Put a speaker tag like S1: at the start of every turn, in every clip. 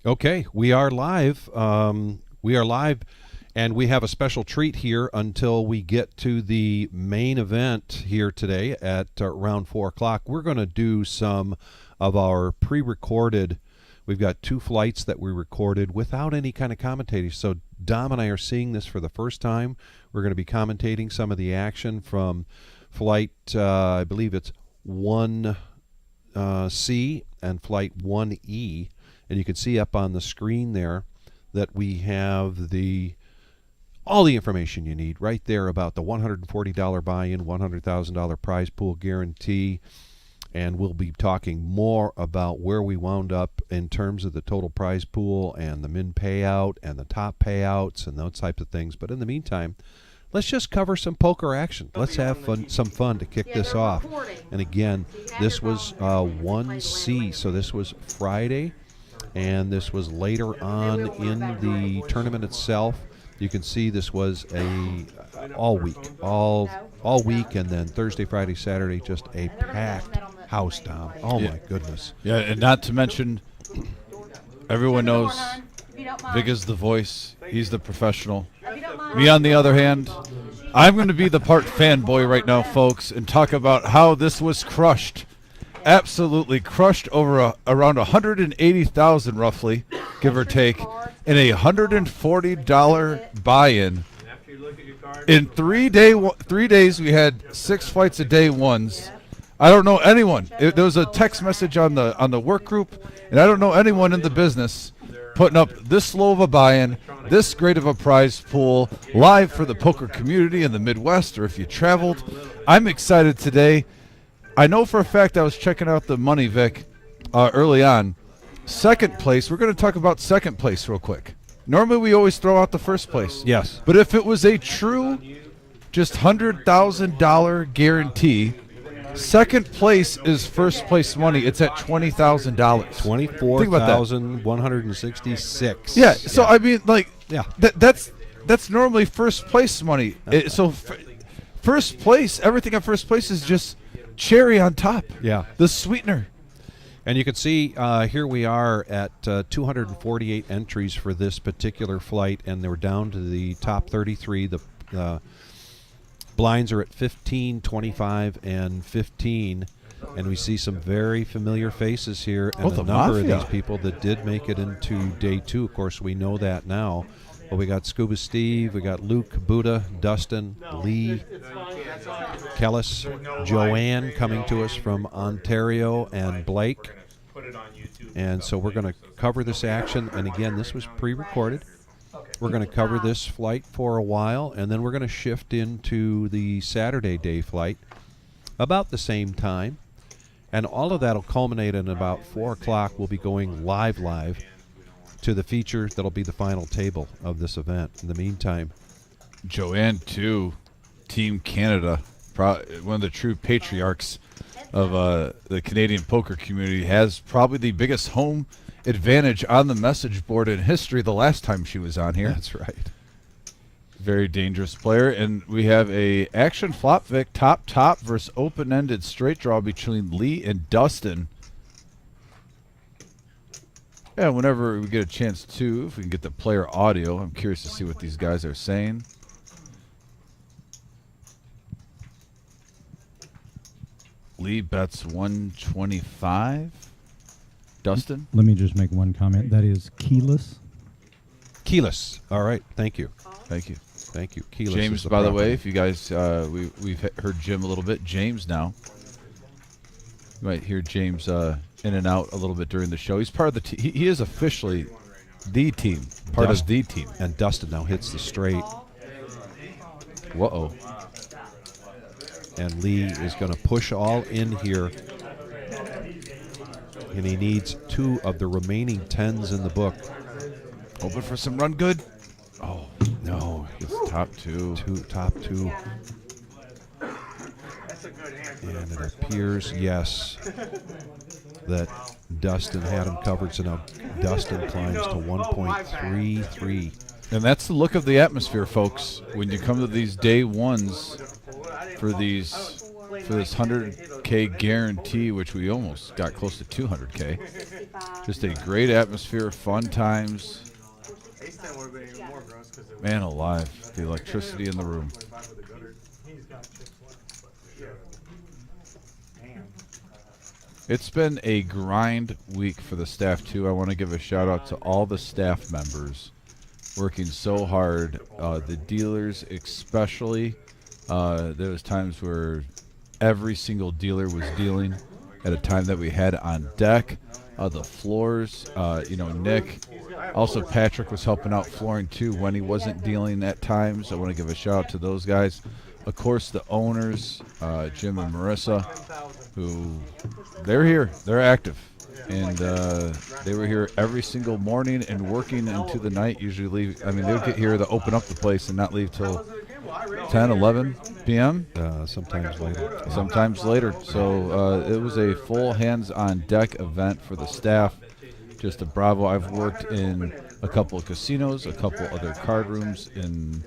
S1: Okay, we are live. And we have a special treat here until we get to the main event here today at around 4 o'clock. We're going to do some of our pre-recorded. We've got 2 flights that we recorded without any kind of commentating. So Dom and I are seeing this for the first time. We're going to be commentating some of the action from flight, I believe it's 1C and flight 1E. And you can see up on the screen there that we have all the information you need right there about the $140 buy-in, $100,000 prize pool guarantee. And we'll be talking more about where we wound up in terms of the total prize pool and the min payout and the top payouts and those types of things. But in the meantime, let's just cover some poker action. Let's have some fun to kick this off. And again, this was 1C, so this was Friday. And this was later on in the tournament itself. You can see this was all week, and then Thursday, Friday, Saturday, just a packed house down. Oh my goodness!
S2: Yeah, and not to mention, everyone knows Vic is the voice. He's the professional. Me, on the other hand, I'm going to be the part fanboy right now, folks, and talk about how this was crushed. Absolutely crushed over around 180,000 roughly, give or take, in a $140 buy-in. In 3 days, we had 6 flights a day ones. I don't know anyone. There was a text message on the work group, and I don't know anyone in the business putting up this low of a buy-in, this great of a prize pool, live for the poker community in the Midwest, or if you traveled. I'm excited today. I know for a fact I was checking out the money, Vic, early on. Second place, we're going to talk about second place real quick. Normally we always throw out the first place.
S1: Yes.
S2: But if it was a true just $100,000 guarantee, second place is first place money. It's at $20,000.
S1: $24,166.
S2: Yeah, so I mean, like, that's normally first place money. First place, everything at first place is just cherry on top.
S1: Yeah.
S2: The sweetener.
S1: And you can see here we are at 248 entries for this particular flight, and they're down to the top 33. The blinds are at 15, 25, and 15. And we see some very familiar faces here, and a number of these people that did make it into day 2. Of course, we know that now. But we got Scuba Steve, we got Luke, Buddha, Dustin, Lee, Kellis, Joanne coming to us from Ontario, and Blake. And so we're going to cover this action. And again, this was pre-recorded. We're going to cover this flight for a while, and then we're going to shift into the Saturday day flight about the same time. And all of that will culminate in about 4 o'clock. We'll be going live to the feature that'll be the final table of this event. In the meantime,
S2: Joanne, too, Team Canada, one of the true patriarchs of the Canadian poker community, has probably the biggest home advantage on the message board in history the last time she was on here.
S1: That's right.
S2: Very dangerous player. And we have a action flop, Vic, top versus open-ended straight draw between Lee and Dustin. Yeah, whenever we get a chance to, if we can get the player audio, I'm curious to see what these guys are saying. Lee bets 125. Dustin?
S3: Let me just make one comment. That is keyless.
S1: Keyless. All right. Thank you.
S2: Thank you.
S1: Thank you. Keyless.
S2: James, by the way, if you guys, we've heard Jim a little bit. James now. You might hear James in and out a little bit during the show. He's part of the team. He is officially the team, part of the team.
S1: And Dustin now hits the straight.
S2: Whoa.
S1: And Lee is going to push all in here. And he needs 2 of the remaining 10s in the book.
S2: Open for some run good.
S1: Oh, no.
S2: It's top 2.
S1: Top 2. And it appears, yes, that Dustin had him covered. So now Dustin climbs to 1.33.
S2: And that's the look of the atmosphere, folks. When you come to these day ones for these for this 100K guarantee, which we almost got close to 200K. Just a great atmosphere, fun times. Man alive, the electricity in the room. It's been a grind week for the staff, too. I want to give a shout out to all the staff members working so hard. The dealers especially. There was times where every single dealer was dealing at a time that we had on deck. The floors, Nick. Also, Patrick was helping out flooring, too, when he wasn't dealing at times. I want to give a shout out to those guys. Of course, the owners, Jim and Marissa, who they're here. They're active. And they were here every single morning and working into the night. Usually leave. I mean, they would get here to open up the place and not leave till 10, 11 p.m.
S1: Sometimes later.
S2: Sometimes later. So it was a full hands-on-deck event for the staff. Just a bravo. I've worked in a couple of casinos, a couple other card rooms in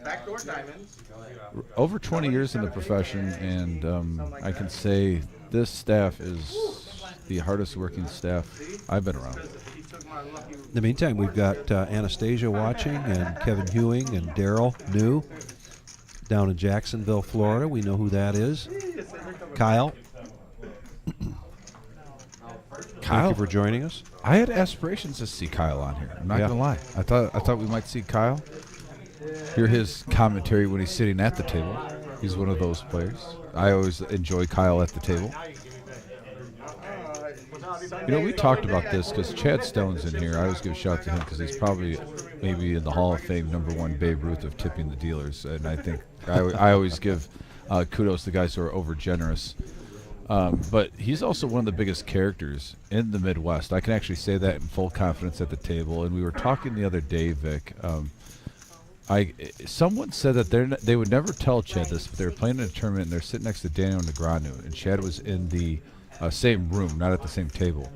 S2: over 20 years in the profession, and I can say this staff is the hardest working staff I've been around.
S1: In the meantime, we've got Anastasia watching, and Kevin Hewing and Daryl New down in Jacksonville, Florida. We know who that is. Kyle. Thank you for joining us.
S2: I had aspirations to see Kyle on here. I'm not gonna lie. I thought we might see Kyle. Hear his commentary when he's sitting at the table. He's one of those players. I always enjoy Kyle at the table. We talked about this because Chad Stone's in here. I always give a shout to him because he's probably maybe in the Hall of Fame #1 Babe Ruth of tipping the dealers. And I think I always give kudos to guys who are over generous. But he's also one of the biggest characters in the Midwest. I can actually say that in full confidence at the table. And we were talking the other day, Vic. Someone said that they would never tell Chad this, but they were playing in a tournament and they're sitting next to Daniel Negreanu, and Chad was in the same room, not at the same table.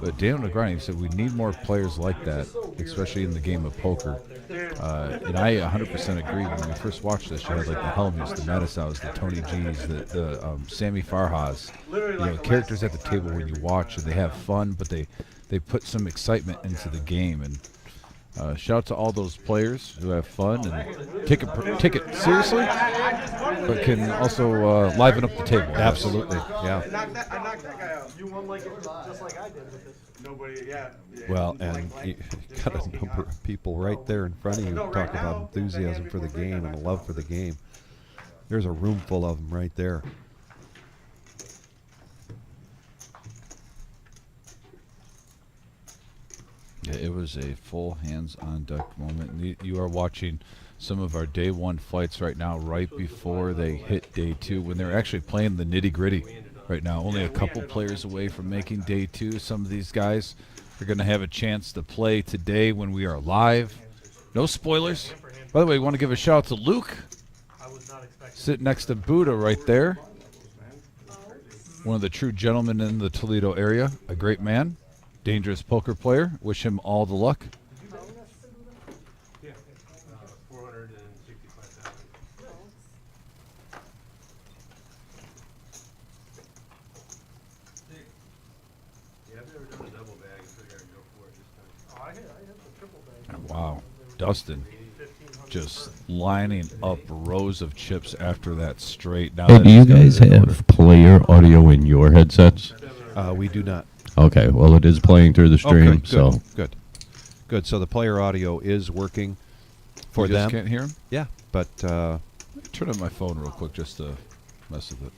S2: But Daniel Negreanu said we need more players like that, especially in the game of poker. And I 100% agree. When we first watched this, you had like the Helmuths, the Matisaus, the Tony G's, the Sammy Farhas, characters at the table when you watch, and they have fun, but they put some excitement into the game. And shout out to all those players who have fun and take it seriously, but can also liven up the table.
S1: Absolutely, yeah.
S4: I knocked that guy out. You won just like I did with this. Nobody, yeah.
S1: Well, and you got a number of people right there in front of you who talk about enthusiasm for the game and a love for the game. There's a room full of them right there.
S2: Yeah, it was a full hands-on-deck moment. You are watching some of our day one fights right now, right before they hit day two, when they're actually playing the nitty-gritty right now. Only a couple players away from making day two. Some of these guys are going to have a chance to play today when we are live. No spoilers. By the way, we want to give a shout out to Luke, sitting next to Buddha right there. One of the true gentlemen in the Toledo area, a great man. Dangerous poker player. Wish him all the luck. Wow, Dustin just lining up rows of chips after that straight. Now,
S5: hey, do you guys have player audio in your headsets?
S1: We do not.
S5: Okay, well, it is playing through the stream,
S1: Okay,
S5: so.
S1: Good. So the player audio is working for
S2: you
S1: them.
S2: just can't hear him?
S1: Yeah, but
S2: Turn on my phone real quick just to mess with it.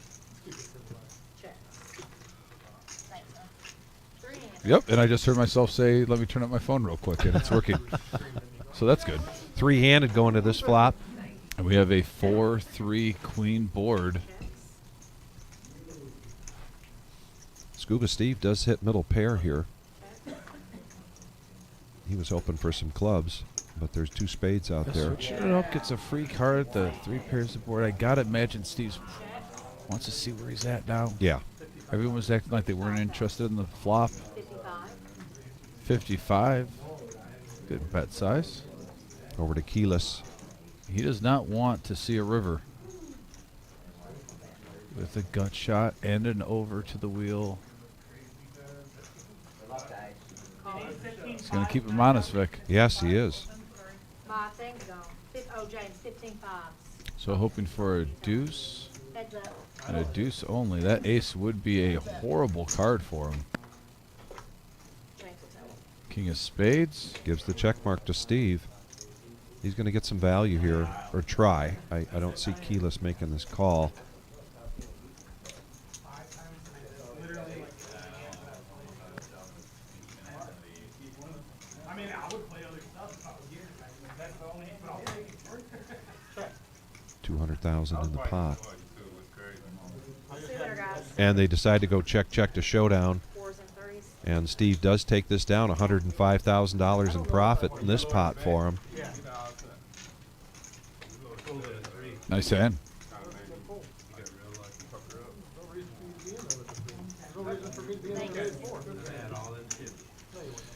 S2: Yep, and I just heard myself say, let me turn up my phone real quick, and it's working. So that's good.
S1: three-handed going to this flop.
S2: And we have a 4-3 queen board.
S1: Scuba Steve does hit middle pair here. He was hoping for some clubs, but there's two spades out there.
S2: Switching it up, gets a free card at the 3 pairs of board. I gotta imagine Steve wants to see where he's at now.
S1: Yeah.
S2: Everyone was acting like they weren't interested in the flop. 55. Good bet size.
S1: Over to keyless.
S2: He does not want to see a river. with a gut shot and an over to the wheel. He's going to keep him honest, Vic.
S1: Yes, he is.
S6: James, 15-5.
S2: So hoping for a deuce
S6: Heads up.
S2: and a deuce only. That ace would be a horrible card for him.
S6: James will tell him.
S2: King of spades.
S1: Gives the check mark to Steve. He's going to get some value here, or try. I don't see Keyless making this call. $200,000 in the pot.
S6: See you later, guys.
S1: And they decide to go check to showdown.
S6: 4s and 3s.
S1: And Steve does take this down, $105,000 in profit in this pot for him.
S2: Nice hand.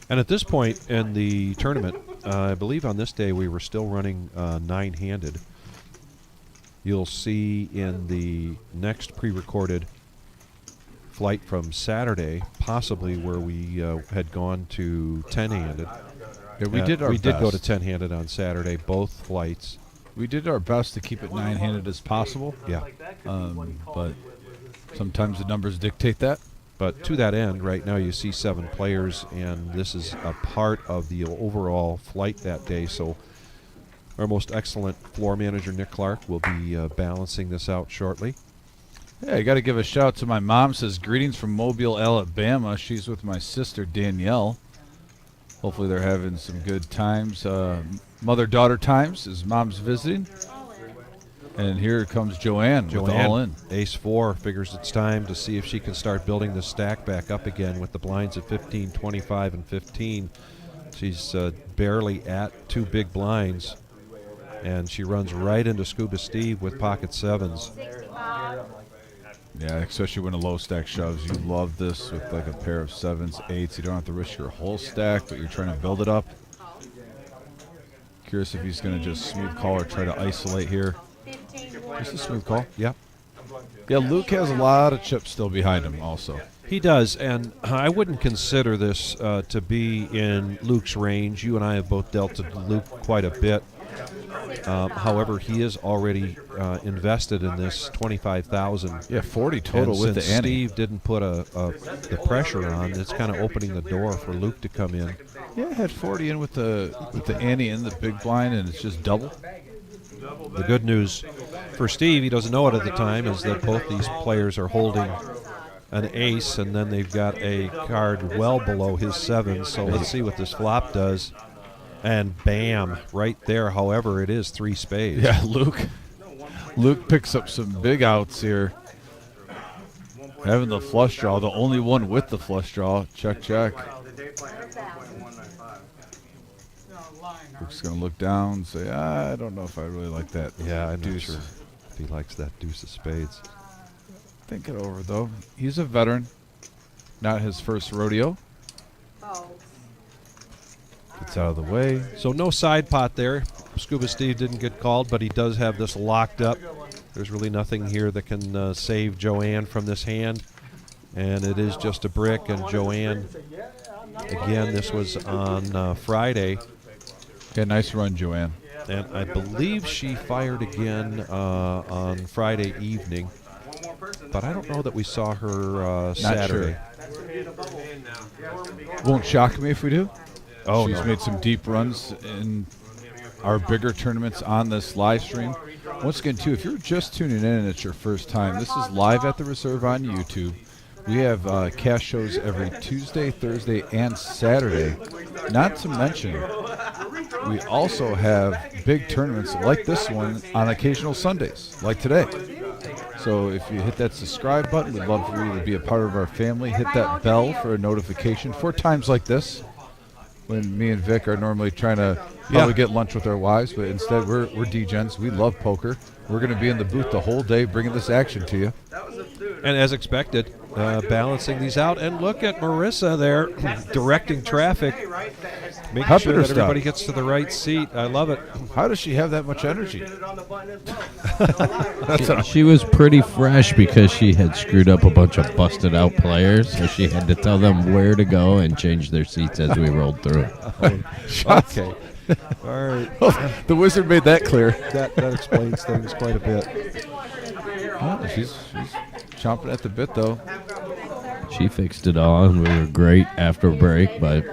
S1: And at this point in the tournament, I believe on this day we were still running 9-handed. You'll see in the next pre-recorded flight from Saturday, possibly where we had gone to 10-handed.
S2: Yeah, we did our
S1: We did go to
S2: best.
S1: 10-handed on Saturday, both flights.
S2: We did our best to keep it 9-handed as possible.
S1: Yeah.
S2: But sometimes the numbers dictate that.
S1: But to that end, right now you see 7 players, and this is a part of the overall flight that day. So our most excellent floor manager, Nick Clark, will be balancing this out shortly.
S2: Yeah, I got to give a shout out to my mom. Says greetings from Mobile, Alabama. She's with my sister Danielle. Hopefully they're having some good times. Mother-daughter times as mom's visiting. And here comes Joanne with all in.
S1: Ace-4 figures it's time to see if she can start building the stack back up again with the blinds at 15, 25, and 15. She's barely at 2 big blinds, and she runs right into Scuba Steve with pocket 7s.
S6: 65.
S2: Yeah, especially when a low stack shoves. You love this with like a pair of 7s, 8s. You don't have to risk your whole stack, but you're trying to build it up. Curious if he's going to just smooth call or try to isolate here.
S6: 15.
S2: Just a smooth call.
S1: Yep.
S2: Yeah, Luke has a lot of chips still behind him also.
S1: He does, and I wouldn't consider this to be in Luke's range. You and I have both dealt to Luke quite a bit. However, he is already invested in this $25,000.
S2: Yeah, 40 total
S1: And
S2: with the
S1: since
S2: ante.
S1: Steve didn't put the pressure on, it's kind of opening the door for Luke to come in.
S2: Yeah, I had 40 in with the ante in the big blind, and it's just double.
S1: The good news for Steve, he doesn't know it at the time, is that both these players are holding an ace, and then they've got a card well below his 7. So let's see what this flop does. And bam, right there. However, it is 3 spades.
S2: Yeah, Luke picks up some big outs here. Having the flush draw, the only one with the flush draw. Check, check. Luke's going to look down and say, I don't know if I really like that.
S1: Yeah, I'm not
S2: deuce.
S1: sure if he likes that deuce of spades.
S2: Think it over, though. He's a veteran. Not his first rodeo.
S6: Folds.
S1: Gets out of the way. So no side pot there. Scuba Steve didn't get called, but he does have this locked up. There's really nothing here that can save Joanne from this hand. And it is just a brick. And Joanne, again, this was on Friday.
S2: Yeah, nice run, Joanne.
S1: And I believe she fired again on Friday evening. But I don't know that we saw her Saturday.
S2: Won't shock me if we do.
S1: Oh,
S2: She's
S1: no.
S2: made some deep runs in our bigger tournaments on this live stream. Once again, too, if you're just tuning in and it's your first time, this is live at the Reserve on YouTube. We have cash shows every Tuesday, Thursday, and Saturday. Not to mention, we also have big tournaments like this one on occasional Sundays, like today. So if you hit that subscribe button, we'd love for you to be a part of our family. Hit that bell for a notification for times like this, when me and Vic are normally trying to probably get lunch with our wives, but instead we're degens. We love poker. We're going to be in the booth the whole day bringing this action to you.
S1: And as expected, balancing these out. And look at Marissa there directing traffic. Make
S2: Pep
S1: sure
S2: her
S1: that
S2: stuff.
S1: everybody gets to the right seat. I love it.
S2: How does she have that much energy?
S4: Did it on the button as well.
S2: That's what
S5: She was pretty fresh because she had screwed up a bunch of busted out players, so she had to tell them where to go and change their seats as we rolled through.
S1: Okay. All right.
S2: the wizard made that clear.
S1: That explains things quite a bit.
S2: Oh, she's chomping at the bit, though.
S5: She fixed it all, and we were great after break, but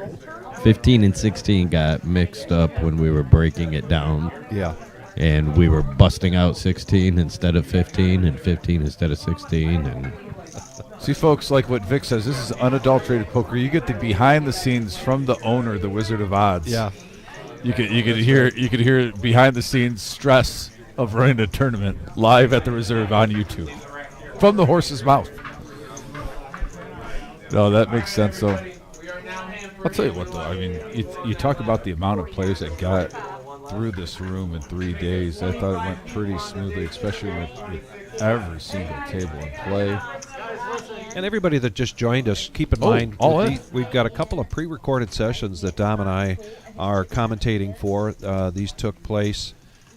S5: 15 and 16 got mixed up when we were breaking it down,
S1: Yeah.
S5: and we were busting out 16 instead of 15 and 15 instead of 16, and
S2: See, folks, like what Vic says, this is unadulterated poker. You get the behind the scenes from the owner, the Wizard of Odds.
S1: Yeah.
S2: You could hear behind the scenes stress of running a tournament live at the Reserve on YouTube from the horse's mouth. No, that makes sense. So I'll tell you what, though. I mean, you talk about the amount of players that got through this room in 3 days. I thought it went pretty smoothly, especially with every single table in play.
S1: And everybody that just joined us, keep in mind we've got a couple of pre-recorded sessions that Dom and I are commentating for. These took place,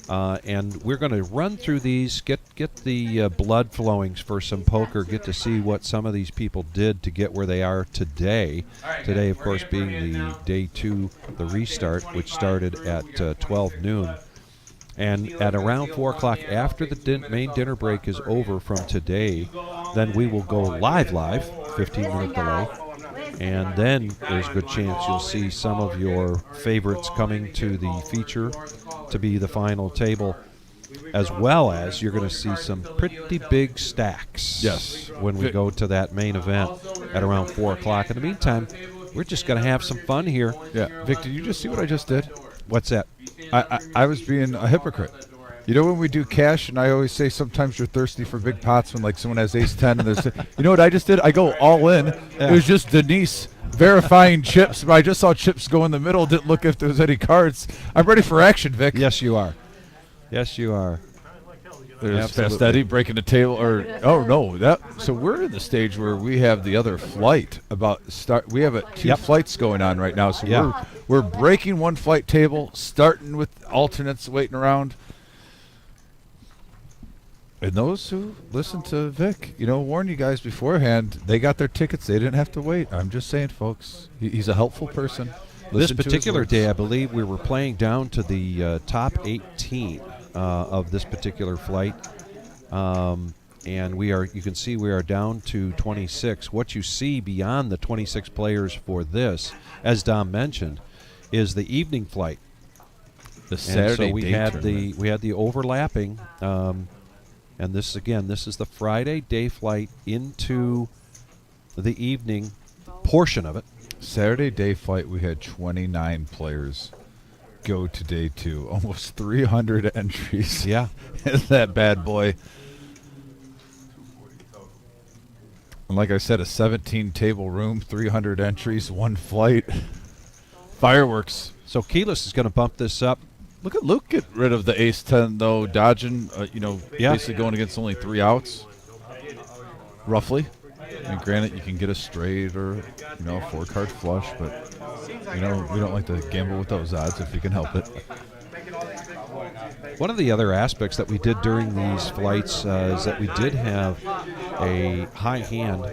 S1: and we're going to run through these, get the blood flowing for some poker, get to see what some of these people did to get where they are today. Today, of course, being the day 2, the restart, which started at 12 noon. And at around 4 o'clock, after the main dinner break is over from today, then we will go live, 15-minute delay. And then there's a good chance you'll see some of your favorites coming to the feature to be the final table, as well as you're going to see some pretty big stacks.
S2: Yes.
S1: When we go to that main event at around 4 o'clock. In the meantime, we're just going to have some fun here.
S2: Yeah. Vic, did you just see what I just did?
S1: What's that?
S2: I was being a hypocrite. You know when we do cash, and I always say sometimes you're thirsty for big pots when like someone has ace-10 and there's, you know what I just did? I go all in.
S1: Yeah.
S2: It was just Denise verifying chips, but I just saw chips go in the middle. Didn't look if there was any cards. I'm ready for action, Vic.
S1: Yes, you are. Yes, you are.
S2: There's
S1: Absolutely.
S2: Fast Eddie breaking the table, or so we're in the stage where we have the other flight about start. We have two flights going on right now, so we're breaking one flight table, starting with alternates waiting around. And those who listen to Vic, warn you guys beforehand. They got their tickets; they didn't have to wait. I'm just saying, folks. He's a helpful person.
S1: This particular day, I believe we were playing down to the top 18 of this particular flight, and you can see we are down to 26. What you see beyond the 26 players for this, as Dom mentioned, is the evening flight.
S2: The Saturday
S1: we
S2: day
S1: had
S2: tournament.
S1: we had the overlapping, and this is the Friday day flight into the evening portion of it.
S2: Saturday day flight, we had 29 players go to day 2. Almost 300 entries.
S1: Yeah.
S2: In that bad boy. And like I said, a 17-table room, 300 entries, one flight. Fireworks.
S1: So Keyless is going to bump this up.
S2: Look at Luke get rid of the ace-10, though, dodging, basically going against only 3 outs, roughly. I mean, granted, you can get a straight or, a 4-card flush, but, we don't like to gamble with those odds if you can help it.
S1: One of the other aspects that we did during these flights is that we did have a high hand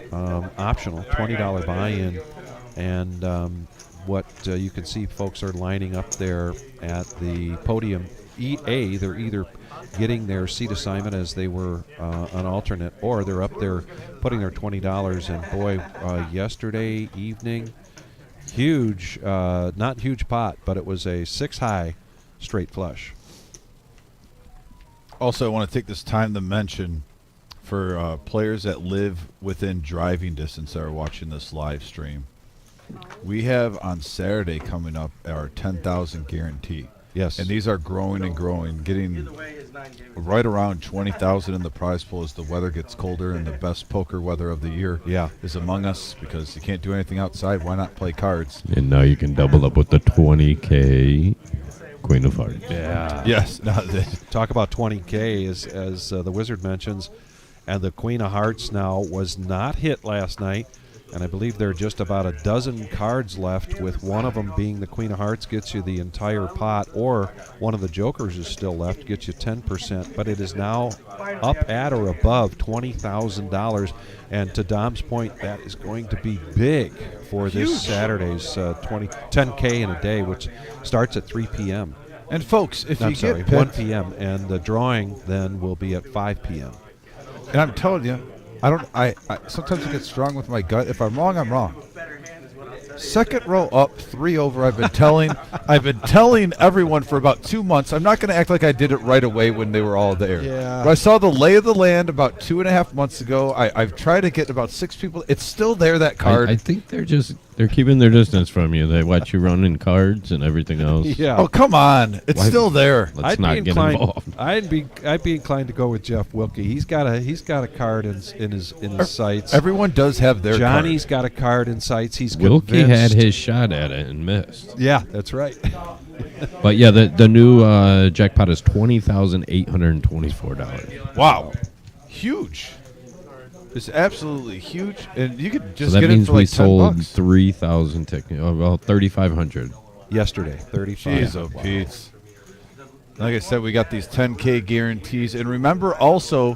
S1: optional, $20 buy-in, and what you can see folks are lining up there at the podium. They're either getting their seat assignment as they were an alternate, or they're up there putting their $20 in. Boy, yesterday evening, huge, not huge pot, but it was a 6-high straight flush.
S2: Also, I want to take this time to mention for players that live within driving distance that are watching this live stream, we have on Saturday coming up our 10,000 guarantee.
S1: Yes.
S2: And these are growing and growing, getting right around 20,000 in the prize pool as the weather gets colder, and the best poker weather of the year is among us because you can't do anything outside. Why not play cards?
S5: And now you can double up with the 20K Queen of Hearts.
S1: Yeah.
S2: Yes.
S1: Talk about 20K as the Wizard mentions, and the Queen of Hearts now was not hit last night. And I believe there are just about a dozen cards left, with one of them being the Queen of Hearts gets you the entire pot, or one of the Jokers is still left, gets you 10%. But it is now up at or above $20,000. And to Dom's point, that is going to be big for this Saturday's 10K in a day, which starts at 3 p.m.
S2: And folks, if
S1: I'm
S2: you
S1: sorry,
S2: get
S1: 1
S2: picked,
S1: p.m. And the drawing then will be at 5 p.m.
S2: and I'm telling you, I sometimes I get strong with my gut. If I'm wrong, I'm wrong. Second row up, 3 over. I've been telling everyone for about 2 months. I'm not going to act like I did it right away when they were all there.
S1: Yeah.
S2: But I saw the lay of the land about 2.5 months ago. I've tried to get about 6 people. It's still there, that card.
S5: I think they're keeping their distance from you. They watch you run in cards and everything else.
S1: Yeah.
S2: Oh, come on. It's still there.
S5: Let's not get involved.
S1: I'd be inclined to go with Jeff Wilkie. He's got a card in his sights.
S2: Everyone does have their
S1: Johnny's
S2: card.
S1: got a card in sights. He's
S5: Wilkie had
S1: convinced.
S5: his shot at it and missed.
S1: Yeah, that's right.
S5: But yeah, the new jackpot is $20,824.
S2: Wow. Huge. It's absolutely huge. And you could
S5: So
S2: just
S5: that
S2: get it
S5: means
S2: for
S5: we
S2: like $10.
S5: sold 3,000 tickets. Well, 3,500.
S1: Yesterday, 35.
S2: Jeez, oh, Pete. Like I said, we got these 10K guarantees. And remember also,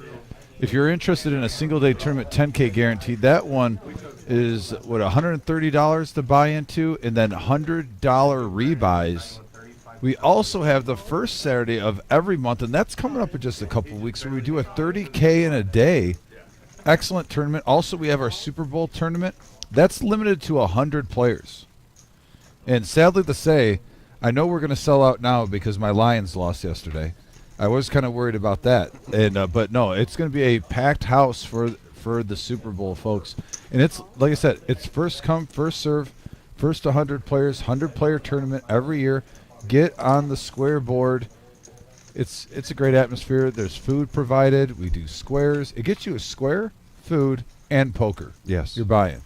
S2: if you're interested in a single-day tournament 10K guarantee, that one is, $130 to buy into, and then $100 rebuys. We also have the first Saturday of every month, and that's coming up in just a couple of weeks, where we do a 30K in a day. Excellent tournament. Also, we have our Super Bowl tournament. That's limited to 100 players. And sadly to say, I know we're going to sell out now because my Lions lost yesterday. I was kind of worried about that. And but no, it's going to be a packed house for the Super Bowl, folks. And it's, like I said, it's first come, first serve, first 100 players, 100-player tournament every year. Get on the square board. It's a great atmosphere. There's food provided. We do squares. It gets you a square, food, and poker.
S1: Yes.
S2: You're buying.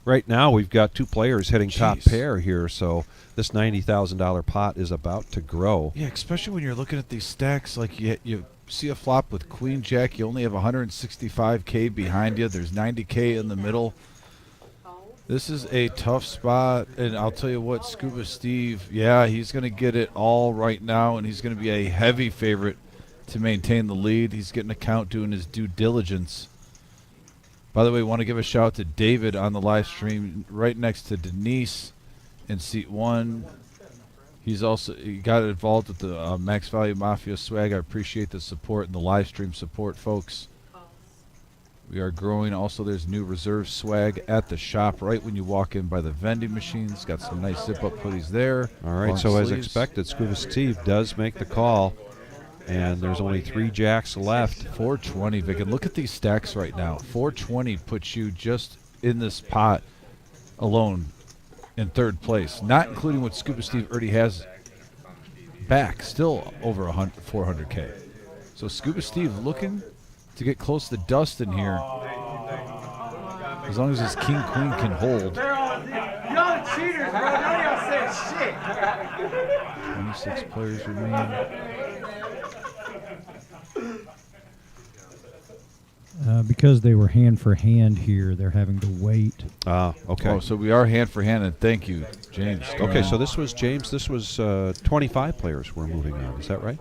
S1: Right now, we've got 2 players hitting top
S2: Jeez.
S1: pair here, so this $90,000 pot is about to grow.
S2: Yeah, especially when you're looking at these stacks. Like you see a flop with Queen Jack, you only have 165K behind you. There's 90K in the middle. This is a tough spot, and I'll tell you what, Scuba Steve, yeah, he's going to get it all right now, and he's going to be a heavy favorite to maintain the lead. He's getting a count, doing his due diligence. By the way, want to give a shout out to David on the live stream, right next to Denise in seat 1. He got involved with the Max Value Mafia swag. I appreciate the support and the live stream support, folks. We are growing. Also, there's new reserve swag at the shop right when you walk in by the vending machines. Got some nice zip-up hoodies there.
S1: All right,
S2: Long
S1: so as
S2: sleeves.
S1: expected, Scuba Steve does make the call, and there's only 3 jacks left.
S2: 420, Vic. And look at these stacks right now. 420 puts you just in this pot alone in 3rd place, not including what Scuba Steve already has back, still over 400K. So Scuba Steve looking to get close to Dustin here. As long as his king queen can hold.
S4: Y'all cheaters, bro. None of y'all said shit.
S2: 26 players remain.
S3: Because they were hand for hand here, they're having to wait.
S1: Okay.
S2: Oh, so we are hand for hand, and thank you, James.
S1: Okay, so this was James. This was 25 players we're moving on. Is that right?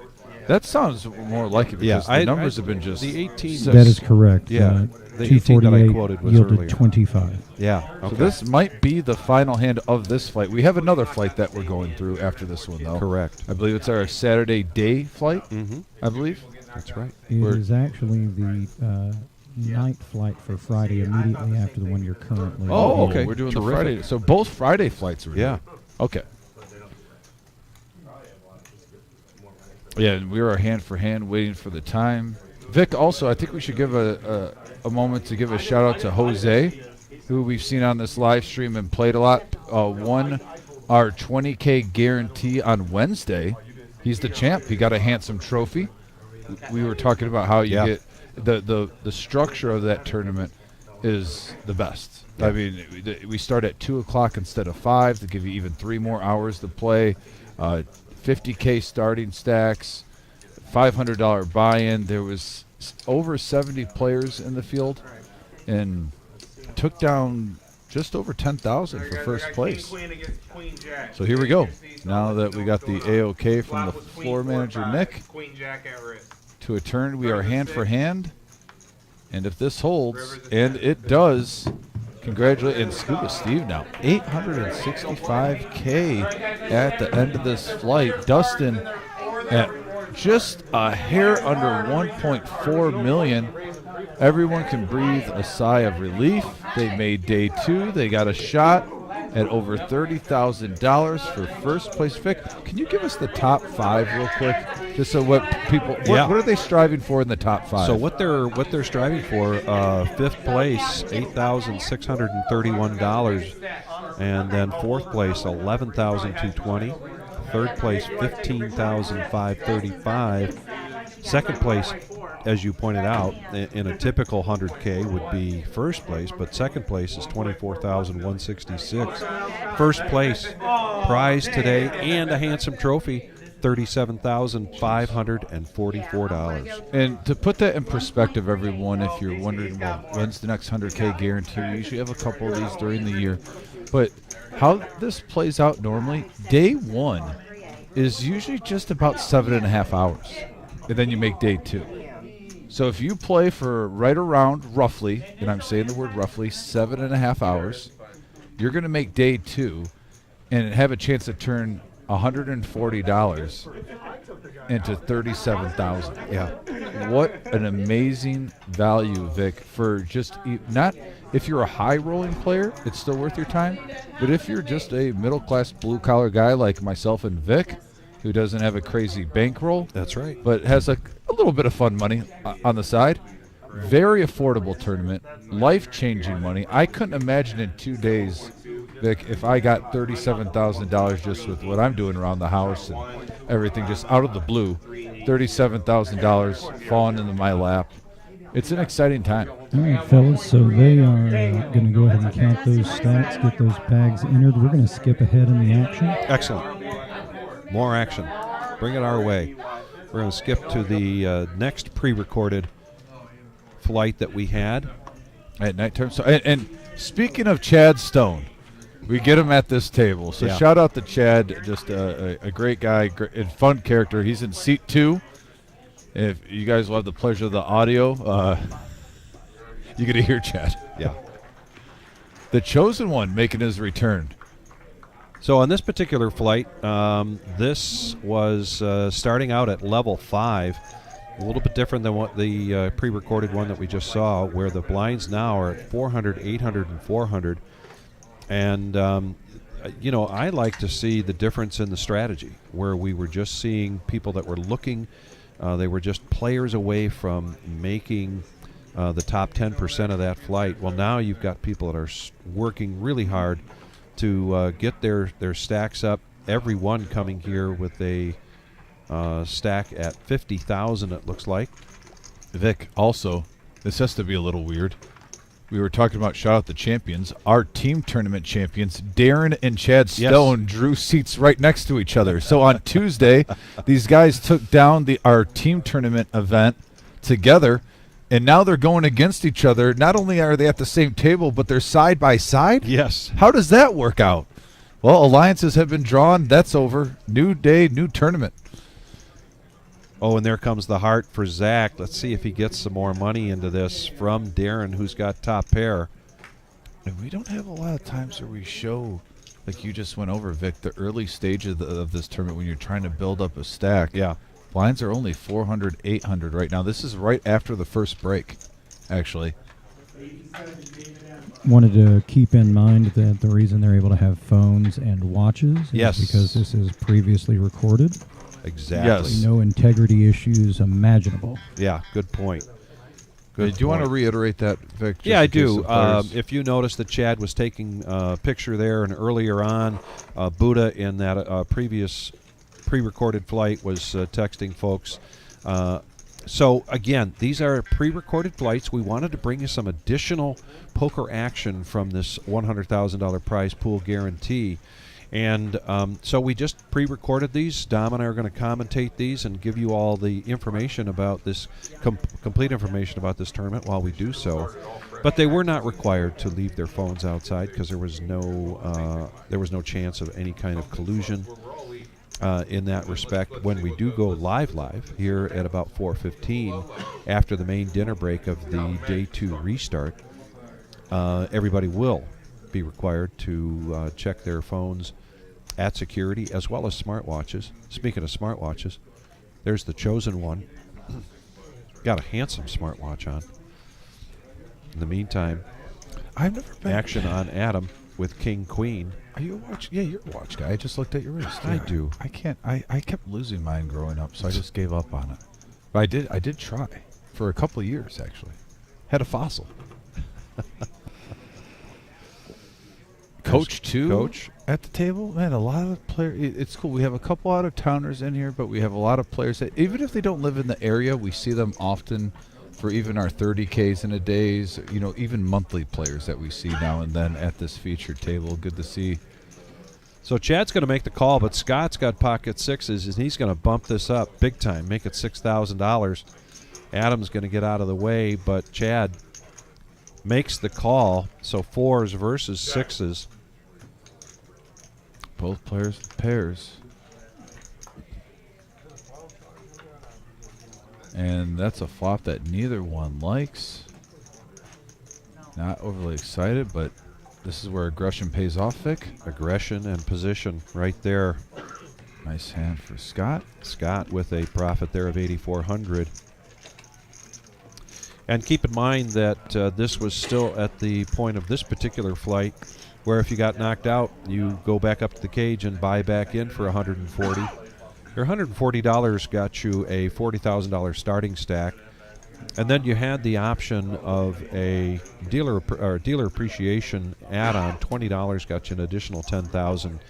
S2: That sounds more like it because the numbers have been just
S1: the 18.
S3: That is correct.
S1: Yeah, the 18 that I quoted was
S3: yielded
S1: earlier.
S3: 25.
S1: Yeah.
S2: So
S1: Okay.
S2: this might be the final hand of this flight. We have another flight that we're going through after this one, though.
S1: Correct.
S2: I believe it's our Saturday day flight,
S1: Mm-hmm.
S2: I believe.
S1: That's right.
S3: It
S2: We're-
S3: is actually the night flight for Friday immediately after the one you're currently
S2: Oh,
S3: in.
S2: okay. We're doing the
S1: Terrific.
S2: Friday. So both Friday flights are
S1: Yeah.
S2: Okay. Yeah, and we are hand for hand waiting for the time. Vic, also, I think we should give a moment to give a shout out to Jose, who we've seen on this live stream and played a lot. Won our 20K guarantee on Wednesday. He's the champ. He got a handsome trophy. We were talking about how you get the structure of that tournament is the best. I mean, we start at 2 o'clock instead of 5 to give you even 3 more hours to play. 50K starting stacks, $500 buy-in. There was over 70 players in the field, and took down just over 10,000 for first place.
S4: Queen against Queen Jack.
S2: So here we go. Now that we got the A-OK from the floor manager, Nick,
S4: Queen Jack at risk.
S2: to a turn, we are hand for hand. And if this holds, and it does, congratulate, and Scuba Steve now, 865K at the end of this flight. Dustin at just a hair under 1.4 million. Everyone can breathe a sigh of relief. They made day 2. They got a shot at over $30,000 for first place. Vic, can you give us the top 5 real quick, just so what people, what are they striving for in the top 5?
S1: So what they're striving for, 5th place, $8,631, and then 4th place, $11,220. 3rd place, $15,535. 2nd place, as you pointed out, in a typical 100K would be 1st place, but 2nd place is $24,166. 1st place prize today and a handsome trophy, $37,544.
S2: And to put that in perspective, everyone, if you're wondering, well, when's the next 100K guarantee? We usually have a couple of these during the year. But how this plays out normally, day 1 is usually just about 7.5 hours. And then you make day 2. So if you play for right around roughly, and I'm saying the word roughly, 7.5 hours, you're going to make day 2 and have a chance to turn $140 into $37,000.
S1: Yeah.
S2: What an amazing value, Vic, for just not if you're a high rolling player, it's still worth your time. But if you're just a middle class blue collar guy like myself and Vic, who doesn't have a crazy bankroll,
S1: That's right.
S2: but has a little bit of fun money on the side, very affordable tournament, life-changing money. I couldn't imagine in 2 days, Vic, if I got $37,000 just with what I'm doing around the house and everything, just out of the blue, $37,000 falling into my lap. It's an exciting time.
S3: All right, fellas, so they are going to go ahead and count those stats, get those bags entered. We're going to skip ahead in the action.
S1: Excellent. More action. Bring it our way. We're going to skip to the next pre-recorded flight that we had
S2: At nighttime. So, and speaking of Chad Stone, we get him at this table. So
S1: Yeah.
S2: shout out to Chad, just a great guy and fun character. He's in seat 2. If you guys will have the pleasure of the audio, you're going to hear Chad.
S1: Yeah.
S2: The chosen one making his return.
S1: So on this particular flight, this was starting out at level 5, a little bit different than what the pre-recorded one that we just saw, where the blinds now are at 400, 800, and 400. And, I like to see the difference in the strategy, where we were just seeing people that were looking, they were just players away from making the top 10% of that flight. Well, now you've got people that are working really hard to get their stacks up. Everyone coming here with a stack at 50,000, it looks like.
S2: Vic, also, this has to be a little weird. We were talking about shout out the champions. Our team tournament champions, Darren and Chad Stone, drew seats right next to each other. So on Tuesday, these guys took down our team tournament event together, and now they're going against each other. Not only are they at the same table, but they're side by side?
S1: Yes.
S2: How does that work out? Well, alliances have been drawn. That's over. New day, new tournament.
S1: Oh, and there comes the heart for Zach. Let's see if he gets some more money into this from Darren, who's got top pair.
S2: And we don't have a lot of times where we show, like you just went over, Vic, the early stage of this tournament when you're trying to build up a stack.
S1: Yeah.
S2: Blinds are only 400, 800 right now. This is right after the first break, actually.
S3: Wanted to keep in mind that the reason they're able to have phones and watches is
S1: Yes.
S3: because this is previously recorded.
S1: Exactly.
S2: Yes.
S3: No integrity issues imaginable.
S1: Yeah, good point.
S2: Do you want to reiterate that, Vic?
S1: Yeah, I
S2: just in case
S1: do.
S2: the players-
S1: If you notice that Chad was taking a picture there, and earlier on, Buddha in that previous pre-recorded flight was texting folks. So, again, these are pre-recorded flights. We wanted to bring you some additional poker action from this $100,000 prize pool guarantee. And so we just pre-recorded these. Dom and I are going to commentate these and give you all the information about this, complete information about this tournament while we do so. But they were not required to leave their phones outside because there was no chance of any kind of collusion in that respect. When we do go live here at about 4:15 after the main dinner break of the day 2 restart, everybody will be required to check their phones at security as well as smartwatches. Speaking of smartwatches, there's the chosen one. Got a handsome smartwatch on. In the meantime,
S2: I've never been
S1: action on Adam with King Queen.
S2: Are you a watch? Yeah, you're a watch guy. I just looked at your wrist.
S1: I
S2: Yeah.
S1: do.
S2: I can't. I kept losing mine growing up, so I just gave up on it. But I did try for a couple of years actually. Had a fossil. Coach too.
S1: Coach.
S2: At the table, man. A lot of players. It's cool. We have a couple out of towners in here, but we have a lot of players that, even if they don't live in the area, we see them often for even our 30Ks in a days. You know, even monthly players that we see now and then at this featured table. Good to see.
S1: So Chad's going to make the call, but Scott's got pocket sixes, and he's going to bump this up big time, make it $6,000. Adam's going to get out of the way, but Chad makes the call. So 4s versus 6s.
S2: Both players pairs. And that's a flop that neither one likes. Not overly excited, but this is where aggression pays off, Vic.
S1: Aggression and position right there.
S2: Nice hand for Scott.
S1: Scott with a profit there of 8,400. And keep in mind that this was still at the point of this particular flight where if you got knocked out, you go back up to the cage and buy back in for $140. Your $140 got you a $40,000 starting stack. And then you had the option of a dealer appreciation add-on. $20 got you an additional $10,000.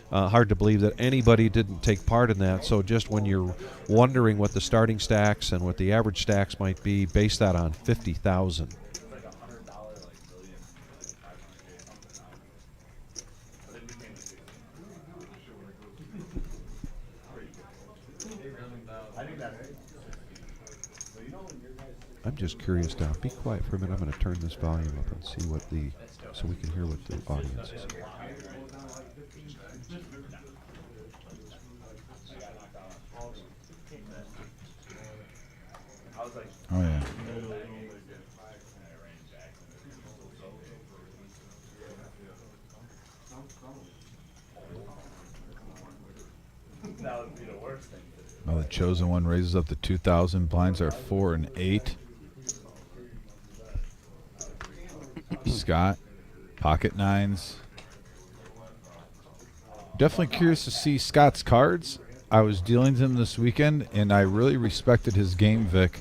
S1: Hard to believe that anybody didn't take part in that. So just when you're wondering what the starting stacks and what the average stacks might be, base that on $50,000. I'm just curious now. Be quiet for a minute. I'm going to turn this volume up and see what so we can hear what the audience is.
S2: Oh, yeah. Now the chosen one raises up to 2,000. Blinds are 4 and 8. Scott, pocket nines. Definitely curious to see Scott's cards. I was dealing with him this weekend, and I really respected his game, Vic.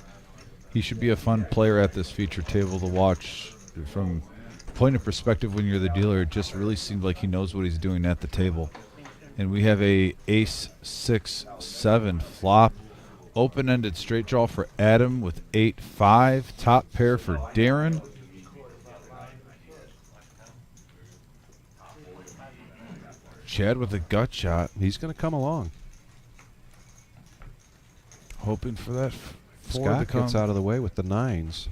S2: He should be a fun player at this feature table to watch. From point of perspective, when you're the dealer, it just really seemed like he knows what he's doing at the table. And we have a ace 6-7 flop. Open-ended straight draw for Adam with 8-5. Top pair for Darren. Chad with a gut shot.
S1: He's going to come along.
S2: Hoping for that four
S1: Scott
S2: to come.
S1: gets out of the way with the 9s.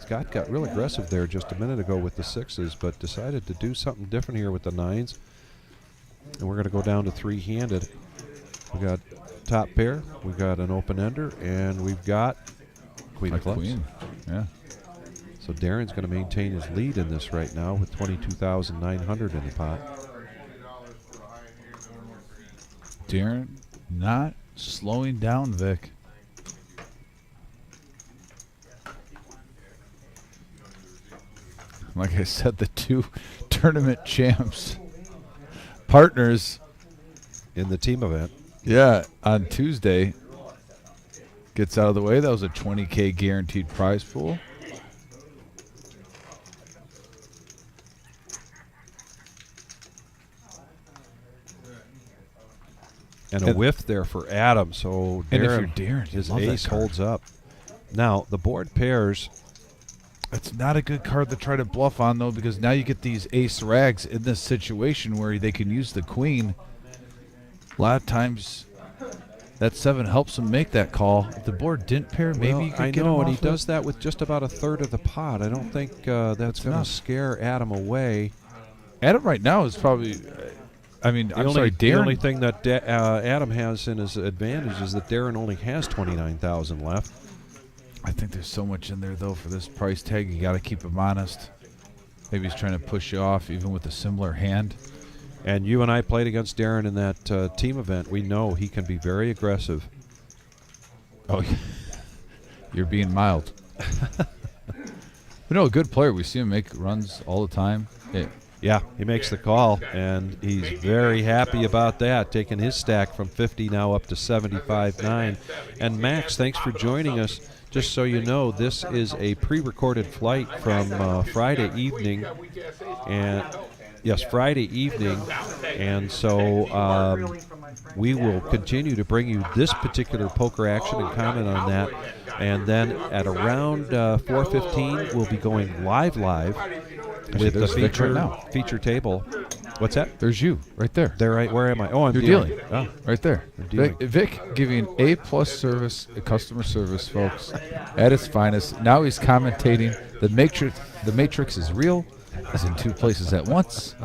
S1: Scott got real aggressive there just a minute ago with the 6s, but decided to do something different here with the 9s. And we're going to go down to 3-handed. We got top pair, we've got an open-ender, and we've got queen of clubs.
S2: Queen. Yeah.
S1: So Darren's going to maintain his lead in this right now with 22,900 in the pot.
S2: Darren not slowing down, Vic. Like I said, the two tournament champs, partners,
S1: In the team event.
S2: yeah, on Tuesday, gets out of the way. That was a $20K guaranteed prize pool.
S1: And a whiff there for Adam. So
S2: And if
S1: Darren,
S2: you're Darren, you
S1: his
S2: love that
S1: ace
S2: card.
S1: holds up. Now, the board pairs.
S2: It's not a good card to try to bluff on, though, because now you get these ace rags in this situation where they can use the queen. A lot of times That 7 helps him make that call. If the board didn't pair, maybe
S1: Well,
S2: you could
S1: I
S2: get
S1: know,
S2: him
S1: and he
S2: off it.
S1: does that with just about a third of the pot. I don't think that's going to
S2: enough.
S1: scare Adam away.
S2: Adam right now is probably. I'm
S1: The
S2: sorry,
S1: the
S2: Darren.
S1: only thing that Adam has in his advantage is that Darren only has 29,000 left.
S2: I think there's so much in there though for this price tag. You got to keep him honest. Maybe he's trying to push you off, even with a similar hand.
S1: And you and I played against Darren in that team event. We know he can be very aggressive.
S2: Oh, you're being mild. But no, a good player. We see him make runs all the time.
S1: Yeah, he makes the call, and he's very happy about that, taking his stack from 50 now up to 75.9. And Max, thanks for joining us. Just so you know, this is a pre-recorded flight from Friday evening, and yes, Friday evening, and so we will continue to bring you this particular poker action and comment on that. And then at around 4:15, we'll be going live with the
S2: there's Vic right now.
S1: feature table. What's that?
S2: There's you right there.
S1: There, right? Where am I? Oh, I'm
S2: You're
S1: dealing.
S2: dealing.
S1: Oh.
S2: Right there.
S1: dealing.
S2: Vic giving A+ service, customer service, folks, at its finest. Now he's commentating. The Matrix is real. He's in 2 places at once.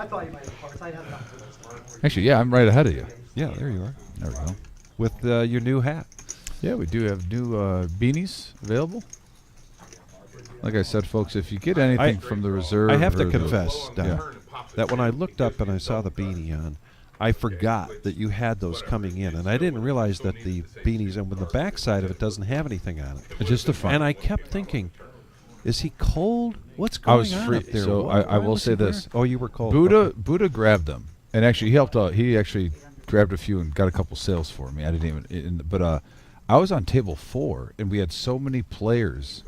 S2: Actually, yeah, I'm right ahead of you.
S1: Yeah, there you are.
S2: There we go.
S1: With your new hat.
S2: Yeah, we do have new beanies available. Like I said, folks, if you get anything from the reserve,
S1: I have to
S2: or the-
S1: confess, Don,
S2: Yeah.
S1: that when I looked up and I saw the beanie on, I forgot that you had those coming in, and I didn't realize that the beanies, and with the back side of it doesn't have anything on it.
S2: It's just the front.
S1: And I kept thinking, is he cold? What's going
S2: I was
S1: on
S2: free,
S1: up there?
S2: so
S1: Why
S2: I will
S1: was
S2: say
S1: he
S2: this.
S1: wearing- Oh, you were cold.
S2: Buddha grabbed them, and actually he helped out. He actually grabbed a few and got a couple sales for me. I didn't even, but I was on table 4, and we had so many players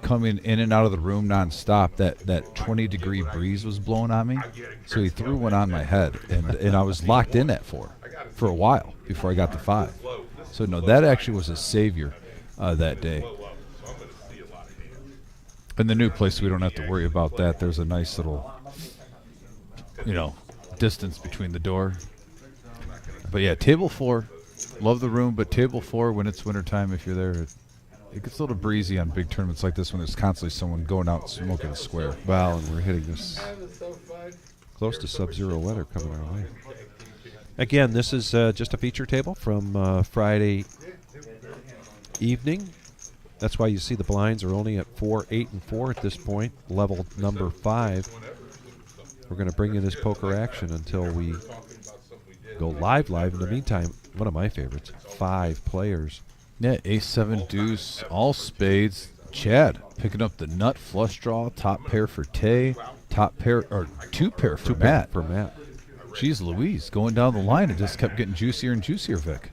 S2: coming in and out of the room nonstop that 20-degree breeze was blowing on me. So he threw one on my head, and I was locked in at 4 for a while before I got to 5. So no, that actually was a savior that day. In the new place, we don't have to worry about that. There's a nice little, distance between the door. But yeah, table 4, love the room. But table 4, when it's wintertime, if you're there, it gets a little breezy on big tournaments like this when there's constantly someone going out smoking a square.
S1: Wow, and we're hitting this close to sub-zero weather coming our way. Again, this is just a feature table from Friday evening. That's why you see the blinds are only at 4, 8, and 4 at this point, level number 5. We're going to bring you this poker action until we go live. In the meantime, one of my favorites, 5 players.
S2: Yeah, ace-7 deuce, all spades. Chad picking up the nut flush draw, top pair for Tay, top pair or 2 pair for Matt.
S1: For Matt.
S2: Jeez Louise, going down the line, it just kept getting juicier and juicier, Vic.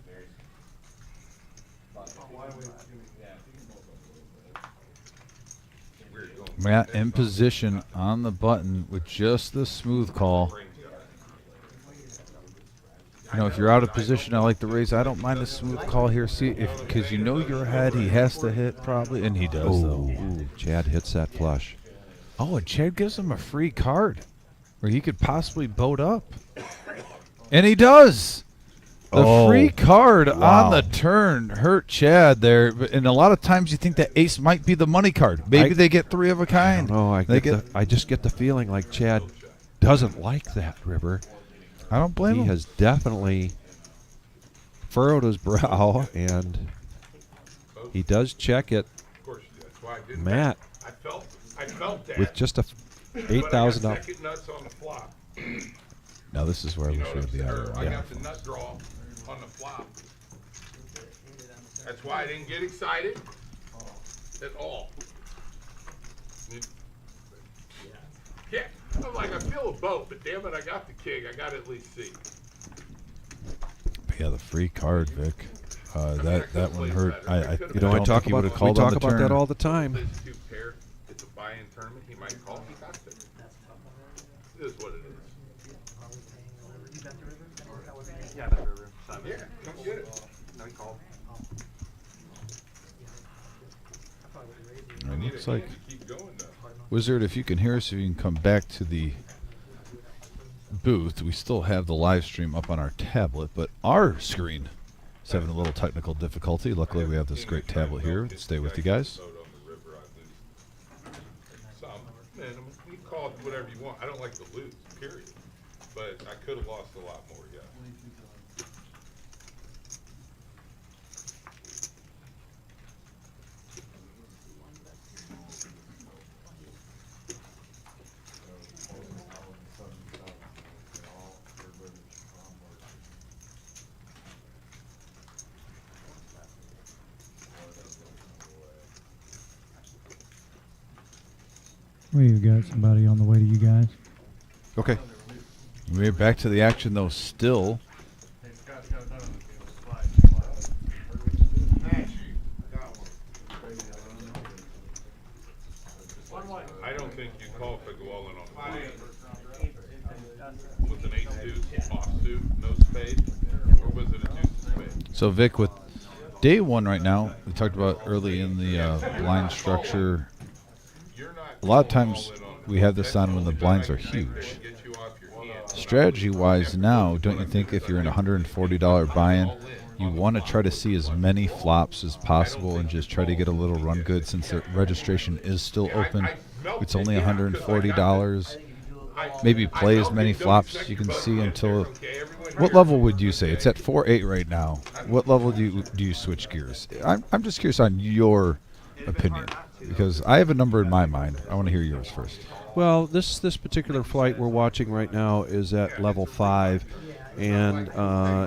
S2: Matt in position on the button with just the smooth call. If you're out of position, I like to raise. I don't mind the smooth call here. See, because you're ahead, he has to hit probably, and he does though.
S1: Ooh, Chad hits that flush.
S2: Oh, and Chad gives him a free card where he could possibly boat up. And he does. The free card on the turn hurt Chad there. And a lot of times you think that ace might be the money card. Maybe they get 3 of a kind.
S1: No, I just get the feeling like Chad doesn't like that river.
S2: I don't blame him.
S1: He has definitely furrowed his brow, and he does check it. Matt,
S7: I felt that.
S1: with just a $8,000.
S7: Second nuts on the flop.
S2: Now this is where I wish we had the
S7: I
S2: other one.
S7: got the nut draw on the flop. That's why I didn't get excited at all. Yeah, I'm like, I feel a boat, but damn it, I got the king. I got to at least see.
S2: Yeah, the free card, Vic. That one hurt. I
S1: I
S2: don't
S1: talk
S2: think he
S1: about
S2: would've called
S1: we
S2: on
S1: talk
S2: the
S1: about
S2: turn.
S1: that all the time.
S7: This 2 pair, it's a buy-in tournament. He might call. He got it. It is what it is.
S4: Yeah, that river.
S7: Yeah, come get it.
S4: No, he called.
S2: It looks
S7: a
S2: like
S7: hand to keep going, though.
S2: Wizard, if you can hear us, if you can come back to the booth. We still have the live stream up on our tablet, but our screen It's having a little technical difficulty. Luckily, we have this great tablet here. Stay with you guys.
S7: Boat on the river, I lose some, minimum. You can call it whatever you want. I don't like to lose, period. But I could have lost a lot more, yeah.
S3: We've got somebody on the way to you guys.
S1: Okay.
S2: We're back to the action, though, still.
S7: I don't think you call if I go all in on the with an ace deuce offsuit, no spade, or was it a deuce spade?
S2: So, Vic, with day one right now, we talked about early in the blind structure. A lot of times we have this on when the blinds are huge. Strategy-wise now, don't you think if you're in a $140 buy-in, you want to try to see as many flops as possible and just try to get a little run good since the registration is still open? It's only $140. Maybe play as many flops you can see until... What level would you say? It's at 4.8 right now. What level do you switch gears? I'm just curious on your opinion, because I have a number in my mind. I want to hear yours first.
S1: Well, this particular flight we're watching right now is at level 5, and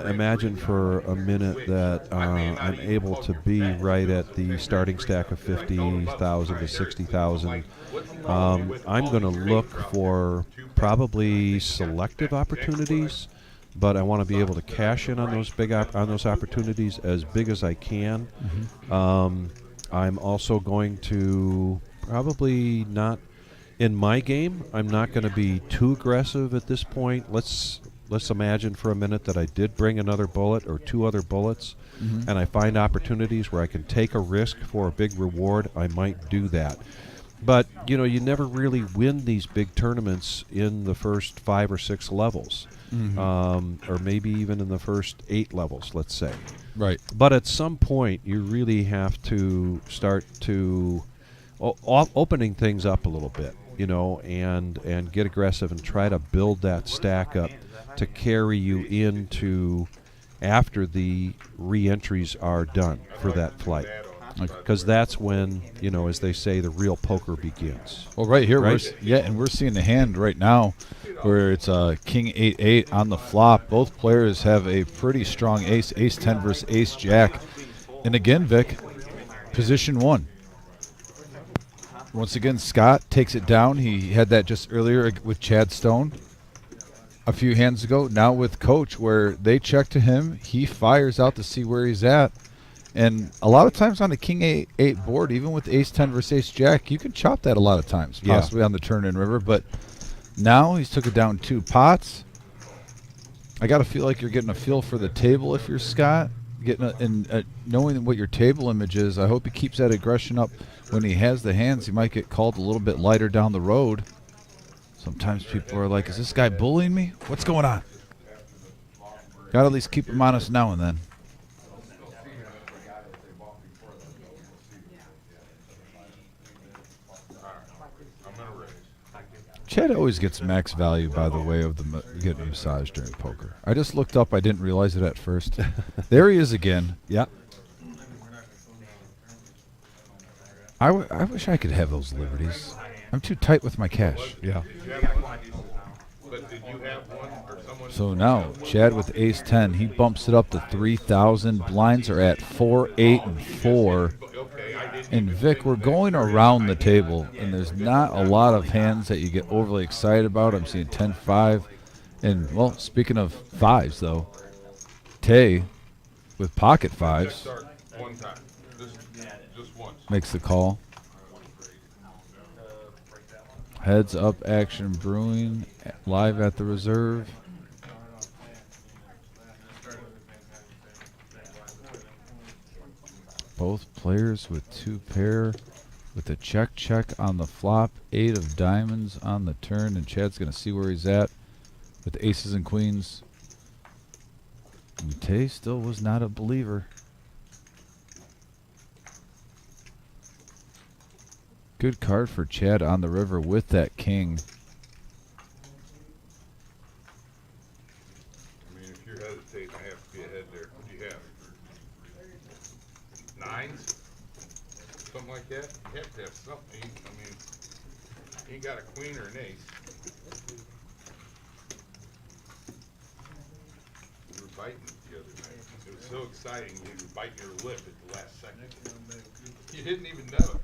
S1: imagine for a minute that I'm able to be right at the starting stack of 50,000 to 60,000. I'm going to look for probably selective opportunities, but I want to be able to cash in on those on those opportunities as big as I can. I'm also going to probably not, in my game, I'm not going to be too aggressive at this point. Let's imagine for a minute that I did bring another bullet or 2 other bullets, and I find opportunities where I can take a risk for a big reward. I might do that. But, you know, you never really win these big tournaments in the first 5 or 6 levels, or maybe even in the first 8 levels, let's say.
S2: Right.
S1: But at some point, you really have to start to opening things up a little bit, you know, and get aggressive and try to build that stack up to carry you into after the re-entries are done for that flight. Because that's when, you know, as they say, the real poker begins.
S2: Well, right here,
S1: Right?
S2: we're seeing the hand right now where it's King 8-8 on the flop. Both players have a pretty strong ace, ace 10 versus ace jack. And again, Vic, position 1. Once again, Scott takes it down. He had that just earlier with Chad Stone a few hands ago. Now with Coach, where they check to him, he fires out to see where he's at. And a lot of times on a King 8-8 board, even with ace 10 versus ace jack, you can chop that a lot of times, possibly on the turn and river. But now he's took it down 2 pots. I got to feel like you're getting a feel for the table if you're Scott. Knowing what your table image is, I hope he keeps that aggression up. When he has the hands, he might get called a little bit lighter down the road. Sometimes people are like, is this guy bullying me? What's going on? Got to at least keep him honest now and then. Chad always gets max value, by the way, of getting a massage during poker. I just looked up. I didn't realize it at first. There he is again.
S1: Yeah.
S2: I wish I could have those liberties. I'm too tight with my cash.
S1: Yeah.
S7: But did you have one or someone?
S2: So now, Chad with ace 10, he bumps it up to 3,000. Blinds are at 4, 8, and 4. And Vic, we're going around the table, and there's not a lot of hands that you get overly excited about. I'm seeing 10-5. And, well, speaking of 5s, though, Tay with pocket 5s
S7: One time. Just once.
S2: makes the call. Heads up action brewing live at the reserve. Both players with 2 pair with a check on the flop. 8 of diamonds on the turn, and Chad's going to see where he's at with aces and queens. And Tay still was not a believer. Good card for Chad on the river with that king.
S7: I mean, if you're hesitating, I have to be ahead there. What do you have? Nines? Something like that? You have to have something. I mean, you ain't got a queen or an ace. We were biting it the other night. It was so exciting, you were biting your lip at the last second. You didn't even know it.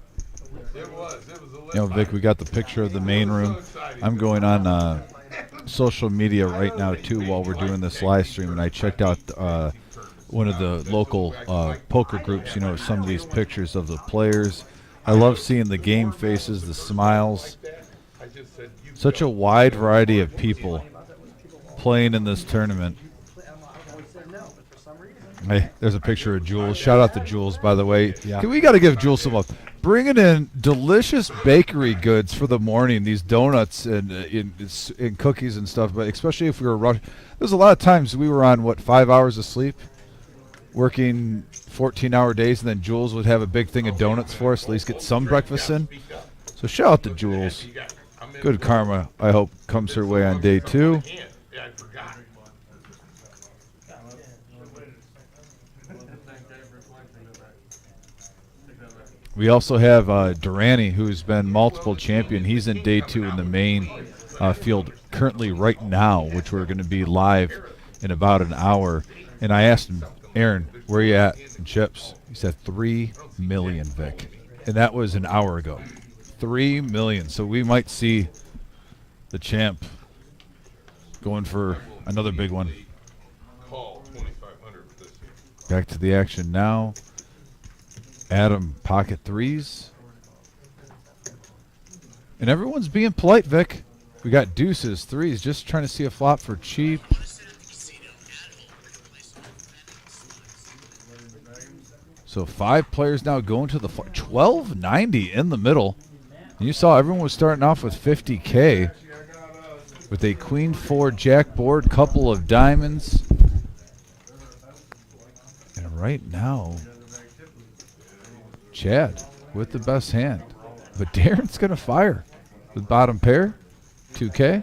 S7: It was a lip
S2: You know, Vic,
S7: bite.
S2: we got the picture of the main room. I'm going on social media right now, too, while we're doing this live stream, and I checked out one of the local poker groups, you know, some of these pictures of the players. I love seeing the game faces, the smiles. Such a wide variety of people playing in this tournament. Hey, there's a picture of Jules. Shout out to Jules, by the way.
S1: Yeah.
S2: We got to give Jules some love. Bringing in delicious bakery goods for the morning, these donuts and cookies and stuff, but especially if we were rushing. There's a lot of times we were on, 5 hours of sleep, working 14-hour days, and then Jules would have a big thing of donuts for us, at least get some breakfast in. So shout out to Jules. Good karma, I hope, comes her way on day 2.
S7: Yeah, I forgot.
S2: We also have Durrani, who's been multiple champion. He's in day 2 in the main field currently right now, which we're going to be live in about an hour. And I asked him, Aaron, where are you at in chips? He said 3 million, Vic. And that was an hour ago. 3 million. So we might see the champ going for another big one.
S7: Call 2,500 for this year.
S2: Back to the action now. Adam, pocket threes. And everyone's being polite, Vic. We got deuces, threes, just trying to see a flop for cheap. So 5 players now going to the 1290 in the middle. And you saw everyone was starting off with 50K with a queen 4 jack board, couple of diamonds. And right now, Chad with the best hand. But Darren's going to fire. The bottom pair, 2K.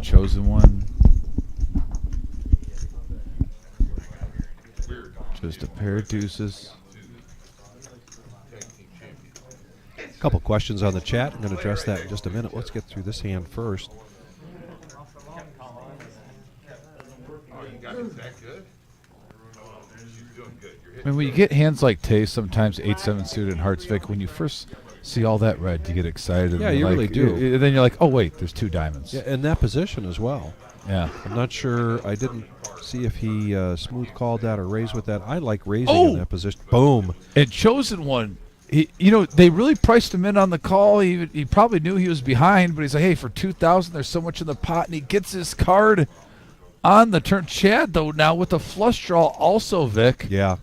S2: Chosen one. Just a pair of deuces.
S1: A couple questions on the chat. I'm going to address that in just a minute. Let's get through this hand first.
S7: Oh, you got it that good? She's doing good. You're
S2: I
S7: hitting
S2: mean, when you get hands like Tay, sometimes 8-7 suited and hearts, Vic, when you first see all that red, you get excited.
S1: Yeah,
S2: and
S1: you really do.
S2: And then you're like, oh, wait, there's 2 diamonds.
S1: Yeah, in that position as well.
S2: Yeah.
S1: I'm not sure. I didn't see if he smooth called that or raised with that. I like raising in that position. Boom.
S2: And chosen one, they really priced him in on the call. He probably knew he was behind, but he's like, hey, for 2,000, there's so much in the pot, and he gets his card on the turn. Chad, though, now with a flush draw also, Vic.
S1: Yeah.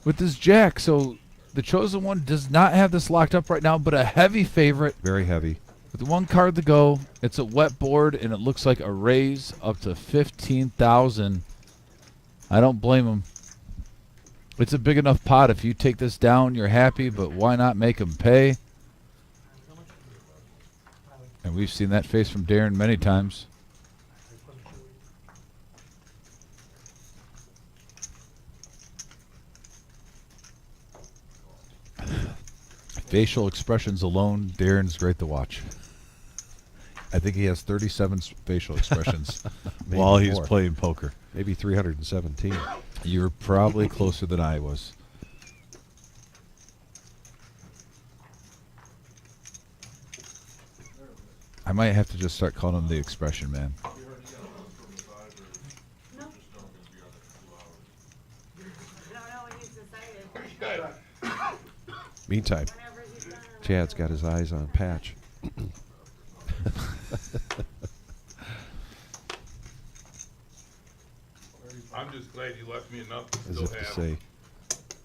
S2: With his jack. So the chosen one does not have this locked up right now, but a heavy favorite.
S1: Very heavy.
S2: With 1 card to go, it's a wet board, and it looks like a raise up to 15,000. I don't blame him. It's a big enough pot. If you take this down, you're happy, but why not make him pay? And we've seen that face from Darren many times. Facial expressions alone, Darren's great to watch. I think he has 37 facial expressions while he's
S1: more.
S2: playing poker.
S1: Maybe 317.
S2: You're probably closer than I was. I might have to just start calling him the expression man.
S6: No. I don't know when he's decided.
S1: Meantime,
S6: Whenever he's done.
S1: Chad's got his eyes on Patch.
S7: I'm just glad you left me enough to
S1: As
S7: still
S1: if to
S7: have
S1: say,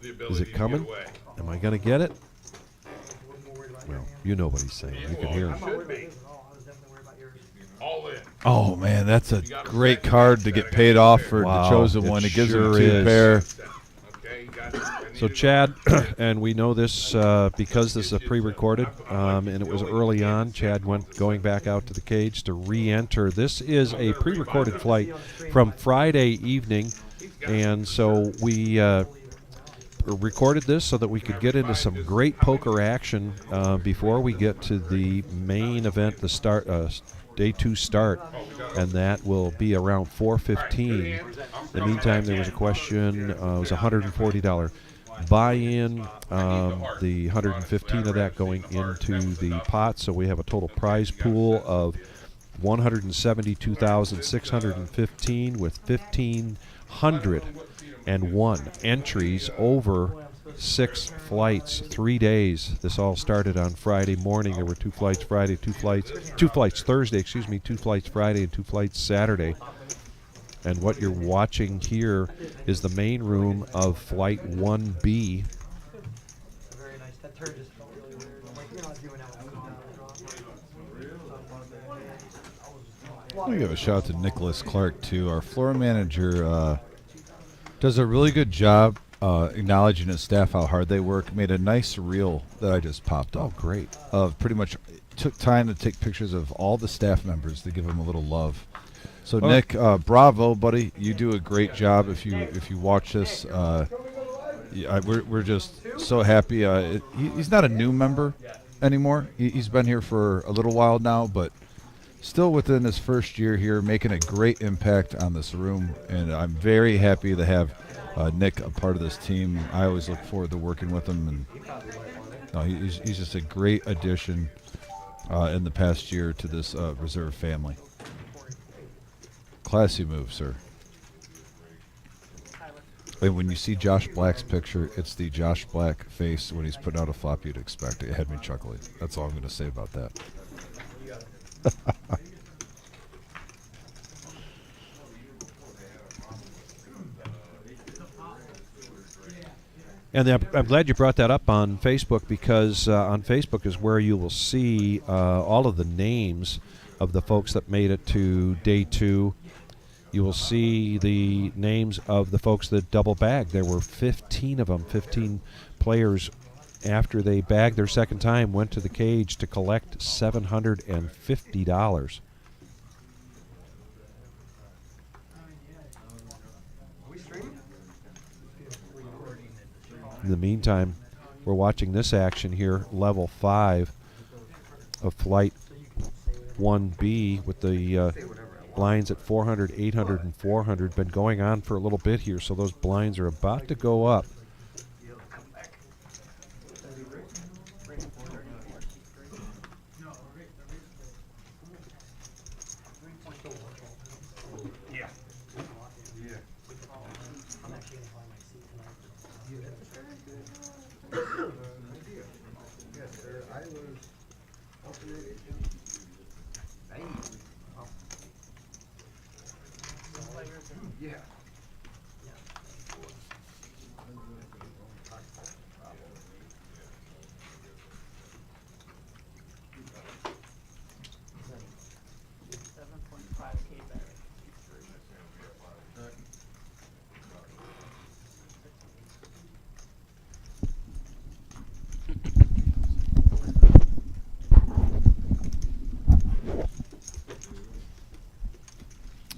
S7: the ability
S1: is it
S7: to
S1: coming?
S7: get away.
S1: Am I going to get it? Well, you know what he's saying. You can hear him.
S7: Should be. All in.
S2: Oh man, that's a great card to get paid off for
S1: Wow,
S2: the chosen
S1: it
S2: one. It gives
S1: sure
S2: him 2
S1: is.
S2: pair.
S7: Okay, you got it. I
S1: So
S7: needed
S1: Chad, and we know this because this is a pre-recorded, and it was early on. Chad going back out to the cage to re-enter. This is a pre-recorded flight from Friday evening, and so we recorded this so that we could get into some great poker action before we get to the main event, the start, day 2 start, and that will be around 4:15. In the meantime, there was a question. It was $140 buy-in, the 115 of that going into the pot, so we have a total prize pool of 172,615 with 1,501 entries over 6 flights, 3 days. This all started on Friday morning. There were 2 flights Friday, 2 flights Thursday, 2 flights Friday, and 2 flights Saturday. And what you're watching here is the main room of Flight 1B.
S4: Very nice. That turd just felt really weird. I'm like, you're not doing that
S2: I want to give a shout out to Nicholas Clark too. Our floor manager does a really good job acknowledging his staff how hard they work. Made a nice reel that I just popped up.
S1: Oh, great.
S2: Of pretty much took time to take pictures of all the staff members to give them a little love. So Nick, bravo, buddy! You do a great job. If you watch this, we're just so happy. He's not a new member anymore. He's been here for a little while now, but still within his first year here, making a great impact on this room. And I'm very happy to have Nick a part of this team. I always look forward to working with him, and he's just a great addition in the past year to this reserve family. Classy move, sir. And when you see Josh Black's picture, it's the Josh Black face when he's putting out a flop you'd expect. It had me chuckling. That's all I'm going to say about that.
S1: And I'm glad you brought that up on Facebook, because on Facebook is where you will see all of the names of the folks that made it to day 2. You will see the names of the folks that double bagged. There were 15 of them, 15 players after they bagged their second time, went to the cage to collect $750. In the meantime, we're watching this action here, level 5 of Flight 1B with the blinds at 400, 800, and 400. Been going on for a little bit here, so those blinds are about to go up.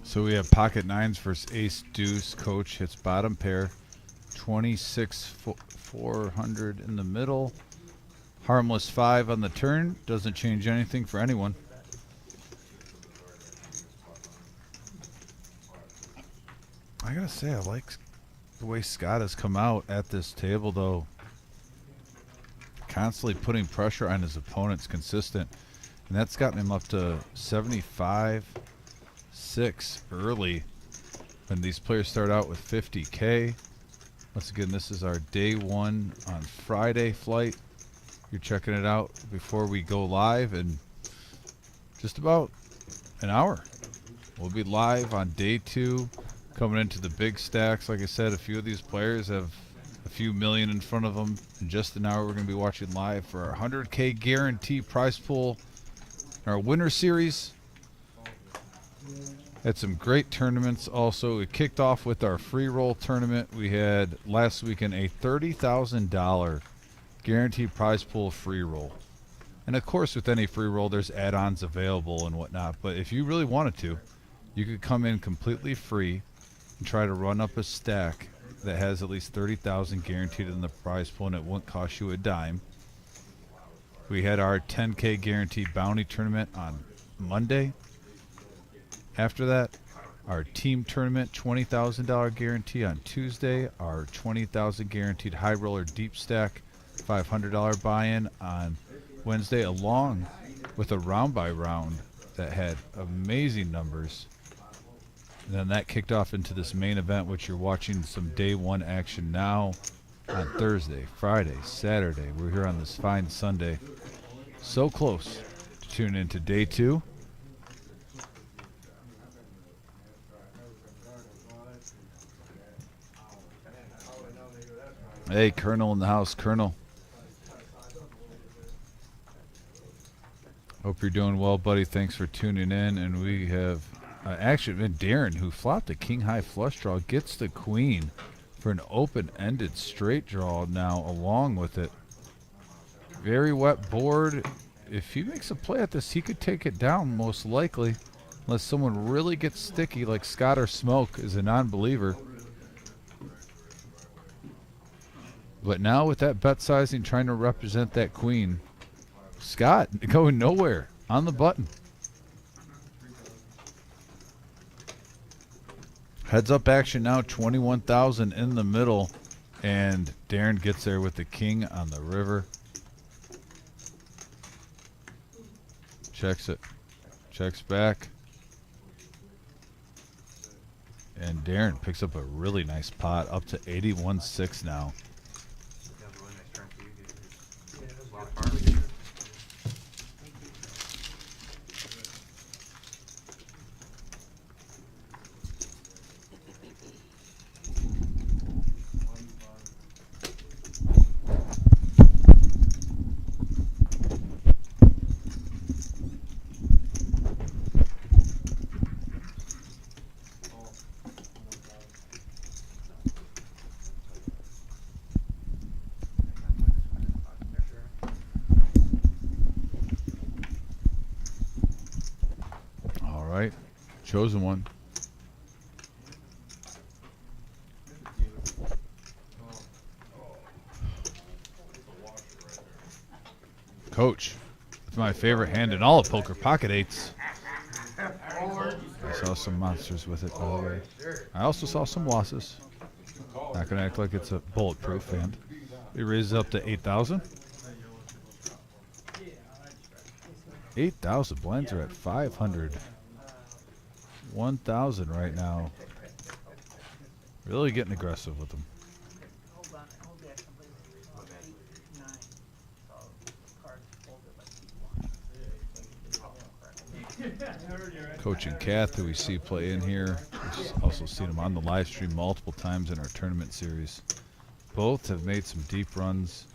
S2: So we have pocket 9s versus ace deuce. Coach hits bottom pair. 400 in the middle. Harmless 5 on the turn. Doesn't change anything for anyone. I gotta say, I like the way Scott has come out at this table, though. Constantly putting pressure on his opponents, consistent. And that's gotten him up to 75-6 early. And these players start out with 50K. Once again, this is our day 1 on Friday flight. You're checking it out before we go live in just about an hour. We'll be live on day 2, coming into the big stacks. Like I said, a few of these players have few million in front of them. In just an hour, we're going to be watching live for our 100K guarantee prize pool, our winner series. Had some great tournaments also. We kicked off with our free roll tournament. We had last weekend a $30,000 guaranteed prize pool free roll. And of course, with any free roll, there's add-ons available and whatnot. But if you really wanted to, you could come in completely free and try to run up a stack that has at least 30,000 guaranteed in the prize pool, and it won't cost you a dime. We had our 10K guaranteed bounty tournament on Monday. After that, our team tournament, $20,000 guarantee on Tuesday. Our 20,000 guaranteed high roller deep stack, $500 buy-in on Wednesday, along with a round by round that had amazing numbers. And then that kicked off into this main event, which you're watching some day one action now on Thursday, Friday, Saturday. We're here on this fine Sunday. So close to tune into day two. Hey, Colonel in the house. Colonel. Hope you're doing well, buddy. Thanks for tuning in. And we have actually been Darren, who flopped a king high flush draw, gets the queen for an open-ended straight draw now along with it. Very wet board. If he makes a play at this, he could take it down most likely, unless someone really gets sticky like Scott or Smoke is a non-believer. But now with that bet sizing, trying to represent that queen, Scott going nowhere on the button. Heads up action now, 21,000 in the middle, and Darren gets there with the king on the river. Checks it, checks back, and Darren picks up a really nice pot up to 81.6 now. Chosen one. Coach, it's my favorite hand in all of poker, pocket eights. I saw some monsters with it, by the way. I also saw some losses. Not going to act like it's a bulletproof hand. He raises up to 8,000. 8,000. Blinds are at 500. 1,000 right now. Really getting aggressive with them. Coach and Kath, who we see play in here. We've also seen him on the live stream multiple times in our tournament series. Both have made some deep runs.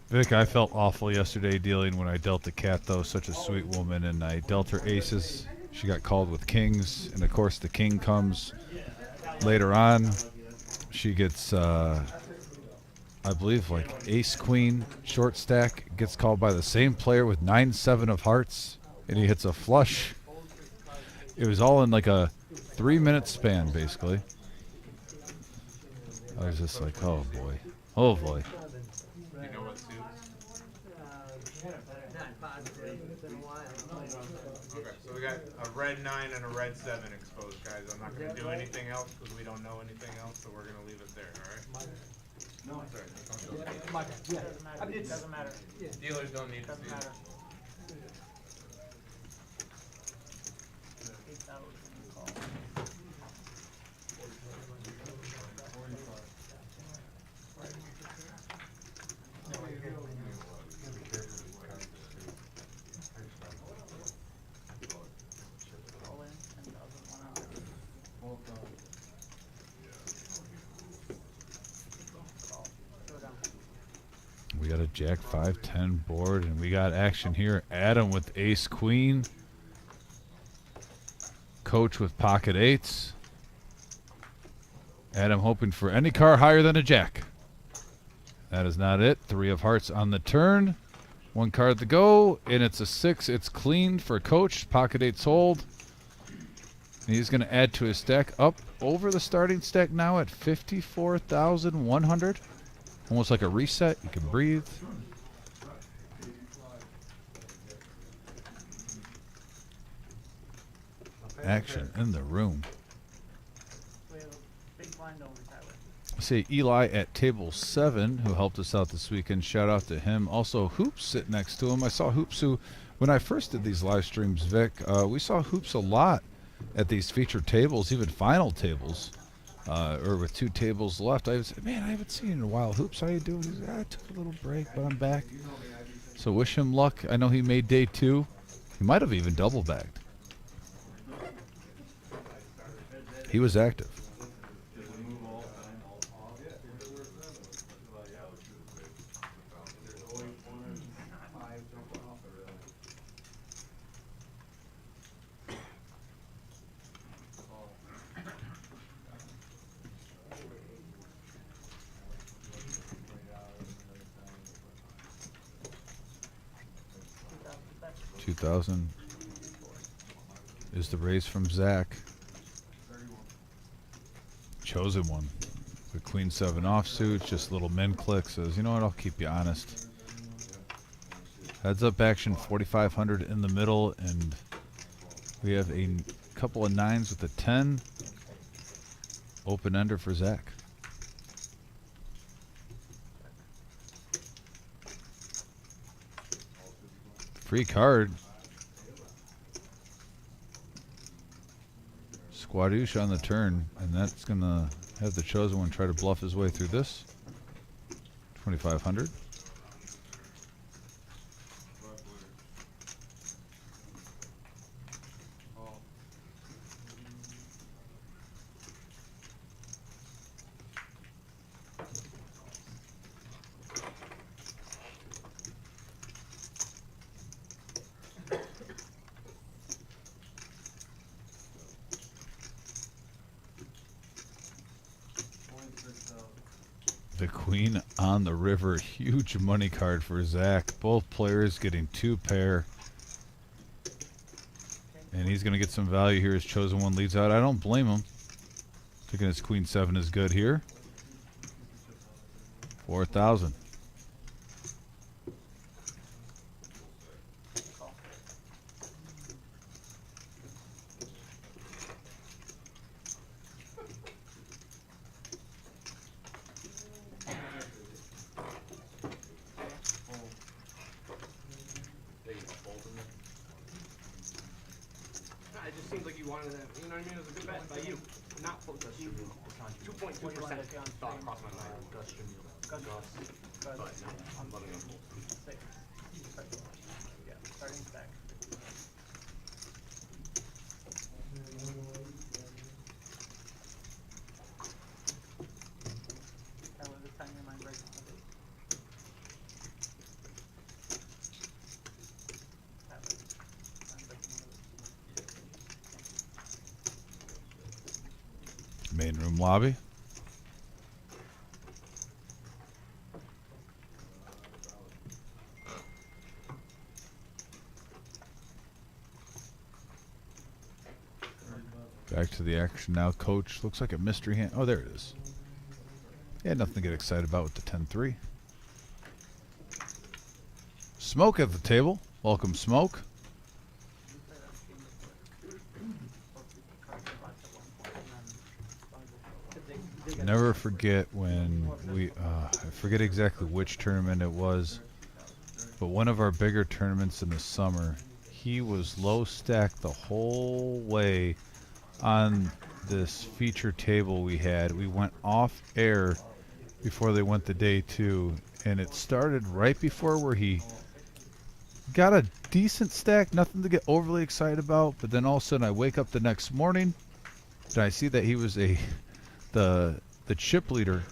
S2: Vic, I felt awful yesterday dealing when I dealt the Cat, though. Such a sweet woman, and I dealt her aces. She got called with kings, and of course the king comes later on. She gets, I believe, like ace queen short stack, gets called by the same player with 9-7 of hearts, and he hits a flush. It was all in like a 3-minute span, basically. I was just like, oh boy, oh boy.
S4: So we got a red 9 and a red 7 exposed, guys. I'm not going to do anything else because we don't know anything else, so we're going to leave it there, all right? No, it's all right. It doesn't matter. Dealers don't need to see it.
S2: Jack 5-10 board, and we got action here. Adam with ace queen. Coach with pocket eights. Adam hoping for any card higher than a jack. That is not it. 3 of hearts on the turn. 1 card to go, and it's a 6. It's clean for Coach. Pocket eights hold. And he's going to add to his stack up over the starting stack now at 54,100. Almost like a reset. You can breathe. Action in the room. I see Eli at table 7 who helped us out this weekend. Shout out to him. Also Hoops sit next to him. I saw Hoops who, when I first did these live streams, Vic, we saw Hoops a lot at these featured tables, even final tables, or with 2 tables left. I was, man, I haven't seen you in a while. Hoops, how you doing? He's like, I took a little break, but I'm back. So wish him luck. I know he made day 2. He might have even double bagged. He was active. $2,000 is the raise from Zach. Chosen one. The Queen 7 offsuit, just a little min click, says, you know what, I'll keep you honest. Heads up action, 4,500 in the middle, and we have a couple of 9s with a 10. Open ender for Zach. Free card. Squadouche on the turn, and that's going to have the chosen one try to bluff his way through this. 2,500. The Queen on the river, huge money card for Zach. Both players getting 2 pair. And he's going to get some value here. His chosen one leads out. I don't blame him. Thinking his Queen 7 is good here. 4,000.
S8: It just seems like you wanted that. You know what I mean? It was a good bet by you. Not full. 2.2% thought crossed my mind. But no, I'm loving it. Yeah, starting stack.
S2: Main room lobby. Back to the action now. Coach looks like a mystery hand. Oh, there it is. Yeah, nothing to get excited about with the 10-3. Smoke at the table. Welcome, Smoke. Never forget when we, I forget exactly which tournament it was, but one of our bigger tournaments in the summer, he was low stacked the whole way on this feature table we had. We went off air before they went to day 2, and it started right before where he got a decent stack, nothing to get overly excited about, but then all of a sudden I wake up the next morning and I see that he was the chip leader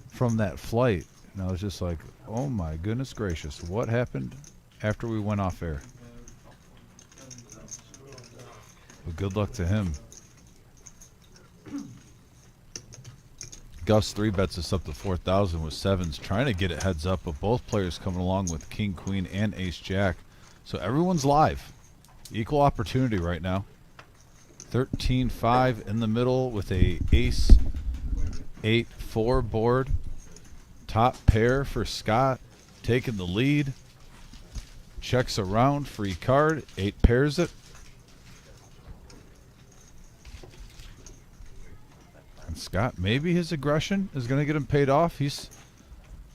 S2: from that flight. And I was just like, oh my goodness gracious, what happened after we went off air? But good luck to him. Gus 3-bets us up to 4,000 with sevens, trying to get it heads up, but both players coming along with king, queen, and ace, jack. So everyone's live. Equal opportunity right now. 13-5 in the middle with a ace 8-4 board. Top pair for Scott, taking the lead. Checks around, free card, 8 pairs it. And Scott, maybe his aggression is going to get him paid off.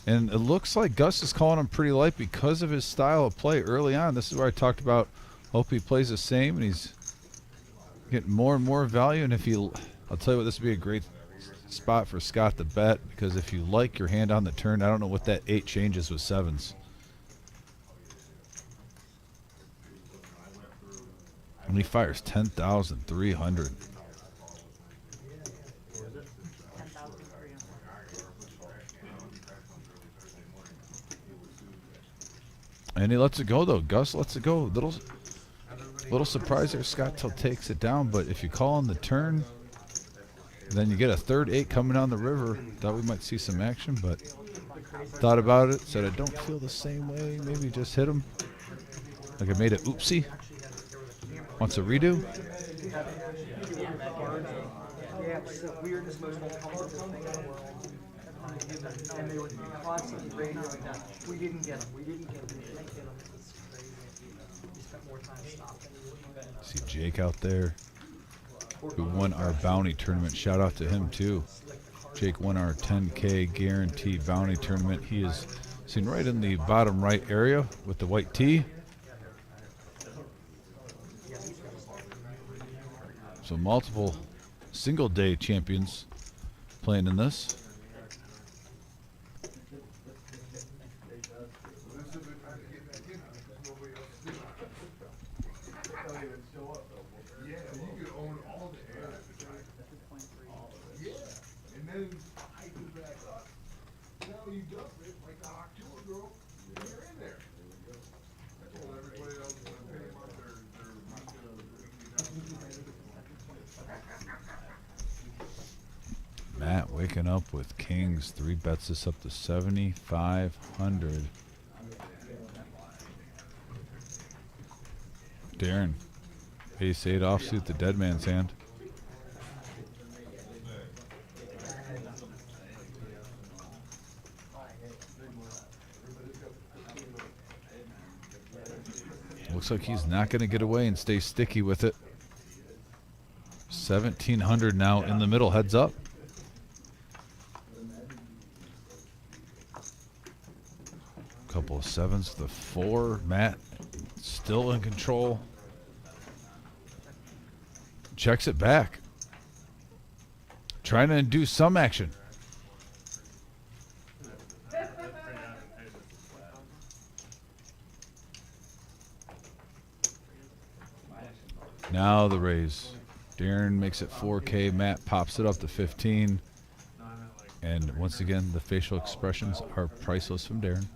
S2: And it looks like Gus is calling him pretty light because of his style of play early on. This is where I talked about, hope he plays the same, and he's getting more and more value. And I'll tell you what, this would be a great spot for Scott to bet, because if you like your hand on the turn, I don't know what that 8 changes with sevens. And he fires 10,300. And he lets it go, though. Gus lets it go. Little surprise there. Scott takes it down, but if you call on the turn, then you get a third 8 coming down the river. Thought we might see some action, but thought about it. Said I don't feel the same way. Maybe just hit him. Like I made a oopsie. Wants a redo.
S8: Yeah, it's the weirdest, most uncomfortable thing in the world. And they were constantly radioing that. We didn't get them. We didn't get them. We didn't get them. It's crazy. We spent more time stopping.
S2: See Jake out there, who won our bounty tournament. Shout out to him too. Jake won our 10K guaranteed bounty tournament. He is seen right in the bottom right area with the white tee. So multiple single day champions playing in this. Matt waking up with kings. 3-bets this up to 7,500. Darren, ace 8 offsuit, the dead man's hand. Looks like he's not going to get away and stay sticky with it. 1,700 now in the middle, heads up. Couple of sevens, the 4. Matt still in control. Checks it back. Trying to induce some action. Now the raise. Darren makes it 4K. Matt pops it up to 15. And once again, the facial expressions are priceless from Darren.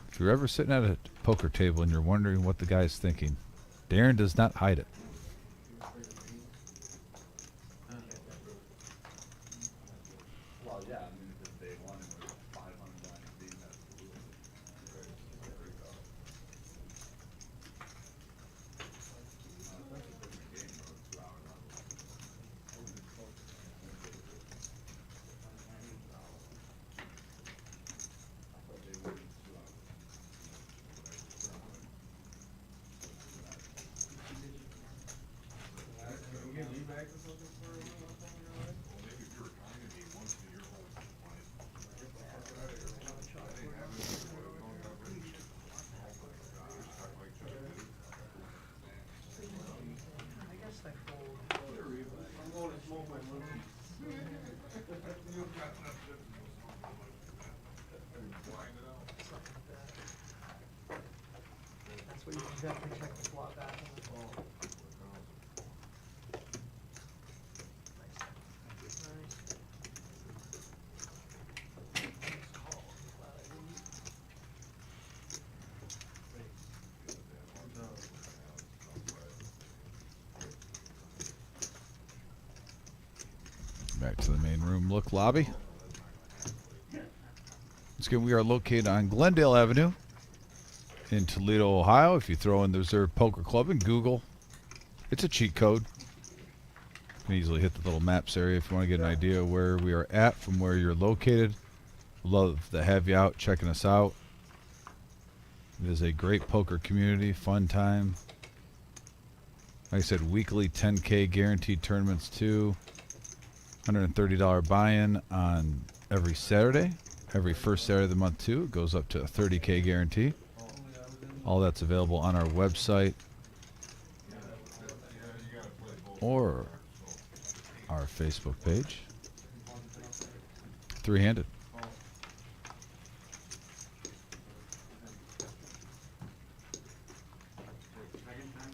S2: If you're ever sitting at a poker table and you're wondering what the guy's thinking, Darren does not hide it.
S8: That's what you can definitely check the flop back on.
S2: Back to the main room look lobby. Once again, we are located on Glendale Avenue in Toledo, Ohio. If you throw in the Reserve Poker Club in Google, it's a cheat code. You can easily hit the little maps area if you want to get an idea of where we are at from where you're located. Love to have you out checking us out. It is a great poker community, fun time. Like I said, weekly 10K guaranteed tournaments too. $130 buy-in on every Saturday. Every first Saturday of the month too. It goes up to a 30K guarantee. All that's available on our website or our Facebook page. Three-handed.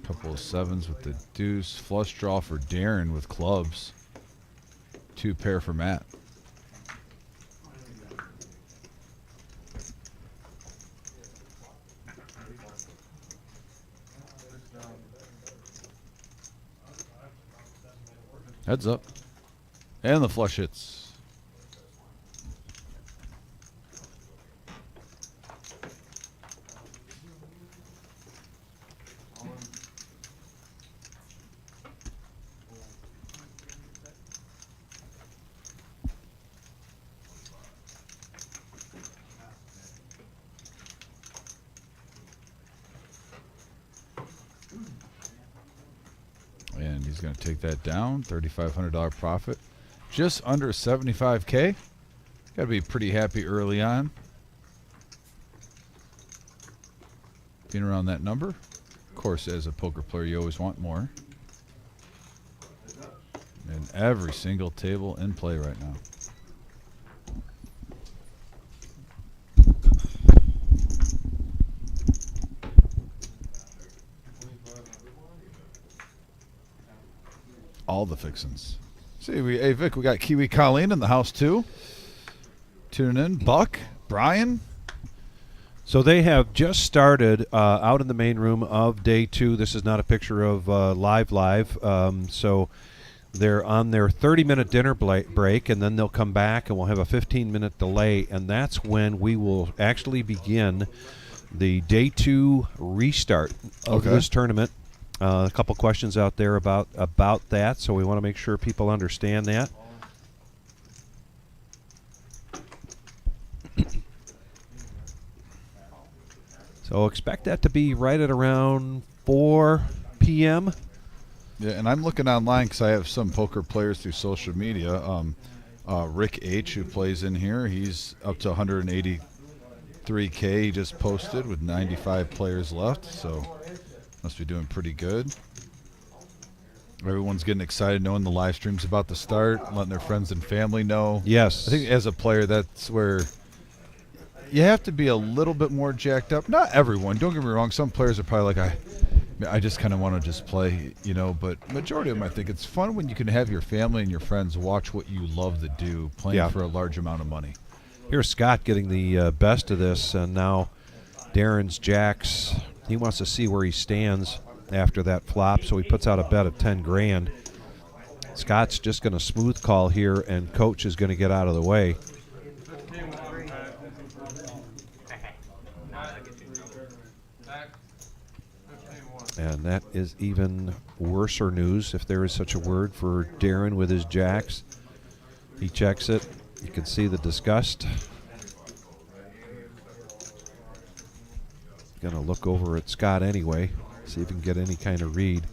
S2: Couple of sevens with the deuce. Flush draw for Darren with clubs. 2 pair for Matt. Heads up. And the flush hits. And he's going to take that down. $3,500 profit. Just under 75K. Got to be pretty happy early on. Being around that number. Of course, as a poker player, you always want more. And every single table in play right now. All the fixins. See, hey Vic, we got Kiwi Colleen in the house too. Tuning in. Buck, Brian.
S1: So they have just started out in the main room of day 2. This is not a picture of live. So they're on their 30-minute dinner break, and then they'll come back, and we'll have a 15-minute delay, and that's when we will actually begin the day 2 restart of this tournament. A couple questions out there about that, so we want to make sure people understand that. So expect that to be right at around 4 p.m.
S2: Yeah, and I'm looking online because I have some poker players through social media. Rick H, who plays in here, he's up to 183K. He just posted with 95 players left, so must be doing pretty good. Everyone's getting excited knowing the live stream's about to start, letting their friends and family know.
S1: Yes.
S2: I think as a player, that's where you have to be a little bit more jacked up. Not everyone. Don't get me wrong. Some players are probably like, I just kind of want to just play, you know. But majority of them, I think it's fun when you can have your family and your friends watch what you love to do, playing for a large amount of money.
S1: Here's Scott getting the best of this, and now Darren's jacks. He wants to see where he stands after that flop, so he puts out a bet of 10 grand. Scott's just going to smooth call here, and Coach is going to get out of the way. And that is even worser news, if there is such a word, for Darren with his jacks. He checks it. You can see the disgust. Going to look over at Scott anyway, see if he can get any kind of read.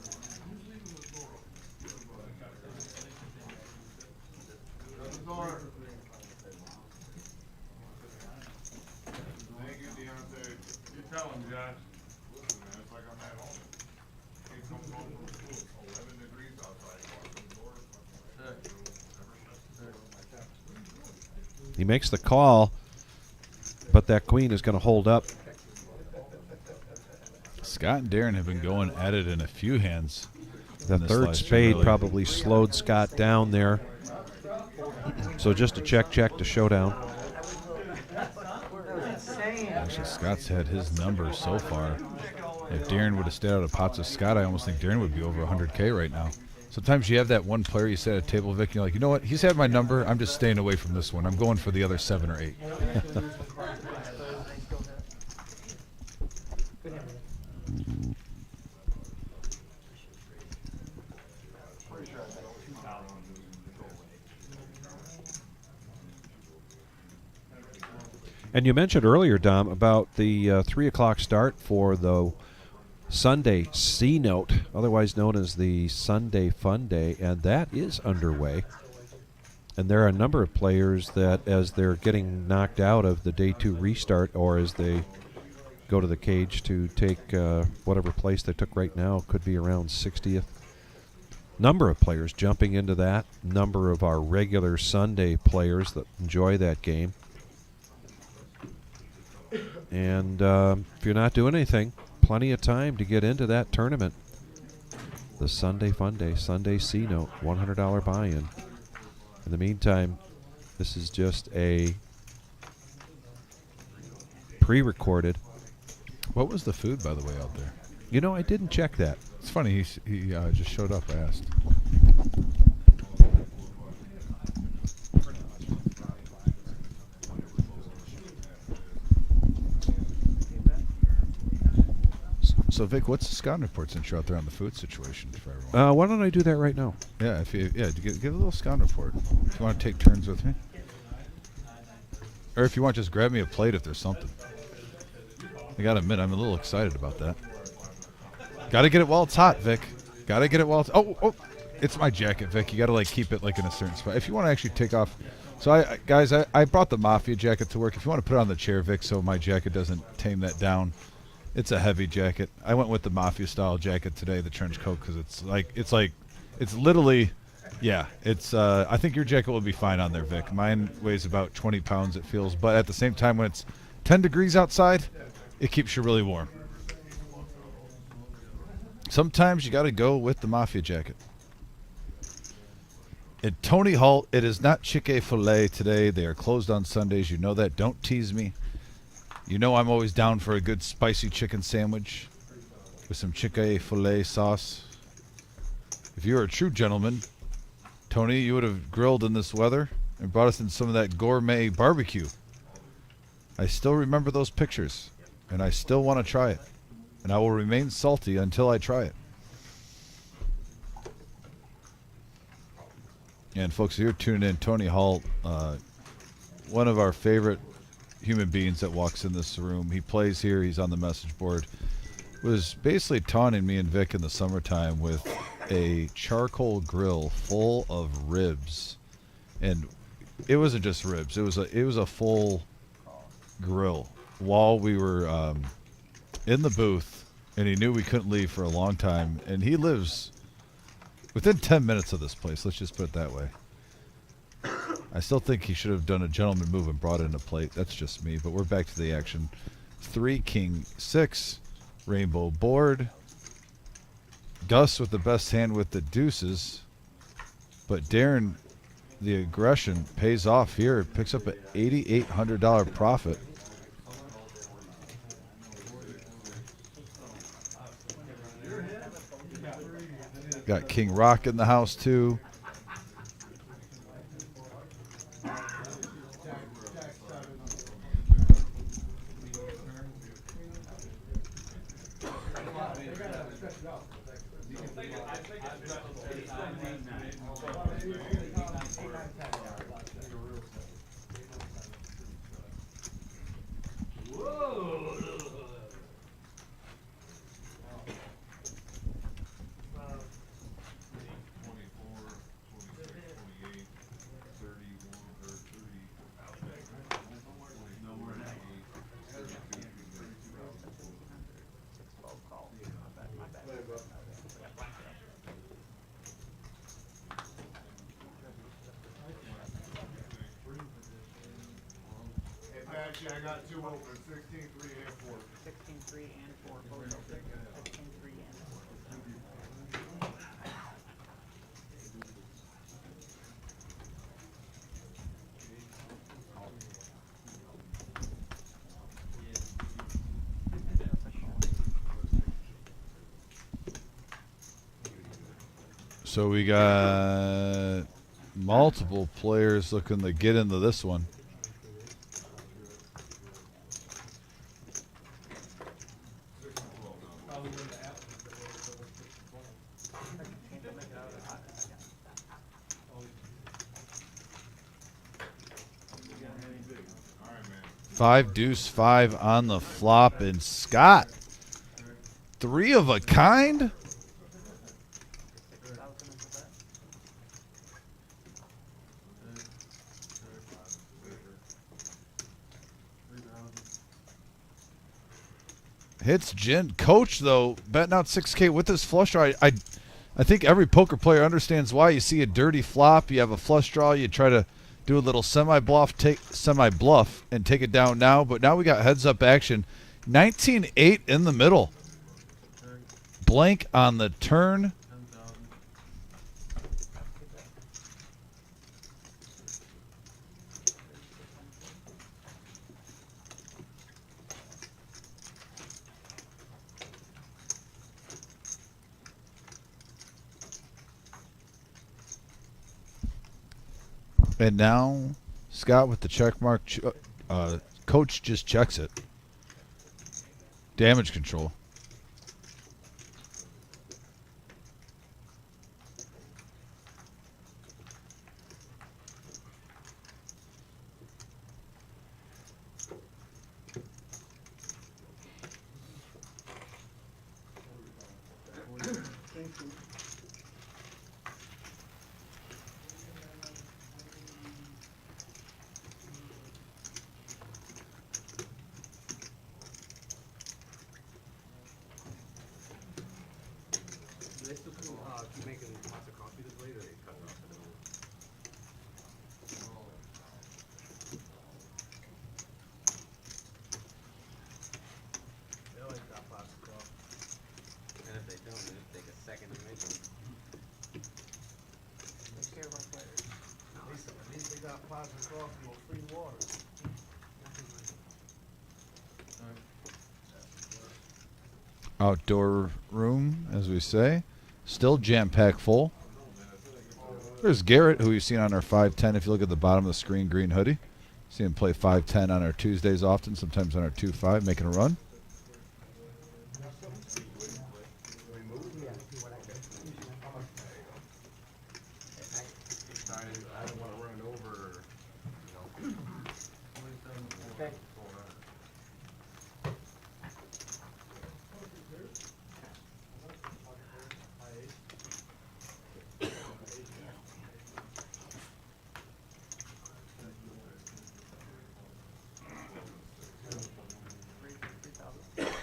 S1: He makes the call, but that queen is going to hold up.
S2: Scott and Darren have been going at it in a few hands.
S1: The
S2: in this
S1: third
S2: last year,
S1: spade
S2: really.
S1: probably slowed Scott down there. So just a check to showdown.
S2: Actually, Scott's had his number so far. If Darren would have stayed out of pots with Scott, I almost think Darren would be over 100K right now. Sometimes you have that one player you sit at a table, Vic, and you're like, you know what? He's had my number. I'm just staying away from this one. I'm going for the other 7 or 8.
S1: And you mentioned earlier, Dom, about the 3 o'clock start for the Sunday C-Note, otherwise known as the Sunday Fun Day, and that is underway. And there are a number of players that, as they're getting knocked out of the Day 2 restart, or as they go to the cage to take whatever place they took right now, could be around 60th. Number of players jumping into that. Number of our regular Sunday players that enjoy that game. And if you're not doing anything, plenty of time to get into that tournament. The Sunday Fun Day, Sunday C-Note, $100 buy-in. In the meantime, this is just a pre-recorded.
S2: What was the food, by the way, out there?
S1: You know, I didn't check that.
S2: It's funny. He just showed up. I asked. So, Vic, what's the scouting report since you're out there on the food situation for everyone?
S1: Why don't I do that right now?
S2: Yeah, give a little scouting report. If you want to take turns with me, or if you want, just grab me a plate if there's something. I gotta admit, I'm a little excited about that. Gotta get it while it's hot, Vic. Gotta get it while it's... Oh, it's my jacket, Vic. You gotta keep it in a certain spot. If you want to actually take off... So, guys, I brought the Mafia jacket to work. If you want to put it on the chair, Vic, so my jacket doesn't tame that down. It's a heavy jacket. I went with the Mafia style jacket today, the trench coat, because it's literally, yeah. It's I think your jacket will be fine on there, Vic. Mine weighs about 20 pounds, it feels, but at the same time, when it's 10 degrees outside, it keeps you really warm. Sometimes you got to go with the Mafia jacket. And Tony Halt, it is not Chick-fil-A today. They are closed on Sundays. You know that. Don't tease me. You know I'm always down for a good spicy chicken sandwich with some Chick-fil-A sauce. If you were a true gentleman, Tony, you would have grilled in this weather and brought us in some of that gourmet barbecue. I still remember those pictures, and I still want to try it. And I will remain salty until I try it. And folks, you're tuning in. Tony Halt, one of our favorite human beings that walks in this room. He plays here. He's on the message board. Was basically taunting me and Vic in the summertime with a charcoal grill full of ribs, and it wasn't just ribs. It was a full grill while we were in the booth, and he knew we couldn't leave for a long time. And he lives within 10 minutes of this place. Let's just put it that way. I still think he should have done a gentleman move and brought in a plate. That's just me, but we're back to the action. 3, King 6, rainbow board. Gus with the best hand with the deuces. But Darren, the aggression pays off here. Picks up an $8,800 profit. Got King Rock in the house too.
S7: Actually, I got two open, 16, 3, and 4.
S8: 16, 3, and 4. Both open. 16, 3, and 4.
S2: So we got multiple players looking to get into this one. Five deuce five on the flop, and Scott, 3 of a kind. Hits Gin. Coach, though, betting out 6K with his flush draw. I think every poker player understands why. You see a dirty flop, you have a flush draw, you try to do a little semi-bluff, and take it down now. But now we got heads-up action. 19-8 in the middle. Blank on the turn. And now Scott with the check mark. Coach just checks it. Damage control. Outdoor room, as we say. Still jam-packed full. There's Garrett, who we've seen on our 5-10. If you look at the bottom of the screen, green hoodie. See him play 5-10 on our Tuesdays often, sometimes on our 2-5, making a run.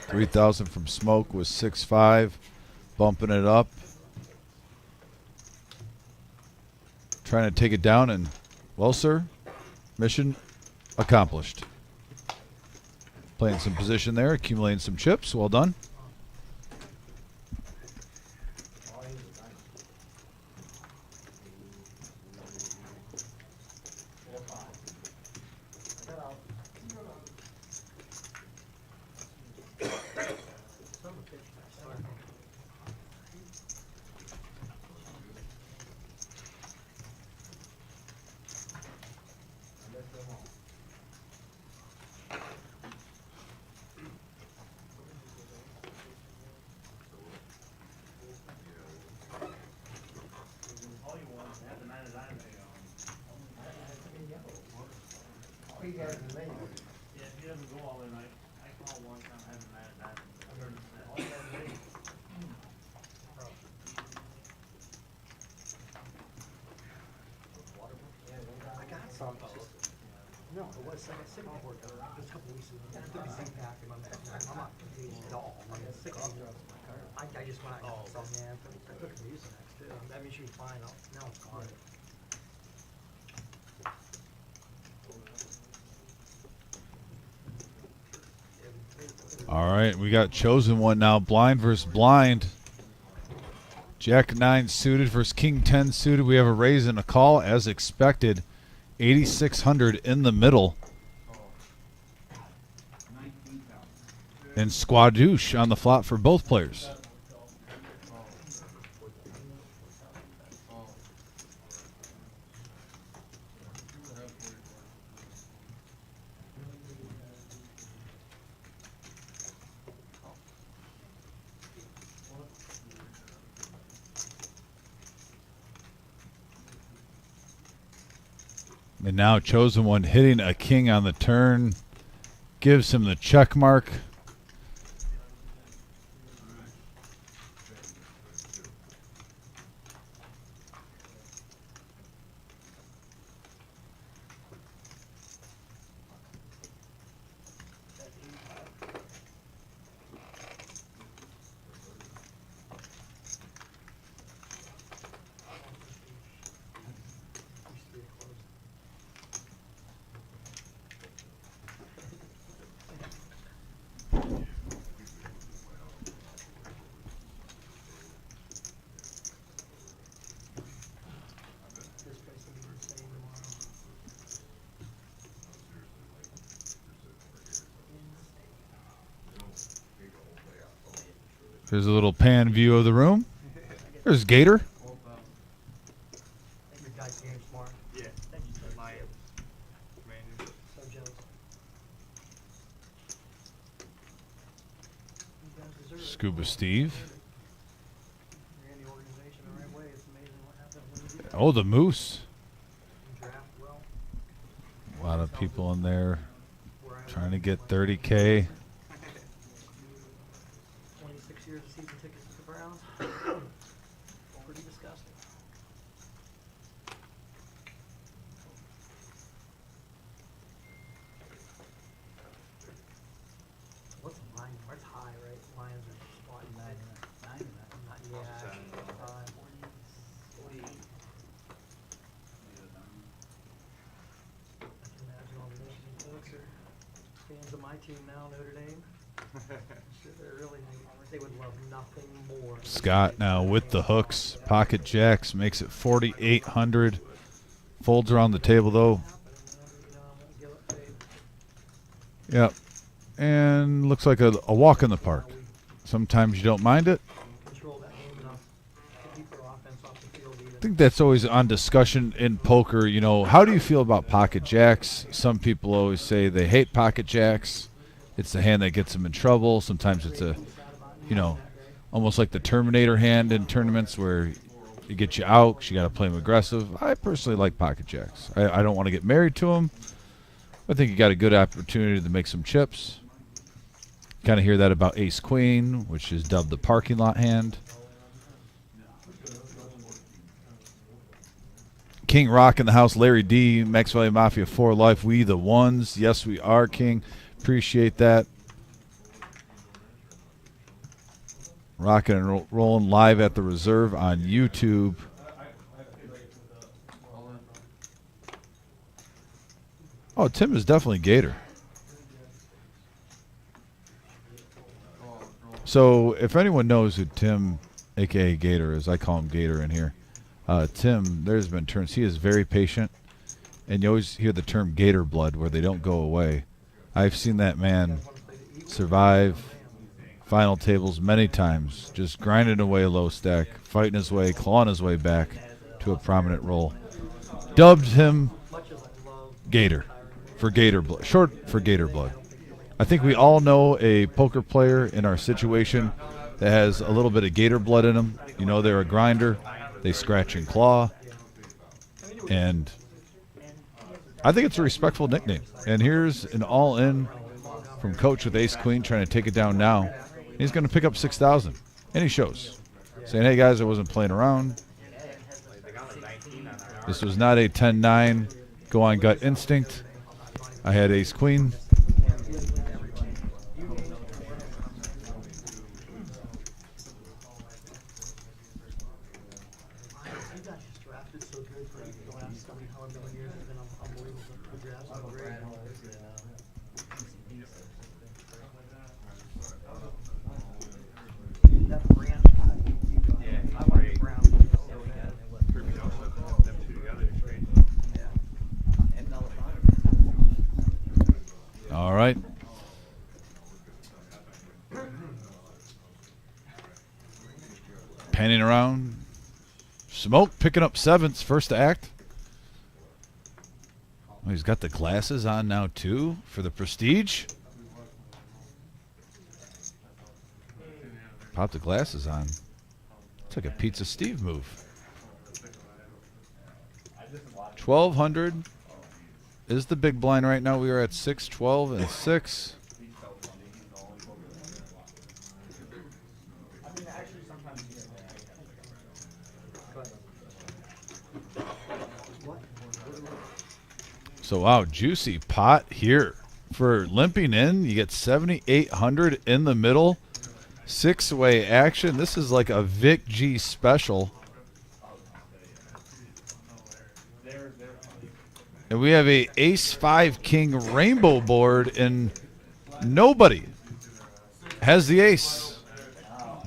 S2: $3,000 from Smoke was 6-5, bumping it up. Trying to take it down, and, well, sir, mission accomplished. Playing some position there, accumulating some chips. Well done.
S8: No, it was like a sick board just a couple weeks ago. It took me sick back and I'm not engaged at all. I'm sick of it. I just went out and got some, man. I took some Mucinex too. I mean, she was fine. Now it's gone.
S2: All right, we got chosen one now. Blind versus blind. Jack 9 suited versus King 10 suited. We have a raise and a call as expected. 8,600 in the middle. And Squadouche on the flop for both players. And now chosen one hitting a king on the turn. Gives him the check mark. Here's a little pan view of the room. There's Gator.
S8: Your guy's game smart.
S4: Yeah. My manager.
S8: So jealous. You guys deserve it.
S2: Scuba Steve.
S8: You're in the organization the right way. It's amazing what happens when you do that.
S2: Oh, the Moose.
S8: You draft well.
S2: A lot of people in there
S8: Where I'm
S2: trying to
S8: at,
S2: get 30K.
S8: 26 years of season tickets to the Browns. Pretty disgusting. What's a line? It's high, right? Lions are spotting 99. Not yeah. 40. I can imagine all the Michigan folks are fans of my team now, Notre Dame. Sure, they're really, they would love nothing more.
S2: Scott now with the hooks. Pocket jacks makes it 4,800. Folds around the table though. Yep. And looks like a walk in the park. Sometimes you don't mind it.
S8: Control that game enough to keep their offense off the field even.
S2: I think that's always on discussion in poker. You know, how do you feel about pocket jacks? Some people always say they hate pocket jacks. It's the hand that gets them in trouble. Sometimes it's a, you know, almost like the Terminator hand in tournaments where it gets you out 'cause you got to play them aggressive. I personally like pocket jacks. I don't want to get married to them. I think you got a good opportunity to make some chips. Kind of hear that about Ace Queen, which is dubbed the parking lot hand. King Rock in the house. Larry D. Max Valley Mafia 4 Life. We the ones. Yes, we are, King. Appreciate that. Rocking and rolling live at the Reserve on YouTube. Oh, Tim is definitely Gator. So if anyone knows who Tim, a.k.a. Gator, is, I call him Gator in here. Tim, there's been turns. He is very patient. And you always hear the term Gator blood where they don't go away. I've seen that man survive final tables many times, just grinding away a low stack, fighting his way, clawing his way back to a prominent role. Dubbed him Gator for Gator blood, short for Gator blood. I think we all know a poker player in our situation that has a little bit of Gator blood in them. You know, they're a grinder, they scratch and claw, and I think it's a respectful nickname. And here's an all-in from Coach with Ace Queen trying to take it down now. He's going to pick up 6,000, and he shows, saying, "Hey guys, I wasn't playing around. This was not a 10-9 go on gut instinct. I had Ace Queen." All right. Panning around. Smoke picking up sevens. First act. Oh, he's got the glasses on now, too, for the prestige. Pop the glasses on. It's like a Pizza Steve move. 1,200 is the big blind right now. We are at 6, 12, and 6. So, wow, juicy pot here. For limping in, you get 7,800 in the middle. 6-way action. This is like a Vic G special. And we have a ace-5 king rainbow board, and nobody has the ace.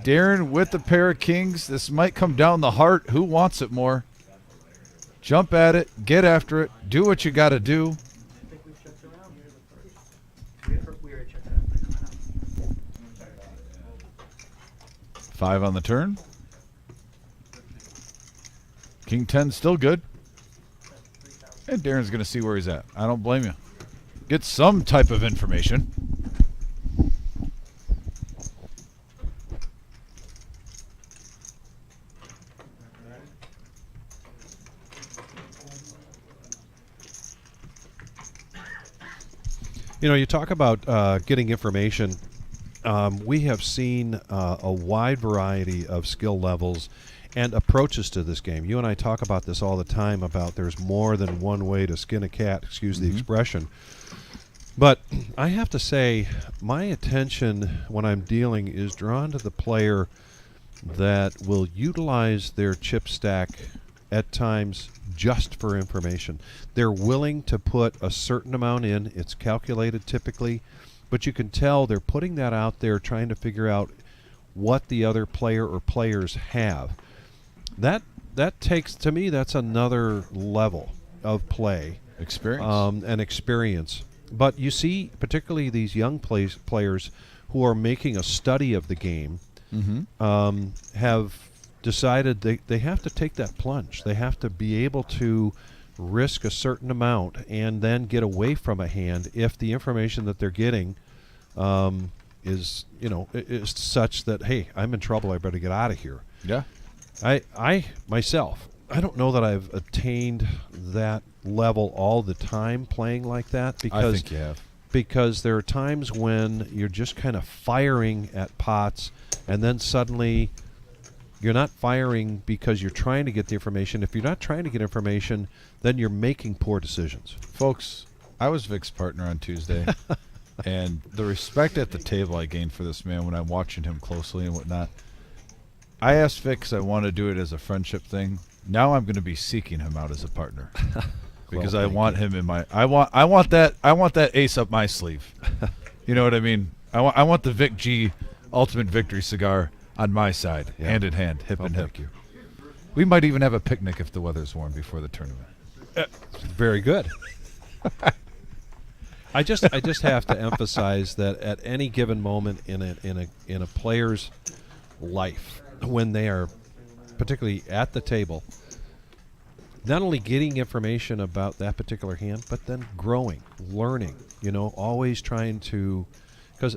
S2: Darren with the pair of kings. This might come down the heart. Who wants it more? Jump at it. Get after it. Do what you got to do.
S8: I think we've checked around. We already checked it out.
S2: 5 on the turn. King 10 still good. And Darren's going to see where he's at. I don't blame you. Get some type of information.
S1: You know, you talk about getting information. We have seen a wide variety of skill levels and approaches to this game. You and I talk about this all the time about there's more than one way to skin a cat, excuse the expression. But I have to say, my attention when I'm dealing is drawn to the player that will utilize their chip stack at times just for information. They're willing to put a certain amount in. It's calculated typically, but you can tell they're putting that out there trying to figure out what the other player or players have. That takes, to me, that's another level of play.
S2: Experience.
S1: And experience. But you see, particularly these young players who are making a study of the game, have decided they have to take that plunge. They have to be able to risk a certain amount and then get away from a hand if the information that they're getting is such that, hey, I'm in trouble, I better get out of here.
S2: Yeah.
S1: I myself, I don't know that I've attained that level all the time playing like that, because
S2: I think you have.
S1: Because there are times when you're just kind of firing at pots, and then suddenly you're not firing because you're trying to get the information. If you're not trying to get information, then you're making poor decisions.
S2: Folks, I was Vic's partner on Tuesday, and the respect at the table I gained for this man when I'm watching him closely and whatnot. I asked Vic because I want to do it as a friendship thing. Now I'm going to be seeking him out as a partner because I want him in my. I want that ace up my sleeve. You know what I mean? I want the Vic G Ultimate Victory cigar on my side, hand in hand, hip and hip.
S1: Thank you.
S2: We might even have a picnic if the weather's warm before the tournament.
S1: Very good. I just have to emphasize that at any given moment in a player's life, when they are particularly at the table, not only getting information about that particular hand, but then growing, learning, always trying to, because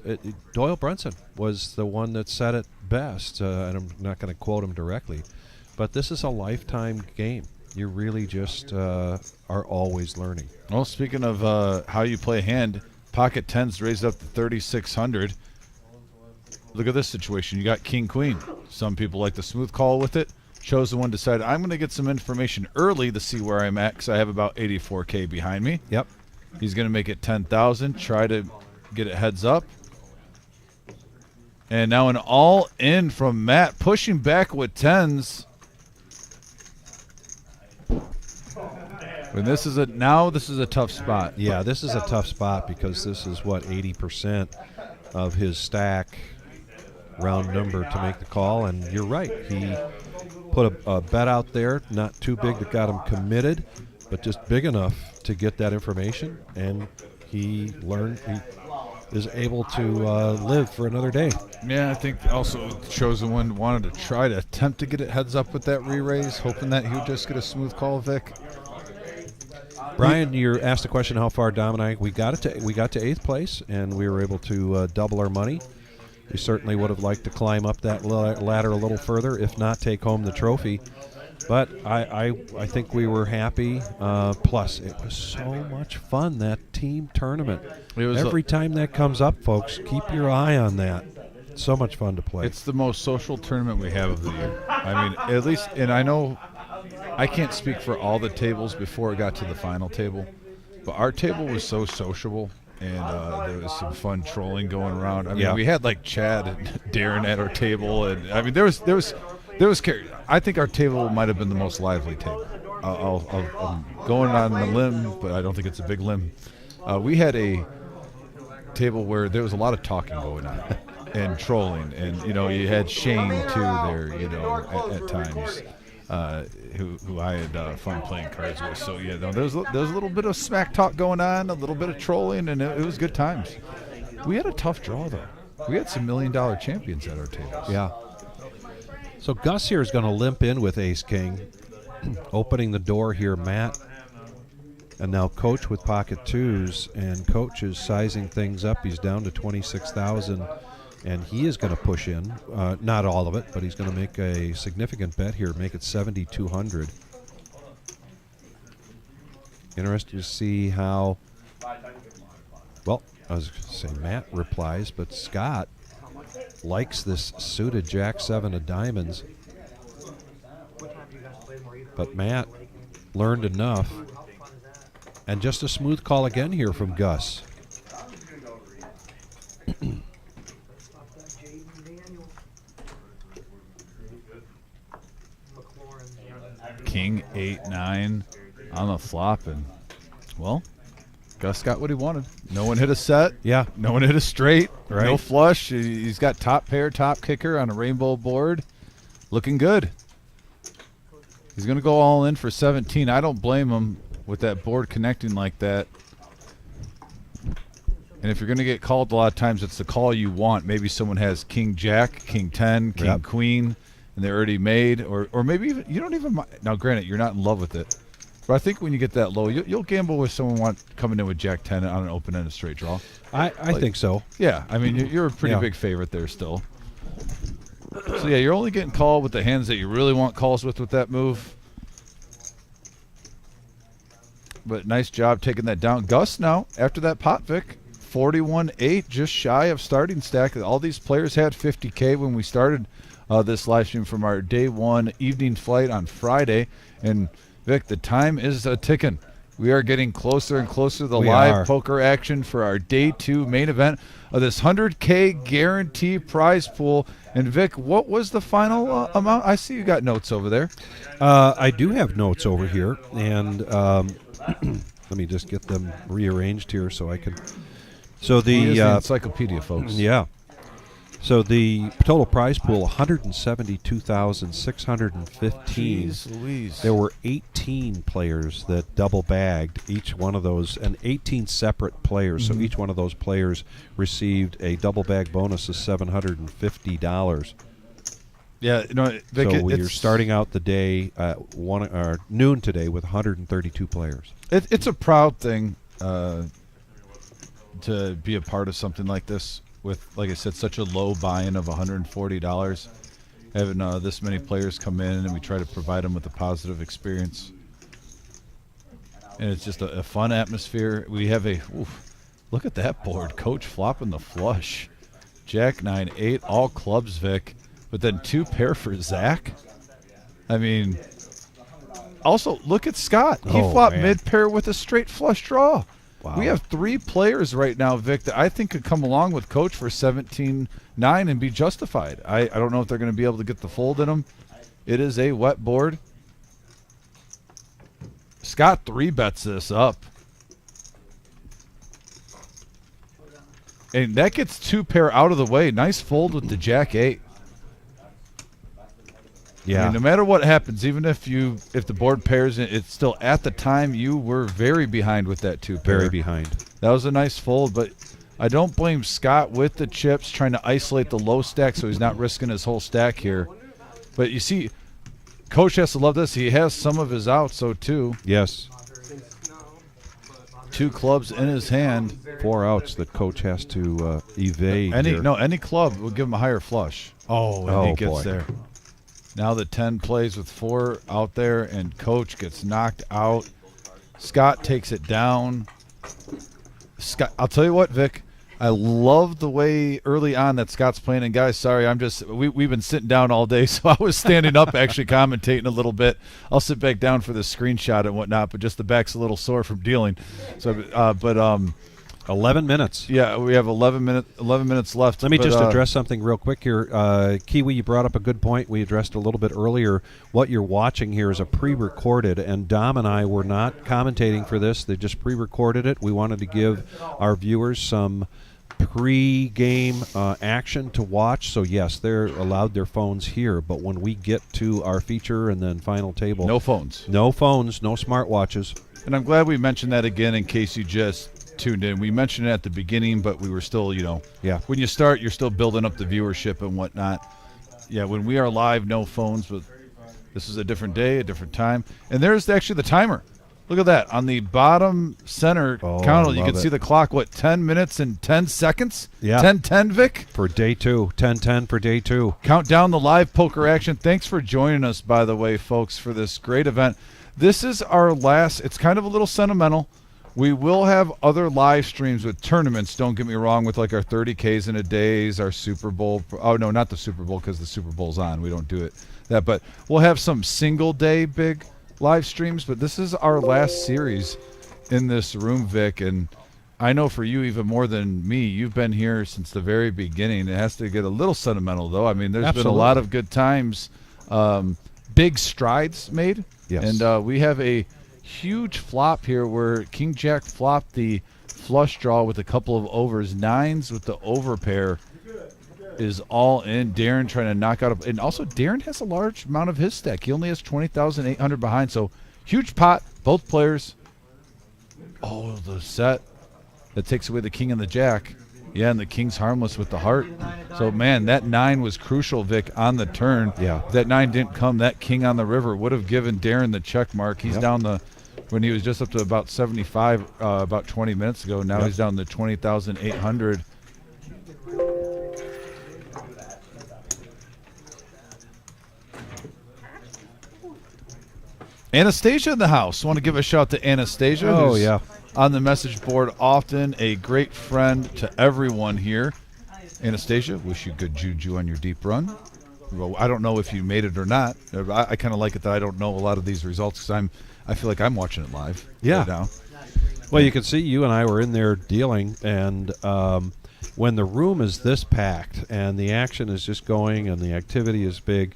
S1: Doyle Brunson was the one that said it best, and I'm not going to quote him directly, but this is a lifetime game. You really just are always learning.
S2: Well, speaking of how you play a hand, pocket tens raised up to 3,600. Look at this situation. You got king, queen. Some people like the smooth call with it. Chosen one decided, I'm going to get some information early to see where I'm at because I have about 84K behind me.
S1: Yep.
S2: He's going to make it 10,000, try to get it heads up. And now an all-in from Matt, pushing back with tens. And this is a tough spot.
S1: Yeah, this is a tough spot because this is, 80% of his stack round number to make the call. And you're right. He put a bet out there, not too big that got him committed, but just big enough to get that information. And he learned. He is able to live for another day.
S2: Yeah, I think also Chosen One wanted to try to attempt to get it heads up with that re-raise, hoping that he would just get a smooth call, Vic.
S1: Brian, you asked the question how far Dom and I we got to 8th place, and we were able to double our money. We certainly would have liked to climb up that ladder a little further, if not take home the trophy. But I think we were happy. Plus, it was so much fun, that team tournament. Every time that comes up, folks, keep your eye on that. So much fun to play.
S2: It's the most social tournament we have of the year. I mean, at least, and I know I can't speak for all the tables before it got to the final table, but our table was so sociable, and there was some fun trolling going around. I mean, we had like Chad and Darren at our table, and I mean, there was. I think our table might have been the most lively table. I'm going on a limb, but I don't think it's a big limb. We had a table where there was a lot of talking going on and trolling, and you had Shane too there, at times, who I had fun playing cards with. So there was a little bit of smack talk going on, a little bit of trolling, and it was good times. We had a tough draw though. We had some $1 million champions at our tables.
S1: Yeah. So Gus here is going to limp in with Ace King, opening the door here, Matt, and now Coach with pocket twos, and Coach is sizing things up. He's down to 26,000, and he is going to push in, not all of it, but he's going to make a significant bet here, make it 7,200. Interested to see how. Well, I was going to say Matt replies, but Scott likes this suited Jack-7 of diamonds. But Matt learned enough. And just a smooth call again here from Gus.
S2: King 8-9 on the flop, and well, Gus got what he wanted. No one hit a set.
S1: Yeah.
S2: No one hit a straight.
S1: Right.
S2: No flush. He's got top pair, top kicker on a rainbow board. Looking good. He's going to go all in for 17. I don't blame him with that board connecting like that. And if you're going to get called, a lot of times it's the call you want. Maybe someone has King Jack, King 10, King Queen, and they're already made. Or maybe even, you don't even mind. Now, granted, you're not in love with it. But I think when you get that low, you'll gamble with someone coming in with Jack 10 on an open-ended straight draw.
S1: I think so.
S2: Yeah, I mean, you're a pretty big favorite there still. So, yeah, you're only getting called with the hands that you really want calls with that move. But nice job taking that down. Gus now, after that pot, Vic, 41-8, just shy of starting stack. All these players had 50K when we started this live stream from our day one evening flight on Friday. And Vic, the time is ticking. We are getting closer and closer to the live poker action for our day two main event of this 100K guarantee prize pool. And Vic, what was the final amount? I see you got notes over there.
S1: I do have notes over here, and let me just get them rearranged here so I can. So the
S2: encyclopedia, folks.
S1: Yeah. So the total prize pool, 172,615.
S2: Jeez Louise.
S1: There were 18 players that double bagged each one of those, and 18 separate players. So each one of those players received a double bag bonus of $750.
S2: Yeah, Vic,
S1: so we're starting out the day at noon today with 132 players.
S2: It's a proud thing to be a part of something like this. With, like I said, such a low buy-in of $140, having this many players come in, and we try to provide them with a positive experience. And it's just a fun atmosphere. We have look at that board. Coach flopping the flush. Jack 9, 8, all clubs, Vic. But then 2 pair for Zach. I mean, also, look at Scott. He flopped mid-pair with a straight flush draw.
S1: Wow.
S2: We have 3 players right now, Vic, that I think could come along with Coach for 17-9 and be justified. I don't know if they're going to be able to get the fold in them. It is a wet board. Scott 3-bets this up. And that gets 2 pair out of the way. Nice fold with the Jack 8.
S1: Yeah.
S2: I mean, no matter what happens, even if the board pairs, it's still at the time you were very behind with that 2 pair.
S1: Very behind.
S2: That was a nice fold, but I don't blame Scott with the chips, trying to isolate the low stack so he's not risking his whole stack here. But you see, Coach has to love this. He has some of his outs, so too.
S1: Yes.
S2: 2 clubs in his hand.
S1: 4 outs that Coach has to evade. here.
S2: Any club will give him a higher flush. Oh, and he gets there. Now the 10 plays with 4 out there, and Coach gets knocked out. Scott takes it down. Scott, I'll tell you what, Vic. I love the way early on that Scott's playing. And guys, sorry, we've been sitting down all day, so I was standing up actually commentating a little bit. I'll sit back down for this screenshot and whatnot, but just the back's a little sore from dealing. So,
S1: 11 minutes.
S2: Yeah, we have 11 minutes left.
S1: Let me just address something real quick here. Kiwi, you brought up a good point. We addressed a little bit earlier. What you're watching here is a pre-recorded, and Dom and I were not commentating for this. They just pre-recorded it. We wanted to give our viewers some pre-game action to watch. So, yes, they're allowed their phones here. But when we get to our feature and then final table.
S2: No phones.
S1: No phones, no smartwatches.
S2: And I'm glad we mentioned that again in case you just tuned in. We mentioned it at the beginning, but we were still,
S1: yeah.
S2: When you start, you're still building up the viewership and whatnot. Yeah, when we are live, no phones, but this is a different day, a different time. And there's actually the timer. Look at that. On the bottom center counter, you can see the clock, 10 minutes and 10 seconds?
S1: Yeah.
S2: 10-10, Vic?
S1: For day 2. 10-10 for day 2.
S2: Count down the live poker action. Thanks for joining us, by the way, folks, for this great event. This is our last. It's kind of a little sentimental. We will have other live streams with tournaments, don't get me wrong, with like our 30Ks in a days, our Super Bowl. Oh, no, not the Super Bowl because the Super Bowl's on. We don't do it. But we'll have some single-day big live streams, but this is our last series in this room, Vic, and I know for you even more than me, you've been here since the very beginning. It has to get a little sentimental, though. I mean, there's been a lot of good times, big strides made.
S1: Yes.
S2: And we have a huge flop here where King Jack flopped the flush draw with a couple of overs. 9s with the over pair is all in. Darren trying to knock out. And also, Darren has a large amount of his stack. He only has 20,800 behind. So, huge pot, both players. Oh, the set that takes away the king and the jack. Yeah, and the king's harmless with the heart. So, man, that 9 was crucial, Vic, on the turn.
S1: Yeah.
S2: If that 9 didn't come, that king on the river would have given Darren the check mark. He's down when he was just up to about 75 about 20 minutes ago. Now he's down to 20,800. Anastasia in the house. Want to give a shout to Anastasia.
S1: Oh,
S2: who's
S1: yeah.
S2: on the message board often, a great friend to everyone here. Anastasia, wish you good juju on your deep run. Well, I don't know if you made it or not. I kind of like it that I don't know a lot of these results because I feel like I'm watching it live right now.
S1: Well, you can see you and I were in there dealing, and when the room is this packed and the action is just going and the activity is big,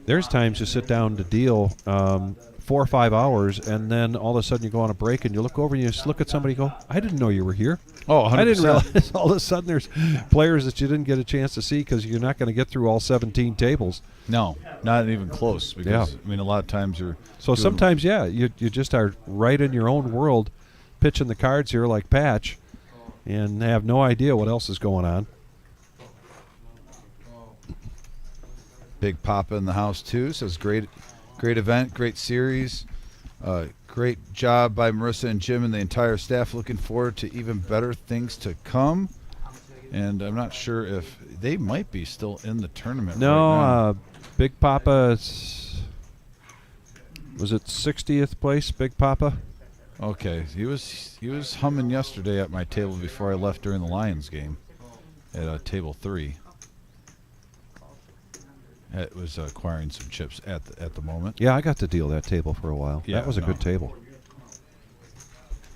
S1: there's times you sit down to deal 4 or 5 hours, and then all of a sudden you go on a break and you look over and you just look at somebody and go, I didn't know you were here.
S2: Oh, 100%.
S1: I didn't realize all of a sudden there's players that you didn't get a chance to see because you're not going to get through all 17 tables.
S2: No, not even close. Because, I mean, a lot of times you're...
S1: So sometimes, you just are right in your own world pitching the cards here like Patch and have no idea what else is going on.
S2: Big Papa in the house, too. Says great event, great series. Great job by Marissa and Jim and the entire staff. Looking forward to even better things to come. And I'm not sure if they might be still in the tournament.
S1: No,
S2: right now.
S1: Big Papa, was it 60th place, Big Papa?
S2: Okay, he was humming yesterday at my table before I left during the Lions game at table 3. It was acquiring some chips at the moment.
S1: Yeah, I got to deal that table for a while.
S2: Yeah,
S1: that was a good table.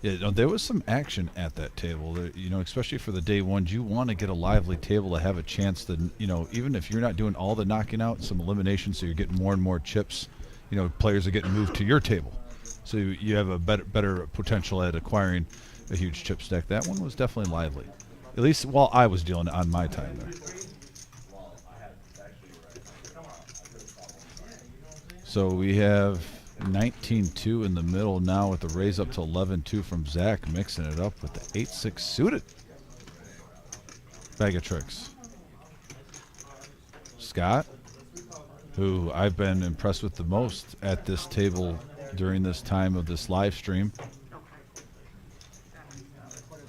S2: Yeah, no, there was some action at that table. There, especially for the day ones, you want to get a lively table to have a chance to, even if you're not doing all the knocking out, some elimination, so you're getting more and more chips. Players are getting moved to your table, so you have a better potential at acquiring a huge chip stack. That one was definitely lively, at least while I was dealing on my time there. So we have 19-2 in the middle now with the raise up to 11-2 from Zach, mixing it up with the 8-6 suited. Bag of tricks. Scott, who I've been impressed with the most at this table during this time of this live stream.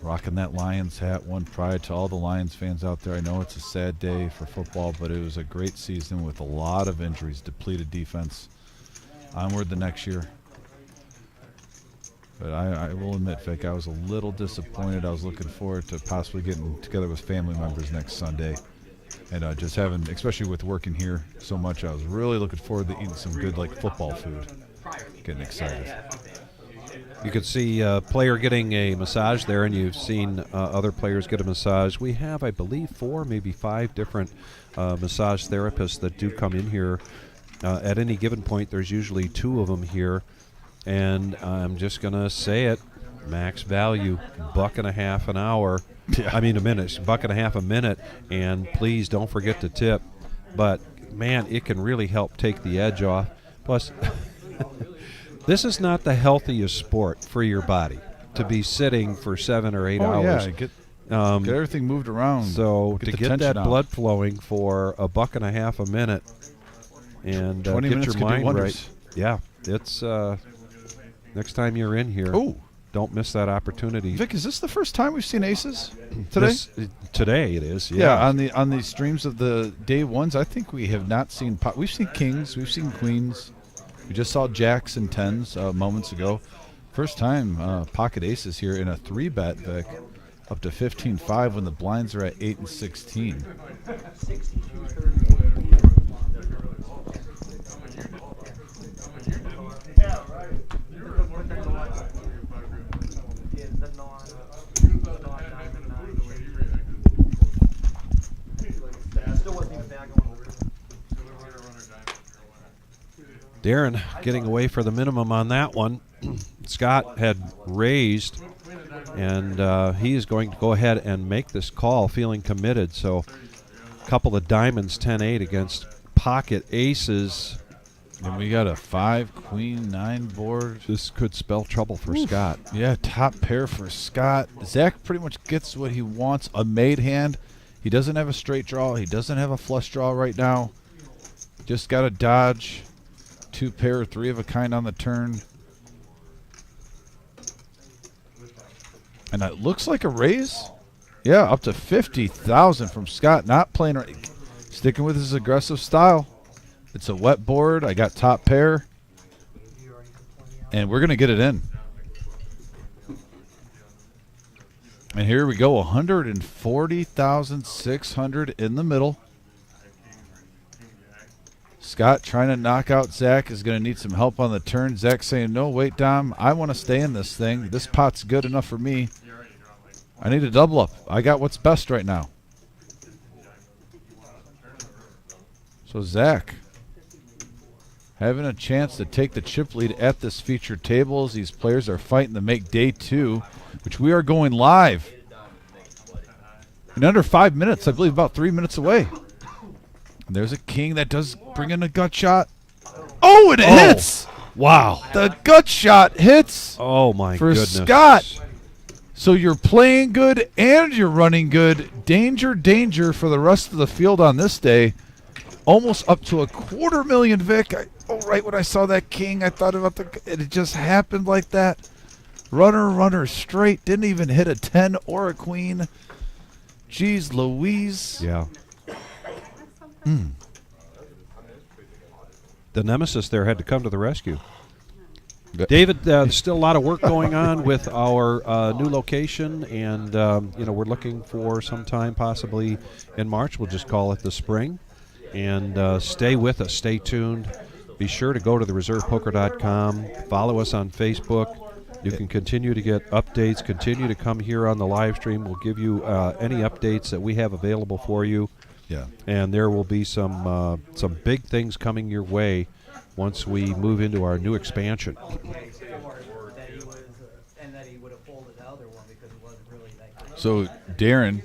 S2: Rocking that Lions hat. One pride to all the Lions fans out there. I know it's a sad day for football, but it was a great season with a lot of injuries, depleted defense. Onward the next year. But I will admit, Vic, I was a little disappointed. I was looking forward to possibly getting together with family members next Sunday. And just having, especially with working here so much, I was really looking forward to eating some good, like, football food. Getting excited.
S1: You could see a player getting a massage there, and you've seen other players get a massage. We have, I believe, 4, maybe 5 different massage therapists that do come in here. At any given point, there's usually 2 of them here. And I'm just going to say it, max value, $1.50 an hour.
S2: Yeah.
S1: I mean a minute, $1.50 a minute. And please don't forget to tip. But, man, it can really help take the edge off. Plus, this is not the healthiest sport for your body, to be sitting for 7 or 8 hours.
S2: Yeah, get everything moved around.
S1: So to get that
S2: out.
S1: blood flowing for $1.50 a minute and
S2: 20
S1: get
S2: minutes
S1: your
S2: could do
S1: mind
S2: wonders.
S1: right. Yeah, it's next time you're in here, don't miss that opportunity.
S2: Vic, is this the first time we've seen aces today?
S1: Today it is.
S2: Yeah, on the streams of the day ones, I think we have not seen. We've seen kings, we've seen queens. We just saw jacks and tens moments ago. First time pocket aces here in a 3-bet, Vic, up to 15-5 when the blinds are at 8 and 16.
S1: Darren getting away for the minimum on that one. Scott had raised, and he is going to go ahead and make this call, feeling committed. So a couple of diamonds, 10-8 against pocket aces.
S2: And we got a 5, queen, 9 board.
S1: This could spell trouble for Scott.
S2: Yeah, top pair for Scott. Zach pretty much gets what he wants, a made hand. He doesn't have a straight draw. He doesn't have a flush draw right now. Just got to dodge 2 pair, 3 of a kind on the turn. And it looks like a raise. Yeah, up to 50,000 from Scott. Not playing, sticking with his aggressive style. It's a wet board. I got top pair. And we're going to get it in. And here we go, 140,600 in the middle. Scott trying to knock out Zach, is going to need some help on the turn. Zach saying, no, wait, Dom, I want to stay in this thing. This pot's good enough for me. I need a double up. I got what's best right now. So Zach having a chance to take the chip lead at this featured table as these players are fighting to make day 2, which we are going live in under 5 minutes. I believe about 3 minutes away. And there's a king that does bring in a gut shot. Oh, and it hits!
S1: Wow.
S2: The gut shot hits
S1: Oh, my
S2: for
S1: goodness.
S2: Scott. So you're playing good and you're running good. Danger, danger for the rest of the field on this day. Almost up to $250,000, Vic. Right when I saw that king, I thought about it just happened like that. Runner straight. Didn't even hit a 10 or a queen. Jeez Louise.
S1: Yeah. The nemesis there had to come to the rescue. David, still a lot of work going on with our new location, and we're looking for some time possibly in March. We'll just call it the spring. And stay with us. Stay tuned. Be sure to go to thereservepoker.com. Follow us on Facebook. You can continue to get updates. Continue to come here on the live stream. We'll give you any updates that we have available for you.
S2: Yeah.
S1: And there will be some big things coming your way once we move into our new expansion.
S2: So Darren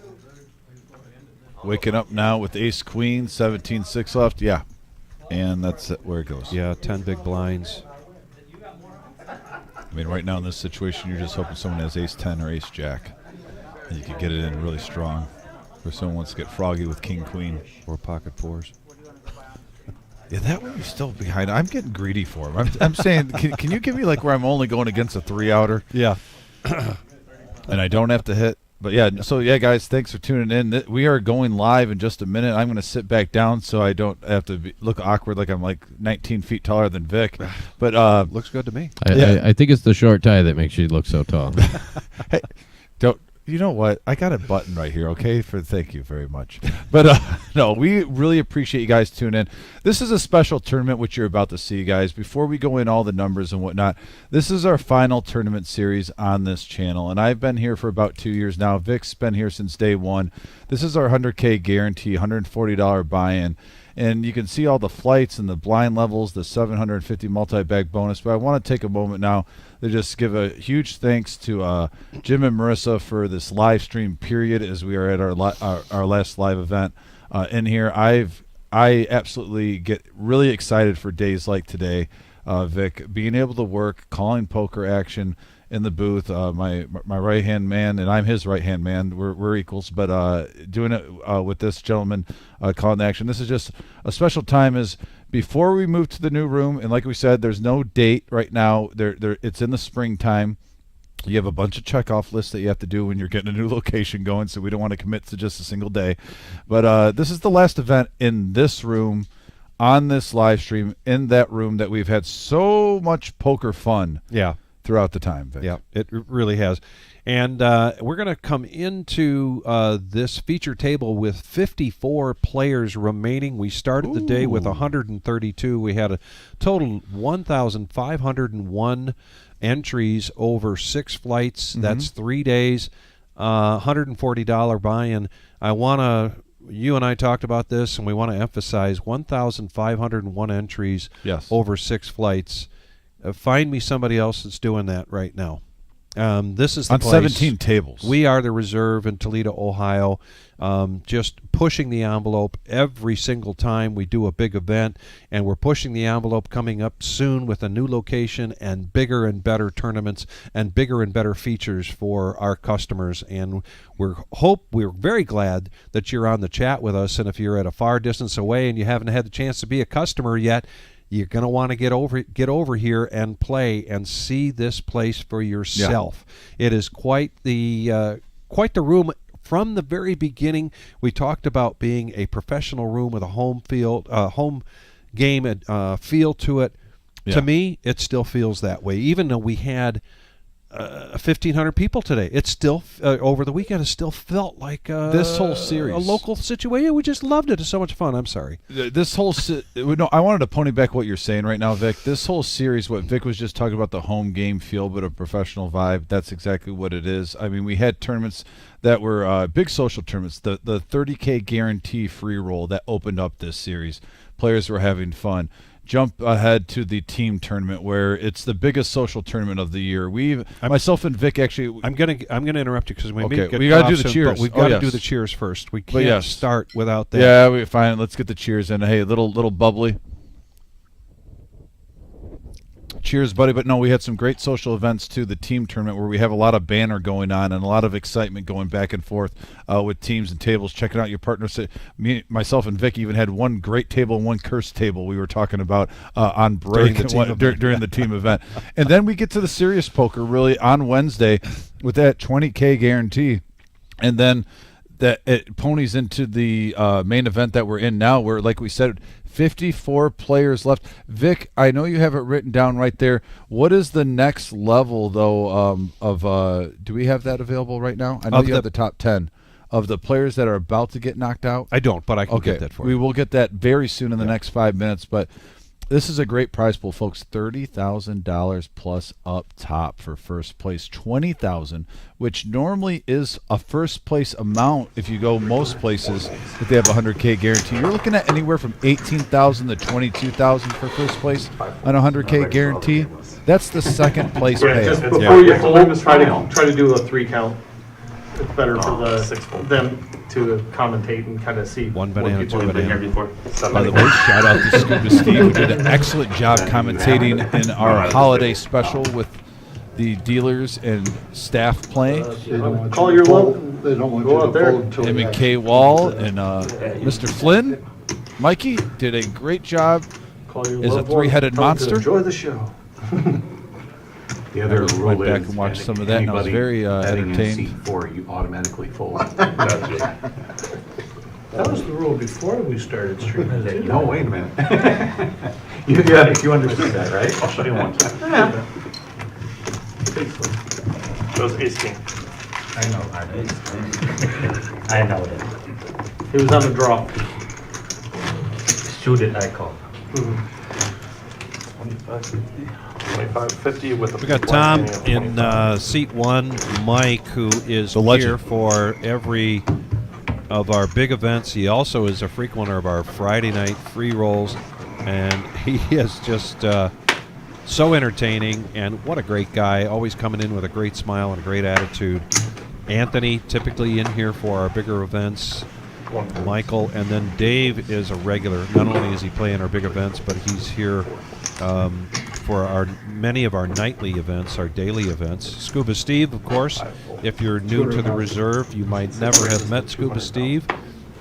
S2: waking up now with ace queen, 17-6 left. Yeah. And that's where it goes.
S1: Yeah, 10 big blinds.
S2: I mean, right now in this situation, you're just hoping someone has ace-10 or ace-jack, and you can get it in really strong. Or someone wants to get froggy with king-queen.
S1: Or pocket fours.
S2: Yeah, that one is still behind. I'm getting greedy for him. I'm saying, can you give me like where I'm only going against a 3-outer?
S1: Yeah.
S2: And I don't have to hit. But yeah, so yeah, guys, thanks for tuning in. We are going live in just a minute. I'm going to sit back down so I don't have to look awkward like I'm like 19 feet taller than Vic. But
S1: looks good to me.
S5: I think it's the short tie that makes you look so tall.
S2: Hey, don't. You know what? I got a button right here, okay? Thank you very much. But no, we really appreciate you guys tuning in. This is a special tournament which you're about to see, guys. Before we go in all the numbers and whatnot, this is our final tournament series on this channel, and I've been here for about 2 years now. Vic's been here since day one. This is our 100K guarantee, $140 buy-in. And you can see all the flights and the blind levels, the 750 multi-bag bonus. But I want to take a moment now to just give a huge thanks to Jim and Marissa for this live stream period as we are at our last live event in here. I absolutely get really excited for days like today, Vic, being able to work, calling poker action in the booth. My right hand man, and I'm his right hand man. We're equals, but doing it with this gentleman calling the action. This is just a special time. Is before we move to the new room, and like we said, there's no date right now. It's in the springtime. You have a bunch of checkoff lists that you have to do when you're getting a new location going, so we don't want to commit to just a single day. But this is the last event in this room, on this live stream, in that room that we've had so much poker fun.
S1: Yeah.
S2: Throughout the time, Vic.
S1: Yeah, it really has. And we're going to come into this feature table with 54 players remaining. We started the day with 132. We had a total 1,501 entries over 6 flights. Mm-hmm. That's 3 days, $140 buy-in. You and I talked about this, and we want to emphasize 1,501 entries over 6 flights. Find me somebody else that's doing that right now. This is the place.
S2: 17 tables.
S1: We are the reserve in Toledo, Ohio, just pushing the envelope every single time we do a big event, and we're pushing the envelope coming up soon with a new location and bigger and better tournaments and bigger and better features for our customers. And we're very glad that you're on the chat with us, and if you're at a far distance away and you haven't had the chance to be a customer yet, you're going to want to get over here and play and see this place for yourself. Yeah. It is quite the room. From the very beginning, we talked about being a professional room with a home game feel to it. Yeah. To me, it still feels that way. Even though we had 1,500 people today, it still over the weekend it still felt like
S2: this whole series
S1: a local situation. We just loved it. It's so much fun. I'm sorry.
S2: This whole no, I wanted to pony back what you're saying right now, Vic. This whole series, what Vic was just talking about, the home game feel, but a professional vibe. That's exactly what it is. I mean, we had tournaments that were big social tournaments. The 30K guarantee free roll that opened up this series. Players were having fun. Jump ahead to the team tournament where it's the biggest social tournament of the year. Myself and Vic actually. I'm gonna
S1: interrupt you because we
S2: got to do the cheers.
S1: But we've got to do the cheers first. We can't start without that.
S2: Yeah, fine. Let's get the cheers in. Hey, little bubbly. Cheers, buddy. But no, we had some great social events to the team tournament where we have a lot of banner going on and a lot of excitement going back and forth with teams and tables, checking out your partners. Myself and Vic even had one great table and one cursed table we were talking about on break during the team event. And then we get to the serious poker really on Wednesday with that 20K guarantee. And then that it ponies into the main event that we're in now where, like we said, 54 players left. Vic, I know you have it written down right there. What is the next level, though, do we have that available right now? I know you have the top 10 of the players that are about to get knocked out.
S1: I don't, but I can get that for you.
S2: We will get that very soon in the next 5 minutes, but this is a great prize pool, folks. $30,000 plus up top for first place. $20,000, which normally is a first place amount if you go most places if they have a 100K guarantee. You're looking at anywhere from $18,000 to $22,000 for first place on a 100K guarantee. That's the second place payout.
S9: Just before you fold, try to do a 3 count. It's better for them to commentate and kind of see
S1: one banana, two banana.
S2: By the way, shout out to Scuba Steve, who did an excellent job commentating in our holiday special with the dealers and staff playing.
S10: They don't want
S9: Call
S10: you
S9: your
S10: to
S9: local-
S10: fold. They don't want
S9: Go
S10: you
S9: out
S10: to
S9: there.
S10: fold until
S2: Him
S10: you
S2: and
S10: have-
S2: Kay Wall and Mr. Flynn. Mikey did a great job
S9: Call your
S2: as a
S9: loved ones,
S2: three-headed
S9: tell them to
S2: monster.
S9: Enjoy the show.
S11: The
S2: I
S11: other rule
S2: went back
S11: is
S2: and watched some of
S11: any-
S2: that, and I was
S11: anybody
S2: very
S11: betting in
S2: entertained.
S11: seat 4, you automatically fold.
S7: Gotcha.
S12: That was the rule before we started streaming too.
S11: No, wait a minute. You understood that, right? I'll show you one time.
S9: Goes ace king.
S12: I know. I know that.
S9: He was on the draw.
S12: Shoot it, I call.
S9: 25-50 with a.
S1: We got Tom in seat 1, Mike, who is
S2: The legend.
S1: here for every of our big events. He also is a frequenter of our Friday night free rolls, and he is just so entertaining, and what a great guy, always coming in with a great smile and a great attitude. Anthony, typically in here for our bigger events. Michael, and then Dave is a regular. Not only is he playing our big events, but he's here for our many of our nightly events, our daily events. Scuba Steve, of course. If you're new to the reserve, you might never have met Scuba Steve,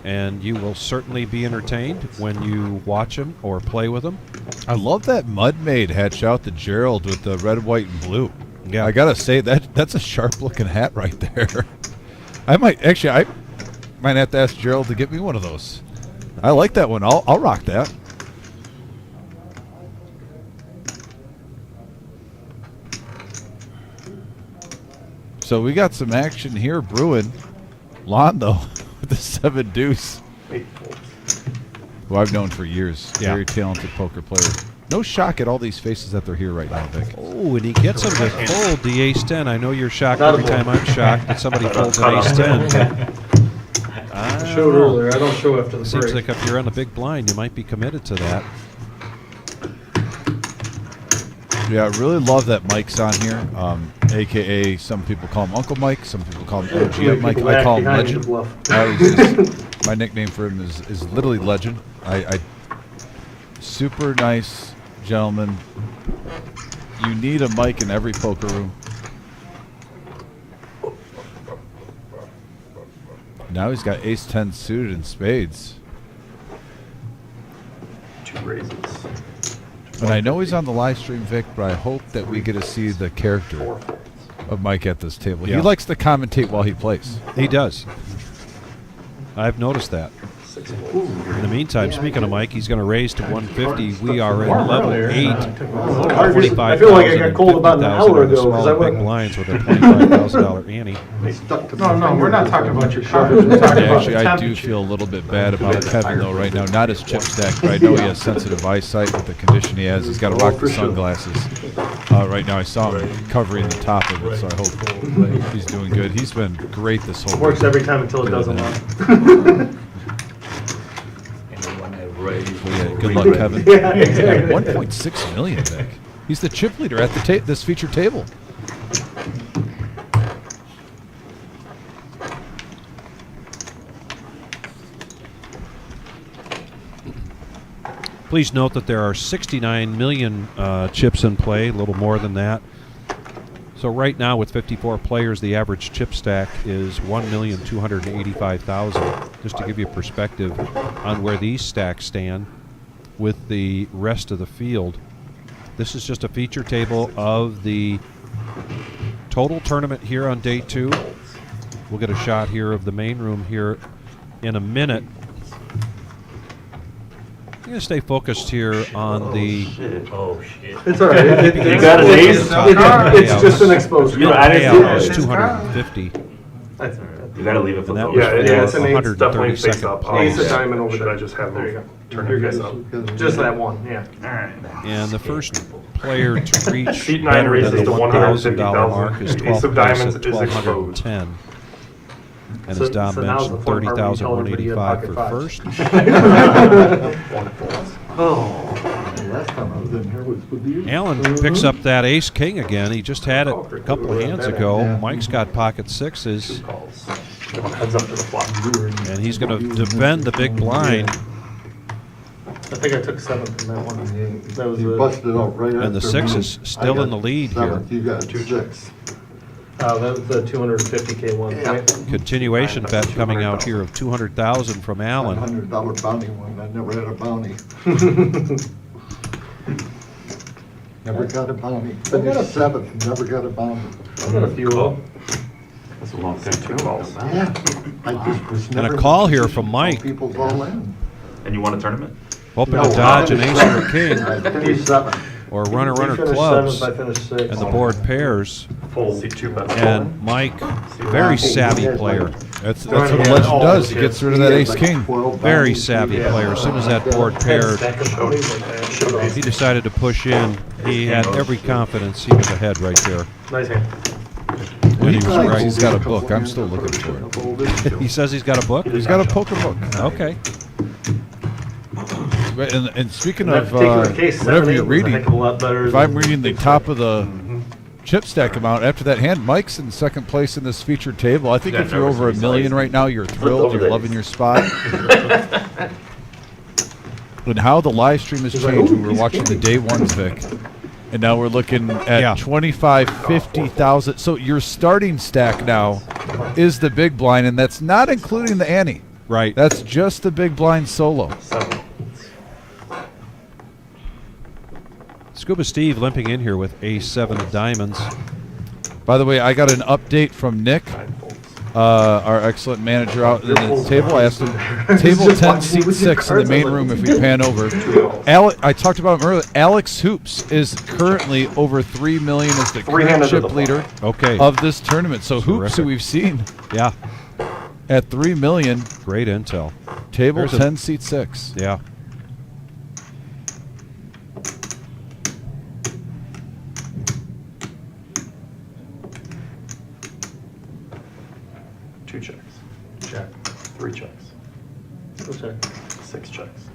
S1: and you will certainly be entertained when you watch him or play with him.
S2: I love that Mud Maid hatch out the Gerald with the red, white, and blue.
S1: Yeah,
S2: I gotta say that's a sharp-looking hat right there. I might have to ask Gerald to get me one of those. I like that one. I'll rock that. So we got some action here brewing. Londo with the 7 deuce, who I've known for years.
S1: Yeah.
S2: Very talented poker player. No shock at all these faces that they're here right now, Vic.
S1: Oh, and he gets him to fold the ace-10. I know you're shocked every time I'm shocked that somebody folds an ace-10.
S9: I showed earlier. I don't show after the
S1: Seems
S9: break.
S1: like if you're on a big blind, you might be committed to that.
S2: Yeah, I really love that Mike's on here. AKA, some people call him Uncle Mike, some people call him OG Mike. I call him Legend. My nickname for him is literally Legend. I super nice gentleman. You need a Mike in every poker room. Now he's got ace-10 suited in spades.
S9: 2 raises.
S2: And I know he's on the live stream, Vic, but I hope that we get to see the character of Mike at this table.
S1: Yeah.
S2: He likes to commentate while he plays.
S1: He does. I've noticed that. In the meantime, speaking of Mike, he's going to raise to 150. We are in level 8.
S9: I feel like I got cold about an hour ago because I
S1: big
S9: went.
S1: blinds with a $25,000 ante.
S4: No, we're not talking about your cards. We're talking about
S2: Actually,
S4: the
S2: I do
S4: temperature.
S2: feel a little bit bad about Kevin, though, right now. Not his chip stack, but I know he has sensitive eyesight with the condition he has. He's got to rock the sunglasses. Right now, I saw him covering the top of it, so I hope he's doing good. He's been great this whole
S9: Works
S2: week.
S9: every time until it doesn't.
S2: Well, yeah, good luck, Kevin.
S9: Yeah,
S2: He's got
S9: exactly.
S2: 1.6 million, Vic. He's the chip leader at the this featured table.
S1: Please note that there are 69 million chips in play, a little more than that. So right now, with 54 players, the average chip stack is 1,285,000. Just to give you perspective on where these stacks stand with the rest of the field. This is just a feature table of the total tournament here on day 2. We'll get a shot here of the main room here in a minute. I'm going to stay focused here on the...
S12: Oh, shit.
S9: It's all right.
S12: You got an ace?
S9: It's just an exposed.
S1: The
S9: I didn't see
S1: payout
S9: it.
S1: is 250.
S9: That's all right.
S12: You gotta leave it for
S1: And that
S12: those.
S1: was
S9: Yeah, it's an ace.
S1: 132nd place.
S9: Ace of diamond over there. I just have there you go. Turn your guys up. Just that one, yeah.
S12: Alright.
S1: And the first player to reach
S9: Seat 9
S1: better than
S9: raises
S1: the
S9: to
S1: $1,000
S9: $150,000.
S1: mark is
S9: Ace
S1: 12th
S9: of
S1: place
S9: diamonds
S1: at
S9: is exposed.
S1: 1,210. And
S9: So-
S1: as Dom
S9: so now's
S1: mentioned,
S9: the fun part when you tell everybody you have
S1: 30,185 for
S9: pocket
S1: first.
S9: Oh.
S10: Last time I was in here was with you.
S1: Alan picks up that ace king again. He just had it a couple of hands ago.
S10: Yeah.
S1: Mike's got pocket sixes,
S9: Calls. Heads up to the flop.
S1: and he's going to defend the big blind.
S9: I think I took 7th in that one. That was
S10: You busted out right after
S1: And the 6
S10: me.
S1: is still
S10: I
S1: in the
S10: got
S1: lead here.
S10: 7th, you got 6.
S9: That was the 250K one, right?
S1: Continuation bet coming out here of 200,000 from Allen.
S10: $100 bounty one. I never had a bounty. Never got a bounty. Finished 7th, never got a bounty.
S9: I got a few of them.
S11: That's a long time, 2 calls.
S10: Yeah. I just was
S1: And
S10: never.
S1: a call here from Mike.
S10: People's all in.
S11: And you won a tournament?
S1: Hoping
S10: No,
S1: to dodge an
S10: I
S1: ace
S10: finished
S1: or a king,
S10: I finished 7th.
S1: or runner
S9: You finished
S1: clubs,
S9: 7th, I finished 6th.
S1: and the board pairs.
S11: Full. See 2 bets.
S1: And Mike, very savvy player.
S2: That's what a legend does. He gets rid of that ace king.
S1: Very savvy player. As soon as that board paired, he decided to push in. He had every confidence he was ahead right there.
S9: Nice hand.
S1: And he was right.
S2: He's got a book. I'm still looking for it.
S1: He says he's got a book?
S2: He's got a poker book.
S1: Okay.
S2: And speaking
S9: In that
S2: of
S9: particular case,
S2: whatever
S9: 7-8
S2: you're
S9: was a
S2: reading,
S9: heck of a lot better
S2: if I'm
S9: than
S2: reading the
S9: 6-7.
S2: top of the chip stack amount after that hand, Mike's in second place in this featured table. I think
S11: Yeah,
S2: if you're
S11: never
S2: over a
S11: seen
S2: million
S11: size.
S2: right now, you're thrilled.
S11: over
S2: You're
S11: that.
S2: loving your spot. And how the live stream has
S9: He's like,
S2: changed.
S9: "Ooh,
S2: We were
S9: he's
S2: watching the day ones, Vic. And now we're looking at
S1: Yeah.
S2: 25, 50,000. So your starting stack now is the big blind, and that's not including the ante.
S1: Right.
S2: That's just the big blind solo.
S11: 7.
S1: Scuba Steve limping in here with ace-7 of diamonds.
S2: By the way, I got an update from Nick, our excellent manager out in the table. I asked him, table 10, seat 6 in the main room if we pan over. I talked about him earlier. Alex Hoops is currently over 3 million as the current chip leader
S1: Okay.
S2: of this tournament. So Hoops, who
S1: Terrific.
S2: we've seen
S1: Yeah.
S2: at 3 million,
S1: Great intel.
S2: table
S1: There's a-
S2: 10, seat 6.
S1: Yeah.
S11: Two checks.
S9: Check.
S11: 3 checks.
S9: Go check.
S11: 6 checks.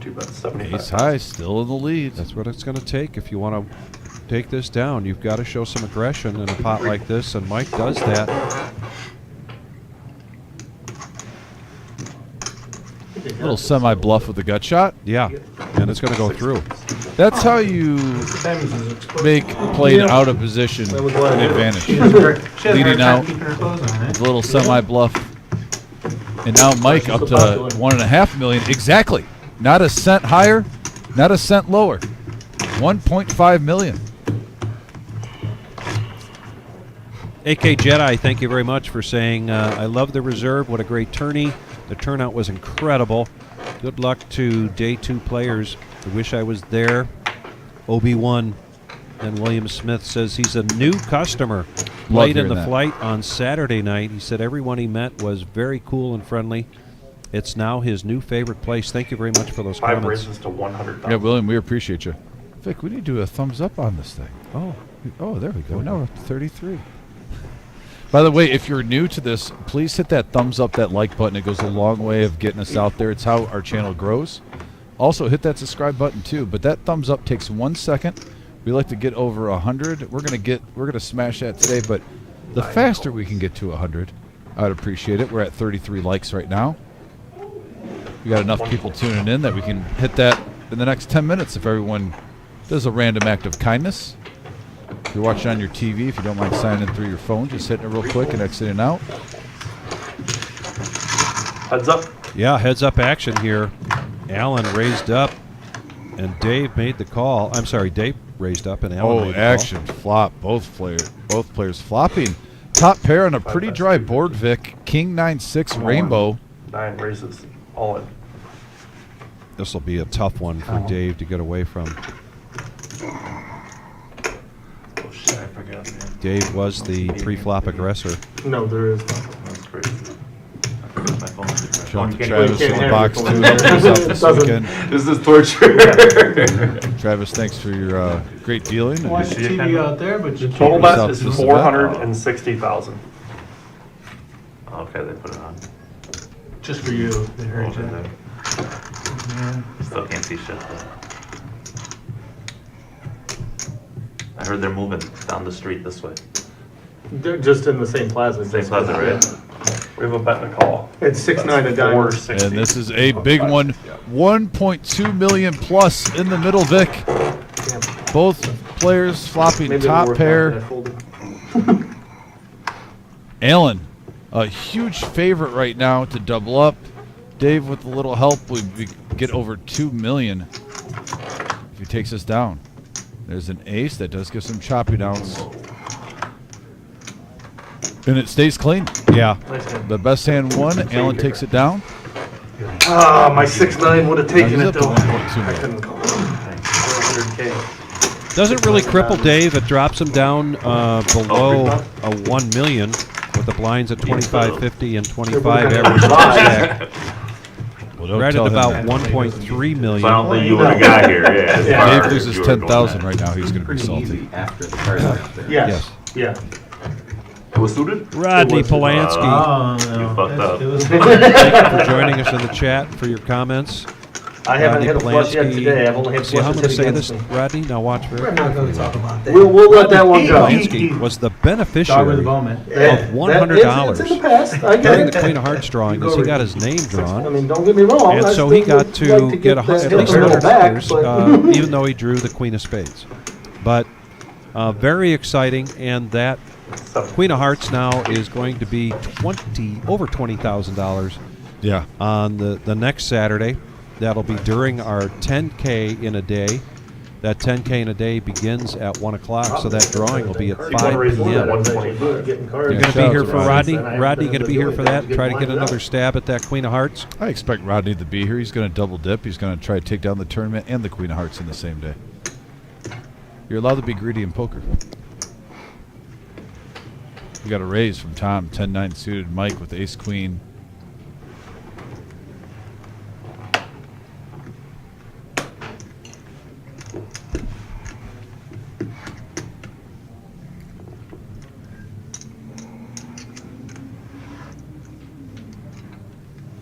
S11: Two bets, 75.
S2: Ace high, still in the lead.
S1: That's what it's going to take if you want to take this down. You've got to show some aggression in a pot like this, and Mike does that.
S2: Little semi-bluff with the gut shot.
S1: Yeah, and it's going to go through.
S2: That's how you make playing out of position
S9: That was
S2: an
S9: what I did.
S2: advantage. Leading out, a little semi-bluff. And now Mike up to 1.5 million. Exactly. Not a cent higher, not a cent lower. 1.5 million.
S1: AK Jedi, thank you very much for saying, I love the reserve. What a great tourney. The turnout was incredible. Good luck to day 2 players. I wish I was there. Obi-Wan and William Smith says he's a new customer. Played in
S2: hearing
S1: the
S2: that.
S1: flight on Saturday night. He said everyone he met was very cool and friendly. It's now his new favorite place. Thank you very much for those
S11: 5
S1: comments.
S11: raises to 100,000.
S2: Yeah, William, we appreciate you. Vic, we need to do a thumbs up on this thing. Oh, there we go. Now we're up to 33. By the way, if you're new to this, please hit that thumbs up, that like button. It goes a long way of getting us out there. It's how our channel grows. Also, hit that subscribe button too. But that thumbs up takes 1 second. We like to get over 100. We're gonna smash that today. But the faster we can get to 100, I'd appreciate it. We're at 33 likes right now. We got enough people tuning in that we can hit that in the next 10 minutes if everyone does a random act of kindness. If you're watching on your TV, if you don't mind signing in through your phone, just hitting it real quick and exiting out.
S11: Heads up.
S1: Yeah, heads up action here. Allen raised up, and Dave made the call. I'm sorry, Dave raised up, and Allen made the
S2: action flop. Both players flopping. Top pair on a pretty dry board, Vic. King 9-6 rainbow.
S11: 9 raises. All in.
S1: This will be a tough one for Dave to get away from.
S11: Oh shit, I forgot, man.
S1: Dave was the pre-flop aggressor.
S9: No, there is not.
S11: That's crazy. I forgot my phone.
S2: Shout out to
S9: You
S2: Travis
S9: can't
S2: in the
S9: have
S2: box
S9: your
S2: too.
S9: phone.
S2: Helping us out this
S9: Doesn't-
S2: weekend.
S11: This is torture.
S2: Travis, thanks for your great dealing. And
S12: Watch the TV out there, but you
S11: Total
S12: can't.
S11: bet
S2: Yourself
S11: is
S2: just a
S11: 460,000. Okay, they put it on.
S12: Just for you. They heard
S11: Over
S12: you.
S11: there. Still can't see shit though. I heard they're moving down the street this way.
S9: They're just in the same plaza.
S11: Same plaza, right? We have a bet and a call.
S9: It's 6-9 a dime.
S11: 460.
S2: And this is a big one. 1.2 million plus in the middle, Vic. Both players flopping
S9: Maybe
S2: top
S9: it'll work
S2: pair.
S9: out that I folded.
S2: Alan, a huge favorite right now to double up. Dave, with a little help, we get over 2 million if he takes us down. There's an ace that does give some choppy downs. And it stays clean.
S1: Yeah.
S2: The best hand won. Alan takes it down.
S9: Ah, my 6-9 would have taken
S2: He's
S9: it
S2: up to
S9: though.
S2: 1.2
S9: I
S2: million.
S9: couldn't. 400K.
S1: Doesn't really cripple Dave. It drops him down below a 1 million with the blinds at 25.50 and 25 average stack.
S2: Well, don't
S1: Right
S2: tell
S1: at
S2: him
S1: about
S2: that.
S1: 1.3 million.
S11: So I don't think you would have got here. Yeah, as far
S2: Dave
S11: as
S2: loses
S11: you were going
S2: 10,000
S11: at.
S2: right now. He's going to be salty.
S10: Easy after the card right there.
S9: Yes. Yeah.
S11: It was suited?
S1: Rodney Polanski,
S11: You fucked up.
S1: thank you for joining us in the chat for your comments.
S9: I haven't
S1: Rodney
S9: hit a flush yet
S1: Polanski.
S9: today. I've only hit
S1: See how I'm
S9: flushes
S1: going to
S9: hit
S1: say this,
S9: against me.
S1: Rodney? Now watch very
S8: We're not going to talk about that.
S9: We'll let that one go.
S1: Polanski was the
S12: Dog with
S1: beneficiary
S12: the moment.
S1: of
S9: It's in the
S1: $100
S9: past. I get
S1: during
S9: it.
S1: the Queen of Hearts drawing as he got his name
S9: I
S1: drawn.
S9: mean, don't get me wrong.
S1: And
S9: I
S1: so
S9: still
S1: he got
S9: would
S1: to
S9: like
S1: get
S9: that
S1: at
S9: hit
S1: least
S9: a little back,
S1: $100,
S9: but
S1: even though he drew the Queen of Spades. But very exciting, and that Queen of Hearts now is going to be over $20,000
S2: Yeah.
S1: on the next Saturday. That'll be during our 10K in a day. That 10K in a day begins at 1 o'clock, so that drawing will be at 5 p.m.
S9: You're
S1: You're going to be here for Rodney? Rodney going to be here for that? Try to get another stab at that Queen of Hearts?
S2: I expect Rodney to be here. He's going to double dip. He's going to try to take down the tournament and the Queen of Hearts in the same day. You're allowed to be greedy in poker. We got a raise from Tom, 10-9 suited. Mike with ace-queen.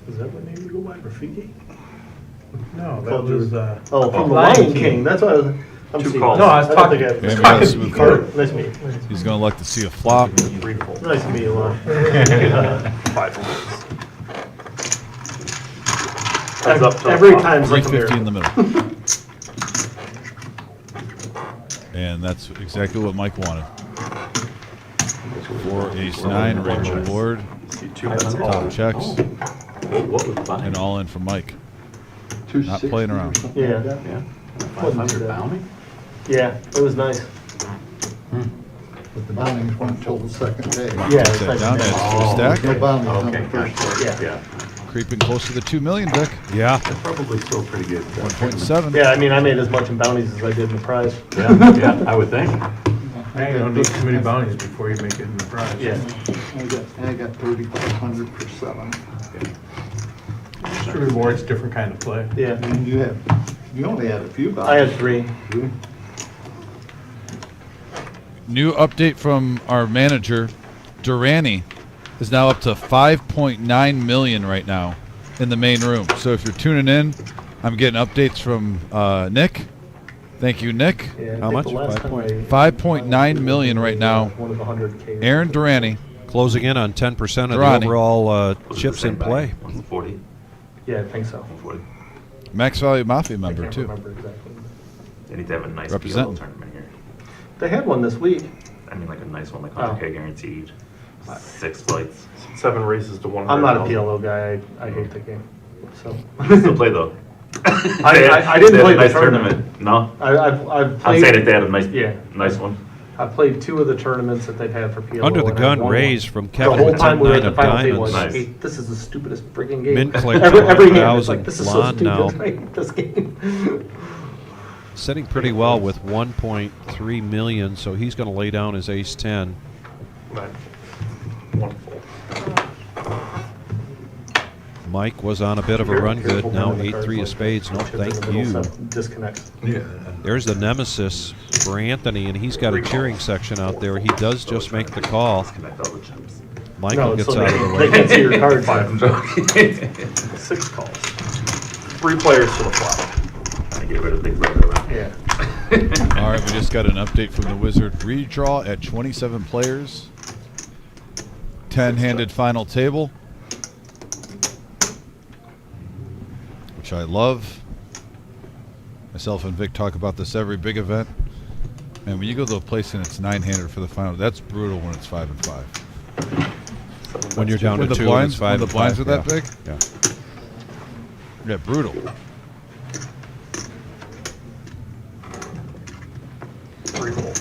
S12: Is that what name you go by, Rafiki? No, that
S9: Called
S12: was,
S9: Oh, from the
S12: Lion
S9: Lion
S12: King.
S9: King. That's what I was. I'm
S11: Two
S9: seeing.
S11: calls.
S12: No, I was
S9: don't
S12: talking-
S9: think
S2: Maybe that's smooth card.
S9: Nice to meet you.
S2: He's going to like to see a flop.
S9: Nice to meet you, Lon.
S11: 5 Heads up to the
S9: Every
S11: flop.
S9: time's like a
S2: 350 in
S9: miracle.
S2: the middle. And that's exactly what Mike wanted. 4 ace-9, range on board.
S11: See 2 bets
S2: Top
S11: call.
S2: checks.
S11: What was buying?
S2: And all in for Mike.
S10: 260
S2: playing around.
S10: or something
S9: Yeah.
S10: like that.
S11: Yeah.
S9: Wouldn't do
S11: 500
S9: that.
S11: bounty?
S9: Yeah, it was nice.
S10: But the boundings went until the second day.
S9: Yeah,
S2: Take
S9: it's
S2: that
S9: nice.
S2: down. That's
S11: Oh,
S2: full stack.
S10: No boundings on
S11: Okay,
S10: the first
S11: gotcha.
S10: day.
S9: Yeah.
S11: Yeah.
S2: Creeping close to the 2 million, Vic.
S1: Yeah.
S11: That's probably still pretty good.
S2: 1.7.
S9: Yeah, I mean, I made as much in bounties as I did in the prize.
S11: Yeah, yeah, I would think.
S12: I don't need too many bounties before you make it in the prize.
S9: Yeah.
S10: I got 3,500 for 7.
S12: Just the rewards, different kind of play.
S9: Yeah.
S10: And you only had a few bounties.
S9: I had 3.
S2: New update from our manager, Durrani, is now up to 5.9 million right now in the main room. So if you're tuning in, I'm getting updates from Nick. Thank you, Nick.
S9: Yeah, I
S1: How
S9: think
S1: much?
S9: the last time I-
S2: 5.9 million right now.
S9: One of the 100K.
S2: Aaron Durrani.
S1: Closing in on 10% of the
S2: Durrani.
S1: overall
S11: Was it
S1: chips
S11: the
S1: in
S11: same bag?
S1: play.
S11: Was it 40?
S9: Yeah, I think so.
S11: 40.
S2: Max Value Mafia
S9: I
S2: member,
S9: can't
S2: too.
S9: remember exactly.
S11: They need to have a nice
S2: Representing.
S11: PLO tournament here.
S9: They had one this week.
S11: I mean, like a nice one, like
S9: Oh.
S11: 100K guaranteed. 6 flights.
S4: 7 races to 100.
S9: I'm not a PLO guy. I hate the game. So.
S11: Still play though.
S9: I didn't
S11: They had
S9: play
S11: a
S9: the
S11: nice
S9: tournament.
S11: No?
S9: I've
S11: I'm
S9: played.
S11: saying if they had a nice,
S9: Yeah.
S11: nice one.
S9: I've played 2 of the tournaments that they've had for PLO.
S1: Under the
S9: and I
S1: gun
S9: won
S1: raise
S9: one.
S1: from Kevin
S9: The whole
S1: with
S9: time we were at
S1: 10-9
S9: the
S1: of
S9: final table, I was
S11: diamonds.
S9: like,
S11: Nice.
S9: "Hey, this is the stupidest friggin' game.
S1: Mint click
S9: every game, it's
S1: 1,000
S9: like, this is so
S1: blonde
S9: stupid.
S1: now.
S9: I hate this game.
S1: Sitting pretty well with 1.3 million, so he's going to lay down his ace-10.
S4: Right. Wonderful.
S1: Mike was on a bit of a run good. Now 8-3 of spades. No, thank you.
S9: Disconnects.
S12: Yeah.
S1: There's the nemesis for Anthony, and he's got a cheering section out there. He does just make the call.
S11: Disconnect all the chips.
S1: Michael
S9: No,
S1: gets
S9: so
S1: out of the
S9: they
S1: way.
S9: can't see your card.
S4: 6 calls. 3 players to the flop.
S11: I get rid of Big Brother around.
S9: Yeah.
S2: All right, we just got an update from the Wizard. Redraw at 27 players. 10-handed final table, which I love. Myself and Vic talk about this every big event. And when you go to a place and it's 9-handed for the final, that's brutal when it's 5 and 5.
S1: When you're down to
S2: the
S1: 2
S2: blinds,
S1: and it's 5
S2: when the blinds
S1: and
S2: are
S1: 5,
S2: that big.
S1: Yeah.
S2: Yeah, brutal.
S9: That's a little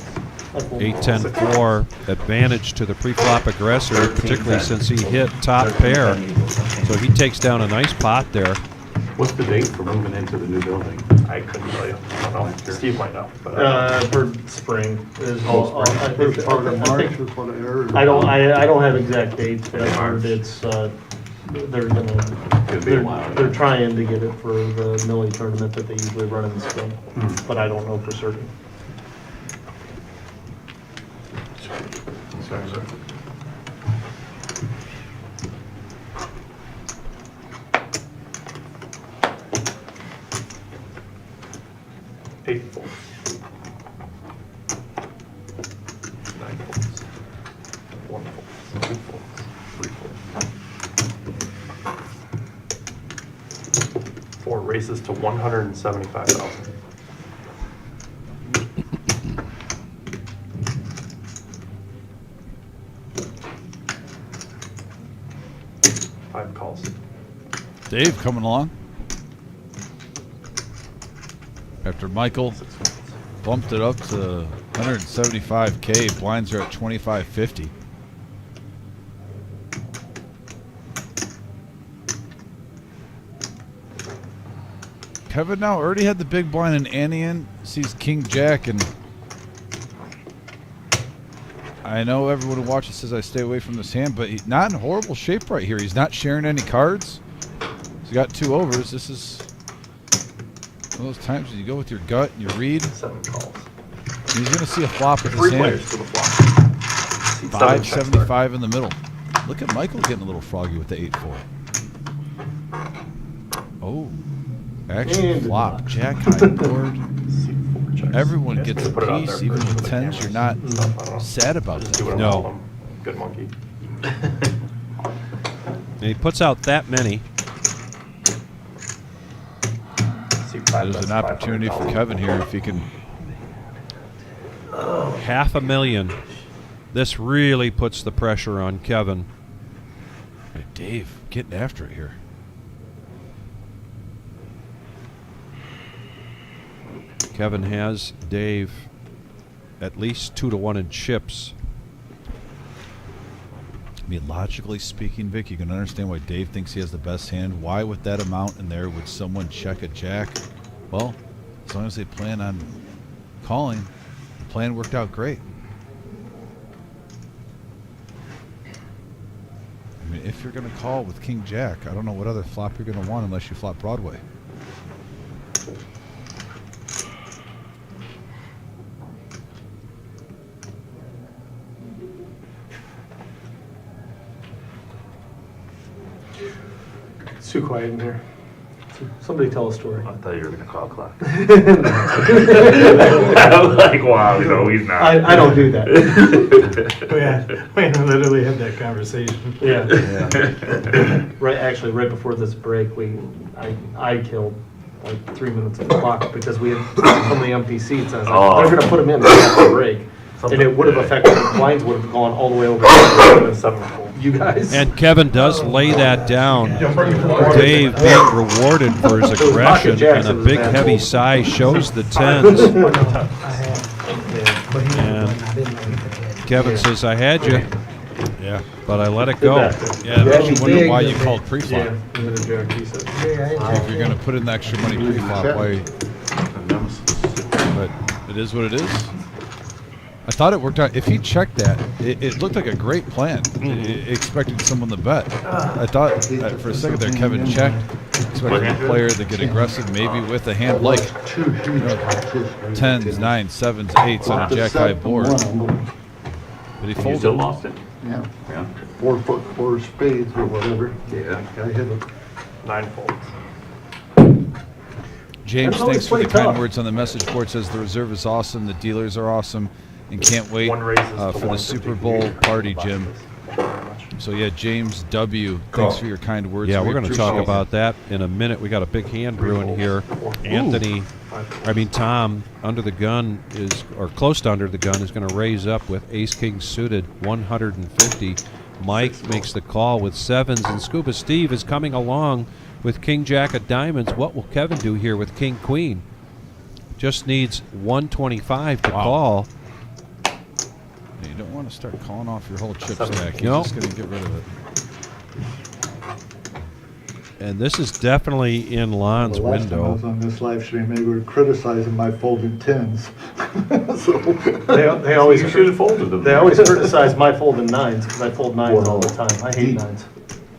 S1: 8-10-4 advantage to the pre-flop aggressor, particularly since he hit top pair. So he takes down a nice pot there.
S11: What's the date for moving into the new building? I couldn't tell you. I don't know. Steve might know. But
S9: For spring is
S10: First part of March is what I heard.
S9: I don't have exact dates, but I heard it's they're they're trying to get it for the Millie tournament that they usually run in the spring, but I don't know for certain.
S11: sorry. Eight folds. 9 folds. 1 fold. 2 folds. 3 folds. 4 races to 175,000. Five calls.
S2: Dave coming along. After Michael bumped it up to 175K, blinds are at 2550. Kevin now already had the big blind and Annie in, sees King Jack, and I know everyone who watches says I stay away from this hand, but he's not in horrible shape right here. He's not sharing any cards. He's got 2 overs. This is one of those times when you go with your gut and you read.
S11: 7 calls.
S2: He's going to see a flop with
S11: 3
S2: his hand.
S11: players to the flop.
S2: 575 in the middle. Look at Michael getting a little froggy with the 8-4. Oh, actually flop. Jack high board. Everyone gets a piece, even with 10s. You're not sad about
S11: Just
S2: that.
S11: do what I'm
S1: No.
S11: calling him. Good monkey.
S1: And he puts out that many.
S2: There's an opportunity for Kevin here if he can.
S1: $500,000. This really puts the pressure on Kevin.
S2: Hey, Dave, getting after it here.
S1: Kevin has Dave at least 2-1 in chips.
S2: I mean, logically speaking, Vic, you can understand why Dave thinks he has the best hand. Why, with that amount in there, would someone check a jack? Well, as long as they plan on calling, the plan worked out great. I mean, if you're going to call with King Jack, I don't know what other flop you're going to want unless you flop Broadway.
S9: It's too quiet in here. Somebody tell a story.
S11: I thought you were going to call clock. I was like, wow, no, he's not.
S9: I don't do that.
S12: We literally had that conversation.
S9: Yeah. Right before this break, I killed like 3 minutes of the clock because we had so many empty seats. I was like, they're gonna put them in right after the break, and it would have affected the blinds would have gone all the way over to 7. You guys.
S1: And Kevin does lay that down. Dave being rewarded for his aggression, and a big heavy sigh shows the 10s. And Kevin says, I had you.
S2: Yeah.
S1: But I let it go.
S2: Yeah, it makes you wonder why you called pre-flop.
S9: Yeah,
S2: If you're going to put in the extra money pre-flop, why? But it is what it is. I thought it worked out. If he checked that, it looked like a great plan. Expecting someone to bet. I thought for a second there, Kevin checked. Expecting a player to get aggressive, maybe with a hand like 10s, 9s, 7s, 8s on a jack high board. But he folded.
S11: You still lost it?
S10: Yeah.
S11: Yeah.
S10: 4 spades or whatever.
S11: Yeah.
S10: I hit it.
S11: 9 folds.
S2: James,
S9: That's always
S2: thanks for the
S9: pretty
S2: kind
S9: tough.
S2: words on the message board. Says the reserve is awesome, the dealers are awesome, and can't wait
S11: One raises to
S2: for the
S11: 150
S2: Super Bowl party, Jim. So yeah, James W. Thanks for your kind words.
S1: Yeah,
S2: We
S1: we're going to talk
S2: appreciate it.
S1: about that in a minute. We got a big hand brewing here. Tom, under the gun is, or close to under the gun, is going to raise up with ace king suited, 150. Mike makes the call with sevens, and Scuba Steve is coming along with king jack of diamonds. What will Kevin do here with king queen? Just needs 125 to call.
S2: You don't want to start calling off your whole chip stack.
S1: No.
S2: You're just going to get rid of it.
S1: And this is definitely in Lon's
S10: The last time I
S1: window.
S10: was on this live stream, they were criticizing my folded tens. So
S9: They always
S11: You should have folded them.
S9: They always criticize my folding nines because I fold nines all the time. I hate nines.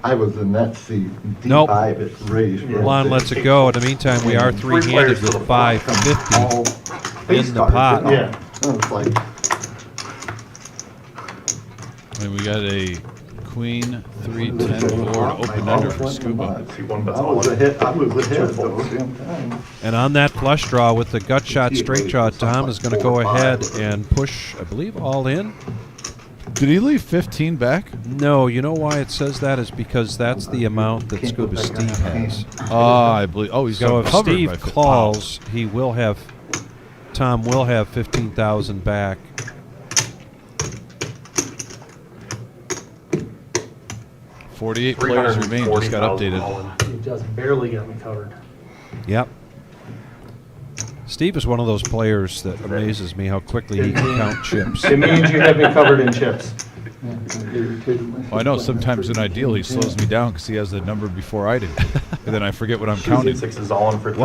S10: I was in that seat,
S1: Nope.
S10: D5 it raised.
S1: Lon lets it go. In the meantime, we are three-handed with 550 in the pot.
S9: Yeah.
S10: It's like,
S2: And we got a queen 3-10 board open under for Scuba.
S11: See, one
S10: I
S11: bet's all
S10: was
S11: in.
S10: ahead though, same time.
S1: And on that flush draw with the gut shot, straight draw, Tom is going to go ahead and push, I believe, all in.
S2: Did he leave 15 back?
S1: No, you know why it says that is because that's the amount that Scuba Steve has.
S2: I believe. Oh, he's
S1: So
S2: got
S1: if
S2: covered
S1: Steve
S2: by
S1: calls, he will have, Tom will have 15,000 back.
S2: Wow. 48 players remain. Just got updated.
S9: You just barely got me covered.
S1: Yep. Steve is one of those players that amazes me how quickly he can count chips.
S9: It means you have me covered in chips.
S2: Well, I know sometimes in ideal he slows me down because he has the number before I did, and then I forget what I'm counting.
S11: Six is all in for 325.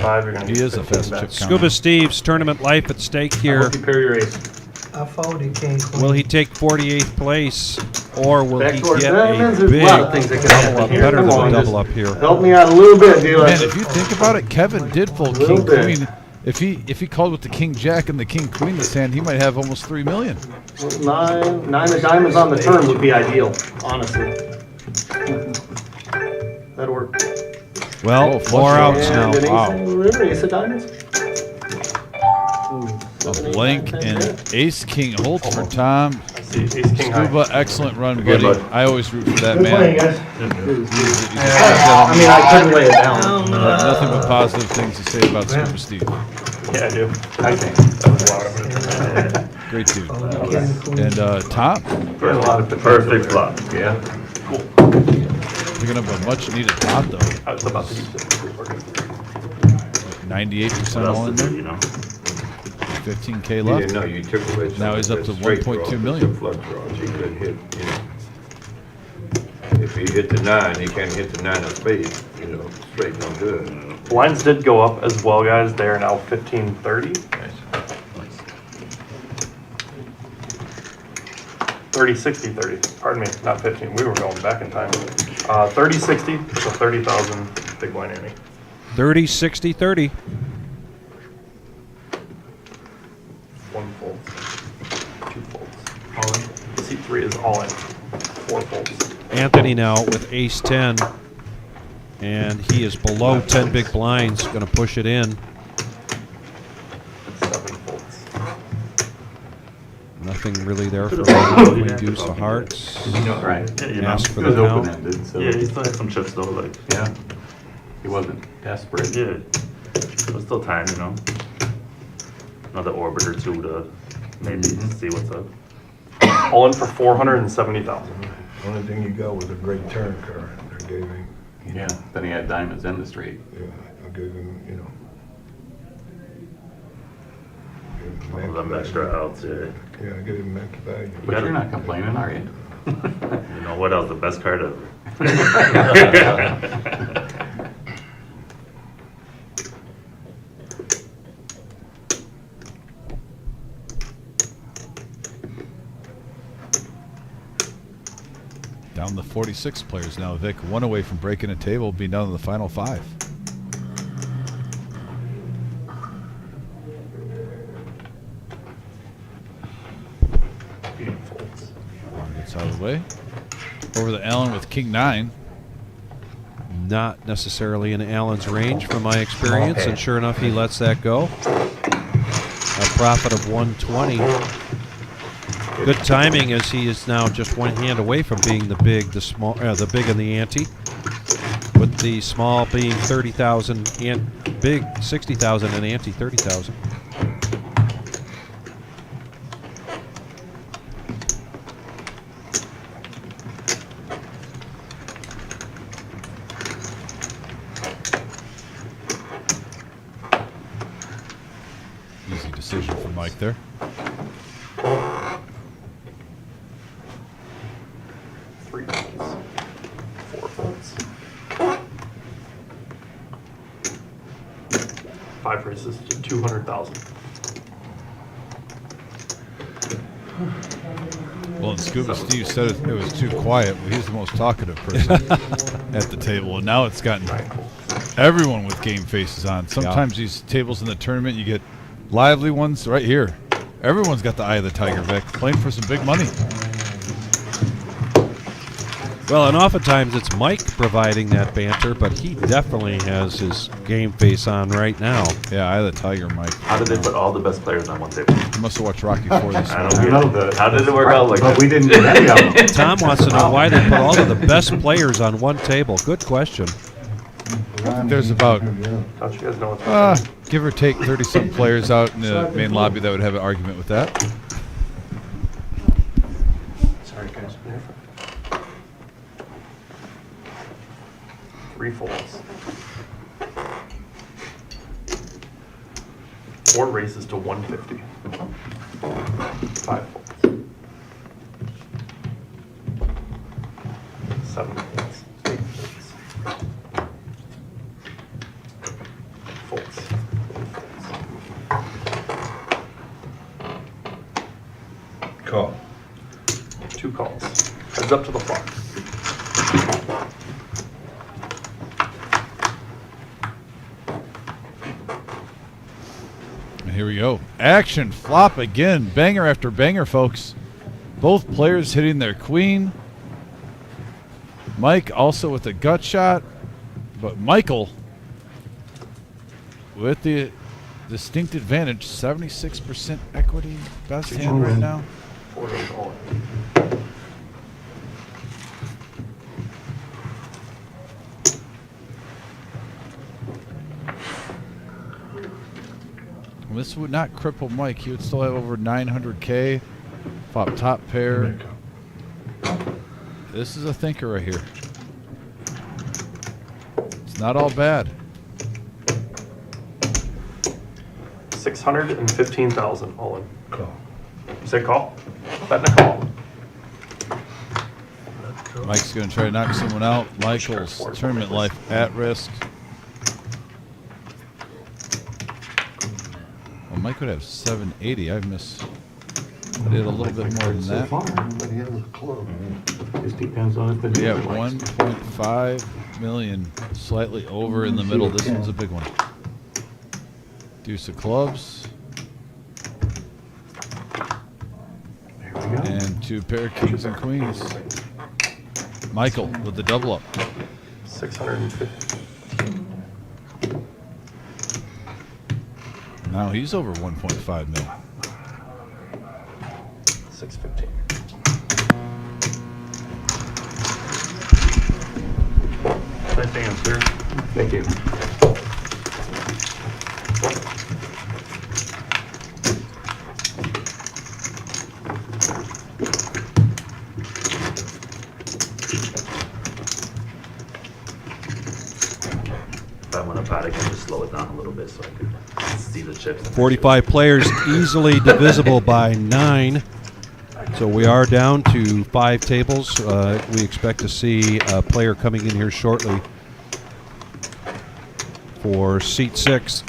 S1: Wow.
S11: You're gonna
S2: He
S11: get
S2: is a
S11: 15
S2: fast
S11: back.
S2: chip counter.
S1: Scuba Steve's tournament life at stake here.
S9: Hope you pair your ace.
S8: I folded king queen.
S1: Will he take 48th place, or will he
S9: Backdoor
S1: get
S9: diamonds,
S1: a
S9: there's a
S1: big
S9: lot of things that could happen
S1: double up,
S9: here.
S1: better
S9: Come
S1: than
S9: on,
S1: a
S9: just
S1: double up here?
S9: Help me out a little bit, dealer.
S2: Man, if you think about it, Kevin did fold
S9: Little
S2: king
S9: bit.
S2: queen. If he called with the king jack and the king queen this hand, he might have almost 3 million.
S9: Nine of diamonds on the turn would be ideal, honestly. That'd work.
S1: Well,
S2: Oh,
S1: four
S2: flush
S1: outs
S2: draw.
S1: now.
S9: And an ace
S2: Wow.
S9: in the river, ace of diamonds.
S2: A blank and ace king holds for Tom.
S11: See, ace king high.
S2: Scuba, excellent run,
S11: Good,
S2: buddy.
S11: bud.
S2: I always root for that
S9: Good playing,
S2: man.
S9: guys.
S2: He's a
S9: I mean, I couldn't lay it down.
S2: nothing but positive things to say about Scuba Steve.
S11: Yeah, I do. I think that was a lot of
S2: Great dude. And Tom,
S11: For a lot of perfect flop. Yeah.
S2: picking up a much needed pot though.
S11: I was about to use it.
S2: 98% all in there. 15K
S13: You
S2: left.
S13: didn't know you took away.
S2: Now he's up to
S13: straight
S2: 1.2
S13: draws,
S2: million.
S13: the flush draws, he could hit, you know. If he hit the 9, he can't hit the 9 of spades, you know, straight no good.
S11: Blinds did go up as well, guys. They are now 1530. 30, 60, 30. Pardon me, not 15. We were going back in time. 30, 60, so 30,000 big blind ante.
S1: 30, 60, 30.
S11: One fold. Two folds. All in. C3 is all in. Four folds.
S1: Anthony now with ace 10. And he is below 10 big blinds. Going to push it in.
S11: Seven folds.
S1: Nothing really there for him. We deuce of hearts.
S11: You know, right. Yeah, you know.
S1: Ask for
S11: It was
S1: the count.
S11: open-ended, so. Yeah, he still had some chips though, like. Yeah. He wasn't desperate. Yeah. There's still time, you know. Another orbit or two to maybe see what's up. All in for 470,000.
S10: Only thing you got was a great turn card. I gave him.
S11: Yeah, then he had diamonds and the straight.
S10: Yeah, I gave him, you know.
S11: All of them extra outs, yeah.
S10: Yeah, I gave him max value.
S11: But you're not complaining, are you? You know what else? The best card ever.
S2: Down to 46 players now. Vic, one away from breaking a table, being down to the final 5. Gets out of the way. Over to Allen with King 9.
S1: Not necessarily in Allen's range from my experience, and sure enough, he lets that go. A profit of 120. Good timing as he is now just one hand away from being the big, the small, the big and the ante. With the small being 30,000 and big 60,000 and ante 30,000.
S2: Easy decision for Mike there.
S9: Three folds. Four folds. Five races to 200,000.
S2: Well, and Scuba Steve said it was too quiet, but he's the most talkative person at the table. And now it's gotten everyone with game faces on. Sometimes these tables in the tournament, you get lively ones right here. Everyone's got the eye of the tiger, Vic, playing for some big money.
S1: Well, and oftentimes it's Mike providing that banter, but he definitely has his game face on right now.
S2: Yeah, eye of the tiger, Mike.
S11: How did they put all the best players on one table?
S2: You must have watched Rocky IV this
S11: I
S2: morning.
S11: don't get it. How did it work out like
S10: But
S11: that?
S10: we didn't get any of them.
S1: Tom wants to know why they put all of the best players on one table. Good question.
S2: There's about,
S9: Don't you guys know what's
S2: give or take, 30-something players out in the main lobby that would have an argument with that.
S9: Sorry, guys. Three folds. Four races to 150. Five folds. Seven folds. Eight folds. Folds.
S13: Call.
S9: Two calls. Heads up to the flop.
S2: And here we go. Action, flop again. Banger after banger, folks. Both players hitting their queen. Mike also with a gut shot. But Michael with the distinct advantage. 76% equity. Best hand right now.
S9: Four to all.
S2: This would not cripple Mike. He would still have over 900K. Flop top pair. This is a thinker right here. It's not all bad.
S9: 615,000 all in.
S10: Call.
S9: You say call? Bet and a call.
S2: Mike's going to try to knock someone out. Michael's tournament life at risk. Well, Mike would have 780. I did a little bit more than
S10: So
S2: that.
S10: far, but he has a club.
S11: Just depends on if
S2: We have 1.5 million, slightly over in the middle. This one's a big one. Deuce of clubs.
S10: There we go.
S2: And two pair of kings and queens. Michael with the double up.
S9: 650.
S2: Now he's over 1.5 mil.
S9: 615. Nice answer. Thank you.
S11: If I want to bat again, just slow it down a little bit so I can see the chips.
S1: 45 players, easily divisible by 9. So we are down to 5 tables. We expect to see a player coming in here shortly for seat 6.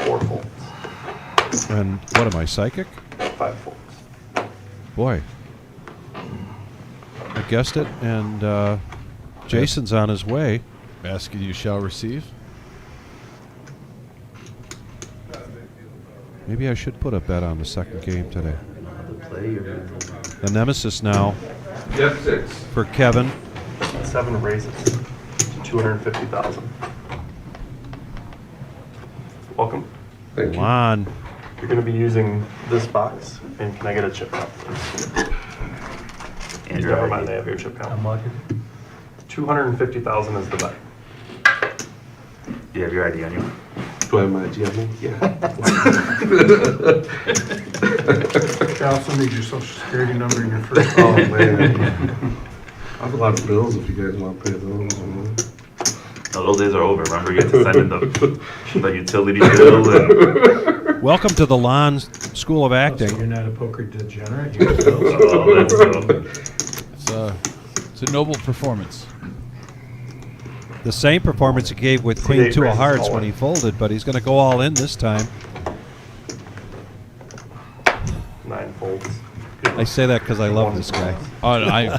S9: Four folds.
S1: And what am I, psychic?
S9: 5 folds.
S1: Boy. I guessed it, and Jason's on his way.
S2: Asking you shall receive.
S1: Maybe I should put a bet on the second game today.
S11: The player.
S1: The nemesis now
S13: F6.
S1: for Kevin.
S9: 7 raises. 250,000. Welcome.
S1: Come on.
S9: You're going to be using this box, and can I get a chip count?
S11: And
S9: Never mind, they have your chip count. 250,000 is the bet.
S11: You have your ID on you?
S14: Do I have my ID on me? Yeah.
S12: I also need your social security number and your first.
S14: Oh, man. I have a lot of bills if you guys want to pay those.
S11: No, those days are over. Remember, you have to send in the utility bill. And
S1: Welcome to the Lon School of Acting.
S12: So you're not a poker degenerate?
S2: It's a noble performance.
S1: The same performance he gave with Queen Two of Hearts when he folded, but he's going to go all in this time.
S9: 9 folds.
S1: I say that because I love this guy.
S2: Oh, no,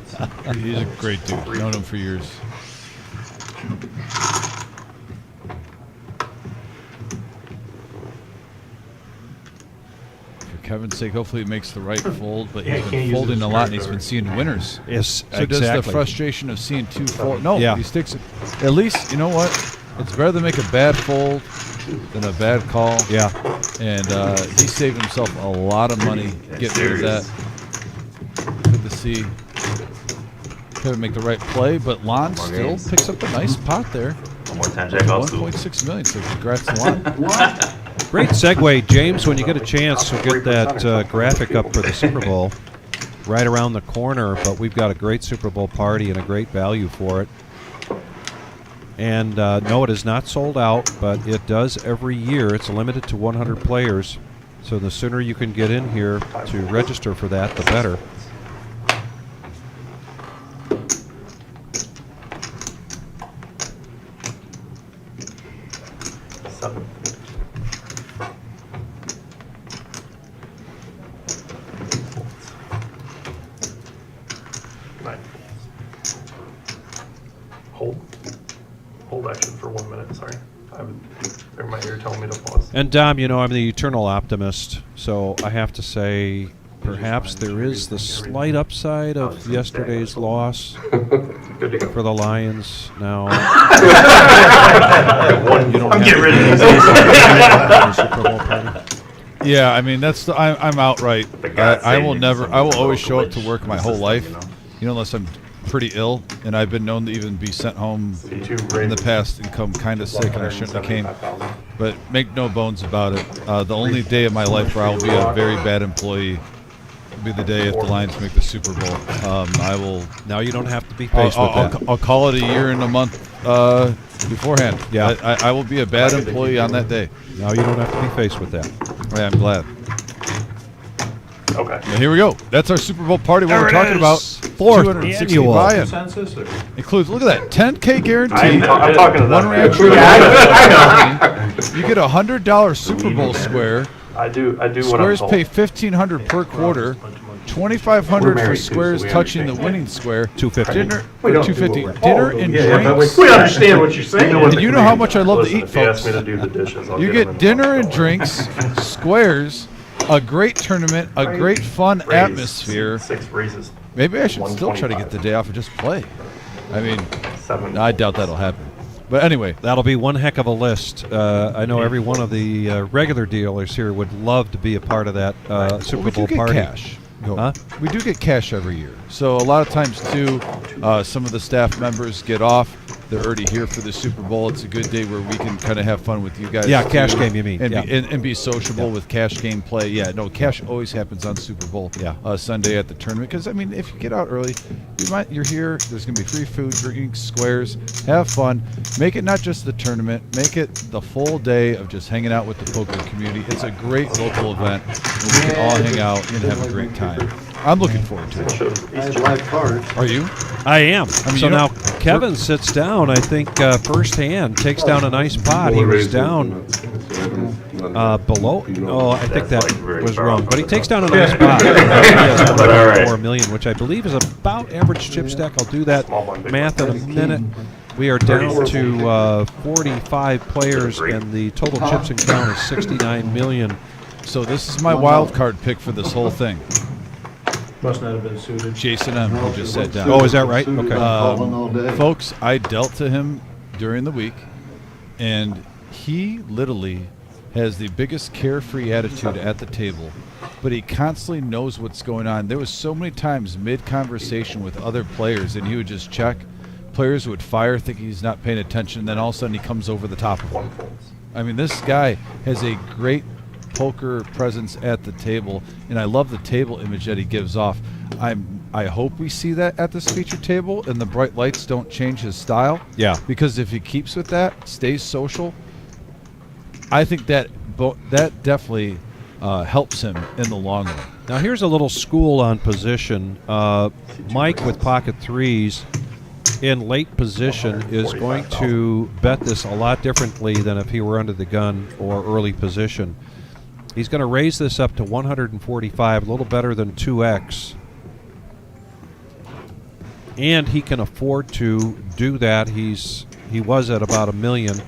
S2: he's a great dude. Known him for years. For Kevin's sake, hopefully he makes the right fold, but
S9: Yeah,
S2: he's
S9: can't
S2: been
S9: use
S2: folding
S9: his
S2: a lot and
S9: card
S2: he's been
S9: or-
S2: seeing winners.
S1: Yes,
S2: So does the
S1: exactly.
S2: frustration of seeing 2 fold. No,
S1: Yeah.
S2: he sticks it. At least, you know what? It's better to make a bad fold than a bad call.
S1: Yeah.
S2: And he saved himself a lot of money getting rid of that. Good to see Kevin make the right play, but Lon
S11: More
S2: still
S11: games.
S2: picks up a nice pot there.
S11: one more time, Jack also.
S2: 1.6 million, so congrats to Lon.
S1: Great segue, James, when you get a chance to get that graphic up for the Super Bowl right around the corner, but we've got a great Super Bowl party and a great value for it. And no, it is not sold out, but it does every year. It's limited to 100 players, so the sooner you can get in here to register for that, the better.
S9: Seven. Nine. Hold. Hold action for 1 minute, sorry. Or my ear telling me to pause.
S1: And Dom, you know, I'm the eternal optimist, so I have to say perhaps there is the slight upside of yesterday's loss
S9: Good to go.
S1: for the Lions. Now,
S9: I'm getting rid of these.
S1: Super Bowl party.
S2: Yeah, I mean I'm outright. I will never. I will always show up to work my whole life, unless I'm pretty ill, and I've been known to even be sent home in the past and come kind of sick, and I shouldn't have came. But make no bones about it. The only day of my life where I will be a very bad employee will be the day if the Lions make the Super Bowl. I will.
S1: Now you don't have to be faced with that.
S2: I'll call it a year and a month beforehand.
S1: Yeah.
S2: I will be a bad employee on that day.
S1: Now you don't have to be faced with that.
S2: Yeah, I'm glad.
S9: Okay.
S2: And here we go. That's our Super Bowl party. What
S1: There
S2: we're
S1: it
S2: talking
S1: is.
S2: about.
S1: Fourth
S2: 260
S1: annual.
S2: buy-in.
S12: Consensus or?
S2: Includes, look at that, 10K guarantee.
S9: I'm talking to
S2: One
S9: them.
S2: ranch. You get a $100 Super Bowl square.
S9: I do what I'm
S2: Squares
S9: told.
S2: pay $1,500 per quarter. $2,500 for squares touching the winning square.
S1: $250.
S2: Dinner.
S9: We don't
S2: $250.
S9: do what we're
S2: Dinner
S9: told.
S2: and
S9: Yeah, but
S2: drinks.
S9: we understand what you're saying.
S2: And you know how much I love
S9: Listen,
S2: to eat,
S9: if you ask
S2: folks.
S9: me to do the dishes, I'll
S2: You
S9: get
S2: get
S9: them in
S2: dinner
S9: the
S2: and
S9: box.
S2: drinks, squares, a great tournament, a great fun
S9: Raise.
S2: atmosphere.
S9: 6 raises.
S2: Maybe I should still try to get the day off and just play. I mean,
S9: 7.
S2: I doubt that'll happen. But anyway,
S1: That'll be one heck of a list. I know every one of the regular dealers here would love to be a part of that Super
S2: we do
S1: Bowl
S2: get
S1: party.
S2: cash.
S1: Huh?
S2: We do get cash every year. So a lot of times too, some of the staff members get off. They're already here for the Super Bowl. It's a good day where we can kind of have fun with you guys.
S1: Yeah, cash
S2: too,
S1: game, you mean.
S2: and,
S1: Yeah.
S2: and be sociable with cash game play. Yeah, no, cash always happens on Super Bowl.
S1: Yeah.
S2: Sunday at the tournament. Because I mean, if you get out early, you're here. There's gonna be free food, drinking, squares. Have fun. Make it not just the tournament. Make it the full day of just hanging out with the poker community. It's a great local event where we can all hang out and have a great time. I'm looking forward to it.
S10: I like cards.
S2: Are you?
S1: I am.
S2: mean,
S1: So
S2: you know-
S1: now Kevin sits down, I think, firsthand, takes down a nice pot. He was down below. Oh, I think that was wrong. But he takes down a nice pot.
S11: But all right.
S1: 4 million, which I believe is about average chip stack. I'll do that math in a minute. We are down to 45 players, and the total chips and count is 69 million.
S2: So this is my wild card pick for this whole thing.
S12: Must not have been suited.
S2: Jason M. who just sat down.
S1: Oh, is that right?
S10: Calling all
S1: Okay.
S10: day.
S2: Folks, I dealt to him during the week, and he literally has the biggest carefree attitude at the table, but he constantly knows what's going on. There was so many times mid-conversation with other players, and he would just check. Players would fire, thinking he's not paying attention, then all of a sudden he comes over the top of them. I mean, this guy has a great poker presence at the table, and I love the table image that he gives off. I hope we see that at this feature table, and the bright lights don't change his style.
S1: Yeah.
S2: Because if he keeps with that, stays social, I think that definitely helps him in the long run.
S1: Now here's a little school on position. Mike with pocket threes in late position is going to bet this a lot differently than if he were under the gun or early position. He's going to raise this up to 145, a little better than 2x. And he can afford to do that. He was at about $1 million.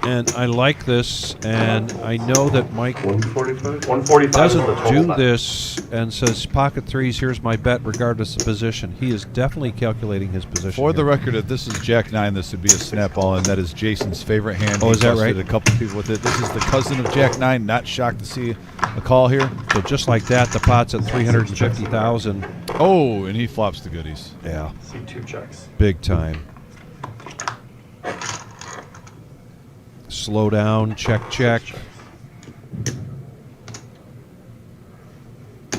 S1: And I like this, and I know that Mike
S9: 145
S1: doesn't do this and says pocket threes, here's my bet regardless of position. He is definitely calculating his position.
S2: For the
S1: here.
S2: record, if this is Jack 9, this would be a snap ball, and that is Jason's favorite hand.
S1: Oh, is that right?
S2: A couple people with it. This is the cousin of Jack 9. Not shocked to see a call here.
S1: So just like that, the pot's at 350,000.
S2: Oh, and he flops the goodies.
S1: Yeah.
S9: See 2 checks.
S1: Big time. Slow down, check.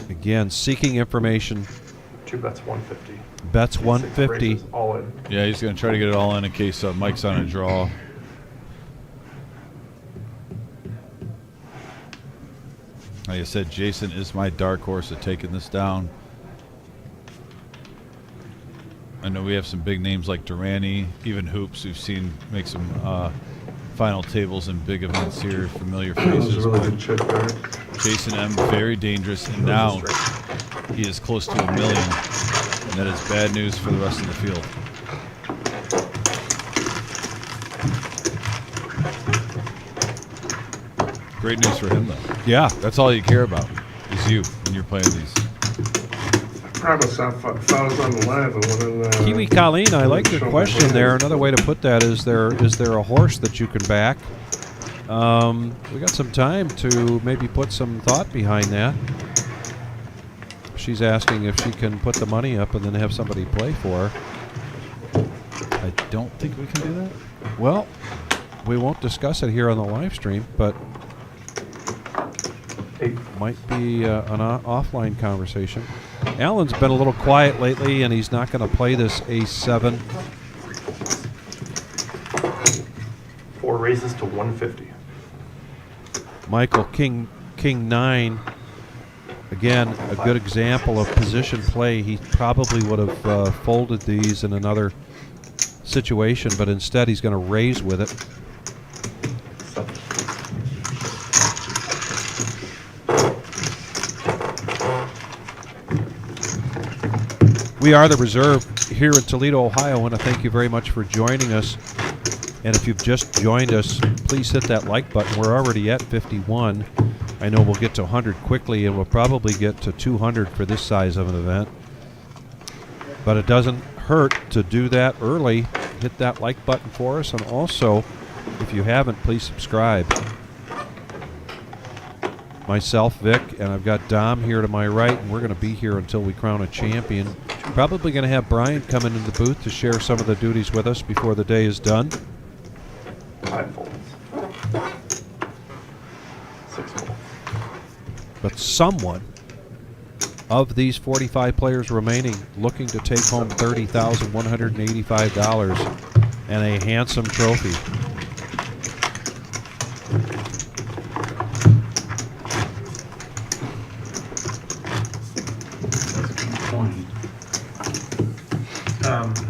S1: Again, seeking information.
S9: 2 bets 150.
S1: Bets
S9: 6
S1: 150.
S9: raises, all in.
S2: Yeah, he's going to try to get it all in case Mike's on a draw. Like I said, Jason is my dark horse at taking this down. I know we have some big names like Durrani, even Hoops, we've seen make some final tables and big events here, familiar faces.
S14: That was a really good check there.
S2: Jason M, very dangerous, and now he is close to $1 million, and that is bad news for the rest of the field. Great news for him, though.
S1: Yeah.
S2: That's all you care about, is you when you're playing these.
S14: Promise if I was on the live, I would have.
S1: Kiwi Colleen, I like your question there. Another way to put that is there a horse that you can back? We got some time to maybe put some thought behind that. She's asking if she can put the money up and then have somebody play for her.
S2: I don't think we can do that.
S1: Well, we won't discuss it here on the live stream, but it might be an offline conversation. Alan's been a little quiet lately, and he's not going to play this ace-7.
S9: 4 raises to 150.
S1: Michael, king-9. Again, a good example of position play. He probably would have folded these in another situation, but instead he's going to raise with it. We are the Reserve here in Toledo, Ohio. I want to thank you very much for joining us. And if you've just joined us, please hit that like button. We're already at 51. I know we'll get to 100 quickly, and we'll probably get to 200 for this size of an event. But it doesn't hurt to do that early. Hit that like button for us. And also, if you haven't, please subscribe. Myself, Vic, and I've got Dom here to my right, and we're going to be here until we crown a champion. Probably going to have Brian come into the booth to share some of the duties with us before the day is done.
S9: 5 folds. 6 folds.
S1: But someone of these 45 players remaining looking to take home $30,185 and a handsome trophy.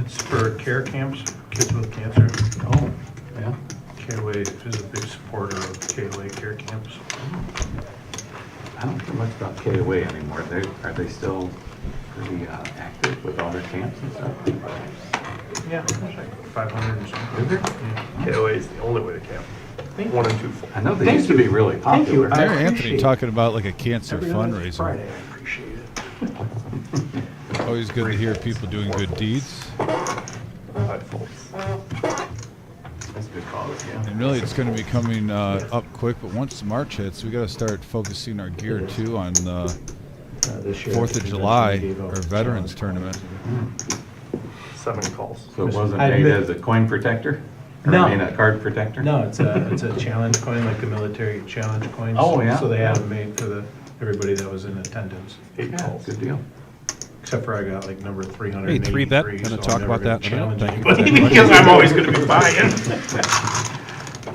S12: It's for care camps, kids with cancer.
S11: Oh, yeah.
S12: KOA is a big supporter of KOA care camps.
S11: I don't hear much about KOA anymore. Are they still pretty active with all their camps and stuff?
S12: Yeah, there's like 500 or something.
S11: Is there?
S12: Yeah.
S9: KOA is the only way to camp. 1 and 2 folds.
S11: I know they used to be really popular.
S2: I hear Anthony talking about like a cancer fundraiser.
S12: Friday, I appreciate it.
S2: Always good to hear people doing good deeds.
S9: 5 folds.
S15: good cause, yeah.
S2: And really, it's going to be coming up quick. But once March hits, we got to start focusing our gear too on the
S9: This year,
S2: 4th of July,
S9: gave out
S2: our Veterans Tournament.
S9: 7 calls.
S15: So it wasn't
S12: I
S15: made
S12: admit-
S15: as a coin protector? Or
S12: No.
S15: I mean, a card protector?
S12: No, it's a challenge coin, like the military challenge coins.
S15: Oh, yeah.
S12: So they have them made for everybody that was in attendance.
S9: 8
S15: Yeah,
S9: calls.
S15: good deal.
S12: Except for I got like number
S1: Hey,
S12: 383.
S1: 3-bet,
S12: so
S1: gonna
S12: I'm
S1: talk
S12: never
S1: about
S12: gonna
S1: that in a minute.
S12: challenge
S1: Thank you for
S12: anybody
S1: that
S12: because
S1: question.
S12: I'm always gonna be buying.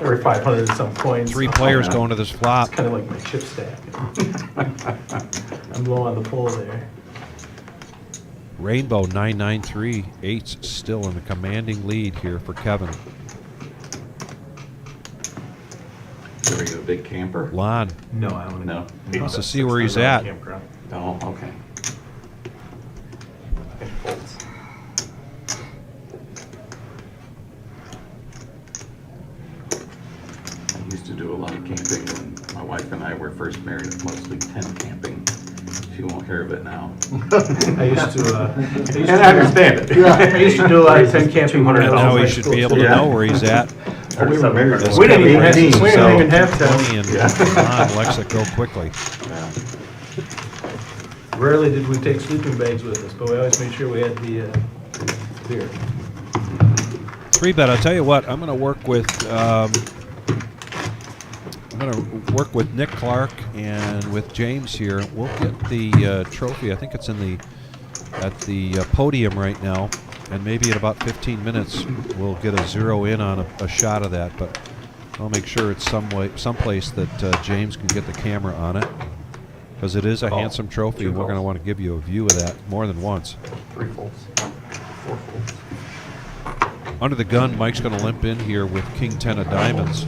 S12: Every 500 and some coins.
S1: 3 players going to this flop.
S12: It's kind of like my chip stack. I'm low on the pull there.
S1: Rainbow 993. 8's still in a commanding lead here for Kevin.
S15: Are you a big camper?
S1: Lon
S12: No, I don't know.
S15: No?
S1: wants to see where he's at.
S15: Oh, okay. I used to do a lot of camping when my wife and I were first married, mostly tent camping. She won't hear of it now.
S12: I used to.
S15: And I understand it.
S12: I used to do a lot of tent camping. when I was
S1: Now
S12: in
S1: he
S12: high
S1: should
S12: school,
S1: be able to
S12: too.
S1: know where he's at.
S15: We were married.
S1: As
S12: We didn't
S1: Kevin
S12: even have-
S1: raises
S12: we didn't even
S1: himself
S12: have
S1: 20 and
S15: Yeah.
S1: Lon lets it go quickly.
S15: Yeah.
S12: Rarely did we take sleeping bags with us, but we always made sure we had the beer.
S1: 3-bet. I'll tell you what. I'm going to work with. I'm going to work with Nick Clark and with James here. We'll get the trophy. I think it's at the podium right now, and maybe in about 15 minutes we'll get a zero in on a shot of that. But I'll make sure it's someplace that James can get the camera on it, because it is a handsome trophy, and we're going to want to give you a view of that more than once.
S9: 3 folds. 4 folds.
S1: Under the gun, Mike's going to limp in here with King 10 of diamonds.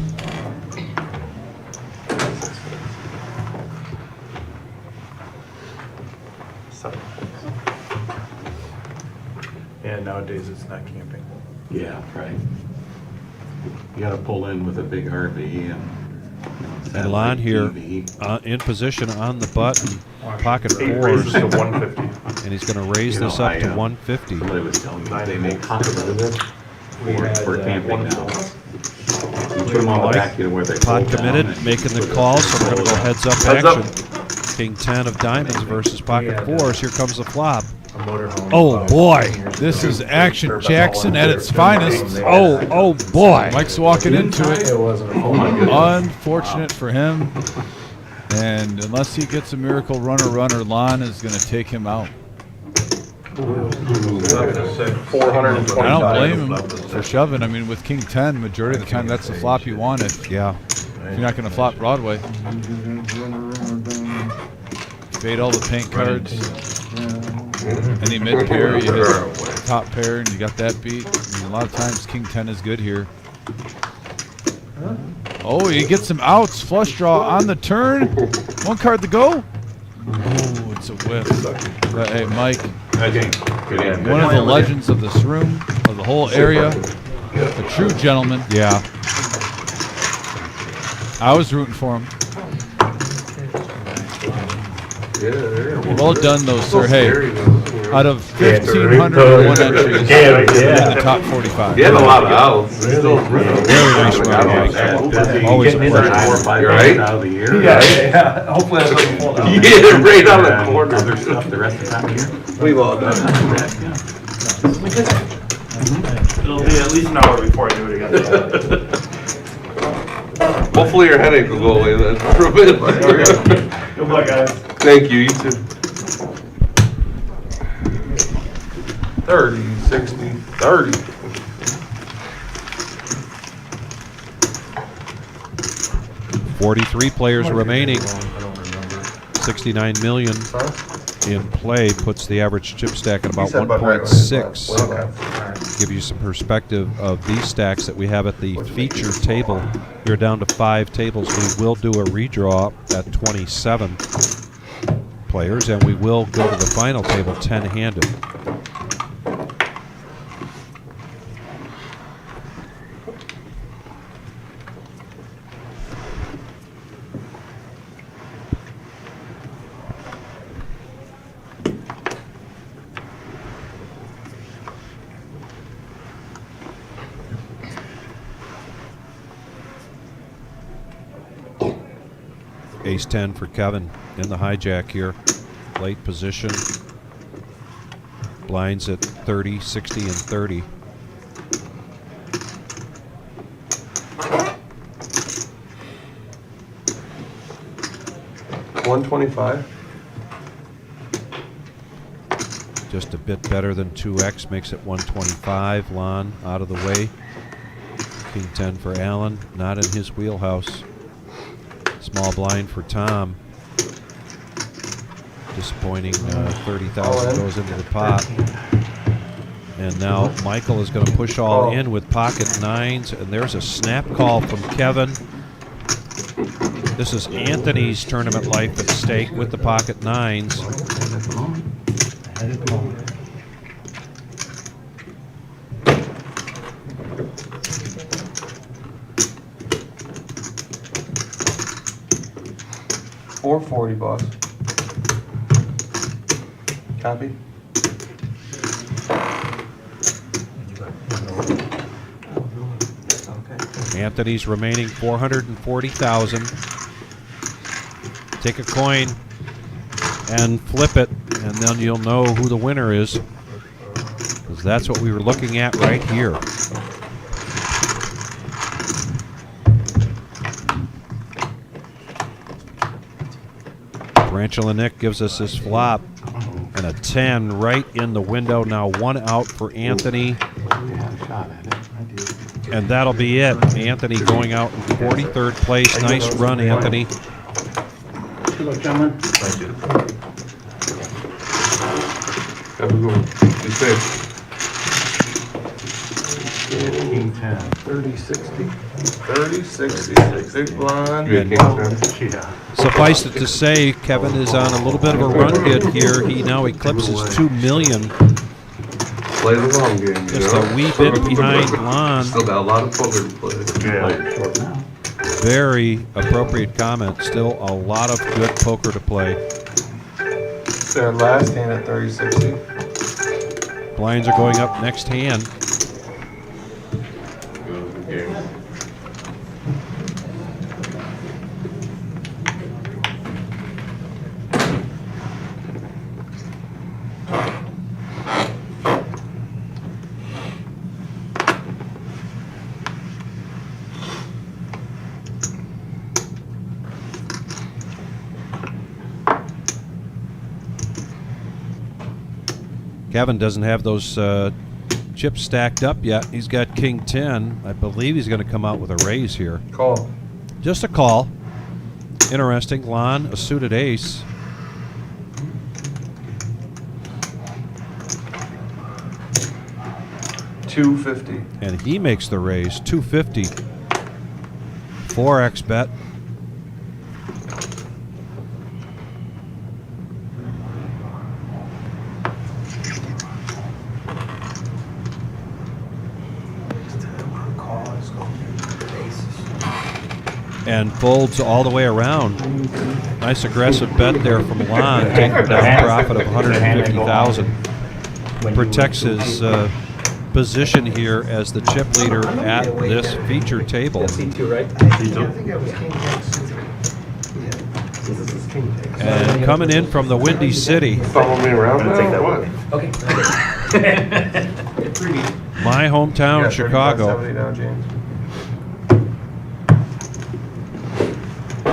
S12: And nowadays it's not camping.
S15: Yeah, right. You gotta pull in with a big RV and.
S1: And Lon here
S15: TV.
S1: in position on the button, pocket
S9: 8
S1: 4s,
S9: raises to 150.
S1: and he's going to raise
S15: You know,
S1: this up
S15: I,
S1: to 150.
S15: Somebody was telling me they make pocket this
S12: We had,
S15: for camping
S12: one
S15: now.
S12: folds.
S15: You put them on the back, you know, where they
S1: Pot
S15: fold down
S1: committed,
S15: and
S1: making
S15: put
S1: the call, so we're going to go heads up action.
S9: Heads
S1: King 10 of diamonds versus pocket 4s. Here comes the flop.
S12: A motorhome.
S1: Oh boy,
S2: This is Action Jackson at its finest.
S1: oh boy.
S2: Mike's walking into
S12: It
S2: it.
S12: wasn't a
S15: Oh
S12: full
S15: my goodness.
S2: Unfortunate for him. And unless he gets a miracle runner, Lon is going to take him out. I
S9: 420.
S2: don't blame him for shoving. I mean, with King 10, majority of the time, that's the flop you wanted.
S1: Yeah.
S2: If you're not going to flop Broadway. Fade all the paint cards. Any mid pair, you hit the top pair, and you got that beat. I mean, a lot of times, King 10 is good here. Oh, he gets some outs. Flush draw on the turn. 1 card to go. Oh, it's a whiff. But hey, Mike, one of the legends of this room, of the whole area, a true gentleman.
S1: Yeah.
S2: I was rooting for him.
S13: Yeah,
S2: Well done, though, sir. Hey, out of 1,501 entries, in the top 45.
S13: He had a lot of outs. Still
S1: Very nice round, Mike. Always a pleasure.
S13: Right?
S15: Out of the year.
S9: Yeah. Hopefully that doesn't fall down.
S13: Yeah, right on the corner.
S15: Other stuff the rest of the time of year.
S13: We've all done it.
S9: It'll be at least an hour before I do it again.
S13: Hopefully your headache will go away then for a bit.
S9: Good luck, guys.
S13: Thank you, you too. 30, 60, 30.
S1: $43 players remaining. 69 million in play puts the average chip stack at about 1.6. Give you some perspective of these stacks that we have at the feature table. We're down to 5 tables. We will do a redraw at 27 players, and we will go to the final table 10-handed. Ace-10 for Kevin in the hijack here. Late position. Blinds at 30, 60, and 30.
S14: $125.
S1: Just a bit better than 2x, makes it 125. Lon out of the way. King 10 for Allen, not in his wheelhouse. Small blind for Tom. Disappointing 30,000 goes into the pot. And now Michael is going to push all in with pocket nines, and there's a snap call from Kevin. This is Anthony's tournament life at stake with the pocket nines.
S14: $440, boss. Copy.
S1: Anthony's remaining 440,000. Take a coin and flip it, and then you'll know who the winner is, because that's what we were looking at right here. Tarantula Nick gives us his flop, and a 10 right in the window. Now 1 out for Anthony. And that'll be it. Anthony going out in 43rd place. Nice run, Anthony.
S12: Good luck, gentlemen.
S14: Thank you. Have a good one. Be safe.
S15: King 10.
S14: 30-60. 30-60. Big blind.
S15: Yeah.
S1: Suffice it to say, Kevin is on a little bit of a run hit here. He now eclipses 2 million.
S14: Play the long game.
S1: Just a wee bit behind Lon.
S14: Still got a lot of poker to play.
S15: Yeah.
S1: Very appropriate comment. Still a lot of good poker to play.
S14: Their last hand at 30-60.
S1: Blinds are going up next hand. Kevin doesn't have those chips stacked up yet. He's got King 10. I believe he's going to come out with a raise here.
S14: Call.
S1: Just a call. Interesting. Lon, a suited ace.
S14: $250.
S1: And he makes the raise. 250. 4x bet. And folds all the way around. Nice aggressive bet there from Lon, taking down a profit of 150,000. Protects his position here as the chip leader at this feature table.
S9: C2, right?
S1: And coming in from the Windy City.
S14: Follow me around now?
S9: Take that
S14: What?
S9: one. Okay.
S1: My hometown,
S14: Yeah,
S1: Chicago.
S14: 35.70 now, James.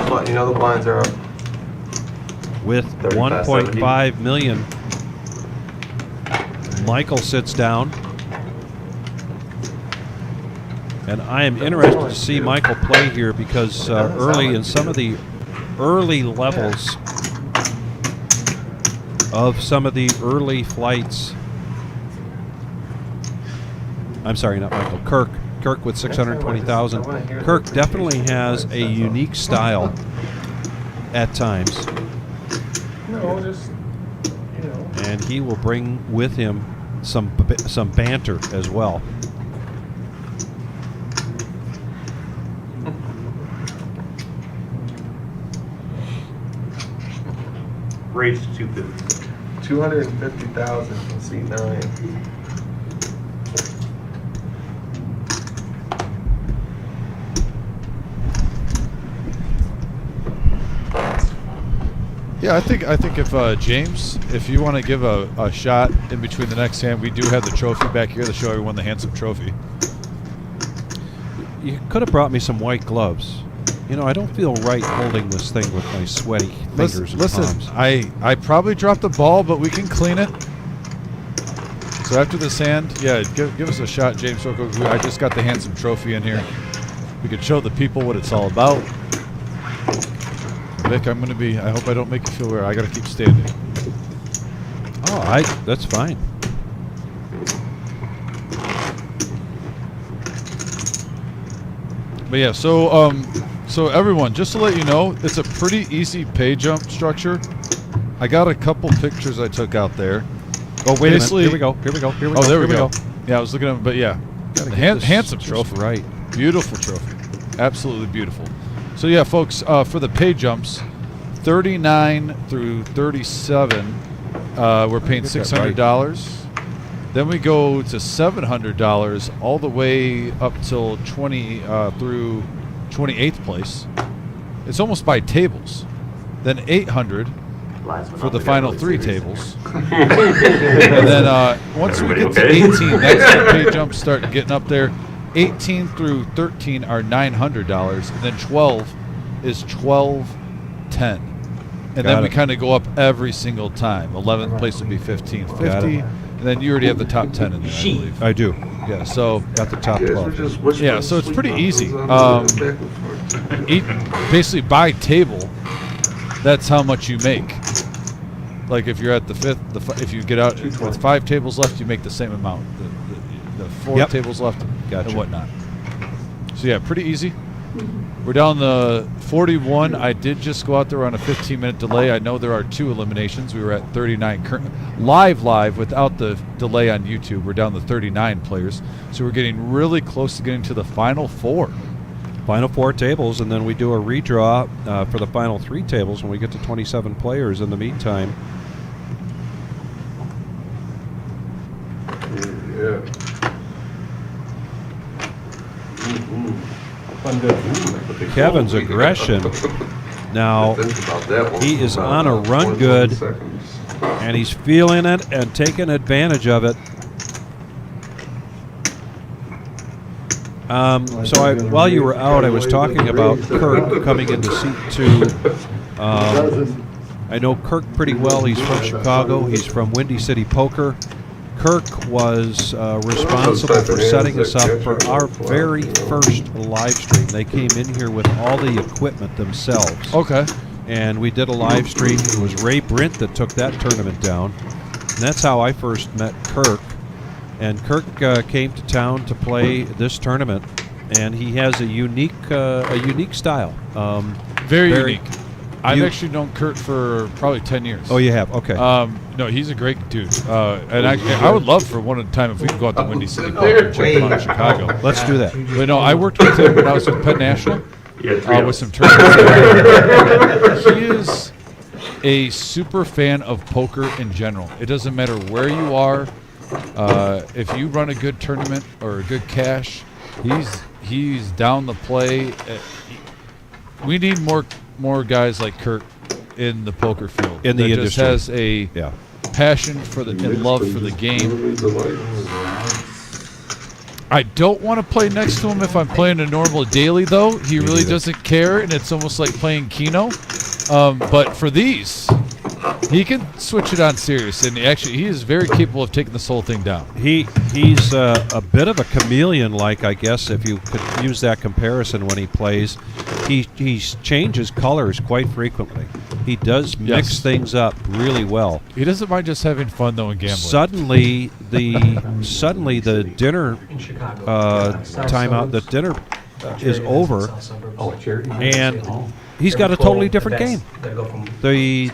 S14: But you know the blinds are up.
S1: With 1.5 million. Michael sits down. And I am interested to see Michael play here because early in some of the early levels of some of the early flights. I'm sorry, not Michael. Kirk with 620,000. Kirk definitely has a unique style at times.
S14: No, just, you know.
S1: And he will bring with him some banter as well.
S11: Raise to 250.
S14: 250,000 from C9.
S2: Yeah, I think if James, if you want to give a shot in between the next hand, we do have the trophy back here to show everyone the handsome trophy.
S1: You could have brought me some white gloves. You know, I don't feel right holding this thing with my sweaty fingers and palms.
S2: I probably dropped the ball, but we can clean it. So after this hand, yeah, give us a shot, James. I just got the handsome trophy in here. We could show the people what it's all about. Vic, I hope I don't make you feel weird. I got to keep standing.
S1: Oh, that's fine.
S2: But yeah, so everyone, just to let you know, it's a pretty easy pay jump structure. I got a couple pictures I took out there.
S1: Oh, wait a minute. Here we go.
S2: Oh, there we go. Yeah, I was looking at them, but yeah. The handsome trophy.
S1: Right.
S2: Beautiful trophy. Absolutely beautiful. So yeah, folks, for the pay jumps, 39 through 37, we're paying $600. Then we go to $700 all the way up till 20 through 28th place. It's almost by tables. Then 800 for the final 3 tables. And then once we get to 18, that's when pay jumps start getting up there. 18 through 13 are $900, and then 12 is $1,210. And then we kind of go up every single time. 11th place would be $1,550. And then you already have the top 10 in there, I believe.
S1: I do.
S2: Yeah, so
S1: got the top 12.
S2: Yeah, so it's pretty easy. Basically, by table, that's how much you make. Like if you're at the 5th, if you get out with 5 tables left, you make the same amount. The 4 tables left and whatnot. So yeah, pretty easy. We're down the 41. I did just go out there on a 15-minute delay. I know there are 2 eliminations. We were at 39 live without the delay on YouTube. We're down to 39 players. So we're getting really close to getting to the final 4.
S1: Final 4 tables, and then we do a redraw for the final 3 tables when we get to 27 players in the meantime.
S14: Yeah.
S1: Kevin's aggression. Now, he is on a run good, and he's feeling it and taking advantage of it. While you were out, I was talking about Kirk coming into seat 2. I know Kirk pretty well. He's from Chicago. He's from Windy City Poker. Kirk was responsible for setting us up for our very first live stream. They came in here with all the equipment themselves.
S2: Okay.
S1: And we did a live stream. It was Ray Brint that took that tournament down. And that's how I first met Kirk. And Kirk came to town to play this tournament, and he has a unique style.
S2: Very unique. I've actually known Kurt for probably 10 years.
S1: Oh, you have? Okay.
S2: No, he's a great dude. And I would love for one at a time if we could go out to Windy City Poker and check him out in Chicago.
S1: Let's do that.
S2: But no, I worked with him when I was with Penn National with some tournaments. He is a super fan of poker in general. It doesn't matter where you are. If you run a good tournament or a good cash, he's down the play. We need more guys like Kurt in the poker field.
S1: In the industry.
S2: Just has a passion for and love for the game. I don't want to play next to him if I'm playing a normal daily, though. He really doesn't care, and it's almost like playing Keno. But for these, he can switch it on serious, and he is very capable of taking this whole thing down.
S1: He's a bit of a chameleon-like, I guess, if you could use that comparison when he plays. He changes colors quite frequently. He does mix things up really well.
S2: He doesn't mind just having fun though and gambling.
S1: Suddenly the dinner timeout, the dinner is over, and he's got a totally different game. The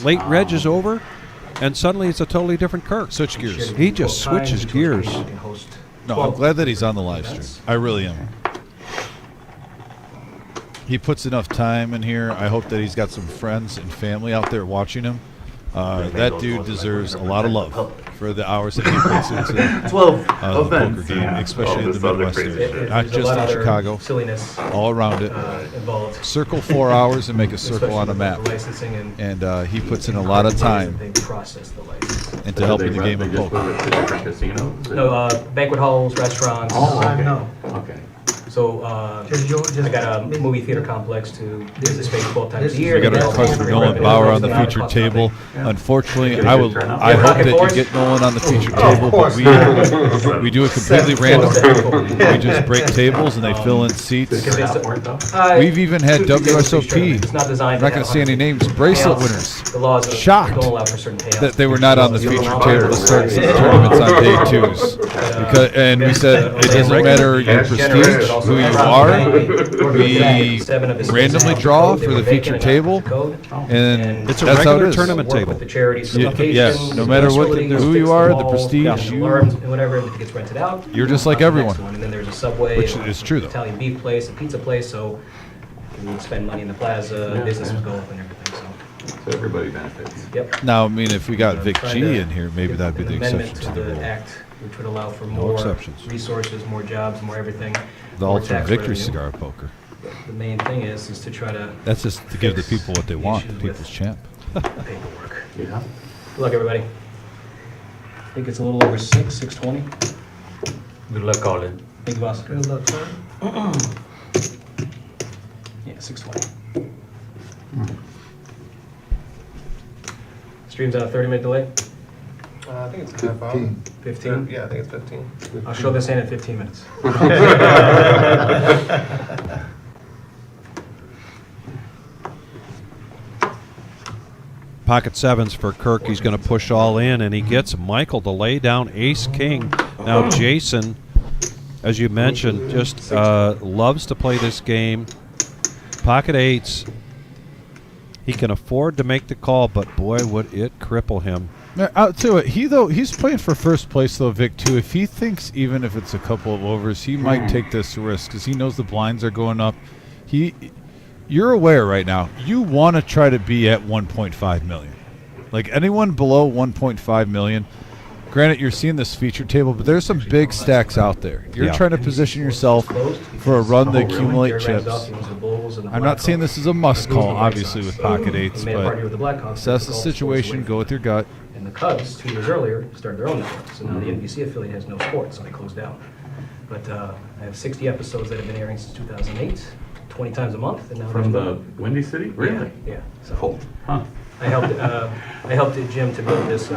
S1: late reg is over, and suddenly it's a totally different Kirk.
S2: Switch gears.
S1: He just switches gears.
S2: No, I'm glad that he's on the live stream. I really am. He puts enough time in here. I hope that he's got some friends and family out there watching him. That dude deserves a lot of love for the hours that he puts into the poker game, especially in the Midwest area. Not just in Chicago, all around it. Circle 4 hours and make a circle on a map. And he puts in a lot of time into helping the game of poker.
S9: Different casinos? No, banquet halls, restaurants.
S15: No. Okay.
S9: So, I got a movie theater complex to use the space 12 times a year.
S2: We got a request for Nolan Bauer on the featured table. Unfortunately, I hope that you get Nolan on the featured table, but we do it completely random. We just break tables and they fill in seats. We've even had WSOP, I'm not going to say any names, bracelet winners, shocked that they were not on the featured table to start some tournaments on day 2s. And we said, it doesn't matter your prestige, who you are. We randomly draw for the featured table, and
S1: it's a
S2: that's how it
S1: regular
S2: is.
S1: tournament table.
S2: Yes, no matter who you are, the prestige, you're just like everyone.
S9: And then there's a Subway,
S2: Which is true, though.
S9: Italian beef place, a pizza place, so you would spend money in the plaza, businesses go up and everything, so.
S15: So everybody benefits.
S9: Yep.
S2: Now, I mean, if we got Vic
S9: Trying
S2: G
S9: to
S2: in here, maybe that'd be the
S9: amendment
S2: exception
S9: to
S2: to the
S9: the
S2: rule.
S9: act, which would allow for
S2: No
S9: more
S2: exceptions.
S9: resources, more jobs, more everything.
S2: The
S9: more
S2: ultimate
S9: tax
S2: victory
S9: revenue.
S2: cigar of poker.
S9: The main thing is to try to.
S2: That's just to give the
S9: fix
S2: people what they want, the
S9: issues
S2: people's
S9: with
S2: champ.
S9: Paperwork.
S15: Yeah.
S9: Good luck, everybody. I think it's a little over 6:20.
S11: Good luck, Colin.
S9: Thank you, boss.
S8: Good luck, sir.
S9: Yeah, 6:20. Stream's on a 30-minute delay.
S4: I think it's a half hour.
S9: 15?
S4: Yeah, I think it's 15.
S9: I'll show this hand in 15 minutes.
S1: Pocket sevens for Kirk. He's going to push all in, and he gets Michael to lay down ace king. Now Jason, as you mentioned, just loves to play this game. Pocket eights. He can afford to make the call, but boy, would it cripple him.
S2: I'll tell you what, he's playing for first place though, Vic, too. If he thinks even if it's a couple of overs, he might take this risk because he knows the blinds are going up. You're aware right now, you want to try to be at 1.5 million. Like anyone below 1.5 million, granted you're seeing this feature table, but there's some big stacks out there. You're trying to position yourself for a run to accumulate chips. I'm not saying this is a must call, obviously, with pocket eights, but assess the situation, go with your gut.
S9: And the Cubs, 2 years earlier, started their own network. So now the NBC affiliate has no sports, so they closed down. But I have 60 episodes that have been airing since 2008, 20 times a month. And now
S15: From the Windy City? Really?
S9: Yeah. So I helped Jim to build this.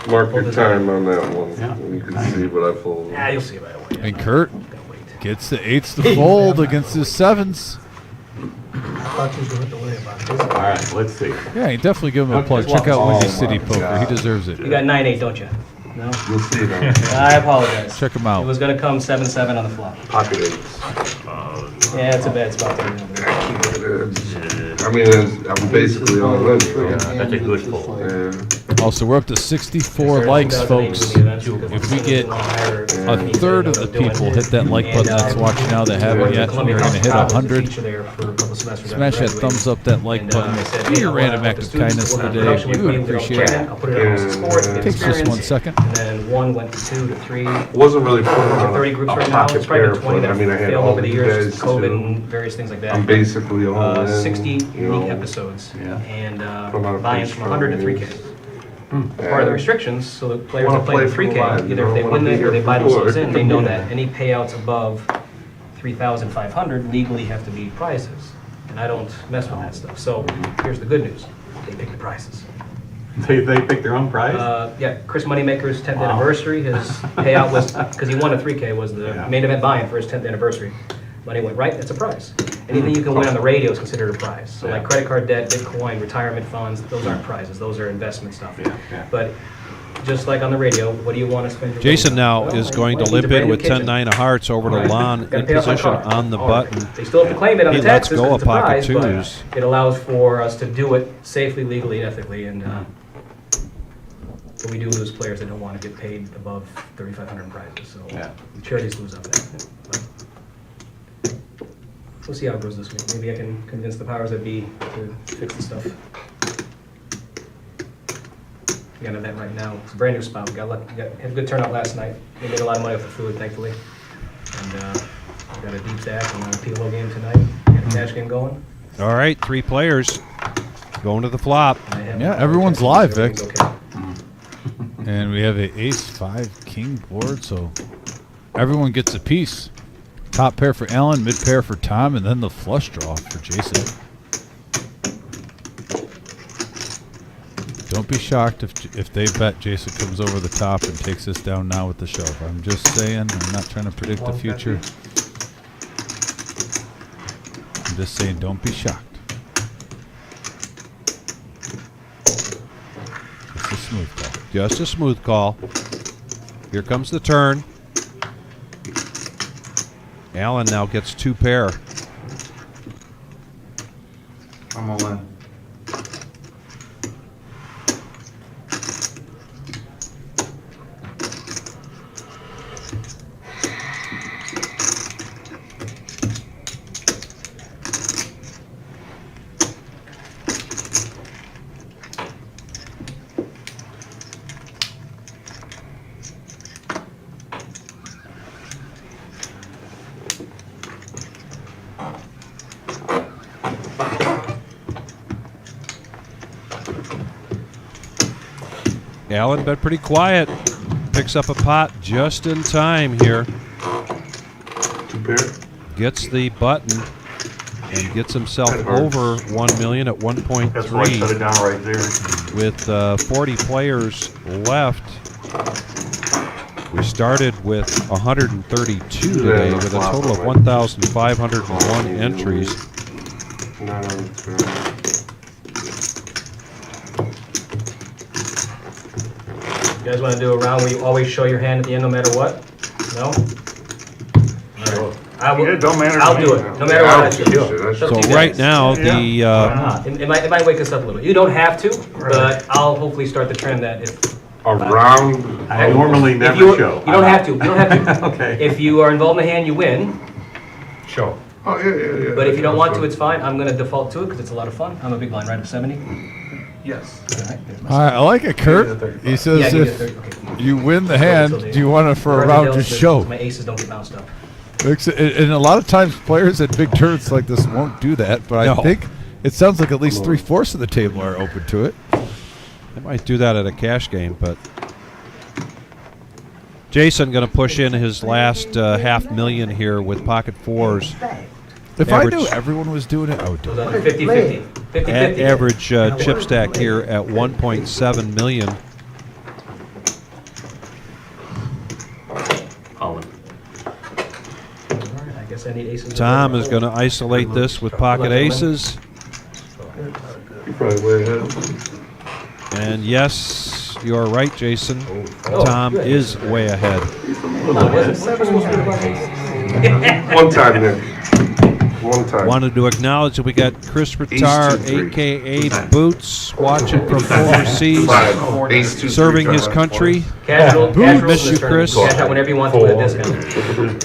S14: Mark your time on that one. You can see what I fold.
S9: Yeah, you'll see right away.
S2: And Kurt gets the eights to fold against his sevens.
S8: I thought you were going to have to worry about this.
S15: All right, let's see.
S2: Yeah, you definitely give him a plug. Check out Windy City Poker. He deserves it.
S9: You got 9-8, don't you? No?
S14: You'll see that.
S9: I apologize.
S2: Check him out.
S9: It was going to come 7-7 on the flop.
S14: Pocket eights.
S9: Yeah, it's a bad spot there.
S14: I mean, I'm basically all in.
S11: That's a good pull.
S14: Yeah.
S2: Also, we're up to 64 likes, folks. If we get a third of the people hit that like button that's watching now that haven't yet, we're going to hit 100. Smash that thumbs up, that like button. Do your random act of kindness of the day. We would appreciate it. Takes just 1 second.
S9: And then 1 went to 2 to 3.
S14: Wasn't really putting on
S9: 30 groups
S14: a
S9: right now. It's
S14: pocket
S9: probably
S14: pair
S9: been 20
S14: for it. I
S9: that
S14: mean, I had
S9: failed
S14: all
S9: over the
S14: you
S9: years,
S14: guys
S9: COVID
S14: too.
S9: and various things like that.
S14: I'm basically all in.
S9: 60
S14: you know,
S9: unique episodes and
S14: from our
S9: buy-ins from 100 to 3K. Part of the
S14: And
S9: restrictions, so the players
S14: wanna
S9: that play the
S14: play for
S9: 3K,
S14: live, you
S9: either if
S14: know,
S9: they
S14: wanna
S9: win
S14: be
S9: it or
S14: here
S9: they buy
S14: for
S9: themselves
S14: it.
S9: in, they know that any payouts above 3,500 legally have to be prizes. And I don't mess with that stuff. So here's the good news. They pick the prizes.
S15: They pick their own prize?
S9: Yeah, Chris Moneymaker's 10th anniversary, his payout was, because he won a 3K, was the main event buy-in for his 10th anniversary. Money went right, that's a prize. Anything you can win on the radio is considered a prize. So like credit card debt, Bitcoin, retirement funds, those aren't prizes, those are investment stuff. But just like on the radio, what do you want to spend your
S1: Jason
S9: money on?
S1: now
S9: Well,
S1: is going to
S9: well,
S1: limp
S9: it's a brand
S1: in
S9: new
S1: with
S9: kitchen.
S1: 10-9 of hearts over to Lon
S9: Gotta
S1: in
S9: pay off my
S1: position
S9: car.
S1: on the
S9: All right.
S1: button.
S9: They still have to claim it on
S1: He
S9: the
S1: lets
S9: taxes,
S1: go
S9: it's
S1: of
S9: a
S1: pocket
S9: prize, but
S1: twos.
S9: it allows for us to do it safely, legally, and ethically, and but we do lose players that don't want to get paid above 3,500 in prizes, so charities lose up that. But we'll see how it goes this week. Maybe I can convince the powers that be to fix the stuff.
S16: an event right now. It's a brand new spot. We had a good turnout last night. We made a lot of money off the food, thankfully. And we got a deep stack and a PLO game tonight. Got a cash game going.
S1: All right, 3 players going to the flop.
S2: Yeah, everyone's live, Vic. And we have a ace 5 king board, so everyone gets a piece. Top pair for Alan, mid pair for Tom, and then the flush draw for Jason. Don't be shocked if they bet Jason comes over the top and takes us down now with the shove. I'm just saying, I'm not trying to predict the future. I'm just saying, don't be shocked. Just a smooth call.
S1: Just a smooth call. Here comes the turn. Alan now gets 2 pair.
S14: I'm all in.
S1: Alan been pretty quiet. Picks up a pot just in time here.
S14: 2 pair.
S1: Gets the button and gets himself over 1 million at 1.3.
S11: That's why I shut it down right there.
S1: With 40 players left. We started with 132 today with a total of 1,501 entries.
S16: You guys want to do a round where you always show your hand at the end no matter what? No? All right. I will,
S11: don't matter.
S16: I'll do it, no matter what.
S1: So right now, the...
S16: It might wake us up a little. You don't have to, but I'll hopefully start the trend that if...
S14: A round?
S11: I normally never show.
S16: You don't have to, you don't have to.
S11: Okay.
S16: If you are involved in the hand, you win.
S11: Show.
S14: Oh, yeah.
S16: But if you don't want to, it's fine. I'm going to default to it because it's a lot of fun. I'm a big blind, right at 70.
S14: Yes.
S16: All right.
S2: I like it, Kurt. He says if you win the hand, do you want it for a round just show?
S16: My aces don't get bounced up.
S2: And a lot of times players at big turns like this won't do that, but I think it sounds like at least 3/4 of the table are open to it.
S1: They might do that at a cash game, but Jason going to push in his last $500,000 here with pocket 4s.
S2: If I knew everyone was doing it, I would do it.
S16: 50-50. 50-50.
S1: Average chip stack here at 1.7 million.
S16: I guess I need aces.
S1: Tom is going to isolate this with pocket aces.
S14: You're probably way ahead.
S1: And yes, you are right, Jason. Tom is way ahead.
S14: One time, Nick. One time.
S1: Wanted to acknowledge that we got Chris Ritar, a.k.a. Boots, watching from overseas, serving his country.
S16: Casual,
S1: Miss you, Chris.
S16: Cash out whenever you want to with a discount.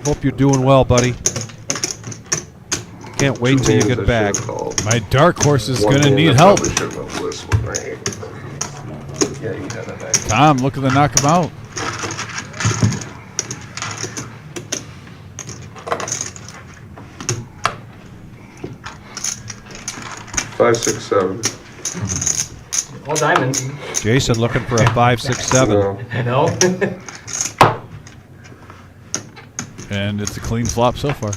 S1: Hope you're doing well, buddy. Can't wait till you get back.
S2: My dark horse is going to need help. Tom, looking to knock him out.
S14: Five, 6, 7.
S16: All diamonds.
S1: Jason looking for a 5, 6, 7.
S16: No.
S2: And it's a clean flop so far.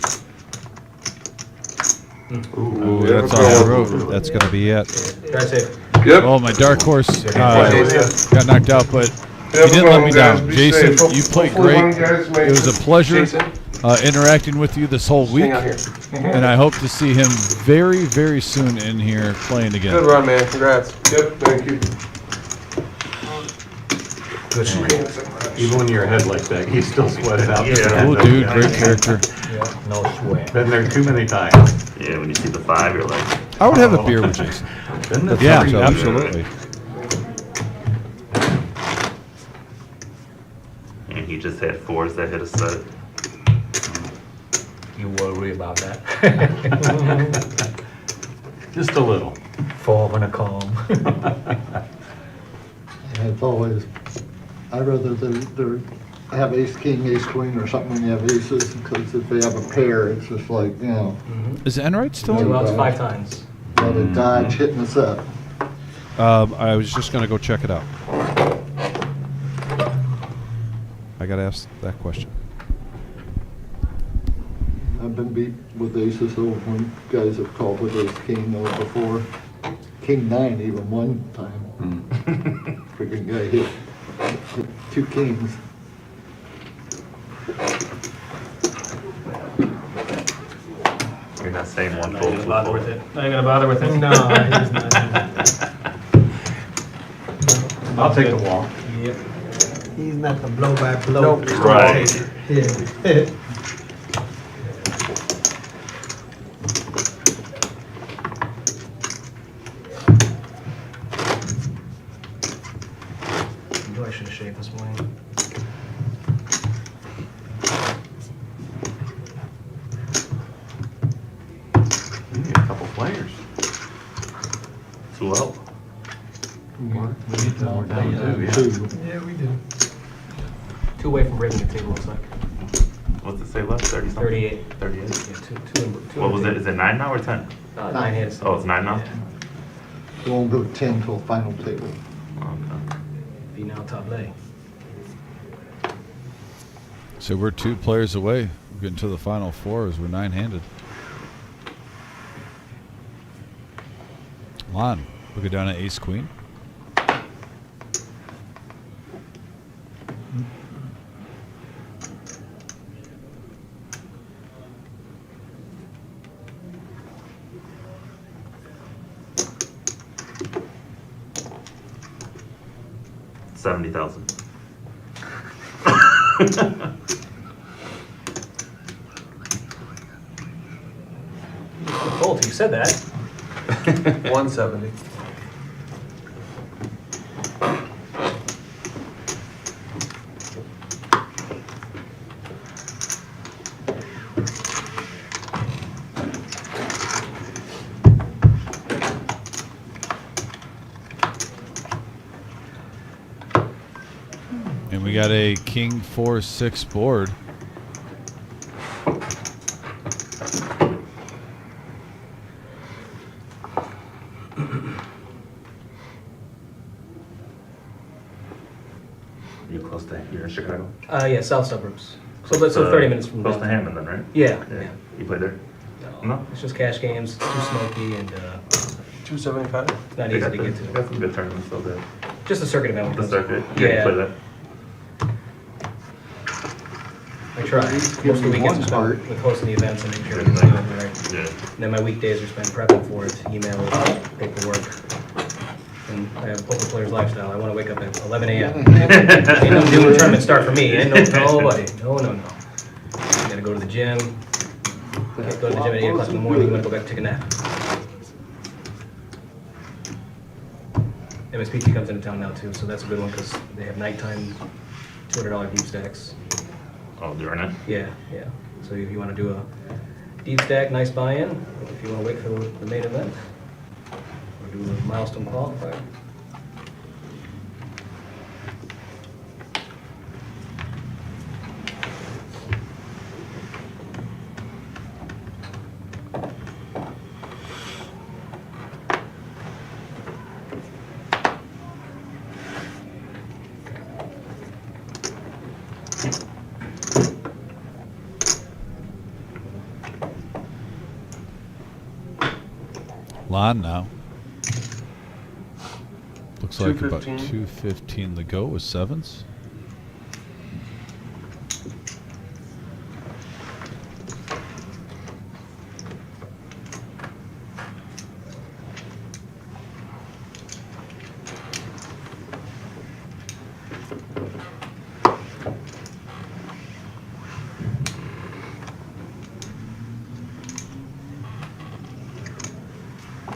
S1: Ooh, that's all I wrote. That's going to be it.
S16: That's it.
S14: Yep.
S2: Oh, my dark horse got knocked out, but he didn't let me down. Jason, you played great. It was a pleasure interacting with you this whole week, and I hope to see him very, very soon in here playing again.
S14: Good run, man. Congrats. Yep, thank you.
S15: Even when you're ahead like that, you still sweat it out.
S2: Cool dude, great character.
S15: No sweat. Been there too many times.
S11: Yeah, when you see the 5, you're like...
S2: I would have a beer with Jason.
S1: Yeah, absolutely.
S11: And he just had 4s that hit a set.
S16: You worry about that.
S15: Just a little.
S16: Fall in a calm.
S10: And it's always, I'd rather they have ace, king, ace, queen or something when you have aces, because if they have a pair, it's just like, you know.
S2: Is Enright still
S16: Two
S2: on?
S16: outs 5 times.
S10: A lot of dodge hitting us up.
S1: I was just going to go check it out. I got to ask that question.
S10: I've been beat with aces though when guys have called with ace, king though before. King 9 even one time. Freaking guy hit 2 kings.
S11: You're not saying one
S16: Not
S11: full,
S16: gonna
S11: two
S16: bother
S11: full.
S16: with it. Not gonna bother with it.
S8: No, he's not.
S15: I'll take the walk.
S16: Yep.
S8: He's not the blow by blow.
S11: Nope. Right.
S8: Yeah.
S16: I knew I should have shaved this morning.
S15: We need a couple players.
S11: 2 out.
S15: We need to more down too, yeah.
S10: 2.
S8: Yeah, we do.
S16: 2 away from breaking the table, looks like.
S11: What's it say left? 30 something?
S16: 38.
S11: 38.
S16: Yeah, two
S11: What was it? Is it 9 now or 10?
S16: 9 hits.
S11: Oh, it's 9 now?
S16: Yeah.
S10: We won't go 10 till final table.
S11: Okay.
S16: Final top lay.
S2: So we're 2 players away. We're getting to the final 4 as we're 9-handed. Lon, we go down to ace queen.
S11: $70,000.
S16: Bolt, you said that.
S14: 170.
S2: And we got a king 4-6 board.
S11: You close to, you're in Chicago?
S16: Yeah, south suburbs. So let's so 30 minutes from
S11: Close to
S16: downtown.
S11: Hammond then, right?
S16: Yeah.
S11: You play there? No?
S16: It's just cash games, too smoky, and
S14: 275?
S16: not
S11: They
S16: easy
S11: got
S16: to
S11: the-
S16: get
S11: they
S16: to.
S11: got some good tournaments still there.
S16: Just a circuit event.
S11: The circuit?
S16: Yeah.
S11: You play that?
S16: I try. Most of the weekends are spent with hosting the events and making sure everything's doing right.
S11: Yeah.
S16: And then my weekdays are spent prepping for it, emails, paperwork. And I have a poker player's lifestyle. I want to wake up at 11 a.m. Ain't no doing tournament start for me. Ain't nobody. No. I gotta go to the gym. Can't go to the gym at 8 o'clock in the morning. I'm gonna go back and take a nap. MSPT comes into town now too, so that's a good one because they have nighttime $200 deep stacks.
S11: Oh, during it?
S16: Yeah. So if you want to do a deep stack, nice buy-in. If you want to wait for the main event, or do a milestone qualifier.
S2: Lon now. Looks like about
S14: 215.
S2: 215 to go with 7s.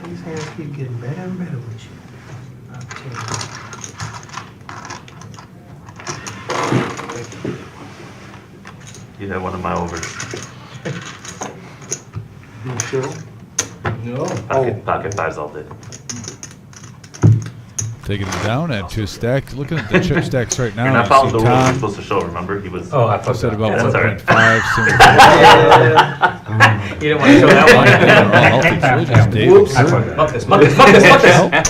S8: These hands keep getting better and better with you. I'll tell you.
S11: You had one of my overs.
S10: You sure?
S16: No.
S11: Pocket 5s all day.
S2: Taking him down, add 2 stacks. Looking at the chip stacks right now.
S11: You're not
S2: I
S11: following
S2: see
S11: the rules you're
S2: Tom.
S11: supposed to show, remember? He was.
S16: Oh, I
S2: I said about
S11: Yeah, that's all right.
S2: 1.5.
S16: You didn't want to show that one.
S2: I'll fix it. Just Dave absurd.
S16: Muck this, muck this, muck this, muck this.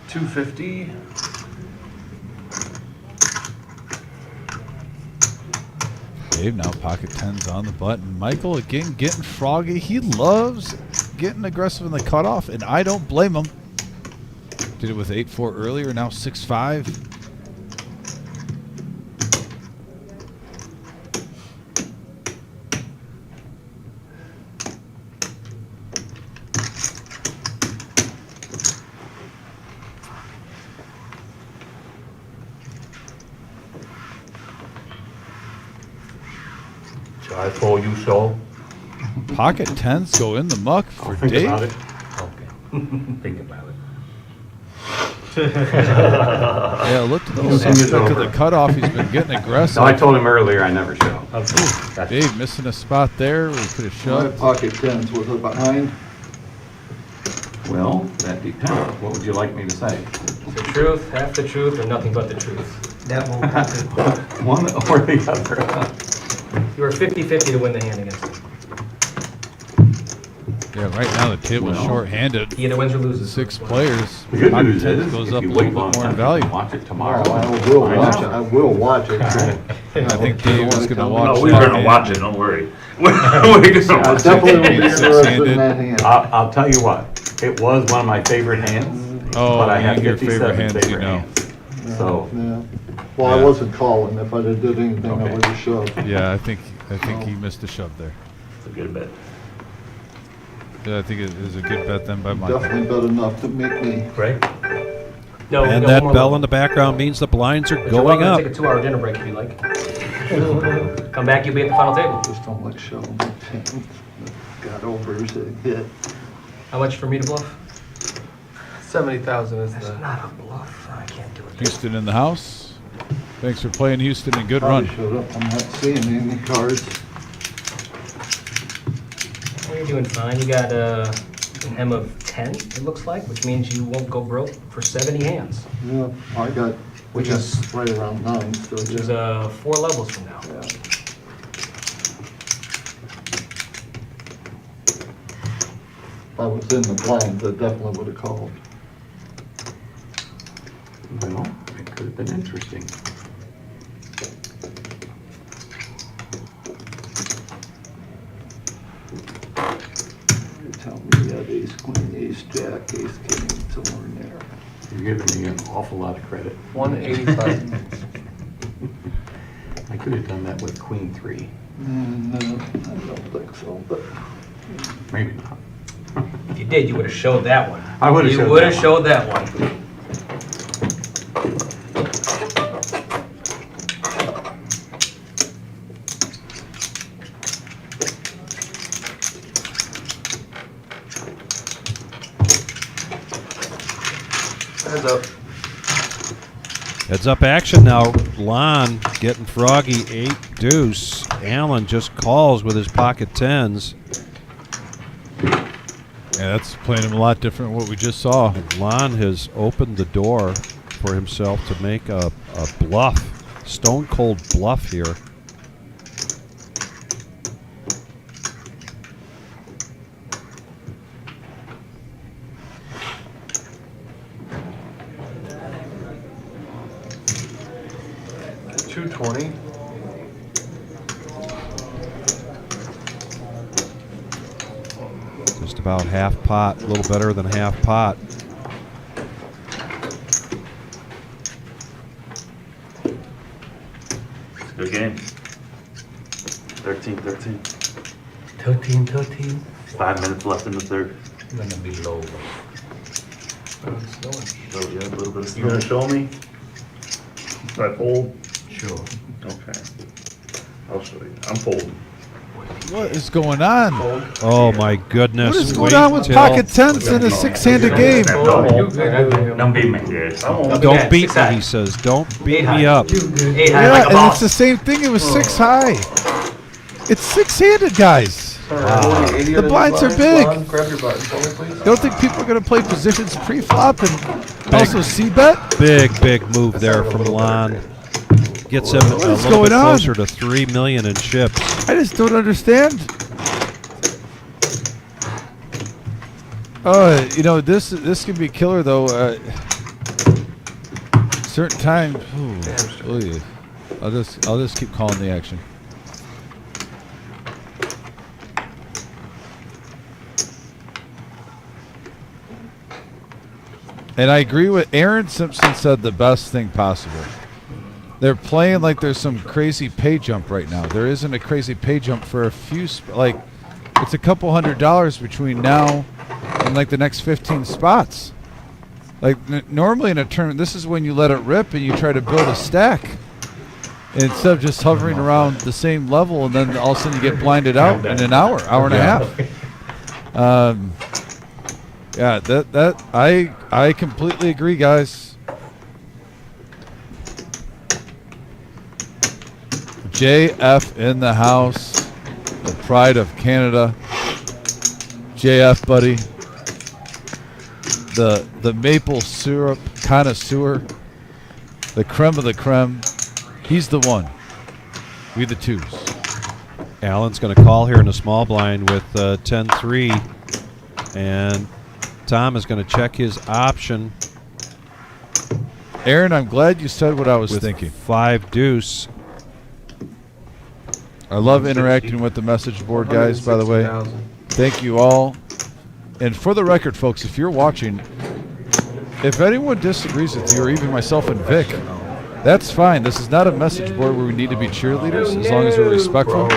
S2: $250. Dave now pocket 10s on the button. Michael again getting froggy. He loves getting aggressive in the cutoff, and I don't blame him. Did it with 8-4 earlier, now 6-5.
S11: I told you so.
S2: Pocket 10s go in the muck for Dave.
S16: Okay. Think about it.
S2: Yeah, look at the cutoff. He's been getting aggressive.
S15: No, I told him earlier I never show.
S2: Dave missing a spot there. We could have
S10: My
S2: shoved.
S10: pocket 10s, was it behind?
S15: Well, that depends. What would you like me to say?
S16: The truth, half the truth, or nothing but the truth.
S8: That won't happen.
S15: One or the other.
S16: You were 50-50 to win the hand against him.
S2: Yeah, right now the table's
S15: Well,
S2: short-handed.
S16: He either wins or loses.
S2: 6 players.
S15: The good
S2: Pocket
S15: news
S2: 10s
S15: is,
S2: goes
S15: if
S2: up a
S15: you
S2: little
S15: wait
S2: bit
S15: long
S2: more in
S15: enough,
S2: value.
S15: you can watch it tomorrow.
S10: I will watch it. I will watch it.
S2: I think Dave is going to watch
S11: No, we're
S2: that
S11: gonna
S2: hand.
S11: watch it, don't worry. We're gonna
S10: I
S11: watch
S10: definitely will be
S11: it.
S10: interested in that hand.
S15: I'll tell you what, it was one of my favorite hands,
S2: Oh,
S15: but I have
S2: your favorite
S15: 57
S2: hands, you
S15: favorite
S2: know.
S15: hands. So,
S10: Yeah. Well, I
S2: Yeah.
S10: wasn't calling. If I'd have did anything, I
S15: Okay.
S10: would have shoved.
S2: Yeah, I think he missed a shove there.
S11: It's a good bet.
S2: Yeah, I think it is a good bet then by Michael.
S10: Definitely bet enough to make me.
S16: Right? No, we
S1: And
S16: got
S1: that
S16: one more
S1: bell
S16: level.
S1: in the background means the blinds are
S16: But you're
S1: going
S16: welcome to
S1: up.
S16: take a 2-hour dinner break if you like. Come back, you'll be at the final table.
S10: Just don't like shoving my 10s. Got overs that hit.
S16: How much for me to bluff?
S8: 70,000 is
S16: That's
S8: the.
S16: not a bluff. I can't do it.
S2: Houston in the house. Thanks for playing, Houston, and good
S10: Probably
S2: run.
S10: showed up. I'm not seeing any cards.
S16: Well, you're doing fine. You got an M of 10, it looks like, which means you won't go broke for 70 hands,
S10: Yeah, I got,
S16: Which
S10: we got
S16: is-
S10: right around 9 still.
S16: which is 4 levels from now.
S10: Yeah. If I was in the blinds, I definitely would have called.
S15: well, it could have been interesting.
S10: You tell me you had ace, queen, ace, jack, ace, king, somewhere in there.
S15: You're giving me an awful lot of credit.
S8: 185.
S15: I could have done that with queen 3.
S10: No, I don't think so, but
S15: Maybe not.
S16: If you did, you would have showed that one.
S15: I would have showed
S16: You would have
S15: that
S16: showed that one.
S8: Heads up.
S1: Heads up action now. Lon getting froggy 8 deuce. Allen just calls with his pocket 10s.
S2: Yeah, that's playing him a lot different than what we just saw.
S1: Lon has opened the door for himself to make a bluff, stone cold bluff here.
S8: $220.
S1: Just about half pot, a little better than half pot.
S11: It's a good game. 13-13.
S16: 13.
S11: 5 minutes left in the third.
S16: I'm gonna be low.
S11: Oh, yeah, a little bit of You gonna show me that old
S14: Sure.
S11: Okay. I'll show you. I'm folding.
S2: What is going on?
S1: Oh my goodness!
S2: What is going
S1: Wait
S2: on with
S1: till-
S2: pocket tens in a six-handed game?
S11: Don't beat me.
S1: Don't beat me, he says. Don't beat me up.
S2: Yeah, and it's the same thing. It was 6 high. It's six-handed, guys. The blinds are big.
S14: Grab your button for me, please.
S2: Don't think people are going to play positions pre-flop and also c-bet?
S1: Big move there from Lon. Gets him a
S2: What is
S1: little bit
S2: going on?
S1: closer to 3 million in chips.
S2: I just don't understand. You know, this can be killer though. Certain times, I'll just keep calling the action. And I agree with Aaron Simpson said the best thing possible. They're playing like there's some crazy pay jump right now. There isn't a crazy pay jump for a few, like it's a couple $100 between now and like the next 15 spots. Like normally in a tournament, this is when you let it rip and you try to build a stack. And instead of just hovering around the same level and then all of a sudden you get blinded out in an hour and a half. Yeah, that I completely agree, guys. JF in the house, the pride of Canada. JF, buddy. The maple syrup connoisseur, the creme of the creme. He's the one. We the twos.
S1: Allen's going to call here in the small blind with 10-3, and Tom is going to check his option.
S2: Aaron, I'm glad you said what I was
S1: with
S2: thinking.
S1: 5 deuce.
S2: I love interacting with the message board, guys, by the way. Thank you all. And for the record, folks, if you're watching, if anyone disagrees with you, or even myself and Vic, that's fine. This is not a message board where we need to be cheerleaders, as long as we're respectful.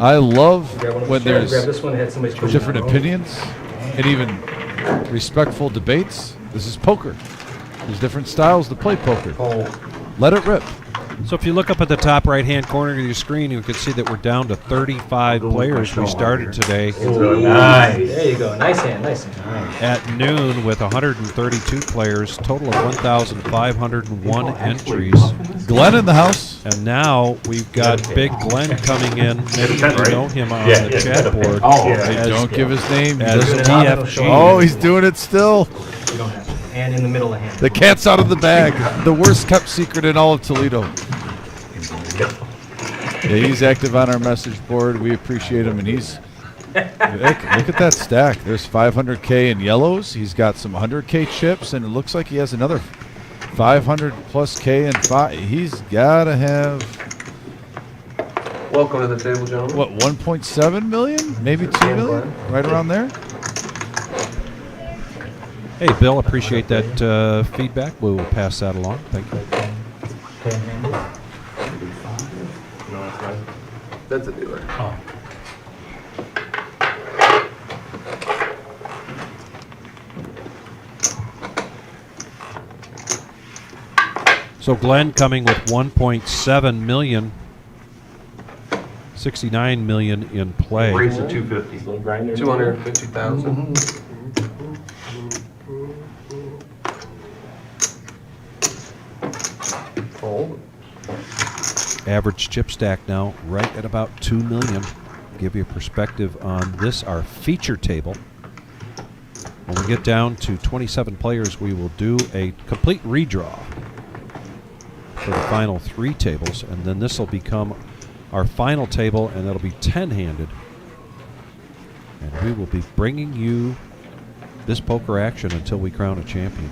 S2: I love when there's different opinions and even respectful debates. This is poker. There's different styles to play poker. Let it rip.
S1: So if you look up at the top right-hand corner of your screen, you can see that we're down to 35 players. We started today.
S16: Nice. There you go. Nice hand. Nice hand.
S1: At noon with 132 players, total of 1,501 entries.
S2: Glenn in the house.
S1: And now we've got Big Glenn coming in. Maybe you know him on the chat board.
S2: Hey, don't give his name.
S1: As DFG.
S2: Oh, he's doing it still.
S16: And in the middle of the hand.
S2: The cat's out of the bag. The worst kept secret in all of Toledo. Yeah, he's active on our message board. We appreciate him, and he's look at that stack. There's 500K in yellows. He's got some 100K chips, and it looks like he has another 500 plus K and 5. He's got to have
S14: Welcome to the table, gentlemen.
S2: what 1.7 million, maybe 2 million, right around there.
S1: Hey, Bill, appreciate that feedback. We will pass that along. Thank you.
S14: That's a dealer.
S1: So Glenn coming with 1.7 million, 69 million in play.
S11: Raise to 250.
S14: 250,000. Fold.
S1: Average chip stack now right at about 2 million. Give you a perspective on this, our feature table. When we get down to 27 players, we will do a complete redraw for the final 3 tables, and then this will become our final table, and that'll be 10-handed. And we will be bringing you this poker action until we crown a champion.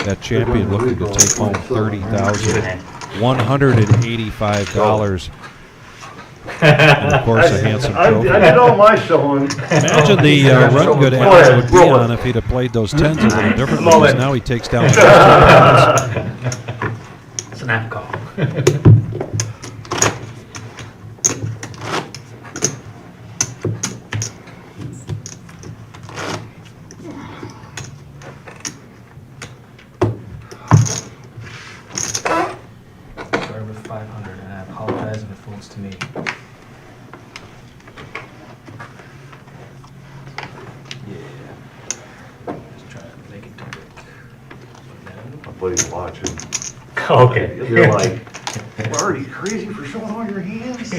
S1: That champion looking to take home $30,185. And of course, a handsome trophy.
S17: I did all my showing.
S1: Imagine the run good Allen would be on if he'd have played those 10s a little differently, because now he takes down
S16: Snap call. size of it folds to me. Yeah. Just try to make it too big.
S14: My buddy's watching.
S11: Okay.
S14: You're like, Marty, crazy for showing all your hands?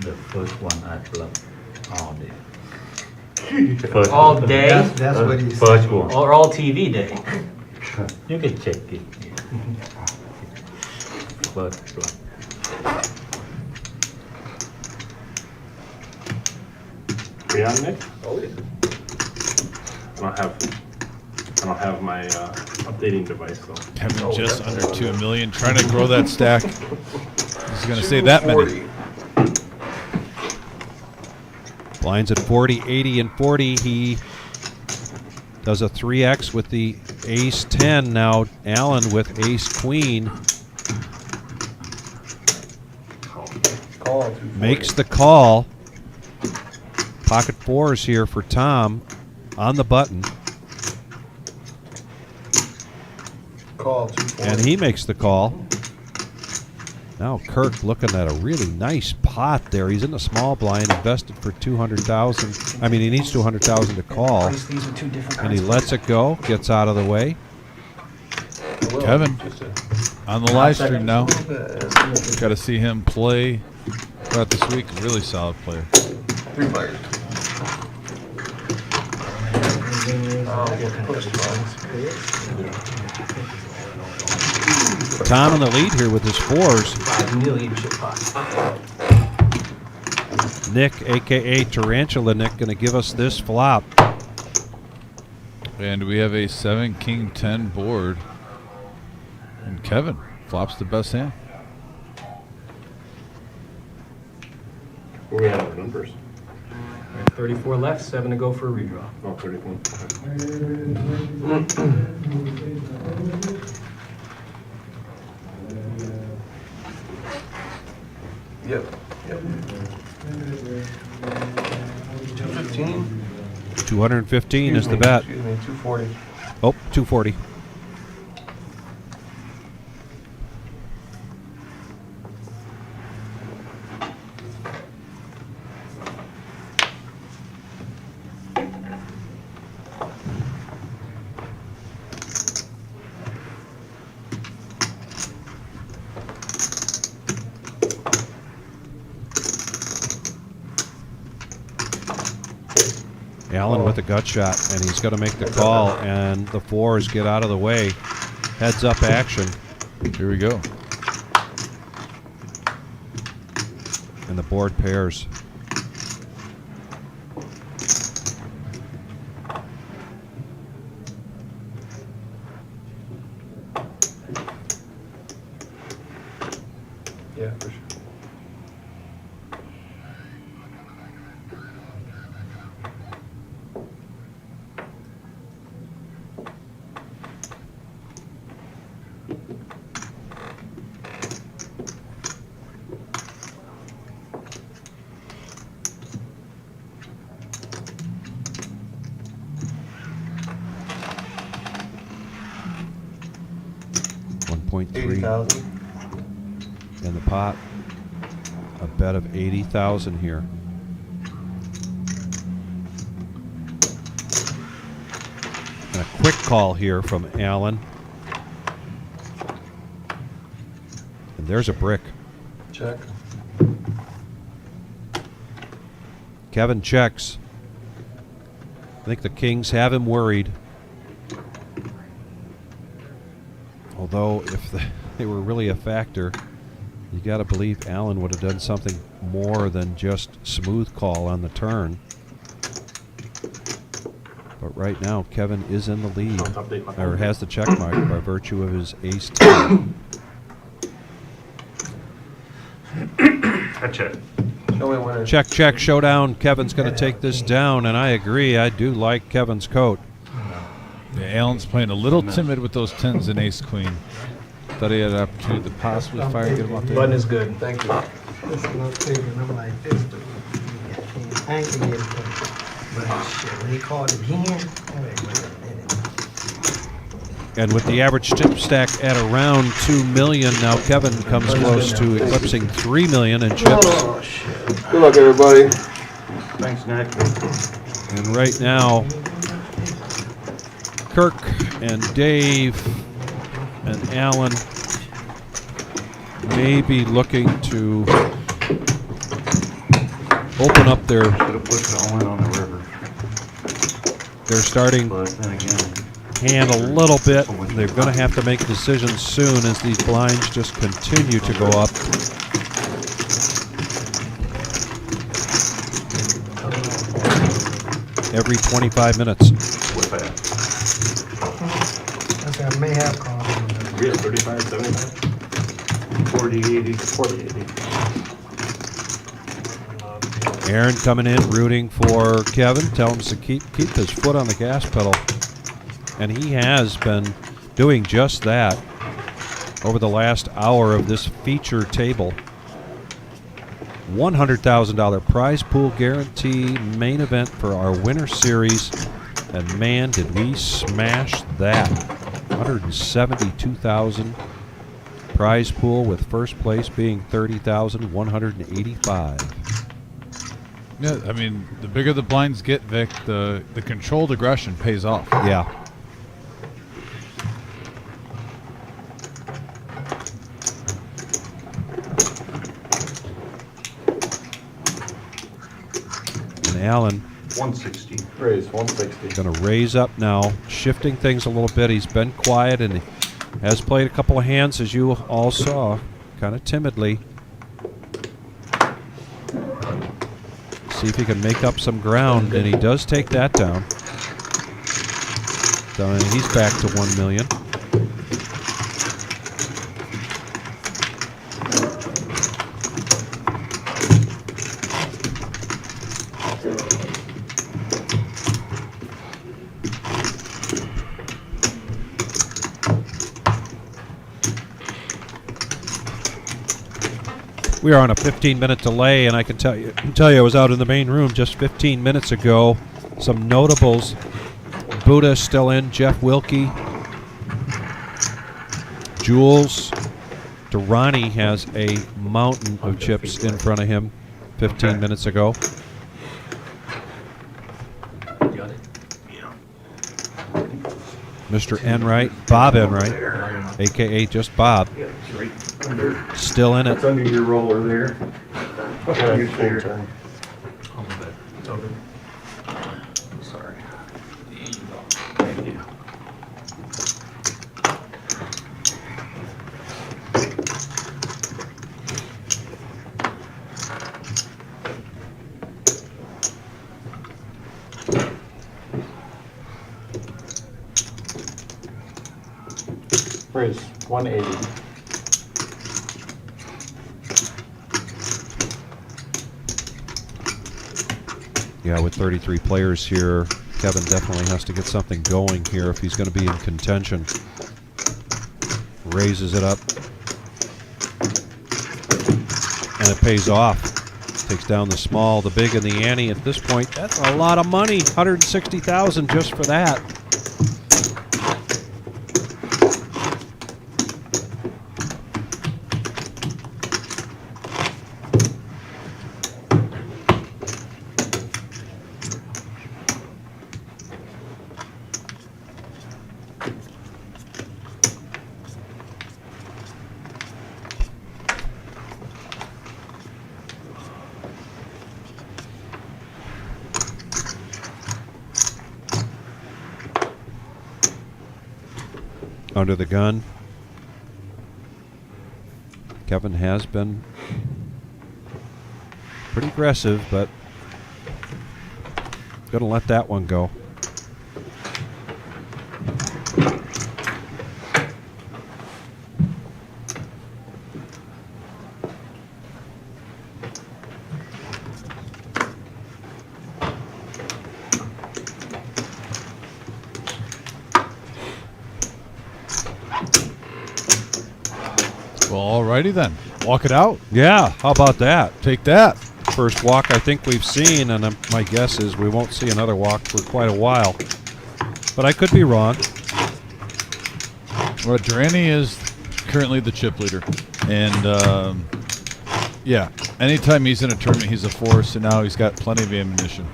S15: The first one I love all day.
S16: All day?
S14: That's what he
S15: First
S14: said.
S15: one.
S16: Or all TV day?
S15: You can check it. First one.
S9: We on, Nick?
S14: Oh, yeah.
S9: I don't have my updating device though.
S2: Kevin just under 2 million, trying to grow that stack. He's going to say that many.
S1: Blinds at 40, 80, and 40. He does a 3X with the ace 10. Now Allen with ace queen
S14: Call.
S1: makes the call. Pocket fours here for Tom on the button.
S14: Call 240.
S1: And he makes the call. Now Kirk looking at a really nice pot there. He's in the small blind, invested for 200,000. I mean, he needs 200,000 to call.
S16: These are two different
S1: And he lets it go, gets out of the way.
S2: Kevin on the live stream now. Got to see him play throughout this week. Really solid player.
S14: 3 players.
S1: Tom in the lead here with his fours. Nick, a.k.a. Tarantula Nick, going to give us this flop.
S2: And we have a 7 king 10 board. And Kevin flops the best hand.
S9: Where we at our numbers?
S16: 34 left, 7 to go for a redraw.
S9: Oh, 31.
S14: Yep. 215.
S1: 215 is the bet.
S14: Excuse me, 240.
S1: Oh, 240. Allen with a gut shot, and he's going to make the call, and the fours get out of the way. Heads up action.
S2: Here we go.
S1: And the board pairs.
S14: Yeah, for sure.
S1: In the pot, a bet of 80,000 here. And a quick call here from Allen. And there's a brick.
S14: Check.
S1: Kevin checks. I think the Kings have him worried. Although, if they were really a factor, you got to believe Allen would have done something more than just smooth call on the turn. But right now, Kevin is in the lead, or has the check mark by virtue of his ace 10.
S9: Check.
S1: Check, check, showdown. Kevin's going to take this down, and I agree. I do like Kevin's coat.
S2: Yeah, Allen's playing a little timid with those 10s and ace queen. Thought he had an opportunity to possibly fire and get him out there.
S16: Button is good.
S14: Thank you.
S8: This is not taking. I'm like this, but I can't get it.
S16: But shit, when he called again, I'm like, wait a minute.
S1: And with the average chip stack at around 2 million, now Kevin comes close to eclipsing 3 million in chips.
S14: Oh, shit. Good luck, everybody.
S12: Thanks, Nick.
S1: And right now, Kirk and Dave and Alan may be looking to open up their.
S15: Should have put it all in on the river.
S1: They're starting
S15: But then again,
S1: hand a little bit. They're going to have to make decisions soon as these blinds just continue to go up. Every 25 minutes.
S15: what's that?
S8: Okay, I may have called.
S11: Yeah, 35, 75? 40, 80, 40, 80.
S1: Aaron coming in, rooting for Kevin. Tell him to keep his foot on the gas pedal. And he has been doing just that over the last hour of this feature table. $100,000 prize pool guarantee main event for our winter series. And man, did we smash that. 172,000 prize pool with first place being 30,185.
S2: Yeah, I mean, the bigger the blinds get, Vic, the controlled aggression pays off.
S1: Yeah. And Alan
S14: 160.
S11: Raise 160.
S1: going to raise up now, shifting things a little bit. He's been quiet and he has played a couple of hands, as you all saw, kind of timidly. See if he can make up some ground, and he does take that down. So he's back to 1 million. We are on a 15-minute delay, and I can tell you, I was out in the main room just 15 minutes ago. Some notables: Buddha still in, Jeff Wilkie, Jules, Durrani has a mountain of chips in front of him 15 minutes ago. Mr. Enright, Bob Enright, a.k.a. just Bob, still in it.
S14: It's under your roller there.
S11: Okay,
S14: Your
S11: full
S14: finger.
S11: turn.
S15: It's over. Sorry.
S11: Thank you. Raise 180.
S1: Yeah, with 33 players here, Kevin definitely has to get something going here if he's going to be in contention. Raises it up. And it pays off. Takes down the small, the big, and the ante. At this point, that's a lot of money. 160,000 just for that. Under the gun. Kevin has been pretty aggressive, but gonna let that one go.
S2: Well, alrighty then. Walk it out.
S1: Yeah, how about that?
S2: Take that.
S1: First walk I think we've seen, and my guess is we won't see another walk for quite a while. But I could be wrong.
S2: Well, Durrani is currently the chip leader. And, yeah, anytime he's in a tournament, he's a force, and now he's got plenty of ammunition.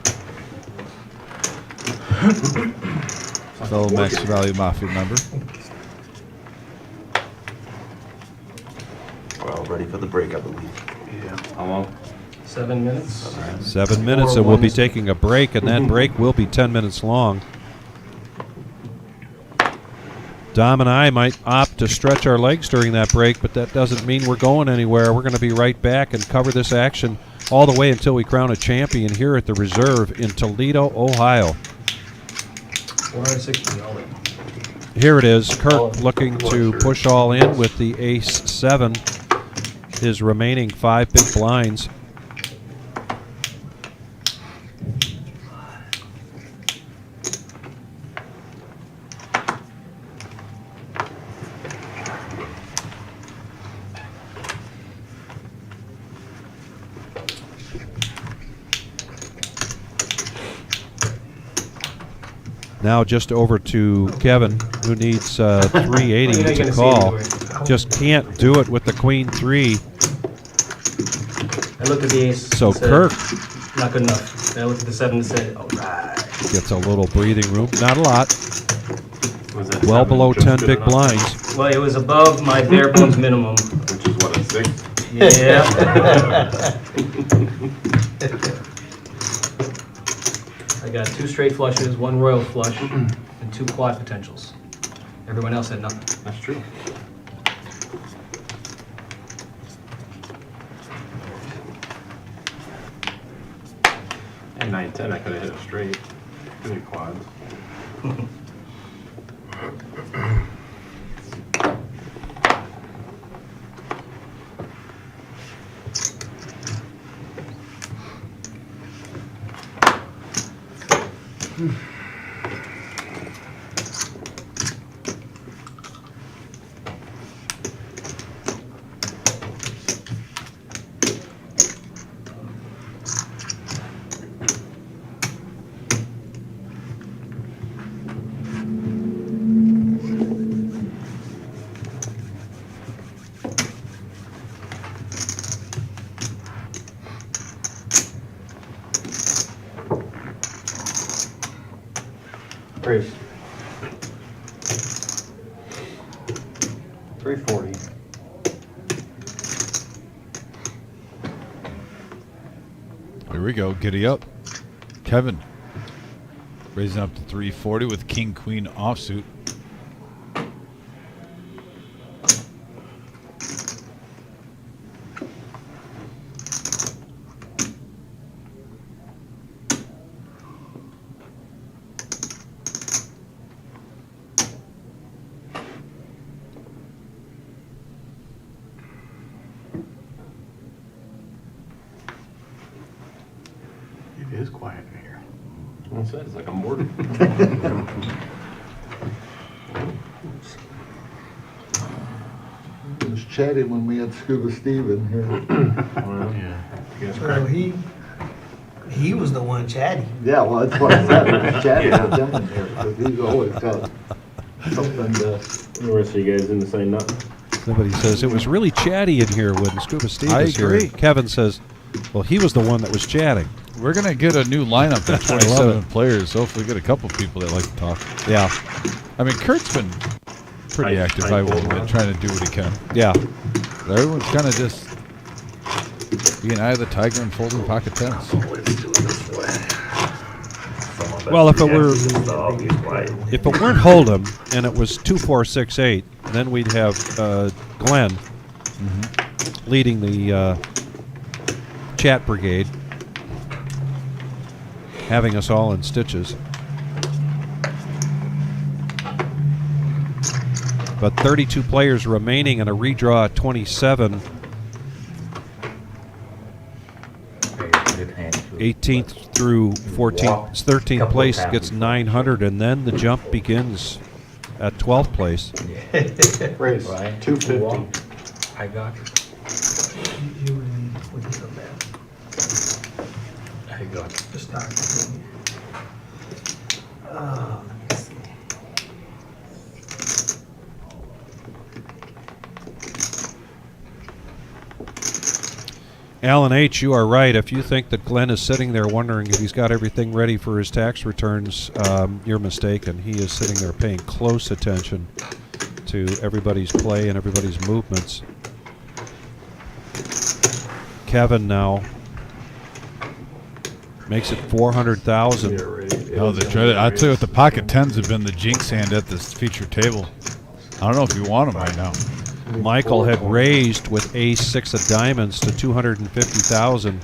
S2: Fellow Max Value Mafia member.
S11: We're all ready for the break, I believe.
S16: Yeah. How long? 7 minutes.
S1: 7 minutes, and we'll be taking a break, and that break will be 10 minutes long. Dom and I might opt to stretch our legs during that break, but that doesn't mean we're going anywhere. We're going to be right back and cover this action all the way until we crown a champion here at the Reserve in Toledo, Ohio.
S16: 460 all in.
S1: Here it is. Kirk looking to push all in with the ace-7. His remaining 5 big blinds. Now just over to Kevin, who needs 380 to call. Just can't do it with the queen 3.
S16: I looked at the ace.
S1: So
S16: and said,
S1: Kirk
S16: not good enough. And I looked at the 7 and said, all right.
S1: gets a little breathing room. Not a lot.
S11: Was that
S1: Well
S11: 7
S1: below
S11: just
S1: 10
S11: good
S1: big
S11: enough?
S1: blinds.
S16: Well, it was above my bare bones minimum.
S11: Which is what, a 6?
S16: Yeah. I got 2 straight flushes, 1 royal flush, and 2 quad potentials. Everyone else had nothing.
S11: That's true. And 9-10, I could have hit it straight. 3 quads.
S9: Raise. 340.
S2: Here we go. Giddy up. Kevin raising up to 340 with king queen offsuit.
S12: It is quiet in here.
S11: That's it. It's like a mortar.
S10: It was chatty when we had Scuba Steve in here.
S11: Well, yeah.
S8: Well, he was the one chatty.
S10: Yeah, well, that's what I said, it was chatty with him in here, because he's always got something to...
S11: The rest of you guys didn't say nothing.
S1: Somebody says it was really chatty in here when Scuba Steve
S2: I
S1: was here.
S2: agree.
S1: Kevin says, well, he was the one that was chatting.
S2: We're going to get a new lineup of 27 players. Hopefully get a couple people that like to talk.
S1: Yeah.
S2: I mean, Kurt's been pretty active, I will admit, trying to do what he can.
S1: Yeah.
S2: But everyone's kind of just being eye of the tiger and folding pocket tens.
S1: Well, if it weren't Hold'em and it was 2-4-6-8, then we'd have Glenn leading the chat brigade, having us all in stitches. But 32 players remaining and a redraw at 27. 18th through 14th, 13th place gets 900, and then the jump begins at 12th place.
S9: Raise. 250.
S16: I got it.
S8: You were in with the bad.
S15: There you go.
S8: The stock. Let me see.
S1: Alan H., you are right. If you think that Glenn is sitting there wondering if he's got everything ready for his tax returns, you're mistaken. He is sitting there paying close attention to everybody's play and everybody's movements. Kevin now makes it 400,000.
S2: No, the dreaded. I tell you what, the pocket tens have been the jinx hand at this feature table. I don't know if you want them right now.
S1: Michael had raised with ace-6 of diamonds to 250,000.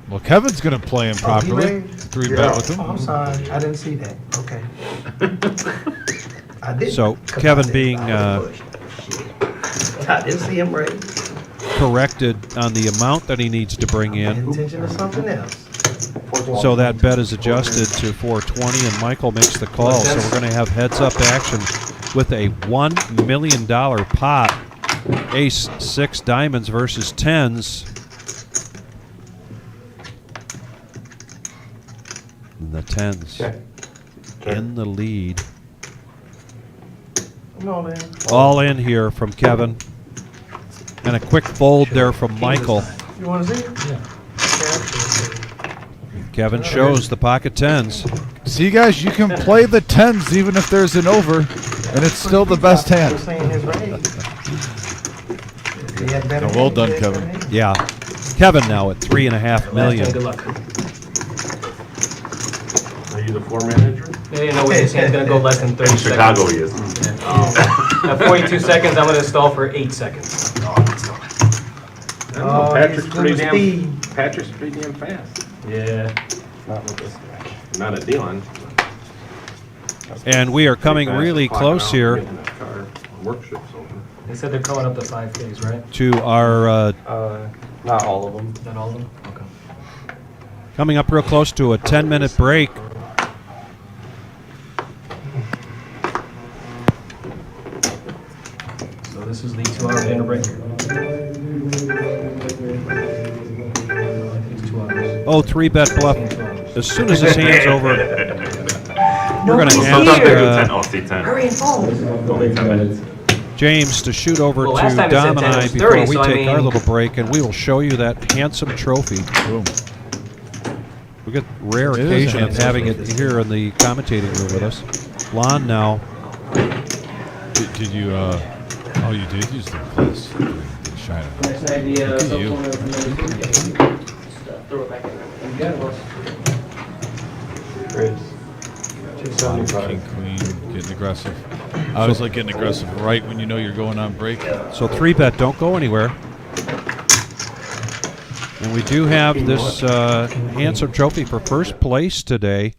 S2: Well, Kevin's going to play him properly. 3-bet with him.
S8: Oh, I'm sorry. I didn't see that. Okay. I did.
S1: So Kevin being
S8: I didn't see him right.
S1: corrected on the amount that he needs to bring in.
S8: Intention of something else.
S1: So that bet is adjusted to 420, and Michael makes the call. So we're going to have heads-up action with a $1 million pot. Ace-6 diamonds versus tens. And the tens in the lead. All in here from Kevin. And a quick fold there from Michael.
S8: You want to see it? Yeah.
S1: Kevin shows the pocket tens.
S2: See, guys, you can play the tens even if there's an over, and it's still the best hand. Well done, Kevin.
S1: Yeah. Kevin now at $3.5 million.
S16: Good luck.
S11: Are you the floor manager?
S16: Yeah, no way this hand's going to go less than 30
S11: In
S16: seconds.
S11: Chicago he is.
S16: At 42 seconds, I'm going to stall for 8 seconds.
S11: Patrick's pretty damn fast.
S16: Yeah.
S11: Not with this guy. Not a Dion.
S1: And we are coming really close here
S16: They said they're calling up the 5Ks, right?
S1: to our
S9: Not all of them.
S16: Not all of them? Okay.
S1: coming up real close to a 10-minute break.
S16: So this is the 2-hour dinner break. I think it's 2 hours.
S1: Oh, 3-bet bluff. As soon as this hand's over, we're going to ask
S16: Hurry and fold.
S11: Only 10 minutes.
S1: James to shoot over
S16: Well,
S1: to
S16: last time it
S1: Dom
S16: said
S1: and
S16: 10,
S1: I
S16: it was
S1: before
S16: 30,
S1: we
S16: so I
S1: take our
S16: mean-
S1: little break, and we will show you that handsome trophy.
S2: Boom.
S1: We get rare
S2: It is a
S1: occasion of
S2: handsome
S1: having it
S2: trophy.
S1: here in the commentating room with us. Lon now.
S2: Did you, oh, you did use the plus. Shine it.
S16: Nice idea.
S2: Look at you.
S16: Throw it back in there.
S2: King, queen, getting aggressive. I always like getting aggressive right when you know you're going on break.
S1: So 3-bet, don't go anywhere. And we do have this handsome trophy for first place today.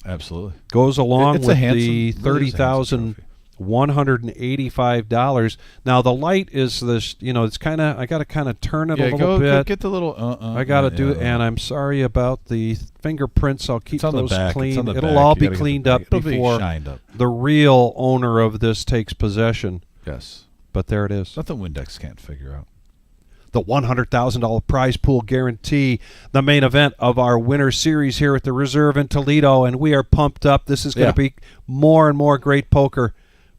S2: Absolutely.
S1: Goes along
S2: It's a
S1: with
S2: handsome-
S1: the
S2: it is a handsome
S1: $30,185. Now the light is this, it's kind of, I got to kind of turn it a little bit.
S2: Get the little,
S1: I got to do
S2: yeah,
S1: it, and I'm sorry about the fingerprints. I'll keep
S2: It's on the
S1: those
S2: back. It's
S1: clean.
S2: on the
S1: It'll
S2: back.
S1: all
S2: You
S1: be
S2: gotta get the
S1: cleaned
S2: back.
S1: up
S2: It'll be
S1: before
S2: shined up.
S1: the real owner of this takes possession.
S2: Yes.
S1: But there it is.
S2: Nothing Windex can't figure out.
S1: The $100,000 prize pool guarantee, the main event of our winter series here at the Reserve in Toledo, and we are pumped up. This is going to be more and more great poker.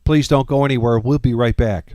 S1: Please don't go anywhere. We'll be right back.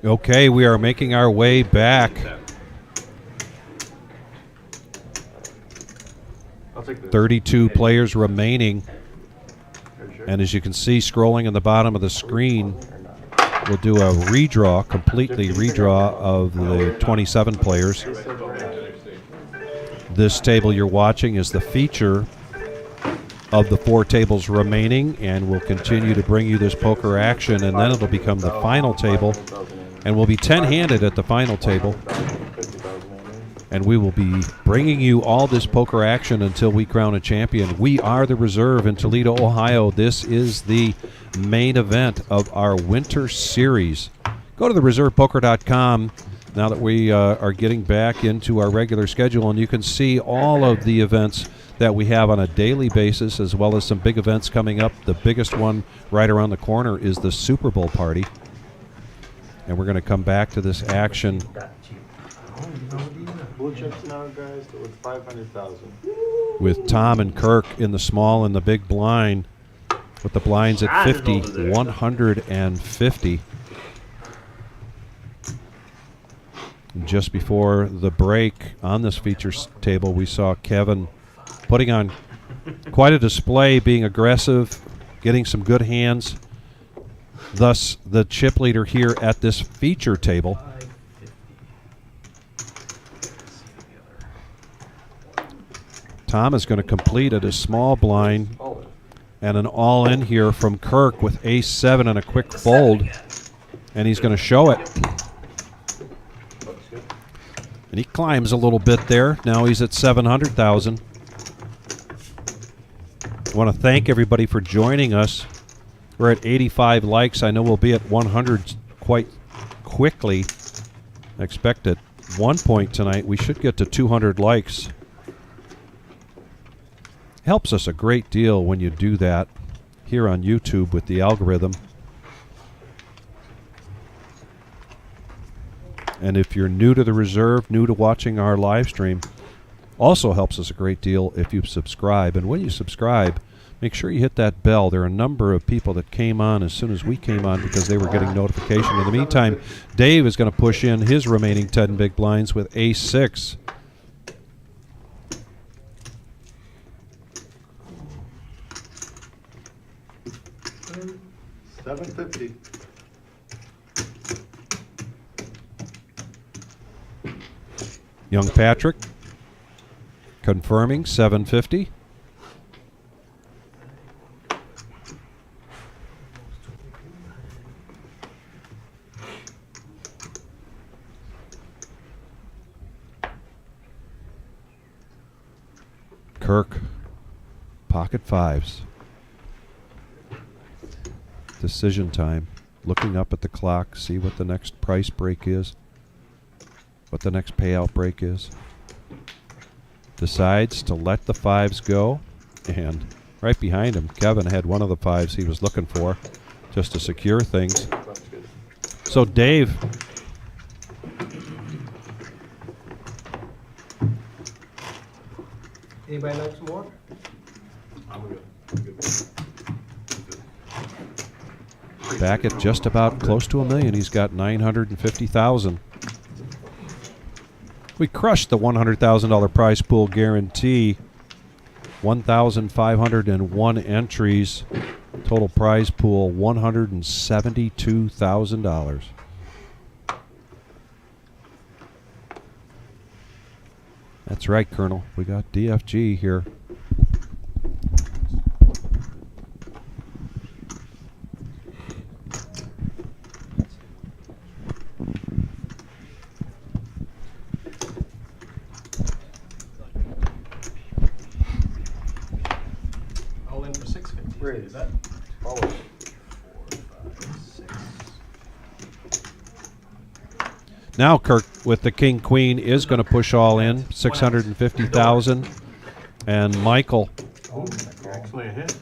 S1: Okay, we are making our way back.
S11: I'll take this.
S1: 32 players remaining. And as you can see, scrolling in the bottom of the screen, we'll do a redraw, completely redraw of the 27 players. This table you're watching is the feature of the 4 tables remaining, and we'll continue to bring you this poker action, and then it'll become the final table, and we'll be 10-handed at the final table. And we will be bringing you all this poker action until we crown a champion. We are the Reserve in Toledo, Ohio. This is the main event of our winter series. Go to thereservepoker.com now that we are getting back into our regular schedule, and you can see all of the events that we have on a daily basis, as well as some big events coming up. The biggest one right around the corner is the Super Bowl party. And we're going to come back to this action.
S11: Blue chips now, guys, with 500,000.
S1: With Tom and Kirk in the small and the big blind, with the blinds at 50, 150. And just before the break on this features table, we saw Kevin putting on quite a display, being aggressive, getting some good hands. Thus, the chip leader here at this feature table. Tom is going to complete at a small blind and an all-in here from Kirk with ace-7 and a quick fold. And he's going to show it. And he climbs a little bit there. Now he's at 700,000. I want to thank everybody for joining us. We're at 85 likes. I know we'll be at 100 quite quickly. I expect at one point tonight we should get to 200 likes. Helps us a great deal when you do that here on YouTube with the algorithm. And if you're new to the Reserve, new to watching our live stream, also helps us a great deal if you subscribe. And when you subscribe, make sure you hit that bell. There are a number of people that came on as soon as we came on because they were getting notification. In the meantime, Dave is going to push in his remaining 10 big blinds with ace-6.
S10: $750.
S1: Young Patrick confirming 750. Kirk, pocket fives. Decision time. Looking up at the clock, see what the next price break is, what the next payout break is. Decides to let the fives go, and right behind him, Kevin had one of the fives he was looking for just to secure things. So Dave,
S16: Anybody like some more?
S7: I'm good.
S1: back at just about close to $1 million. He's got 950,000. We crushed the $100,000 prize pool guarantee. 1,501 entries. Total prize pool $172,000. That's right, Colonel. We got DFG here.
S16: All in for 650.
S11: Great.
S16: Is that?
S11: Follow.
S16: 4, 5, 6.
S1: Now Kirk with the King Queen is going to push all in, 650,000, and Michael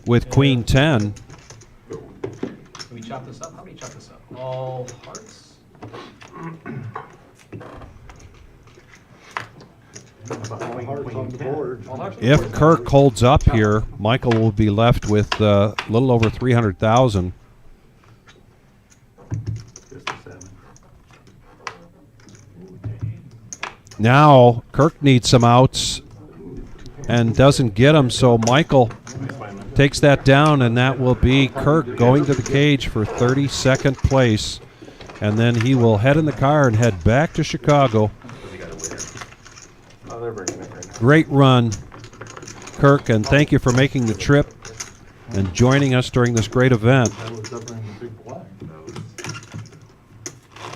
S1: with Queen 10.
S16: Can we chop this up? How do we chop this up? All hearts?
S10: Hearts on the board.
S1: If Kirk holds up here, Michael will be left with a little over 300,000.
S15: Just a 7.
S1: Now Kirk needs some outs and doesn't get them, so Michael takes that down, and that will be Kirk going to the cage for 32nd place. And then he will head in the car and head back to Chicago. Great run, Kirk, and thank you for making the trip and joining us during this great event.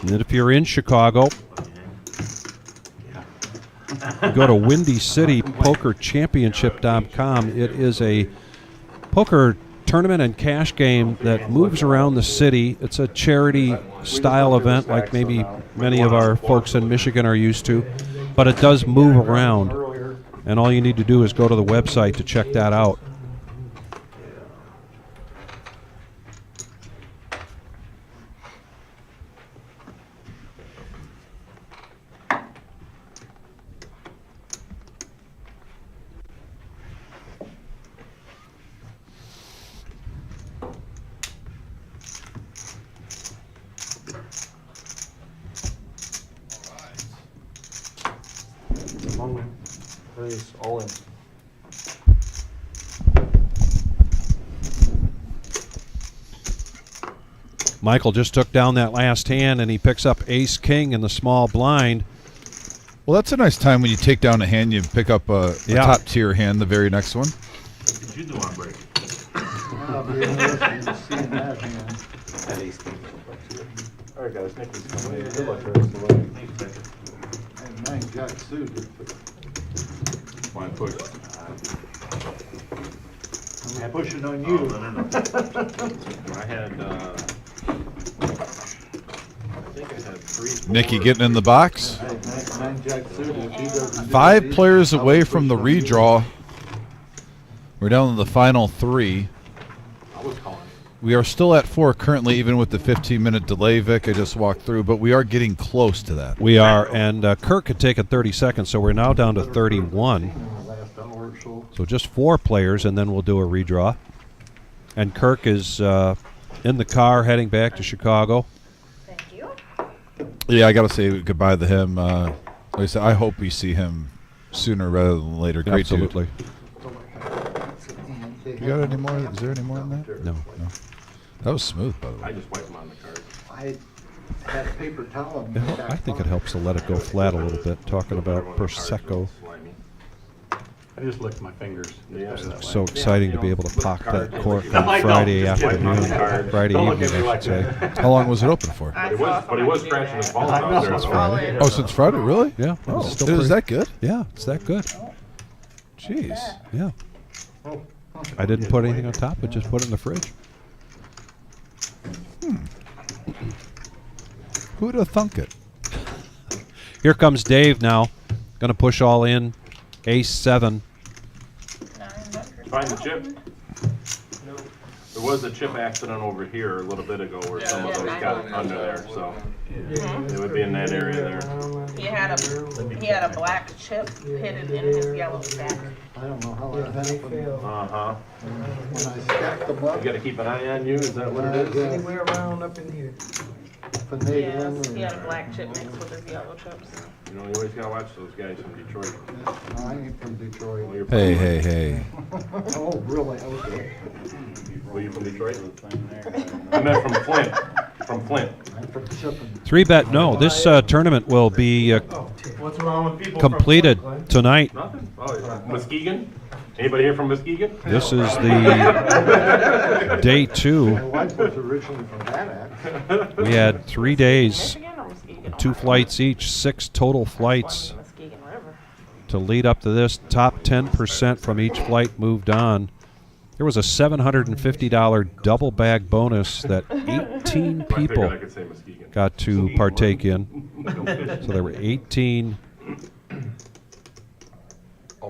S1: And if you're in Chicago, go to WindyCityPokerChampionship.com. It is a poker tournament and cash game that moves around the city. It's a charity style event like maybe many of our folks in Michigan are used to, but it does move around. And all you need to do is go to the website to check that out.
S9: All in.
S1: Michael just took down that last hand, and he picks up ace-king in the small blind.
S2: Well, that's a nice time when you take down a hand, you pick up a top-tier hand, the very next one.
S11: What did you do on break?
S10: I'll be interested in seeing that hand.
S9: All right, guys, Nikki's coming in. Good luck the rest of the way.
S10: And 9 jack suited.
S11: Why push?
S10: I'm pushing on you.
S11: No. I had, I think I had 3.
S2: Nikki getting in the box.
S10: 9 jack suited. If he doesn't do
S2: 5
S10: it,
S2: players
S10: I'll
S2: away
S10: push
S2: from the
S10: on you.
S2: redraw. We're down to the final 3.
S11: I was calling.
S2: We are still at 4 currently, even with the 15-minute delay, Vic, I just walked through, but we are getting close to that.
S1: We are, and Kirk had taken 30 seconds, so we're now down to 31. So just 4 players, and then we'll do a redraw. And Kirk is in the car heading back to Chicago.
S6: Thank you.
S2: Yeah, I got to say goodbye to him. Like I said, I hope we see him sooner rather than later. Great dude.
S1: Absolutely.
S2: You got any more? Is there any more in that?
S1: No.
S2: That was smooth, by the way.
S11: I just wiped them on the card.
S10: I had a paper towel. in
S1: Yeah,
S10: the
S1: I
S10: back
S1: think it
S10: pocket.
S1: helps to let it go flat a little bit, talking about Prosecco.
S15: I just licked my fingers.
S11: Yeah.
S1: So exciting to be able to pock that cork
S11: No, I
S1: on
S11: know.
S1: Friday
S11: Just wipe 'em on the
S1: afternoon,
S11: card.
S1: Friday
S11: Don't look
S1: evening,
S11: at me
S1: I
S11: like
S1: should say.
S11: that.
S2: How long was it open for?
S11: But he was scratching his balls out there.
S1: Since Friday.
S2: Oh, since Friday, really?
S1: Yeah.
S2: Oh,
S1: it's still
S2: is
S1: pretty-
S2: that good?
S1: Yeah, it's that good.
S2: Jeez.
S1: Yeah. I didn't put anything on top, but just put it in the fridge.
S2: Who'd have thunk it?
S1: Here comes Dave now. Going to push all in. Ace-7.
S11: Find the chip. There was a chip accident over here a little bit ago where some of those got under there, so it would be in that area there.
S6: He had a black chip hidden in his yellow stack.
S10: I don't know how that happened.
S11: Uh-huh.
S10: When I stacked them up,
S11: You gotta keep an eye on you, is that what it is?
S8: Anywhere around up in here.
S10: finagling
S6: Yes, he had a
S10: or-
S6: black chip mixed with his yellow chips.
S11: You know, you always gotta watch those guys from Detroit.
S10: No, I ain't from Detroit.
S11: Well, you're
S2: Hey,
S11: from-
S2: hey, hey.
S10: Oh, really? Okay.
S11: Were you from Detroit? I meant from Flint. From Flint.
S10: I'm from Chipping.
S1: 3-bet no. This tournament will be
S11: What's wrong with people
S1: completed tonight.
S11: Nothing? Oh, yeah. Muskegon? Anybody here from Muskegon?
S1: This is the day 2.
S10: My wife was originally from that act.
S1: We had 3 days,
S6: Michigan or Muskegon?
S1: 2 flights each, 6 total flights
S6: Muskegon River.
S1: to lead up to this. Top 10% from each flight moved on. There was a $750 double bag bonus that 18
S11: I figured
S1: people
S11: I could say Muskegon.
S1: got to partake in. So there were 18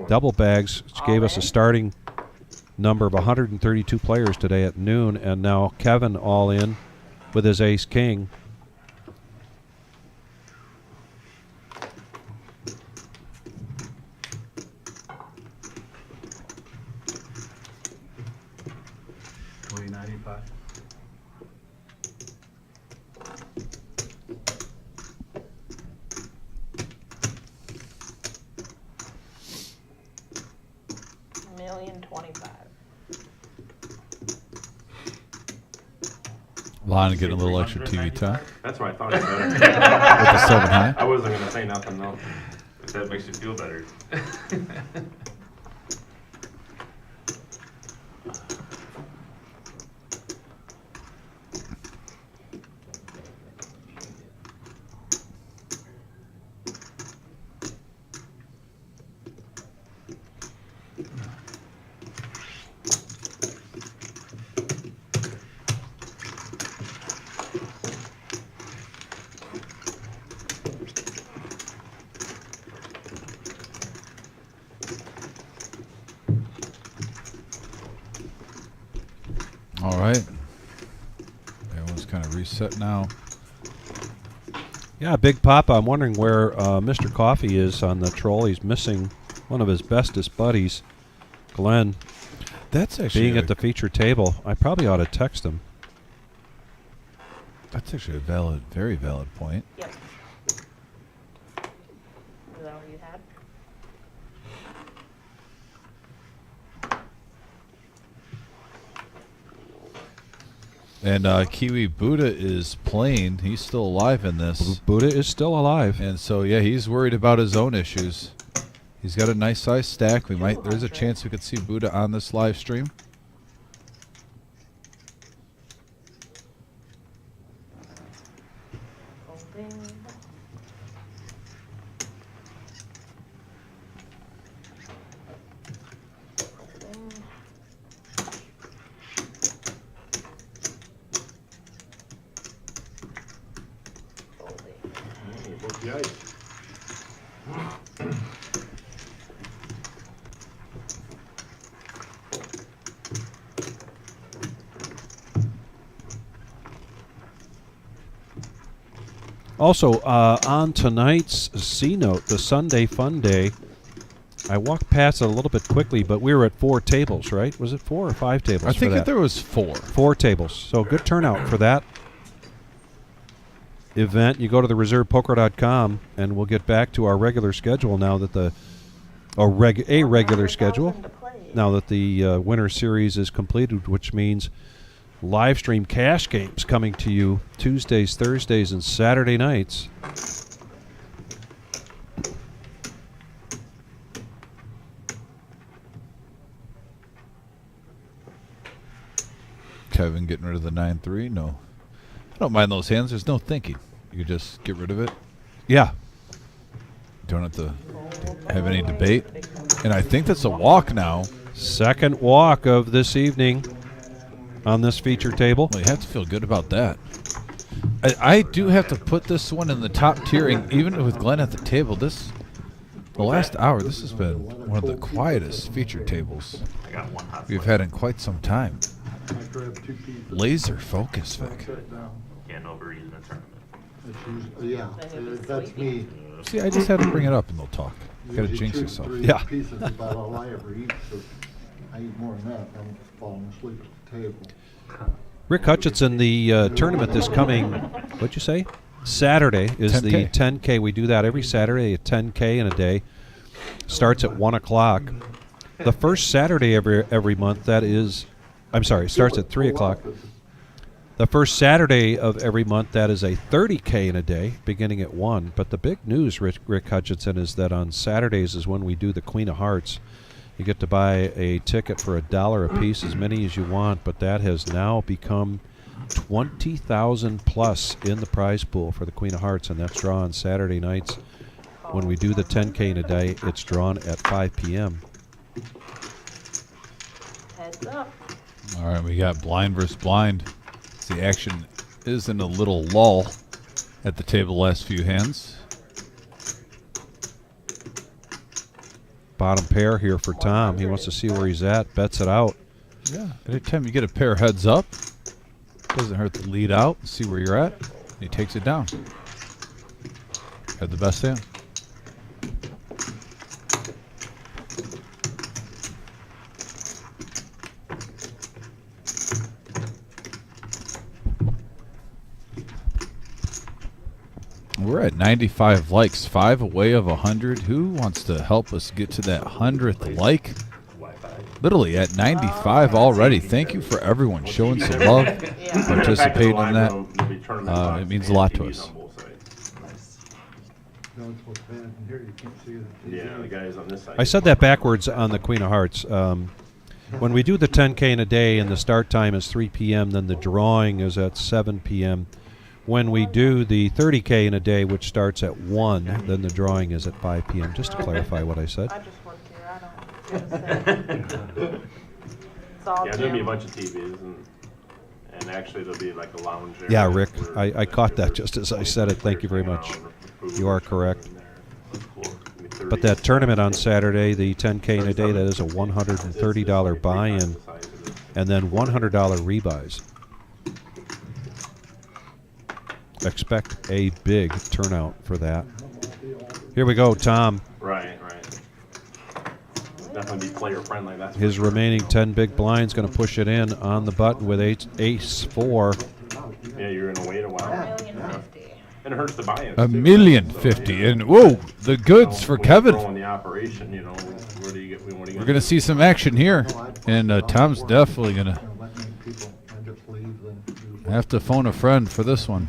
S1: double bags, which gave us a starting number of 132 players today at noon. And now Kevin all in with his ace-king.
S15: $20.95.
S2: Lon getting a little extra TV time.
S11: That's what I thought. With
S2: the 7 high.
S11: I wasn't gonna say nothing though. If that makes you feel better.
S2: All right. Everyone's kind of reset now.
S1: Yeah, Big Papa, I'm wondering where Mr. Coffee is on the troll. He's missing one of his bestest buddies, Glenn.
S2: That's actually
S1: being at the feature table. I probably ought to text him.
S2: That's actually a very valid point.
S6: Yep. Is that what you had?
S2: And Kiwi Buddha is playing. He's still alive in this.
S1: Buddha is still alive.
S2: And so, yeah, he's worried about his own issues. He's got a nice size stack. There's a chance we could see Buddha on this live stream.
S1: Also, on tonight's C-Note, the Sunday Fun Day, I walked past it a little bit quickly, but we were at 4 tables, right? Was it 4 or 5 tables?
S2: I think
S1: that
S2: there was 4.
S1: 4 tables. So good turnout for that event. You go to the reservepoker.com, and we'll get back to our regular schedule now that a regular schedule now that the winter series is completed, which means live stream cash games coming to you Tuesdays, Thursdays, and Saturday nights.
S2: Kevin getting rid of the 9-3. No. I don't mind those hands. There's no thinking. You just get rid of it.
S1: Yeah.
S2: Don't have to have any debate. And I think that's a walk now.
S1: Second walk of this evening on this feature table.
S2: Well, you have to feel good about that. I do have to put this one in the top tier, and even with Glenn at the table, the last hour, this has been one of the quietest feature tables we've had in quite some time. Laser focus, Vic.
S11: Can't overeat in a tournament.
S10: Yeah, that's me.
S2: See, I just had to bring it up and they'll talk. You gotta jinx yourself.
S1: Yeah.
S10: Pieces is about all I ever eat, so I eat more than that, I'm falling asleep at the table.
S1: Rick Hutchinson, the tournament this coming, what'd you say? Saturday is
S2: 10K.
S1: the 10K. We do that every Saturday, a 10K in a day. Starts at 1 o'clock. The first Saturday every month, starts at 3 o'clock. The first Saturday of every month, that is a 30K in a day, beginning at 1. But the big news, Rick Hutchinson, is that on Saturdays is when we do the Queen of Hearts. You get to buy a ticket for $1 a piece, as many as you want, but that has now become 20,000 plus in the prize pool for the Queen of Hearts, and that's drawn on Saturday nights. When we do the 10K in a day, it's drawn at 5 p.m.
S6: Heads up.
S2: All right, we got blind versus blind. The action is in a little lull at the table the last few hands.
S1: Bottom pair here for Tom. He wants to see where he's at, bets it out.
S2: Yeah, anytime you get a pair heads up, doesn't hurt to lead out and see where you're at. And he takes it down. Had the best hand. We're at 95 likes, 5 away of 100. Who wants to help us get to that 100th like? Literally at 95 already. Thank you for everyone showing some love, participating in that. It means a lot to us.
S11: Yeah, the guys on this side.
S1: I said that backwards on the Queen of Hearts. When we do the 10K in a day and the start time is 3 p.m., then the drawing is at 7 p.m. When we do the 30K in a day, which starts at 1, then the drawing is at 5 p.m., just to clarify what I said.
S6: I just work here, I don't. It's all
S11: Yeah, there'll be a
S6: Jim.
S11: bunch of TVs and actually there'll be like a lounge area.
S1: Yeah, Rick,
S11: for-
S1: I caught that just as I said it. Thank you very much. You are correct. But that tournament on Saturday, the 10K in a day, that is a $130 buy-in and then $100 rebuys. Expect a big turnout for that. Here we go, Tom.
S11: Right. Definitely be player friendly. That's
S1: His remaining 10 big blinds going to push it in on the button with ace-4.
S11: Yeah, you're gonna wait a while. And it hurts to buy in.
S2: $1,050,000, and whoa, the goods for Kevin.
S11: Growing the operation, you know, where do you get? What are you
S2: We're gonna see some action here, and Tom's definitely gonna have to phone a friend for this one.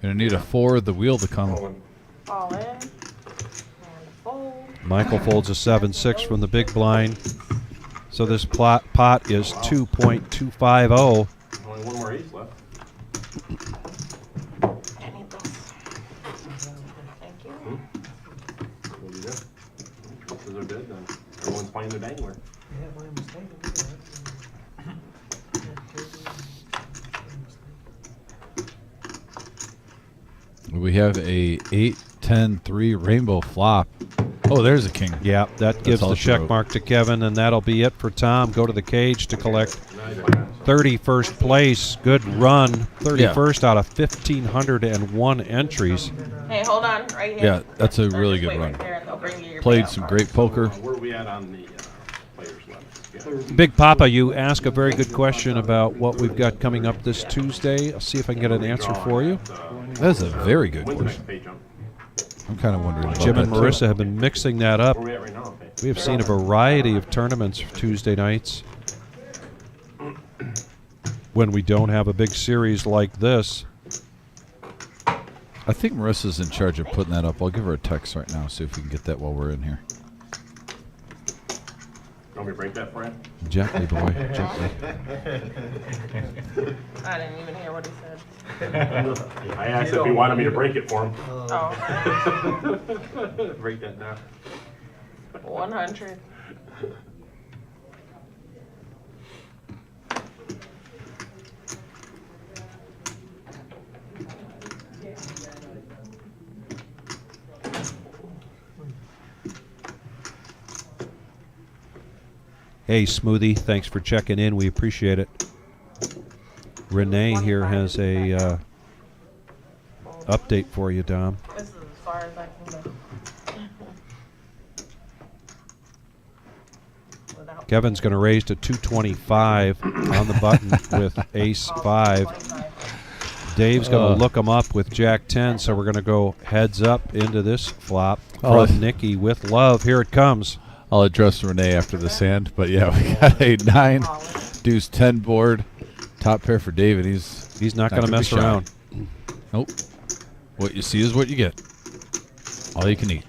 S2: Gonna need a 4 of the wheel to come.
S6: All in. And fold.
S1: Michael folds a 7-6 from the big blind. So this pot is 2.250.
S11: Only one more ace left.
S6: I need this. Thank you.
S11: What do you do? Aces are good then. Everyone's playing their dangler.
S2: We have a 8-10-3 rainbow flop. Oh, there's a king.
S1: Yeah, that gives
S2: all
S1: the
S2: she
S1: check
S2: wrote.
S1: mark to Kevin, and that'll be it for Tom. Go to the cage to collect 31st place. Good run. 31st out of 1,501 entries.
S6: Hey, hold on, right here.
S2: Yeah, that's a
S6: Or
S2: really
S6: just
S2: good
S6: wait
S2: run.
S6: right there and they'll bring you your
S2: Played
S6: payout
S2: some
S6: card.
S2: great poker.
S11: Where are we at on the players left? Yeah.
S1: Big Papa, you ask a very good question about what we've got coming up this Tuesday. I'll see if I can get an answer for you.
S2: That is a very good
S11: When's the
S2: question.
S11: next pay jump?
S2: I'm kind of wondering about
S1: Jim and
S2: that, too.
S1: Marissa have been mixing that up.
S11: Where are we at right now? Okay.
S1: We have seen a variety of tournaments Tuesday nights when we don't have a big series like this.
S2: I think Marissa's in charge of putting that up. I'll give her a text right now, see if we can get that while we're in here.
S11: You want me to break that for you?
S1: Gently, boy, gently.
S6: I didn't even hear what he said.
S11: I asked if he wanted me to break it for him.
S6: Oh.
S11: Break that down.
S6: 100.
S1: Hey, Smoothie, thanks for checking in. We appreciate it. Renee here has a update for you, Dom.
S6: This is as far as I can go. Without
S1: Kevin's going to raise to 225 on the button with ace-5. Dave's going to look him up with jack-10, so we're going to go heads up into this flop from Nikki with love. Here it comes.
S2: I'll address Renee after this hand, but yeah, we got a 9, deuce 10 board, top pair for David.
S1: He's not going to mess around.
S2: Nope. What you see is what you get. All you can eat.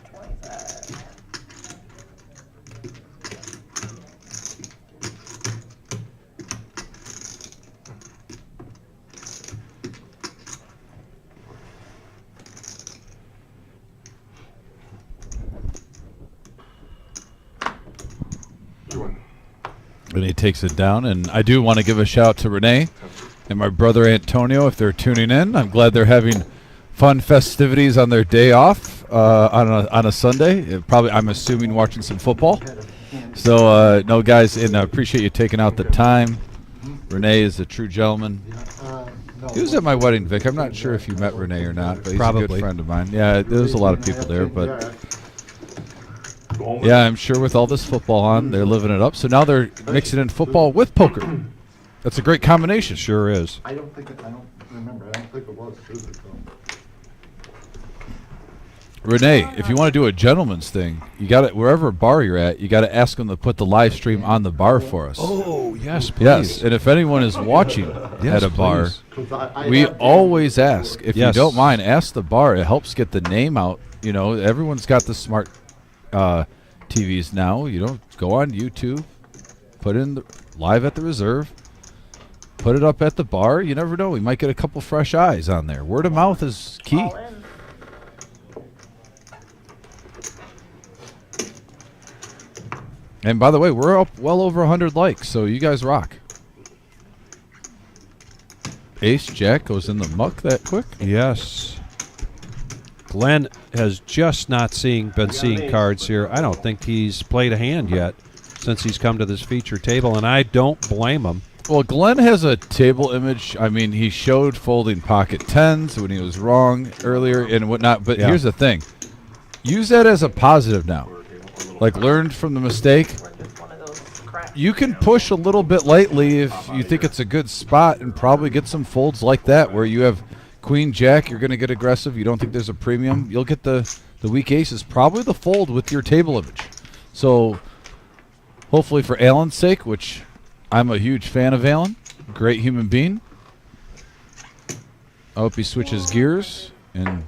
S2: And he takes it down, and I do want to give a shout out to Renee and my brother Antonio if they're tuning in. I'm glad they're having fun festivities on their day off on a Sunday. Probably, I'm assuming, watching some football. So, no, guys, and I appreciate you taking out the time. Renee is a true gentleman. He was at my wedding, Vic. I'm not sure if you met Renee or not, but he's a good friend of mine. Yeah, there was a lot of people there, but yeah, I'm sure with all this football on, they're living it up. So now they're mixing in football with poker. That's a great combination.
S1: Sure is.
S10: I don't remember. I don't think it was physical.
S2: Renee, if you want to do a gentleman's thing, you got to wherever bar you're at, you got to ask them to put the live stream on the bar for us.
S1: Oh, yes, please.
S2: Yes, and if anyone is watching
S1: Yes,
S2: at a bar,
S1: please.
S2: we always ask. If you
S1: Yes.
S2: don't mind, ask the bar. It helps get the name out. You know, everyone's got the smart TVs now. You know, go on YouTube, put in the live at the reserve, put it up at the bar. You never know. We might get a couple fresh eyes on there. Word of mouth is key.
S6: All in.
S2: And by the way, we're up well over 100 likes, so you guys rock. Ace Jack goes in the muck that quick.
S1: Yes. Glenn has just not been seeing cards here. I don't think he's played a hand yet since he's come to this feature table, and I don't blame him.
S2: Well, Glenn has a table image. I mean, he showed folding pocket tens when he was wrong earlier and whatnot. But here's the thing. Use that as a positive now. Like, learned from the mistake. You can push a little bit lightly if you think it's a good spot and probably get some folds like that where you have queen jack, you're going to get aggressive. You don't think there's a premium. You'll get the weak aces, probably the fold with your table image. So hopefully for Alan's sake, which I'm a huge fan of Alan, great human being, I hope he switches gears and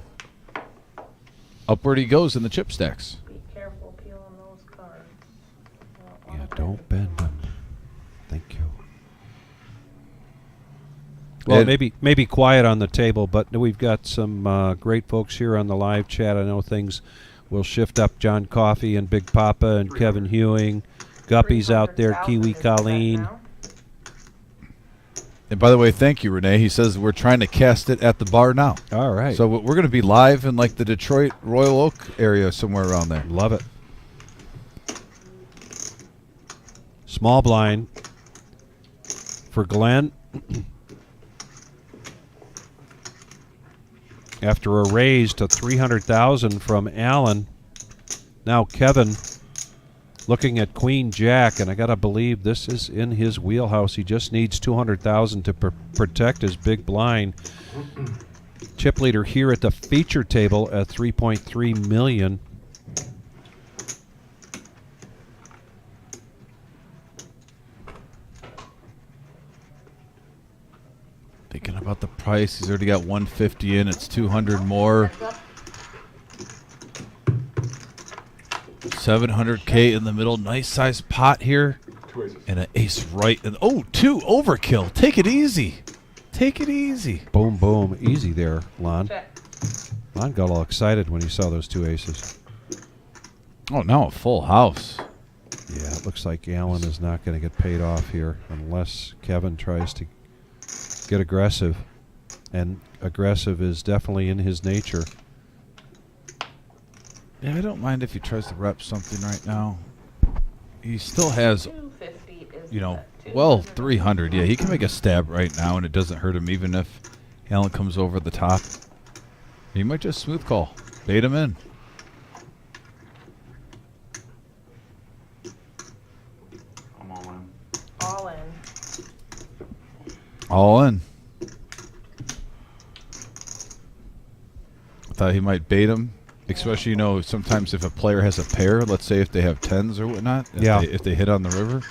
S2: upward he goes in the chip stacks.
S6: Be careful peeling those cards.
S1: Yeah, don't bend them. Thank you. Well, maybe quiet on the table, but we've got some great folks here on the live chat. I know things will shift up. John Coffey and Big Papa and Kevin Hewing. Guppy's out there, Kiwi Colleen.
S2: And by the way, thank you, Renee. He says we're trying to cast it at the bar now.
S1: All right.
S2: So we're going to be live in like the Detroit Royal Oak area somewhere around there.
S1: Love it. Small blind for Glenn. After a raise to 300,000 from Allen, now Kevin looking at Queen Jack, and I gotta believe this is in his wheelhouse. He just needs 200,000 to protect his big blind. Chip leader here at the feature table at 3.3 million.
S2: Thinking about the price, he's already got 150 in. It's 200 more. 700K in the middle. Nice size pot here. And an ace right. And two overkill. Take it easy. Take it easy.
S1: Boom, boom. Easy there, Lon. Lon got all excited when he saw those two aces.
S2: Oh, now a full house.
S1: Yeah, it looks like Allen is not going to get paid off here unless Kevin tries to get aggressive. And aggressive is definitely in his nature.
S2: Yeah, I don't mind if he tries to rep something right now. He still has,
S6: 250 is
S2: 300. Yeah, he can make a stab right now, and it doesn't hurt him even if Allen comes over the top. He might just smooth call. Bait him in.
S11: I'm all in.
S6: All in.
S2: All in. I thought he might bait him. Especially, sometimes if a player has a pair, let's say if they have tens or whatnot, if they hit on the river.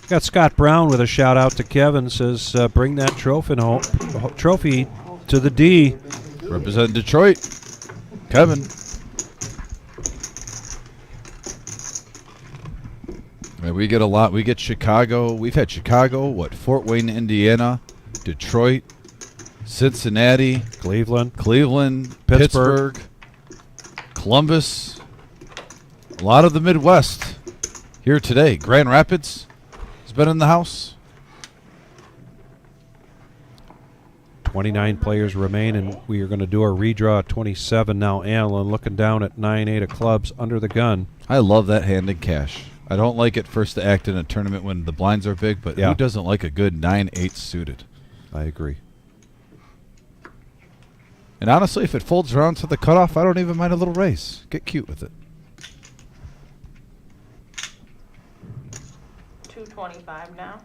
S1: Got Scott Brown with a shout out to Kevin. Says, bring that trophy to the D.
S2: Represent Detroit. Kevin. We get a lot. We get Chicago. We've had Chicago, Fort Wayne, Indiana, Detroit, Cincinnati,
S1: Cleveland,
S2: Pittsburgh, Columbus, a lot of the Midwest here today. Grand Rapids has been in the house.
S1: 29 players remain, and we are going to do our redraw at 27 now. Allen looking down at 9-8 of clubs under the gun.
S2: I love that hand in cash. I don't like it first to act in a tournament when the blinds are big, but who doesn't like a good 9-8 suited?
S1: I agree.
S2: And honestly, if it folds around to the cutoff, I don't even mind a little raise. Get cute with it.
S6: 225 now.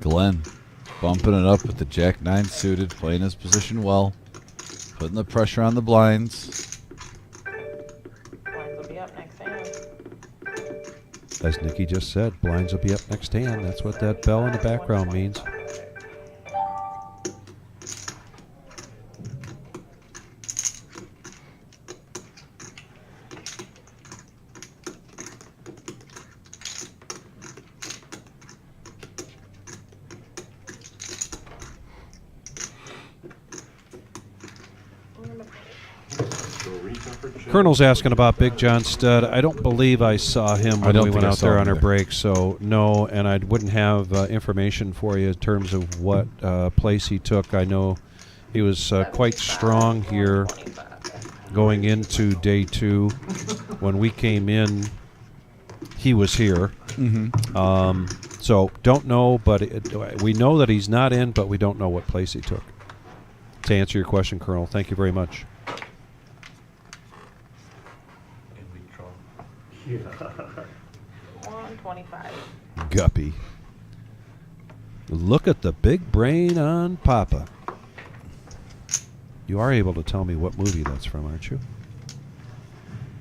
S2: Glenn bumping it up with the Jack 9 suited, playing his position well, putting the pressure on the blinds.
S6: Blinds will be up next hand.
S1: As Nikki just said, blinds will be up next hand. That's what that bell in the background means. Colonel's asking about Big John Stud. I don't believe I saw him when we went out there on our break, so no, and I wouldn't have information for you in terms of what place he took. I know he was quite strong here going into day 2. When we came in, he was here. So don't know, but we know that he's not in, but we don't know what place he took. To answer your question, Colonel, thank you very much.
S6: 125.
S1: Guppy. Look at the big brain on Papa. You are able to tell me what movie that's from, aren't you?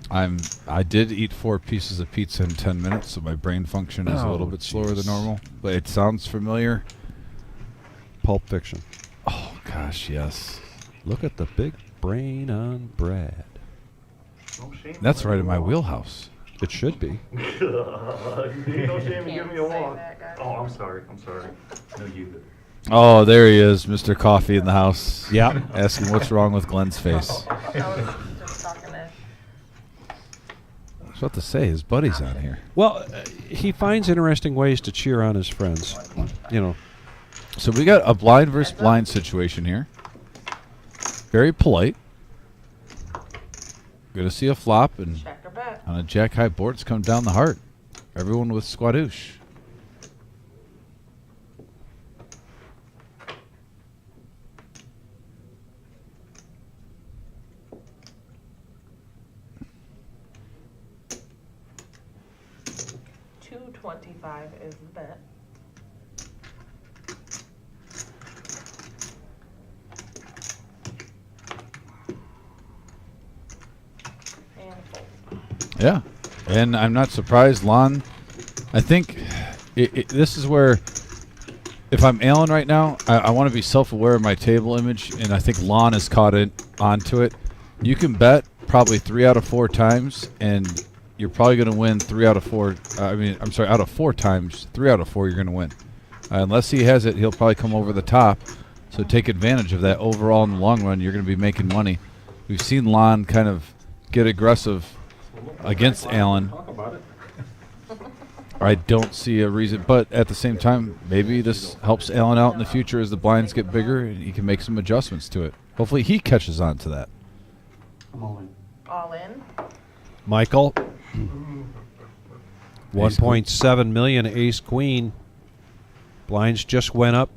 S2: I did eat 4 pieces of pizza in 10 minutes, so my brain function is a little bit slower than normal. But it sounds familiar.
S1: Pulp Fiction.
S2: Oh gosh, yes.
S1: Look at the big brain on Brad.
S2: That's right in my wheelhouse.
S1: It should be.
S11: No shame in giving me a walk. Oh, I'm sorry. No, you did.
S2: Oh, there he is, Mr. Coffee in the house. Yeah, asking what's wrong with Glenn's face.
S6: I was just talking to.
S2: I was about to say, his buddy's on here.
S1: Well, he finds interesting ways to cheer on his friends. You know.
S2: So we got a blind versus blind situation here. Very polite. Good to see a flop, and on a jack high board, it's come down the heart. Everyone with squadoosh.
S6: $225 is the bet.
S2: Yeah, and I'm not surprised. Lon, I think this is where, if I'm Alan right now, I want to be self-aware of my table image, and I think Lon has caught onto it. You can bet probably 3 out of 4 times, and you're probably going to win 3 out of 4. Out of 4 times, 3 out of 4 you're going to win. Unless he has it, he'll probably come over the top. So take advantage of that. Overall, in the long run, you're going to be making money. We've seen Lon kind of get aggressive against Allen. I don't see a reason, but at the same time, maybe this helps Allen out in the future as the blinds get bigger, and he can make some adjustments to it. Hopefully he catches on to that.
S6: All in.
S1: Michael. 1.7 million ace queen. Blinds just went up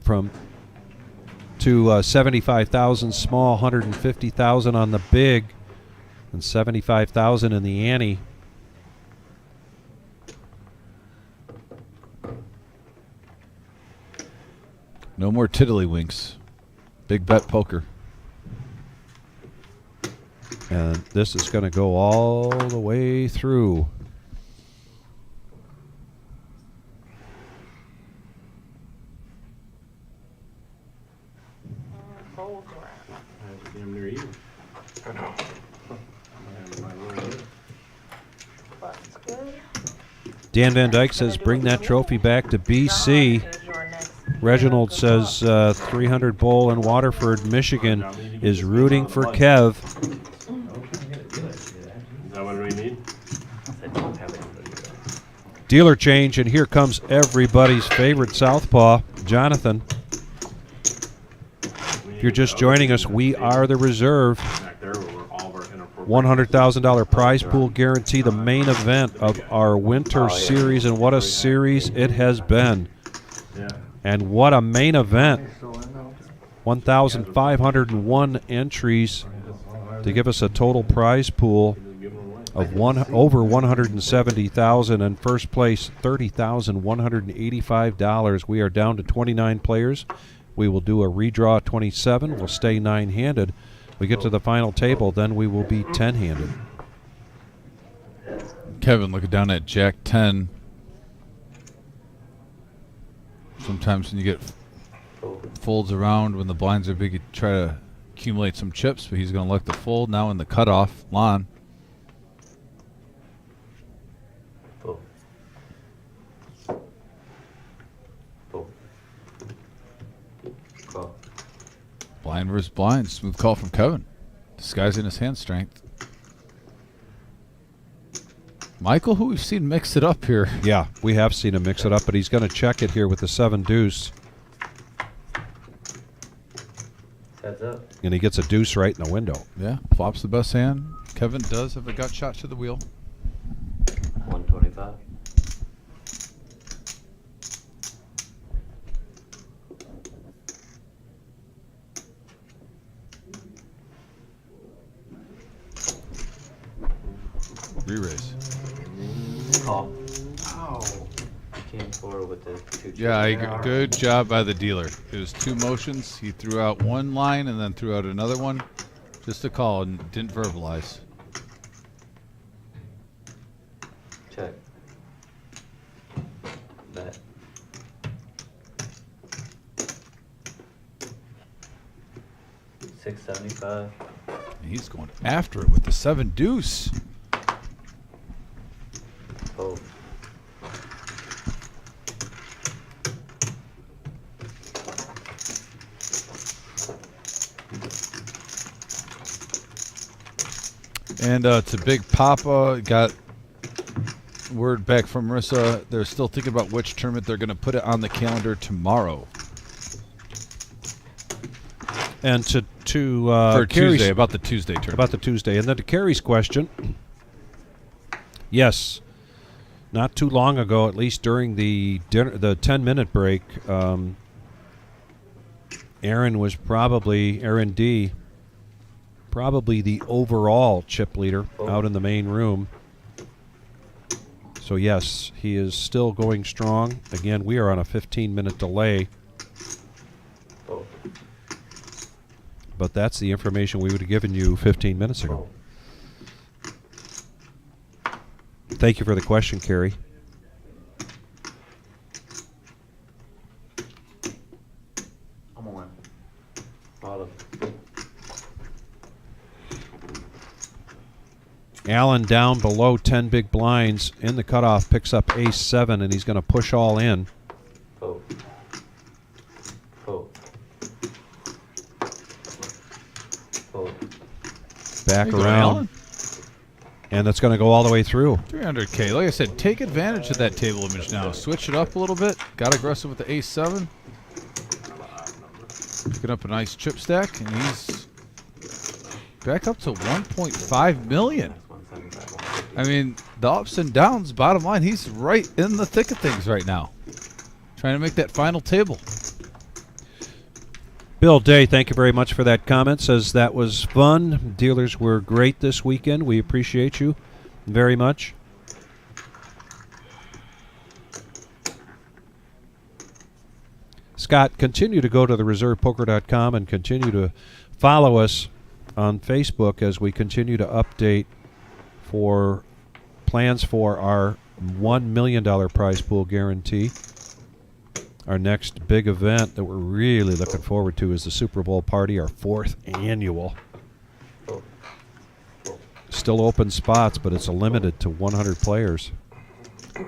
S1: to 75,000 small, 150,000 on the big, and 75,000 in the ante.
S2: No more tiddlywinks. Big bet poker.
S1: And this is going to go all the way through.
S14: Damn near even. I know.
S1: Dan Van Dyke says, bring that trophy back to BC. Reginald says 300 Bowl in Waterford, Michigan is rooting for Kev.
S14: Is that what we need?
S1: Dealer change, and here comes everybody's favorite southpaw, Jonathan. If you're just joining us, we are the reserve. $100,000 prize pool guarantee, the main event of our winter series, and what a series it has been. And what a main event. 1,501 entries to give us a total prize pool of over $170,000, and first place $30,185. We are down to 29 players. We will do a redraw 27. We'll stay 9-handed. We get to the final table, then we will be 10-handed.
S2: Kevin looking down at Jack 10. Sometimes when you get folds around when the blinds are big, you try to accumulate some chips, but he's going to look the fold now in the cutoff. Lon. Blind versus blind. Smooth call from Kevin. Disguising his hand strength. Michael, who we've seen mix it up here.
S1: Yeah, we have seen him mix it up, but he's going to check it here with the 7 deuce.
S16: Heads up.
S1: And he gets a deuce right in the window.
S2: Yeah, flops the best hand. Kevin does have a gut shot to the wheel.
S16: 125.
S2: Re-raise.
S16: Call. Ow. Came forward with the 2 chips.
S2: Yeah, good job by the dealer. It was 2 motions. He threw out one line and then threw out another one. Just a call and didn't verbalize.
S16: Check. Bet. $675.
S2: And he's going after it with the 7 deuce.
S16: Oh.
S2: And to Big Papa, got word back from Marissa. They're still thinking about which tournament they're going to put it on the calendar tomorrow.
S1: And to
S2: for Tuesday, about the Tuesday tournament.
S1: About the Tuesday. And then to Carrie's question, yes, not too long ago, at least during the 10-minute break, Aaron D, probably the overall chip leader out in the main room. So yes, he is still going strong. Again, we are on a 15-minute delay. But that's the information we would have given you 15 minutes ago. Thank you for the question, Carrie.
S16: I'm on. Bottom.
S1: Allen down below 10 big blinds in the cutoff, picks up ace-7, and he's going to push all in.
S16: Fold. Fold. Fold.
S1: Back
S2: There you go,
S1: around.
S2: Allen.
S1: And that's going to go all the way through.
S2: 300K. Like I said, take advantage of that table image now. Switch it up a little bit. Got aggressive with the ace-7. Picking up a nice chip stack, and he's back up to 1.5 million. I mean, the ups and downs, bottom line, he's right in the thick of things right now. Trying to make that final table.
S1: Bill Day, thank you very much for that comment. Says that was fun. Dealers were great this weekend. We appreciate you very much. Scott, continue to go to thereservepoker.com and continue to follow us on Facebook as we continue to update for plans for our $1 million prize pool guarantee. Our next big event that we're really looking forward to is the Super Bowl party, our 4th annual. Still open spots, but it's limited to 100 players.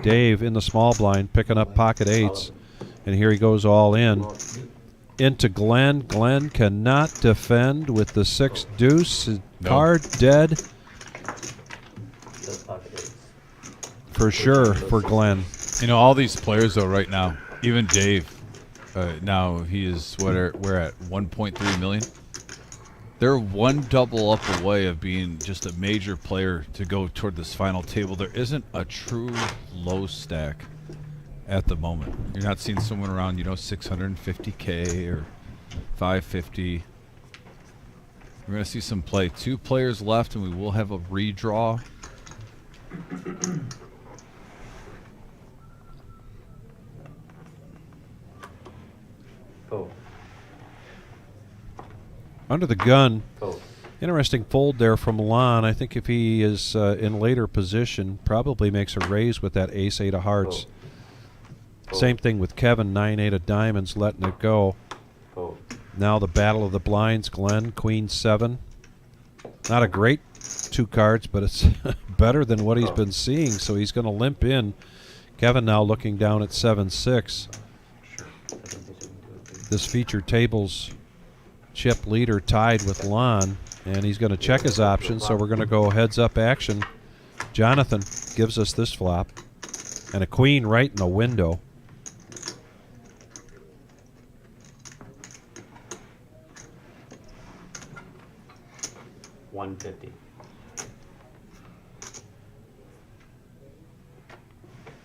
S1: Dave in the small blind picking up pocket 8s, and here he goes all in. Into Glenn. Glenn cannot defend with the 6 deuce. Card dead. For sure for Glenn.
S2: You know, all these players, though, right now, even Dave, now he is, we're at 1.3 million. They're one double up away of being just a major player to go toward this final table. There isn't a true low stack at the moment. You're not seeing someone around, 650K or 550. We're going to see some play. 2 players left, and we will have a redraw
S11: Fold.
S1: Under the gun.
S11: Fold.
S1: Interesting fold there from Lon. I think if he is in later position, probably makes a raise with that ace-8 of hearts.
S11: Fold.
S1: Same thing with Kevin, 9-8 of diamonds, letting it go.
S11: Fold.
S1: Now the battle of the blinds, Glenn, Queen-7. Not a great 2 cards, but it's better than what he's been seeing, so he's going to limp in. Kevin now looking down at 7-6. This feature table's chip leader tied with Lon, and he's going to check his options, so we're going to go heads-up action. Jonathan gives us this flop, and a queen right in the window.
S11: $150.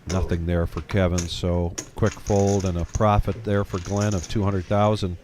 S1: Nothing there for Kevin, so quick fold and a profit there for Glenn of 200,000.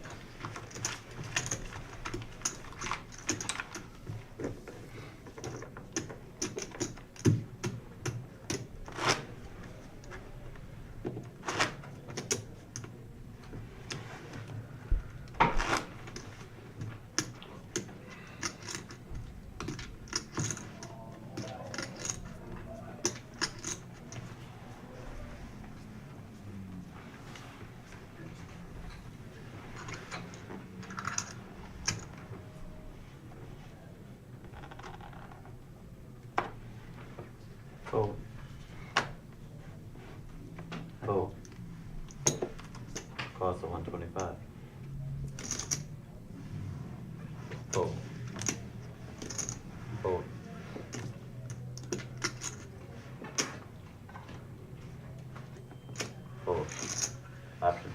S11: Fold. Fold. Cost of 125. Fold. Fold. Fold. Option.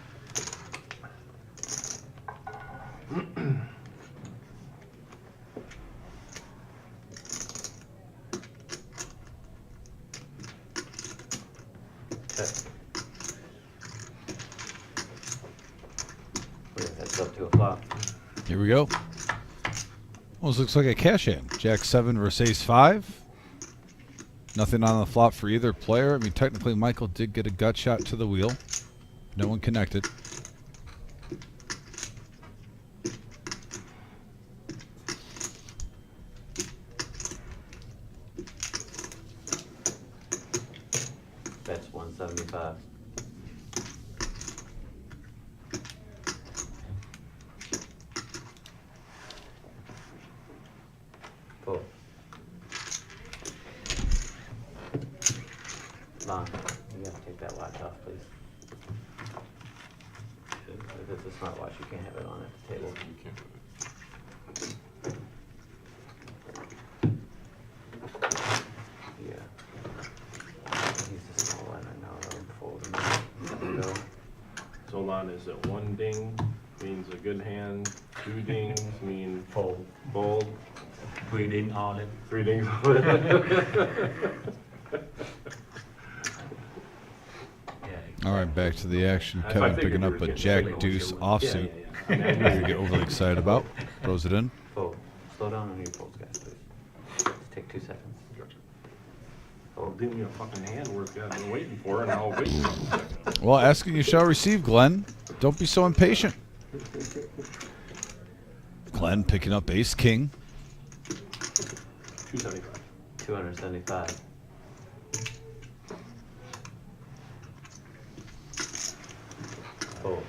S11: That's up to a flop.
S2: Here we go. Almost looks like a cash in. Jack-7 versus Ace-5. Nothing on the flop for either player. I mean, technically, Michael did get a gut shot to the wheel. No one connected.
S11: That's 175. Fold. Long. You gotta take that watch off, please. If it's a smartwatch, you can't have it on at the table. You can't put it. Yeah. He's a small one, I know. I'll fold him. There we go.
S17: So Lon, is it one ding means a good hand, 2 dings mean fold? Fold.
S11: 3 ding all in.
S17: 3 dings all in.
S2: All right, back to the action.
S17: That's what I
S2: Kevin picking
S17: figured
S2: up
S17: we
S2: a
S17: were getting
S2: Jack-Deuce
S17: late.
S2: offsuit.
S17: Yeah.
S2: Doesn't get overly excited about. Throws it in.
S11: Fold. Slow down on your folds, guys, please. Just take 2 seconds.
S17: Well, give me a fucking hand worth I've been waiting for, and I'll wait a couple seconds.
S2: Well, asking you shall receive, Glenn. Don't be so impatient. Glenn picking up Ace-King.
S17: 275.
S11: 275. Fold.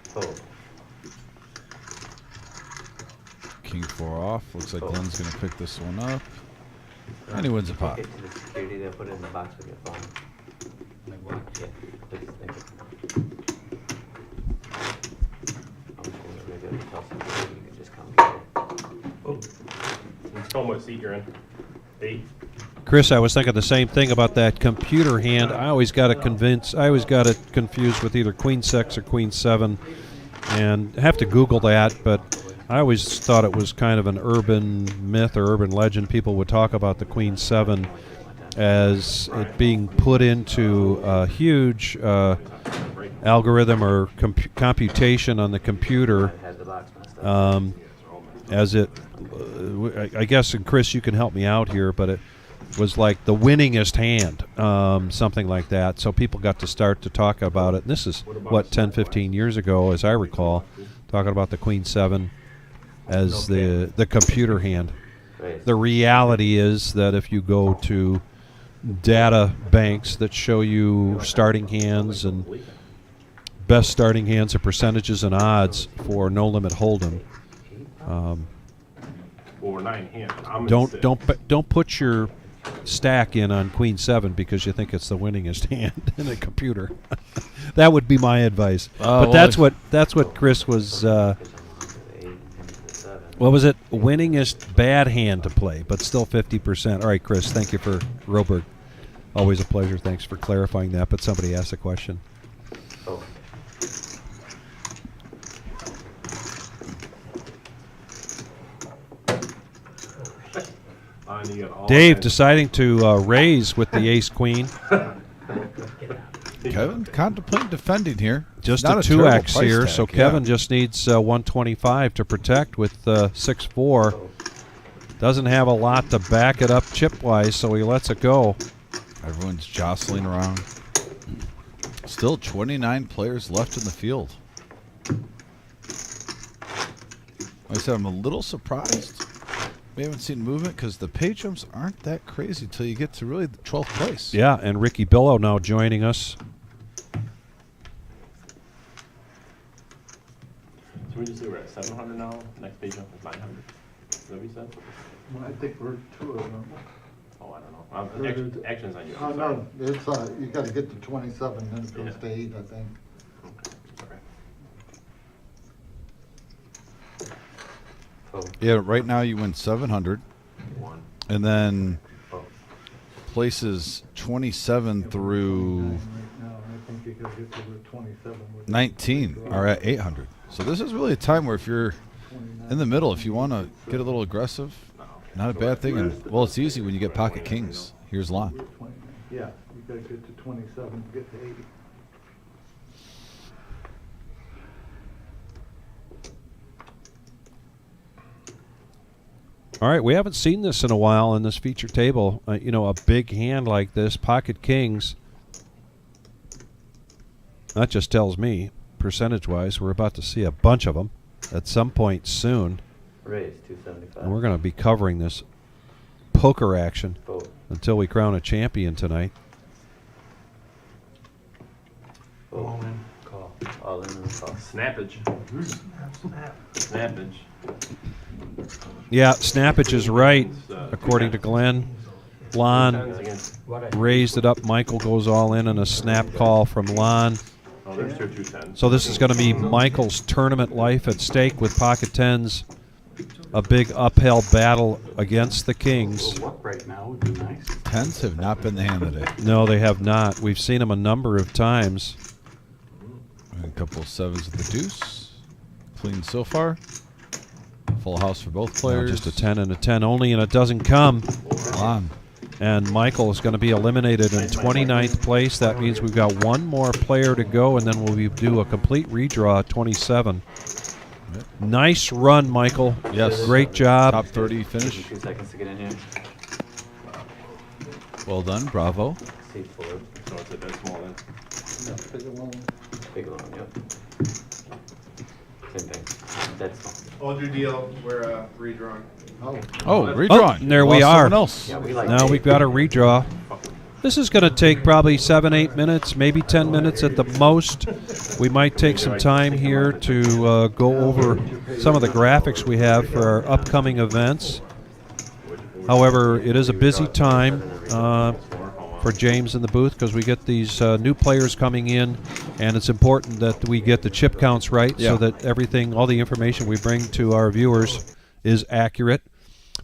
S11: Fold.
S2: King-4 off. Looks like Glenn's going to pick this one up. And he wins a pot.
S11: Take it to the security, they'll put it in the box with your phone. Like what? Yeah, please, thank you. I'm just gonna maybe I'll tell somebody you can just come get it.
S17: Oh. Let's tell them what seat you're in. 8.
S1: Chris, I was thinking the same thing about that computer hand. I always got it confused with either Queen-6 or Queen-7, and I have to Google that, but I always thought it was kind of an urban myth or urban legend. People would talk about the Queen-7 as it being put into a huge algorithm or computation on the computer as it, I guess, and Chris, you can help me out here, but it was like the winningest hand, something like that. So people got to start to talk about it. And this is, 10, 15 years ago, as I recall, talking about the Queen 7 as the computer hand. The reality is that if you go to data banks that show you starting hands and best starting hands and percentages and odds for No Limit Hold'em,
S17: Or 9 hands. I'm in 6.
S1: don't put your stack in on Queen 7 because you think it's the winningest hand in a computer. That would be my advice. But that's what Chris was. What was it? Winningest bad hand to play, but still 50%. All right, Chris. Thank you for Roberg. Always a pleasure. Thanks for clarifying that. But somebody asked a question.
S11: Oh.
S1: Dave deciding to raise with the ace queen.
S2: Kevin contemplating defending here.
S1: Just
S2: Not
S1: a
S2: terrible
S1: 2x
S2: price
S1: here,
S2: tag,
S1: so
S2: yeah.
S1: Kevin just needs 125 to protect with 6-4. Doesn't have a lot to back it up chip-wise, so he lets it go.
S2: Everyone's jostling around. Still 29 players left in the field. Like I said, I'm a little surprised we haven't seen movement because the pay jumps aren't that crazy until you get to really the 12th place.
S1: Yeah, and Ricky Billow now joining us.
S17: So we just say we're at 700 now. Next page up is 900. Is that what you said?
S10: Well, I think we're 2 of them.
S17: Oh, I don't know. Actions on you.
S10: Oh, no, it's, you gotta get to 27, then it goes to 8, I think.
S2: Yeah, right now you win 700. And then places 27 through 19 are at 800. So this is really a time where if you're in the middle, if you want to get a little aggressive, not a bad thing. And, well, it's easy when you get pocket kings. Here's Lon.
S10: Yeah, you gotta get to 27 to get to 80.
S1: All right, we haven't seen this in a while in this feature table. You know, a big hand like this, pocket kings. That just tells me, percentage-wise, we're about to see a bunch of them at some point soon.
S11: Raise 275.
S1: And we're going to be covering this poker action until we crown a champion tonight.
S11: All in. Call. All in and call.
S17: Snappage. Snappage.
S1: Yeah, snappage is right, according to Glenn. Lon raised it up. Michael goes all in, and a snap call from Lon.
S17: Oh, there's 2
S1: So this is going to be Michael's tournament life at stake with pocket tens. A big uphill battle against the kings.
S15: Right now would be nice.
S2: Tens have not been the hand of the day.
S1: No, they have not. We've seen them a number of times.
S2: And a couple of sevens with the deuce. Clean so far. Full house for both players.
S1: Just a 10 and a 10 only, and it doesn't come.
S2: On.
S1: And Michael is going to be eliminated in 29th place. That means we've got one more player to go, and then we'll do a complete redraw at 27. Nice run, Michael.
S2: Yes.
S1: Great job.
S2: Top 30 finish.
S11: 2 seconds to get in here.
S2: Well done. Bravo.
S11: See forward.
S17: So it's a dead small then.
S11: Big one, yep. Same thing. Dead small.
S4: Hold your deal. We're redrawing.
S2: Oh, redrawing.
S1: There we
S2: Lost
S1: are.
S2: someone else.
S11: Yeah, we like
S1: Now
S11: eight.
S1: we've got a redraw. This is going to take probably 7-8 minutes, maybe 10 minutes at the most. We might take some time here to go over some of the graphics we have for our upcoming events. However, it is a busy time for James in the booth because we get these new players coming in, and it's important that we get the chip counts right so that everything, all the information we bring to our viewers is accurate.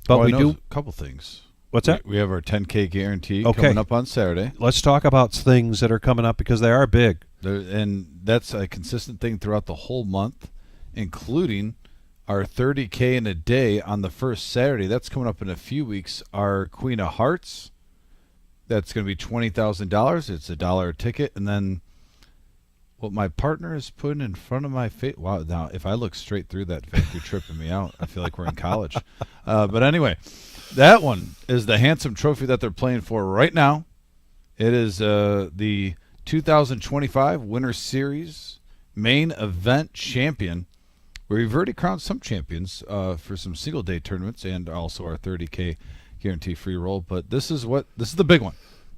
S1: But we do
S2: a couple things.
S1: What's that?
S2: We have our 10K guarantee
S1: Okay.
S2: coming up on Saturday.
S1: Let's talk about things that are coming up because they are big.
S2: And that's a consistent thing throughout the whole month, including our 30K in a day on the first Saturday. That's coming up in a few weeks. Our Queen of Hearts, that's going to be $20,000. It's $1 a ticket. And then what my partner is putting in front of my face. Wow, now if I look straight through that, Vic, you're tripping me out. I feel like we're in college. But anyway, that one is the handsome trophy that they're playing for right now. It is the 2025 Winter Series main event champion, where we've already crowned some champions for some single-day tournaments and also our 30K guarantee free roll. But this is the big one.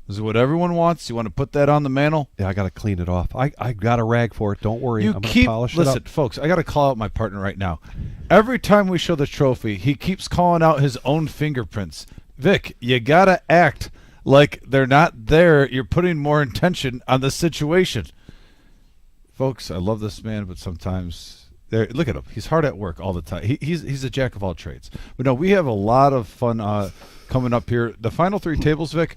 S2: This is what everyone wants. You want to put that on the mantle?
S1: Yeah, I got to clean it off. I got a rag for it. Don't worry. I'm going to polish it up.
S2: Listen, folks, I got to call out my partner right now. Every time we show the trophy, he keeps calling out his own fingerprints. Vic, you got to act like they're not there. You're putting more intention on the situation. Folks, I love this man, but sometimes look at him. He's hard at work all the time. He's a jack of all trades. But no, we have a lot of fun coming up here. The final 3 tables, Vic,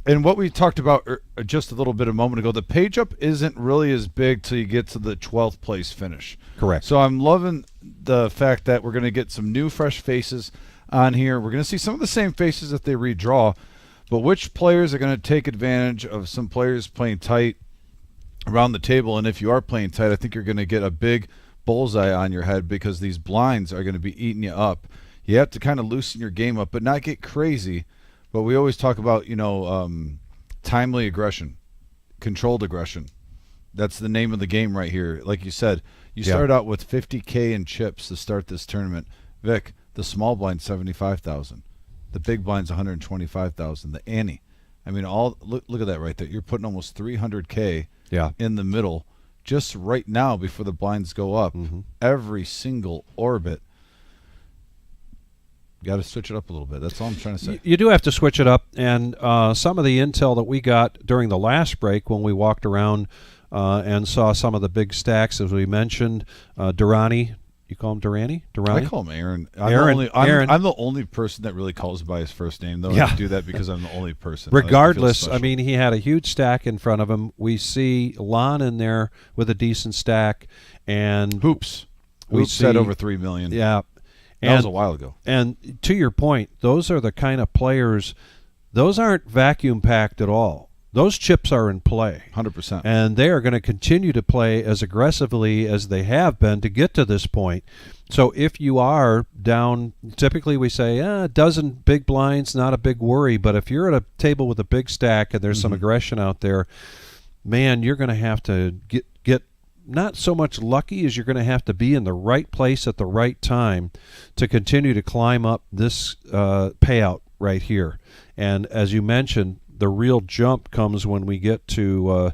S2: and what we talked about just a little bit a moment ago, the page up isn't really as big till you get to the 12th place finish.
S1: Correct.
S2: So I'm loving the fact that we're going to get some new, fresh faces on here. We're going to see some of the same faces that they redraw, but which players are going to take advantage of some players playing tight around the table. And if you are playing tight, I think you're going to get a big bullseye on your head, because these blinds are going to be eating you up. You have to kind of loosen your game up, but not get crazy. But we always talk about, timely aggression, controlled aggression. That's the name of the game right here. Like you said, you start out with 50K in chips to start this tournament. Vic, the small blind, 75,000. The big blind's 125,000. The ante. I mean, look at that right there. You're putting almost 300K in the middle just right now before the blinds go up. Every single orbit. Got to switch it up a little bit. That's all I'm trying to say.
S1: You do have to switch it up, and some of the intel that we got during the last break when we walked around and saw some of the big stacks, as we mentioned, Durrani. You call him Durrani?
S2: I call him Aaron. I'm the only person that really calls him by his first name, though. I do that because I'm the only person.
S1: Regardless, I mean, he had a huge stack in front of him. We see Lon in there with a decent stack, and
S2: Hoops said over 3 million.
S1: Yeah.
S2: That was a while ago.
S1: And to your point, those are the kind of players, those aren't vacuum packed at all. Those chips are in play.
S2: 100%.
S1: And they are going to continue to play as aggressively as they have been to get to this point. So if you are down, typically we say, a dozen big blinds, not a big worry. But if you're at a table with a big stack and there's some aggression out there, man, you're going to have to get not so much lucky as you're going to have to be in the right place at the right time to continue to climb up this payout right here. And as you mentioned, the real jump comes when we get to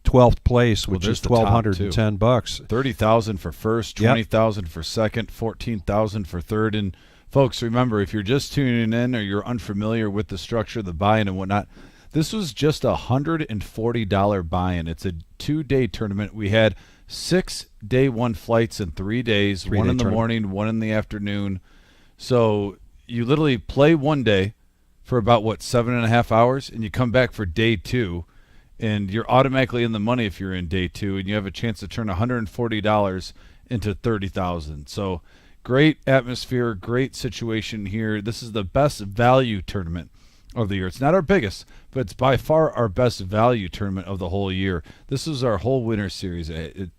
S1: 12th place, which is $1,210.
S2: 30,000 for first, 20,000 for second, 14,000 for third. And folks, remember, if you're just tuning in or you're unfamiliar with the structure, the buy-in and whatnot, this was just a $140 buy-in. It's a 2-day tournament. We had 6 day 1 flights in 3 days, one in the morning, one in the afternoon. So you literally play one day for about, 7.5 hours, and you come back for day 2, and you're automatically in the money if you're in day 2, and you have a chance to turn $140 into 30,000. So great atmosphere, great situation here. This is the best value tournament of the year. It's not our biggest, but it's by far our best value tournament of the whole year. This is our whole winter series. It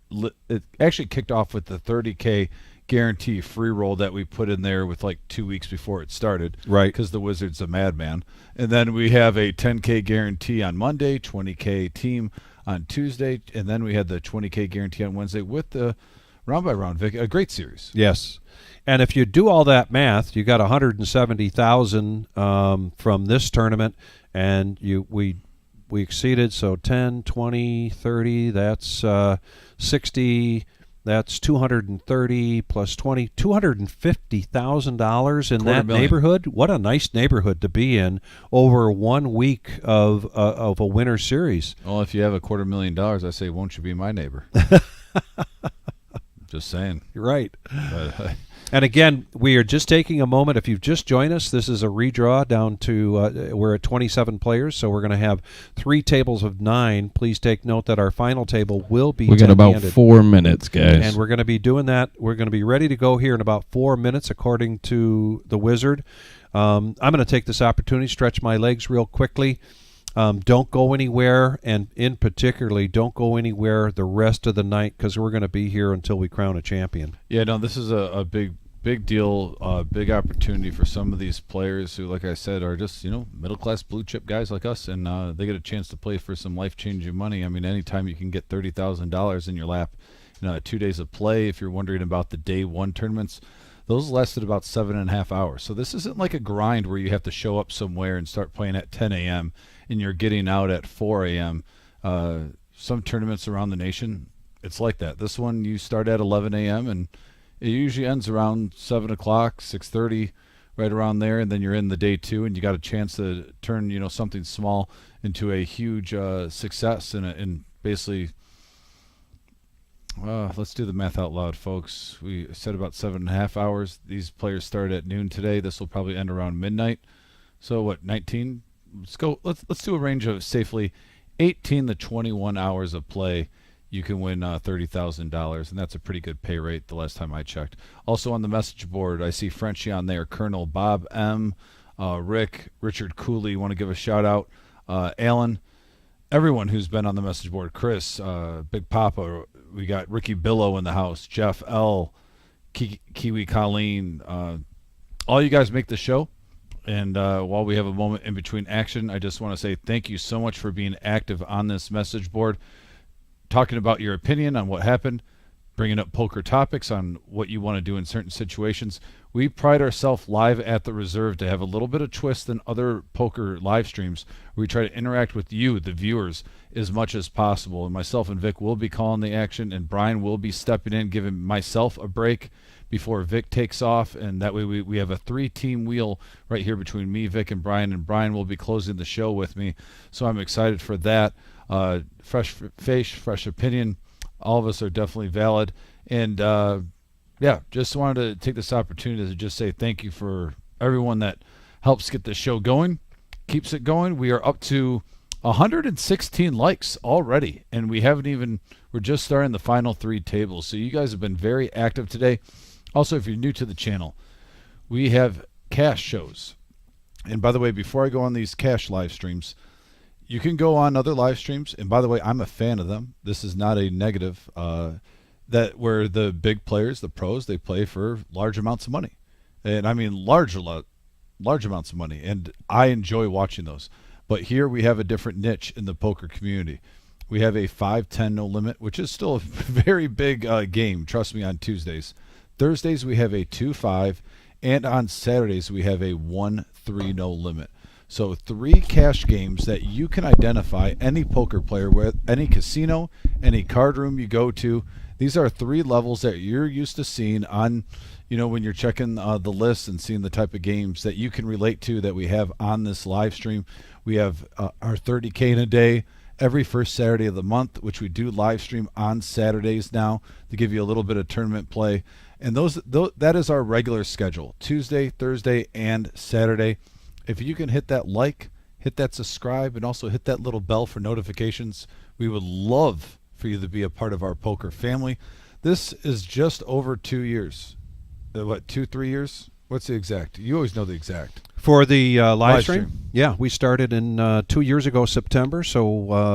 S2: actually kicked off with the 30K guarantee free roll that we put in there with 2 weeks before it started.
S1: Right.
S2: Because the Wizard's a madman. And then we have a 10K guarantee on Monday, 20K team on Tuesday, and then we had the 20K guarantee on Wednesday with the round by round, Vic. A great series.
S1: Yes. And if you do all that math, you got 170,000 from this tournament, and we exceeded. So 10, 20, 30. That's 60. That's 230 plus 20, $250,000 in that neighborhood. What a nice neighborhood to be in over 1 week of a winter series.
S2: Well, if you have $250,000, I say, won't you be my neighbor? Just saying.
S1: You're right. And again, we are just taking a moment. If you've just joined us, this is a redraw down to, we're at 27 players, so we're going to have 3 tables of 9. Please take note that our final table will be
S5: We got about 4 minutes, guys.
S1: And we're going to be doing that. We're going to be ready to go here in about 4 minutes, according to the Wizard. I'm going to take this opportunity, stretch my legs real quickly. Don't go anywhere, and in particularly, don't go anywhere the rest of the night because we're going to be here until we crown a champion.
S2: Yeah, no, this is a big deal, big opportunity for some of these players who, like I said, are just, middle class blue chip guys like us, and they get a chance to play for some life changing money. I mean, anytime you can get $30,000 in your lap, 2 days of play. If you're wondering about the day one tournaments, those lasted about 7.5 hours. So this isn't like a grind where you have to show up somewhere and start playing at 10 a.m. and you're getting out at 4 a.m. Some tournaments around the nation, it's like that. This one, you start at 11 a.m. and it usually ends around 7 o'clock, 6:30, right around there, and then you're in the day two, and you got a chance to turn, something small into a huge success, and basically, let's do the math out loud, folks. We said about 7.5 hours. These players started at noon today. This will probably end around midnight. So what, 19? Let's go. Let's do a range of safely 18 to 21 hours of play. You can win $30,000, and that's a pretty good pay rate the last time I checked. Also on the message board, I see Frenchie on there, Colonel Bob M, Rick, Richard Cooley, want to give a shout out, Alan, everyone who's been on the message board, Chris, Big Papa, we got Ricky Billow in the house, Jeff L, Kiwi Colleen, all you guys make the show. And while we have a moment in between action, I just want to say thank you so much for being active on this message board, talking about your opinion on what happened, bringing up poker topics on what you want to do in certain situations. We pride ourselves live at the Reserve to have a little bit of twist than other poker live streams. We try to interact with you, the viewers, as much as possible. And myself and Vic will be calling the action, and Brian will be stepping in, giving myself a break before Vic takes off. And that way we have a 3-team wheel right here between me, Vic, and Brian will be closing the show with me. So I'm excited for that. Fresh face, fresh opinion. All of us are definitely valid. And just wanted to take this opportunity to just say thank you for everyone that helps get the show going, keeps it going. We are up to 116 likes already, and we're just starting the final 3 tables. So you guys have been very active today. Also, if you're new to the channel, we have cash shows. And by the way, before I go on these cash live streams, you can go on other live streams, and by the way, I'm a fan of them. This is not a negative. That where the big players, the pros, they play for large amounts of money, and I mean large amounts of money, and I enjoy watching those. But here we have a different niche in the poker community. We have a 5-10 no limit, which is still a very big game. Trust me, on Tuesdays. Thursdays we have a 2-5, and on Saturdays we have a 1-3 no limit. So 3 cash games that you can identify any poker player with, any casino, any card room you go to. These are 3 levels that you're used to seeing on, when you're checking the list and seeing the type of games that you can relate to that we have on this live stream. We have our 30K in a day every first Saturday of the month, which we do live stream on Saturdays now to give you a little bit of tournament play. And that is our regular schedule, Tuesday, Thursday, and Saturday. If you can hit that like, hit that subscribe, and also hit that little bell for notifications, we would love for you to be a part of our poker family. This is just over 2 years. 2-3 years? What's the exact? You always know the exact.
S1: For the live stream? Yeah, we started in 2 years ago, September. So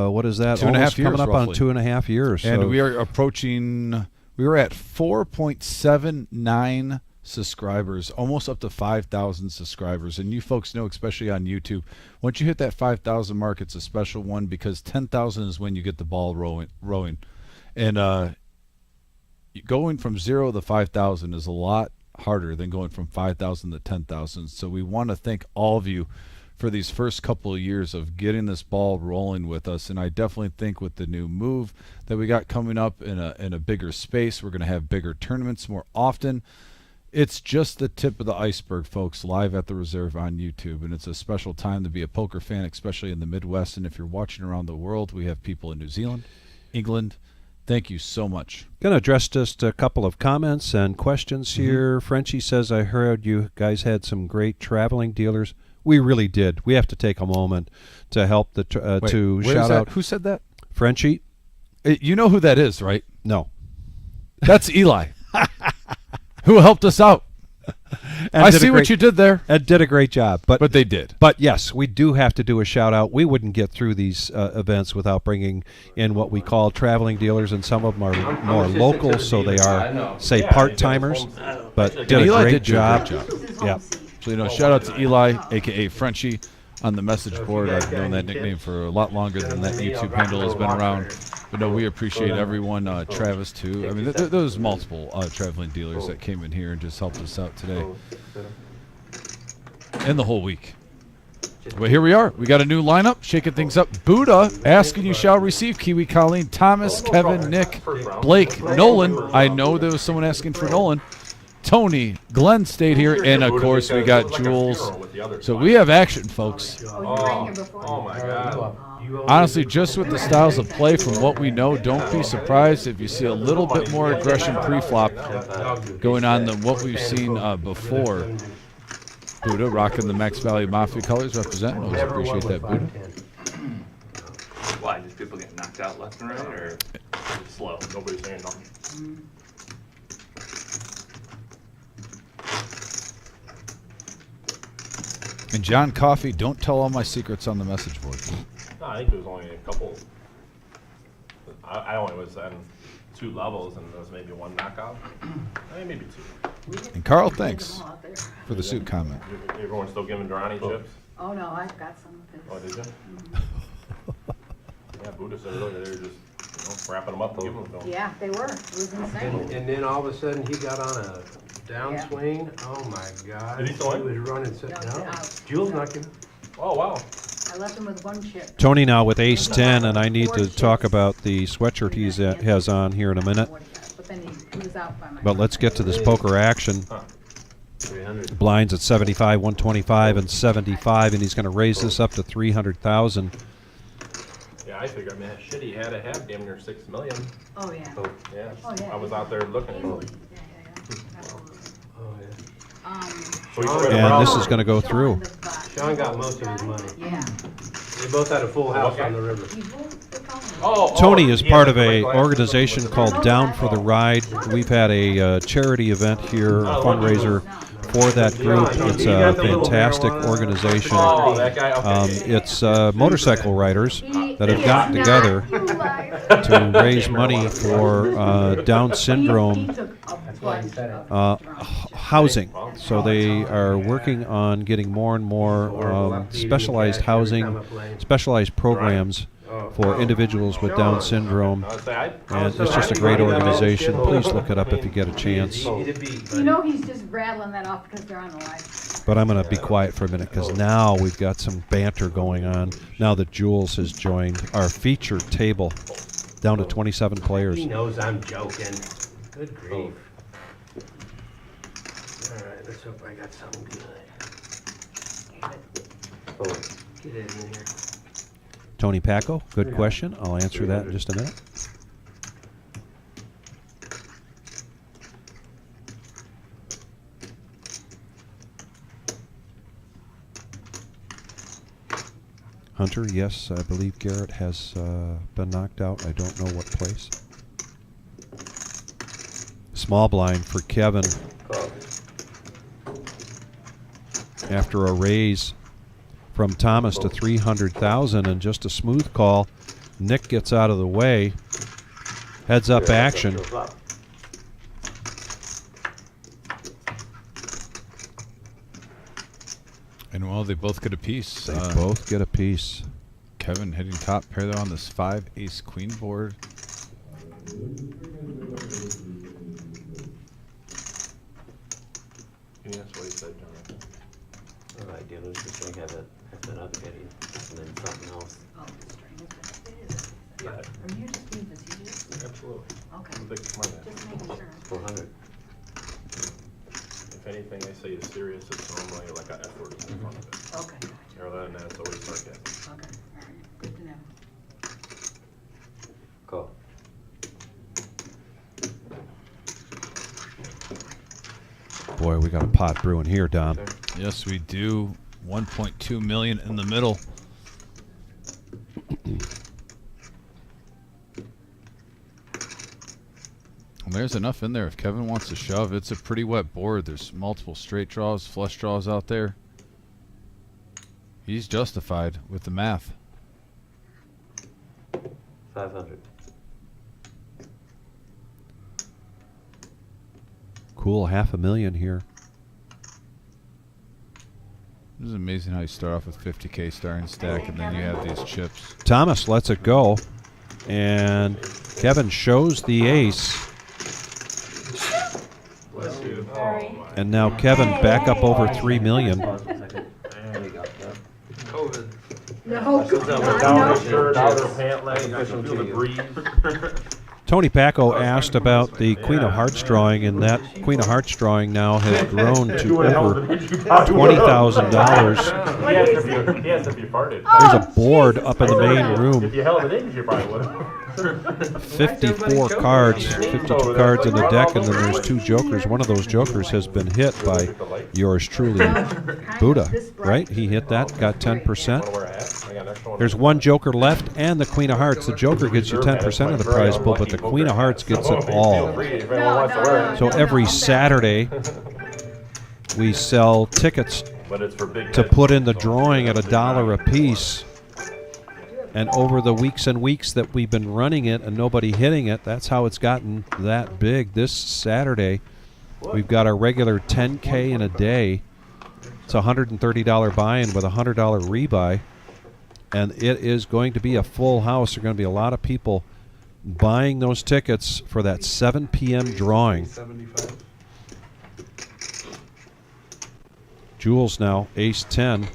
S1: what is that?
S2: 2.5 years,
S1: coming up
S2: roughly.
S1: on 2.5 years.
S2: And
S1: so.
S2: we are approaching, we were at 4.79 subscribers, almost up to 5,000 subscribers. And you folks know, especially on YouTube, once you hit that 5,000 mark, it's a special one because 10,000 is when you get the ball rowing. And going from 0 to 5,000 is a lot harder than going from 5,000 to 10,000. So we want to thank all of you for these first couple of years of getting this ball rolling with us. And I definitely think with the new move that we got coming up in a bigger space, we're going to have bigger tournaments more often. It's just the tip of the iceberg, folks, live at the Reserve on YouTube. And it's a special time to be a poker fan, especially in the Midwest. And if you're watching around the world, we have people in New Zealand, England. Thank you so much.
S1: Going to address just a couple of comments and questions here. Frenchie says, I heard you guys had some great traveling dealers. We really did. We have to take a moment to help to shout out.
S2: Who said that?
S1: Frenchie.
S2: You know who that is, right?
S1: No.
S2: That's Eli. Who helped us out. I see what you did there.
S1: And did a great job.
S2: But they did.
S1: But yes, we do have to do a shout out. We wouldn't get through these events without bringing in what we call traveling dealers, and some of them are more local, so they are, say, part-timers. But did a
S2: Eli
S1: great
S2: did do a
S1: job.
S2: great job.
S1: Yep.
S2: So, shout out to Eli, a.k.a. Frenchie, on the message board. I've known that nickname for a lot longer than that YouTube handle has been around. But no, we appreciate everyone. Travis, too. I mean, there was multiple traveling dealers that came in here and just helped us out today. And the whole week. But here we are. We got a new lineup, shaking things up. Buddha, asking you shall receive. Kiwi, Colleen, Thomas, Kevin, Nick, Blake, Nolan. I know there was someone asking for Nolan. Tony, Glenn stayed here, and of course we got Jules. So we have action, folks.
S17: Oh my God.
S2: Honestly, just with the styles of play from what we know, don't be surprised if you see a little bit more aggression pre-flop going on than what we've seen before. Buddha rocking the Max Valley Mafia colors representing. Always appreciate that, Buddha.
S11: Why? Just people getting knocked out left and right, or slow? Nobody's saying nothing.
S2: And John Coffey, don't tell all my secrets on the message board.
S17: No, I think there was only a couple. I only was on 2 levels, and there was maybe 1 knockout. Maybe 2.
S2: And Carl, thanks for the suit comment.
S17: Everyone's still giving Durrani chips?
S18: Oh, no, I've got some of his.
S17: Oh, did you? Yeah, Buddha said earlier they were just wrapping them up and giving them to him.
S18: Yeah, they were. It was insane.
S12: And then all of a sudden he got on a downswing. Oh my God.
S17: Did he still
S12: He
S17: win?
S12: was running.
S18: No.
S12: Jules knocking.
S17: Oh, wow.
S18: I left him with 1 chip.
S1: Tony now with ace 10, and I need to talk about the sweatshirt he has on here in a minute.
S18: But then he was out by my.
S1: But let's get to this poker action. Blinds at 75, 125, and 75, and he's going to raise this up to 300,000.
S17: Yeah, I figured, man, shit, he had to have damn near 6 million.
S18: Oh, yeah.
S17: Yeah.
S18: Oh, yeah.
S17: I was out there looking.
S18: Easily.
S12: Oh,
S1: And this is going to go through.
S12: Sean got most of his money.
S18: Yeah.
S12: They both had a full house on the river.
S1: Tony is part of a organization called Down for the Ride. We've had a charity event here, a fundraiser for that group. It's a fantastic organization. It's motorcycle riders that have gotten together to raise money for Down syndrome housing. So they are working on getting more and more specialized housing, specialized programs for individuals with Down syndrome, and it's just a great organization. Please look it up if you get a chance.
S18: You know he's just rattling that off because they're on the live.
S1: But I'm going to be quiet for a minute because now we've got some banter going on. Now that Jules has joined our featured table, down to 27 players.
S12: He knows I'm joking. Good grief. All right, let's hope I got something good. Get it in here.
S1: Tony Paco, good question. I'll answer that in just a minute. Hunter, yes, I believe Garrett has been knocked out. I don't know what place. Small blind for Kevin. After a raise from Thomas to 300,000 and just a smooth call, Nick gets out of the way. Heads up action.
S2: And well, they both get a piece.
S1: They both get a piece.
S2: Kevin hitting top pair there on this 5 ace queen board.
S17: Yeah, that's what he said, John.
S19: All right, dealers, just gonna have that up heading, and then something else.
S18: Oh,
S17: Yeah.
S18: Are you just being facetious?
S17: Absolutely.
S18: Okay.
S17: I'm a big smart man.
S18: Just making sure.
S19: 400.
S17: If anything I say is serious, it's normally like an F word in front of it.
S18: Okay, gotcha.
S17: Other than that, it's always sarcasm.
S18: Okay, all right. Good to know.
S19: Call.
S1: Boy, we got a pot brewing here, Don.
S2: Yes, we do. 1.2 million in the middle. There's enough in there if Kevin wants to shove. It's a pretty wet board. There's multiple straight draws, flush draws out there. He's justified with the math.
S19: 500.
S1: Cool, $500,000 here.
S2: This is amazing how you start off with 50K starting stack and then you have these chips.
S1: Thomas lets it go, and Kevin shows the ace. And now Kevin back up over $3 million.
S4: COVID.
S18: No,
S1: Tony Pacco asked about the Queen of Hearts drawing, and that Queen of Hearts drawing now has grown to over $20,000.
S17: He has to be farted.
S1: There's a board up in the main room.
S17: If you held it in, you probably would have.
S1: 54 cards, 52 cards in the deck, and then there's 2 jokers. One of those jokers has been hit by yours truly, Buddha, right? He hit that, got 10%. There's 1 joker left, and the Queen of Hearts. The joker gets you 10% of the prize pool, but the Queen of Hearts gets it all. So every Saturday, we sell tickets to put in the drawing at $1 a piece. And over the weeks and weeks that we've been running it and nobody hitting it, that's how it's gotten that big. This Saturday, we've got our regular $10K in a day. It's a $130 buy-in with a $100 rebuy. And it is going to be a full house. There are going to be a lot of people buying those tickets for that 7 p.m. drawing. Jules now, ace 10.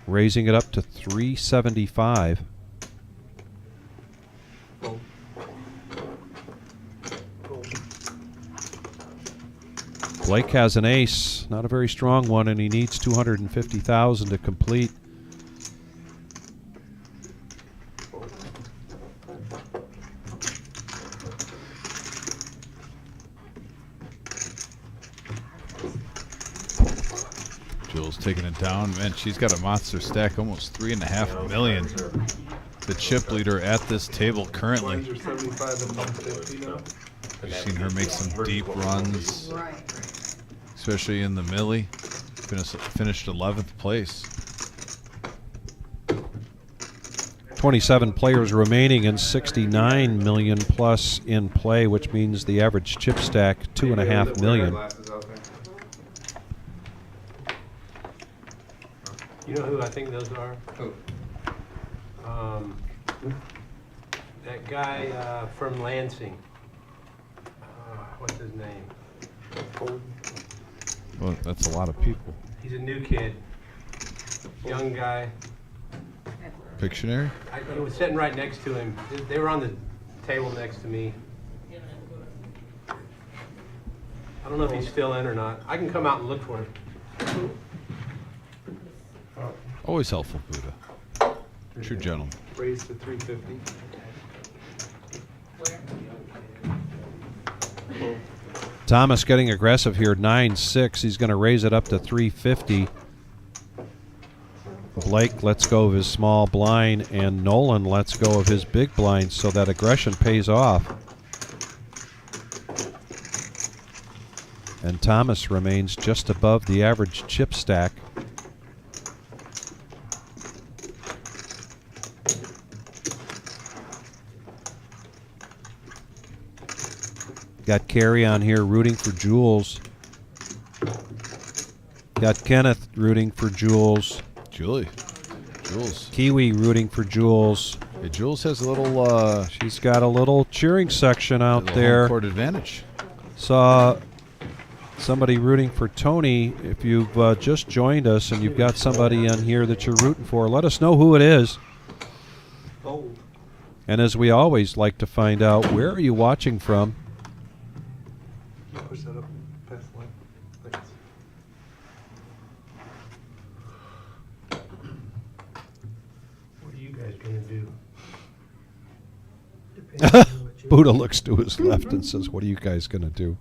S1: Raising it up to 375. Blake has an ace, not a very strong one, and he needs 250,000 to complete.
S2: Jules taking it down. Man, she's got a monster stack, almost $3.5 million. The chip leader at this table currently. We've seen her make some deep runs, especially in the Millie. Finished 11th place.
S1: 27 players remaining and 69 million plus in play, which means the average chip stack $2.5 million.
S20: You know who I think those are? That guy from Lansing. What's his name?
S2: Well, that's a lot of people.
S20: He's a new kid. Young guy.
S2: Pictionary?
S20: I was sitting right next to him. They were on the table next to me. I don't know if he's still in or not. I can come out and look for him.
S2: Always helpful, Buddha. True gentleman.
S9: Raised to 350.
S1: Thomas getting aggressive here, 9-6. He's going to raise it up to 350. Blake lets go of his small blind, and Nolan lets go of his big blind, so that aggression pays off. And Thomas remains just above the average chip stack. Got Carrie on here rooting for Jules. Got Kenneth rooting for Jules.
S2: Jules.
S1: Kiwi rooting for Jules.
S2: Hey, Jules has a little...
S1: she's got a little cheering section out there.
S2: Home court advantage.
S1: Saw somebody rooting for Tony. If you've just joined us and you've got somebody on here that you're rooting for, let us know who it is. And as we always like to find out, where are you watching from?
S9: Push that up past the line. Thanks.
S20: What are you guys gonna do?
S1: Buddha looks to his left and says, "What are you guys going to do?"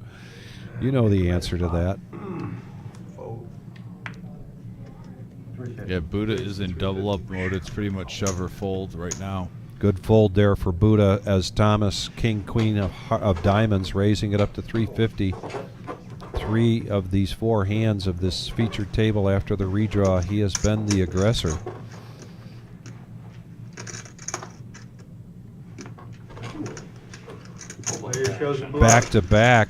S1: You know the answer to that.
S2: Yeah, Buddha is in double up mode. It's pretty much shove or fold right now.
S1: Good fold there for Buddha as Thomas, king, queen of diamonds, raising it up to 350. 3 of these 4 hands of this featured table after the redraw, he has been the aggressor. Back to back,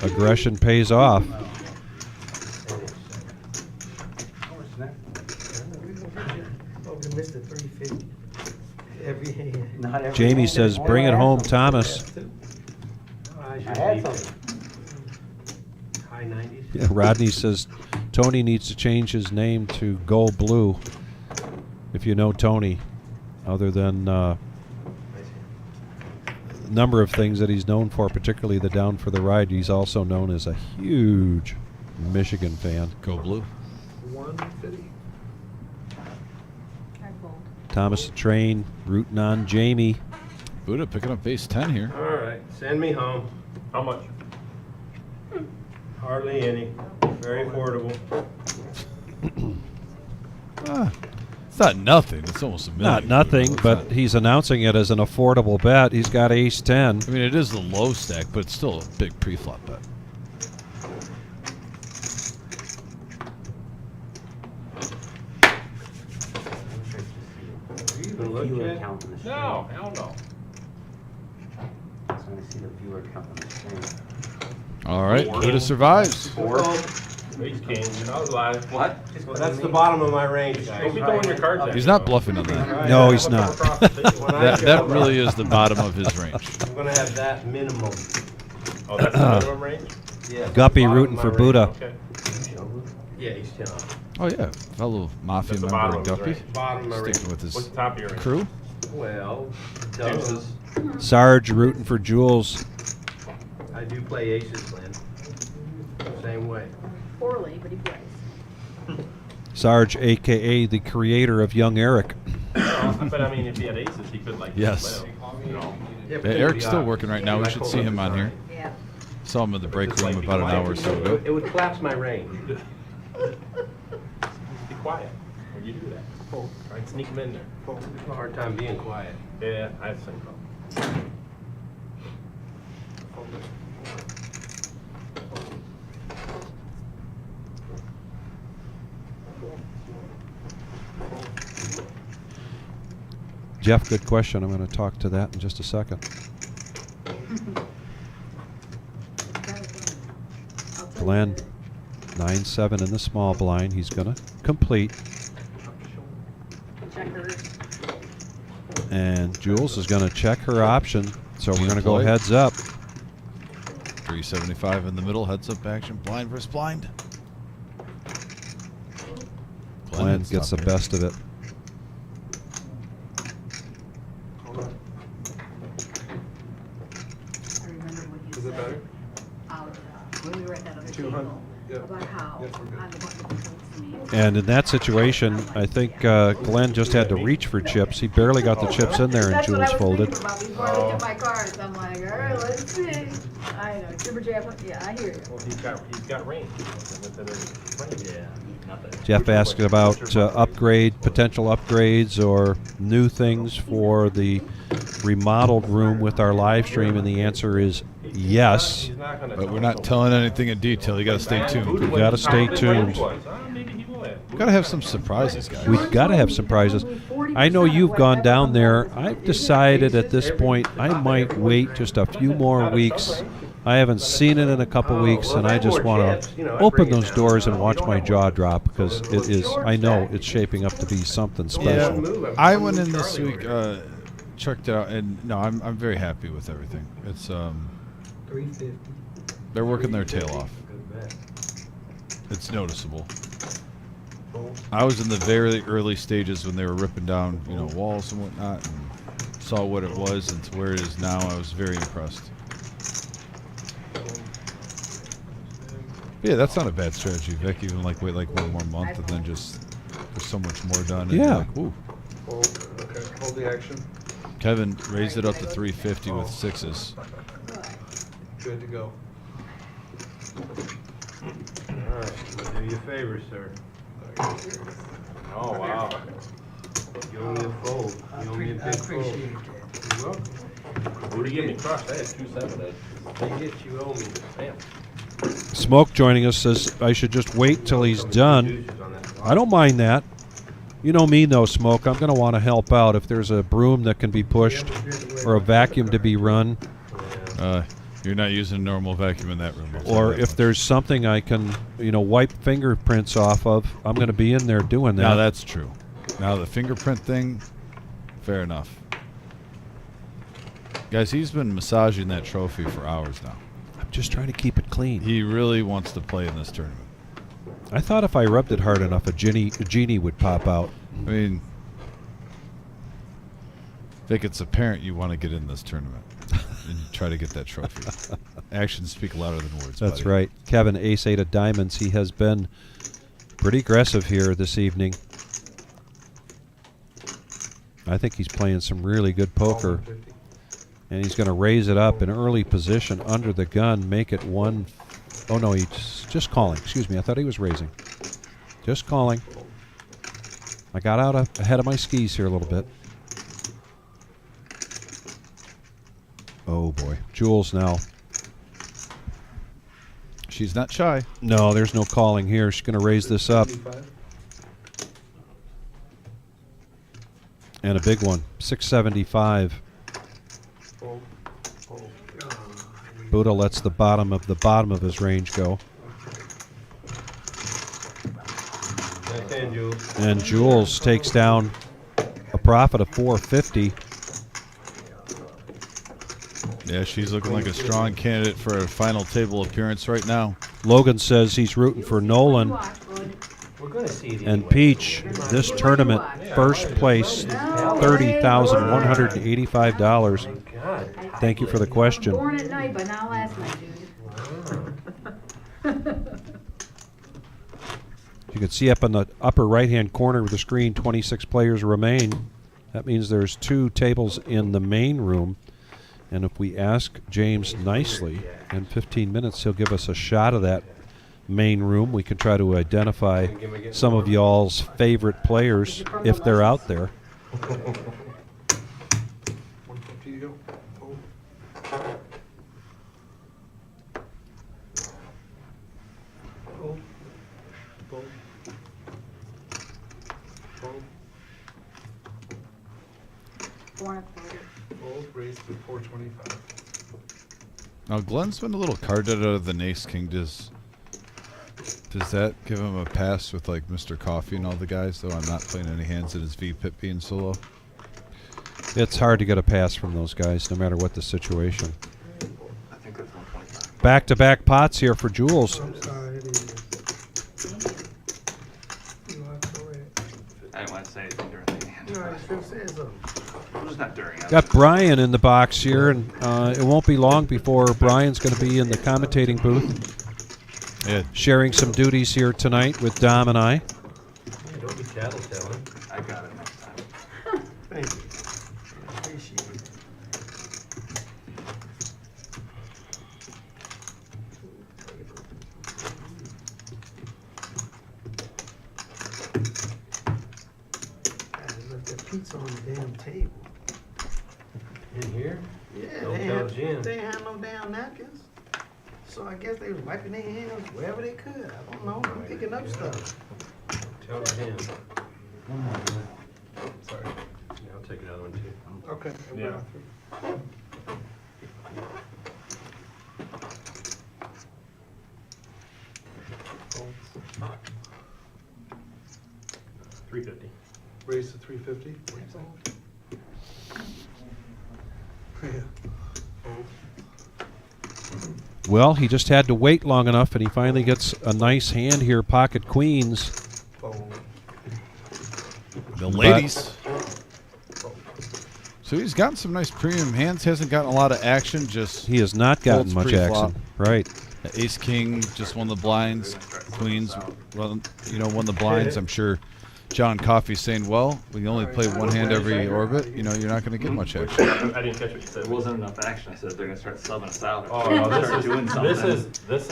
S1: aggression pays off. Jamie says, bring it home, Thomas.
S20: I had something. High 90s.
S1: Yeah, Rodney says, Tony needs to change his name to Go Blue. If you know Tony, other than a number of things that he's known for, particularly the Down for the Ride, he's also known as a huge Michigan fan.
S2: Go Blue.
S14: 150.
S1: Thomas the Train rooting on Jamie.
S2: Buddha picking up base 10 here.
S20: All right, send me home.
S17: How much?
S20: Hardly any. Very affordable.
S2: It's not nothing. It's almost a million.
S1: Not nothing, but he's announcing it as an affordable bet. He's got ace 10.
S2: I mean, it is the low stack, but it's still a big pre-flop bet.
S19: Viewer count on the screen.
S17: No, hell no.
S19: I just want to see the viewer count on the screen.
S2: All right, Buddha survives.
S20: 4.
S17: Ace king, I was live.
S19: What?
S20: Well, that's the bottom of my range, guys.
S17: Don't be throwing your cards at
S2: He's
S17: me.
S2: not bluffing on that.
S1: No, he's not.
S2: That really is the bottom of his range.
S20: I'm going to have that minimum.
S17: Oh, that's the minimum range?
S20: Yeah.
S1: Guppy
S20: bottom
S1: rooting
S20: of
S1: for
S20: my
S1: Buddha.
S20: range. Yeah, he's 10 off.
S2: Oh yeah, fellow mafia
S17: That's the
S2: member
S17: bottom of his
S2: Guppy.
S17: range.
S20: Bottom of my range.
S2: Sticking with his
S17: What's the top of your range?
S2: crew.
S20: Well,
S17: Deuces.
S1: Sarge rooting for Jules.
S20: I do play aces, Lynn. Same way.
S18: Poorly, but he plays.
S1: Sarge, a.k.a. the creator of Young Eric.
S17: But I mean, if he had aces, he could like.
S2: Yes.
S17: You know.
S2: Yeah, Eric's still working right now. We should see him on here.
S18: Yeah.
S2: Saw him in the break room about an hour or so ago.
S20: It would collapse my range.
S17: Be quiet when you do that. Try and sneak him in there.
S20: A hard time being quiet.
S17: Yeah, I have the same problem.
S1: Jeff, good question. I'm going to talk to that in just a second. Glenn, 9-7 in the small blind. He's going to complete.
S18: Checkers.
S1: And Jules is going to check her option. So we're going to go
S2: Play.
S1: heads up.
S2: 375 in the middle, heads up action, blind versus blind.
S1: Glenn gets the best of it.
S14: Is it better?
S18: When we were at that other
S14: 200.
S18: table,
S14: Yeah.
S18: about how
S14: Yes, we're good.
S18: I'm the one that points to me.
S1: And in that situation, I think Glenn just had to reach for chips. He barely got the chips in there, and
S18: That's what I
S1: Jules
S18: was
S1: folded.
S18: thinking about before I looked at my cards. I'm like, all right, let's see. I know, Super J, yeah, I hear you.
S17: Well, he's got range. Yeah, nothing.
S1: Jeff asked about potential upgrades or new things for the remodeled room with our live stream, and the answer is yes.
S2: But we're not telling anything in detail. You got to stay tuned.
S1: We got to stay tuned.
S2: Got to have some surprises, guys.
S1: We've got to have surprises. I know you've gone down there. I've decided at this point I might wait just a few more weeks. I haven't seen it in a couple weeks, and I just want to open those doors and watch my jaw drop because it is. I know it's shaping up to be something special.
S2: Yeah, I went in this week, checked it out, and no, I'm very happy with everything. It's
S8: 350.
S2: they're working their tail off. It's noticeable. I was in the very early stages when they were ripping down, walls and whatnot, and saw what it was and to where it is now. I was very impressed. Yeah, that's not a bad strategy, Vic. Even wait one more month and then just there's so much more done. And
S1: Yeah.
S2: Ooh.
S14: Okay, hold the action.
S2: Kevin raised it up to 350 with sixes.
S14: Good to go.
S20: All right, do you a favor, sir.
S17: Oh, wow.
S20: You owe me a fold. You owe me a big fold.
S8: appreciate that.
S20: You're welcome. What do you get me crushed? I had 2-7. They get you owe me. Damn.
S1: Smoke joining us says I should just wait till he's done. I don't mind that. You know me, though, Smoke. I'm going to want to help out if there's a broom that can be pushed or a vacuum to be run.
S2: You're not using a normal vacuum in that room.
S1: Or if there's something I can, wipe fingerprints off of, I'm going to be in there doing that.
S2: Now that's true. Now the fingerprint thing, fair enough. Guys, he's been massaging that trophy for hours now.
S1: I'm just trying to keep it clean.
S2: He really wants to play in this tournament.
S1: I thought if I rubbed it hard enough, a genie would pop out.
S2: I mean, I think it's apparent you want to get in this tournament and try to get that trophy. Actions speak louder than words.
S1: That's
S2: buddy.
S1: right. Kevin, ace-8 of diamonds. He has been pretty aggressive here this evening. I think he's playing some really good poker. And he's going to raise it up in early position under the gun, make it one. Oh, no, he's just calling. Excuse me, I thought he was raising. Just calling. I got out ahead of my skis here a little bit. Oh, boy. Jules now.
S2: She's not shy.
S1: No, there's no calling here. She's going to raise this up. And a big one, 675. Buddha lets the bottom of his range go. And Jules takes down a profit of 450.
S2: Yeah, she's looking like a strong candidate for a final table appearance right now.
S1: Logan says he's rooting for Nolan. And Peach, this tournament, first place, $30,185. Thank you for the question.
S18: Born at night, but not last night, dude.
S1: You can see up in the upper right-hand corner of the screen, 26 players remain. That means there's 2 tables in the main room. And if we ask James nicely, in 15 minutes, he'll give us a shot of that main room. We can try to identify some of y'all's favorite players if they're out there.
S14: Raised to 425.
S2: Now Glenn's been a little carded out of the Ace King. Does that give him a pass with like Mr. Coffee and all the guys? Though I'm not playing any hands in his V-Pip being so low.
S1: It's hard to get a pass from those guys, no matter what the situation.
S15: I think that's 125.
S1: Back-to-back pots here for Jules.
S8: I'm sorry, it is. You are correct.
S15: I didn't want to say anything during the hand.
S8: No, I should have said something.
S15: It was not during.
S1: Got Brian in the box here, and it won't be long before Brian's going to be in the commentating booth.
S2: Yeah.
S1: Sharing some duties here tonight with Dom and I.
S20: Hey, don't be tattletelling.
S15: I got it next time.
S8: Thank you. Appreciate it. I left that pizza on the damn table.
S20: In here?
S8: Yeah,
S20: Don't
S8: they
S20: tell
S8: had,
S20: Jim.
S8: they had no damn napkins. So I guess they was wiping their hands wherever they could. I don't know. I'm picking up stuff.
S20: Tell Jim. Sorry. Yeah, I'll take another one too.
S8: Okay.
S20: Yeah. $350.
S14: Raised to 350. Yeah.
S1: Well, he just had to wait long enough, and he finally gets a nice hand here, pocket queens.
S2: The ladies. So he's gotten some nice premium hands. Hasn't gotten a lot of action. Just
S1: he has not gotten
S2: folds
S1: much
S2: pre-flop.
S1: action. Right.
S2: The Ace King just won the blinds. Queens, well, won the blinds. I'm sure John Coffey's saying, well, when you only play one hand every orbit, you're not going to get much action.
S17: I didn't catch what you said.
S15: There wasn't enough action. I said they're gonna start subbing us out.
S17: Oh no,
S15: Start doing something.
S17: this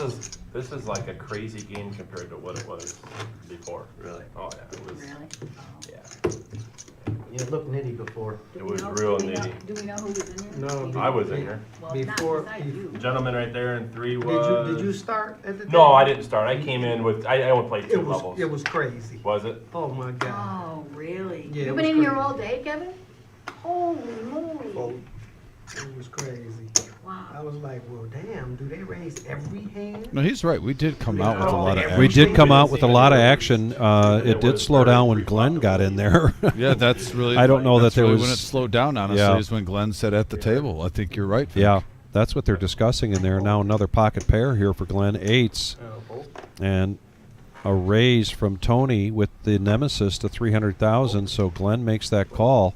S17: is like a crazy game compared to what it was before.
S15: Really?
S17: Oh yeah, it was.
S18: Really?
S17: Yeah.
S16: It looked nitty before.
S17: It was real nitty.
S18: Do we know who was in here?
S8: No.
S17: I was in here.
S18: Well,
S8: Before-
S18: not besides you.
S17: The gentleman right there in 3 was.
S8: Did you start at the
S17: No,
S8: table?
S17: I didn't start. I came in with, I only played 2 levels.
S8: It was crazy.
S17: Was it?
S8: Oh my God.
S18: Oh, really?
S8: Yeah, it
S18: You've
S8: was
S18: been in here
S8: crazy.
S18: all day, Kevin? Holy moly.
S8: Oh, it was crazy.
S18: Wow.
S8: I was like, well, damn, do they raise every hand?
S2: No, he's right. We did come out with a lot of action.
S1: We did come out with a lot of action. It did slow down when Glenn got in there.
S2: Yeah, that's really.
S1: I don't know that
S2: that's
S1: there
S2: really
S1: was.
S2: when it slowed down. Honestly,
S1: Yeah.
S2: is when Glenn said at the table. I think you're right. Vic.
S1: Yeah, that's what they're discussing in there. Now another pocket pair here for Glenn, 8s. And a raise from Tony with the Nemesis to 300,000. So Glenn makes that call.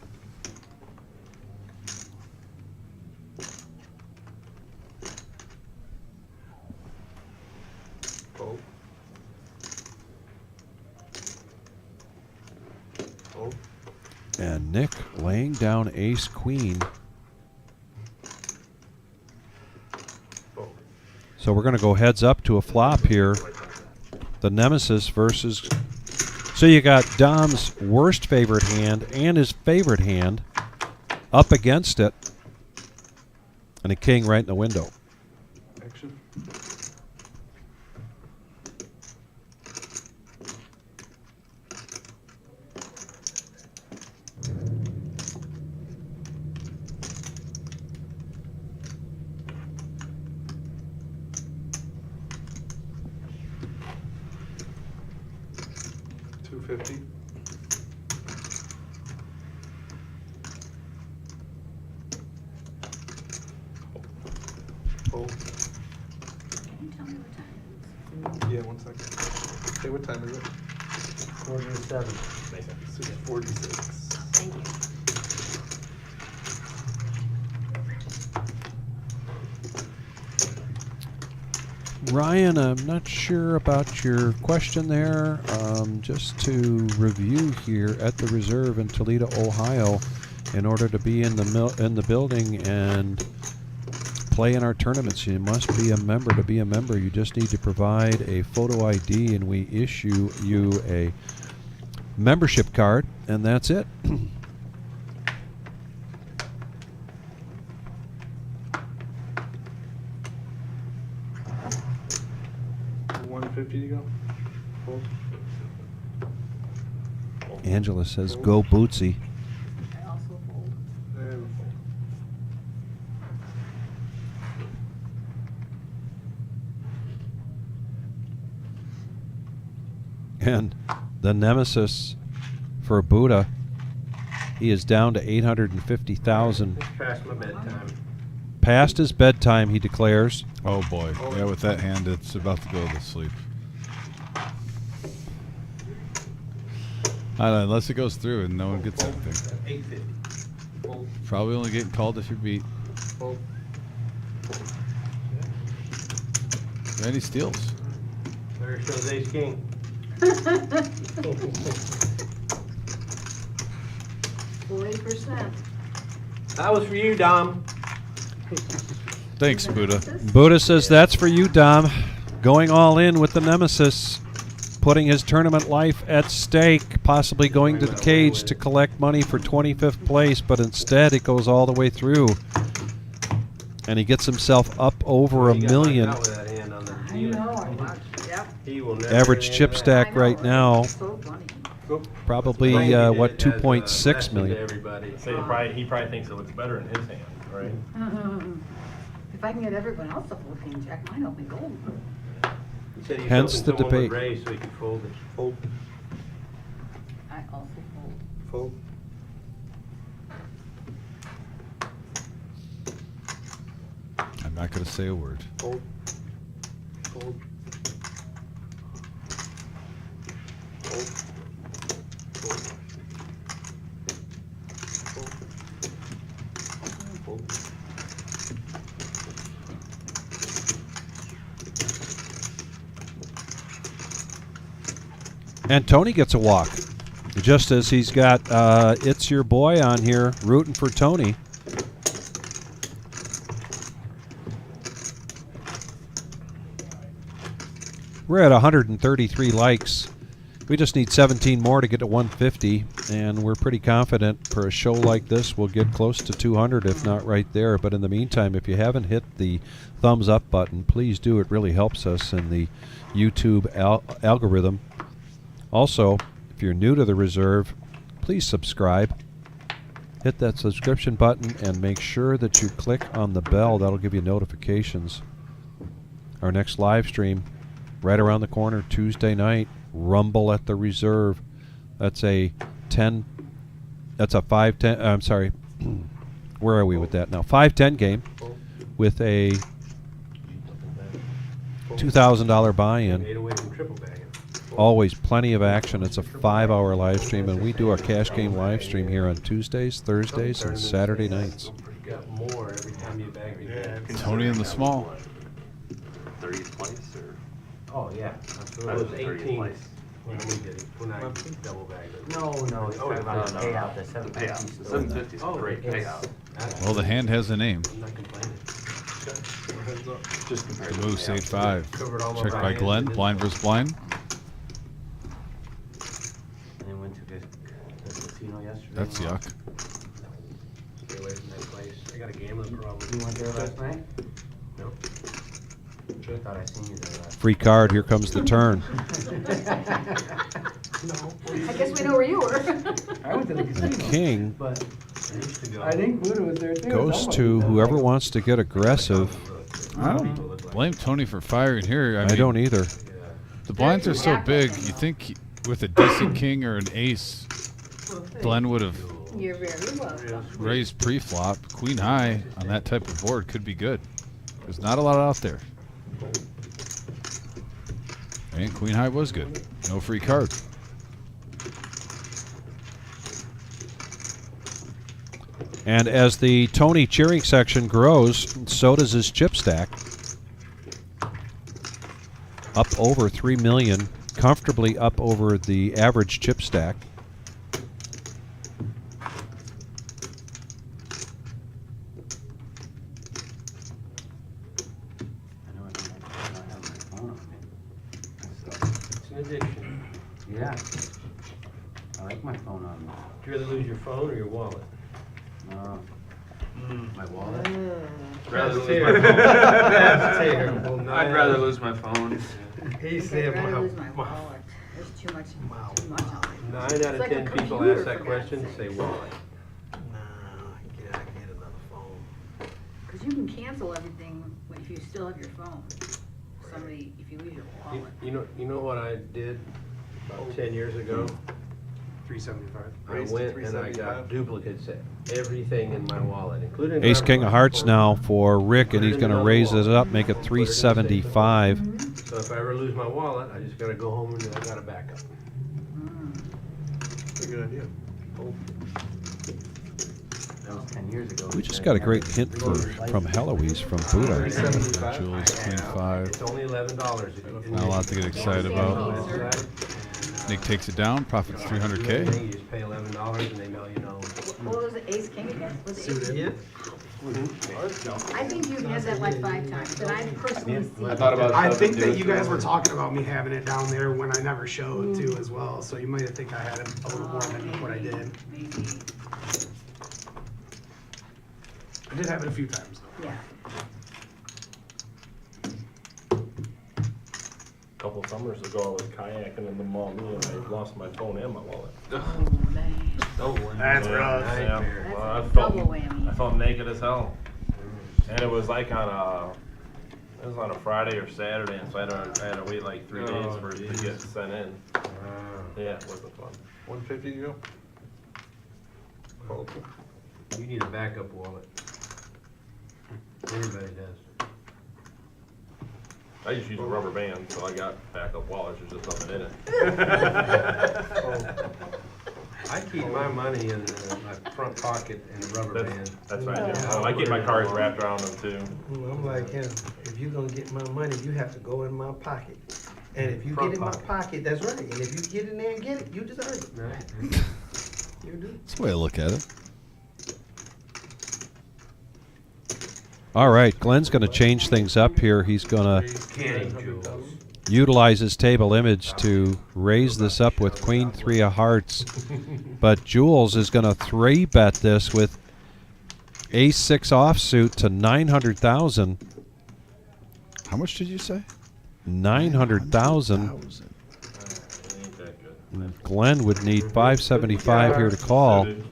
S1: And Nick laying down ace queen. So we're going to go heads up to a flop here. The Nemesis versus. So you got Dom's worst favorite hand and his favorite hand up against it. And a king right in the window.
S14: Action. $250. Hold.
S18: Can you tell me what time it is?
S14: Yeah, 1 second. Hey, what time is it?
S16: 47.
S14: 6:46.
S18: Thank you.
S1: Ryan, I'm not sure about your question there. Just to review here at the Reserve in Toledo, Ohio, in order to be in the building and play in our tournaments, you must be a member. To be a member, you just need to provide a photo ID, and we issue you a membership card, and that's it.
S14: 150 to go. Hold.
S1: Angela says, "Go Bootsy."
S18: I also fold.
S14: And
S1: And the Nemesis for Buddha, he is down to 850,000.
S20: It's past my bedtime.
S1: Past his bedtime, he declares.
S2: Oh boy, yeah. With that hand, it's about to go to sleep. Unless it goes through and no one gets anything.
S20: 850. Fold.
S2: Probably only getting called if you're beat.
S20: Fold.
S2: Any steals?
S20: There shows ace king.
S18: 40%.
S20: That was for you, Dom.
S2: Thanks, Buddha.
S1: Buddha says, "That's for you, Dom." Going all in with the Nemesis, putting his tournament life at stake, possibly going to the cage to collect money for 25th place, but instead it goes all the way through. And he gets himself up over $1 million.
S20: Out with that hand on the
S18: I
S20: dealer.
S18: know, I watched. Yep.
S20: He will never
S1: Average
S20: get
S1: chip
S20: into
S1: stack
S18: I know,
S1: right now,
S18: So funny.
S1: probably,
S20: Frankie did
S1: what,
S20: it as a
S1: 2.6
S20: lesson
S1: million.
S20: to everybody.
S17: So he probably thinks it looks better in his hand, right?
S18: If I can get everyone else to fold king jack, mine will be gold.
S20: He said he's
S1: Hence
S20: hoping
S1: the
S20: someone would
S1: debate.
S20: raise so he could fold it. Fold.
S18: I also fold.
S14: fold.
S2: I'm not going to say a word.
S14: Fold. Fold. Fold. Fold. Fold. Fold.
S1: And Tony gets a walk, just as he's got It's Your Boy on here rooting for Tony. We're at 133 likes. We just need 17 more to get to 150, and we're pretty confident for a show like this we'll get close to 200, if not right there. But in the meantime, if you haven't hit the thumbs up button, please do. It really helps us in the YouTube algorithm. Also, if you're new to the reserve, please subscribe. Hit that subscription button and make sure that you click on the bell. That'll give you notifications. Our next live stream right around the corner Tuesday night. Rumble at the Reserve. That's a 5-10. I'm sorry. Where are we with that now? 5-10 game with a $2,000 buy-in. Always plenty of action. It's a 5-hour live stream, and we do our cash game live stream here on Tuesdays, Thursdays, and Saturday nights.
S2: Tony in the small.
S17: 30th place or?
S20: Oh, yeah.
S17: I
S20: It
S17: was
S20: was
S17: 30th
S20: 18
S17: place.
S20: when we did it, when I double bagged it.
S19: No, it's
S17: Oh,
S19: about the
S17: no.
S19: payout, the
S17: The
S19: 750.
S17: payout. The 750 is a great payout.
S2: Well, the hand has a name.
S20: I'm not complaining.
S17: Just compared to
S2: Move,
S17: the
S2: stage
S17: payout.
S2: 5.
S20: Covered all my
S2: Checked by
S20: buy-ins
S2: Glenn.
S20: and did
S2: Blind versus blind.
S19: And then went to the casino yesterday.
S2: That's yuck.
S20: Stay away from that place. I got a gambling problem.
S19: You went there last night?
S20: No.
S19: I thought I seen you there last
S1: Free card. Here comes the turn.
S18: I guess we know where you were.
S8: I went to the
S1: The
S8: casino.
S1: king
S20: I
S8: But
S20: used to go.
S8: I think Buddha was there too.
S1: goes to whoever wants to get aggressive.
S2: I don't blame Tony for firing here.
S1: I
S2: mean,
S1: don't either.
S2: The blinds are so big. You think with a decent king or an ace, Glenn would have
S18: You're very welcome.
S2: raised pre-flop. Queen high on that type of board could be good. There's not a lot out there. And queen high was good. No free card.
S1: And as the Tony cheering section grows, so does his chip stack. Up over 3 million, comfortably up over the average chip stack.
S20: It's an addiction.
S19: Yeah. I like my phone on me.
S20: Would you rather lose your phone or your wallet?
S19: My wallet.
S20: Rather
S17: lose
S20: lose
S17: my
S20: my
S17: phone.
S20: That's terrible.
S17: I'd rather lose my phone.
S20: He
S18: I'd
S20: said,
S18: rather
S20: wow.
S18: lose my wallet. There's too much on it.
S20: 9 out
S18: It's
S20: of
S18: like a
S20: 10 people
S18: computer,
S20: ask that
S18: for God's
S20: question,
S18: sake.
S20: say wallet. No, I can get another phone.
S18: Because you can cancel everything if you still have your phone. Somebody, if you lose your wallet.
S20: You know what I did about 10 years ago?
S12: 375.
S20: I
S12: Raised to
S20: went and I
S12: 375.
S20: got duplicates of everything in my wallet, including.
S1: Ace
S20: driver's
S1: King of
S20: license.
S1: Hearts now for Rick, and he's going to raise it up, make it 375.
S20: So if I ever lose my wallet, I just gotta go home and I got a backup.
S12: That's a good idea.
S19: That was 10 years ago.
S1: We just got a great hint from Heloise from Buddha.
S2: Jules, queen 5.
S20: It's only $11.
S2: Not a lot to get excited about. Nick takes it down. Profits 300K.
S20: You just pay $11 and they mail you know.
S18: What was it, Ace King again? Was it Ace King?
S20: Yeah.
S18: I think you've had that like 5 times, but I've personally seen it.
S12: I think that you guys were talking about me having it down there when I never showed too as well, so you might think I had it a little more than what I did. I did have it a few times though.
S18: Yeah.
S17: A couple summers ago, I was kayaking in the mall, and I lost my phone and my wallet.
S12: That's rough.
S17: Yeah,
S18: That's
S17: well,
S18: a double whammy.
S17: I felt naked as hell. And it was like on a Friday or Saturday, and so I had to wait like 3 days for it to get sent in. Yeah, it wasn't fun.
S7: 150 you go?
S20: You need a backup wallet. Everybody does.
S17: I just use a rubber band, so I got backup wallets, there's just nothing in it.
S20: I keep my money in my front pocket in a rubber band.
S17: That's what I do. I keep my cards wrapped around them too.
S8: I'm like him. If you're gonna get my money, you have to go in my pocket. And if you
S20: Front
S8: get in my
S20: pocket.
S8: pocket, that's right. And if you get in there and get it, you deserve it.
S20: Right.
S8: You do.
S2: That's the way I look at it.
S1: All right, Glenn's going to change things up here. He's going to
S20: Candy jewels.
S1: utilizes table image to raise this up with queen 3 of hearts. But Jules is going to 3-bet this with ace 6 offsuit to 900,000.
S2: How much did you say?
S1: 900,000. Glenn would need 575 here to call.
S17: Queen.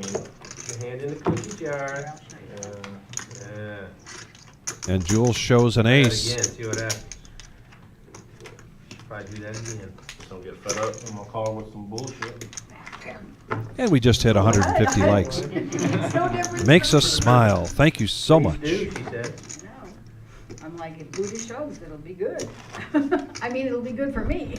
S17: Your hand in the cookie jar. Yeah.
S1: And Jules shows an ace.
S17: Again, see what happens. Probably do that again. Don't get fed up. I'm gonna call with some bullshit.
S1: And we just hit 150 likes.
S18: It's no different.
S1: Makes us smile. Thank you so much.
S18: No. I'm like, if Buddha shows, it'll be good. I mean, it'll be good for me.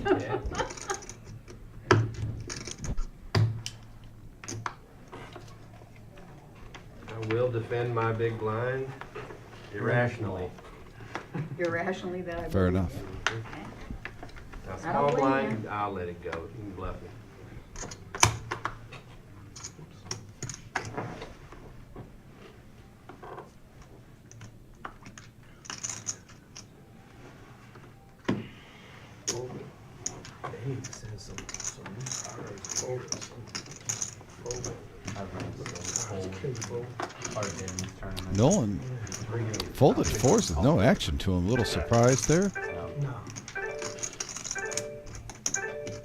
S20: I will defend my big blind irrationally.
S18: Irrationally, that I
S2: Fair
S18: believe.
S2: enough.
S20: Now,
S18: I don't
S20: small
S18: blame
S20: blind,
S18: you.
S20: I'll let it go. You can bluff me.
S2: Nolan folded 4s with no action to him. A little surprised there.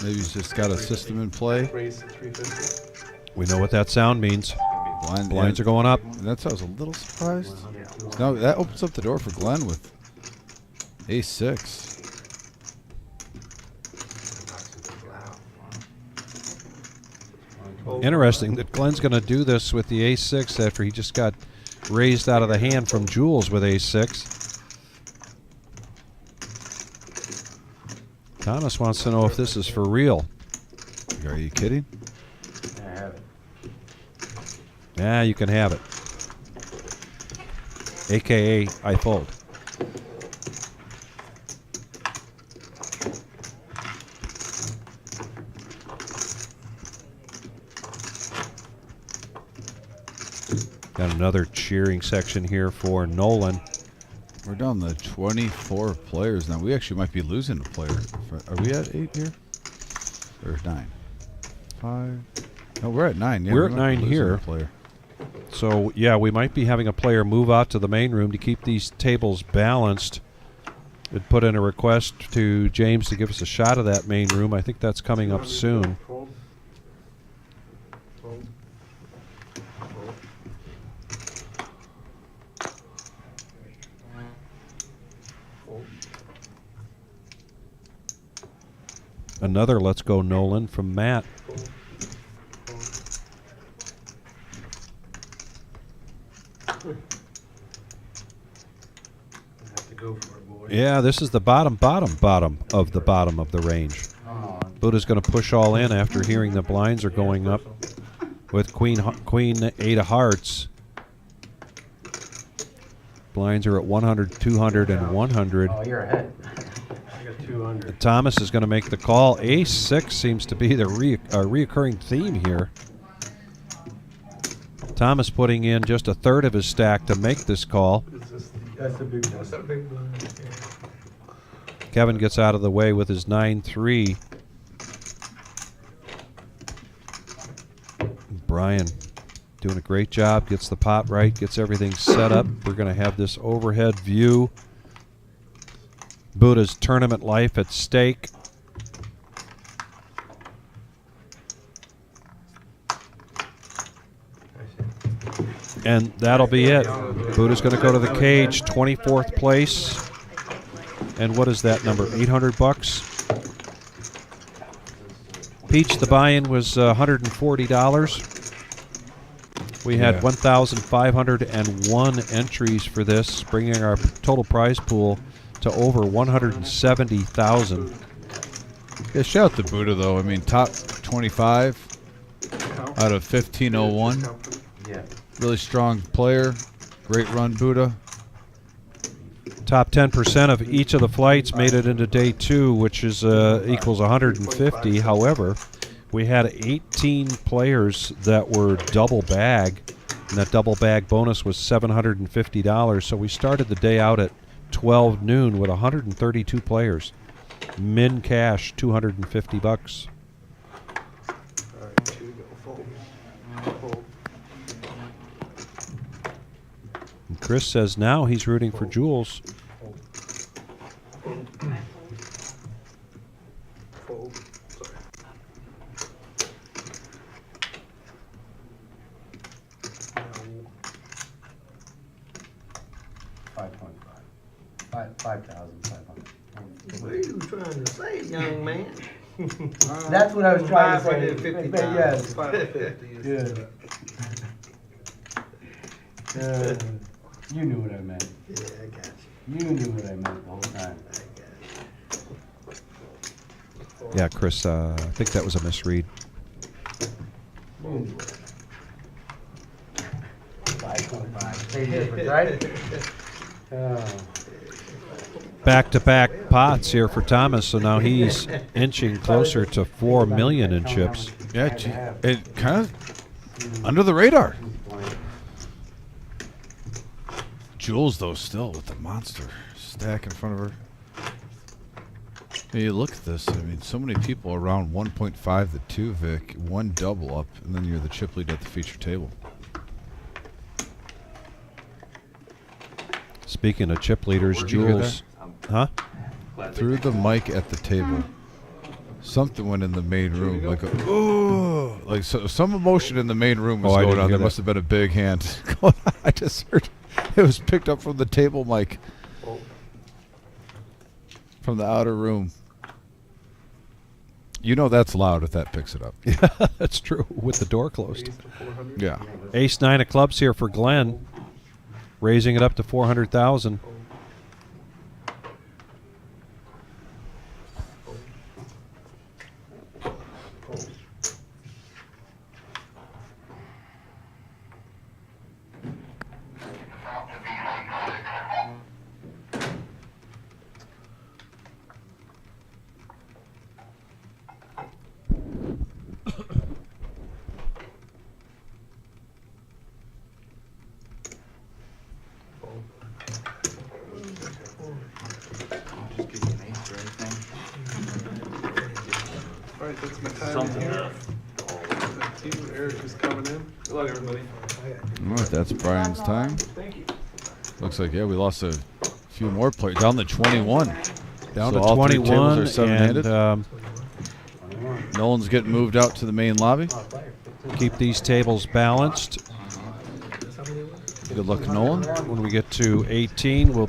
S2: Maybe he's just got a system in play.
S1: We know what that sound means. Blinds are going up.
S2: That's why I was a little surprised. Now that opens up the door for Glenn with ace 6.
S1: Interesting that Glenn's going to do this with the ace 6 after he just got raised out of the hand from Jules with ace 6. Thomas wants to know if this is for real.
S2: Are you kidding?
S16: I have it.
S1: Yeah, you can have it. AKA, I fold. Got another cheering section here for Nolan.
S2: We're down to 24 players now. We actually might be losing a player. Are we at 8 here? Or 9? 5? No, we're at 9. Yeah,
S1: we're
S2: we
S1: at
S2: might be
S1: 9
S2: losing
S1: here.
S2: a player.
S1: So, yeah, we might be having a player move out to the main room to keep these tables balanced. We'd put in a request to James to give us a shot of that main room. I think that's coming up soon. Another Let's Go Nolan from Matt. Yeah, this is the bottom of the bottom of the range. Buddha's going to push all in after hearing the blinds are going up with Queen 8 of hearts. Blinds are at 100, 200, and 100.
S16: Oh, you're ahead.
S1: Thomas is going to make the call. Ace 6 seems to be the reoccurring theme here. Thomas putting in just a third of his stack to make this call.
S14: That's a big one. That's a big one.
S1: Kevin gets out of the way with his 9-3. Brian doing a great job, gets the pot right, gets everything set up. We're going to have this overhead view. Buddha's tournament life at stake. And that'll be it. Buddha's going to go to the cage, 24th place. And what is that number? 800 bucks. Peach, the buy-in was $140. We had 1,501 entries for this, bringing our total prize pool to over 170,000.
S2: Yeah, shout out to Buddha though. I mean, top 25 out of 1501.
S16: Yeah.
S2: Really strong player. Great run, Buddha.
S1: Top 10% of each of the flights made it into day 2, which is equals 150. However, we had 18 players that were double bag, and that double bag bonus was $750. So we started the day out at 12 noon with 132 players. Min cash, $250.
S12: Alright, 2 go fold. Fold.
S1: And Chris says now he's rooting for Jules.
S12: Fold. Sorry. No.
S16: 5.5. 5,500.
S19: What are you trying to say, young man?
S16: That's what I was trying to say.
S12: 550,000.
S16: Yes.
S12: 550 is
S16: You knew what I meant.
S12: Yeah, I got you.
S16: You knew what I meant the whole time.
S1: Yeah, Chris, I think that was a misread.
S16: 5.5. Same difference, right?
S1: Back-to-back pots here for Thomas, so now he's inching closer to $4 million in chips.
S2: Yeah, it kind of under the radar. Jules, though, still with the monster stack in front of her. Hey, you look at this. I mean, so many people around 1.5 the 2, Vic, one double up, and then you're the chip lead at the feature table.
S1: Speaking of chip leaders,
S2: Did you hear
S1: Jules, huh?
S2: Through the mic at the table, something went in the main room, like a, oh, like some emotion in the main room was
S1: Oh, I
S2: going
S1: didn't
S2: on.
S1: hear
S2: There
S1: that.
S2: must have been a big hand going on. I just heard it was picked up from the table mic, from the outer room. You know that's loud if that picks it up.
S1: Yeah, that's true, with the door closed.
S2: Yeah.
S1: Ace-9 of clubs here for Glenn, raising it up to 400,000.
S14: Alright, that's my time here. Team Eric is coming in. Good luck, everybody.
S2: All right, that's Brian's time.
S14: Thank you.
S2: Looks like, yeah, we lost a few more players. Down to 21.
S1: Down
S2: So
S1: to
S2: all three
S1: 21,
S2: tables are seven-handed.
S1: and
S2: Nolan's getting moved out to the main lobby.
S1: keep these tables balanced.
S2: Good luck, Nolan.
S1: When we get to 18, we'll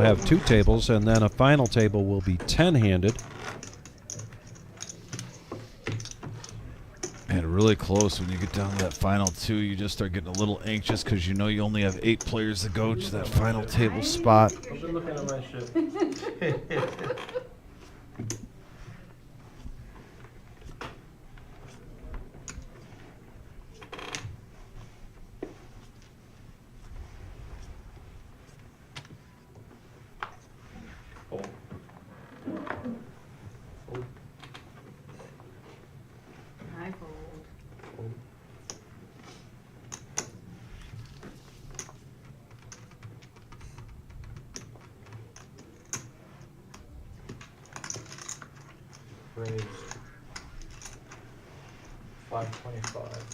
S1: have 2 tables, and then a final table will be 10-handed.
S2: And really close when you get down to that final 2. You just start getting a little anxious because you know you only have 8 players to go to that final table spot.
S17: I've been looking at my shit.
S18: I fold.
S9: Raise 525.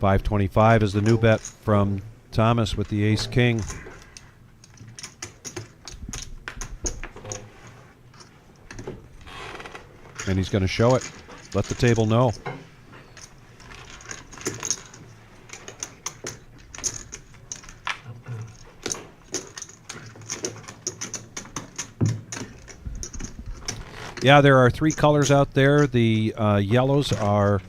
S1: 525 is the new bet from Thomas with the ace-king. And he's going to show it. Let the table know. Yeah, there are 3 colors out there. The yellows are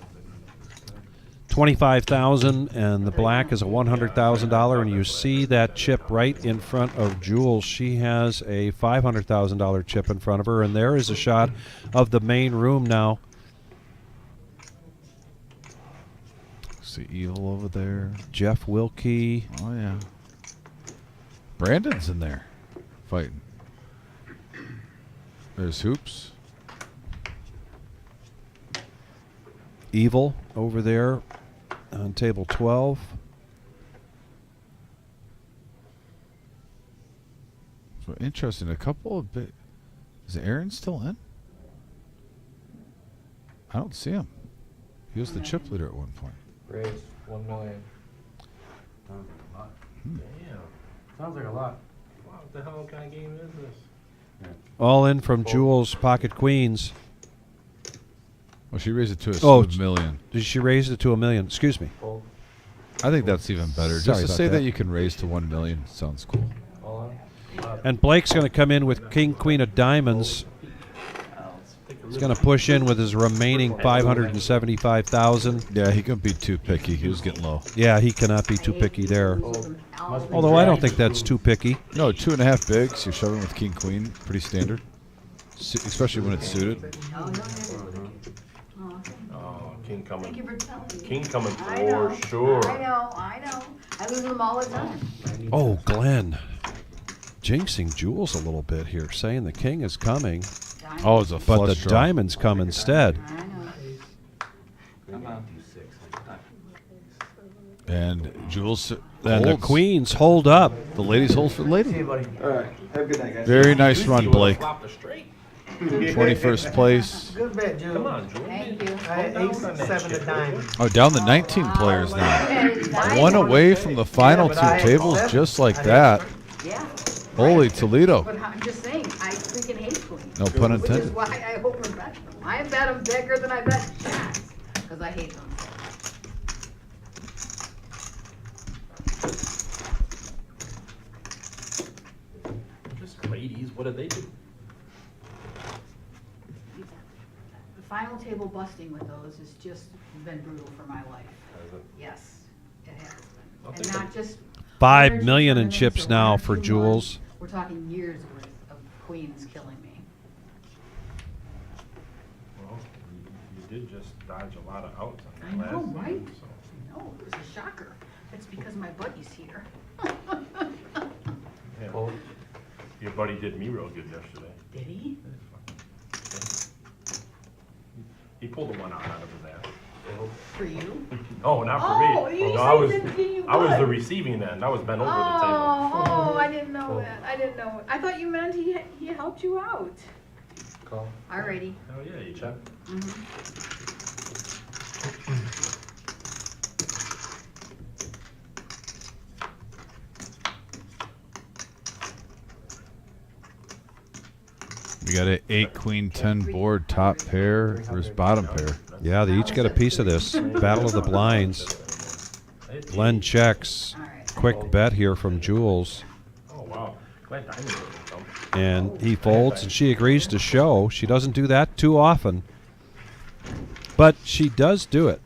S1: $25,000, and the black is a $100,000. And you see that chip right in front of Jules. She has a $500,000 chip in front of her, and there is a shot of the main room now.
S2: See Evil over there.
S1: Jeff Wilkie.
S2: Oh, yeah. Brandon's in there fighting. There's Hoops.
S1: Evil over there on table 12.
S2: So interesting. A couple of bit. Is Aaron still in? I don't see him. He was the chip leader at one point.
S9: Raise 1 million.
S17: Sounds like a lot.
S2: Hmm.
S17: Damn. Sounds like a lot. Wow, what the hell kind of game is this?
S1: All in from Jules Pocket Queens.
S2: Well, she raised it to a
S1: $1
S2: million.
S1: Did she raise it to $1 million? Excuse me.
S2: I think that's even better.
S1: Sorry
S2: Just to
S1: about
S2: say
S1: that.
S2: that you can raise to 1 million sounds cool.
S1: And Blake's going to come in with King, Queen of Diamonds. He's going to push in with his remaining 575,000.
S2: Yeah, he couldn't be too picky. He was getting low.
S1: Yeah, he cannot be too picky there. Although I don't think that's too picky.
S2: No, 2.5 bigs. You're shoving with King, Queen. Pretty standard. Especially when it's suited.
S17: Oh, King coming.
S18: Thank you for telling me.
S17: King coming
S18: I know,
S17: for sure.
S18: I know. I lose them all the time.
S1: Oh, Glenn. Jinxing Jules a little bit here, saying the king is coming.
S2: Oh, it's a
S1: but
S2: flush
S1: the
S2: draw.
S1: diamonds come instead.
S2: And Jules
S1: And the
S2: holds.
S1: queens hold up.
S2: The ladies hold for the lady.
S8: See you, buddy. All right. Have a good night, guys.
S2: Very nice run, Blake.
S17: 21st
S2: 21st place.
S8: Good bet, Jules.
S17: Come on, Jules.
S18: Thank you.
S8: I had ace 7 to dime.
S2: Oh, down to 19 players now. One away from the final two tables, just like that.
S18: Yeah.
S2: Holy Toledo.
S18: But I'm just saying, I freaking hate queens.
S2: No pun
S18: Which is
S2: intended.
S18: why I overbet them. I bet them bigger than I bet jacks, because I hate them.
S17: Just ladies, what did they do?
S18: The final table busting with those has just been brutal for my life.
S17: Has it?
S18: Yes, it has
S17: I'll
S18: been.
S17: take
S18: And not
S17: a-
S18: just.
S1: 5 million in
S18: tournaments
S1: chips
S18: or
S1: now
S18: one or
S1: for
S18: two
S1: Jules.
S18: months. We're talking years worth of queens killing me.
S17: Well, you did just dodge a lot of outs
S18: I
S17: on that
S18: know,
S17: last
S18: right?
S17: game, so.
S18: No, it was a shocker. That's because my buddy's here.
S17: Yeah. Your buddy did me real good yesterday.
S18: Did he?
S17: He pulled the one out of his ass.
S18: For you?
S17: No, not for
S18: Oh,
S17: me.
S18: you
S17: No,
S18: said
S17: I was,
S18: that you
S17: I was
S18: would.
S17: the receiving end. I was bent over the table.
S18: Oh, I didn't know that. I didn't know. I thought you meant he helped you out.
S17: Call.
S18: Alrighty.
S17: Oh yeah, you check.
S2: We got an 8 queen 10 board top pair versus bottom pair.
S1: Yeah, they each get a piece of this. Battle of the blinds. Glenn checks. Quick bet here from Jules.
S17: Oh wow. Glad Diamond didn't come.
S1: And he folds, and she agrees to show. She doesn't do that too often. But she does do it.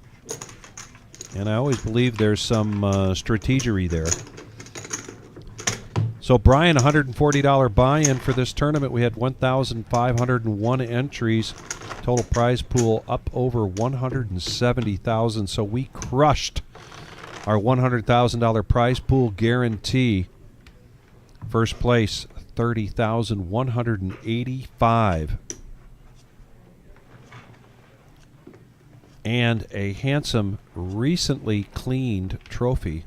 S1: And I always believe there's some strategery there. So, Brian, $140 buy-in for this tournament. We had 1,501 entries. Total prize pool up over 170,000. So we crushed our $100,000 prize pool guarantee. First place, 30,185. And a handsome, recently cleaned trophy.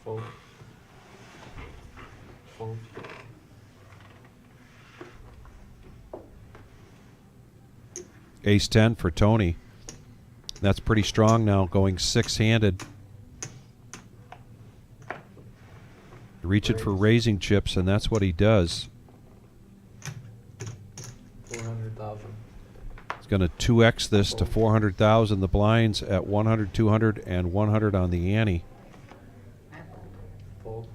S9: Fold. Fold.
S1: Ace 10 for Tony. That's pretty strong now, going six-handed. Reach it for raising chips, and that's what he does.
S9: 400,000.
S1: He's going to 2x this to 400,000. The blinds at 100, 200, and 100 on the ante.
S9: Fold.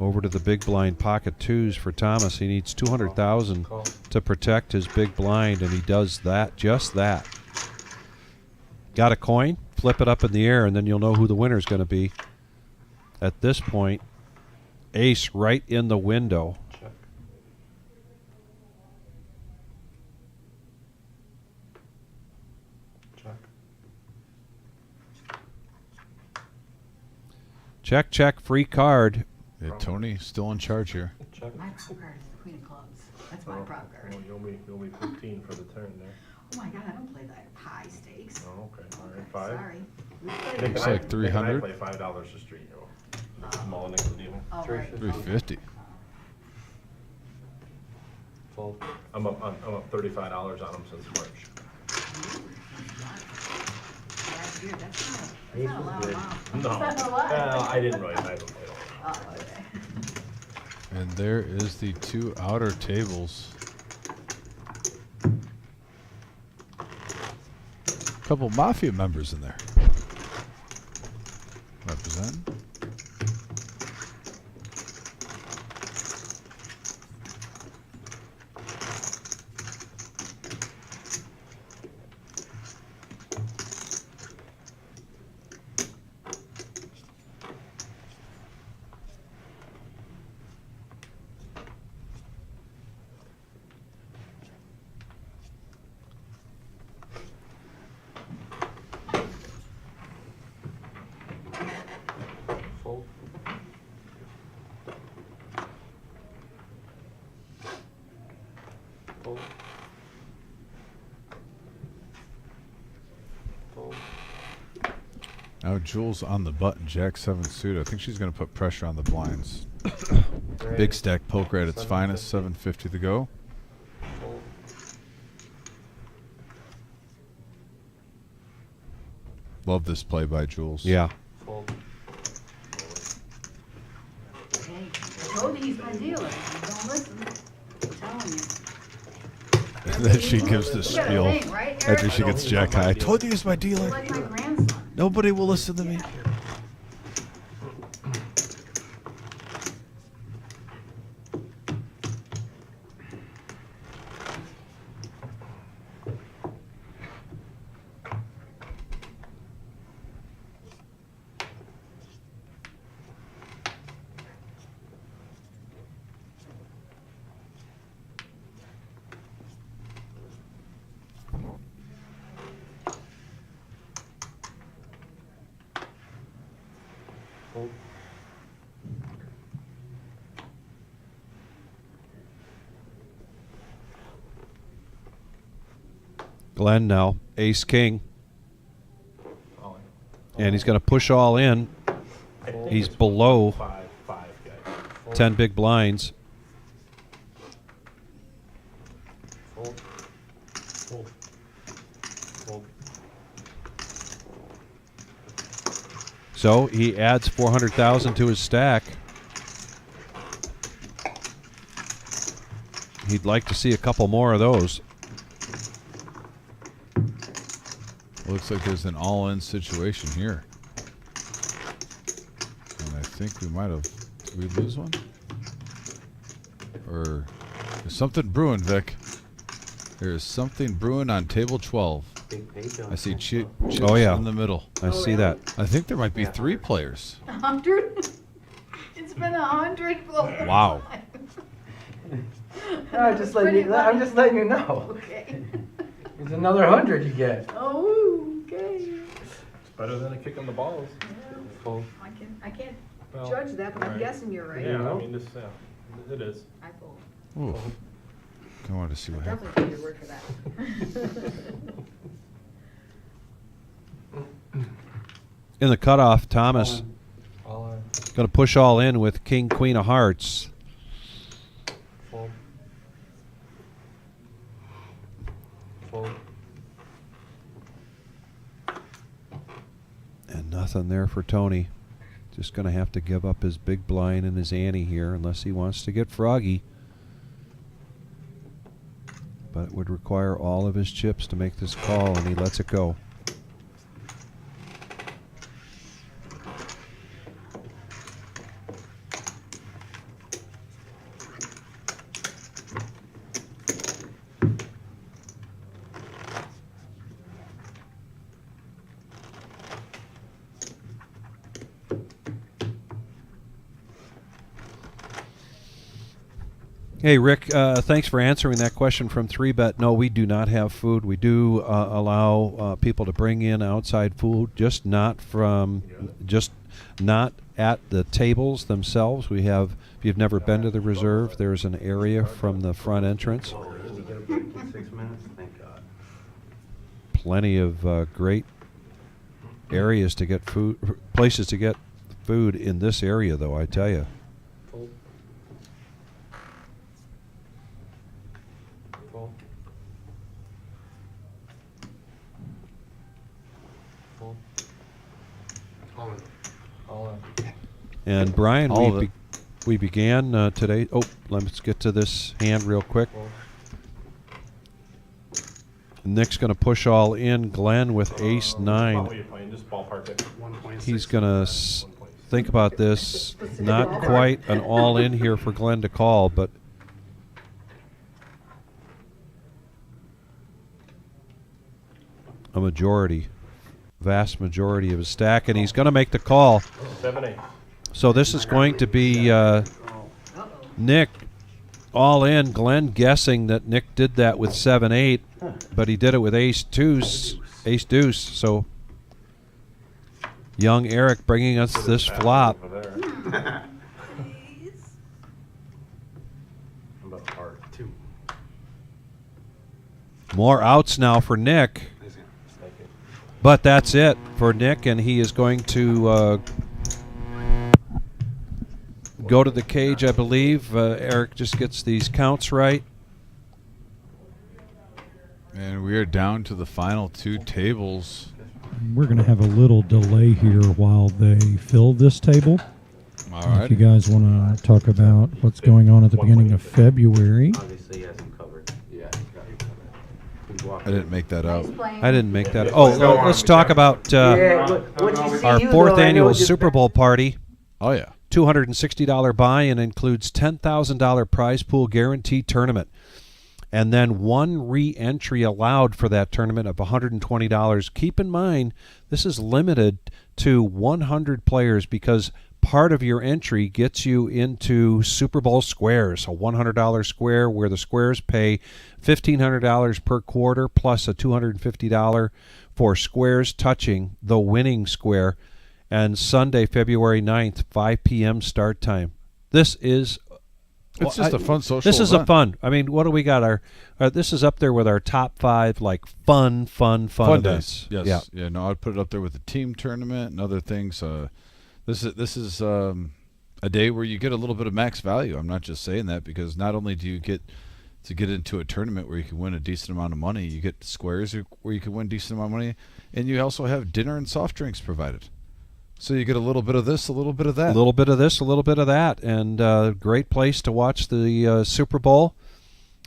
S1: Over to the big blind pocket twos for Thomas. He needs 200,000 to protect his big blind, and he does that, just that. Got a coin? Flip it up in the air, and then you'll know who the winner is going to be. At this point, ace right in the window.
S9: Check. Check.
S1: Check, check, free card.
S2: Yeah, Tony still in charge here.
S9: Check.
S18: My card is queen of clubs. That's my prop card.
S17: Well, you'll be 15 for the turn there.
S18: Oh my god, I don't play that high stakes.
S17: Oh, okay. All right, 5.
S18: Sorry.
S2: Looks like 300.
S17: I play $5 a street. Small nickel deal.
S18: All right.
S2: 350.
S17: Fold. I'm up $35 on them since March.
S18: That's not a lot of amount.
S17: No.
S18: That's not a lot.
S17: I didn't really. I don't play all.
S18: Oh, okay.
S2: And there is the 2 outer tables. Couple Mafia members in there. Represent.
S17: Fold. Fold. Fold.
S2: Now Jules on the button, Jack 7 suit. I think she's going to put pressure on the blinds. Big stack poker at its finest, 750 to go.
S17: Fold.
S2: Love this play by Jules.
S1: Yeah.
S17: Fold.
S18: Hey, I told you he's my dealer. You don't listen. I'm telling you.
S2: And then she gives the
S18: You got a
S2: spiel
S18: thing, right,
S2: after
S18: Eric?
S2: she gets Jack high. I told you he's my dealer.
S18: Like my grandson.
S2: Nobody will listen to me.
S17: Fold.
S1: Glenn now, ace king.
S17: All
S1: And he's going to push all in.
S17: in.
S1: He's below
S17: Five guys. Fold.
S1: 10 big blinds.
S17: Fold. Fold. Fold.
S1: So he adds 400,000 to his stack. He'd like to see a couple more of those.
S2: Looks like there's an all-in situation here. And I think we might have... Did we lose one? Or... There's something brewing, Vic. There's something brewing on table 12.
S19: Big page on
S2: I see chips
S1: Oh, yeah.
S2: in the middle.
S1: I see that.
S2: I think there might be 3 players.
S18: 100? It's been 100 for the whole
S2: Wow.
S18: time.
S8: I'm just letting you know.
S18: Okay.
S8: There's another 100 you get.
S18: Oh, okay.
S17: It's better than a kick on the balls. Fold.
S18: I can't
S17: Well,
S18: judge that, but I'm
S17: right.
S18: guessing you're right.
S17: Yeah, I mean, this, it is.
S18: I fold.
S2: Ooh. I wanted to see what happened.
S18: Definitely take your word for that.
S1: In the cutoff, Thomas
S17: All in.
S1: going to push all in with king, queen of hearts.
S17: Fold. Fold.
S1: And nothing there for Tony. Just going to have to give up his big blind and his ante here unless he wants to get froggy. But it would require all of his chips to make this call, and he lets it go. Hey, Rick, thanks for answering that question from 3Bet. No, we do not have food. We do allow people to bring in outside food, just not from, just not at the tables themselves. We have, if you've never been to the reserve, there's an area from the front entrance.
S19: Did you get a break in 6 minutes? Thank God.
S1: Plenty of great areas to get food, places to get food in this area, though, I tell you.
S9: Full. Full. Full.
S20: All in.
S9: All in.
S1: And Brian,
S2: All of it.
S1: we began today. Oh, let's get to this hand real quick. Nick's going to push all in. Glenn with ace
S17: What
S1: 9.
S17: are you playing? Just ballpark it.
S12: 1.6.
S1: He's going to think about this. Not quite an all in here for Glenn to call, but a majority, vast majority of his stack, and he's going to make the call.
S17: 7-8.
S1: So this is going to be Nick all in. Glenn guessing that Nick did that with 7-8, but he did it with ace deuce. So young Eric bringing us this flop.
S17: Over there. How about heart? 2.
S1: More outs now for Nick, but that's it for Nick, and he is going to go to the cage, I believe. Eric just gets these counts right.
S2: And we are down to the final 2 tables.
S3: We're going to have a little delay here while they fill this table.
S2: All right.
S3: If you guys want to talk about what's going on at the beginning of February.
S19: Obviously, he has him covered. Yeah.
S2: I didn't make that out.
S1: I didn't make that. Oh, let's talk about
S19: Yeah, what'd you see
S1: our
S19: you
S1: 4th
S19: though? I know
S1: annual
S19: just-
S1: Super Bowl party.
S2: Oh, yeah.
S1: $260 buy-in includes $10,000 prize pool guarantee tournament. And then 1 re-entry allowed for that tournament of $120. Keep in mind, this is limited to 100 players because part of your entry gets you into Super Bowl squares, a $100 square where the squares pay $1,500 per quarter plus a $250 for squares touching the winning square. And Sunday, February 9th, 5 p.m. start time. This is...
S2: It's just a fun social
S1: This is
S2: event.
S1: a fun. I mean, what do we got? Our this is up there with our top 5 like fun events.
S2: days. Yes.
S1: Yeah.
S2: Yeah. No, I'd put it up there with the team tournament and other things. This is a day where you get a little bit of max value. I'm not just saying that because not only do you get to get into a tournament where you can win a decent amount of money, you get squares where you can win a decent amount of money, and you also have dinner and soft drinks provided. So you get a little bit of this, a little bit of that.
S1: A little bit of this, a little bit of that, and great place to watch the Super Bowl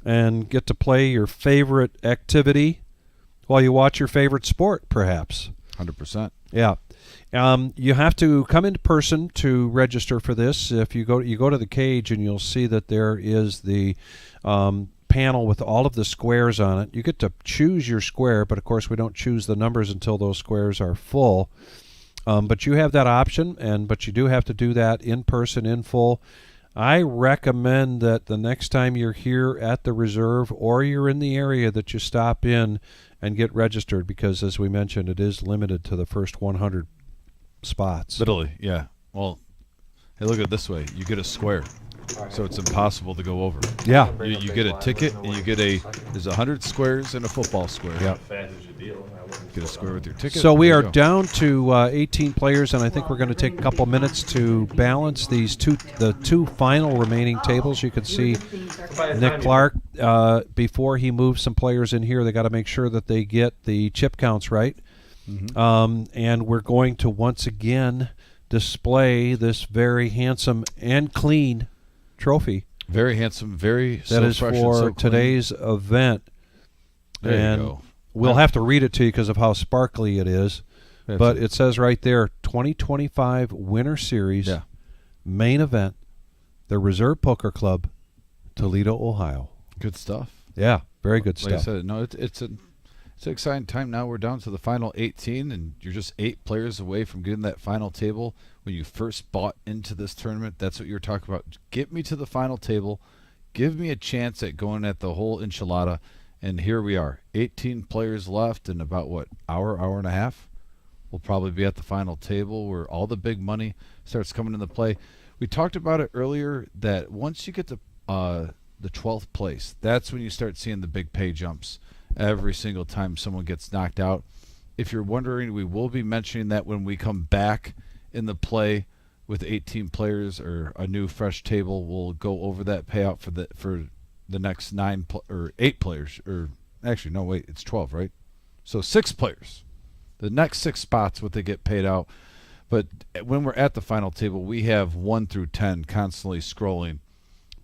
S1: and get to play your favorite activity while you watch your favorite sport, perhaps.
S2: 100%.
S1: Yeah. You have to come into person to register for this. If you go to the cage and you'll see that there is the panel with all of the squares on it. You get to choose your square, but of course we don't choose the numbers until those squares are full. But you have that option, but you do have to do that in person, in full. I recommend that the next time you're here at the reserve or you're in the area that you stop in and get registered because, as we mentioned, it is limited to the first 100 spots.
S2: Literally, yeah. Well, hey, look at it this way. You get a square, so it's impossible to go over.
S1: Yeah.
S2: You get a ticket, and you get there's 100 squares and a football square.
S1: Yeah.
S2: Get a square with your ticket.
S1: So we
S2: there
S1: are
S2: you go.
S1: down to 18 players, and I think we're going to take a couple minutes to balance the 2 final remaining tables. You can see Nick Clark, before he moves some players in here, they got to make sure that they get the chip counts right. And we're going to once again display this very handsome and clean trophy.
S2: Very handsome, very
S1: that is
S2: fresh and
S1: for
S2: so clean.
S1: today's event.
S2: There you
S1: and
S2: go.
S1: we'll have to read it to you because of how sparkly it is.
S2: That's
S1: but
S2: it.
S1: it says right there, 2025 Winter Series main event, the Reserve Poker Club, Toledo, Ohio.
S2: Good stuff.
S1: Yeah, very good
S2: Like I
S1: stuff.
S2: said, no, it's an exciting time now. We're down to the final 18, and you're just 8 players away from getting that final table. When you first bought into this tournament, that's what you're talking about. Get me to the final table. Give me a chance at going at the whole enchilada. And here we are, 18 players left in about, hour and a half? will probably be at the final table where all the big money starts coming into play. We talked about it earlier that once you get to the 12th place, that's when you start seeing the big pay jumps every single time someone gets knocked out. If you're wondering, we will be mentioning that when we come back in the play with 18 players or a new fresh table. We'll go over that payout for the next 8 players, or actually no, wait, it's 12, right? So 6 players. The next 6 spots, what they get paid out. But when we're at the final table, we have 1 through 10 constantly scrolling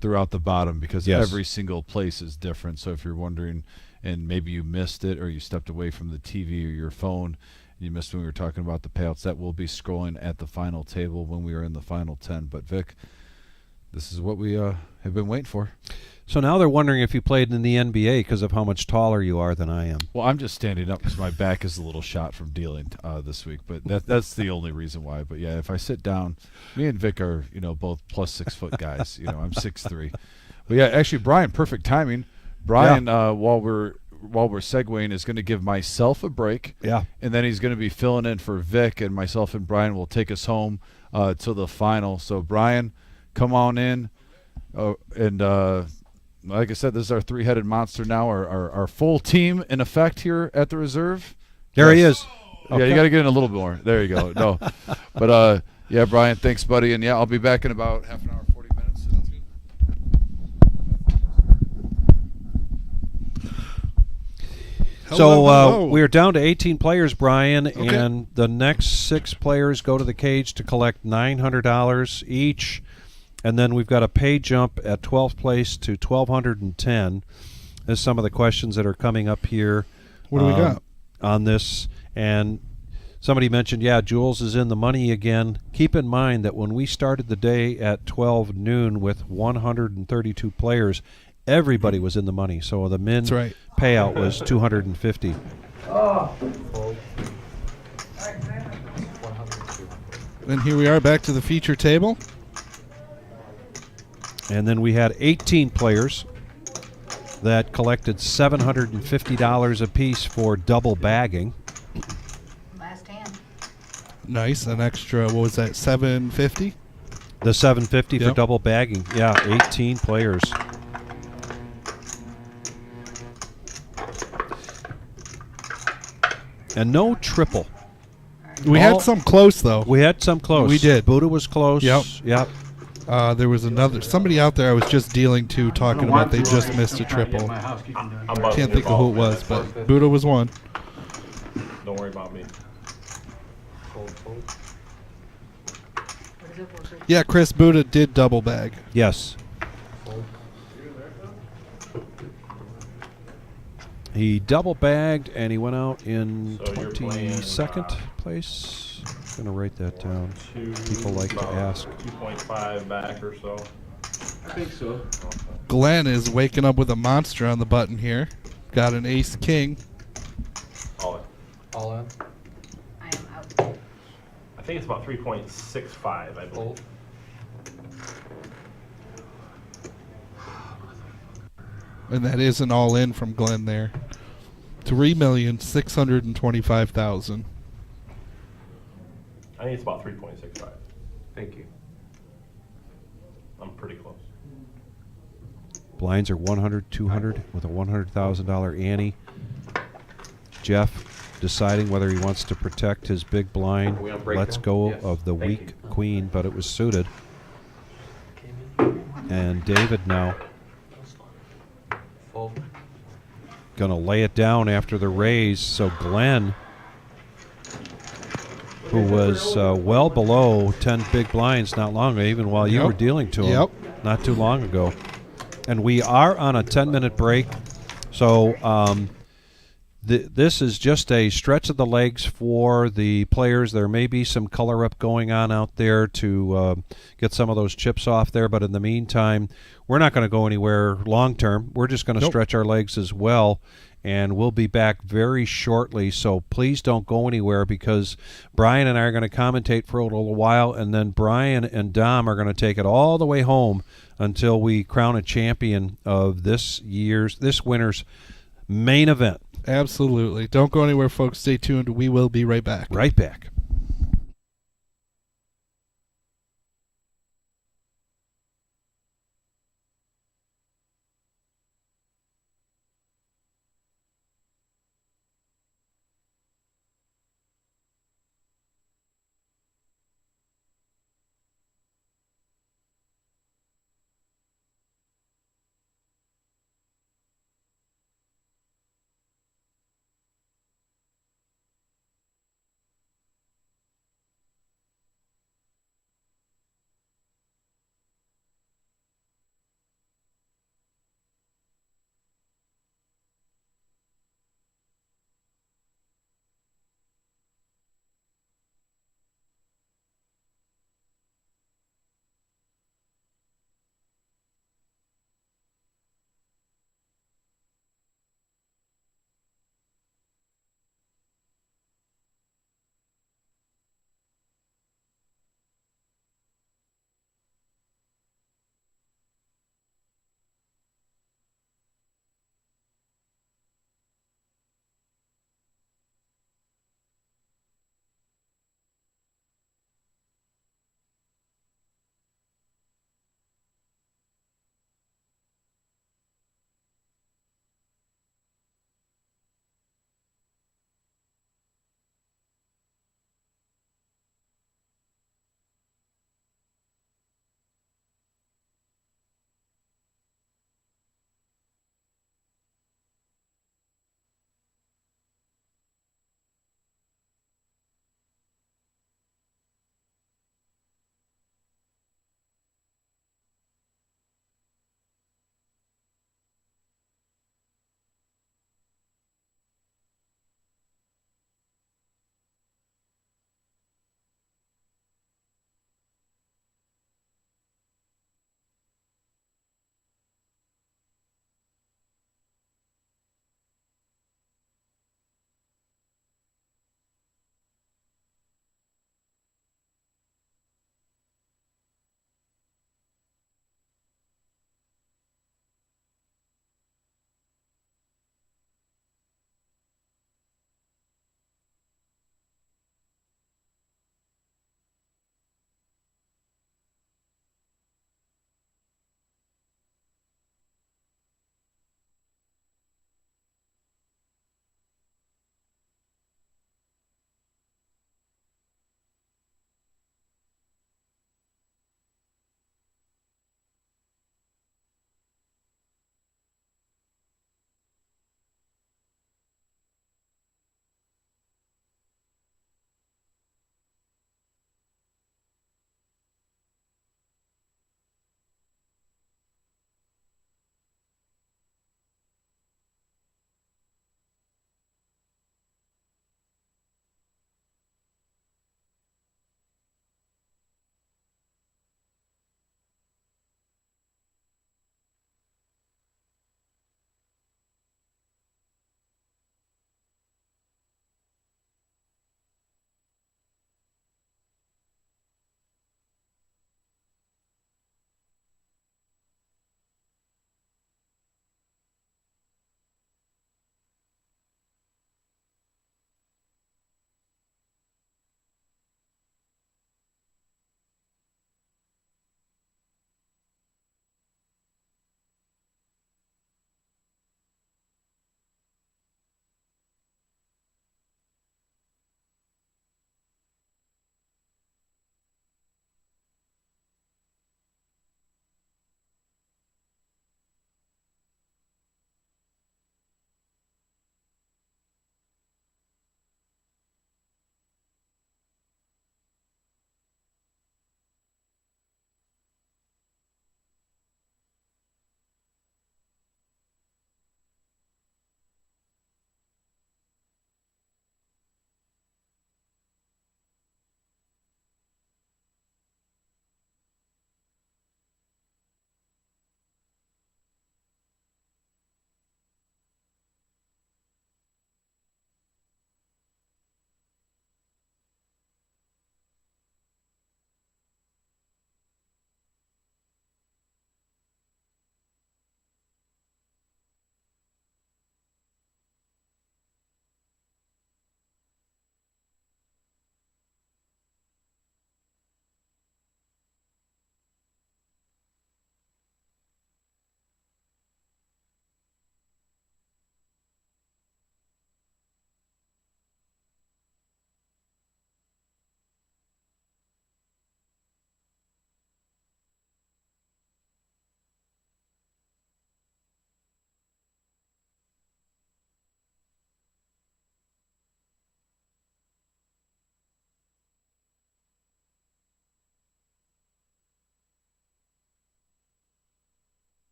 S2: throughout the bottom because every single place is different. So if you're wondering, and maybe you missed it or you stepped away from the TV or your phone, you missed when we were talking about the payouts, that will be scrolling at the final table when we are in the final 10. But Vic, this is what we have been waiting for.
S1: So now they're wondering if you played in the NBA because of how much taller you are than I am.
S2: Well, I'm just standing up because my back is a little shot from dealing this week, but that's the only reason why. But yeah, if I sit down, me and Vic are both plus 6 foot guys. I'm 6'3". But yeah, actually, Brian, perfect timing. Brian, while we're segueing, is going to give myself a break.
S1: Yeah, and
S2: then he's going to be filling in for Vic, and myself and Brian will take us home to the final. So Brian, come on in, and. Like I said, this is our 3-headed monster now, our full team in effect here at the reserve.
S1: There he is.
S2: Yeah, you got to get in a little bit more. There you go. No, but yeah, Brian, thanks, buddy, and yeah, I'll be back in about half an hour, 40 minutes. Sounds good.
S1: So we are down to 18 players, Brian, and the next 6 players go to the cage to collect $900 each. And then we've got a pay jump at 12th place to $1,210. There's some of the questions that are coming up here.
S14: What do we got
S1: on this? And somebody mentioned, Jules is in the money again. Keep in mind that when we started the day at 12 noon with 132 players, everybody was in the money. So the min payout was $250.
S14: Then here we are back to the feature table.
S1: And then we had 18 players that collected $750 apiece for double bagging.
S18: Last hand.
S14: Nice, an extra, what was that, $750?
S1: The $750 for double bagging. Yeah, 18 players. And no triple.
S14: We had some close, though.
S1: We had some close.
S14: We did.
S1: Buddha was close.
S14: Yep. There was somebody out there I was just dealing to talking about they just missed a triple. Can't think of who it was, but Buddha was one.
S17: Don't worry about me.
S14: Yeah, Chris, Buddha did double bag.
S1: Yes. He double bagged and he went out in 22nd place. I'm going to write that down. People like to ask.
S17: 2.5 back or so.
S19: I think so.
S14: Glenn is waking up with a monster on the button here. Got an ace king.
S17: All in.
S16: All in.
S18: I am out.
S17: I think it's about 3.65, I believe.
S14: And that is an all in from Glenn there. 3,625,000.
S17: I think it's about 3.65.
S19: Thank you.
S17: I'm pretty close.
S1: Blinds are 100, 200 with a $100,000 ante. Jeff deciding whether he wants to protect his big blind. Let's go of the weak queen, but it was suited. And David now going to lay it down after the raise. So Glenn, who was well below 10 big blinds not long ago, even while you were dealing to him not too long ago. And we are on a 10-minute break. So this is just a stretch of the legs for the players. There may be some color up going on out there to get some of those chips off there. But in the meantime, we're not going to go anywhere long term. We're just going to stretch our legs as well. And we'll be back very shortly, so please don't go anywhere because Brian and I are going to commentate for a little while, and then Brian and Dom are going to take it all the way home until we crown a champion of this winter's main event.
S14: Absolutely. Don't go anywhere, folks. Stay tuned. We will be right back.
S1: Right back.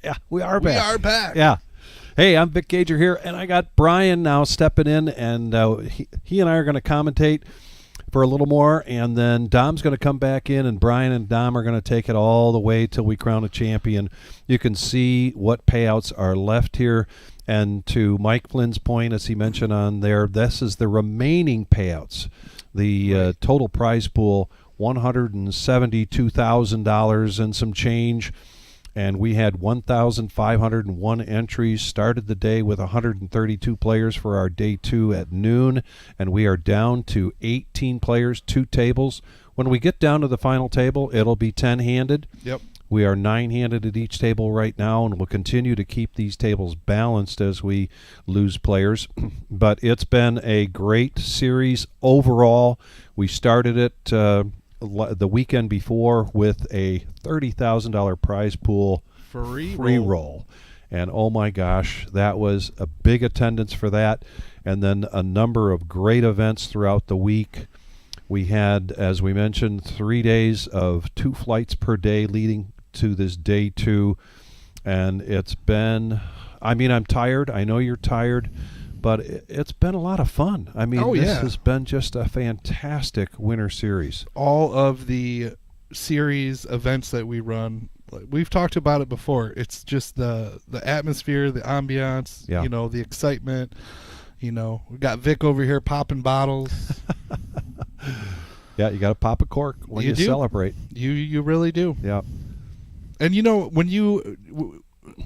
S1: Yeah, we are back.
S14: We are back.
S1: Yeah. Hey, I'm Vic Gager here, and I got Brian now stepping in, and he and I are going to commentate for a little more, and then Dom's going to come back in, and Brian and Dom are going to take it all the way till we crown a champion. You can see what payouts are left here, and to Mike Flynn's point, as he mentioned on there, this is the remaining payouts. The total prize pool, $172,000 and some change. And we had 1,501 entries, started the day with 132 players for our day 2 at noon, and we are down to 18 players, 2 tables. When we get down to the final table, it'll be 10-handed.
S14: Yep.
S1: We are 9-handed at each table right now, and we'll continue to keep these tables balanced as we lose players. But it's been a great series overall. We started it the weekend before with a $30,000 prize pool
S14: free
S1: roll. And oh my gosh, that was a big attendance for that. And then a number of great events throughout the week. We had, as we mentioned, 3 days of 2 flights per day leading to this day 2. And it's been, I mean, I'm tired. I know you're tired. But it's been a lot of fun. I mean, this has been just a fantastic winter series.
S14: All of the series events that we run, we've talked about it before. It's just the atmosphere, the ambiance, you know, the excitement. You know, we got Vic over here popping bottles.
S1: Yeah, you got to pop a cork when you celebrate.
S14: You really do.
S1: Yeah.
S14: And you know,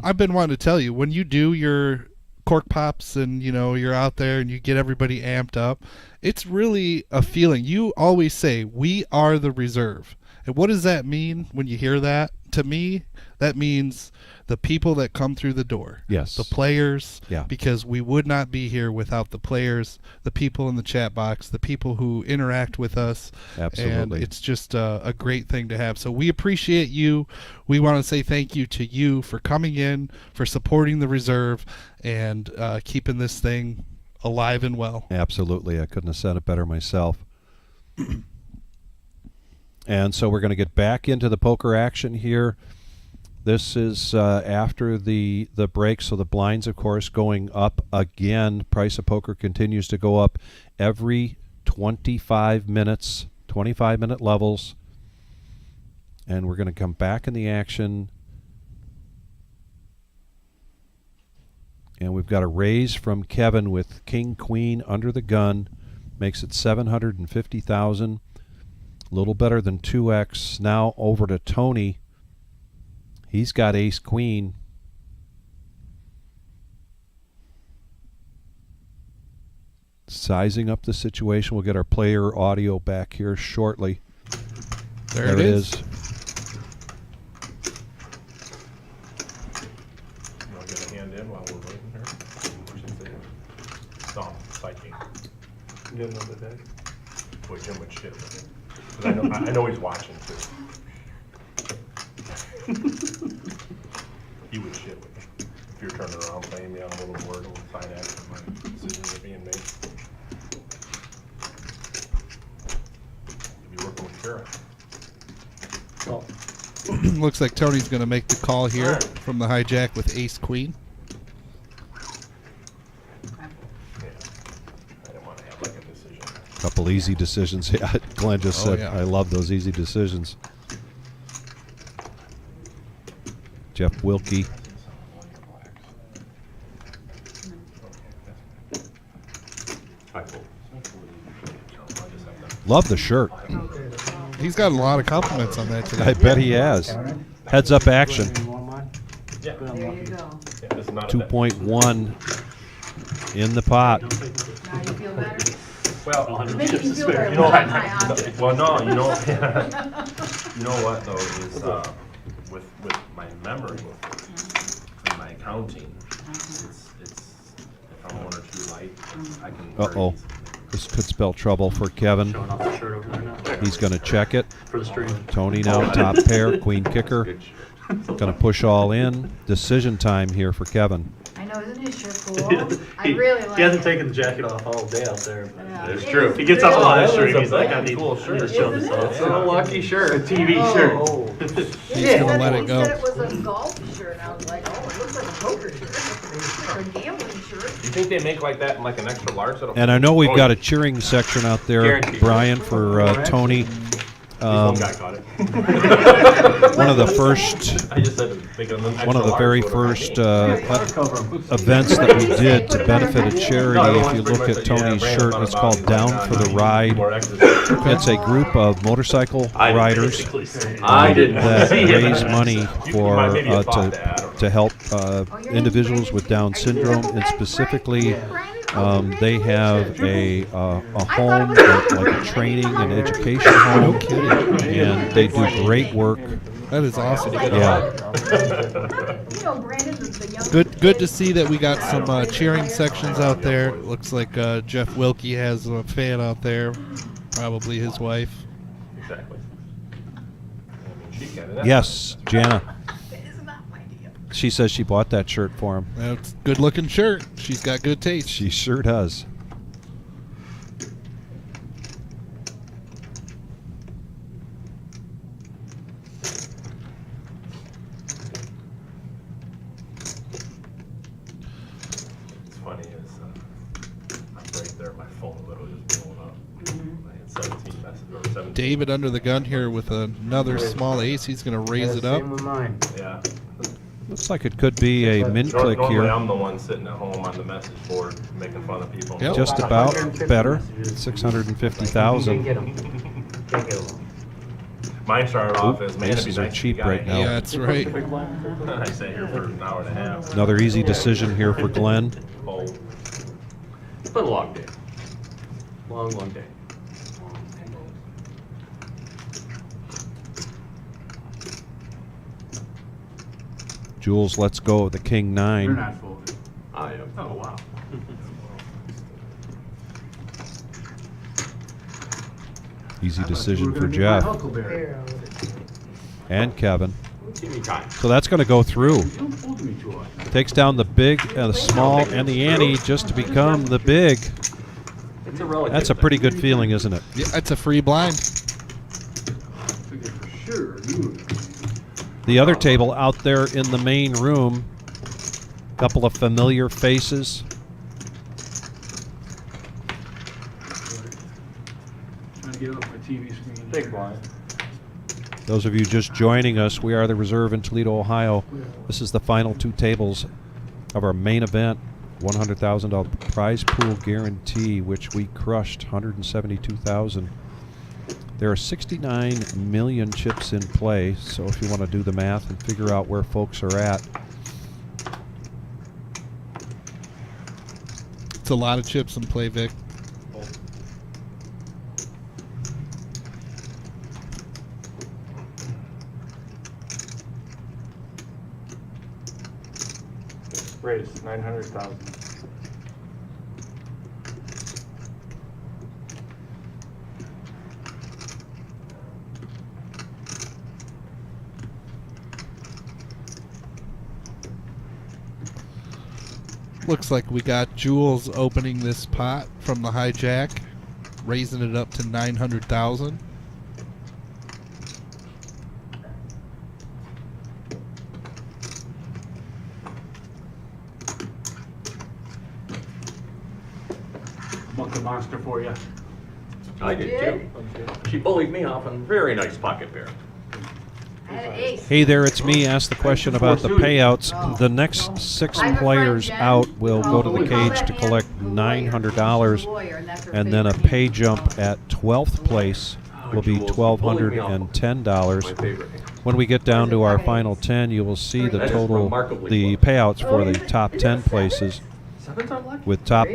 S14: I've been wanting to tell you, when you do your cork pops and you know you're out there and you get everybody amped up, it's really a feeling. You always say we are the reserve, and what does that mean when you hear that? To me, that means the people that come through the door,
S1: yes,
S14: the players,
S1: yeah,
S14: because we would not be here without the players, the people in the chat box, the people who interact with us.
S1: Absolutely.
S14: And it's just a great thing to have. So we appreciate you. We want to say thank you to you for coming in, for supporting the reserve, and keeping this thing alive and well.
S1: Absolutely. I couldn't have said it better myself. And so we're going to get back into the poker action here. This is after the break, so the blinds, of course, going up again. Price of poker continues to go up every 25 minutes, 25-minute levels. And we're going to come back in the action. And we've got a raise from Kevin with King Queen under the gun. Makes it $750,000. A little better than 2x. Now over to Tony. He's got ace queen. Sizing up the situation. We'll get our player audio back here shortly.
S14: There it is.
S17: You want to get a hand in while we're waiting here? Stop, psyching.
S9: Get another day.
S17: Boy, Jim would shit with him. I know he's watching too. He would shit with me. If you're turning around playing me on a little word and find out when my decisions are being made. You'll be working with Kara.
S14: Looks like Tony's going to make the call here from the hijack with ace queen.
S1: Couple easy decisions. Yeah, Glenn just said,
S14: yeah.
S1: I love those easy decisions. Jeff Wilkie. Love the shirt.
S14: He's got a lot of compliments on that today.
S1: I bet he has. Heads up action.
S18: There you go.
S1: 2.1 in the pot.
S18: Now you feel better?
S17: Well,
S18: Make you feel better.
S17: you know,
S18: Not my object.
S17: well, no, you know, you know what though is with my memory and my accounting, it's if I'm 1 or 2 light, I can.
S1: Uh-oh. This could spell trouble for Kevin.
S9: Showing off the shirt over there now.
S1: He's going to check it.
S9: For the stream.
S1: Tony now top pair, queen kicker. Going to push all in. Decision time here for Kevin.
S18: I know, isn't his shirt cool? I really like it.
S9: He hasn't taken the jacket off all day out there.
S18: Yeah.
S9: It's
S18: It
S9: true.
S18: is
S9: He gets up
S18: really
S9: on his
S18: cool.
S9: stream. He's like, I need
S17: cool
S9: to
S17: shirt.
S9: show this
S18: Isn't
S9: off.
S18: it?
S9: It's a lucky shirt. A TV shirt.
S14: He's going to let it
S18: He
S14: go.
S18: said it was a golf shirt, and I was like, oh, gambling shirt.
S17: You think they make like that in like an extra large?
S1: And I know we've got a cheering section out there,
S17: Guaranteed.
S1: Brian, for Tony.
S17: One guy caught it.
S1: One of the first,
S17: I just said make it an extra
S1: one of the
S17: large
S1: very
S17: photo.
S1: first events that we did to benefit a charity. If you look at Tony's shirt, it's called Down for the Ride. It's a group of motorcycle riders that raise money for to help individuals with Down syndrome, and specifically they have a home, like a training and education home, and they do great work.
S14: That is awesome.
S1: Yeah.
S14: Good to see that we got some cheering sections out there. Looks like Jeff Wilkie has a fan out there, probably his wife.
S17: Exactly.
S1: Yes, Jana. She says she bought that shirt for him.
S14: That's a good looking shirt. She's got good taste.
S1: She sure does.
S17: It's funny is I'm right there, my phone literally just blowing up. I had 17 messages or 17.
S14: David under the gun here with another small ace. He's going to raise it up.
S17: Yeah.
S1: Looks like it could be a min click
S17: Normally
S1: here.
S17: I'm the one sitting at home on the message board making fun of people.
S1: Just about better. 650,000.
S17: Mine started off as, man, it'd be
S1: Aces are
S17: nice if
S1: cheap
S17: you got
S1: right
S17: it."
S1: now.
S14: Yeah, that's right.
S17: I sat here for an hour and a half.
S1: Another easy decision here for Glenn.
S17: Oh.
S19: It's been a long day. Long day.
S1: Jules, let's go. The King 9.
S19: You're not folded. I am. Oh, wow.
S1: Easy decision for Jeff and Kevin.
S19: Give me time.
S1: So that's going to go through.
S19: You don't hold me too often.
S1: Takes down the big, the small, and the ante just to become the big.
S19: It's a relative
S1: That's a
S19: thing.
S1: pretty good feeling, isn't it?
S14: Yeah, that's a free blind.
S19: Figure for sure. You
S1: The other table out there in the main room, couple of familiar faces.
S19: trying to get off my TV screen. Big blind.
S1: Those of you just joining us, we are the Reserve in Toledo, Ohio. This is the final two tables of our main event, $100,000 prize pool guarantee, which we crushed, 172,000. There are 69 million chips in play, so if you want to do the math and figure out where folks are at.
S14: It's a lot of chips in play, Vic.
S9: Raise 900,000.
S14: Looks like we got Jules opening this pot from the hijack, raising it up to 900,000.
S19: Monkey monster for you.
S18: I did
S19: too. She bullied me off a very nice pocket pair.
S18: I had an ace.
S1: Hey there, it's me. Ask the question about the payouts. The next 6 players out will go to the cage to collect $900, and then a pay jump at 12th place will be $1,210. When we get down to our final 10, you will see the total, the payouts for the top 10 places, with top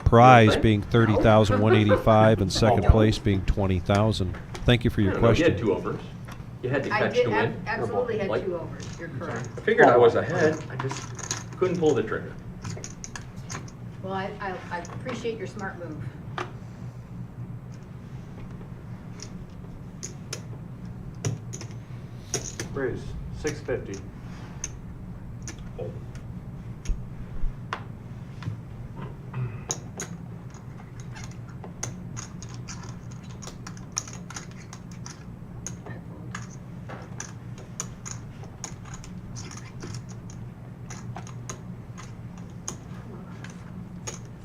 S1: prize being $30,185 and second place being $20,000. Thank you for your
S19: You
S1: question.
S19: had 2 overs. You had to
S18: I
S19: catch
S18: did
S19: to win.
S18: absolutely had
S19: Like,
S18: 2 overs. You're correct.
S19: I figured I was ahead. I just couldn't pull the trigger.
S18: Well, I appreciate your smart move.
S9: Raise 650.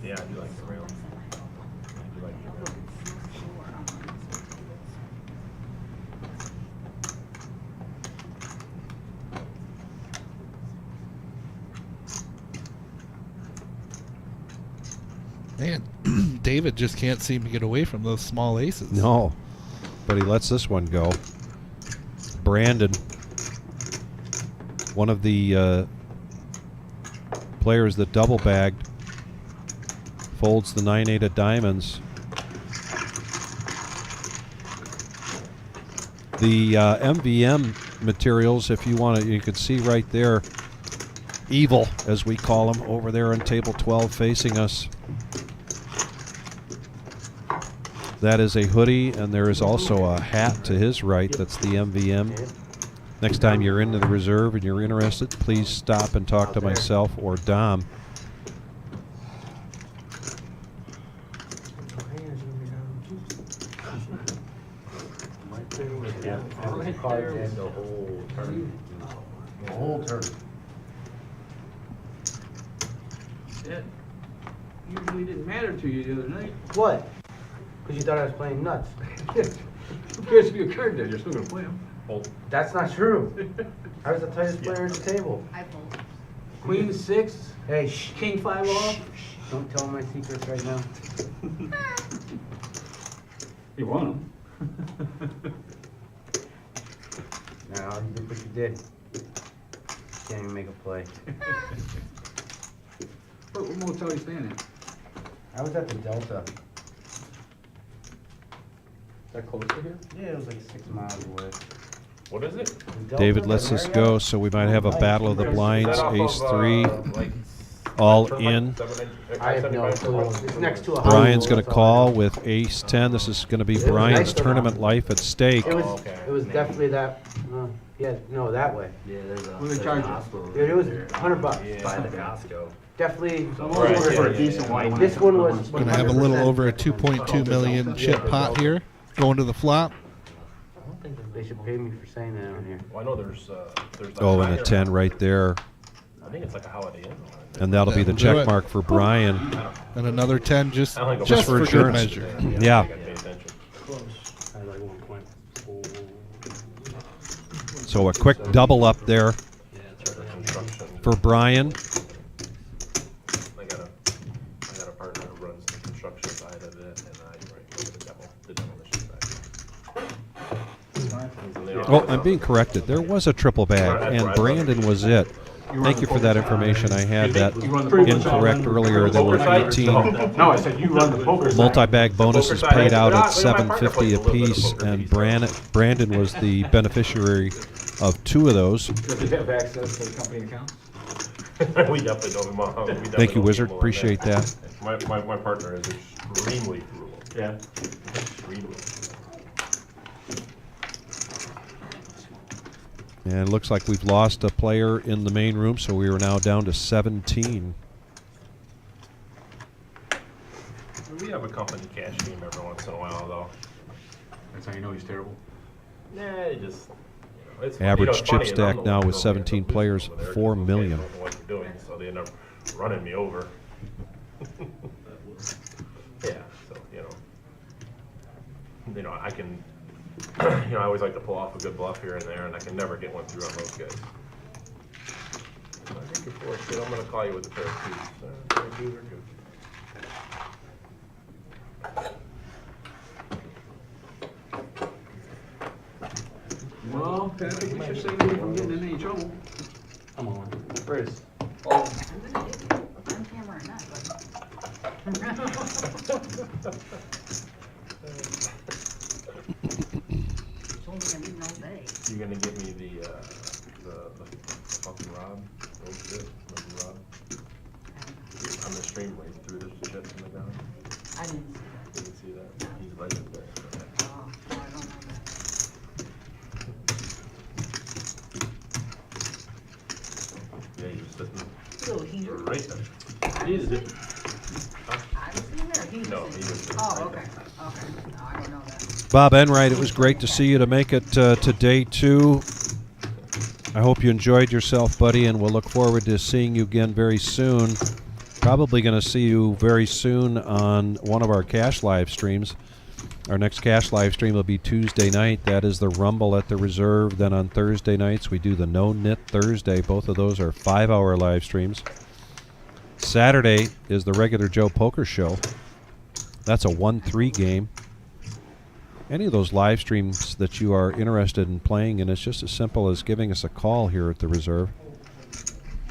S17: Yeah, I do like the rail. I do like the rail.
S14: Man, David just can't seem to get away from those small aces.
S1: No, but he lets this one go. Brandon, one of the players that double bagged, folds the 9-8 of diamonds. The MVM materials, if you want to, you can see right there, Evil, as we call them, over there on table 12 facing us. That is a hoodie, and there is also a hat to his right. That's the MVM. Next time you're into the reserve and you're interested, please stop and talk to myself or Dom.
S19: How many cards in the whole tournament? The whole tournament.
S21: That usually didn't matter to you the other night.
S19: What? Because you thought I was playing nuts.
S21: Who cares if you occurred there? You're still gonna play them.
S19: That's not true. I was the tightest player at the table.
S18: I fold.
S21: Queen 6.
S19: Hey, shh.
S21: King 5 off.
S19: Don't tell my secrets right now.
S21: You won them.
S19: No, you did what you did. Can't even make a play.
S21: What motel are you staying at?
S19: I was at the Delta.
S21: Is that close to here?
S19: Yeah, it was like 6 miles away.
S17: What is it?
S1: David lets this go, so we might have a battle of the blinds. Ace 3, all in.
S19: I have no clue. It's next to a
S1: Brian's going to call with Ace 10. This is going to be Brian's tournament life at stake.
S19: It was definitely that. Yeah, no, that way.
S17: Yeah, there's a.
S19: What did they charge you? Dude, it was $100.
S17: By the Costco.
S19: Definitely.
S21: For a decent one.
S19: This one was.
S14: Going to have a little over a 2.2 million chip pot here, going to the flop.
S19: They should pay me for saying that on here.
S17: Well, I know there's like
S1: Oh, and a 10 right there.
S17: I think it's like a Holiday Inn.
S1: And that'll be the
S14: That'll do
S1: check
S14: it.
S1: mark for Brian.
S14: And another 10 just
S1: for
S14: for good
S1: insurance.
S14: measure.
S1: Yeah.
S19: I like 1.4.
S1: So a quick double up there for Brian.
S17: I got a partner who runs the construction side of it, and I the demolition side.
S1: Oh, I'm being corrected. There was a triple bag, and Brandon was it. Thank you for that information. I had that incorrect earlier. There were 18
S21: No, I said you run the poker side.
S1: multi-bag bonuses paid out at $750 apiece, and Brandon was the beneficiary of 2 of those.
S21: Does he have access to the company account?
S17: We definitely don't.
S1: Thank you, Wizard. Appreciate that.
S17: My partner is extremely frugal.
S21: Yeah.
S17: Extremely.
S1: And it looks like we've lost a player in the main room, so we are now down to 17.
S17: We have a company cash game every once in a while, though.
S21: That's how you know he's terrible.
S17: Nah, it just. It's
S1: Average
S17: it's funny,
S1: chip
S17: and I'm
S1: stack
S17: the
S1: now
S17: one
S1: with
S17: who don't
S1: 17
S17: get
S1: players,
S17: over there
S1: 4
S17: 'cause
S1: million.
S17: They don't know what you're doing, so they end up running me over. Yeah, so I can. I always like to pull off a good bluff here and there, and I can never get one through on those guys. I think you're forced, kid. I'm going to call you with a pair of twos. They're good.
S21: Well, I think we should save him from getting in any trouble.
S19: Come on. First.
S18: On camera or not.
S17: You're gonna give me the funky rod? What's it? Funky rod? On the stream where you threw the chips in the ground?
S18: I didn't
S17: Didn't see that? He's legendary.
S18: Oh, I don't know
S17: Yeah, he was sitting
S18: Little heater.
S17: right there. He is it.
S18: I was in there. He was
S17: No,
S18: in
S17: he was
S18: Oh,
S17: right
S18: okay. Okay. No, I don't know that.
S1: Bob Enright, it was great to see you to make it to day 2. I hope you enjoyed yourself, buddy, and we'll look forward to seeing you again very soon. Probably going to see you very soon on one of our cash live streams. Our next cash live stream will be Tuesday night. That is the Rumble at the Reserve. Then on Thursday nights, we do the No Knit Thursday. Both of those are 5-hour live streams. Saturday is the regular Joe Poker Show. That's a 1-3 game. Any of those live streams that you are interested in playing, and it's just as simple as giving us a call here at the Reserve.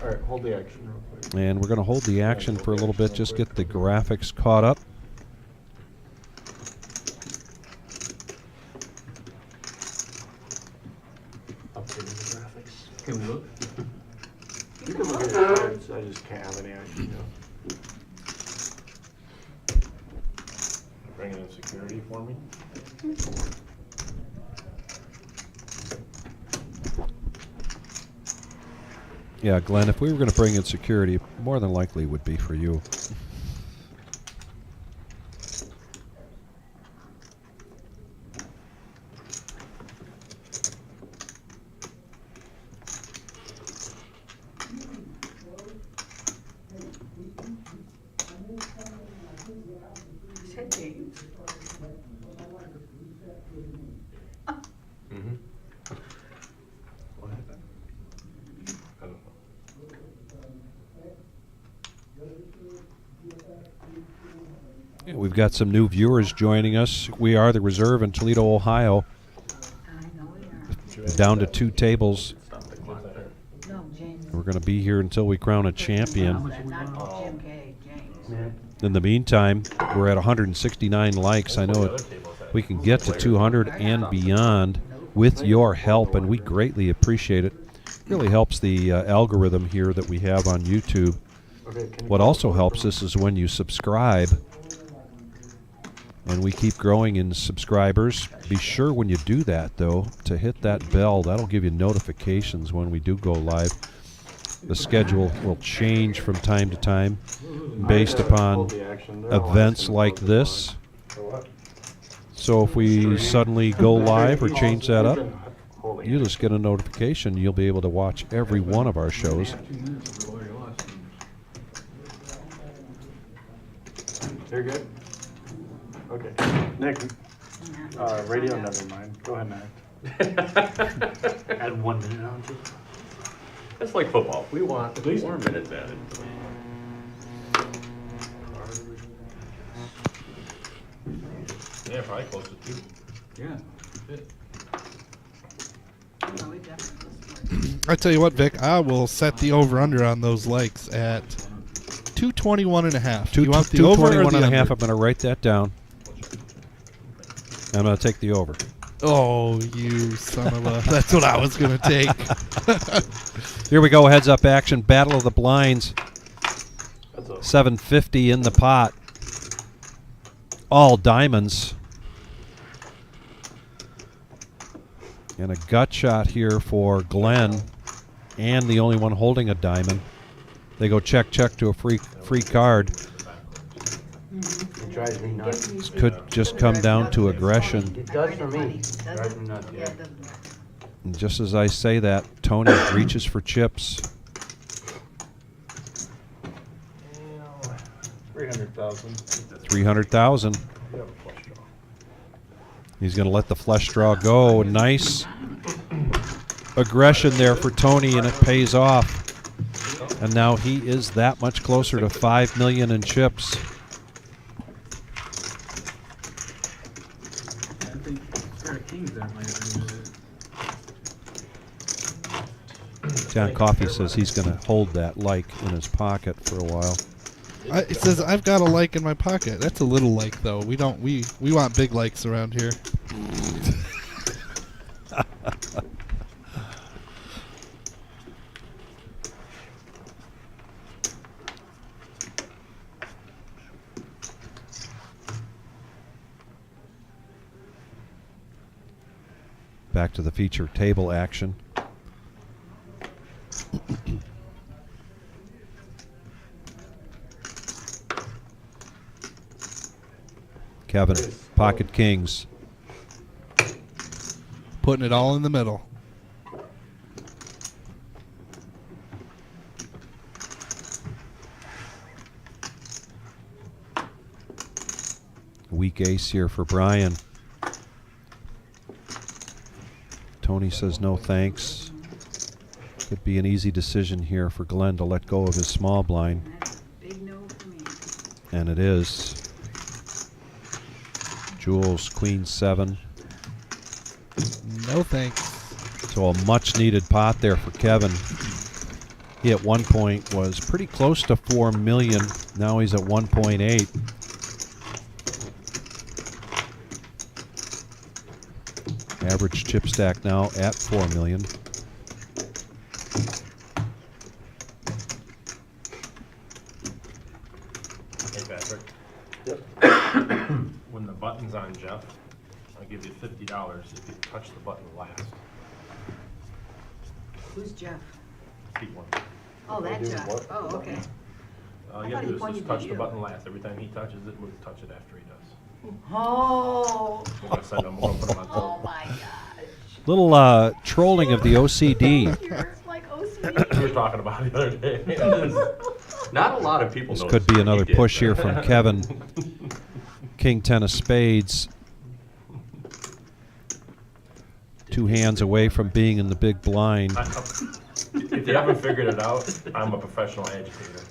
S9: All right, hold the action real quick.
S1: And we're going to hold the action for a little bit, just get the graphics caught up.
S9: Updating the graphics.
S20: Can we look?
S9: You can look at the cards, I just can't have any action yet.
S17: Bringing in security for me?
S1: Yeah, Glenn, if we were going to bring in security, more than likely would be for you.
S17: What happened? I don't know.
S1: Yeah, we've got some new viewers joining us. We are the Reserve in Toledo, Ohio. Down to 2 tables. We're going to be here until we crown a champion. In the meantime, we're at 169 likes. I know we can get to 200 and beyond with your help, and we greatly appreciate it. Really helps the algorithm here that we have on YouTube. What also helps us is when you subscribe, and we keep growing in subscribers. Be sure when you do that, though, to hit that bell. That'll give you notifications when we do go live. The schedule will change from time to time based upon events like this. So if we suddenly go live or change that up, you just get a notification. You'll be able to watch every one of our shows.
S9: You're good? Okay. Nick, radio, never mind. Go ahead and act. Add 1 minute on to it.
S17: It's like football. We want at least 4 minutes added. Yeah, probably close to 2.
S21: Yeah.
S14: I tell you what, Vic, I will set the over-under on those likes at 221.5. You want the over or the
S1: 221.5.
S14: under?
S1: I'm going to write that down. I'm going to take the over.
S14: Oh, you son of a... That's what I was going to take.
S1: Here we go, heads-up action, Battle of the Blinds. 750 in the pot. All diamonds. And a gut shot here for Glenn, and the only one holding a diamond. They go check, check to a free card.
S19: It drives me nuts.
S1: This could just come down to aggression.
S19: It does for me. It drives me nuts, yeah.
S1: And just as I say that, Tony reaches for chips.
S9: 300,000.
S1: 300,000. He's going to let the flush draw go. Nice aggression there for Tony, and it pays off. And now he is that much closer to $5 million in chips. John Coffey says he's going to hold that like in his pocket for a while.
S14: It says I've got a like in my pocket. That's a little like, though. We don't. We want big likes around here.
S1: Back to the feature table action. Kevin, pocket kings.
S14: Putting it all in the middle.
S1: Weak ace here for Brian. Tony says no thanks. Could be an easy decision here for Glenn to let go of his small blind.
S18: Big no for me.
S1: And it is. Jules, queen 7.
S14: No thanks.
S1: So a much needed pot there for Kevin. He at one point was pretty close to 4 million. Now he's at 1.8. Average chip stack now at 4 million.
S17: Hey Patrick.
S9: Yep.
S17: When the button's on Jeff, I'll give you $50 if you touch the button last.
S18: Who's Jeff?
S17: Keep one.
S18: Oh, that Jeff. Oh, okay.
S17: All
S18: I
S17: you
S18: thought
S17: gotta
S18: he
S17: do is
S18: pointed
S17: just
S18: to
S17: touch the
S18: you.
S17: button last. Every time he touches it, we'll touch it after he does.
S18: Oh.
S17: We're gonna send him, we're gonna put him on
S18: Oh
S17: top.
S18: my gosh.
S1: Little trolling of the OCD.
S18: You're like OCD.
S17: We were talking about it the other day.
S11: Not a lot of people
S1: This
S11: know.
S1: could be another push here from Kevin. King 10 of spades. 2 hands away from being in the big blind.
S17: If you haven't figured it out, I'm a professional agitator.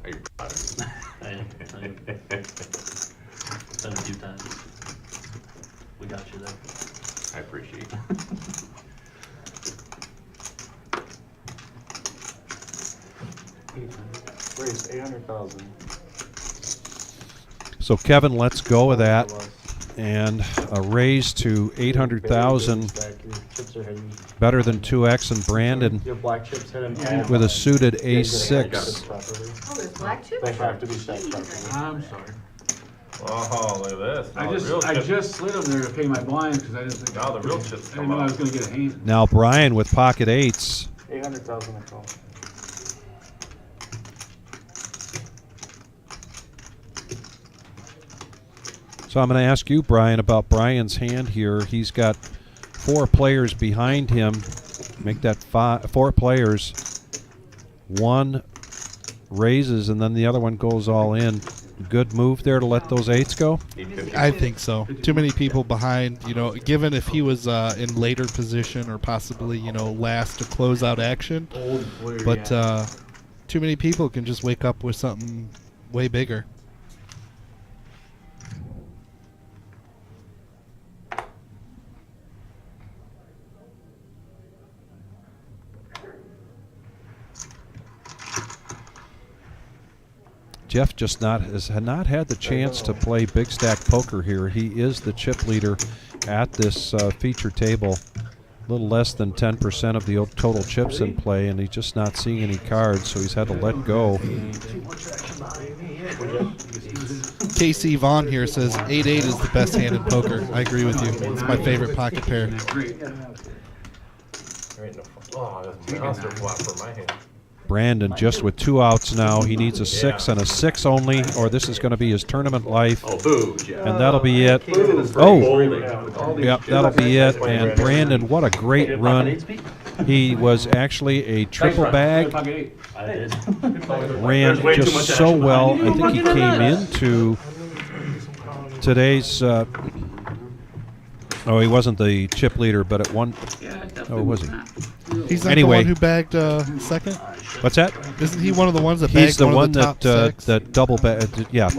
S11: Are you proud of me?
S19: I am. Done a few times. We got you there.
S11: I appreciate it.
S9: Raised 800,000.
S1: So Kevin lets go of that, and a raise to 800,000.
S9: Chips are hitting.
S1: Better than 2x, and Brandon
S9: Your black chips hit him.
S1: with a suited
S9: Yeah,
S1: ace-6.
S18: Oh, there's black chips?
S9: They have to be stacked properly.
S21: I'm sorry.
S17: Oh, look at this.
S21: I
S17: Now the real chip-
S21: just slid them there to pay my blinds because I didn't think.
S17: Now the real chips
S21: I
S17: come
S21: didn't know I
S17: out.
S21: was gonna get a hand.
S1: Now Brian with pocket 8s.
S9: 800,000 a call.
S1: So I'm going to ask you, Brian, about Brian's hand here. He's got 4 players behind him. Make that 4 players. 1 raises, and then the other one goes all in. Good move there to let those 8s go?
S14: I think so. Too many people behind, given if he was in later position or possibly, last to close out action. But too many people can just wake up with something way bigger.
S1: Jeff just has not had the chance to play big stack poker here. He is the chip leader at this feature table. A little less than 10% of the total chips in play, and he's just not seeing any cards, so he's had to let go.
S14: KC Vaughn here says 8-8 is the best hand in poker. I agree with you. It's my favorite pocket pair.
S17: There ain't no. Oh, that's a monster flop for my hand.
S1: Brandon just with 2 outs now. He needs a 6 and a 6 only, or this is going to be his tournament life.
S11: Oh, boo, Jeff.
S1: And that'll be it. Oh, yep, that'll be it. And Brandon, what a great run. He was actually a triple bag. Ran just so well. I think he came into today's. Oh, he wasn't the chip leader, but at one. Oh, was he?
S14: He's not
S1: anyway,
S14: the one who bagged second?
S1: What's that?
S14: Isn't he one of the ones that
S1: He's
S14: bagged
S1: the
S14: one
S1: one
S14: of the top
S1: that
S14: 6?
S1: that double bagged. Yeah.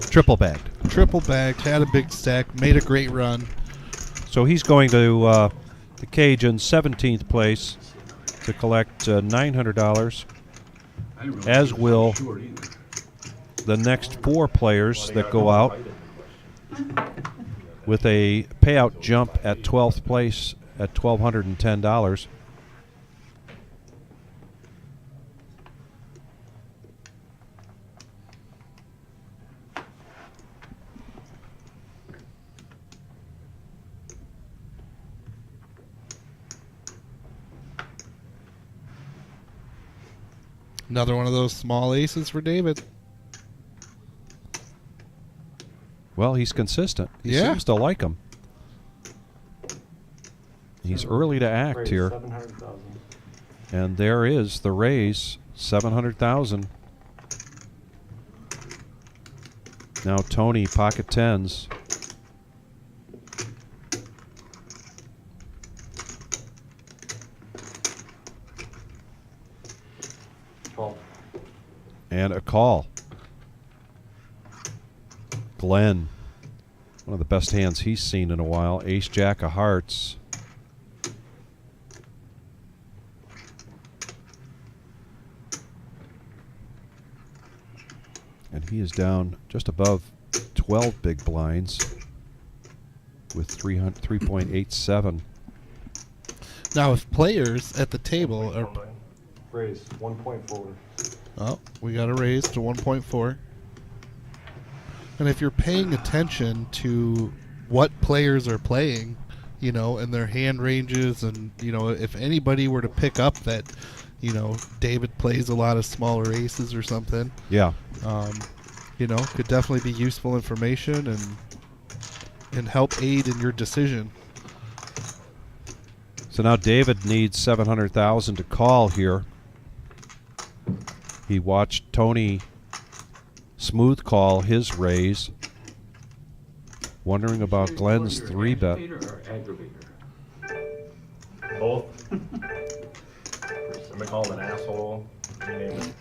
S1: Triple bagged.
S14: Triple bagged, had a big stack, made a great run.
S1: So he's going to the cage in 17th place to collect $900, as will the next 4 players that go out, with a payout jump at 12th place at $1,210.
S14: Another one of those small aces for David.
S1: Well, he's consistent. He
S14: Yeah.
S1: seems to like him. He's early to act here.
S9: 700,000.
S1: And there is the raise, 700,000. Now Tony, pocket tens.
S9: Call.
S1: And a call. Glenn, one of the best hands he's seen in a while. Ace Jack of Hearts. And he is down just above 12 big blinds with 3.87.
S14: Now, if players at the table are...
S9: Raise 1.4.
S14: Oh, we got a raise to 1.4. And if you're paying attention to what players are playing, you know, and their hand ranges, and, you know, if anybody were to pick up that, you know, David plays a lot of smaller aces or something.
S1: Yeah.
S14: You know, could definitely be useful information and help aid in your decision.
S1: So now David needs 700,000 to call here. He watched Tony smooth call his raise. Wondering about Glenn's 3-bet.
S17: Both. Somebody call him an asshole. You name it.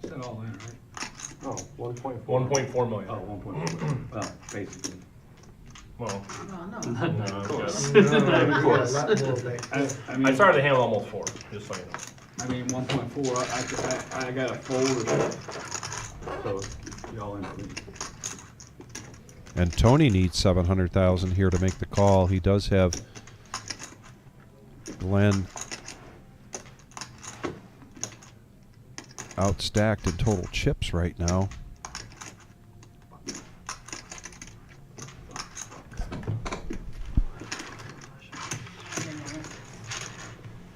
S21: Is that all in, right?
S9: Oh, 1.4.
S17: 1.4 million.
S21: Oh, 1.4. Well, basically.
S17: Well,
S21: no.
S17: Not
S21: Of course.
S17: Of course.
S21: I mean,
S17: I started to handle almost 4, just so you know.
S21: I mean, 1.4, I got a fold or so, y'all in, please.
S1: And Tony needs 700,000 here to make the call. He does have Glenn outstacked in total chips right now.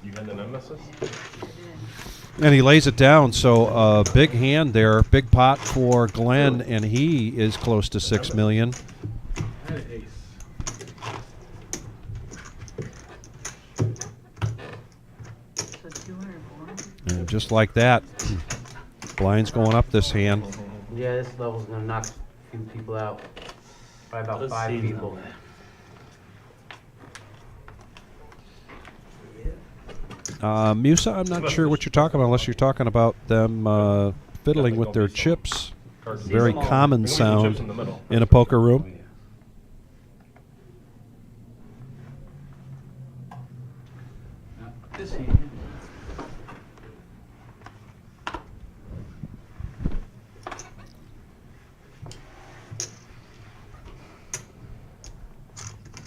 S17: You had the nemesis?
S1: And he lays it down, so big hand there, big pot for Glenn, and he is close to 6 million. And just like that, blinds going up this hand.
S19: Yeah, this level's gonna knock a few people out. Probably about 5 people.
S1: Musa, I'm not sure what you're talking about unless you're talking about them fiddling with their chips. Very common sound in a poker room.
S21: This hand.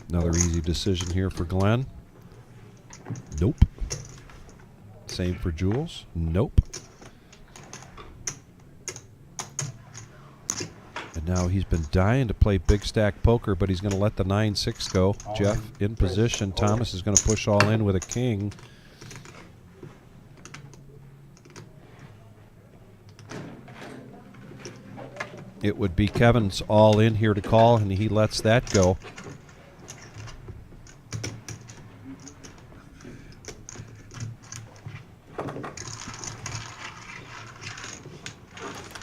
S1: Another easy decision here for Glenn. Nope. Same for Jules. Nope. And now he's been dying to play big stack poker, but he's going to let the 9-6 go. Jeff in position. Thomas is going to push all in with a king. It would be Kevin's all in here to call, and he lets that go.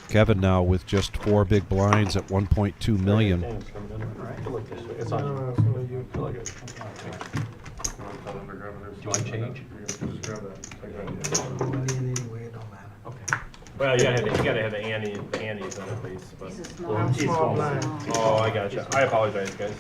S1: Kevin now with just 4 big blinds at 1.2 million.
S9: It's on.
S17: Do you want to change?
S9: Okay.
S17: Well, you gotta have the antes in at least. But
S6: He's a small blind.
S17: Oh, I gotcha. I apologize, guys.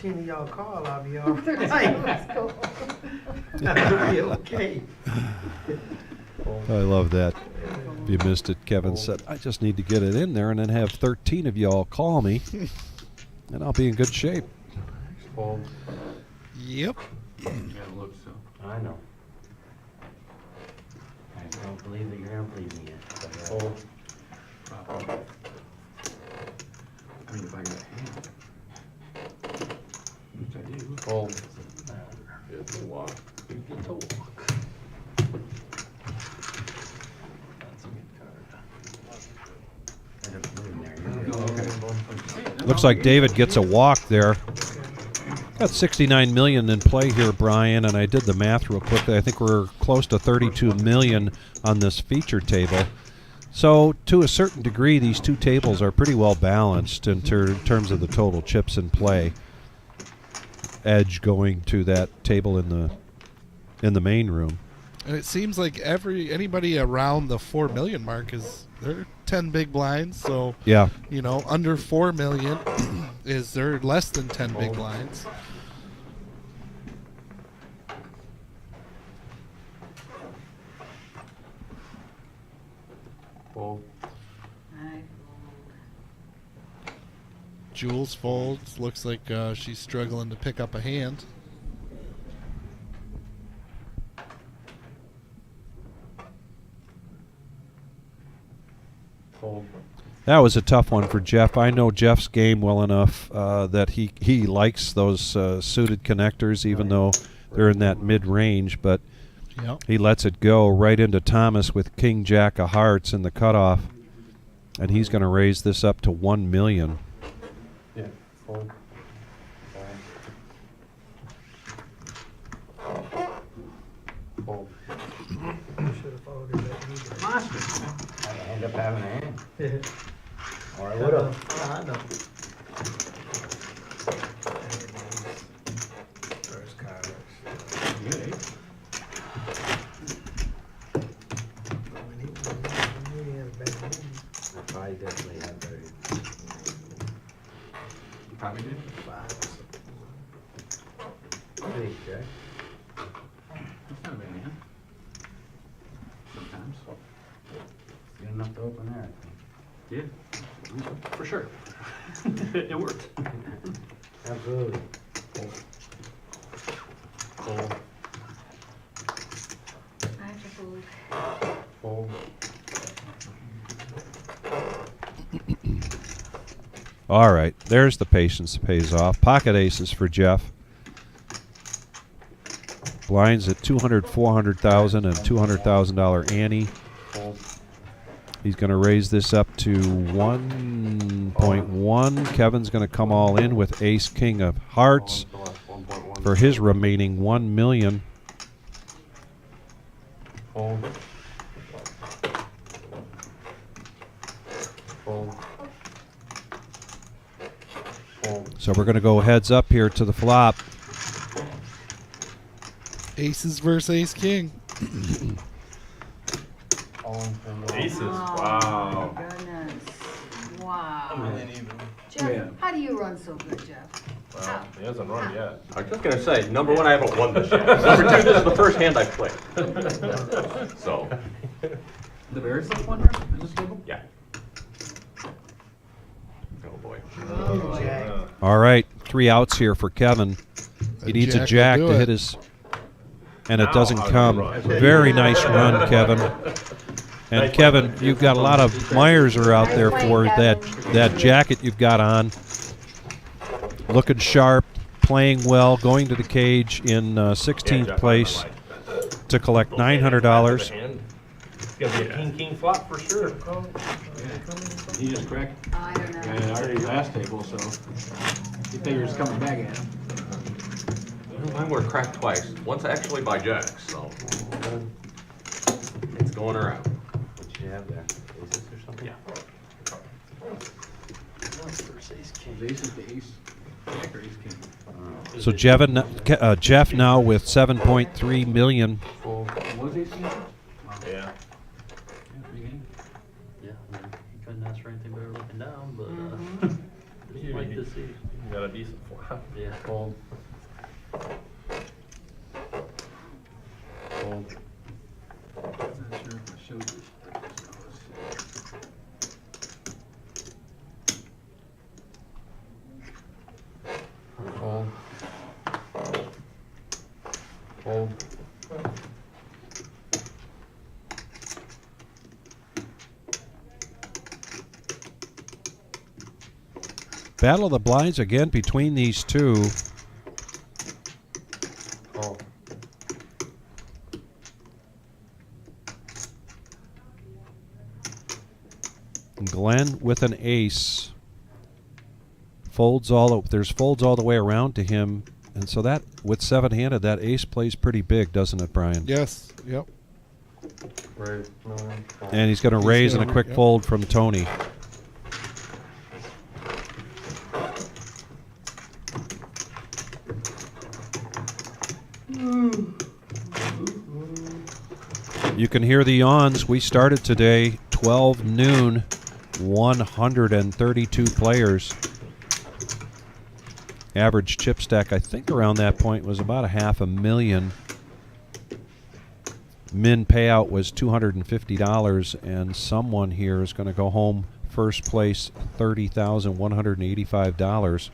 S8: Of y'all call, I'll be all right. I'll be okay.
S1: I love that. If you missed it, Kevin said, I just need to get it in there and then have 13 of y'all call me, and I'll be in good shape.
S9: Fold.
S14: Yep.
S15: Yeah, it looks so.
S19: I know. I don't believe that you're gonna please me yet.
S9: Fold.
S15: I mean, if I got a hand. Which I do.
S9: Fold.
S19: Get to walk. Get to walk. That's a good card. End up moving there.
S1: Looks like David gets a walk there. Got 69 million in play here, Brian, and I did the math real quickly. I think we're close to 32 million on this feature table. So to a certain degree, these two tables are pretty well balanced in terms of the total chips in play. Edge going to that table in the main room.
S14: And it seems like anybody around the 4 million mark they're 10 big blinds. So
S1: yeah,
S14: under 4 million they're less than 10 big blinds.
S9: Fold.
S14: Jules folds. Looks like she's struggling to pick up a hand.
S9: Fold.
S1: That was a tough one for Jeff. I know Jeff's game well enough that he likes those suited connectors, even though they're in that mid-range, but
S14: yep.
S1: He lets it go right into Thomas with King Jack of Hearts in the cutoff, and he's going to raise this up to 1 million.
S9: Yeah, fold. Fold.
S8: Should have followed her back either.
S19: Monster. I end up having a hand. Or I
S8: I
S19: would
S8: know.
S19: have.
S8: I know. First card.
S19: I probably definitely had better.
S15: You probably did.
S19: Hey, Jack.
S15: That's not a bad hand. Sometimes.
S19: Good enough to open there, I think.
S9: Yeah, for sure. It worked.
S19: Absolutely.
S9: Fold.
S18: I have to fold.
S9: Fold.
S1: All right, there's the patience pays off. Pocket aces for Jeff. Blinds at 200, 400,000 and $200,000 ante.
S9: Fold.
S1: He's going to raise this up to 1.1. Kevin's going to come all in with Ace King of Hearts for his remaining 1 million.
S9: Fold. Fold. Fold.
S1: So we're going to go heads up here to the flop.
S14: Aces versus Ace King.
S17: Aces,
S18: Oh,
S17: wow.
S18: my goodness. Wow.
S17: Yeah.
S18: Jeff, how do you run so good, Jeff?
S17: Well, he hasn't run yet.
S9: I was just gonna say, number one, I haven't won this yet. Number two, this is the first hand I've played. So.
S15: The Bears have one here in this table?
S9: Yeah. Oh boy.
S8: Oh, Jack.
S1: All right, 3 outs here for Kevin. He needs a jack
S14: will
S1: to
S14: do
S1: hit
S14: it.
S1: his, and it
S17: Now
S1: doesn't
S17: how do you
S1: come.
S17: run?
S1: Very nice run, Kevin. And Kevin, you've got a lot of Myers are out there for that jacket you've got on. Looking sharp, playing well, going to the cage in 16th place to collect $900.
S17: It's gonna be a king flop for sure.
S15: He just cracked.
S18: I don't know.
S15: Yeah, already last table, so he figures coming back at him.
S9: Mine were cracked twice. Once actually by Jack, so. It's going around.
S19: What you have there? Aces or something?
S9: Yeah.
S15: Aces to ace. Jack or ace king?
S1: So Jeff now with 7.3 million.
S15: Was ace king? Wow.
S17: Yeah.
S15: Yeah, big hand.
S19: Yeah, I mean, you couldn't ask for anything better looking down, but just
S17: You
S19: like to see.
S17: got a decent flop.
S19: Yeah.
S9: Fold. Fold.
S15: Not sure if I showed this.
S1: Battle of the blinds again between these two.
S9: Oh.
S1: Glenn with an ace. There's folds all the way around to him. And so that, with 7-handed, that ace plays pretty big, doesn't it, Brian?
S14: Yes. Yep.
S9: Raise, no,
S1: And he's going to raise in a quick fold from Tony. You can hear the yawns. We started today 12 noon, 132 players. Average chip stack, I think around that point, was about $500,000. Min payout was $250, and someone here is going to go home first place, $30,185.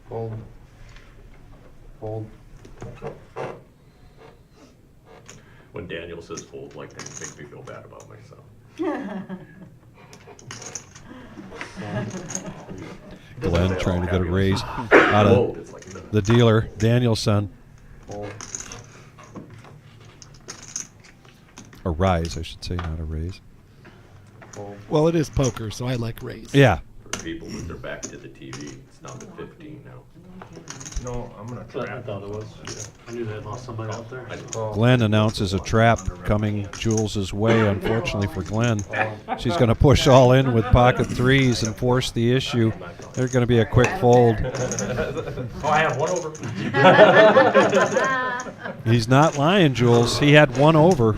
S9: Fold. Fold.
S17: When Daniel says fold like that, it makes me feel bad about myself.
S1: Glenn trying to get a raise out of the dealer, Danielson. A rise, I should say, not a raise.
S14: Well, it is poker, so I like raise.
S1: Yeah.
S17: For people with their back to the TV, it's down to 15 now. No, I'm gonna trap.
S9: I thought it was. Yeah. I knew they had lost somebody out there.
S1: Glenn announces a trap coming Jules' way, unfortunately for Glenn. She's going to push all in with pocket threes and force the issue. There's going to be a quick fold.
S17: Oh, I have one over.
S1: He's not lying, Jules. He had one over.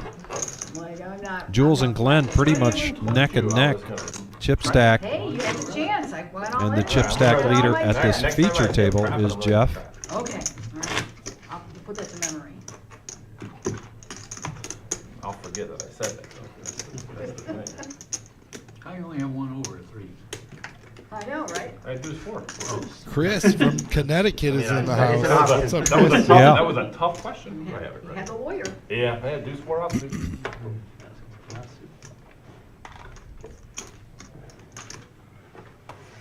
S1: Jules and Glenn pretty much neck and neck. Chip stack.
S18: Hey, you had a chance.
S1: And the chip stack leader at this feature table is Jeff.
S18: Okay, all right. I'll put that to memory.
S17: I'll forget that I said that. That's the thing.
S15: I only have one over 3.
S18: I know, right?
S17: I do 4.
S14: Chris from Connecticut is in the house. What's up,
S17: That was a
S14: Chris?
S17: tough,
S1: Yeah.
S17: that was a tough question. I have it
S18: You
S17: right.
S18: had the lawyer.
S17: Yeah, I had deuce 4 off.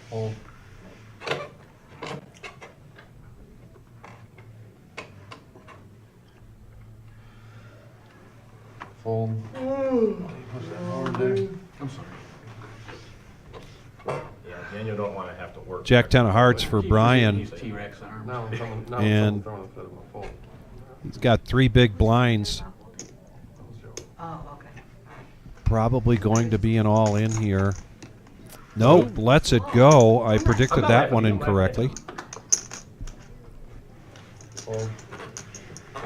S9: Fold. Fold.
S15: I'm sorry.
S17: Yeah, Daniel don't want to have to work.
S1: Jack 10 of hearts for Brian.
S15: T-Rex arms.
S9: Now I'm throwing, now
S1: And
S9: throwing a bit of a fold.
S1: He's got 3 big blinds.
S18: Oh, okay.
S1: Probably going to be an all in here. Nope, lets it go. I predicted that one incorrectly.
S9: Fold.
S17: I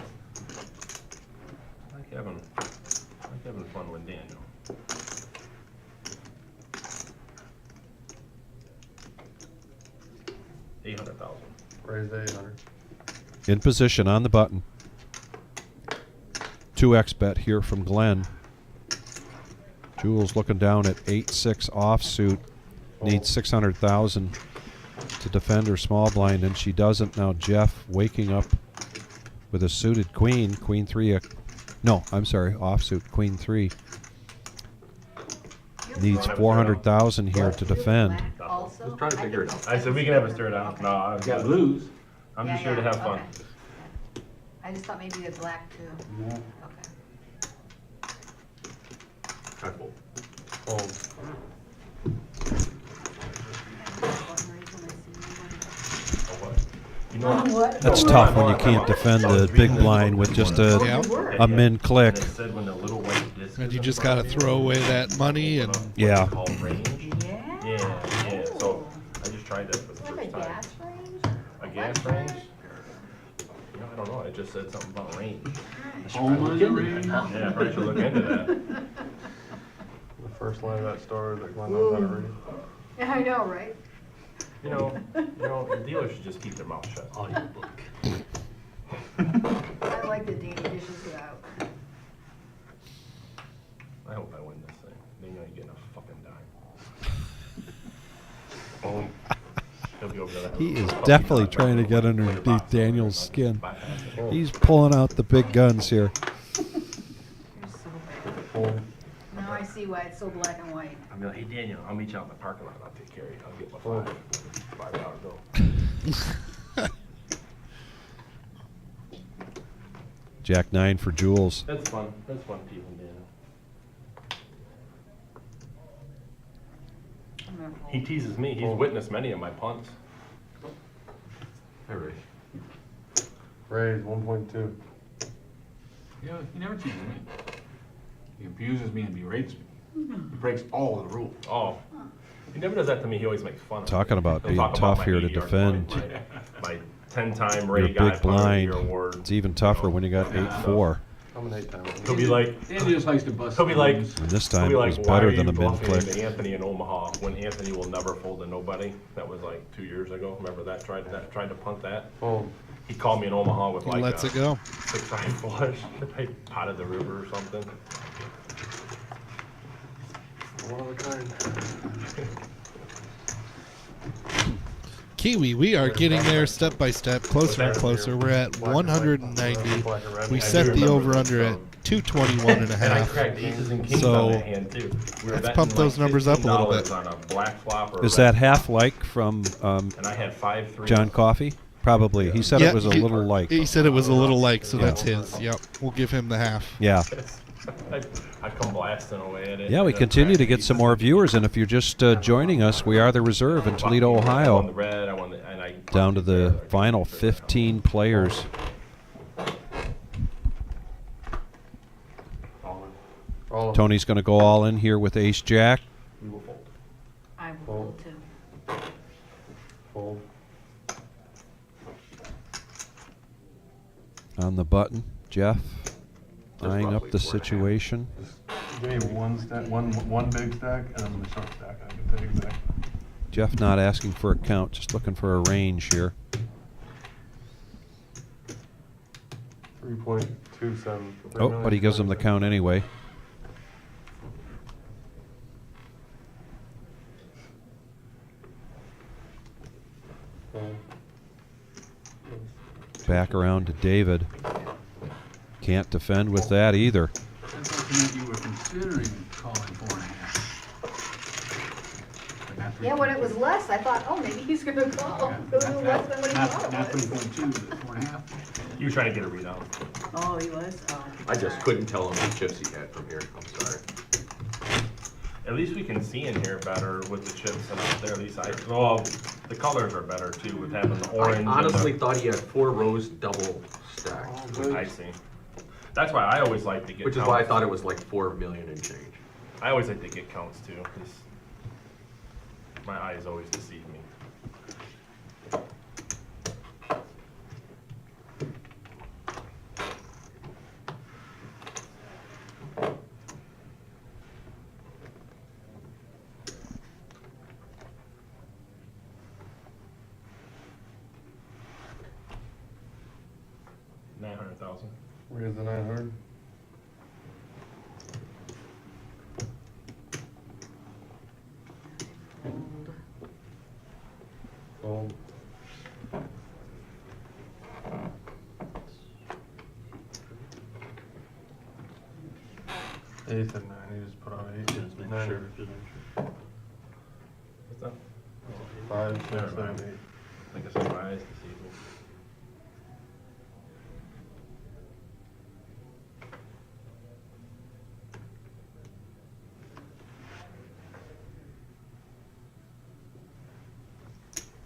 S17: like having fun with Daniel. $800,000.
S9: Raise the 800.
S1: In position on the button. 2x bet here from Glenn. Jules looking down at 8-6 offsuit. Needs 600,000 to defend her small blind, and she doesn't. Now Jeff waking up with a suited queen. Queen 3. No, I'm sorry. Offsuit. Queen 3. Needs 400,000 here to defend.
S18: Also?
S17: Just trying to figure it out. I said we can have a stare down. No, I've got blues. I'm just here to have fun.
S18: Okay. I just thought maybe the black too.
S15: No.
S18: Okay.
S17: I fold.
S9: Fold.
S17: You know what?
S1: That's tough when you can't defend the big blind with just a min click.
S17: It said when the little white disc
S14: And
S17: is
S14: you
S17: in
S14: just
S17: the
S14: got to
S17: front
S14: throw away that money and
S1: Yeah.
S17: called range. Yeah. So I just tried that for the first time. A gas range? You know, I don't know. It just said something about range.
S15: Home money range?
S17: Yeah, I probably should look into that.
S9: The first line of that story that Glenn knows how to read.
S18: Yeah, I know, right?
S17: You know, the dealers should just keep their mouth shut.
S15: Audiobook.
S18: I like the Danny dishes out.
S17: I hope I win this thing. Then you ain't getting a fucking dime.
S9: Fold.
S17: He'll be over there.
S1: He is definitely trying to get underneath Daniel's skin. He's pulling out the big guns here.
S18: Now I see why it's so black and white.
S17: I'm like, hey Daniel, I'll meet you out in the parking lot. I'll take care of you. I'll get my $5 bill.
S1: Jack 9 for Jules.
S17: That's fun. That's fun teasing Daniel. He teases me. He's witnessed many of my punts.
S15: Hey, Ray.
S9: Raise 1.2.
S13: Yeah, he never teases me. He abuses me and berates me. He breaks all of the rules.
S17: Oh. He never does that to me. He always makes fun of me.
S1: Talking about
S17: He'll
S1: being
S17: talk
S1: tough
S17: my
S1: here to
S17: 80-yard
S1: defend.
S17: point, my 10-time
S1: Your
S17: Ray Guy
S1: big
S17: Player of the
S1: blind.
S17: Year award.
S1: It's even tougher when you got 8-4.
S9: I'm an 8-time.
S17: He'll be like,
S13: Danny just likes to bust.
S17: he'll be like,
S1: And this time
S17: he'll
S1: it
S17: be
S1: was
S17: like,
S1: better
S17: why are
S1: than
S17: you
S1: a min
S17: bluffing
S1: click.
S17: into Anthony in Omaha when Anthony will never fold to nobody? That was like 2 years ago. Remember that? Tried to punt that.
S9: Oh.
S17: He called me in Omaha with
S14: He
S17: like
S14: lets
S17: a
S14: it go.
S17: 6-9 flush. I potted the river or something.
S9: One of a kind.
S14: Kiwi, we are getting there step by step, closer and closer. We're at 190. We set the over-under at 221 and a
S17: And I
S14: half.
S17: cracked aces and kings
S14: So
S17: on that hand too. We were
S14: let's
S17: betting
S14: pump those
S17: like
S14: numbers up a little bit.
S17: $15 on a black flop or a
S1: Is
S17: red
S1: that half like from
S17: and I had 5-3.
S1: John Coffey? Probably. He said
S14: Yeah,
S1: it was a little like.
S14: He said it was a little like, so
S1: Yeah.
S14: that's his. Yep, we'll give him the half.
S1: Yeah.
S17: I come blasting away at it.
S1: Yeah, we continue to get some more viewers, and if you're just joining us, we are the reserve in Toledo,
S17: I won the
S1: Ohio.
S17: red, I won the, and I
S1: Down to the final 15 players. Tony's going to go all in here with Ace Jack.
S17: We will fold.
S18: I will fold too.
S9: Fold.
S1: On the button, Jeff, eyeing up the situation.
S9: Give me one big stack, and I'm gonna short stack. I can tell you exactly.
S1: Jeff not asking for a count, just looking for a range here.
S9: 3.27.
S1: Oh, but he gives him the count anyway. Back around to David. Can't defend with that either.
S13: That's what meant you were considering calling 4.5. But not
S18: Yeah, when it was less, I thought, oh, maybe he's gonna call. It was a little less than what he thought it
S13: Not
S18: was.
S13: 3.2, but 4.5.
S17: You were trying to get a readout.
S18: Oh, he was? Oh.
S15: I just couldn't tell him the chips he had from here. I'm sorry.
S17: At least we can see in here better with the chips and out there. At least well, the colors are better too with having the orange.
S15: I honestly
S17: and
S15: thought he had 4 rows double stacked.
S17: I see. That's why I always like to get.
S15: Which is why I thought it was like 4 million and change.
S17: I always like to get counts too, because my eyes always deceive me. $900,000.
S9: Raise the 900. Fold. Ace and 9. You just put on 8.
S17: Just make
S9: 9.
S17: sure. What's that?
S9: 5, 6,
S17: Never
S9: 7,
S17: mind.
S9: 8.
S17: Like I said, my eyes deceive me.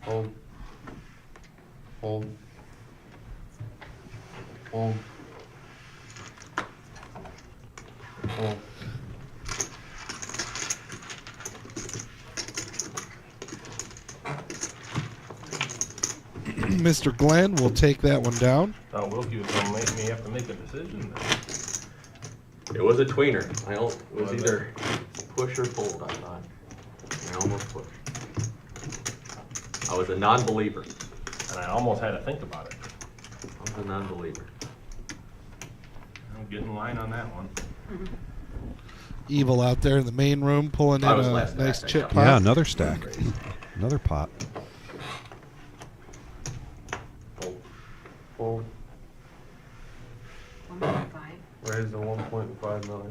S9: Fold. Fold. Fold. Fold.
S14: Mr. Glenn will take that one down.
S17: Oh, Wilkie was gonna make me have to make a decision then.
S15: It was a tweener. It was
S17: Was it?
S15: either push or fold, I thought. I almost pushed. I was a non-believer.
S17: And I almost had to think about it.
S15: I was a non-believer.
S17: I'll get in line on that one.
S14: Evil out there in the main room pulling in
S15: I was
S14: a
S15: last
S14: nice
S15: stack, I
S14: chip
S15: got
S14: pot.
S1: Yeah, another stack. Another pot.
S9: Fold.
S18: 1.5.
S9: Raise the 1.5 million.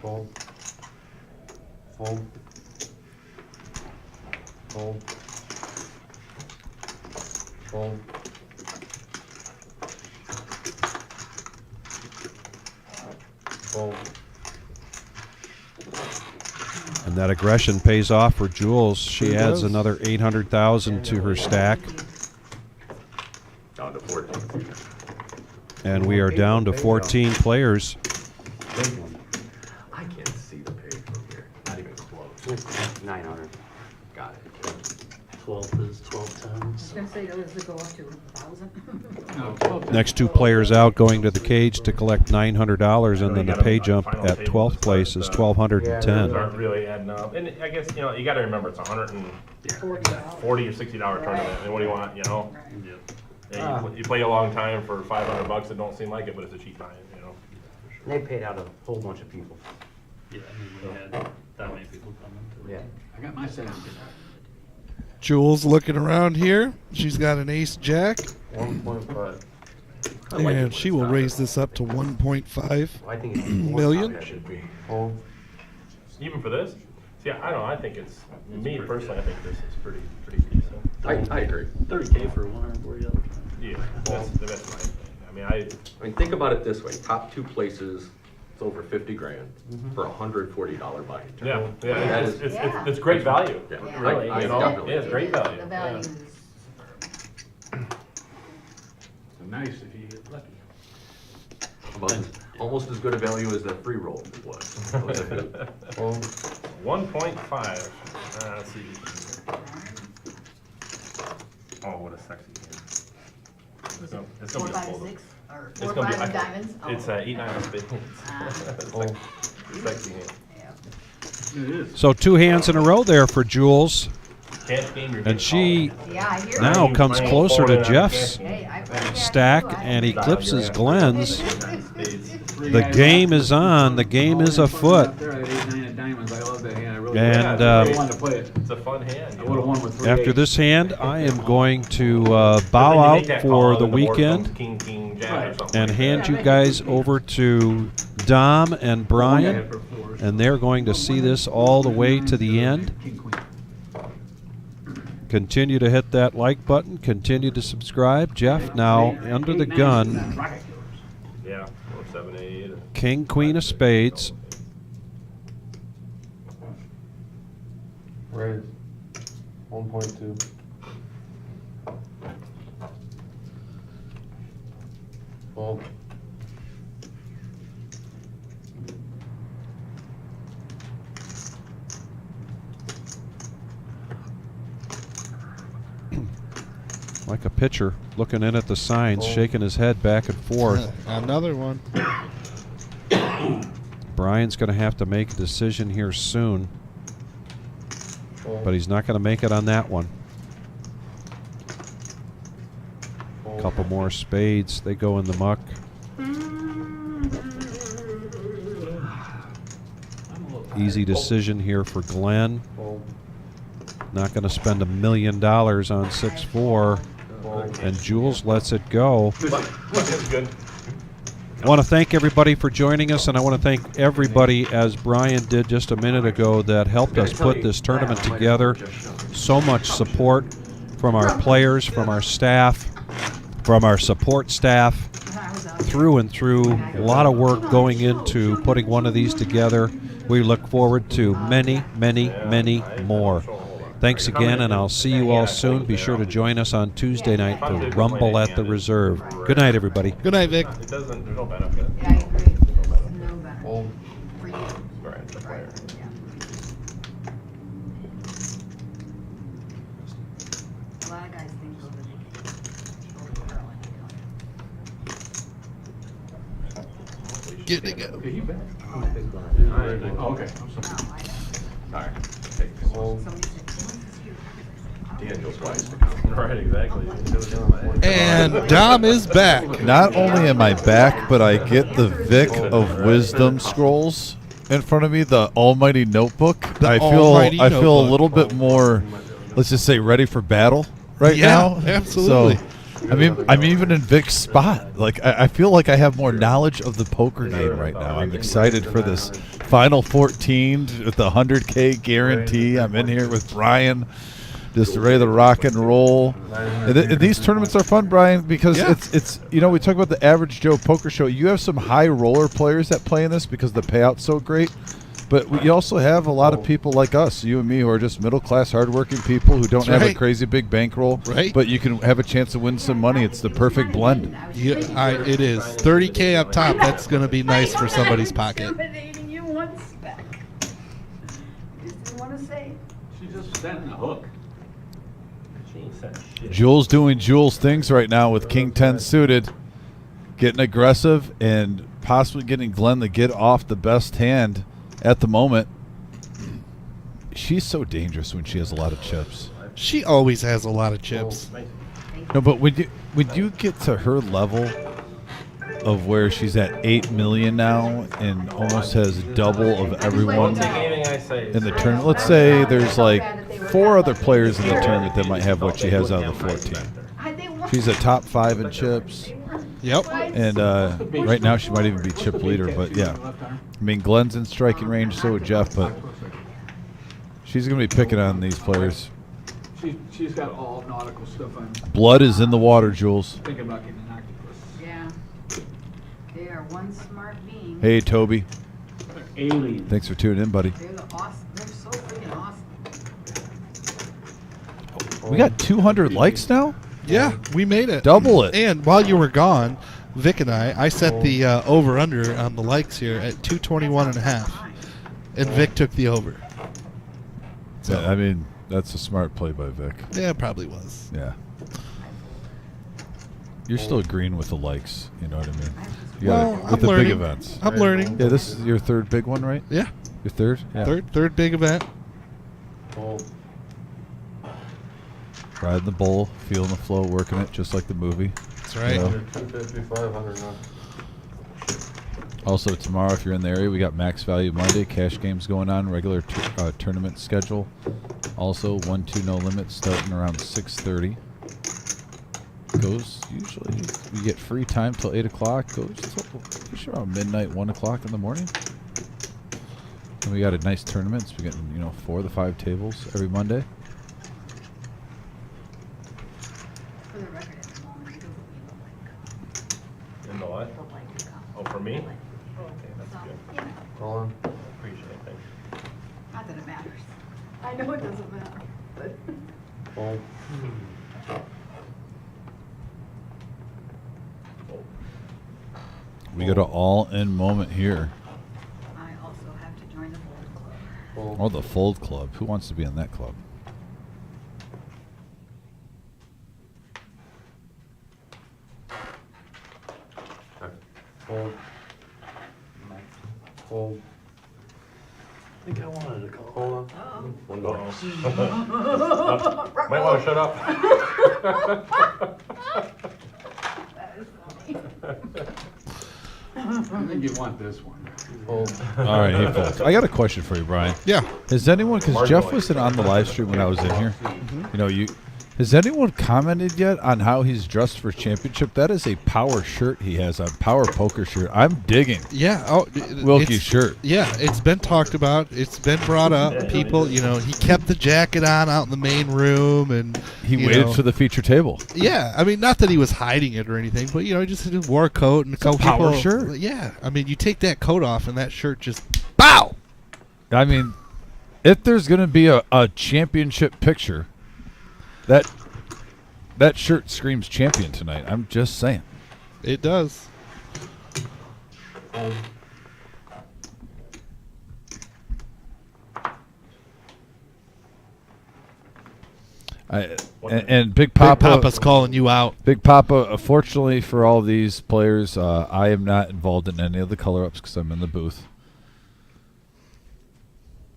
S9: Fold. Fold. Fold. Fold. Fold.
S1: And that aggression pays off for Jules. She
S9: It
S1: adds
S9: does.
S1: another 800,000 to her stack.
S11: Down to 14.
S1: And we are down to 14 players.
S19: I can't see the page from here. Not even close. 900. Got it.
S11: 12 is 12
S18: I was
S11: times.
S18: gonna say, does it go up to 1,000?
S1: Next two players out going to the cage to collect $900, and then the pay jump at 12th place is $1,210.
S17: Aren't really adding up. And I guess, you know, you gotta remember, it's a $140 or $60 tournament. And what do you want, you know? Yeah, you play a long time for $500, it don't seem like it, but it's a cheap buy, you know?
S19: They paid out a whole bunch of people.
S11: Yeah, I mean, we had that many people coming.
S19: Yeah.
S13: I got my 70.
S14: Jules looking around here. She's got an ace jack.
S9: 1.5.
S14: And she will raise this up to 1.5
S19: I think it's
S14: million.
S19: That should be.
S9: Fold.
S17: Even for this? See, I don't know, I think it's, me personally, I think this is pretty decent.
S19: I agree.
S11: 30K for 140 other.
S17: Yeah, that's my thing. I mean,
S19: think about it this way: top two places, it's over 50 grand for a $140 buy.
S17: yeah, yeah,
S19: That
S17: it's,
S19: is-
S17: it's great value.
S19: Yeah.
S17: Really,
S19: I
S17: you know,
S19: definitely
S17: yeah, it's great value.
S18: The value
S17: Yeah.
S18: is.
S13: So nice if you get lucky.
S19: Almost as good a value as that free roll was.
S9: Fold.
S17: 1.5. Let's see. Oh, what a sexy game. It's gonna be
S18: 4,
S17: a
S18: 5,
S17: fold.
S18: 6, or
S17: It's
S18: 4,
S17: gonna be
S18: 5 of diamonds?
S17: It's 8, 9 of spades.
S9: Fold.
S17: Sexy hand.
S13: It is.
S1: So 2 hands in a row there for Jules.
S17: Can't game your
S1: And she
S18: Yeah, I hear
S1: now
S18: that.
S1: comes closer to Jeff's
S18: Hey, I
S1: stack and eclipses Glenn's. The game is on. The game is afoot.
S13: Up there at 8, 9 of diamonds. I love that hand. I really
S1: And
S13: I really wanted to play it.
S17: It's a fun hand.
S13: I would have won with 3
S1: after
S13: eights.
S1: this hand, I am going to bow out for the weekend and hand you guys over to Dom and Brian, and they're going to see this all the way to the end. Continue to hit that like button. Continue to subscribe. Jeff now under the gun.
S17: Yeah, 4, 7, 8.
S1: King, Queen of Spades.
S9: Raise. 1.2. Fold.
S1: Like a pitcher looking in at the signs, shaking his head back and forth.
S14: Another one.
S1: Brian's going to have to make a decision here soon, but he's not going to make it on that one. Couple more spades. They go in the muck. Easy decision here for Glenn. Not going to spend $1 million on 6-4. And Jules lets it go.
S17: Good.
S1: I want to thank everybody for joining us, and I want to thank everybody, as Brian did just a minute ago, that helped us put this tournament together. So much support from our players, from our staff, from our support staff, through and through. A lot of work going into putting one of these together. We look forward to many, many, many more. Thanks again, and I'll see you all soon. Be sure to join us on Tuesday night for Rumble at the Reserve. Good night, everybody.
S14: Good night, Vic.
S17: It doesn't, there's no benefit.
S18: Yeah, I agree. No benefit.
S9: Fold.
S18: For you.
S17: Right, the player.
S18: A lot of guys think so, but they can't.
S14: Good to go.
S13: Okay, you bet. Oh, okay. I'm sorry.
S19: Sorry.
S9: Fold.
S19: Daniel's wise.
S17: Right, exactly.
S14: And Dom is back.
S2: Not only am I back, but I get the Vic of Wisdom scrolls in front of me, the Almighty Notebook. I feel
S14: Almighty
S2: a
S14: Notebook.
S2: little bit more, let's just say, ready for battle right now.
S14: Absolutely.
S2: So, I mean, I'm even in Vic's spot. Like, I feel like I have more knowledge of the poker game right now. I'm excited for this final 14 with the 100K guarantee. I'm in here with Brian, just ready to rock and roll. And these tournaments are fun, Brian, because it's we talk about the average Joe poker show. You have some high roller players that play in this because the payout's so great. But you also have a lot of people like us, you and me, who are just middle-class, hardworking people who don't have a crazy big bankroll.
S14: Right.
S2: But you can have a chance to win some money. It's the perfect blend.
S14: Yeah, it is. 30K up top. That's going to be nice for somebody's pocket.
S18: Intimidating you one spec. Just didn't want to say.
S13: She just sent a hook.
S17: She ain't said shit.
S2: Jules doing Jules things right now with King 10 suited, getting aggressive and possibly getting Glenn to get off the best hand at the moment. She's so dangerous when she has a lot of chips.
S14: She always has a lot of chips.
S2: No, but when you get to her level of where she's at 8 million now and almost has double of everyone in the tournament. Let's say there's like 4 other players in the tournament that might have what she has out of the 14. She's a top 5 in chips.
S14: Yep.
S2: And right now she might even be chip leader, but yeah. I mean, Glenn's in striking range, so would Jeff, but she's going to be picking on these players.
S13: She's got all nautical stuff on.
S2: Blood is in the water, Jules.
S13: Thinking about getting an octopus.
S18: Yeah. They are one smart being.
S2: Hey, Toby.
S17: Alien.
S2: Thanks for tuning in, buddy.
S18: They're awesome. They're so freaking awesome.
S2: We got 200 likes now?
S14: Yeah, we made it.
S2: Double it.
S14: And while you were gone, Vic and I set the over-under on the likes here at 221.5. And Vic took the over.
S2: So, yeah, I mean, that's a smart play by Vic.
S14: Yeah, it probably was.
S2: Yeah. You're still agreeing with the likes, you know what I mean?
S14: I'm
S2: the
S14: learning.
S2: big events.
S14: I'm learning.
S2: Yeah, this is your third big one, right?
S14: Yeah.
S2: Your third? Yeah.
S14: Third big event.
S2: Riding the bull, feeling the flow, working it just like the movie.
S14: That's right.
S2: You know?
S17: 250, 500 now.
S2: Also, tomorrow, if you're in the area, we got Max Value Monday, cash games going on, regular tournament schedule. Also, 1-2 no limit starting around 6:30. Goes usually, you get free time till 8 o'clock. Goes till around midnight, 1 o'clock in the morning. And we got a nice tournaments. We getting 4 to 5 tables every Monday.
S18: For the record, at the moment, it doesn't mean the
S17: In the what? Oh, for me? Okay, that's good. Hold on. Appreciate it. Thank you.
S18: Not that it matters. I know it doesn't matter, but.
S2: We got an all-in moment here.
S18: I also have to join the Fold Club.
S2: Oh, the Fold Club. Who wants to be in that club?
S17: Hold. Hold. I think I wanted to call. Hold on. One go. Might want to shut up.
S18: That is funny.
S13: I think you want this one.
S17: Hold.
S2: All right, hey folks. I got a question for you, Brian.
S14: Yeah.
S2: Has anyone, because Jeff wasn't on the live stream when I was in here, has anyone commented yet on how he's dressed for championship? That is a power shirt he has on, power poker shirt. I'm digging.
S14: Yeah.
S2: Wilkie's shirt.
S14: Yeah, it's been talked about. It's been brought up. People, he kept the jacket on out in the main room, and
S2: he waited for the feature table.
S14: Yeah, I mean, not that he was hiding it or anything, but he just wore a coat and a couple
S2: power
S14: people.
S2: shirt.
S14: Yeah, I mean, you take that coat off and that shirt just bow.
S2: I mean, if there's going to be a championship picture, that shirt screams champion tonight. I'm just saying.
S14: It does.
S2: And Big Papa,
S14: Big Papa's calling you out.
S2: Big Papa, fortunately for all these players, I am not involved in any of the color ups because I'm in the booth.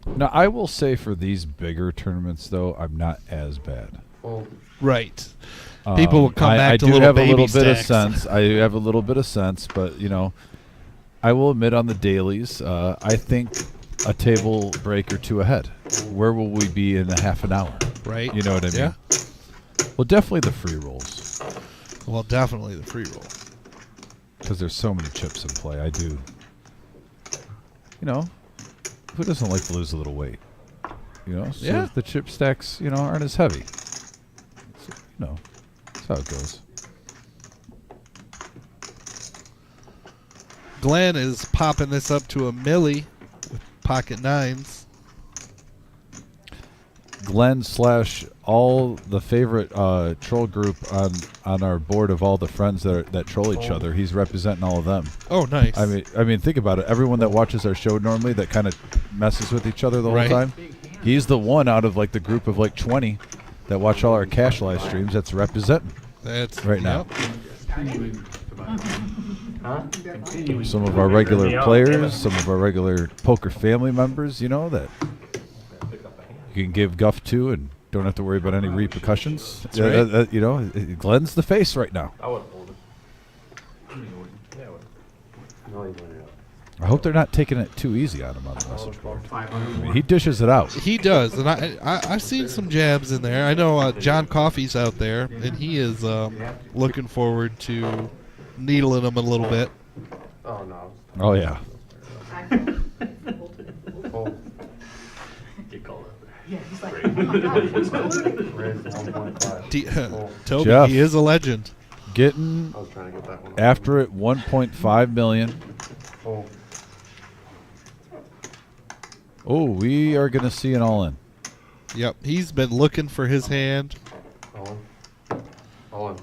S2: Now, I will say for these bigger tournaments, though, I'm not as bad.
S14: Right. People will come back to
S2: little
S14: little baby
S2: I do have a little
S14: stacks.
S2: bit of sense. I have a little bit of sense, but, I will admit on the dailies, I think a table break or two ahead. Where will we be in a half an hour?
S14: Right.
S2: You know what I mean?
S14: Yeah.
S2: Well, definitely the free rolls.
S14: Well, definitely the free roll.
S2: Because there's so many chips in play. I do. You know, who doesn't like to lose a little weight? You know, so
S14: Yeah.
S2: the chip stacks, you know, aren't as heavy. So, you know, that's how it goes.
S14: Glenn is popping this up to a milli with pocket nines.
S2: Glenn / all the favorite troll group on our board of all the friends that troll each other. He's representing all of them.
S14: Oh, nice.
S2: I mean, think about it. Everyone that watches our show normally that kind of messes with each other the whole time. He's the one out of like the group of like 20 that watch all our cash live streams that's representing.
S14: That's
S2: right now.
S9: Huh?
S2: Some of our regular players, some of our regular poker family members, you know, that you can give guff to and don't have to worry about any repercussions.
S14: That's right.
S2: You know, Glenn's the face right now.
S17: I would hold it. Yeah, I would.
S9: No, you wouldn't.
S2: I hope they're not taking it too easy on him on the message board. I mean, he dishes it out.
S14: He does, and I've seen some jabs in there. I know John Coffey's out there, and he is looking forward to needling him a little bit.
S9: Oh, no.
S2: Oh, yeah.
S17: Get called up.
S18: Yeah, he's like, oh my God, who's colluding?
S14: Toby,
S2: Jeff,
S14: he is a legend.
S2: Getting
S9: I was trying to get that one.
S2: after it 1.5 million.
S9: Oh.
S2: Oh, we are going to see an all-in.
S14: Yep, he's been looking for his hand.
S9: All in.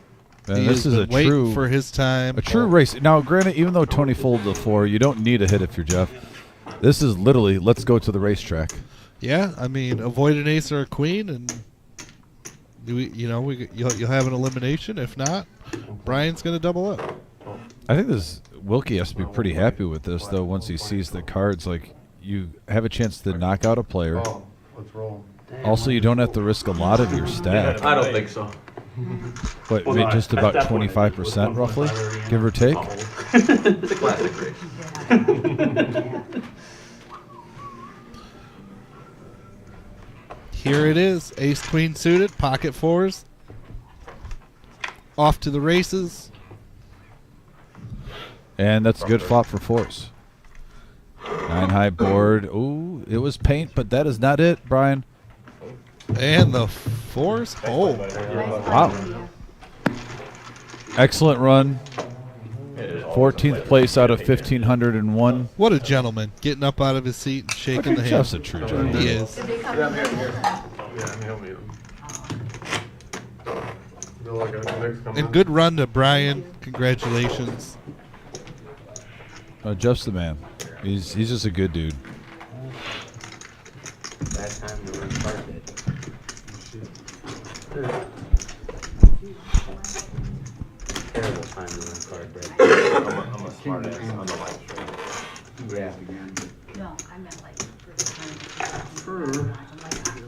S2: And
S14: He
S2: this
S14: has
S2: is a
S14: been waiting
S2: true
S14: for his time.
S2: A true race. Now, granted, even though Tony folded the 4, you don't need a hit if you're Jeff. This is literally, let's go to the racetrack.
S14: Yeah, I mean, avoid an ace or a queen, and you'll have an elimination. If not, Brian's going to double up.
S2: I think Wilkie has to be pretty happy with this, though, once he sees the cards. Like, you have a chance to knock out a player.
S9: Oh, let's roll.
S2: Also, you don't have to risk a lot of your stack.
S19: I don't think so.
S2: But
S11: Well, no,
S2: just
S11: at
S2: about
S11: that point,
S2: 25% roughly, give or take.
S19: It's a classic race.
S14: Here it is, ace queen suited, pocket fours. Off to the races.
S2: And that's a good flop for 4s. 9 high board. Ooh, it was paint, but that is not it, Brian.
S14: And the 4s hold.
S2: Wow. Excellent run. 14th place out of 1,501.
S14: What a gentleman, getting up out of his seat and shaking the hand.
S2: Jeff's a true gentleman.
S14: He is. And good run to Brian. Congratulations.
S2: Jeff's the man. He's just a good dude.
S19: Bad time to run card bid.
S9: Terrible time to run card break.
S17: I'm a smart ass on the live stream.
S9: Yeah.
S18: No, I meant like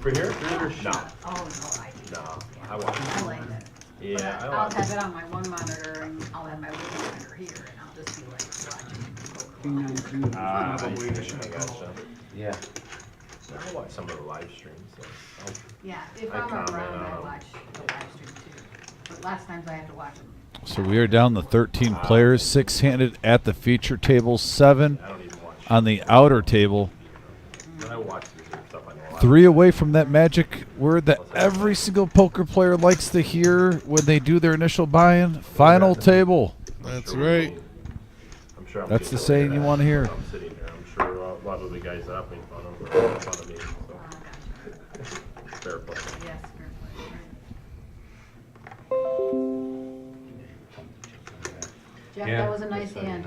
S17: For here? No.
S18: Oh, no, I do.
S17: No. I watch.
S18: I like that.
S17: Yeah,
S18: But
S17: I
S18: I'll
S17: watch.
S18: have it on my one monitor and I'll have my other monitor here and I'll just be like watching.
S17: I gotcha.
S9: Yeah.
S17: I watch some of the live streams. So
S18: Yeah, if
S17: I
S18: I'm
S17: comment
S18: around, I
S17: on-
S18: watch the live stream too. But last times I have to watch them.
S2: So we are down to 13 players, 6-handed at the feature table, 7 on the outer table.
S17: I watch the stuff I know.
S2: 3 away from that magic word that every single poker player likes to hear when they do their initial buy-in. Final table.
S14: That's right.
S17: I'm sure I'm
S2: That's the
S17: getting
S2: saying
S17: away
S2: you
S17: with
S2: want to hear.
S17: that. I'm sitting here. I'm sure a lot of the guys that I'm making fun of are making fun of me. So. Fair play.
S18: Yes, fair play. Jeff,
S19: Yeah.
S18: that was a nice hand.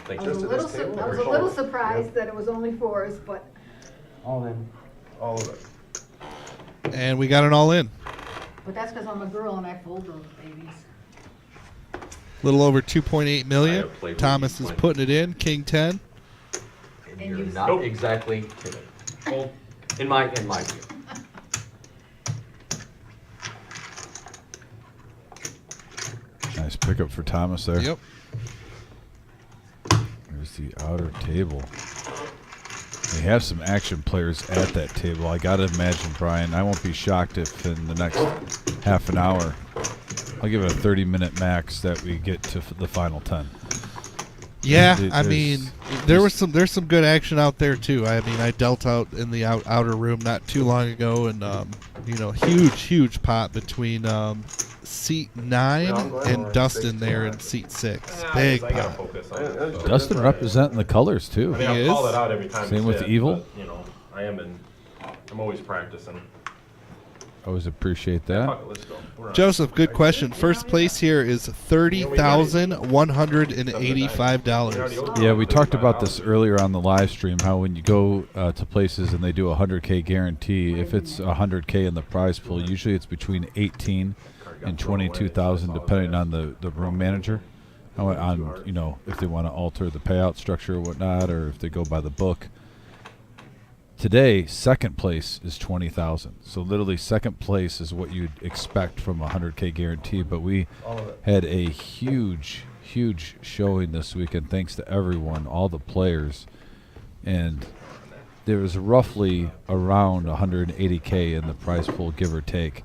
S19: Thank
S18: I
S19: you.
S18: was a little surprised that it was only 4s, but
S9: All in.
S17: All of it.
S14: And we got it all in.
S18: that's because I'm a girl and I fold those babies.
S14: Little over 2.8
S19: I
S14: million.
S19: have played with
S14: Thomas
S19: you
S14: is
S19: plenty.
S14: putting it in. King 10.
S19: And
S18: And
S19: you're
S18: you-
S19: not
S17: Nope.
S19: exactly kidding. Well, in my view.
S2: Nice pickup for Thomas there.
S14: Yep.
S2: There's the outer table. We have some action players at that table. I got to imagine, Brian, I won't be shocked if in the next half an hour, I'll give it a 30-minute max that we get to the final 10.
S14: Yeah, I mean, there's some good action out there too. I mean, I dealt out in the outer room not too long ago, and huge pot between seat 9 and Dustin there in seat 6. Big pot.
S2: Dustin representing the colors too.
S17: I mean,
S2: He
S17: I'll call
S2: is.
S17: it out every time.
S2: Same
S17: I
S2: with
S17: say it,
S2: Evil.
S17: but, I'm always practicing.
S2: Always appreciate that.
S17: Fuck it, let's go. We're on.
S14: Joseph, good question. First place here is $30,185.
S2: Yeah, we talked about this earlier on the live stream, how when you go to places and they do a 100K guarantee, if it's 100K in the prize pool, usually it's between 18 and 22,000, depending on the room manager, if they want to alter the payout structure or whatnot, or if they go by the book. Today, second place is 20,000. So literally, second place is what you'd expect from a 100K guarantee. But we had a huge showing this weekend, thanks to everyone, all the players, and there was roughly around 180K in the prize pool, give or take.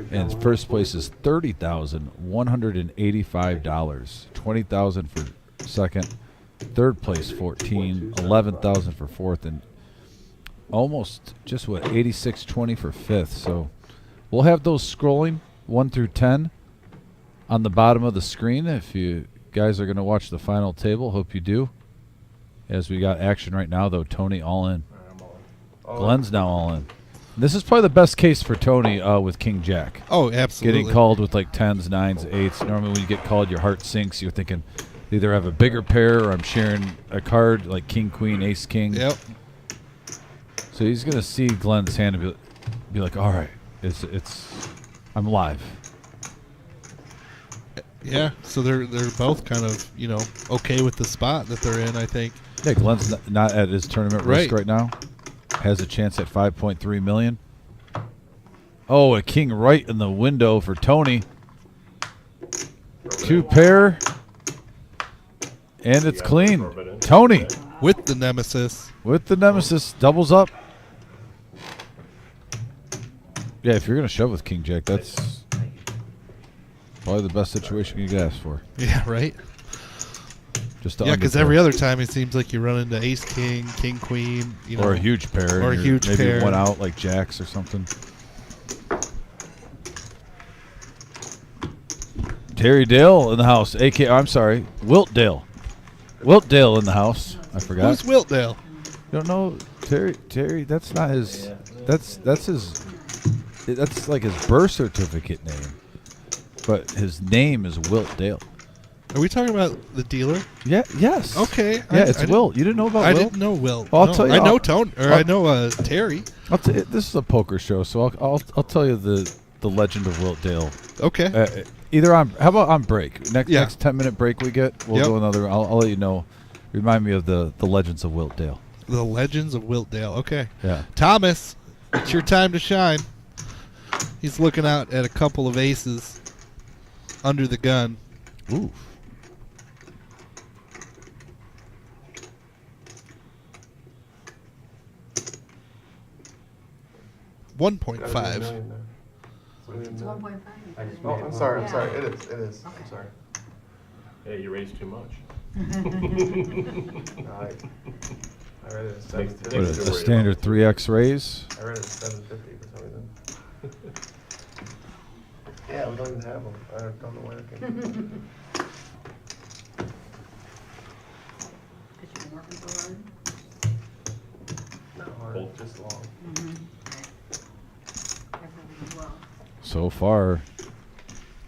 S2: And first place is $30,185. 20,000 for second. Third place 14. 11,000 for fourth, and almost just 86.20 for fifth. So we'll have those scrolling 1 through 10 on the bottom of the screen. If you guys are going to watch the final table, hope you do. As we got action right now, though, Tony all in. Glenn's now all in. This is probably the best case for Tony with King Jack.
S14: Oh, absolutely.
S2: Getting called with like 10s, 9s, 8s. Normally when you get called, your heart sinks. You're thinking either have a bigger pair or I'm sharing a card like King, Queen, Ace, King.
S14: Yep.
S2: So he's going to see Glenn's hand and be like, all right, I'm live.
S14: Yeah, so they're both kind of, okay with the spot that they're in, I think.
S2: Yeah, Glenn's not at his tournament risk right now. Has a chance at 5.3 million. Oh, a king right in the window for Tony. 2 pair. And it's clean. Tony.
S14: With the nemesis.
S2: With the nemesis. Doubles up. Yeah, if you're going to shove with King Jack, that's probably the best situation you could ask for.
S14: Yeah, right?
S2: Just
S14: because every other time it seems like you run into Ace King, King Queen,
S2: or a huge pair,
S14: or a huge
S2: maybe
S14: pair.
S2: One out like Jacks or something. Terry Dale in the house, I'm sorry, Wilt Dale. Wilt Dale in the house. I forgot.
S14: Who's Wilt Dale?
S2: You don't know Terry? That's not his. That's his. That's like his birth certificate name, but his name is Wilt Dale.
S14: Are we talking about the dealer?
S2: Yeah. Yes.
S14: Okay.
S2: Yeah, it's Wilt. You didn't know about Wilt?
S14: I didn't know Wilt.
S2: Well, I'll tell you.
S14: I know Tony, or I know Terry.
S2: This is a poker show, so I'll tell you the legend of Wilt Dale.
S14: Okay.
S2: How about on break? Next 10-minute break we get. We'll go another. I'll let you know. Remind me of the legends of Wilt Dale.
S14: The legends of Wilt Dale. Okay.
S2: Yeah.
S14: Thomas, it's your time to shine. He's looking out at a couple of aces under the gun.
S2: Ooh.
S14: $1.5.
S18: It's 1.5.
S4: Oh, I'm sorry. It is. I'm sorry.
S17: Hey, you raised too much.
S4: I read it at 750.
S2: What is a standard 3x raise?
S4: I read it at 750 for some reason. Yeah, we don't even have them. I don't know where it came from.
S18: Because you've been working so hard.
S4: Not hard, just long.
S2: So far,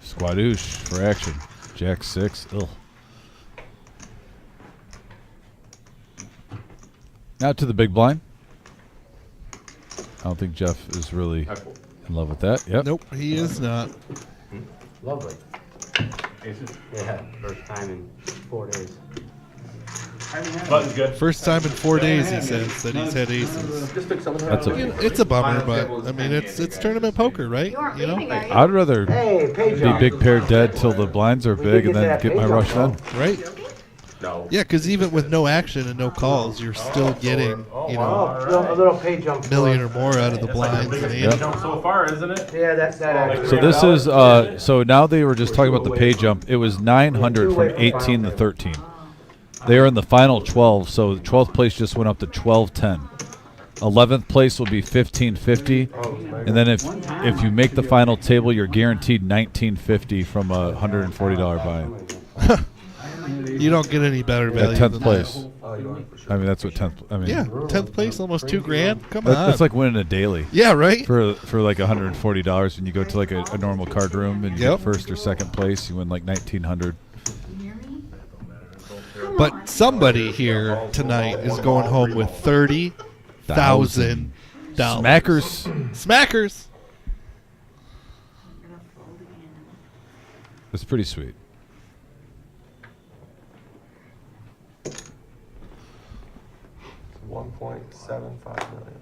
S2: Squadouche for action. Jack 6. Ugh. Now to the big blind. I don't think Jeff is really in love with that. Yep.
S14: Nope, he is not.
S19: Lovely. Yeah, first time in 4 days.
S17: Button's good.
S14: First time in 4 days, he says, that he's had aces.
S2: That's okay.
S14: It's a bummer, but I mean, it's tournament poker, right?
S2: I'd rather be big pair dead till the blinds are big and then get my rush in.
S14: Right.
S17: No.
S14: Yeah, because even with no action and no calls, you're still getting,
S9: A little pay jump.
S14: million or more out of the blinds. And
S17: Pay jump so far, isn't it?
S9: Yeah, that actually.
S2: So this is so now they were just talking about the pay jump. It was 900 from 18 to 13. They are in the final 12, so the 12th place just went up to 1210. 11th place will be 1550, and then if you make the final table, you're guaranteed 1950 from a $140 buy-in.
S14: You don't get any better value.
S2: At 10th
S14: than
S2: place.
S14: that.
S2: I mean, that's what 10th. I mean,
S14: Yeah, 10th place, almost $2,000. Come on.
S2: That's like winning a daily.
S14: Yeah, right.
S2: For like $140, when you go to like a normal card room and you get first or second place, you win like 1900.
S14: But somebody here tonight is going home with $30,000. Smackers.
S2: That's pretty sweet.
S9: $1.75 million.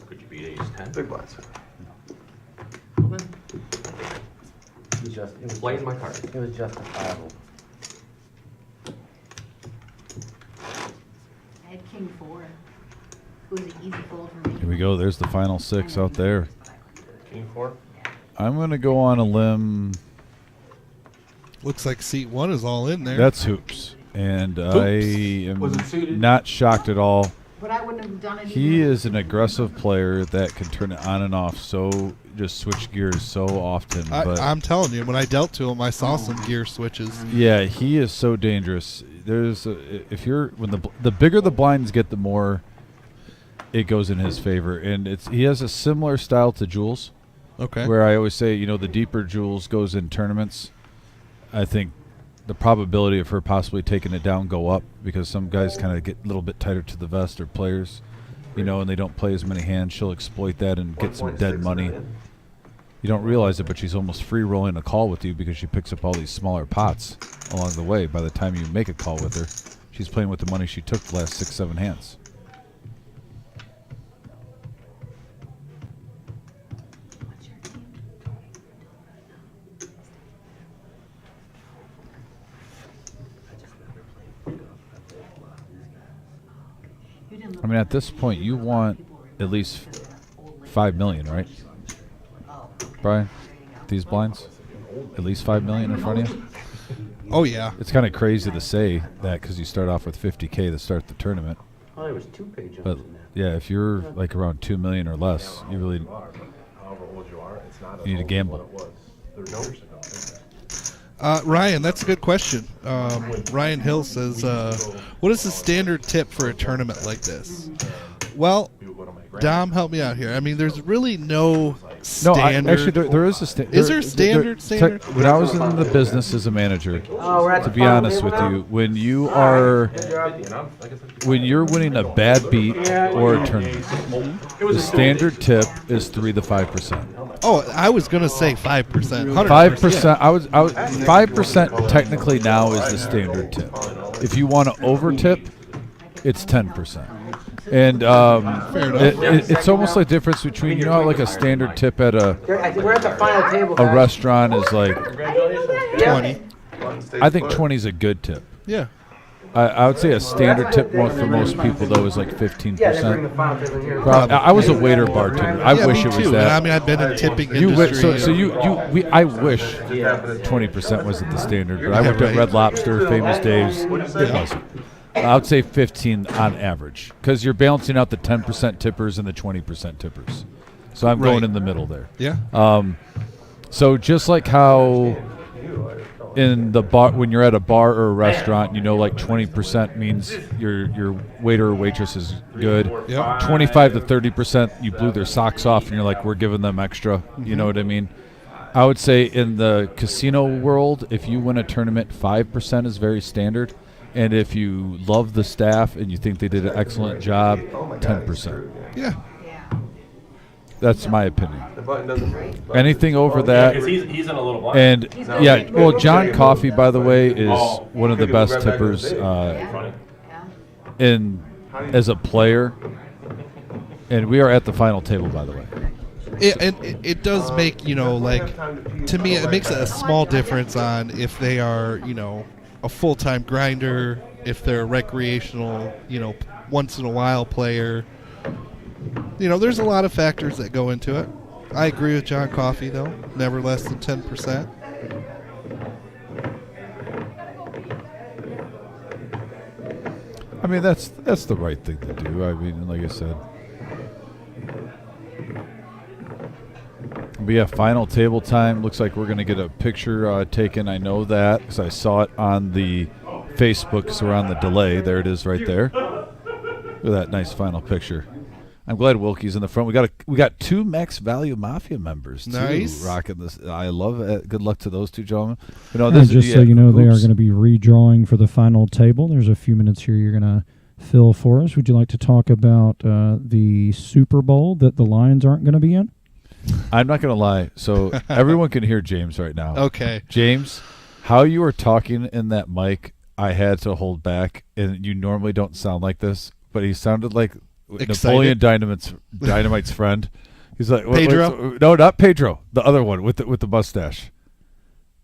S19: Could you beat ace 10?
S9: Big blinds.
S19: It was playing my card.
S9: It was justifiable.
S18: I had king 4. It was an easy fold for me.
S2: Here we go. There's the final 6 out there.
S17: King 4?
S2: I'm going to go on a limb.
S14: Looks like seat 1 is all in there.
S2: That's hoops. And I
S14: Was it
S2: am
S14: suited?
S2: not shocked at all.
S18: But I wouldn't have done it
S2: He
S18: either.
S2: is an aggressive player that can turn it on and off, so just switch gears so often. But
S14: I'm telling you, when I dealt to him, I saw some gear switches.
S2: yeah, he is so dangerous. There's if you're when the bigger the blinds get, the more it goes in his favor, and he has a similar style to Jules.
S14: Okay.
S2: Where I always say, the deeper Jules goes in tournaments, I think the probability of her possibly taking it down go up, because some guys kind of get a little bit tighter to the vest, or players, and they don't play as many hands. She'll exploit that and get some dead money. You don't realize it, but she's almost free rolling a call with you because she picks up all these smaller pots along the way. By the time you make a call with her, she's playing with the money she took the last 6-7 hands. I mean, at this point, you want at least $5 million, right, Brian? These blinds, at least $5 million in front of you.
S14: Oh yeah.
S2: It's kind of crazy to say that because you start off with $50K to start the tournament.
S9: Oh, there was 2 pay jumps
S2: But
S9: in there.
S2: yeah, if you're like around $2 million or less, you really need to gamble.
S14: Ryan, that's a good question. Ryan Hill says, what is the standard tip for a tournament like this? Well, Dom, help me out here. I mean, there's really no standard.
S2: No, actually, there is a standard.
S14: Is there a standard?
S2: When I was in the business as a manager,
S9: Oh, we're at
S2: to
S9: the
S2: be
S9: final
S2: honest
S9: table
S2: with
S9: now?
S2: you, when you're winning a bad beat or a tournament, the standard tip is 3 to 5%.
S14: Oh, I was gonna say 5%.
S2: 5%. I was 5% technically now is the standard tip. If you want to over tip, it's 10%. And it's almost like the difference between how like a standard tip at
S9: We're at the final table,
S2: a
S9: guys.
S2: restaurant is like
S14: 20.
S2: I think 20 is a good tip.
S14: Yeah.
S2: I would say a standard tip for most people though is like 15%.
S9: Yeah, they bring the final table in here.
S2: I was a waiter bartender. I
S14: Yeah,
S2: wish
S14: me
S2: it was
S14: too.
S2: that.
S14: And I mean, I've been in tipping
S2: You
S14: industry.
S2: I wish 20% was at the standard, but I went to Red Lobster, Famous Dave's. It wasn't. I would say 15 on average, because you're balancing out the 10% tippers and the 20% tippers. So I'm going in the middle there.
S14: Yeah.
S2: So just like how in the bar, when you're at a bar or a restaurant, like 20% means your waiter or waitress is good.
S14: Yep.
S2: 25 to 30%, you blew their socks off, and you're like, we're giving them extra. You know what I mean? I would say in the casino world, if you win a tournament, 5% is very standard. And if you love the staff and you think they did an excellent job, 10%.
S14: Yeah.
S2: That's my opinion.
S21: The button doesn't.
S2: Anything over
S17: Yeah,
S2: that,
S17: 'cause he's in a little blind.
S2: and
S17: He's
S2: yeah, well, John Coffey, by the way, is one of the best
S21: right back in the
S2: tippers
S21: day.
S2: in as a player. And we are at the final table, by the way.
S14: It does make, like, to me, it makes a small difference on if they are, a full-time grinder, if they're a recreational, once in a while player. There's a lot of factors that go into it. I agree with John Coffey, though. Never less than 10%.
S2: I mean, that's the right thing to do. I mean, like I said. But yeah, final table time. Looks like we're going to get a picture taken. I know that because I saw it on the Facebook, so we're on the delay. There it is right there. Look at that nice final picture. I'm glad Wilkie's in the front. We got 2 Max Value Mafia members, too,
S14: nice.
S2: rocking this. I love it. Good luck to those 2 gentlemen.
S3: Just so you know, they are going to be redrawing for the final table. There's a few minutes here you're going to fill for us. Would you like to talk about the Super Bowl that the Lions aren't going to be in?
S2: I'm not going to lie. So everyone can hear James right now.
S14: Okay.
S2: James, how you were talking in that mic, I had to hold back, and you normally don't sound like this, but he sounded like
S14: excited.
S2: Napoleon Dynamite's friend. He's like
S14: Pedro?
S2: No, not Pedro. The other one with the mustache.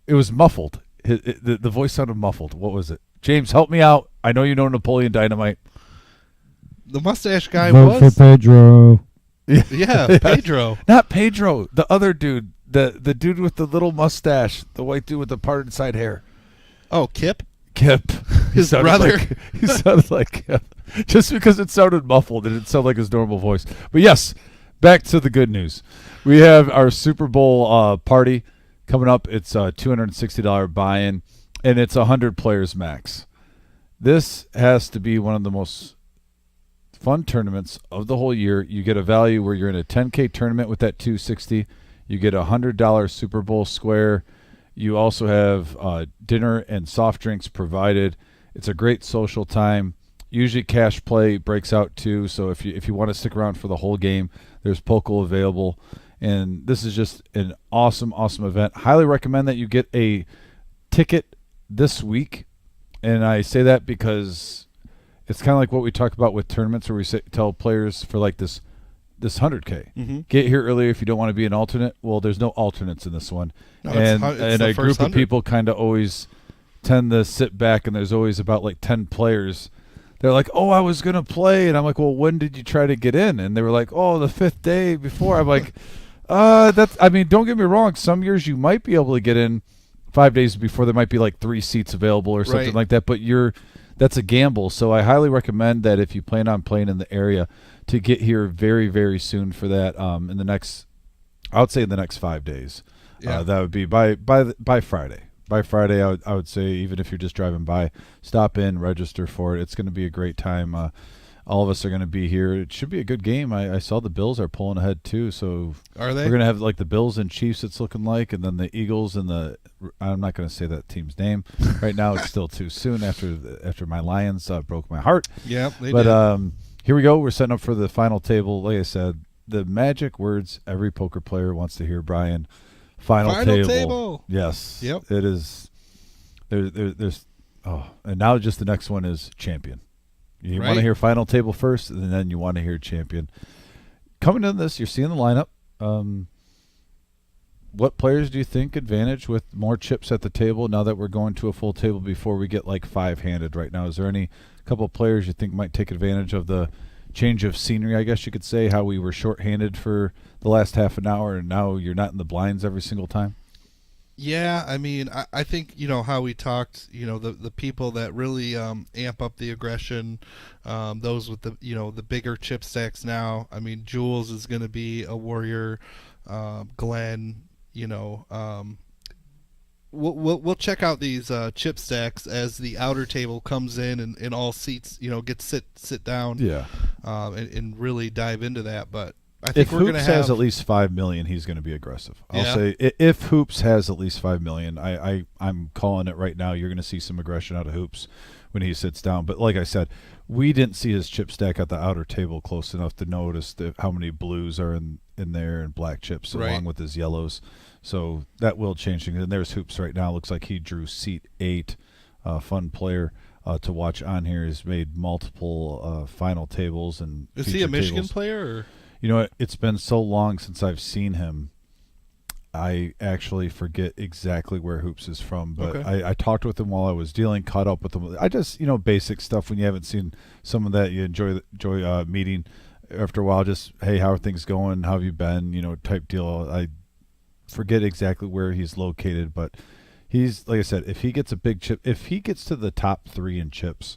S2: It was muffled. The voice sounded muffled. What was it? James, help me out. I know you know Napoleon Dynamite.
S14: The mustache guy
S3: Vote for Pedro.
S14: Yeah, Pedro.
S2: Not Pedro. The other dude. The dude with the little mustache. The white dude with the parted side hair.
S14: Oh, Kip?
S2: Kip.
S14: His brother.
S2: He sounded like Kip. Just because it sounded muffled. It didn't sound like his normal voice. But yes, back to the good news. We have our Super Bowl party coming up. It's a $260 buy-in, and it's 100 players max. This has to be one of the most fun tournaments of the whole year. You get a value where you're in a 10K tournament with that 260. You get a $100 Super Bowl square. You also have dinner and soft drinks provided. It's a great social time. Usually cash play breaks out too, so if you want to stick around for the whole game, there's Pokel available. And this is just an awesome event. Highly recommend that you get a ticket this week. And I say that because it's kind of like what we talk about with tournaments where we tell players for like this 100K. Get here earlier if you don't want to be an alternate. Well, there's no alternates in this one.
S14: No,
S2: and a group of people kind of always tend to sit back, and there's always about like 10 players. They're like, oh, I was going to play. And I'm like, well, when did you try to get in? And they were like, oh, the 5th day before. I'm like, don't get me wrong. Some years you might be able to get in 5 days before. There might be like 3 seats available or something like that. But that's a gamble. So I highly recommend that if you plan on playing in the area to get here very, very soon for that in the next 5 days.
S14: Yeah.
S2: That would be by Friday. By Friday, I would say, even if you're just driving by, stop in, register for it. It's going to be a great time. All of us are going to be here. It should be a good game. I saw the Bills are pulling ahead too. So
S14: are they?
S2: We're going to have like the Bills and Chiefs. It's looking like, and then the Eagles and I'm not going to say that team's name right now. It's still too soon after my Lions broke my heart.
S14: Yeah, they
S2: did. Here we go. We're setting up for the final table. Like I said, the magic words every poker player wants to hear, Brian. Final table. Yes.
S14: Yep.
S2: It is. There's. Oh, and now just the next one is champion. You want to hear final table first, and then you want to hear champion. Coming into this, you're seeing the lineup. What players do you think advantage with more chips at the table now that we're going to a full table before we get like 5-handed right now? Is there any couple of players you think might take advantage of the change of scenery, I guess you could say, how we were short-handed for the last half an hour and now you're not in the blinds every single time?
S14: Yeah, I mean, I think, how we talked, the people that really amp up the aggression, those with the, the bigger chip stacks now. I mean, Jules is going to be a warrior. Glenn, we'll check out these chip stacks as the outer table comes in and all seats, get sit down.
S2: Yeah.
S14: And really dive into that. But I think
S2: if
S14: we're
S2: Hoops
S14: going to have
S2: has at least 5 million, he's going to be aggressive. I'll
S14: Yeah.
S2: say if Hoops has at least 5 million, I'm calling it right now. You're going to see some aggression out of Hoops. when he sits down. But like I said, we didn't see his chip stack at the outer table close enough to notice how many blues are in there and black chips along with his yellows. So that will change things. And there's Hoops right now. Looks like he drew seat 8. Fun player to watch on here. He's made multiple final tables and
S14: is he a Michigan
S2: tables.
S14: player? Or?
S2: You know, it's been so long since I've seen him. I actually forget exactly where Hoops is from, but
S14: okay.
S2: I talked with him while I was dealing, caught up with him. I just, basic stuff when you haven't seen someone that you enjoy meeting after a while. Just, hey, how are things going? How have you been? Type deal. I forget exactly where he's located, but he's, like I said, if he gets a big chip, if he gets to the top 3 in chips,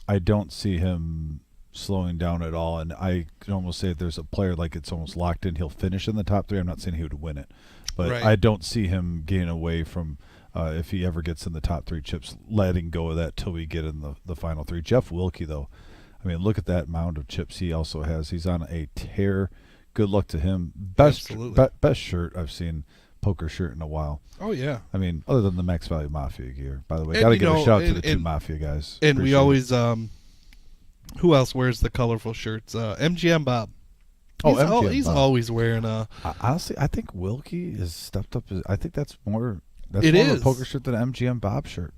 S2: I don't see him slowing down at all. And I can almost say if there's a player like it's almost locked in, he'll finish in the top 3. I'm not saying he would win it, but I don't see him getting away from if he ever gets in the top 3 chips, letting go of that till we get in the final 3. Jeff Wilkie, though, I mean, look at that mound of chips he also has. He's on a tear. Good luck to him. Best shirt I've seen, poker shirt, in a while.
S14: Oh, yeah.
S2: I mean, other than the Max Value Mafia gear, by the way. Got to give a shout out to the 2 Mafia guys.
S14: And we always, who else wears the colorful shirts? MGM Bob. He's always wearing a...
S2: Honestly, I think Wilkie has stepped up. I think that's more of a poker shirt than an MGM Bob shirt.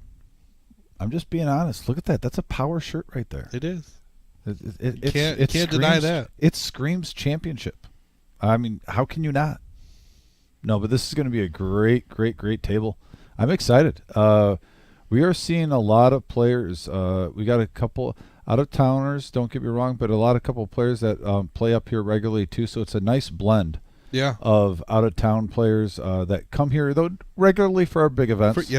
S2: I'm just being honest. Look at that. That's a power shirt right there.
S14: It is.
S2: It
S14: can't deny that.
S2: It screams championship. I mean, how can you not? No, but this is going to be a great, great, great table. I'm excited. We are seeing a lot of players. We got a couple out-of-towners, don't get me wrong, but a couple of players that play up here regularly too. So it's a nice blend of out-of-town players that come here though regularly for our big events.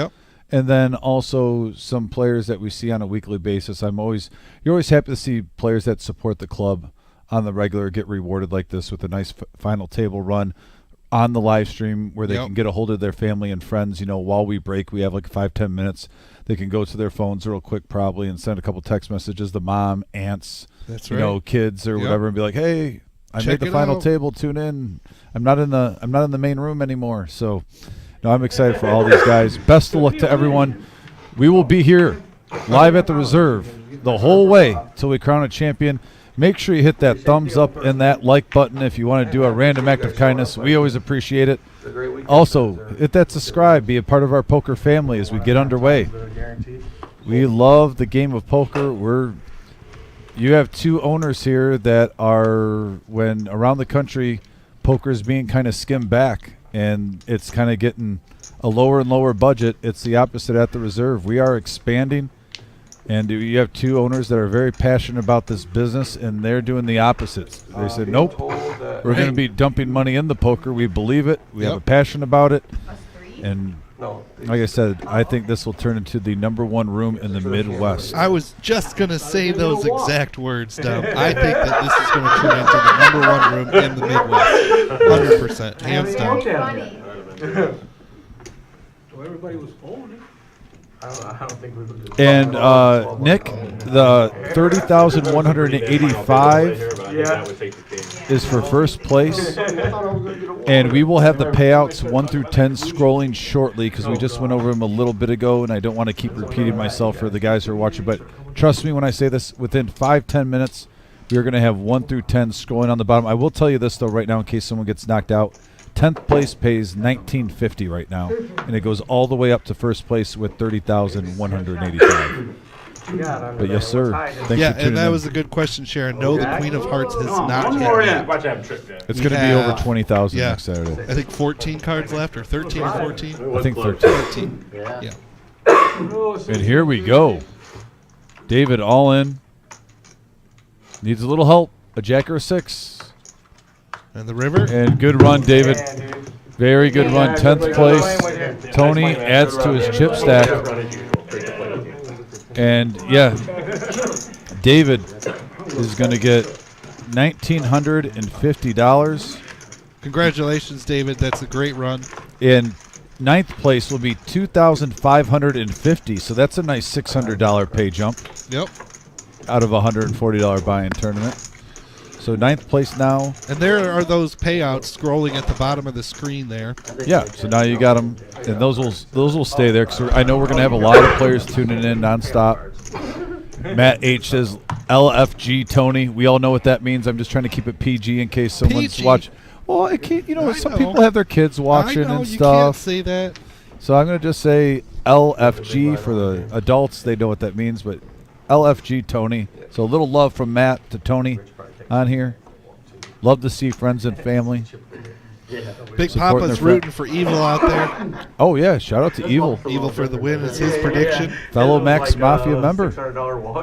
S2: And then also some players that we see on a weekly basis. You're always happy to see players that support the club on the regular get rewarded like this with a nice final table run on the live stream where they can get a hold of their family and friends. While we break, we have like 5-10 minutes. They can go to their phones real quick probably and send a couple text messages. The mom, aunts, kids or whatever, and be like, "Hey, I made the final table. Tune in. I'm not in the main room anymore." So, no, I'm excited for all these guys. Best of luck to everyone. We will be here live at the Reserve the whole way till we crown a champion. Make sure you hit that thumbs up and that like button if you want to do a random act of kindness. We always appreciate it. Also, hit that subscribe. Be a part of our poker family as we get underway. We love the game of poker. You have 2 owners here that are, when around the country, poker is being kind of skimmed back, and it's kind of getting a lower and lower budget. It's the opposite at the Reserve. We are expanding. And you have 2 owners that are very passionate about this business, and they're doing the opposite. They said, nope, we're going to be dumping money in the poker. We believe it. We have a passion about it. And like I said, I think this will turn into the #1 room in the Midwest.
S14: I was just going to say those exact words, Dom. I think that this is going to turn into the #1 room in the Midwest. 100%. Hands down.
S20: Everybody was folding.
S9: I don't think we would.
S2: And Nick, the 30,185 is for first place, and we will have the payouts 1 through 10 scrolling shortly because we just went over them a little bit ago, and I don't want to keep repeating myself for the guys who are watching. But trust me when I say this: within 5-10 minutes, we are going to have 1 through 10 scrolling on the bottom. I will tell you this though, right now, in case someone gets knocked out. 10th place pays $19.50 right now, and it goes all the way up to first place with 30,185. But yes, sir. Thank you.
S14: And that was a good question, Sharon. No, the Queen of Hearts has not hit yet.
S2: It's going to be over 20,000 next Saturday.
S14: I think 14 cards left, or 13 or 14.
S2: I think 13.
S14: Yeah.
S2: And here we go. David all in. Needs a little help. A jack or a 6.
S14: And the river.
S2: And good run, David. Very good run. 10th place. Tony adds to his chip stack. And, yeah, David is going to get $1,950.
S14: Congratulations, David. That's a great run.
S2: And 9th place will be $2,550. So that's a nice $600 pay jump.
S14: Yep.
S2: Out of a $140 buy-in tournament. So 9th place now.
S14: And there are those payouts scrolling at the bottom of the screen there.
S2: Yeah, so now you got them, and those will stay there because I know we're going to have a lot of players tuning in nonstop. Matt H says LFG Tony. We all know what that means. I'm just trying to keep it PG in case someone's
S14: PG.
S2: watching. Well, it can't, some people have their kids watching
S14: I know,
S2: and
S14: you
S2: stuff.
S14: can't say that.
S2: So I'm going to just say LFG for the adults. They know what that means, but LFG Tony. So a little love from Matt to Tony on here. Love to see friends and family.
S14: Big
S2: supporting
S14: Papa's
S2: their
S14: rooting for Evil out there.
S2: Oh, yeah. Shout out to Evil.
S14: Evil for the win is his prediction.
S2: Fellow Max Mafia member.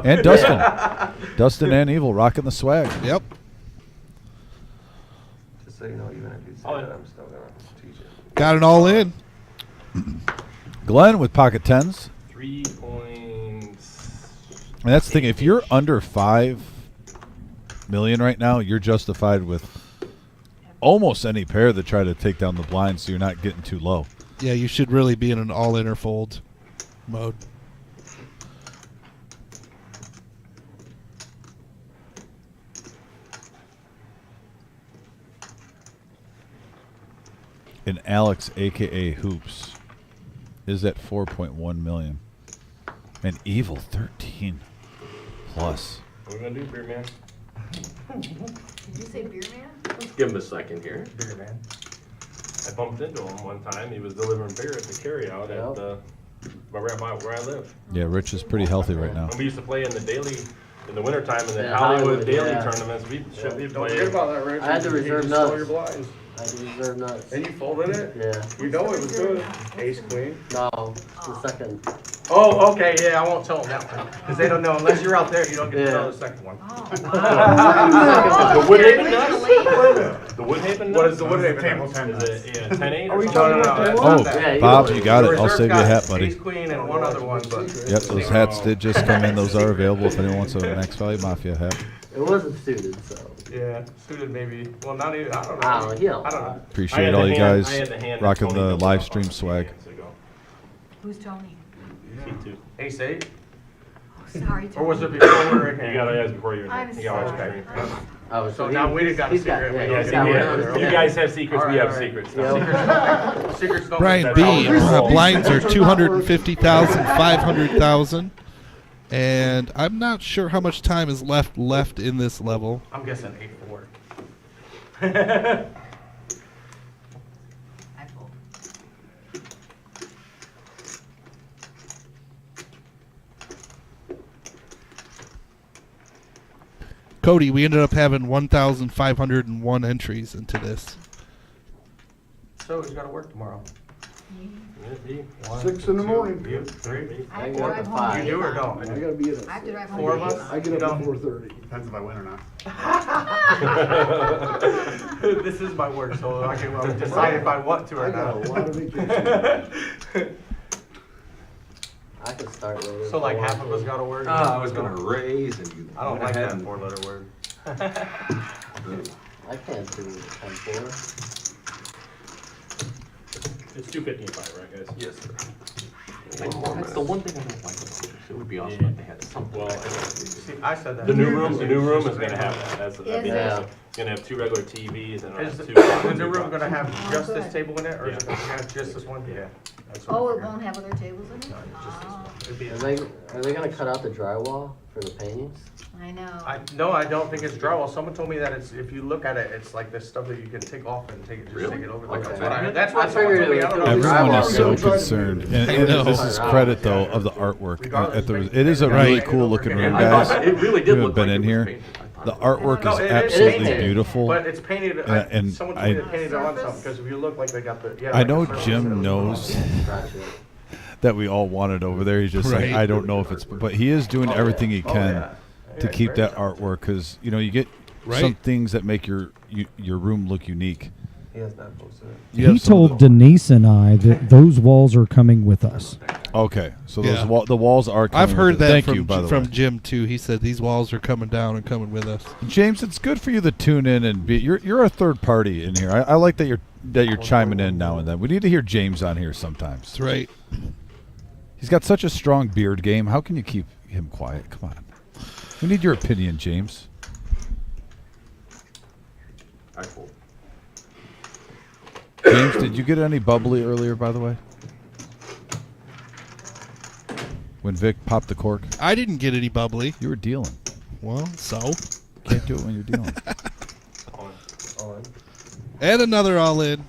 S2: And Dustin. Dustin and Evil rocking the swag.
S14: Yep.
S19: Just so you know, even if you say that, I'm still gonna teach you.
S14: Got it all in.
S2: Glenn with pocket tens.
S17: 3 points.
S2: And that's the thing. If you're under 5 million right now, you're justified with almost any pair that try to take down the blind, so you're not getting too low.
S14: Yeah, you should really be in an all-in or fold mode.
S2: And Alex, a.k.a. Hoops, is at 4.1 million. And Evil, 13 plus.
S17: What are we going to do, Beer Man?
S18: Did you say beer man?
S17: Let's give him a second here. Beer Man. I bumped into him one time. He was delivering beer at the carryout at where I live.
S2: Yeah, Rich is pretty healthy right now.
S17: And we used to play in the daily, in the wintertime, in the
S16: Yeah,
S17: Hollywood daily
S16: yeah.
S17: tournaments. We should be
S21: Don't
S17: playing.
S21: forget about that, Rich.
S16: I had to
S21: You
S16: reserve
S21: just stole
S16: nuts.
S21: your blinds.
S16: I reserve nuts.
S21: And you folded it?
S16: Yeah.
S21: You know it was good. Ace queen.
S16: No, the second.
S21: Oh, okay, yeah, I won't tell them that one, because they don't know, unless you're out there, you don't get to know the second one.
S17: The Woodhaven nuts? The Woodhaven nuts?
S21: What is the Woodhaven nuts?
S17: Is it 10-8
S21: Are
S17: or
S21: we
S17: something?
S21: talking about
S2: Oh,
S21: that?
S2: Bob, you got it. I'll
S21: Reserve
S2: save you a
S21: got
S2: hat, buddy.
S21: Ace queen and one other one, but.
S2: Yep, those hats did just come in. Those are available if anyone wants a Max Value Mafia hat.
S16: It wasn't suited, so.
S21: Yeah, suited maybe, well, not even, I don't know.
S16: I don't know.
S21: I don't know.
S2: Appreciate all you guys rocking the live stream swag.
S18: Who's Tony?
S21: Ace 8?
S18: Sorry, Tony.
S21: Or was it before we were in here?
S17: You got it as before you were in
S18: I'm
S17: here. You got
S18: sorry.
S21: Oh, so now we got a
S16: he's got-
S21: secret.
S16: yeah,
S21: We
S16: he's
S21: don't
S16: got
S21: get
S16: one.
S21: it.
S17: You guys have secrets, we have secrets.
S21: Secrets don't.
S14: Brian B. Blinds are 250,000, 500,000. And I'm not sure how much time is left in this level.
S21: I'm guessing 8-4.
S18: I fold.
S14: Cody, we ended up having 1,501 entries into this.
S21: So he's got to work tomorrow.
S17: Me?
S21: 6 in the morning. You, 3.
S18: I have to drive home.
S21: You do or don't?
S18: I gotta be at. I have to drive home.
S21: 4 of us?
S12: I get up at 4:30. Depends if I win or not.
S21: This is my work, so I can decide if I want to or
S12: I
S21: not.
S12: got a lot of vacation.
S16: I could start later.
S21: So like half of us got to work?
S19: I was gonna raise and you.
S21: I don't
S19: went
S21: like
S19: ahead
S21: that
S19: and-
S21: 4-letter word.
S16: I can't do 10-4.
S17: It's 255, right, guys?
S19: Yes, sir. That's the one thing I don't like about this. It would be awesome if they had something.
S17: Well,
S21: See, I said that.
S17: the new room is gonna have that. That'd be
S16: Yeah.
S17: nice. It's gonna have 2 regular TVs and
S21: Is the
S17: 2.
S21: new room gonna have just this
S18: good.
S21: table in it, or is it gonna have just this one? Yeah. That's what
S18: Oh,
S21: I
S18: it
S21: figured.
S18: won't have other tables in it? Oh,
S21: It'd be-
S16: Are they gonna cut out the drywall for the paintings?
S18: I know.
S21: No, I don't think it's drywall. Someone told me that it's, if you look at it, it's like this stuff that you can take off and take it over. Like,
S16: Okay.
S21: that's what I heard. That's
S16: I
S21: what someone
S16: figured
S21: told me.
S16: it
S21: I don't
S16: was
S21: know.
S16: doing
S2: Everyone
S16: drywall.
S2: is so
S16: Really?
S2: concerned, and
S21: I know.
S2: this is credit though of the artwork. It is a
S21: Right.
S2: really cool looking room,
S21: I
S2: guys.
S21: thought
S17: it really did
S2: Who have
S17: look
S2: been
S17: like
S2: in
S17: it was
S2: here.
S17: painted.
S2: The artwork
S21: No,
S2: is
S21: it is
S2: absolutely
S21: painted,
S2: beautiful.
S21: But it's painted,
S2: and
S21: someone told me they
S2: I
S21: painted it on something, because if you look like they got the, yeah.
S2: I
S21: like
S2: know
S21: the surface
S2: Jim
S21: of it.
S2: knows
S16: Gotcha.
S2: that we all wanted over there. He's just
S14: Right.
S2: like, I don't know if it's, but he is doing everything he can
S21: yeah.
S2: to
S21: Yeah,
S2: keep
S21: very
S2: that artwork, because you get
S14: Right.
S2: some things that make your room look unique.
S21: He has not posted it.
S2: You have
S3: He
S2: some of
S3: told Denise and I that those walls are coming with us.
S2: Okay, so
S14: Yeah.
S2: the walls are coming.
S14: I've heard
S2: with it.
S14: that
S2: Thank
S14: from,
S2: you, by the
S14: from
S2: way.
S14: Jim, too. He said these walls are coming down and coming with us.
S2: James, it's good for you to tune in and be. You're a third party in here. I like that you're chiming in now and then. We need to hear James on here sometimes.
S14: That's right.
S2: He's got such a strong beard game. How can you keep him quiet? Come on. We need your opinion, James.
S17: I fold.
S2: James, did you get any bubbly earlier, by the way? when Vic popped the cork?
S14: I didn't get any bubbly.
S2: You were dealing.
S14: Well, so?
S2: Can't do it when you're dealing.
S9: All in.
S14: And another all in.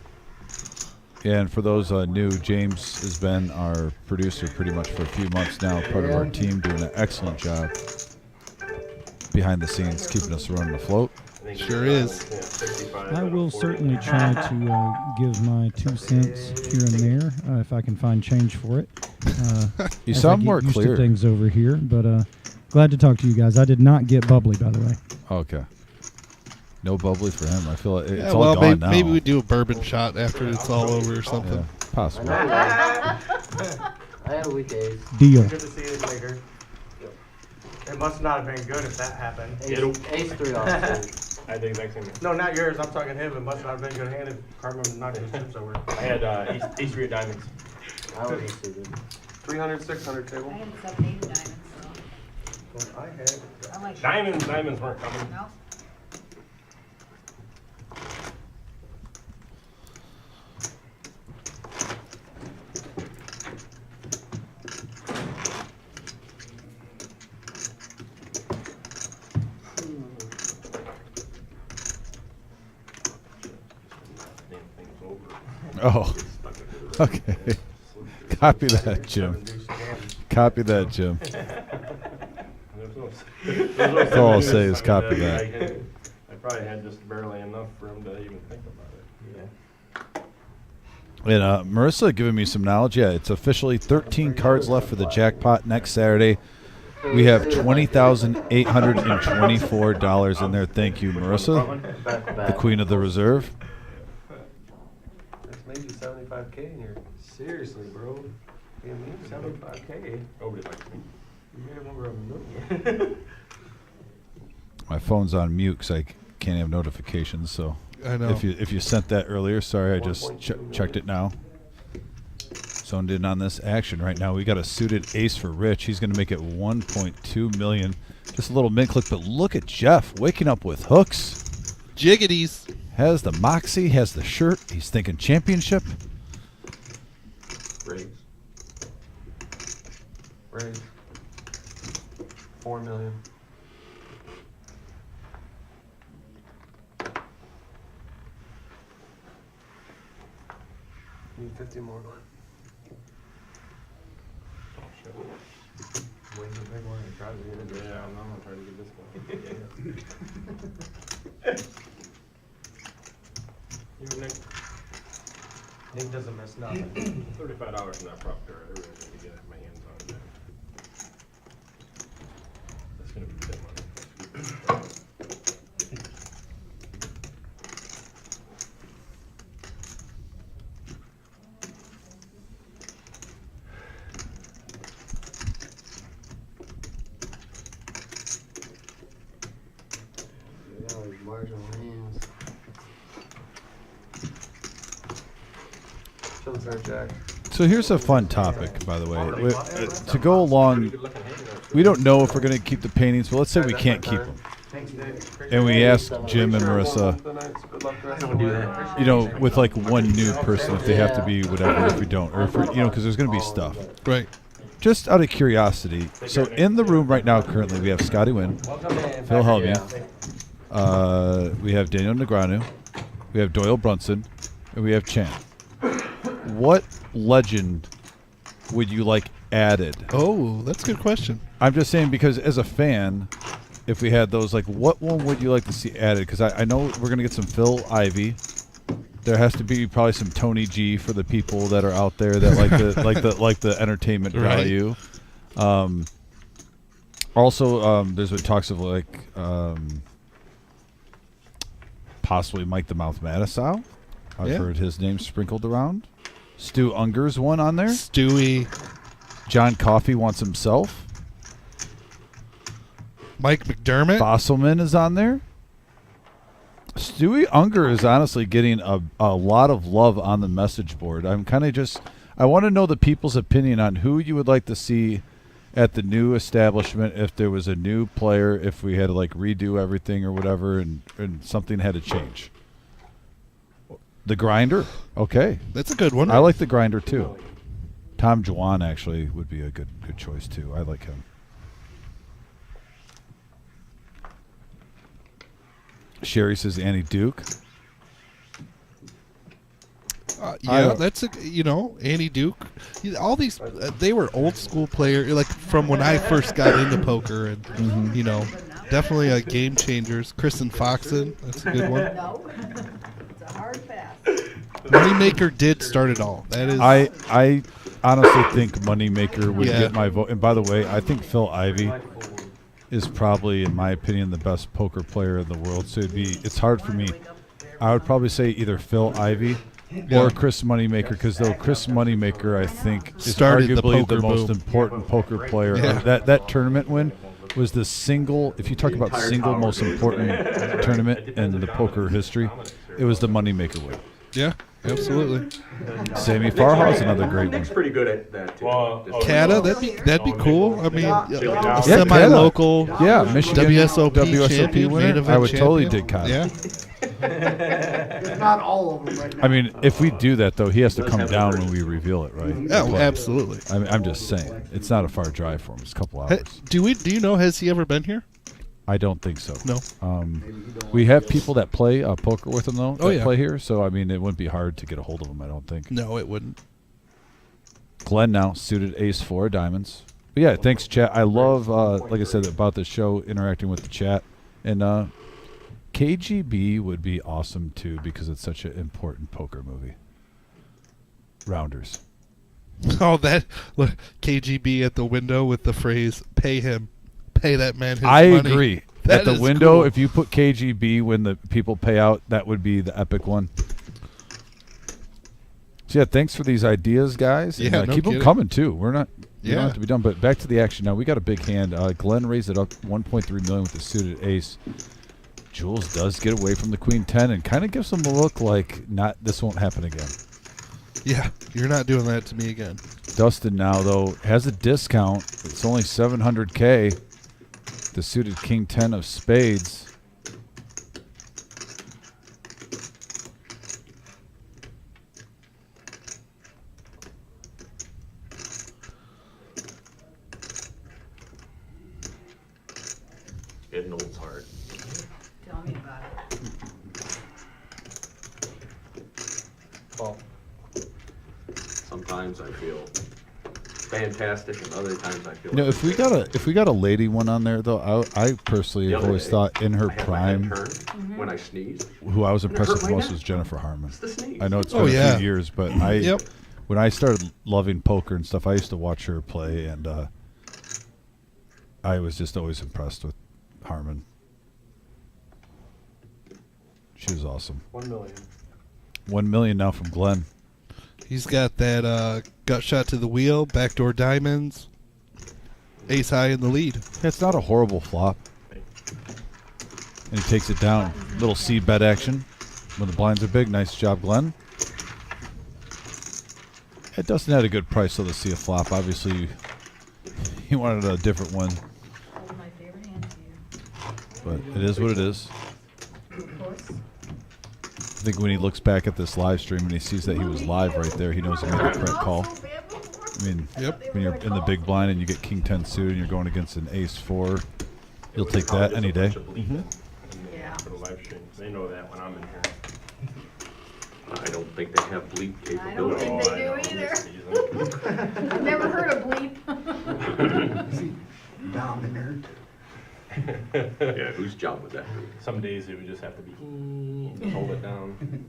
S2: Yeah, and for those new, James has been our producer pretty much for a few months now, part of our team, doing an excellent job behind the scenes, keeping us running afloat.
S14: Sure is.
S3: I will certainly try to give my 2 cents here and there if I can find change for it.
S2: You
S3: as
S2: sound
S3: I get
S2: more
S3: used
S2: clear.
S3: to things over here, but glad to talk to you guys. I did not get bubbly, by the way.
S2: Okay. No bubbly for him. I feel like it's
S14: Yeah,
S2: all
S14: well,
S2: gone now.
S14: maybe we do a bourbon shot after it's all over or something.
S2: Yeah, possibly.
S10: I had a weak days.
S3: Deal.
S9: Good to see you later. It must not have been good if that happened.
S10: Ace 3 off.
S17: I had the exact same.
S9: No, not yours. I'm talking him. It must not have been good hand if Cartman knocked his chips over.
S17: I had ace 3 of diamonds.
S10: I was ace 2.
S9: 300, 600 table.
S18: I had 7, 8 diamonds, so.
S9: I had.
S18: I like
S17: Diamonds weren't coming.
S18: No.
S2: Oh, okay. Copy that, Jim. Copy that, Jim. That's all I'll say is copy that.
S17: I probably had just barely enough for him to even think about it.
S2: And Marissa giving me some knowledge. Yeah, it's officially 13 cards left for the jackpot next Saturday. We have $20,824 in there. Thank you, Marissa, the queen of the reserve.
S9: That's maybe 75K in here. Seriously, bro. Yeah, me 75K.
S17: Nobody likes me.
S9: You made a number of a million.
S2: My phone's on mute because I can't have notifications. So
S14: I know.
S2: if you sent that earlier, sorry, I just checked it now. Zoned in on this action right now. We got a suited ace for Rich. He's going to make it 1.2 million. Just a little min click, but look at Jeff waking up with hooks.
S14: Jiggities.
S2: Has the moxie, has the shirt. He's thinking championship.
S9: Raise. 4 million. Need 50 more. Wins a big one and tries to get it.
S17: Yeah, I'm gonna try to get this one. Nick.
S9: Nick doesn't miss nothing.
S17: $35 from that prop card. I really need to get my hands on it. That's gonna be good money.
S10: Marginal hands.
S2: So here's a fun topic, by the way. To go along, we don't know if we're going to keep the paintings, but let's say we can't keep them. And we asked Jim and Marissa, you know, with like one new person, if they have to be whatever, if we don't, or if we're, you know, because there's going to be stuff.
S14: Right.
S2: Just out of curiosity, so in the room right now currently we have Scotty Wynn, Phil Helmy, we have Daniel Negreanu, we have Doyle Brunson, and we have Chan. What legend would you like added?
S14: Oh, that's a good question.
S2: I'm just saying because as a fan, if we had those, like, what one would you like to see added? Because I know we're going to get some Phil Ivey. There has to be probably some Tony G for the people that are out there that like the entertainment value. Also, there's been talks of like possibly Mike the Mouth Matisow. I've heard his name sprinkled around. Stu Unger's one on there.
S14: Stewie.
S2: John Coffey wants himself.
S14: Mike McDermott.
S2: Fosselman is on there. Stewie Unger is honestly getting a lot of love on the message board. I'm kind of just, I want to know the people's opinion on who you would like to see at the new establishment if there was a new player, if we had to like redo everything or whatever and something had to change. The Grinder. Okay.
S14: That's a good one.
S2: I like the Grinder too. Tom Juan actually would be a good choice too. I like him. Sherry says Annie Duke.
S14: Yeah, that's Annie Duke. All these they were old school players, like from when I first got into poker, and definitely game changers. Kristen Foxen, that's a good one.
S18: No, it's a hard pass.
S14: Moneymaker did start it all. That is,
S2: I honestly think Moneymaker would get my vote. And by the way, I think Phil Ivey is probably, in my opinion, the best poker player in the world. So it's hard for me. I would probably say either Phil Ivey or Chris Moneymaker, because Chris Moneymaker, I think, is arguably the most important poker player. That tournament win was the single, if you talk about single most important tournament in the poker history, it was the Moneymaker win.
S14: Yeah, absolutely.
S2: Sammy Farhaw's another great one.
S19: Nick's pretty good at that too.
S14: Kata, that'd be cool. I mean, a semi-local,
S2: Michigan
S14: WSOP champion,
S2: winner.
S14: main event
S2: I would totally
S14: champion.
S2: dig Kata.
S14: Yeah.
S12: It's not all of them right now.
S2: I mean, if we do that though, he has to come down when we reveal it, right?
S14: Oh, absolutely.
S2: I'm just saying, it's not a far drive for him. It's a couple hours.
S14: Do you know? Has he ever been here?
S2: I don't think so.
S14: No.
S2: We have people that play poker with him though.
S14: Oh,
S2: that play here, so I mean, it wouldn't be hard to get a hold of him. I don't think.
S14: No, it wouldn't.
S2: Glenn now suited ace 4 diamonds. But yeah, thanks chat. I love, like I said, about the show, interacting with the chat, and KGB would be awesome too because it's such an important poker movie. Rounders.
S14: Oh, look, KGB at the window with the phrase "Pay him, pay that man his
S2: I
S14: money."
S2: agree.
S14: That
S2: At the
S14: is
S2: window,
S14: cool.
S2: if you put KGB when the people pay out, that would be the epic one. So yeah, thanks for these ideas, guys. And,
S14: Yeah, no
S2: keep them
S14: kidding.
S2: coming too. We don't
S14: Yeah.
S2: have to be done. But back to the action now. We got a big hand. Glenn raised it up 1.3 million with the suited ace. Jules does get away from the queen 10 and kind of gives him a look like this won't happen again.
S14: Yeah, you're not doing that to me again.
S2: Dustin now though has a discount. It's only 700K. The suited king 10 of spades.
S19: It knows hard.
S18: Tell me about it.
S19: Well, sometimes I feel fantastic, and other times I feel.
S2: You know, if we got a lady one on there though, I personally
S19: The
S2: have
S19: other
S2: always
S19: day,
S2: thought in her
S19: I had my head
S2: prime,
S19: turned when I sneezed.
S2: who I was
S19: And it
S2: impressed
S19: hurt
S2: with
S19: my
S2: most
S19: neck.
S2: was Jennifer Harmon.
S19: It's the sneeze.
S2: I know it's
S14: Oh,
S2: been a
S14: yeah.
S2: few years, but
S14: Yep.
S2: when I started loving poker and stuff, I used to watch her play, and I was just always impressed with Harmon. She was awesome.
S9: 1 million.
S2: 1 million now from Glenn.
S14: He's got that gut shot to the wheel, backdoor diamonds, ace high in the lead.
S2: That's not a horrible flop. And he takes it down. Little C bet action when the blinds are big. Nice job, Glenn. It doesn't have a good price though to see a flop. Obviously, he wanted a different one.
S18: Hold my favorite hand to you.
S2: But it is what it is.
S18: Of course.
S2: I think when he looks back at this live stream and he sees that he was live right there, he knows he made the correct call. I mean, when you're in the big blind and you get king 10 suited and you're going against an ace 4, you'll take that any day.
S18: Yeah.
S17: For the live stream, they know that when I'm in here.
S19: I don't think they have bleep
S18: I don't
S19: capability.
S18: think they do either. I've never heard of bleep.
S12: Dominant.
S19: Yeah, whose job would that be?
S17: Some days it would just have to be and just hold it down.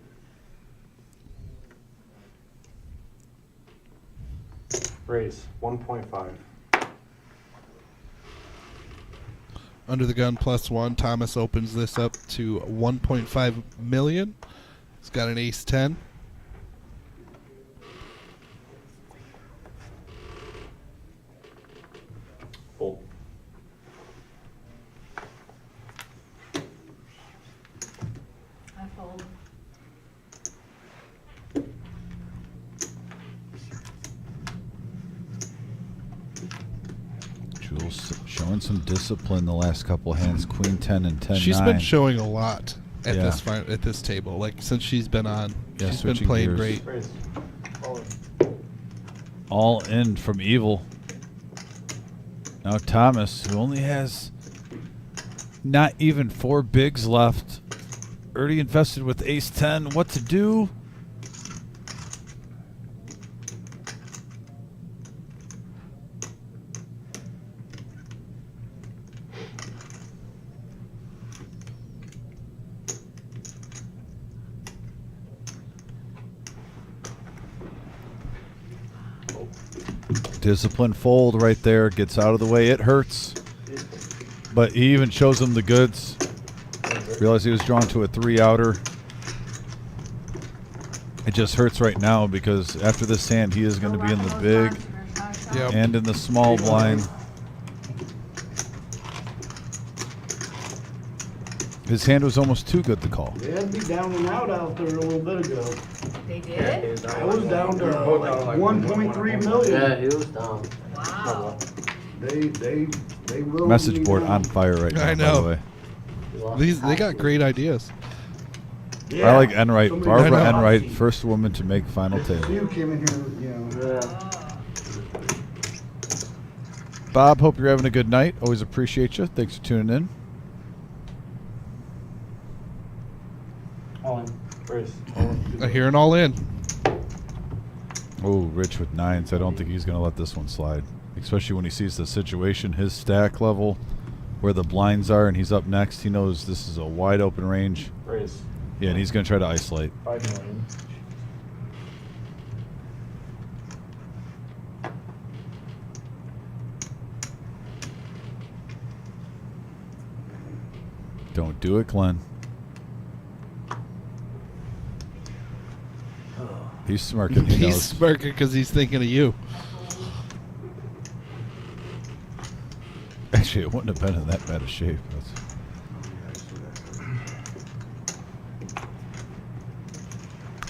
S9: Raise 1.5.
S14: Under the gun +1. Thomas opens this up to 1.5 million. He's got an ace 10.
S19: Fold.
S18: I fold.
S2: Jules showing some discipline the last couple hands. Queen 10 and 10
S14: She's
S2: 9.
S14: been showing a lot at
S2: Yeah.
S14: at this table. Like since she's been on,
S2: Yeah,
S14: she's been
S2: switching
S14: playing
S2: gears.
S14: great.
S9: Raise. Forward.
S2: All in from Evil. Now Thomas, who only has not even 4 bigs left. Already invested with ace 10. What to do? Discipline fold right there. Gets out of the way. It hurts. But he even shows him the goods. Realized he was drawn to a 3-outer. It just hurts right now because after this hand, he is going to be in the big and in the small blind. His hand was almost too good to call.
S21: They had me down and out there a little bit ago.
S18: They did?
S21: I was down to like 1.3 million.
S10: Yeah, he was down.
S18: Wow.
S21: They rode
S2: Message
S21: me
S2: board
S21: down.
S2: on fire right now,
S14: I
S2: by the
S14: know.
S2: way.
S14: They got great ideas.
S2: I like Enright.
S21: Somebody-
S2: Barbara
S21: I know.
S2: Enright, first woman to make final table.
S21: You came in here, you know.
S2: Bob, hope you're having a good night. Always appreciate you. Thanks for tuning in.
S9: All in.
S14: I hear an all in.
S2: Oh, Rich with 9s. I don't think he's going to let this one slide, especially when he sees the situation, his stack level, where the blinds are, and he's up next. He knows this is a wide open range.
S9: Raise.
S2: Yeah, and he's going to try to isolate.
S9: 5 million.
S2: Don't do it, Glenn. He's smirking. He
S14: He's
S2: knows.
S14: smirking because he's thinking of you.
S2: Actually, it wouldn't have been in that bad a shape.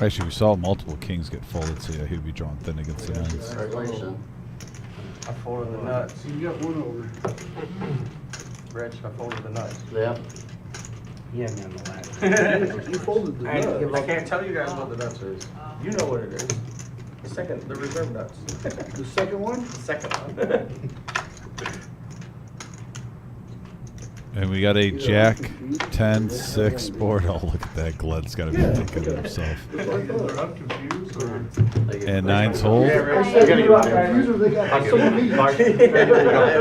S2: Actually, we saw multiple kings get folded, so yeah, he'd be drawn thin against the nines.
S10: Congratulations.
S9: I folded the nuts.
S21: So you got one over.
S9: Rich, I folded the nuts.
S10: Yeah.
S9: Yeah, man, the last.
S21: You folded the nuts.
S9: I can't tell you guys what the nuts is. You know what it is. The reserve nuts.
S21: The second one?
S9: The second one.
S2: And we got a Jack 10-6 board. Oh, look at that. Glenn's got to be thinking of himself.
S21: I'm confused. Or...
S2: And 9's hold.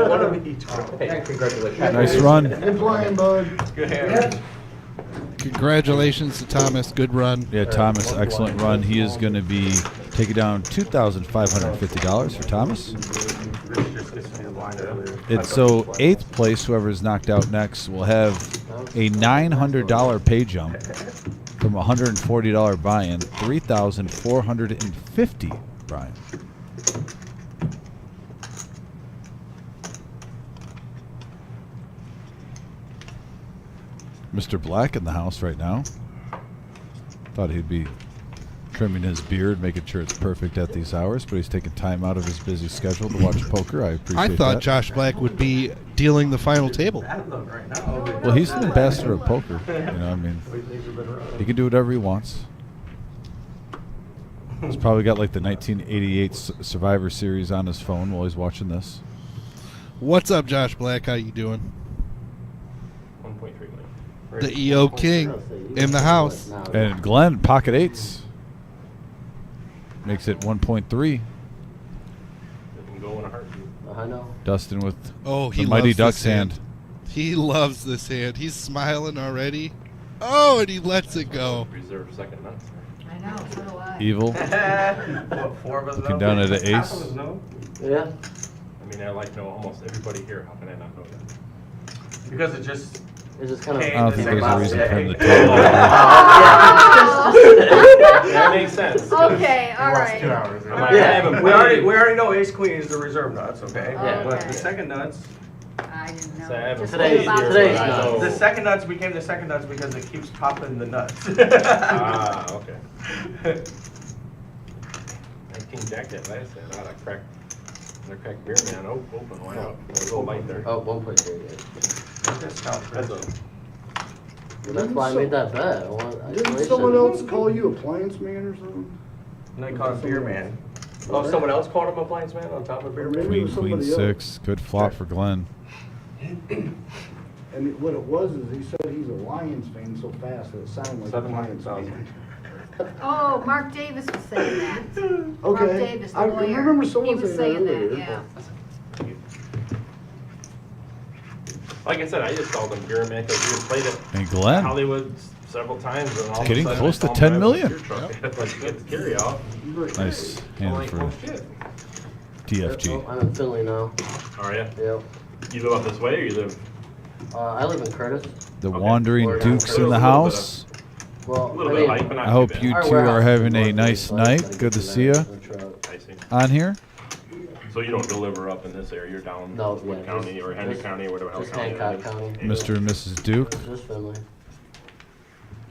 S9: One of each. Congratulations.
S2: Nice run.
S21: Good playing, bud.
S9: Good hand.
S14: Congratulations to Thomas. Good run.
S2: Yeah, Thomas, excellent run. He is going to be taking down $2,550 for Thomas. It's so 8th place, whoever is knocked out next, will have a $900 pay jump from $140 buy-in, $3,450 buy-in. Mr. Black in the house right now. Thought he'd be trimming his beard, making sure it's perfect at these hours, but he's taking time out of his busy schedule to watch poker. I appreciate that.
S14: I thought Josh Black would be dealing the final table.
S2: Well, he's an ambassador of poker. You know, I mean, he can do whatever he wants. He's probably got like the 1988 Survivor Series on his phone while he's watching this.
S14: What's up, Josh Black? How you doing?
S9: 1.3 million.
S14: The EO King in the house.
S2: And Glenn, pocket 8s. Makes it 1.3.
S9: It can go in a heartbeat.
S10: I know.
S2: Dustin with
S14: He
S2: the Mighty
S14: loves
S2: Ducks
S14: this
S2: hand.
S14: He loves this hand. He's smiling already. Oh, and he lets it go.
S9: Reserve second nuts.
S18: I know, so do I.
S2: Evil.
S9: What, 4 of us
S2: Looking
S9: know?
S2: down at an
S9: Half
S2: ace.
S9: of us know?
S10: Yeah.
S9: I mean, I like know almost everybody here. How can I not know that? Because it just.
S10: It's just kind of.
S2: I don't think there's a reason for him to tell
S9: That makes sense.
S18: Okay, all right.
S9: 2 hours.
S10: Yeah.
S9: We already know ace queen is the reserve nuts, okay?
S10: Yeah.
S9: But the second nuts.
S18: I didn't know.
S9: So I haven't
S18: Just
S10: Today's-
S18: about
S10: today's
S18: the
S10: nuts.
S18: days.
S9: The second nuts became the second nuts because it keeps popping the nuts. Okay. 19 jack that last hand. I cracked beer man open wide up. A little light there.
S10: Oh, 1.3.
S9: That's
S10: That's why I made that bet. I want
S21: Didn't
S10: isolation.
S21: someone else call you a appliance man or something?
S9: And they call it beer man. Oh, someone else called him a blinds man on top of beer?
S2: Queen 6. Good flop for Glenn.
S5: And what it was is he said he's a Lions fan so fast that it sounded like a Lions fan.
S18: Oh, Mark Davis was saying that. Mark
S5: Okay.
S18: Davis, the
S5: I
S18: lawyer.
S5: remember someone
S18: He was
S5: saying
S18: saying
S5: that
S18: that,
S5: earlier.
S18: yeah.
S17: Like I said, I just called him beer man because we had played it
S2: And Glenn.
S17: Hollywood several times. And all of a
S2: Getting
S17: sudden
S2: close
S17: I
S2: to
S17: saw him
S2: 10
S17: drive
S2: million.
S17: a beer truck. Like, get the carry out.
S2: Nice
S17: I'm
S2: hand
S17: like,
S2: for
S17: oh shit.
S2: DFG.
S10: I'm in Finley now.
S17: Are you?
S10: Yep.
S17: You live up this way or you live?
S10: I live in Curtis.
S2: The Wandering
S10: Florida.
S2: Dukes in the house.
S10: Well,
S17: A little bit of hype, but not
S2: I hope
S17: too bad.
S2: you
S10: Our
S2: two
S10: warehouse
S2: are
S10: is
S2: having a
S10: North
S2: nice
S10: East, so I just
S2: night.
S10: gotta
S2: Good to
S10: get
S2: see you
S10: in the truck.
S17: I see.
S2: on here.
S17: So you don't deliver up in this area, you're down
S10: No,
S17: Wood
S10: yeah,
S17: County
S10: just-
S17: or Henry
S10: just-
S17: County or whatever
S10: just
S17: county that
S10: Hancock
S17: is.
S10: County.
S2: Mr. and Mrs. Duke.
S10: Just Finley.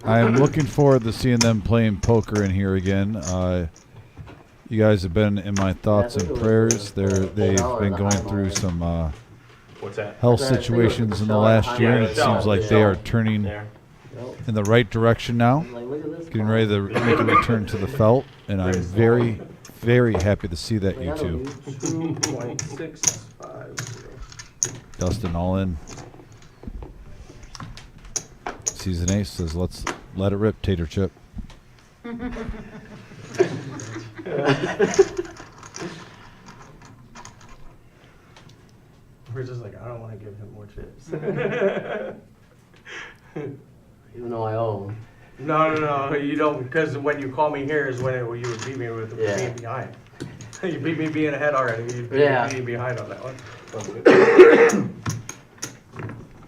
S2: I am looking forward to seeing them playing poker in here again. You guys have been in my thoughts and prayers. They've been going through some
S17: What's that?
S2: health situations in the last year, and it seems like they are turning in the right direction now. Getting ready to make a return to the felt, and I'm very, very happy to see that, you two.
S9: 2.650.
S2: Dustin all in. Season Ace says, let's let it rip, Tater Chip.
S9: We're just like, I don't want to give him more chips.
S10: Even though I owe him.
S9: No, you don't, because when you call me here is when you would beat me with
S10: Yeah.
S9: being behind. You beat me being ahead already, you beat
S10: Yeah.
S9: me being behind on that one.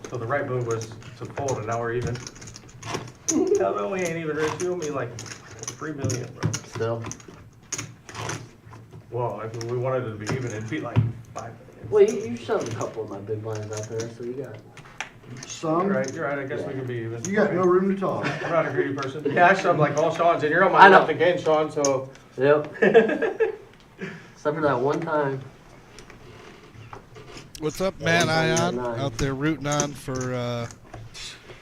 S9: So the right move was to fold, and now we're even. Hell no, we ain't even rich. You owe me like 3 million, bro.
S10: Still.
S9: Well, if we wanted it to be even, it'd be like 5 million.
S10: Well, you shoved a couple of my big blinds out there, so you got.
S5: Some.
S9: You're right, I guess we could be even.
S5: You got no room to talk.
S9: I'm not a greedy person. Yeah, I shoved like all Sean's, and you're on
S10: I
S9: my
S10: know.
S9: left again, Sean, so.
S10: Yep. Except for that one time.
S14: What's up, Matt
S10: Yeah,
S14: Ion?
S10: nine.
S14: Out there rooting on for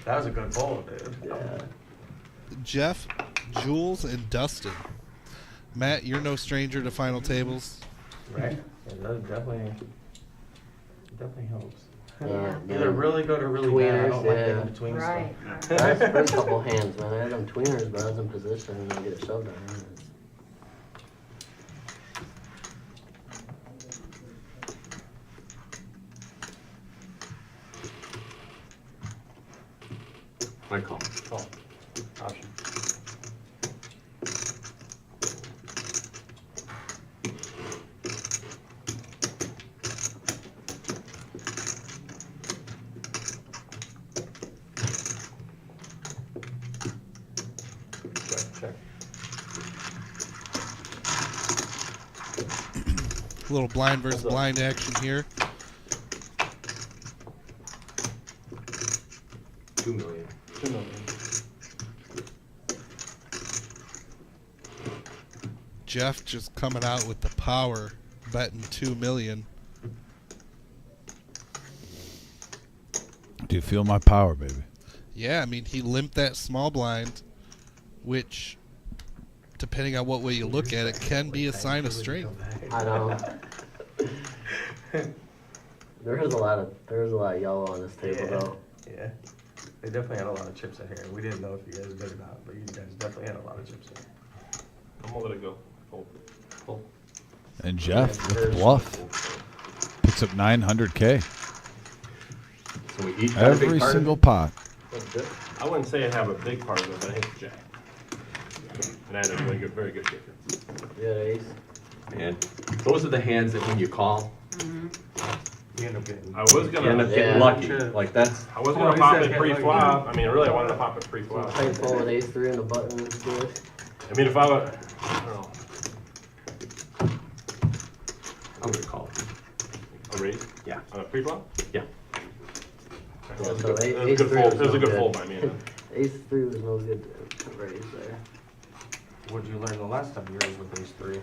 S9: That was a good bowl, dude.
S10: Yeah.
S14: Jeff, Jules, and Dustin. Matt, you're no stranger to final tables.
S9: Right? It does definitely helps.
S10: Yeah,
S9: Either really good or really bad. I don't like the in-between
S18: Right.
S9: stuff.
S10: That's the first couple hands, man. I had them tweeners, but I was in position and I get a showdown.
S19: My call.
S9: Call. Option. Check.
S14: A little blind versus blind action here.
S19: 2 million.
S9: 2 million.
S14: Jeff just coming out with the power, betting 2 million.
S2: Do you feel my power, baby?
S14: Yeah, I mean, he limped that small blind, which, depending on what way you look at it, can be a sign of strength.
S10: I know. There's a lot of yellow on this table though.
S9: Yeah. They definitely had a lot of chips in here. We didn't know if you guys did or not, but you guys definitely had a lot of chips in here.
S17: I'm gonna let it go. Fold.
S2: And Jeff with bluff picks up 900K.
S19: So we each got a big
S2: Every
S19: part?
S2: single pot.
S17: I wouldn't say I have a big part of it, but I think it's Jack. And I had a really good, very good kicker.
S10: Yeah, ace.
S19: And those are the hands that when you call,
S9: You end up getting.
S17: I was
S19: you end
S17: gonna,
S19: up getting lucky. Like that's.
S17: I was
S9: Oh,
S17: gonna
S9: he
S17: pop
S9: says
S17: it
S9: get
S17: pre-flop.
S9: lucky.
S17: I mean, really, I wanted to pop it pre-flop.
S10: Tight fold with ace three and the button is good.
S17: I mean, if I would, I don't know,
S19: I'm gonna call.
S17: a raise
S19: Yeah.
S17: on a pre-flop.
S19: Yeah.
S17: That was a
S10: So
S17: good, that was a
S10: ace
S17: good
S10: three
S17: fold.
S10: was
S17: That was a
S10: no
S17: good
S10: good.
S17: fold by me.
S10: Ace three was no good to raise there.
S9: What'd you learn the last time you raised with ace 3?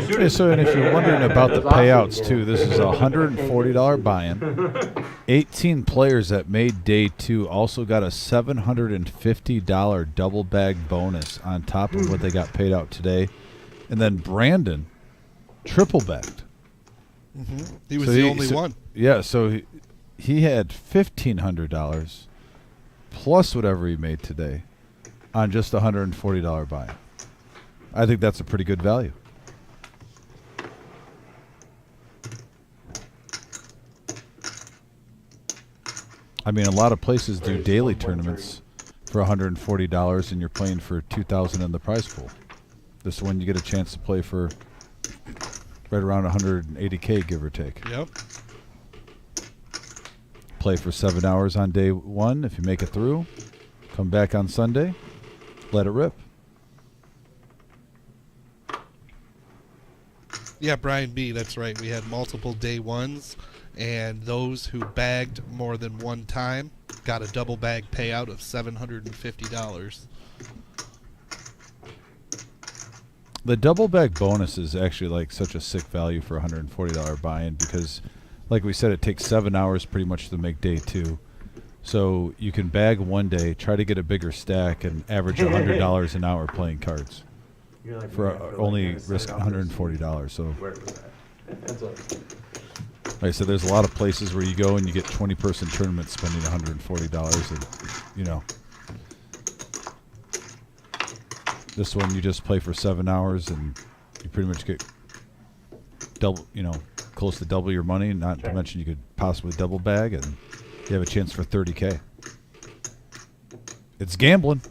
S2: Okay, so and if you're wondering about the payouts too, this is a $140 buy-in. 18 players that made day 2 also got a $750 double bag bonus on top of what they got paid out today. And then Brandon triple bagged.
S14: He was the only one.
S2: Yeah, so he had $1,500 plus whatever he made today on just a $140 buy-in. I think that's a pretty good value. I mean, a lot of places do daily tournaments for $140, and you're playing for $2,000 in the prize pool. This one you get a chance to play for right around $180K, give or take.
S14: Yep.
S2: Play for 7 hours on day 1. If you make it through, come back on Sunday, let it rip.
S14: Yeah, Brian B., that's right. We had multiple day 1s, and those who bagged more than one time got a double bag payout of $750.
S2: The double bag bonus is actually like such a sick value for a $140 buy-in because, like we said, it takes 7 hours pretty much to make day 2. So you can bag one day, try to get a bigger stack, and average $100 an hour playing cards.
S9: Like
S2: For only risk $140. So, like I said, there's a lot of places where you go and you get 20-person tournaments spending $140, and you know, this one you just play for 7 hours and you pretty much get double, you know, close to double your money. Not to mention you could possibly double bag, and you have a chance for $30K. It's gambling.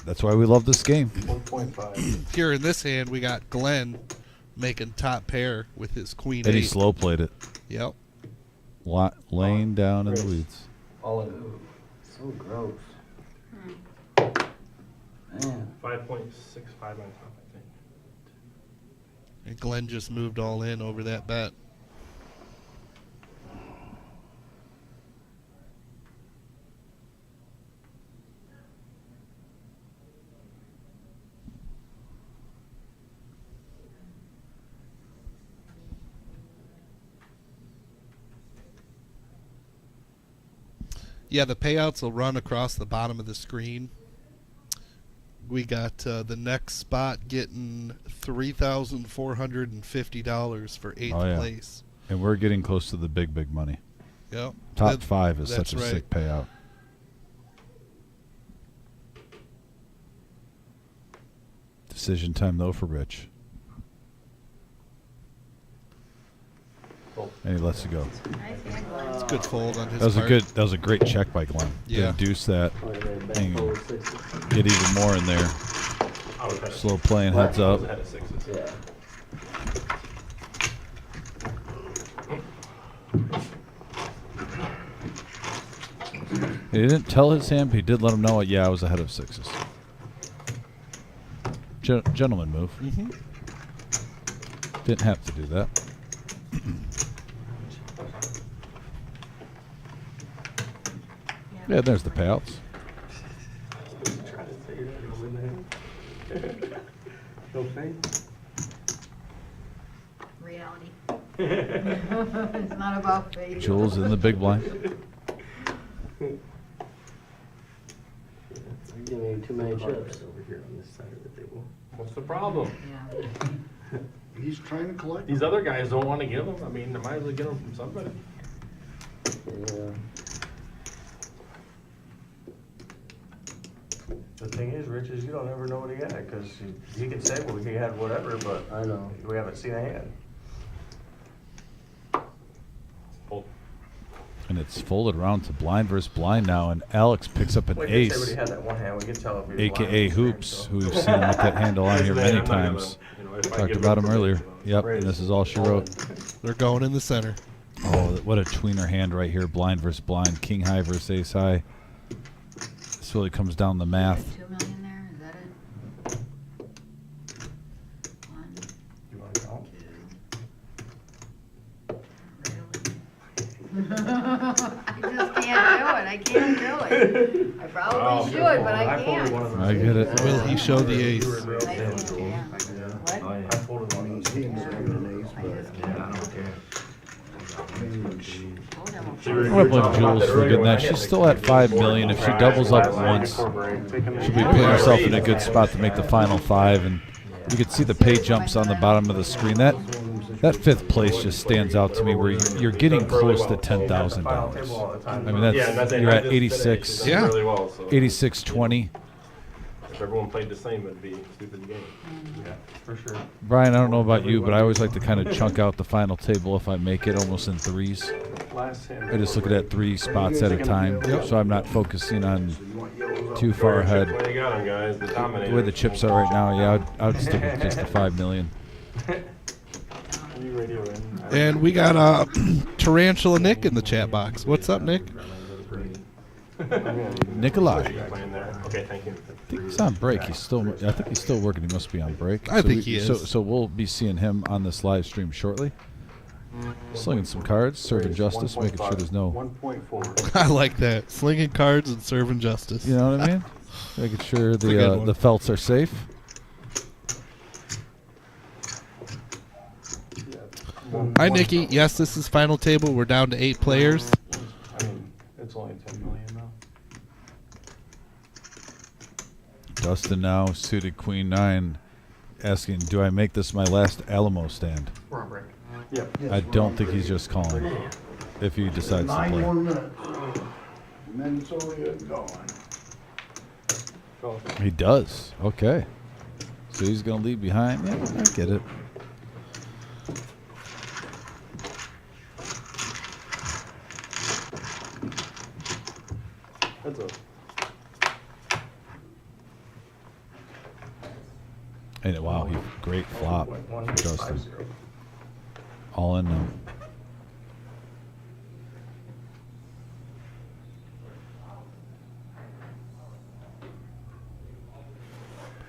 S2: That's why we love this game.
S9: 1.5.
S14: Here in this hand, we got Glenn making top pair with his queen
S2: And
S14: 8.
S2: he slow played it.
S14: Yep.
S2: Laying down in the weeds.
S9: All in.
S10: So gross. Man.
S9: 5.65 on top, I think.
S14: And Glenn just moved all in over that bet. Yeah, the payouts will run across the bottom of the screen. We got the next spot getting $3,450 for 8th place.
S2: And we're getting close to the big money.
S14: Yep.
S2: Top 5 is such a
S14: right.
S2: sick payout. Decision time though for Rich. And he lets it go.
S14: It's a good fold on his
S2: That was
S14: part.
S2: that was a great check by Glenn.
S14: Yeah.
S2: To induce that and get even more in there. Slow playing heads up.
S10: Yeah.
S2: He didn't tell his hand, but he did let him know, yeah, I was ahead of 6s. Gentleman move. Didn't have to do that. Yeah, there's the payouts.
S18: Reality. It's not about faith.
S2: Jules in the big blind.
S10: You're giving me too many chips.
S9: Over here on this side of the table. What's the problem?
S18: Yeah.
S5: He's trying to collect.
S9: These other guys don't want to give them. I mean, I might as well get them from somebody.
S10: Yeah.
S17: The thing is, Rich, is you don't ever know what he had, because he can say, well, he had whatever, but
S10: I know.
S17: we haven't seen a hand.
S2: And it's folded around to blind versus blind now, and Alex picks up an
S17: We can say what
S2: ace.
S17: he had that one hand. We can tell if he was
S2: AKA
S17: blind.
S2: Hoops, who we've seen with that handle on here many times. Talked about him earlier. Yep, and this is all she wrote.
S14: They're going in the center.
S2: Oh, what a tweener hand right here. Blind versus blind. King high versus ace high. This really comes down to math.
S18: 2 million there, is that it? 1,
S17: You want to count?
S18: 2. Really? I just can't do it. I can't do I probably should, but I can't.
S2: I get it.
S14: Will he show the ace?
S2: I'm gonna blame Jules for getting that. She's still at 5 million. If she doubles up once, she'll be putting herself in a good spot to make the final 5. And you can see the pay jumps on the bottom of the screen. That fifth place just stands out to me, where you're getting close to $10,000. I mean, you're at 86.
S14: Yeah.
S2: 86.20.
S17: If everyone played the same, it'd be a stupid game. Yeah, for sure.
S2: Brian, I don't know about you, but I always like to kind of chunk out the final table if I make it, almost in threes. I just look at that 3 spots at a time, so I'm not focusing on too far ahead.
S17: What you got on, guys?
S2: The way the chips are right now, yeah, I'd stick with just the 5 million.
S14: And we got Tarantula Nick in the chat box. What's up, Nick?
S2: Nikolai.
S17: Okay, thank you.
S2: I think he's on break. I think he's still working. He must be on break.
S14: I think he is.
S2: So we'll be seeing him on this live stream shortly. Slinging some cards, serving justice, making sure there's no.
S17: 1.4.
S14: I like that. Slinging cards and serving justice.
S2: You know what I mean? Making sure the felts are safe.
S14: Hi, Nikki. Yes, this is final table. We're down to 8 players.
S17: I mean, it's only 10 million now.
S2: Dustin now suited Queen 9, asking, "Do I make this my last Alamo stand?"
S12: We're on break.
S17: Yep.
S2: I don't think he's just calling. If he decides to
S5: 9
S2: play.
S5: more minutes. And then it's all good going.
S2: He does. Okay. So he's going to leave behind. Yeah, I get it.
S17: That's a.
S2: And wow, great flop for Dustin. All in now.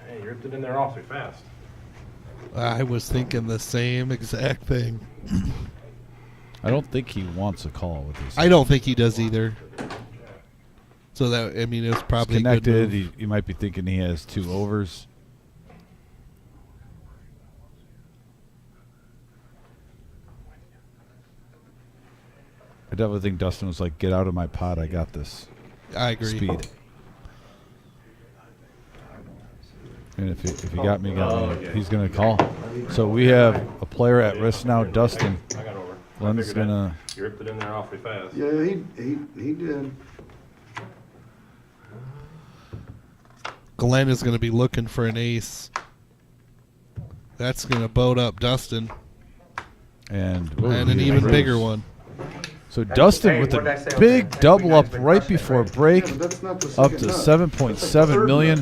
S17: Hey, you ripped it in there awfully fast.
S14: I was thinking the same exact thing.
S2: I don't think he wants a call with this.
S14: I don't think he does either. So that, I mean, it's probably
S2: He's connected.
S14: A good move.
S2: He might be thinking he has 2 overs. I definitely think Dustin was like, "Get out of my pot. I got this."
S14: I agree.
S2: Speed. And if he got me, he's going to call. So we have a player at risk now, Dustin.
S17: I got over.
S2: Glenn's going to.
S17: You ripped it in there awfully fast.
S5: Yeah, he did.
S14: Glenn is going to be looking for an ace. That's going to boat up Dustin.
S2: And
S14: an even bigger one.
S2: So Dustin with a big double up right before break, up to 7.7 million.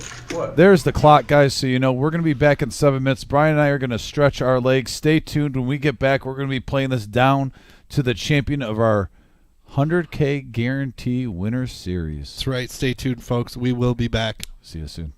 S2: There's the clock, guys. So you know we're going to be back in 7 minutes. Brian and I are going to stretch our legs. Stay tuned. When we get back, we're going to be playing this down to the champion of our 100K guarantee winner series.
S14: That's right. Stay tuned, folks. We will be back.
S2: See you soon.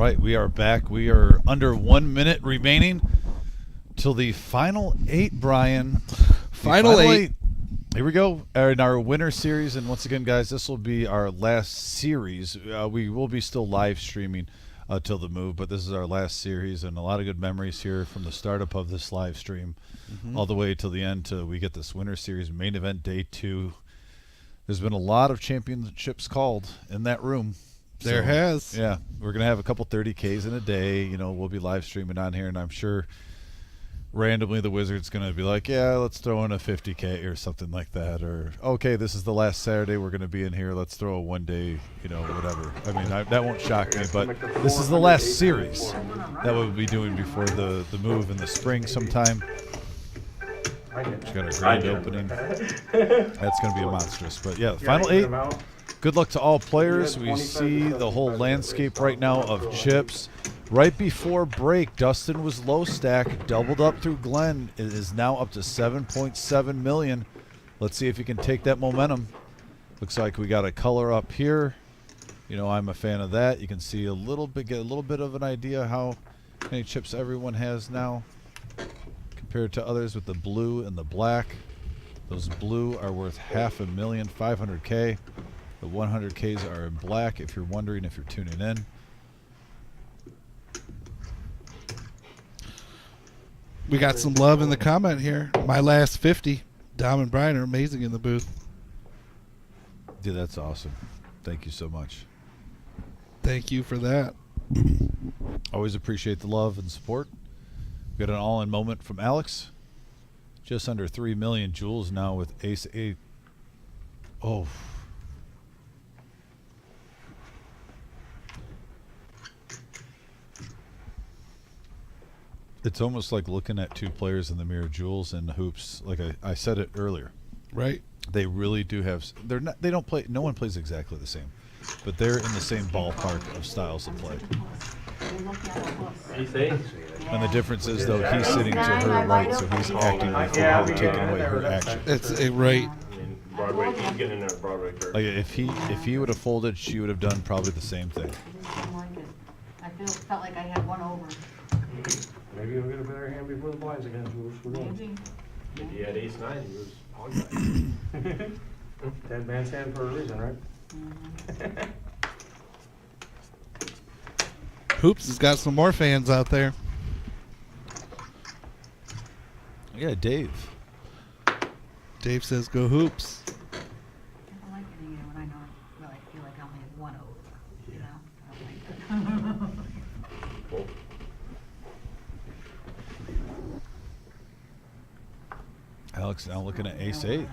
S2: right, we are back. We are under 1 minute remaining till the final 8, Brian.
S14: Final eight.
S2: Here we go in our winter series, and once again, guys, this will be our last series. We will be still live streaming till the move, but this is our last series, and a lot of good memories here from the startup of this live stream all the way till the end till we get this winter series main event day 2. There's been a lot of championships called in that room.
S14: There has.
S2: Yeah, we're going to have a couple 30Ks in a day. You know, we'll be live streaming on here, and I'm sure randomly the Wizard's going to be like, yeah, let's throw in a 50K or something like that. Or, okay, this is the last Saturday we're going to be in here. Let's throw a one-day, you know, whatever. I mean, that won't shock me, but this is the last series that we'll be doing before the move in the spring sometime. She's got a grand opening. That's going to be a monstrous. But, yeah, the final 8. Good luck to all players. We see the whole landscape right now of chips. Right before break, Dustin was low stack, doubled up through Glenn. It is now up to 7.7 million. Let's see if he can take that momentum. Looks like we got a color up here. You know, I'm a fan of that. You can see a little bit, get a little bit of an idea how many chips everyone has now compared to others with the blue and the black. Those blue are worth 500,000, 500K. The 100Ks are in black, if you're wondering, if you're tuning in.
S14: We got some love in the comment here. My last 50. Dom and Brian are amazing in the booth.
S2: Dude, that's awesome. Thank you so much.
S14: Thank you for that.
S2: Always appreciate the love and support. We got an all-in moment from Alex. Just under 3 million Jules now with Ace 8. Oh. It's almost like looking at two players in the mirror, Jules and Hoops. Like I said it earlier.
S14: Right.
S2: They really do have. They're not. They don't play. No one plays exactly the same, but they're in the same ballpark of styles of play. And the difference is, though, he's sitting to her right, so he's acting before her taking away her action.
S14: It's a right.
S17: Broadway, he's getting in there, Broadway curve.
S2: Like if he would have folded, she would have done probably the same thing.
S18: I felt like I had one over.
S9: Maybe you'll get a better hand before the blinds again, Jules. Who knows?
S18: Maybe.
S17: If he had ace 9, he was on side.
S9: Dead man's hand for a reason, right?
S14: Hoops has got some more fans out there.
S2: Yeah, Dave.
S14: Dave says go Hoops.
S18: I don't like getting it when I know, well, I feel like I only have one over, you know? I don't like that.
S2: Alex now looking at Ace 8.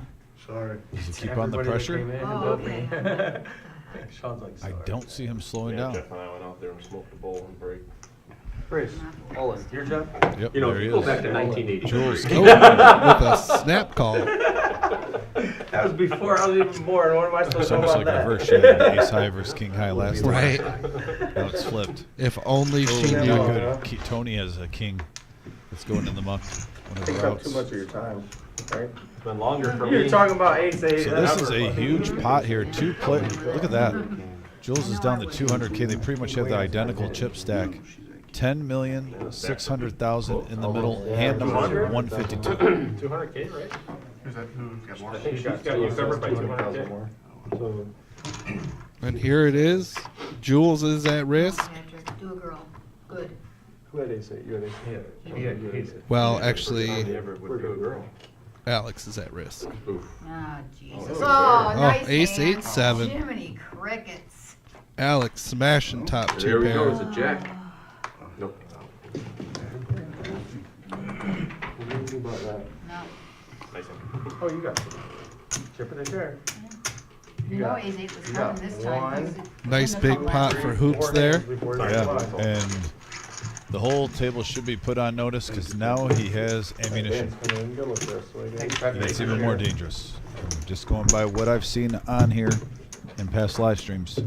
S9: Sorry.
S2: Does he keep on the pressure?
S9: Sean's like, sorry.
S2: I don't see him slowing down.
S17: Jeff and I went out there and smoked the bowl and break.
S9: Grace, Olin, your job?
S2: Yep,
S17: You know,
S2: there
S17: if
S2: he
S17: you go
S2: is.
S17: back to 1980.
S2: Jules.
S14: Oh, with a snap call.
S9: That was before I was even born. What am I supposed
S2: It's
S9: to know
S2: almost
S9: about
S2: like
S9: that?
S2: reverse shade. Ace high versus King high last time.
S14: Right.
S2: Now it's flipped.
S14: If only she
S2: Yeah,
S14: knew.
S2: good. Tony has a king that's going in the muck. One of the
S9: Takes up
S2: routes.
S9: too much of your time, right?
S17: It's been longer for
S9: You're
S17: me.
S9: talking about ace 8.
S2: So this is a huge pot here. Look at that. Jules is down to 200K. They pretty much have the identical chip stack. 10,600,000 in the middle. Hand number 152.
S17: 200K, right?
S21: Who's that? Who's got more?
S17: I think she's got you covered by 200K.
S9: more. So,
S14: And here it is. Jules is at risk.
S18: Patrick, do a girl. Good.
S9: who had ace 8? You had ace 8.
S17: He had ace 8.
S14: Well, actually,
S17: Never would do a girl.
S14: Alex is at risk.
S18: Ah, Jesus.
S9: Oh,
S18: Oh, nice
S14: ace
S18: hand.
S14: 8-7.
S18: Jiminy crickets.
S14: Alex smashing top
S17: There
S14: two
S17: we go,
S14: pair.
S17: it's a jack. Nope.
S9: What do you do about that?
S18: No.
S17: Nice one.
S9: Oh, you got it. Chip in the chair.
S18: You know ace 8 was coming this time.
S9: one.
S14: Nice big pot for Hoops there.
S2: Yeah, and the whole table should be put on notice because now he has ammunition. It's even more dangerous. I'm just going by what I've seen on here in past live streams.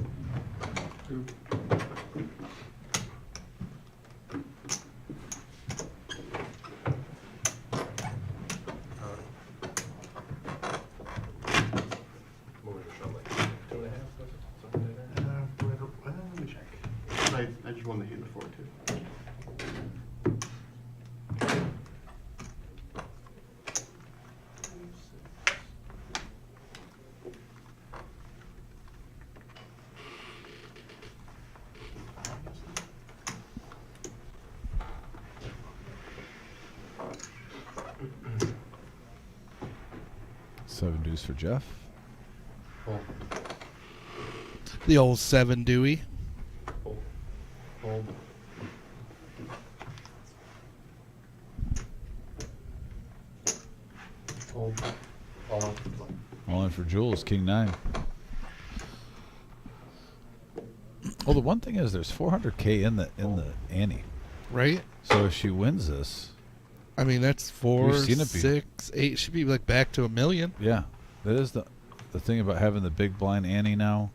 S21: Let me check. I just wanted to
S2: 7 deuce for Jeff.
S9: Fold.
S14: The old 7 Dewey.
S9: Fold. Fold. All in.
S2: All in for Jules, king 9. Well, the one thing is there's 400K in the ante.
S14: Right?
S2: So if she wins this,
S14: I mean, that's 4,
S2: we've seen it be-
S14: 6, 8. Should be like back to $1 million.
S2: yeah, that is the thing about having the big blind ante now.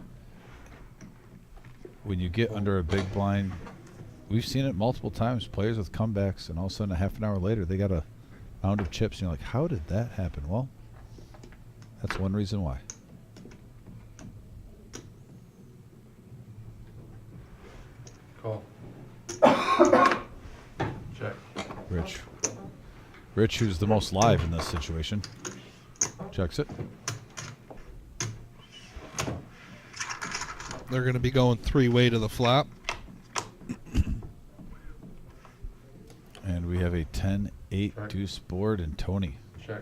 S2: When you get under a big blind, we've seen it multiple times. Players with comebacks, and all of a sudden, a half an hour later, they got a round of chips. And you're like, how did that happen? Well, that's one reason why.
S9: Call. Check.
S2: Rich, who's the most live in this situation, checks it.
S14: They're going to be going 3-way to the flop.
S2: And we have a 10-8 deuce board and Tony.
S9: Check.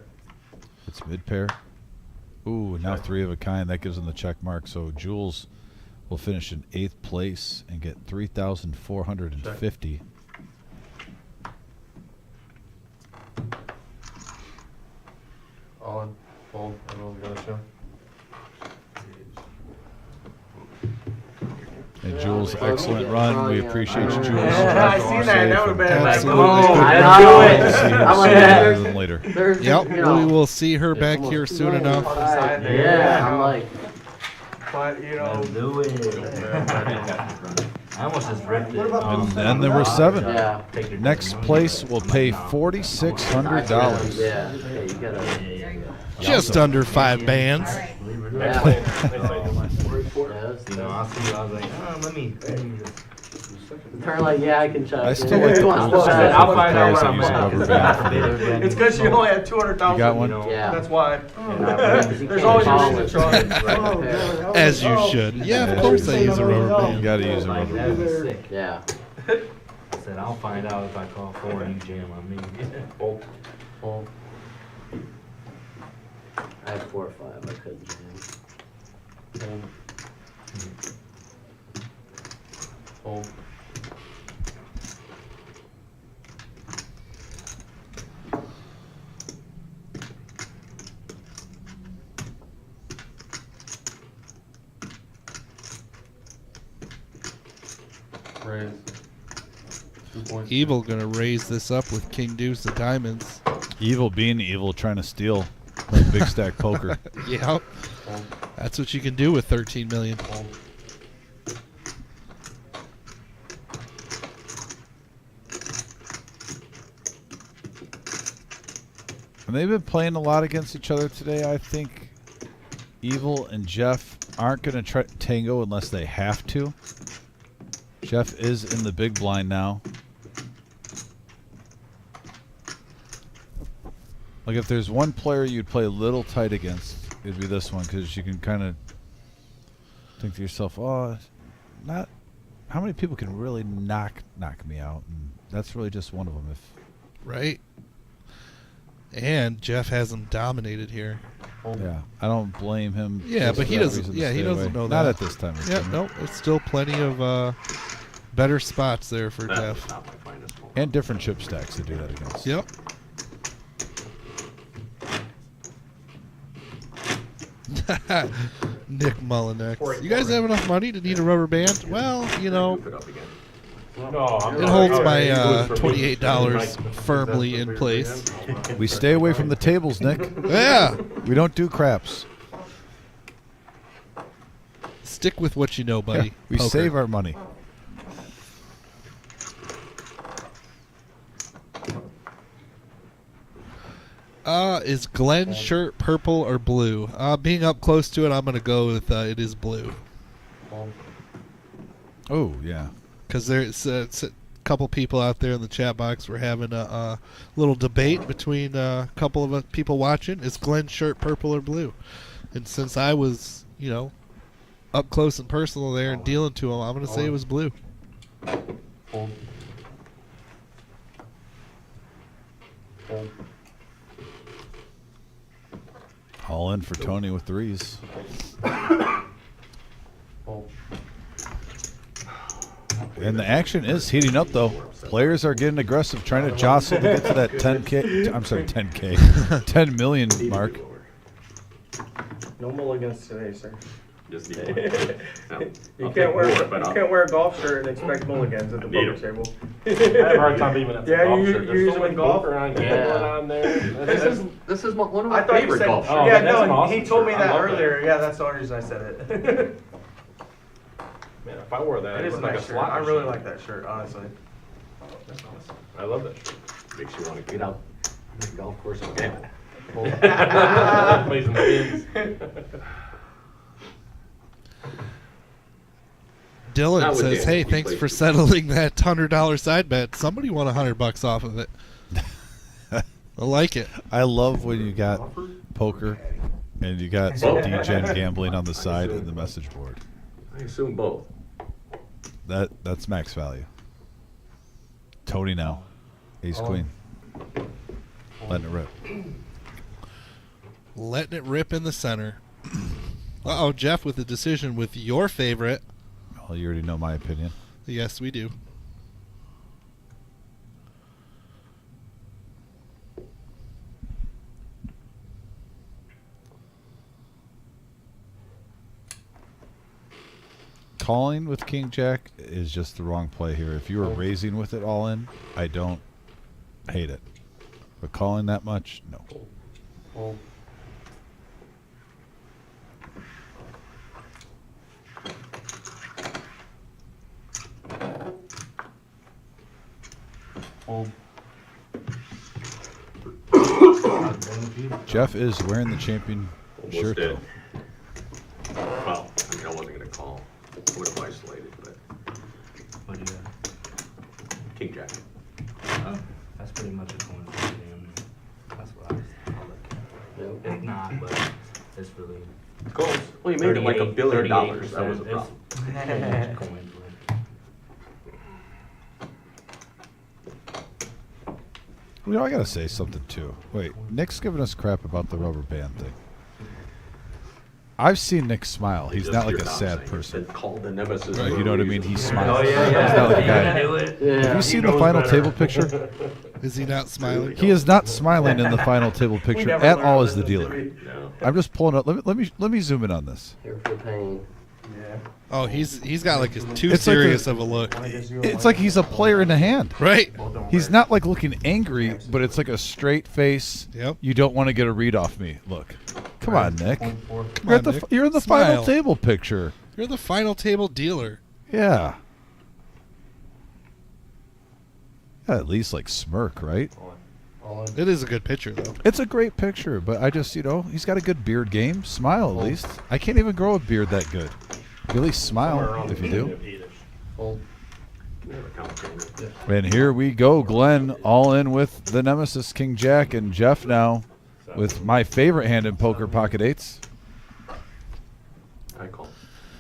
S2: It's mid pair. Ooh, now 3 of a kind. That gives them the check mark. So Jules will finish in 8th place and get 3,450.
S9: All in. Fold. Everyone's got a show.
S2: And Jules, excellent run. We appreciate you, Jules.
S6: Yeah, I seen that. That would've been like,
S2: Absolutely.
S6: oh,
S2: Good
S6: I
S2: luck.
S6: know
S2: We'll
S6: it.
S2: see her
S6: I'm like,
S2: sooner rather than later.
S14: Yep, we will see her back here soon enough.
S10: Yeah, I'm like,
S4: But, you know.
S10: do it. I almost just ripped it.
S2: And then there were 7.
S10: Yeah.
S2: Next place will pay $4,600.
S10: Yeah, you gotta.
S14: Just under 5 bands.
S10: You know, I'll see. I was like, oh, let me just. Turn like, yeah, I can check.
S2: I still like the old school
S6: I'll find out
S2: players
S6: what
S2: that
S6: I'm
S2: use a rubber band.
S6: It's because you only had 200,000.
S2: You got one?
S10: Yeah.
S6: That's why.
S10: You
S6: There's
S10: can't
S6: always
S10: follow
S6: a
S10: it.
S6: reason to try.
S14: As you should. Yeah, of course they use a rubber
S2: You
S14: band.
S2: got to use a rubber
S10: That'd
S2: band.
S10: be sick. Yeah. I said, I'll find out if I call 4 and you jam on me.
S9: Fold. Fold.
S10: I had 4 or 5. I couldn't jam.
S9: Fold. Fold. Raise. 2 points.
S14: Evil gonna raise this up with King Deuce of diamonds.
S2: Evil being evil, trying to steal like big stack poker.
S14: Yep. That's what you can do with 13 million.
S2: And they've been playing a lot against each other today. I think Evil and Jeff aren't going to try tango unless they have to. Jeff is in the big blind now. Like if there's one player you'd play a little tight against, it'd be this one, because you can kind of think to yourself, oh, not how many people can really knock me out, and that's really just one of them.
S14: Right. And Jeff has him dominated here.
S2: Yeah, I don't blame him.
S14: Yeah,
S2: just
S14: but
S2: for
S14: he
S2: that
S14: doesn't.
S2: reason to
S14: Yeah, he
S2: stay
S14: doesn't
S2: away.
S14: know that.
S2: Not at this time.
S14: Yeah, no, it's still plenty of better spots there for Jeff.
S2: And different chip stacks to do that against.
S14: Yep. Nick Mullinex. You guys have enough money to need a rubber band? Well, you know, it holds my $28 firmly in place.
S2: We stay away from the tables, Nick.
S14: Yeah.
S2: We don't do craps.
S14: Stick with what you know, buddy.
S2: Yeah, we
S14: Poker.
S2: save our money.
S14: Is Glenn's shirt purple or blue? Being up close to it, I'm going to go with it is blue.
S2: Oh, yeah.
S14: Because there's a couple people out there in the chat box were having a little debate between a couple of people watching. Is Glenn's shirt purple or blue? And since I was, you know, up close and personal there and dealing to him, I'm going to say it was blue.
S9: Fold. Fold.
S2: All in for Tony with threes. And the action is heating up, though. Players are getting aggressive, trying to jostle to get to that 10K. I'm sorry, 10K. 10 million mark.
S9: No mulligans today, sir.
S11: Just
S9: You
S11: need one. No, I'll
S9: can't
S11: take
S9: wear
S11: more, but
S9: you can't wear a golf shirt and expect mulligans at the
S11: need
S9: poker table.
S17: I have a hard time even at the
S9: Yeah,
S17: golf
S9: you
S17: shirt.
S9: you
S17: There's
S9: use
S17: so
S9: them in
S17: much
S9: golf.
S17: poker on gambling on there.
S19: This is one of
S9: I
S19: my
S9: thought you
S19: favorite
S9: said,
S19: golf
S17: Oh,
S9: yeah,
S17: that's an
S9: no,
S17: awesome
S9: he told me
S17: shirt. I
S9: that
S17: love that.
S9: earlier. Yeah, that's the only reason I said it.
S17: Man, if I wore that,
S9: It
S17: it
S9: is a
S17: looked like a
S9: nice shirt.
S17: slot
S9: I really
S17: machine.
S9: like that shirt, honestly.
S17: That's awesome. I love that shirt.
S19: Makes you want to get out to the golf course and gamble.
S17: Plays in the bins.
S14: Dylan
S19: Not with
S14: says,
S19: him.
S14: "Hey,
S19: He
S14: thanks
S19: plays
S14: for
S19: too.
S14: settling that $100 side bet. Somebody won $100 off of it. I like it."
S2: I love when you got poker and you got some DGen gambling on the side in the message board.
S19: I assume both.
S2: That's max value. Tony now. Ace Queen. Letting it rip.
S14: Letting it rip in the center. Uh-oh, Jeff with a decision with your favorite.
S2: Well, you already know my opinion.
S14: Yes, we do.
S2: Calling with King Jack is just the wrong play here. If you were raising with it all in, I don't hate it. But calling that much, no. Jeff is wearing the champion
S19: Almost
S2: shirt,
S19: did.
S2: though.
S19: Well, I mean, I wasn't going to call. I would have isolated, but.
S16: What do you got?
S19: King Jack.
S16: Oh, that's pretty much a coin flip game. That's what I was thinking. It's not, but it's really.
S19: Close. Well, you made it like $1 billion. That was a
S16: 38%.
S19: problem.
S16: It's pretty much coin flip.
S2: You know, I gotta say something too. Wait, Nick's giving us crap about the rubber band thing. I've seen Nick smile. He's not like a sad person.
S19: Called the nemesis.
S2: Right, you know what I mean? He smiles.
S16: Oh, yeah, yeah.
S2: He's not like a
S16: He
S2: guy.
S16: can do it.
S2: Have
S16: Yeah.
S2: you seen the final table picture?
S14: Is he not smiling?
S2: He is not smiling in the final table picture
S19: never
S2: at
S19: learned
S2: all as the
S19: this,
S2: dealer.
S19: did we? No.
S2: I'm just pulling up. Let me zoom in on this.
S19: Here for pain.
S9: Yeah.
S14: Oh, he's got like too
S2: It's like
S14: serious
S2: a-
S14: of a look.
S2: It's like he's a player in the hand.
S14: Right.
S2: He's not like looking angry, but it's like a straight face.
S14: Yep.
S2: You don't want to get a read off me. Look. Come on, Nick.
S14: Come
S2: You're,
S14: on, Nick.
S2: you're in the
S14: Smile.
S2: final table picture.
S14: You're the final table dealer.
S2: Yeah. At least like smirk, right?
S14: It is a good picture, though.
S2: It's a great picture, but I just, he's got a good beard game. Smile at least. I can't even grow a beard that good. You at least smile if you do. And here we go, Glenn, all in with the nemesis, King Jack, and Jeff now with my favorite hand in poker, pocket eights.
S19: I call.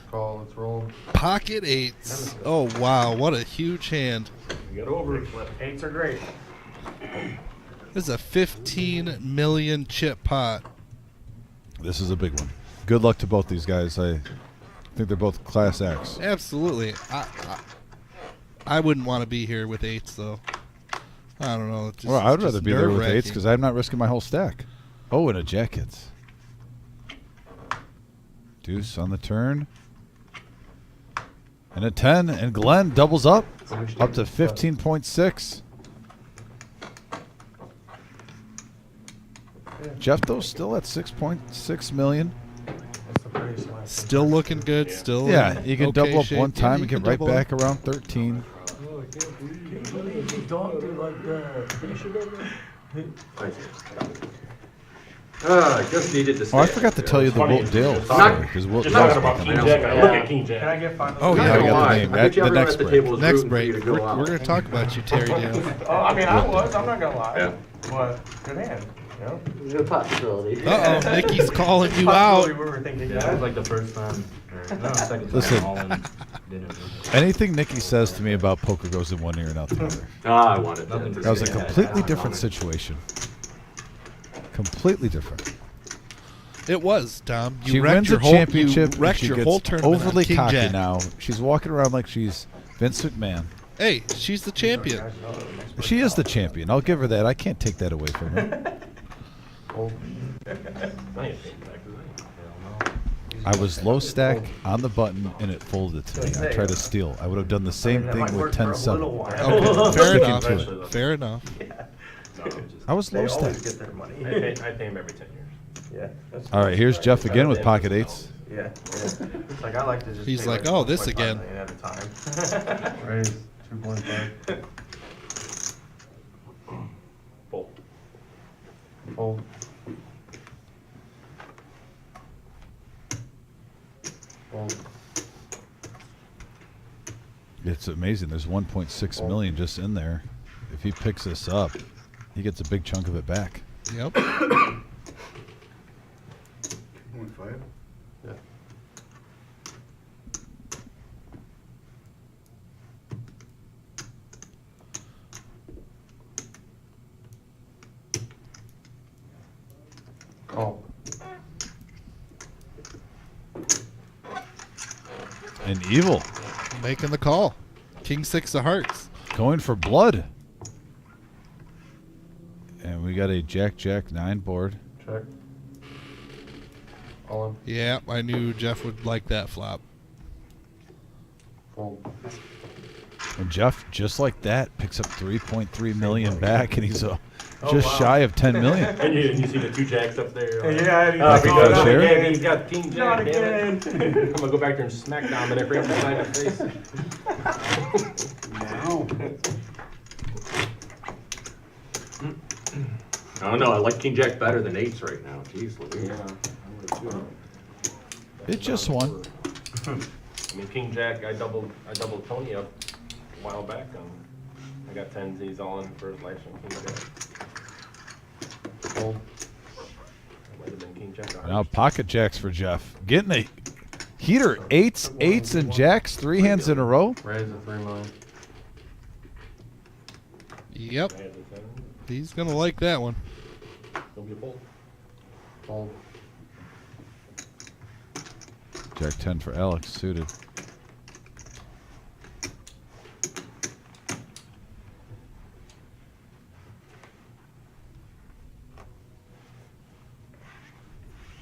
S9: Call, let's roll.
S14: Pocket eights. Oh, wow. What a huge hand.
S9: Get over it. Eights are great.
S14: This is a 15 million chip pot.
S2: This is a big one. Good luck to both these guys. I think they're both class acts.
S14: Absolutely. I wouldn't want to be here with eights, though. I don't know.
S2: Well, I'd rather be there with eights because I'm not risking my whole stack. Oh, and a jack hits. Deuce on the turn. And a 10. And Glenn doubles up to 15.6. Jeff, though, still at 6.6 million.
S14: Still looking good. Still
S2: Yeah, you can
S14: okay
S2: double up
S14: shape.
S2: one time
S14: Yeah,
S2: and
S14: you
S2: get
S14: can
S2: right
S14: double
S2: back
S14: up.
S2: around 13.
S19: I just needed to.
S2: Oh, I forgot to tell you the Wilt Dale story because Wilt
S17: Just
S2: Dale's
S17: talking about
S2: coming
S17: King
S2: out.
S17: Jack. I look at King Jack.
S9: Can I get 5?
S14: Oh,
S2: Yeah,
S14: yeah.
S2: I got the name. At the next break.
S14: Next break. We're going to talk about you, Terry Dale.
S9: Oh, I mean, I was. I'm not gonna lie.
S19: Yeah.
S9: But good hand. You know?
S19: There's a possibility.
S14: Uh-oh, Nikki's calling you out.
S9: We were thinking
S16: Yeah, it was like the first time, or no, second time.
S2: Listen.
S16: all in didn't.
S2: Anything Nikki says to me about poker goes in one ear and out the other.
S19: I wanted
S16: Nothing
S2: That was a
S16: Yeah,
S2: completely
S16: yeah.
S2: different situation. Completely different.
S14: It was, Tom. You
S2: She
S14: wrecked
S2: wins
S14: your
S2: a
S14: whole,
S2: championship.
S14: You wrecked
S2: and she
S14: your
S2: gets
S14: whole tournament on
S2: overly
S14: King
S2: cocky
S14: Jack.
S2: now. She's walking around like she's Vince McMahon.
S14: Hey, she's the champion.
S2: She is the champion. I'll give her that. I can't take that away from her. I was low stack on the button and it folded to me. I tried to steal. I would have done the same thing with 10-7.
S14: Okay, fair enough. Fair enough.
S2: I was low stack.
S17: I pay him every 10 years.
S19: Yeah.
S2: All right, here's Jeff again with pocket eights.
S19: Yeah. It's like I like to just.
S14: He's
S19: pay
S14: like, oh, this
S19: 1.5
S14: again.
S19: million at a time. Raise 2.5.
S17: Fold.
S19: Fold. Fold.
S2: It's amazing. There's 1.6 million just in there. If he picks this up, he gets a big chunk of it back.
S14: Yep.
S5: 2.5.
S19: Yeah. Call.
S2: And Evil
S14: Making the call. King 6 of hearts.
S2: going for blood. And we got a Jack 9 board.
S19: Check. All in.
S14: Yeah, I knew Jeff would like that flop.
S19: Fold.
S2: And Jeff, just like that, picks up 3.3 million back, and he's
S17: Oh,
S2: just
S17: wow.
S2: shy of 10 million.
S17: And you see the 2 jacks up there.
S19: Yeah,
S2: Not
S17: again. He's got King Jack. Damn it. I'm gonna go back there and smack Dominic right behind the face.
S19: Now.
S21: I don't know. I like King Jack better than 8s right now. Jeez, Louise.
S2: It just won.
S17: I mean, King Jack, I doubled Tony up a while back. I got 10s. He's all in for his last one. King Jack.
S19: Fold.
S17: That might have been King Jack.
S2: Now pocket jacks for Jeff. Getting a heater. Eights, and jacks, 3 hands in a row.
S19: Raise a 3 million.
S14: Yep. He's going to like that one.
S17: Don't be a fold.
S19: Fold.
S2: Jack 10 for Alex, suited.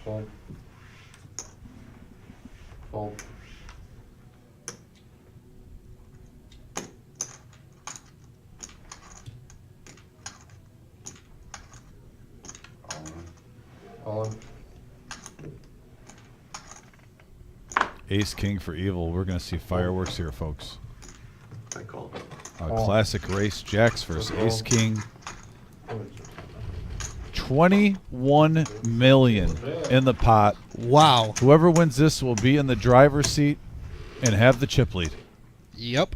S19: Fold. Fold. All in.
S2: Ace King for Evil. We're going to see fireworks here, folks.
S21: I call.
S2: Classic race. Jacks versus Ace King. 21 million in the pot.
S14: Wow.
S2: Whoever wins this will be in the driver's seat and have the chip lead.
S14: Yep.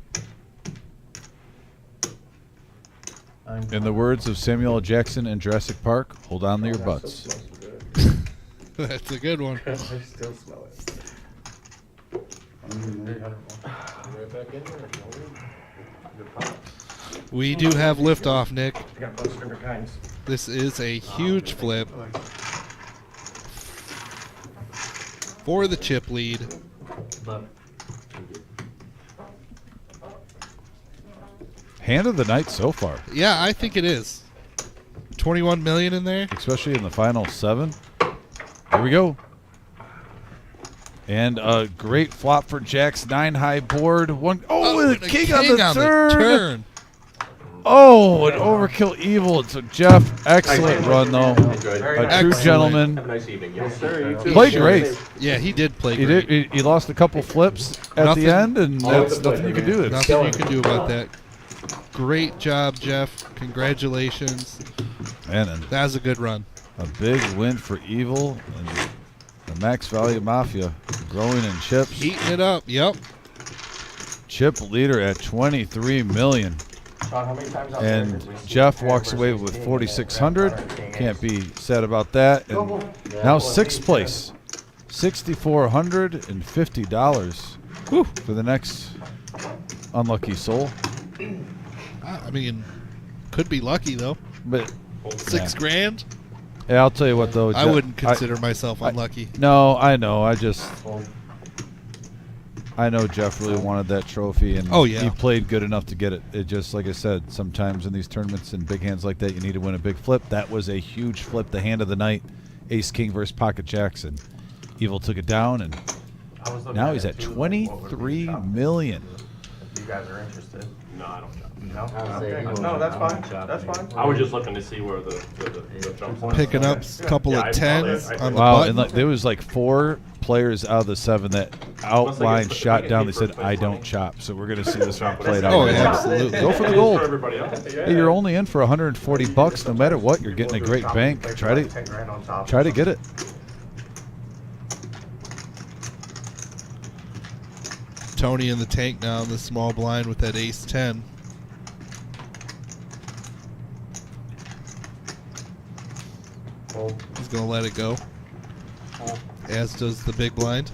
S2: In the words of Samuel L. Jackson in Jurassic Park, hold on to your butts.
S14: That's a good one.
S19: I still smell it.
S17: Right back in there. Good pop.
S14: We do have liftoff, Nick.
S19: I got both different kinds.
S14: This is a huge flip for the chip lead.
S19: Love.
S2: Hand of the night so far.
S14: Yeah, I think it is. 21 million in there.
S2: Especially in the final 7. Here we go. And a great flop for Jack's 9 high board.
S14: The
S2: king on the turn. Oh, an overkill Evil. So Jeff, excellent run though. A true gentleman.
S21: Have a nice evening. Yes, sir.
S2: Played great.
S14: Yeah, he did play
S2: He
S14: great.
S2: did. He lost a couple flips at
S14: Nothing-
S2: the end, and that's nothing you can do.
S14: Nothing you can do about that. Great job, Jeff. Congratulations.
S2: And
S14: that was a good run.
S2: A big win for Evil and the Max Value Mafia growing in chips.
S14: Heating it up. Yep.
S2: Chip leader at 23 million.
S19: Sean, how many times out there
S2: And
S19: did we see
S2: Jeff
S19: Aaron
S2: walks away
S19: versus
S2: with
S19: King
S2: 4,600.
S19: and King
S2: Can't be sad about that. And now 6th place, $6,450 for the next unlucky soul.
S14: I mean, could be lucky though.
S2: But
S14: $6 grand.
S2: Yeah, I'll tell you what though.
S14: I wouldn't consider myself unlucky.
S2: No, I know. I know Jeff really wanted that trophy, and he played good enough to get it. It just, like I said, sometimes in these tournaments and big hands like that, you need to win a big flip. That was a huge flip, the hand of the night, Ace King versus Pocket Jackson. Evil took it down, and now he's at 23 million.
S17: If you guys are interested. No, I don't shop. No?
S9: Okay. No, that's fine. That's fine.
S17: I was just looking to see where the jumps are.
S14: Picking up a couple of tens on the
S2: wow,
S14: button.
S2: and there was like 4 players out of the 7 that outlined shot down. They said, I don't chop. So we're going to see this one played out.
S14: Oh, yeah, absolutely.
S2: Go for the gold. Hey, you're only in for $140. No matter what, you're getting a great bank. Try to get it.
S14: Tony in the tank now in the small blind with that ace 10. He's going to let it go. As does the big blind.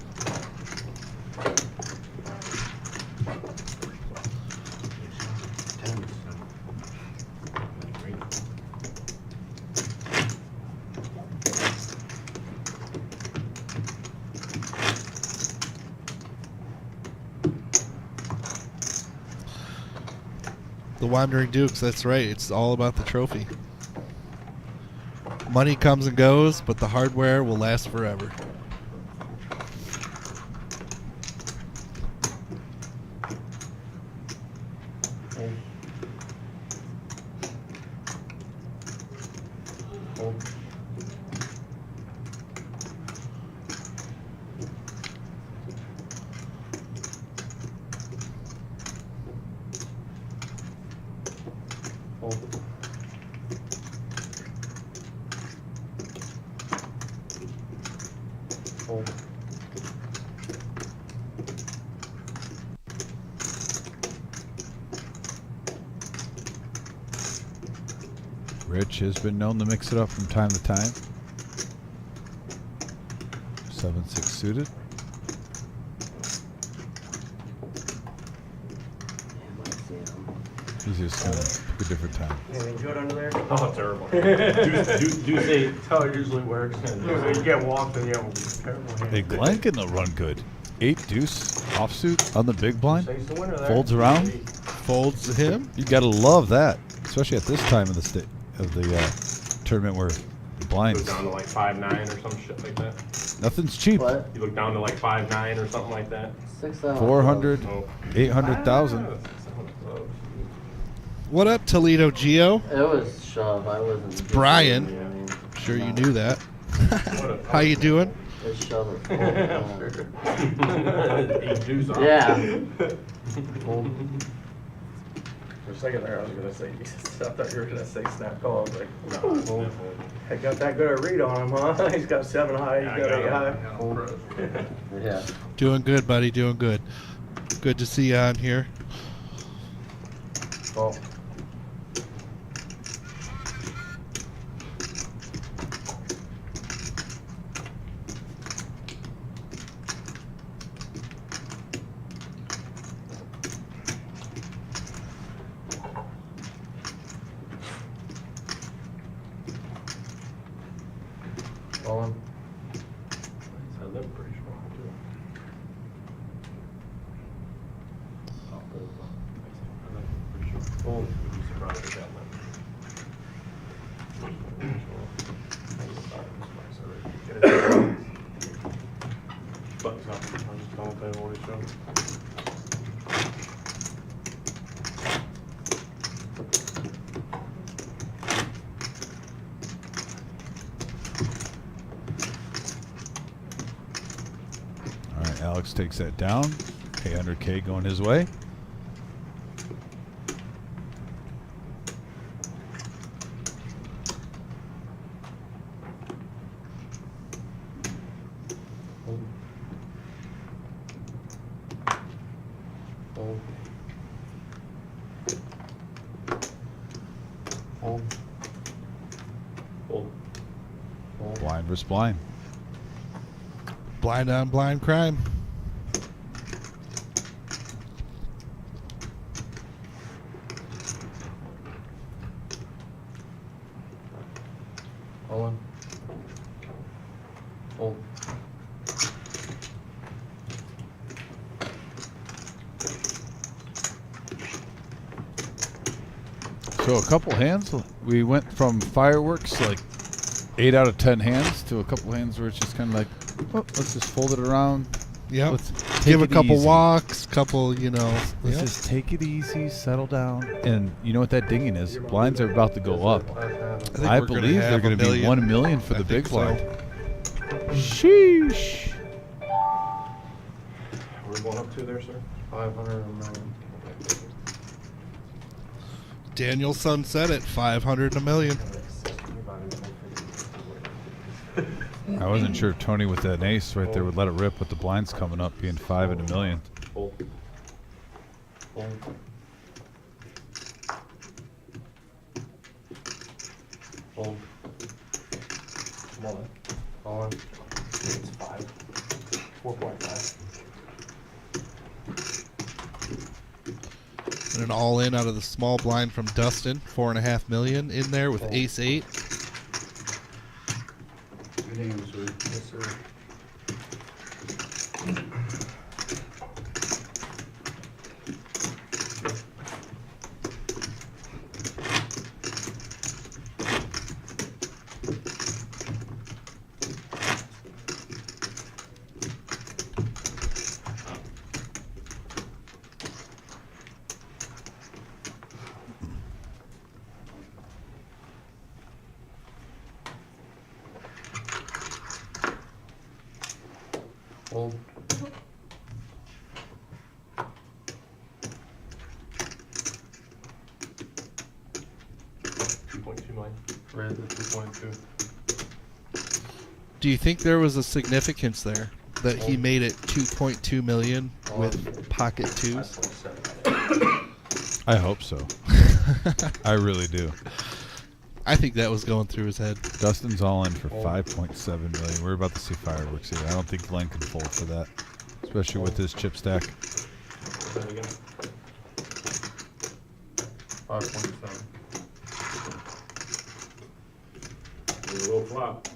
S14: The Wandering Dukes, that's right. It's all about the trophy. Money comes and goes, but the hardware will last forever.
S2: Rich has been known to mix it up from time to time. 7-6 suited. He's just gonna pick a different time.
S9: Anything good under there?
S17: Oh, terrible. Deuce 8. That's how it usually works.
S9: You get walked and you have a terrible hand.
S2: Hey, Glenn can run good. 8 deuce offsuit on the big blind. Folds around.
S14: Folds to him.
S2: You gotta love that, especially at this time of the tournament where the blinds.
S17: You look down to like 5-9 or some shit like that.
S2: Nothing's cheap.
S17: What? You look down to like 5-9 or something like that.
S2: 400, 800,000.
S14: What up, Toledo Geo?
S10: It was shove. I wasn't.
S14: It's Brian. Sure you knew that. How you doing?
S10: It's shove.
S9: Yeah. For a second there, I was gonna say, I thought you were gonna say snap call. I was like, no. I got that good a read on him, huh? He's got 7 high, he's got 8 high.
S10: Yeah.
S14: Doing good, buddy. Doing good. Good to see you on here.
S9: Oh.
S10: Rolling.
S17: I live pretty strong too. Oh, would be surprised at that limit. Buttons up. I'm just calling that always show.
S2: All right, Alex takes that down. 800K going his way. Blind versus blind.
S14: Blind on blind crime.
S10: Rolling.
S9: Fold.
S2: So a couple hands, we went from fireworks, like 8 out of 10 hands, to a couple hands where it's just kind of like, oh, let's just fold it around.
S14: Yep.
S2: Let's
S14: Give a
S2: take it
S14: couple
S2: easy.
S14: walks, couple, you know.
S2: Let's
S14: Yep.
S2: just take it easy, settle down. And you know what that dinging is? Blinds are about to go up. I
S14: we're gonna
S2: believe they're
S14: have
S2: going to
S14: $1
S2: be
S14: million.
S2: 1 million for
S14: I
S2: the big
S14: think so.
S2: blind. Sheesh.
S9: We're going up to there, sir? 500 a million.
S14: Danielson said it, 500 a million.
S2: I wasn't sure if Tony with that ace right there would let it rip with the blinds coming up, being 5 and a million.
S9: Fold. Fold. Fold. Come on. All in. It's 5. 4.5.
S14: And an all in out of the small blind from Dustin, 4.5 million in there with ace 8.
S5: Good hand, sir.
S9: Yes, sir. Fold. $2.2 million. Red at 2.2.
S14: Do you think there was a significance there that he made it 2.2 million with pocket twos?
S2: I hope so. I really do.
S14: I think that was going through his head.
S2: Dustin's all in for 5.7 million. We're about to see fireworks here. I don't think Glenn can fold for that, especially with his chip stack.
S9: 5.7.
S17: There's a low flop.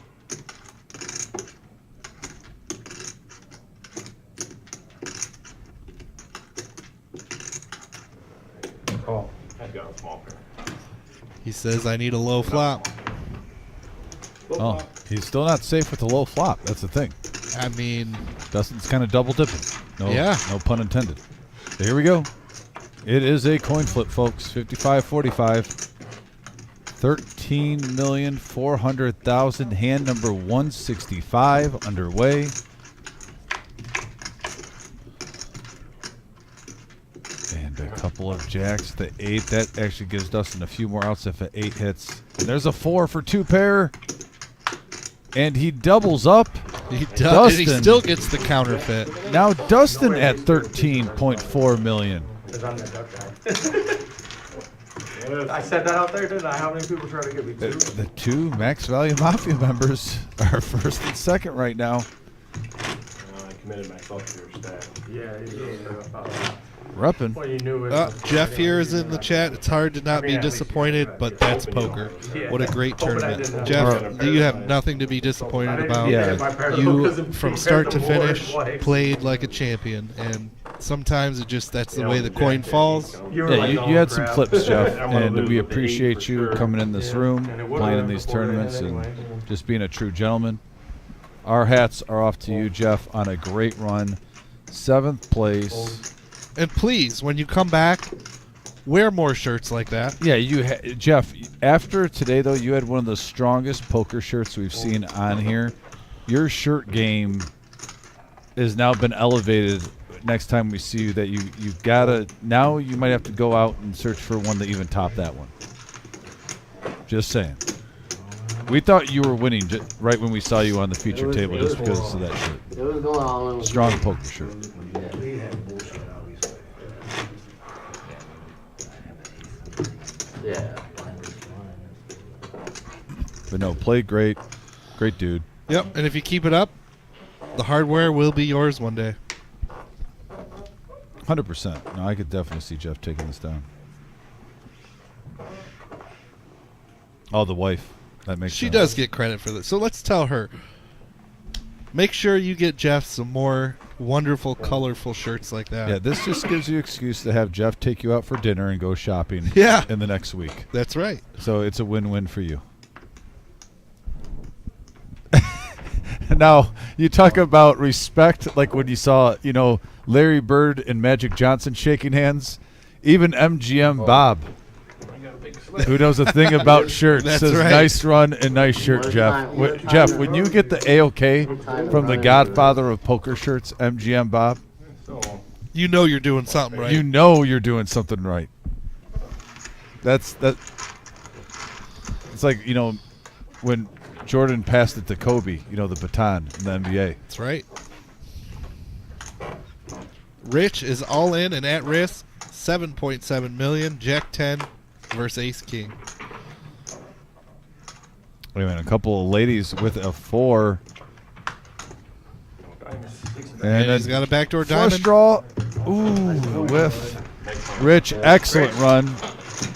S9: Call.
S17: I've got a small pair.
S14: He says, I need a low flop.
S2: Oh, he's still not safe with the low flop. That's the thing.
S14: I mean,
S2: Dustin's kind of double dipping. No,
S14: Yeah.
S2: no pun intended. So here we go. It is a coin flip, folks. 55-45. 13,400,000. Hand number 165 underway. And a couple of jacks. The 8, that actually gives Dustin a few more outs if an 8 hits. And there's a 4 for 2 pair. And he doubles up.
S14: He does. And he still gets the counterfeit.
S2: Now Dustin at 13.4 million.
S10: I said that out there, didn't I? How many people try to get me two?
S2: The 2 Max Value Mafia members are first and second right now.
S17: I committed myself to your stat.
S10: Yeah,
S2: Reppin'.
S10: Well, you knew it.
S14: Jeff here is in the chat. It's hard to not be disappointed, but that's poker. What a great tournament. Jeff, you have nothing to be disappointed about.
S2: Yeah.
S14: You, from start to finish, played like a champion. And sometimes that's the way the coin falls.
S2: Yeah, you had some flips, Jeff, and we appreciate you coming in this room, playing in these tournaments, and just being a true gentleman. Our hats are off to you, Jeff, on a great run. 7th place.
S14: And please, when you come back, wear more shirts like that.
S2: Yeah, Jeff, after today, though, you had one of the strongest poker shirts we've seen on here. Your shirt game has now been elevated. Next time we see you, that you gotta, now you might have to go out and search for one to even top that one. Just saying. We thought you were winning right when we saw you on the feature table just because of that shirt.
S10: It was going on.
S2: Strong poker shirt.
S10: Yeah.
S2: But no, played great. Great dude.
S14: Yep, and if you keep it up, the hardware will be yours one day.
S2: 100%. No, I could definitely see Jeff taking this down. Oh, the wife. That makes
S14: She
S2: sense.
S14: does get credit for this. So let's tell her. Make sure you get Jeff some more wonderful, colorful shirts like that.
S2: Yeah, this just gives you an excuse to have Jeff take you out for dinner and go shopping in the next week.
S14: That's right.
S2: So it's a win-win for you. Now, you talk about respect, like when you saw, Larry Bird and Magic Johnson shaking hands. Even MGM Bob, who knows a thing about shirts, says nice run and nice shirt, Jeff. Jeff, when you get the A-OK from the godfather of poker shirts, MGM Bob,
S14: you know you're doing something right.
S2: You know you're doing something right. It's like, when Jordan passed it to Kobe, the baton in the NBA.
S14: That's right. Rich is all in and at risk. 7.7 million. Jack 10 versus Ace King.
S2: Wait a minute. A couple of ladies with a 4.
S14: And he's got a backdoor diamond.
S2: Flush draw. Ooh, whiff. Rich, excellent run.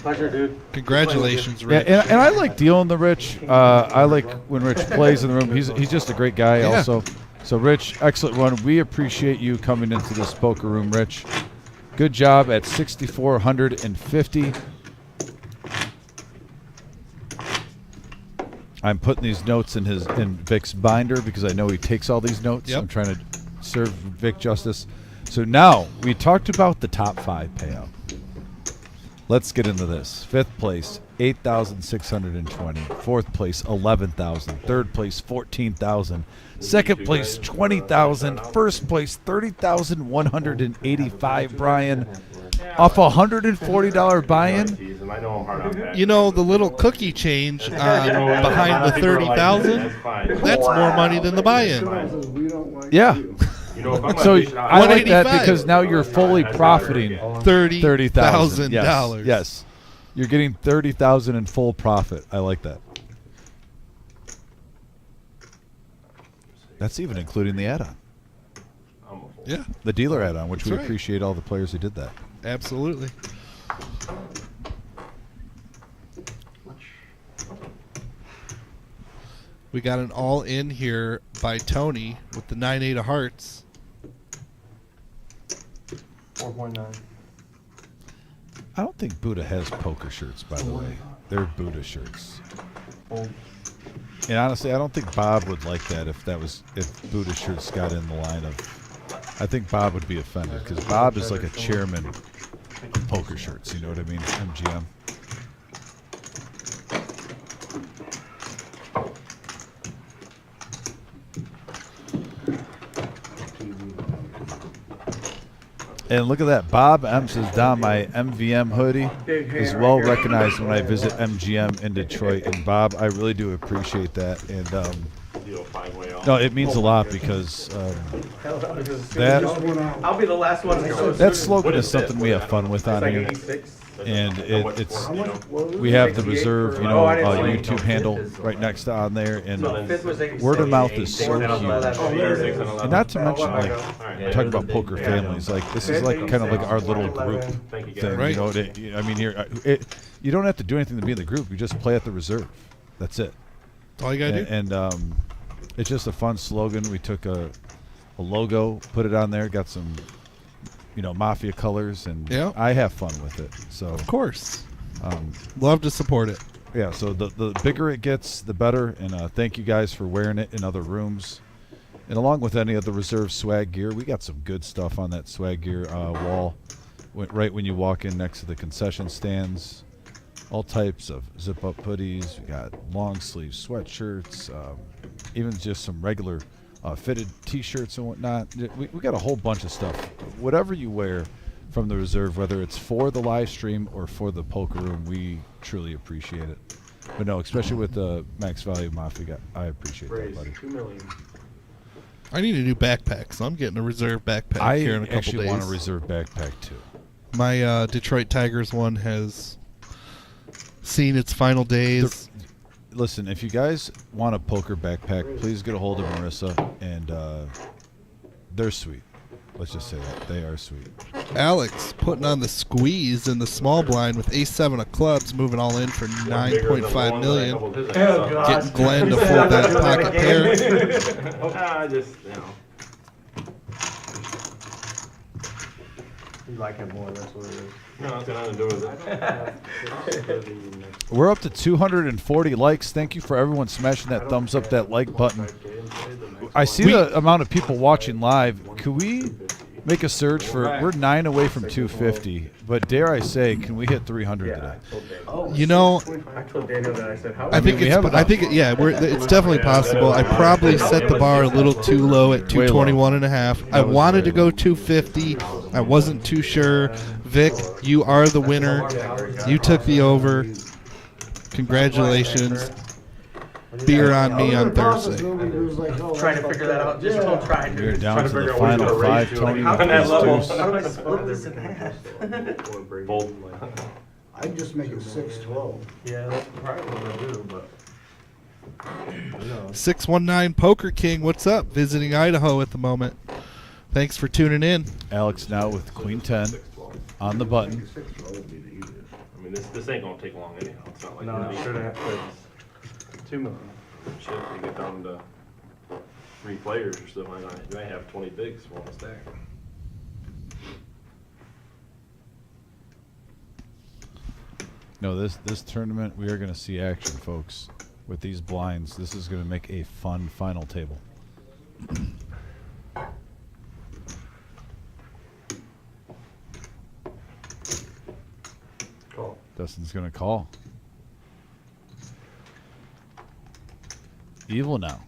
S9: Pleasure, dude.
S14: Congratulations, Rich.
S2: Yeah, and I like dealing the Rich. I like when Rich plays in the room. He's just a great guy also. So, Rich, excellent run. We appreciate you coming into this poker room, Rich. Good job at 6,450. I'm putting these notes in Vic's binder because I know he takes all these notes.
S14: Yep.
S2: I'm trying to serve Vic justice. So now we talked about the top 5 payout. Let's get into this. 5th place, 8,620. 4th place, 11,000. 3rd place, 14,000. 2nd place, 20,000. 1st place, 30,185. Brian, off a $140 buy-in.
S14: The little cookie change behind the 30,000. That's more money than the buy-in.
S2: Yeah. So I like that because now you're fully profiting $30,000. Yes. You're getting $30,000 in full profit. I like that. That's even including the add-on.
S14: Yeah.
S2: The dealer add-on, which
S14: That's
S2: we
S14: right.
S2: appreciate all the players who did that.
S14: Absolutely. We got an all-in here by Tony with the 9-8 of hearts.
S9: 4.9.
S2: I don't think Buddha has poker shirts, by the way. They're Buddha shirts. And honestly, I don't think Bob would like that if Buddha shirts got in the line of. I think Bob would be offended because Bob is like a chairman of poker shirts. You know what I mean? MGM. And look at that. Bob M says, Don, my MVM hoodie is well recognized when I visit MGM in Detroit. And Bob, I really do appreciate that. And no, it means a lot because
S9: I'll be the last one to go.
S2: that slogan is something we have fun with on here. And it's we have the reserve, YouTube handle right next to on there, and word of mouth is so huge. And not to mention, like talking about poker families, like this is like kind of like our little group thing.
S14: Right.
S2: I mean, here you don't have to do anything to be in the group. You just play at the reserve. That's it.
S14: All you gotta do.
S2: And it's just a fun slogan. We took a logo, put it on there, got some. Mafia colors, and I have fun with it. So
S14: of course, love to support it.
S2: Yeah. So the bigger it gets, the better. And thank you guys for wearing it in other rooms. And along with any of the reserve swag gear, we got some good stuff on that swag gear wall. Right when you walk in next to the concession stands, all types of zip-up hoodies. We got long sleeve sweatshirts, even just some regular. Fitted T-shirts and whatnot. We got a whole bunch of stuff. Whatever you wear from the reserve, whether it's for the live stream or for the poker room, we truly appreciate it. But no, especially with the Max Value Mafia, I appreciate that, buddy.
S9: $2 million.
S14: I need a new backpack, so I'm getting a reserve backpack here in a couple days.
S2: I actually want a reserve backpack too.
S14: My Detroit Tigers one has seen its final days.
S2: Listen, if you guys want a poker backpack, please get a hold of Marissa, and they're sweet. Let's just say that. They are sweet.
S14: Alex putting on the squeeze in the small blind with ace-7 of clubs, moving all in for 9.5 million. Getting Glenn to fold that pocket pair.
S17: I just, you know.
S9: You like him more, that's what it is.
S17: No, it's got nothing to do with it.
S2: We're up to 240 likes. Thank you for everyone smashing that thumbs up, that like button. I see the amount of people watching live. Could we make a search for? We're 9 away from 250, but dare I say, can we hit 300 today?
S14: You know,
S9: I told Daniel that. I said, how?
S14: I think it's definitely possible. I probably set the bar a little too low at 221.5. I wanted to go 250. I wasn't too sure. Vic, you are the winner. You took the over. Congratulations. Beer on me on Thursday.
S9: Trying to figure that out. Just don't try.
S2: We're down to the final 5. Tony
S9: How
S2: with
S9: can that
S2: his
S9: level?
S2: deuce.
S9: How do I split this in half?
S5: I'd just make it 6-12.
S9: Yeah, that's probably what I'm gonna do, but.
S14: 619 Poker King, what's up? Visiting Idaho at the moment. Thanks for tuning in.
S2: Alex now with Queen 10 on the button.
S17: I mean, this ain't gonna take long anyhow. It's not like
S9: No,
S17: really-
S9: I should have put 2 million.
S17: Shit, you get down to 3 players or something like that. You might have 20 bigs for one stack.
S2: No, this tournament we are going to see action, folks. With these blinds, this is going to make a fun final table.
S9: Call.
S2: Dustin's going to call. Evil now.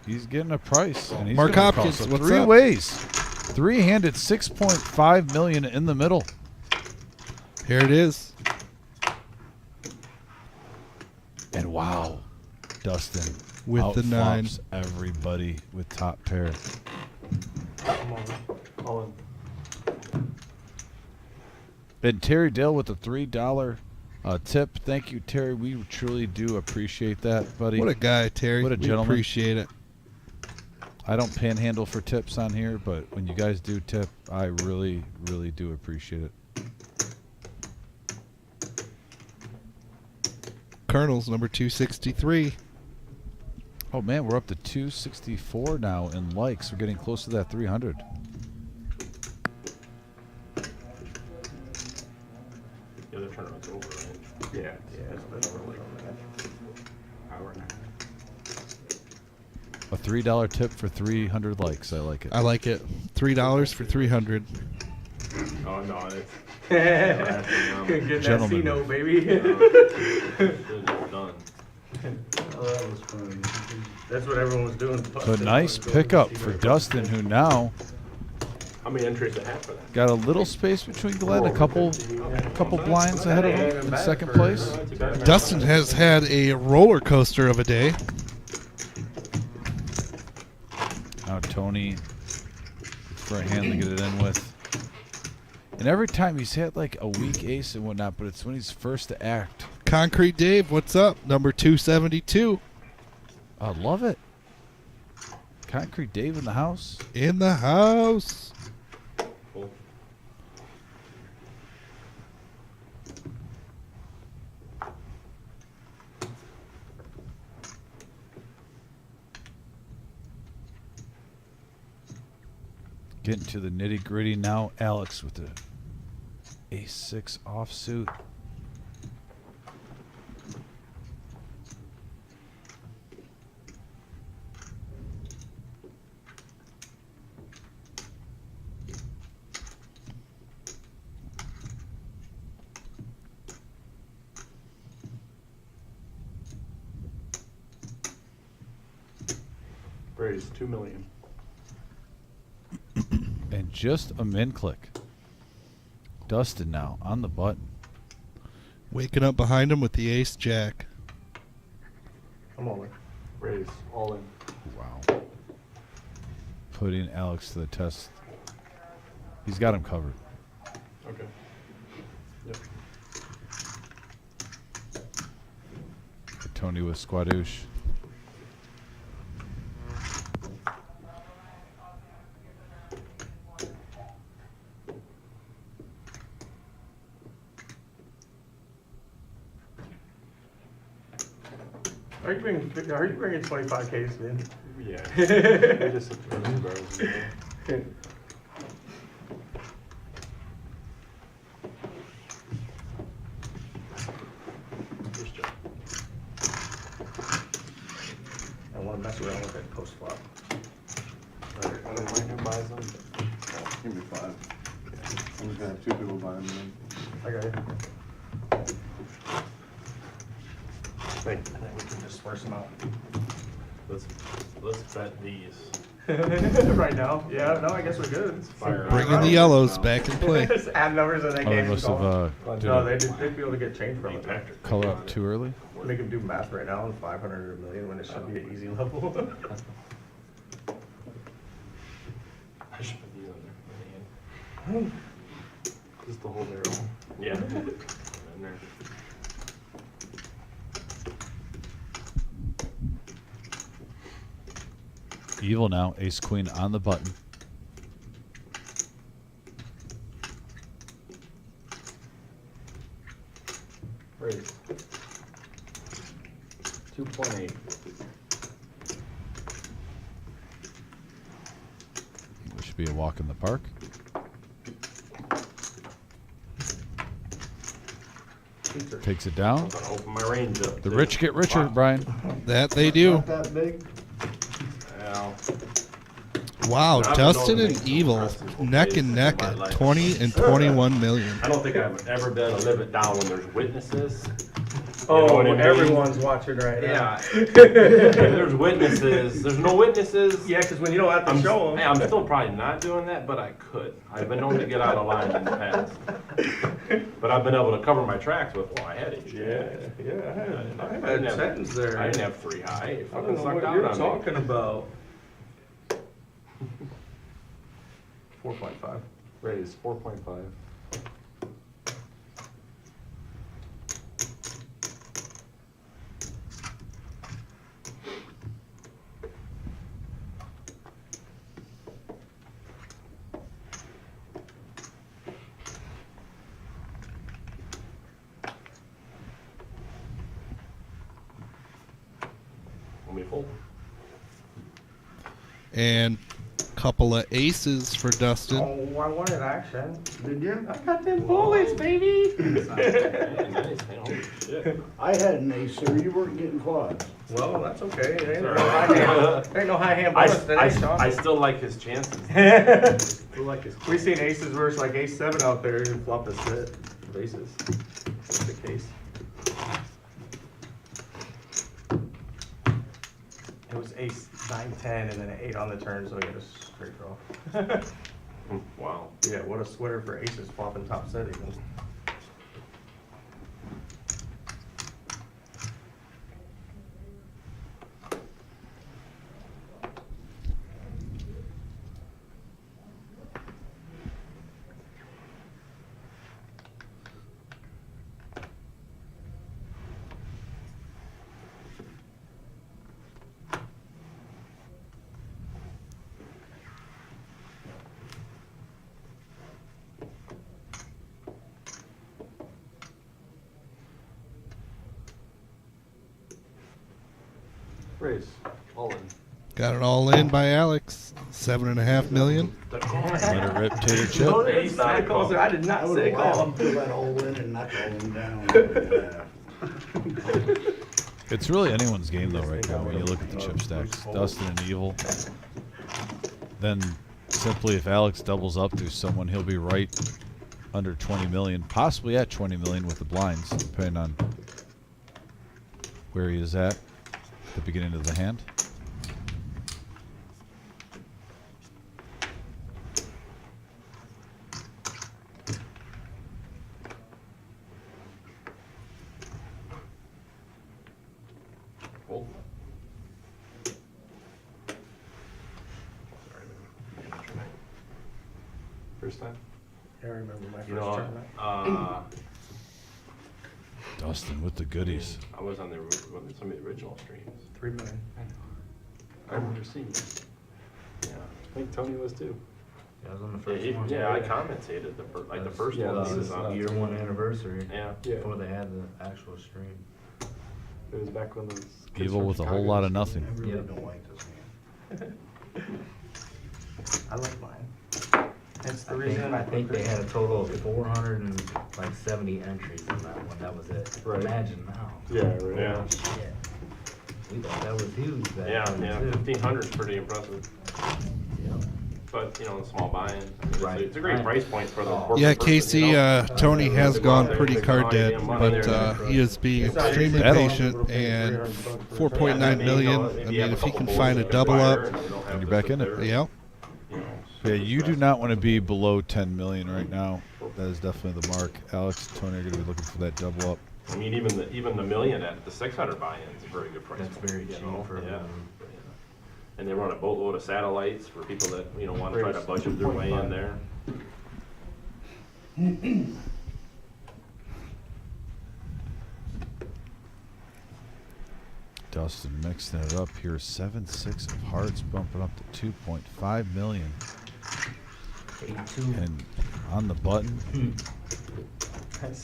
S2: He's getting a price, and he's
S14: Mark
S2: gonna call.
S14: Hopkins,
S2: So
S14: what's
S2: 3
S14: up?
S2: ways. 3-handed, 6.5 million in the middle.
S14: Here it is.
S2: And wow, Dustin
S14: With the 9.
S2: outflops everybody with top pair.
S9: Come on, call him.
S2: And Terry Dale with a $3 tip. Thank you, Terry. We truly do appreciate that, buddy.
S14: What a guy, Terry.
S2: What a
S14: We
S2: gentleman.
S14: appreciate it.
S2: I don't panhandle for tips on here, but when you guys do tip, I really, really do appreciate it.
S14: Colonel's number 263.
S2: Oh, man, we're up to 264 now in likes. We're getting close to that 300.
S17: The other tournament's over, right?
S19: Yeah, it's been over like hour and a half.
S2: A $3 tip for 300 likes. I like it.
S14: I like it. $3 for 300.
S17: Oh, no, it's...
S9: Couldn't get that
S2: Gentlemen.
S9: C-note, baby.
S17: Done.
S5: Oh, that was funny.
S9: That's what everyone was doing.
S2: So nice pickup for Dustin, who now
S17: How many entries they have for that?
S2: got a little space between Glenn, a couple blinds ahead of him in second place.
S14: Dustin has had a roller coaster of a day.
S2: Now Tony for a hand to get it in with. And every time he's had like a weak ace and whatnot, but it's when he's first to act.
S14: Concrete Dave, what's up? Number 272.
S2: I love it. Concrete Dave in the house.
S14: In the house.
S17: Cool.
S2: Getting to the nitty gritty now. Alex with the ace-6 offsuit.
S17: Raised 2 million.
S2: And just a min click. Dustin now on the button.
S14: Waking up behind him with the ace jack.
S9: I'm all in.
S17: Raise all in.
S2: Wow. Putting Alex to the test. He's got him covered.
S17: Okay. Yep.
S2: Tony with Squadouche.
S9: Are you bringing 25Ks, man?
S17: Yeah. We're just bros.
S9: I want to mess around with that post flop.
S17: Alright, I don't mind who buys them.
S21: Give me 5. I'm just gonna have 2 people buy them.
S9: I got it. Wait, and then we can just sparse them out.
S17: Let's bet these.
S9: Right now? Yeah, no, I guess we're good.
S14: Bringing the yellows back in play.
S9: Just add numbers and then
S2: Oh, they
S9: game's
S2: must
S9: going.
S2: have
S9: No, they'd be able to get change from it.
S2: color up too early.
S9: Make them do math right now on 500 or a million when it should be an easy level.
S17: I should put these on there. Just the whole barrel. Yeah. In there.
S2: Evil now. Ace queen on the button.
S17: Raise. 2.8.
S2: Which should be a walk in the park. Takes it down.
S17: I'm gonna open my range up.
S2: The
S17: too.
S2: rich get richer, Brian.
S14: That they do.
S21: Not that big.
S17: Well,
S14: Wow,
S17: I've been
S14: Dustin
S17: known to
S14: and
S17: make
S14: Evil
S17: impressive
S14: neck
S17: plays
S14: and neck
S17: in my
S14: at
S17: life.
S14: 20 and 21 million.
S17: I don't think I've ever been a little bit down when there's witnesses.
S9: Oh,
S17: know what I mean?
S9: everyone's watching right now.
S17: Yeah. If there's witnesses. There's no witnesses.
S9: Yeah, because when you don't have to show them.
S17: Hey, I'm still probably not doing that, but I could. I've been known to get out of line in the past. But I've been able to cover my tracks with, well, I had it.
S9: I had sentence there.
S17: I didn't have 3 high. It
S9: I don't
S17: fucking
S9: know
S17: sucked
S9: what
S17: out
S9: you're
S17: on me.
S9: talking about. 4.5.
S17: Raise 4.5. Want me to fold?
S14: And couple of aces for Dustin.
S9: Oh, I wanted action.
S21: Did you?
S9: I got them bullets, baby.
S17: Nice, man. Holy shit.
S5: I had an ace, sir. You weren't getting quads.
S9: Well, that's okay. There ain't no
S17: Sorry.
S9: high hand. There ain't no high hand bullets today, Sean.
S17: I still like his chances. Still like his
S9: We've seen aces versus like ace 7 out there and flop a set of aces. That's the case. It was ace 9, 10, and then an 8 on the turn, so we got a straight draw.
S17: Wow.
S9: Yeah, what a sweater for aces flopping top set even.
S17: Raise. All in.
S14: Got it all in by Alex. 7.5 million.
S2: Let it rip tater chip.
S9: No, ace 9 calls. I did not say call.
S5: Fill that all in and knock all them down.
S2: It's really anyone's game though right now when you look at the chip stacks. Dustin and Evil. Then simply if Alex doubles up to someone, he'll be right under 20 million, possibly at 20 million with the blinds, depending on where he is at the beginning of the hand.
S17: Fold. First time?
S9: I remember my first
S17: You know,
S9: tournament.
S2: Dustin with the goodies.
S17: I was on some of the original streams.
S9: 3 million.
S17: I remember seeing it. Yeah, I think Tony was too.
S10: Yeah, I was on the first
S17: Yeah,
S10: one.
S17: yeah, I commentated the first
S10: Yeah,
S17: one.
S10: this
S17: he
S10: is
S17: was on.
S10: year 1 anniversary.
S17: Yeah.
S10: Before they had the actual stream.
S9: It was back when those kids
S2: Evil
S9: from
S2: with a whole
S9: Chicago
S2: lot of
S9: used
S2: nothing.
S9: to-
S5: I really don't like this hand.
S10: I like mine.
S9: That's the
S10: I
S9: reason.
S10: think they had a total of 470 entries in that one. That was it.
S9: Right.
S10: Imagine now.
S9: Yeah, right.
S17: Yeah.
S10: Shit. We thought that was huge back
S17: Yeah,
S10: then,
S17: yeah,
S10: too.
S17: 1,500 is pretty impressive. But, you know, a small buy-in. I mean, it's a great price point for the corporate
S14: Yeah,
S17: person,
S14: Casey,
S17: you know?
S14: Tony has
S17: To go out
S14: gone
S17: there and
S14: pretty
S17: make
S14: card
S17: some
S14: dead,
S17: damn money
S14: but
S17: there.
S14: he is being extremely patient, and 4.9 million. I mean, if he can find a double up,
S2: And you're back in it.
S14: yeah.
S2: Yeah, you do not want to be below 10 million right now. That is definitely the mark. Alex, Tony are going to be looking for that double up.
S17: I mean, even the million at the 600 buy-in is a very good price.
S10: That's
S17: point,
S10: very
S17: you
S10: cheap
S17: know?
S10: for a
S17: Yeah.
S10: million.
S17: And they run a boatload of satellites for people that, you know, want to try to budget their way in there.
S2: Dustin mixing it up here. 7-6 of hearts, bumping up to 2.5 million.
S10: 82.
S2: And on the button.
S9: That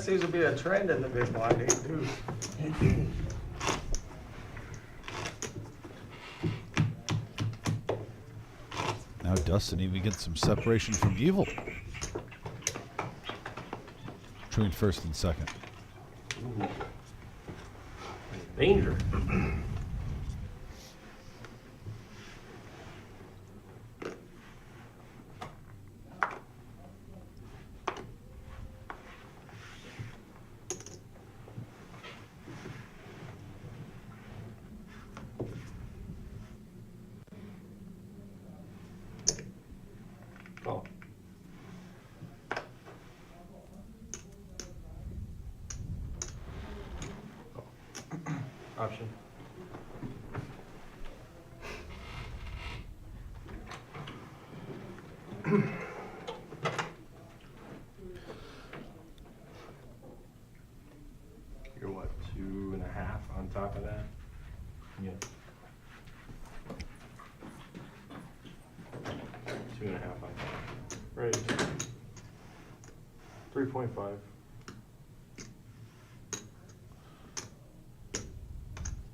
S9: seems to be a trend in the big blind, 8-2.
S2: Now Dustin even gets some separation from Evil. Between first and second.
S17: Ooh. Danger. Oh. Option. You're what, 2.5 on top of that? Yeah. 2.5 on top. Right. 3.5.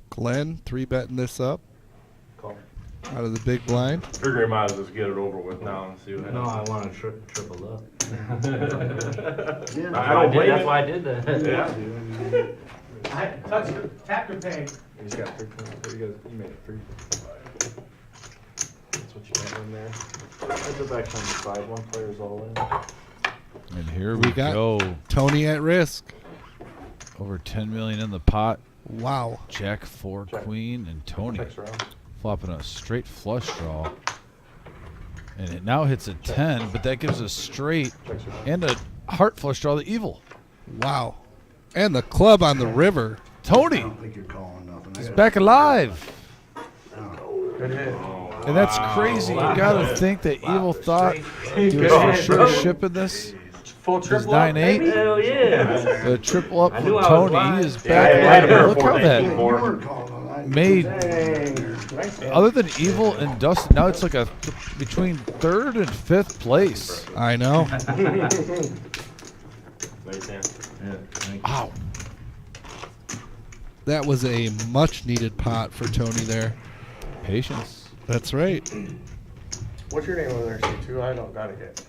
S14: Glenn, 3-betting this up
S17: Call.
S14: out of the big blind.
S17: Figure you might as well just get it over with now and see what
S10: No,
S17: happens.
S10: I want to triple up.
S17: I don't blame
S10: That's
S17: you.
S10: why I did that.
S17: Yeah.
S9: I touched your, tap your pay.
S17: You just got 3.5. You made it 3. That's what you got in there. I did back on the side. One player's all in.
S2: And here
S14: We
S2: we
S14: got
S2: go.
S14: Tony at risk.
S2: Over 10 million in the pot.
S14: Wow.
S2: Jack 4 queen and Tony
S17: Next round.
S2: flopping a straight flush draw. And it now hits a 10, but that gives us straight and a heart flush draw to Evil.
S14: Wow. And the club on the river.
S2: Tony
S5: I don't think you're calling nothing.
S2: is back alive.
S9: Good hit.
S2: And that's crazy. You gotta think that Evil thought he was for sure shipping this.
S9: Full
S2: His
S9: triple up,
S2: 9-8.
S9: baby. Hell yeah.
S2: The triple up
S9: I
S2: from
S9: knew I was
S2: Tony.
S9: lying.
S2: He is
S17: Yeah,
S2: back
S17: I had
S2: alive.
S17: him
S2: Look
S17: for
S2: how that
S17: 14-4.
S2: made.
S9: Dang. Nice hit.
S2: Other than Evil and Dustin, now it's like a between 3rd and 5th place.
S14: I know.
S17: Nice hand.
S2: Wow.
S14: That was a much needed pot for Tony there.
S2: Patience.
S14: That's right.
S9: What's your name over there, C2? I don't got it yet.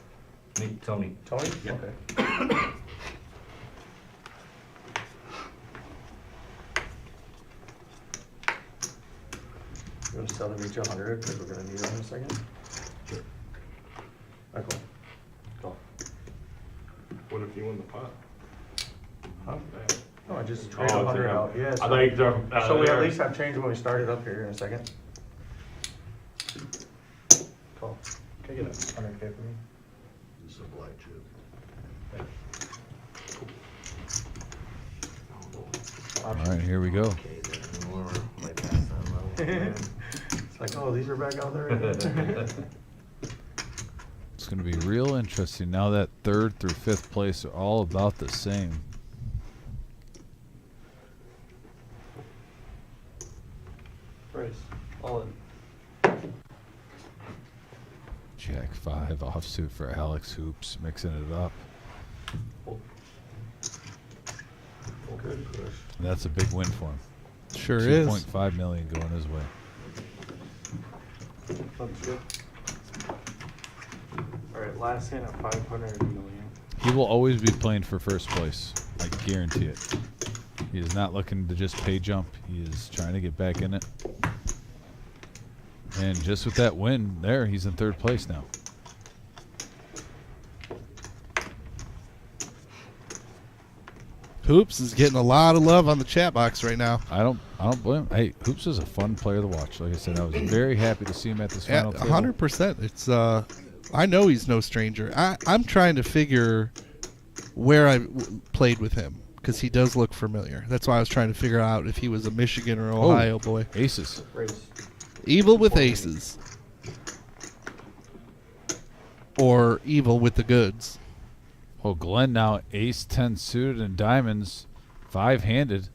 S10: Me, Tony.
S9: Tony?
S10: Yeah.
S9: Okay. You want to sell them each 100 because we're going to need them in a second?
S10: Sure.
S9: Alright, cool. Cool.
S17: What if you win the pot?
S9: Huh?
S17: Yeah.
S9: No, I just trade
S17: Oh,
S9: 100
S17: it's
S9: out. Yeah.
S17: I thought you took
S9: So we
S17: there.
S9: at least have change when we started up here in a second. Cool. Can you get a 100K for me?
S5: This is a black chip.
S2: All right, here we go.
S9: It's like, oh, these are back out there.
S2: It's going to be real interesting now that 3rd through 5th place are all about the same.
S9: Price, all in.
S2: Jack 5 offsuit for Alex Hoops, mixing it up.
S9: Good push.
S2: And that's a big win for him.
S14: Sure is.
S2: 2.5 million going his way.
S9: That's good. Alright, last hand at 500 million.
S2: He will always be playing for first place. I guarantee it. He is not looking to just pay jump. He is trying to get back in it. And just with that win there, he's in third place now.
S14: Hoops is getting a lot of love on the chat box right now.
S2: I don't blame him. Hey, Hoops is a fun player to watch. Like I said, I was very happy to see him at this final table.
S14: 100%. It's I know he's no stranger. I'm trying to figure where I played with him because he does look familiar. That's why I was trying to figure out if he was a Michigan or Ohio boy.
S2: Aces.
S14: Evil with aces. Or evil with the goods.
S2: Oh, Glenn now ace 10 suited and diamonds, 5-handed.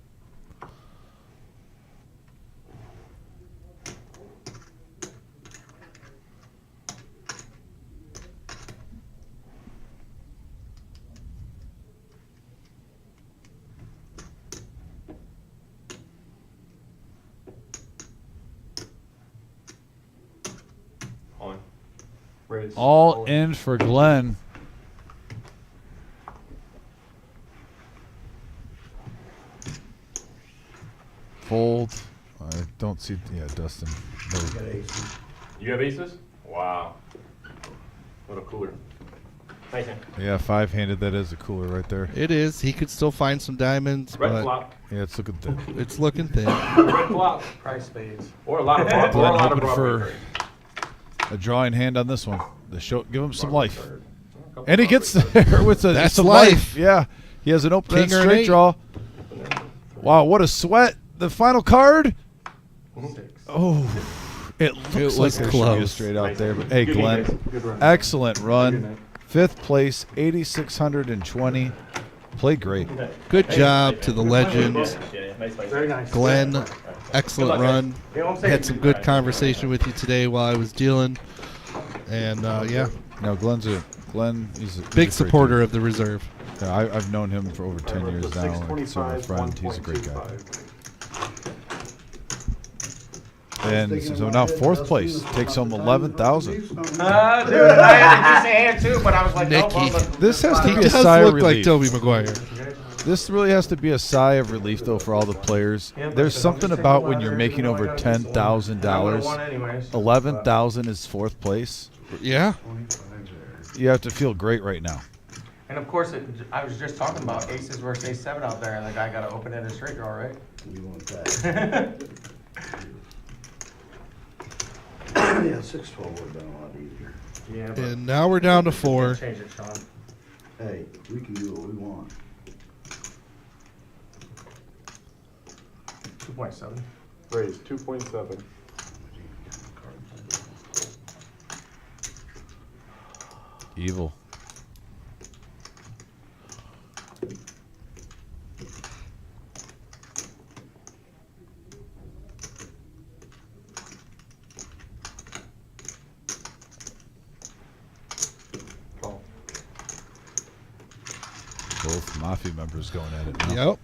S2: All in for Glenn. Fold. I don't see. Yeah, Dustin. No.
S17: You have aces? Wow. What a cooler. Nice hand.
S2: Yeah, 5-handed. That is a cooler right there.
S14: It is. He could still find some diamonds,
S17: Red
S14: but
S17: flop.
S2: Yeah, it's looking thin.
S14: It's looking thin.
S17: Red flop.
S9: Price spades.
S17: Or a lot of broad.
S2: Glenn hoping for a drawing hand on this one. The show, give him some life, and he gets there with some life. Yeah, he has an open and straight draw. Wow, what a sweat! The final card. Oh, it looks like there should be a straight out there. But hey, Glenn, excellent run. 5th place, 8,620. Played great.
S14: Good job to the legends.
S9: Very nice.
S14: Glenn, excellent run. Had some good conversation with you today while I was dealing. And yeah.
S2: No, Glenn, he's a
S14: big supporter of the reserve.
S2: Yeah, I've known him for over 10 years now. And so my friend, he's a great guy. And so now 4th place takes home 11,000.
S6: Dude, I had a decent hand too, but I was like, nope,
S2: This has to
S14: He
S2: be a
S14: does
S2: sigh
S14: look
S2: of
S14: like
S2: relief.
S14: Toby Maguire.
S2: This really has to be a sigh of relief, though, for all the players. There's something about when you're making over $10,000. 11,000 is 4th place.
S14: Yeah.
S2: You have to feel great right now.
S6: And of course, I was just talking about aces versus ace 7 out there, and the guy got to open it a straight draw, right?
S5: We want that. Yeah, 6-12 would have been a lot easier.
S6: Yeah.
S14: And now we're down to 4.
S6: Change it, Sean.
S5: Hey, we can do what we want.
S6: 2.7.
S9: Raise 2.7.
S2: Evil. Both Mafia members going at it now.
S14: Yep.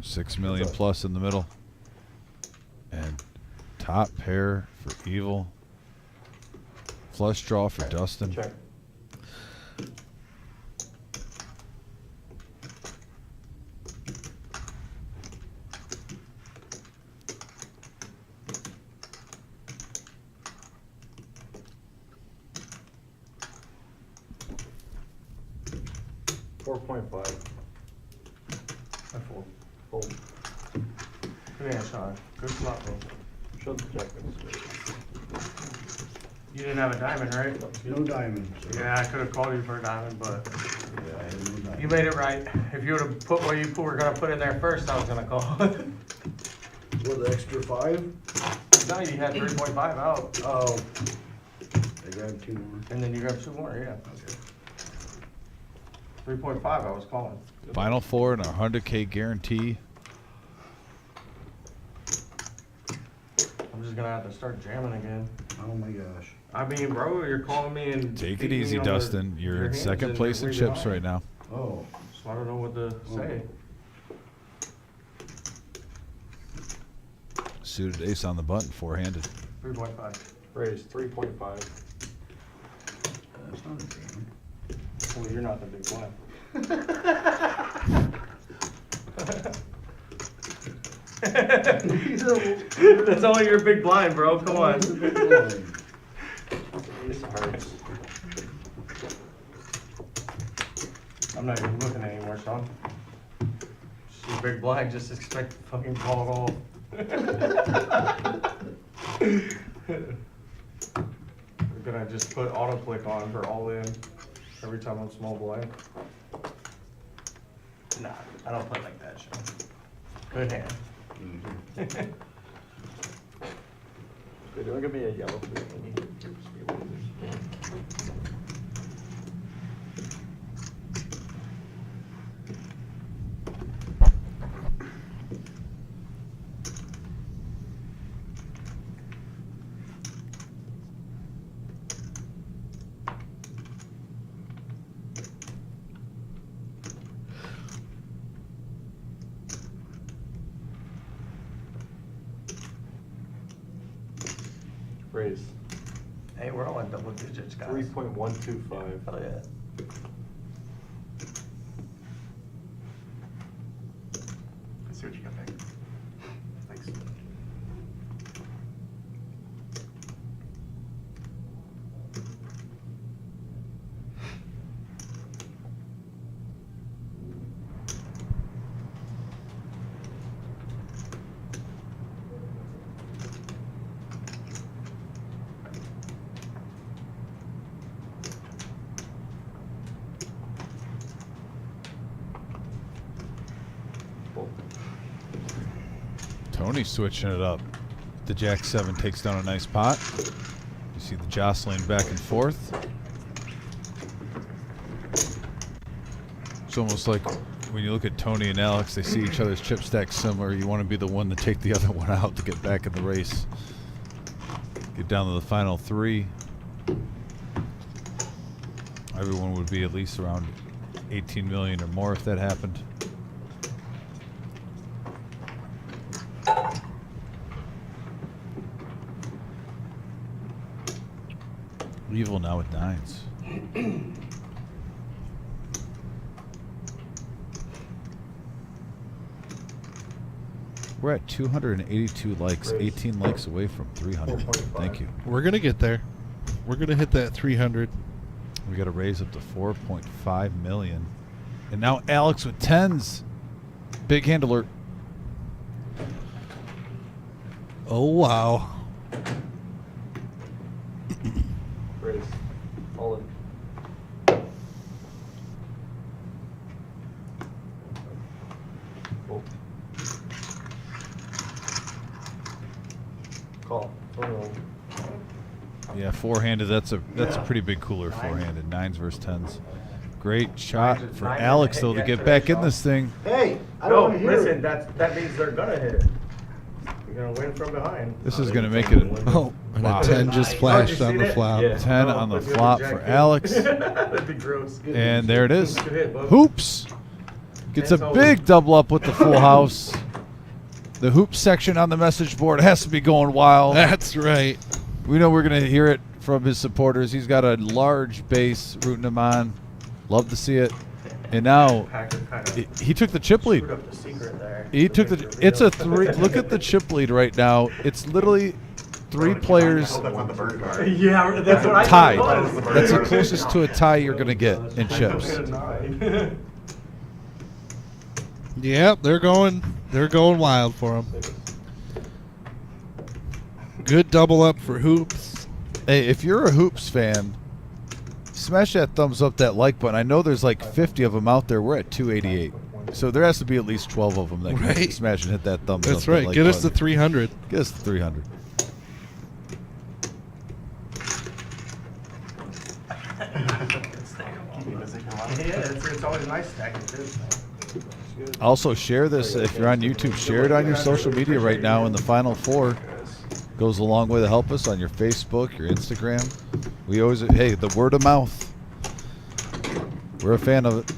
S2: 6 million plus in the middle. And top pair for Evil. Flush draw for Dustin.
S9: Check. $4.5.
S6: I fold.
S9: Fold.
S6: Yeah, Sean. Good flop, bro.
S9: Show the check.
S6: You didn't have a diamond, right?
S5: No diamond.
S6: Yeah, I could have called you for a diamond, but
S5: Yeah, I had no diamond.
S6: you made it right. If you would have put what you were going to put in there first, I was going to call.
S5: With extra 5?
S6: No, you had 3.5 out.
S5: Oh. I grabbed 2 more.
S6: And then you grabbed 2 more, yeah.
S5: Okay.
S6: 3.5, I was calling.
S2: Final 4 and a 100K guarantee.
S6: I'm just going to have to start jamming again.
S5: Oh my gosh.
S6: I mean, bro, you're calling me and
S2: Take it
S6: beating me
S2: easy,
S6: on
S2: Dustin. You're
S6: your
S2: in
S6: hands
S2: 2nd
S6: and
S2: place in
S6: reading
S2: chips
S6: mine.
S2: right now.
S5: Oh.
S6: So I don't know what to say.
S2: Suited ace on the button, four-handed.
S9: 3.5.
S13: Raise 3.5.
S19: That's not a jam.
S9: Well, you're not the big blind. That's only your big blind, bro. Come on. Ace of hearts. I'm not even looking anymore, Sean. She's big blind. Just expect to fucking call it all. We're gonna just put auto click on for all in every time I'm small blind. Nah, I don't play like that, Sean. Good hand.
S13: They're doing me a yellow. Raise.
S9: Hey, we're all in double digits, guys.
S13: 3.125.
S9: Hell yeah.
S19: Let's see what you got back. Thanks.
S2: Tony's switching it up. The Jack-7 takes down a nice pot. You see the jostling back and forth. It's almost like when you look at Tony and Alex, they see each other's chip stacks similar. You want to be the one to take the other one out to get back in the race. Get down to the final three. Everyone would be at least around 18 million or more if that happened. Evil now with nines. We're at 282 likes, 18 likes away from 300. Thank you.
S14: We're going to get there. We're going to hit that 300.
S2: We got to raise up to 4.5 million. And now Alex with tens. Big hand alert.
S14: Oh, wow.
S9: Raise. All in. Cool. Call. Oh.
S2: Yeah, four-handed. That's a pretty big cooler. Four-handed. Nines versus tens. Great shot for Alex though to get back in this thing.
S5: Hey, I don't want to hear
S9: listen,
S5: it.
S9: that means they're gonna hit it. You're gonna win from behind.
S2: This is gonna make it.
S14: Oh, and a 10 just flashed on the flop.
S9: Yeah.
S2: 10 on the flop for Alex.
S9: That'd be gross.
S2: And there it is.
S9: Good hit, bub.
S2: Hoops. Gets a big double up with the full house. The hoops section on the message board has to be going wild.
S14: That's right.
S2: We know we're going to hear it from his supporters. He's got a large base rooting him on. Love to see it. And now he took the chip lead.
S9: Screwed up the secret there.
S2: He took the. It's a three. Look at the chip lead right now. It's literally three players
S9: Yeah, that's what I
S2: tied.
S9: thought it was.
S2: That's the closest to a tie you're going to get in chips.
S14: Yep, they're going wild for him. Good double up for Hoops.
S2: Hey, if you're a Hoops fan, smash that thumbs up, that like button. I know there's like 50 of them out there. We're at 288. So there has to be at least 12 of them that can smash and hit that thumbs up.
S14: That's right.
S2: Like
S14: Get us to
S2: button.
S14: 300.
S2: Get us to 300.
S9: Yeah, it's always nice stacking too.
S2: Also, share this if you're on YouTube. Share it on your social media right now in the Final Four. Goes a long way to help us on your Facebook, your Instagram. We always, hey, the word of mouth. We're a fan of it.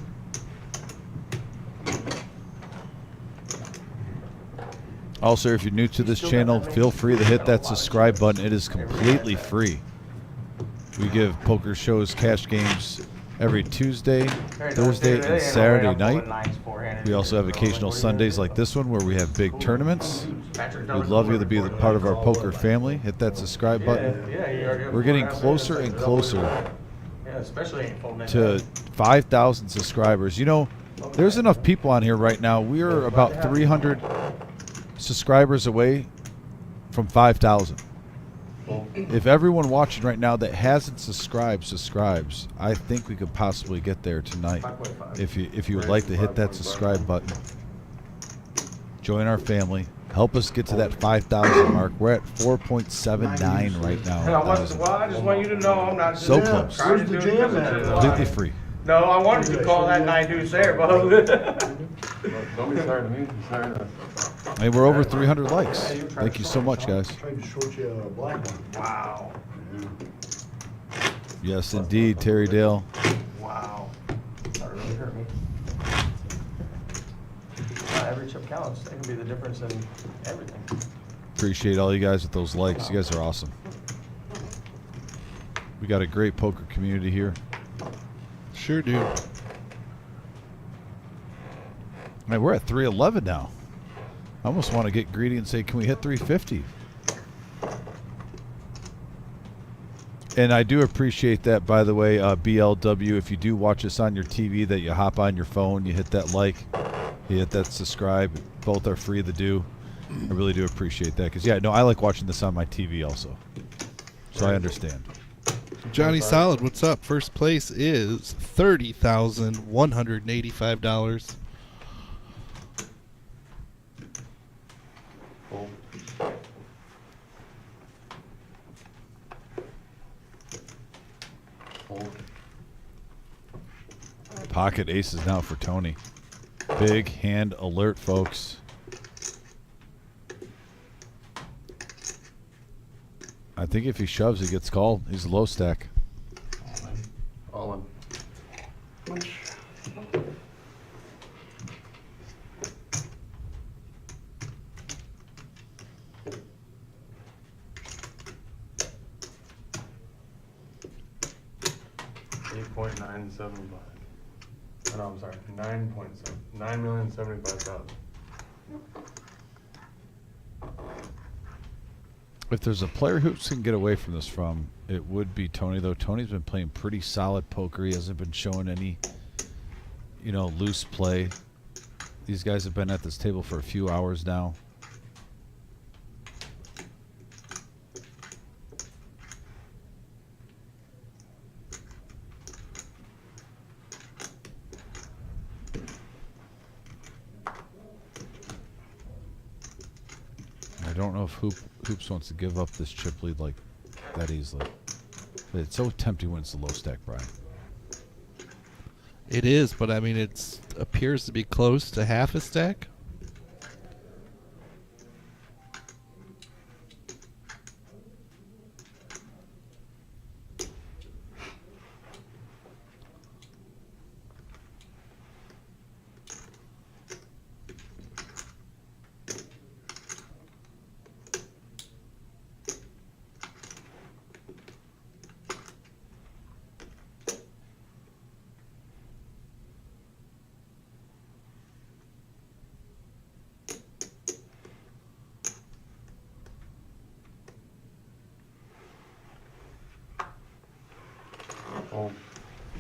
S2: Also, if you're new to this channel, feel free to hit that subscribe button. It is completely free. We give poker shows, cash games every Tuesday, Thursday, and Saturday night. We also have occasional Sundays like this one where we have big tournaments. We'd love you to be a part of our poker family. Hit that subscribe button. We're getting closer and closer to 5,000 subscribers. You know, there's enough people on here right now. We are about 300 subscribers away from 5,000. If everyone watching right now that hasn't subscribes, I think we could possibly get there tonight. If you would like to hit that subscribe button, join our family, help us get to that 5,000 mark. We're at 4.79 right now.
S6: I just want you to know I'm not just
S2: So close.
S6: trying to do it.
S2: Completely free.
S6: No, I wanted to call that 9 deuce there, but
S17: Don't be sorry to me, be sorry to...
S2: Hey, we're over 300 likes. Thank you so much, guys.
S5: Tried to short you a black one.
S6: wow.
S2: Yes, indeed, Terry Dale.
S6: Wow. That really hurt me. Every chip counts. That can be the difference in everything.
S2: Appreciate all you guys with those likes. You guys are awesome. We got a great poker community here.
S14: Sure do.
S2: Man, we're at 311 now. I almost want to get greedy and say, can we hit 350? And I do appreciate that, by the way, BLW. If you do watch us on your TV, that you hop on your phone, you hit that like, you hit that subscribe. Both are free to do. I really do appreciate that. Because, yeah, no, I like watching this on my TV also. So I understand.
S14: Johnny Solid, what's up? First place is $30,185.
S2: Pocket aces now for Tony. Big hand alert, folks. I think if he shoves, he gets called. He's a low stack.
S6: All in.
S9: 8.975. Oh, no, I'm sorry. 9.7. 9,075,000.
S2: If there's a player who can get away from this from, it would be Tony, though. Tony's been playing pretty solid poker. He hasn't been showing any, loose play. These guys have been at this table for a few hours now. I don't know if Hoops wants to give up this chip lead like that easily. But it's so tempting when it's a low stack, Brian.
S14: It is, but I mean, it appears to be close to half a stack.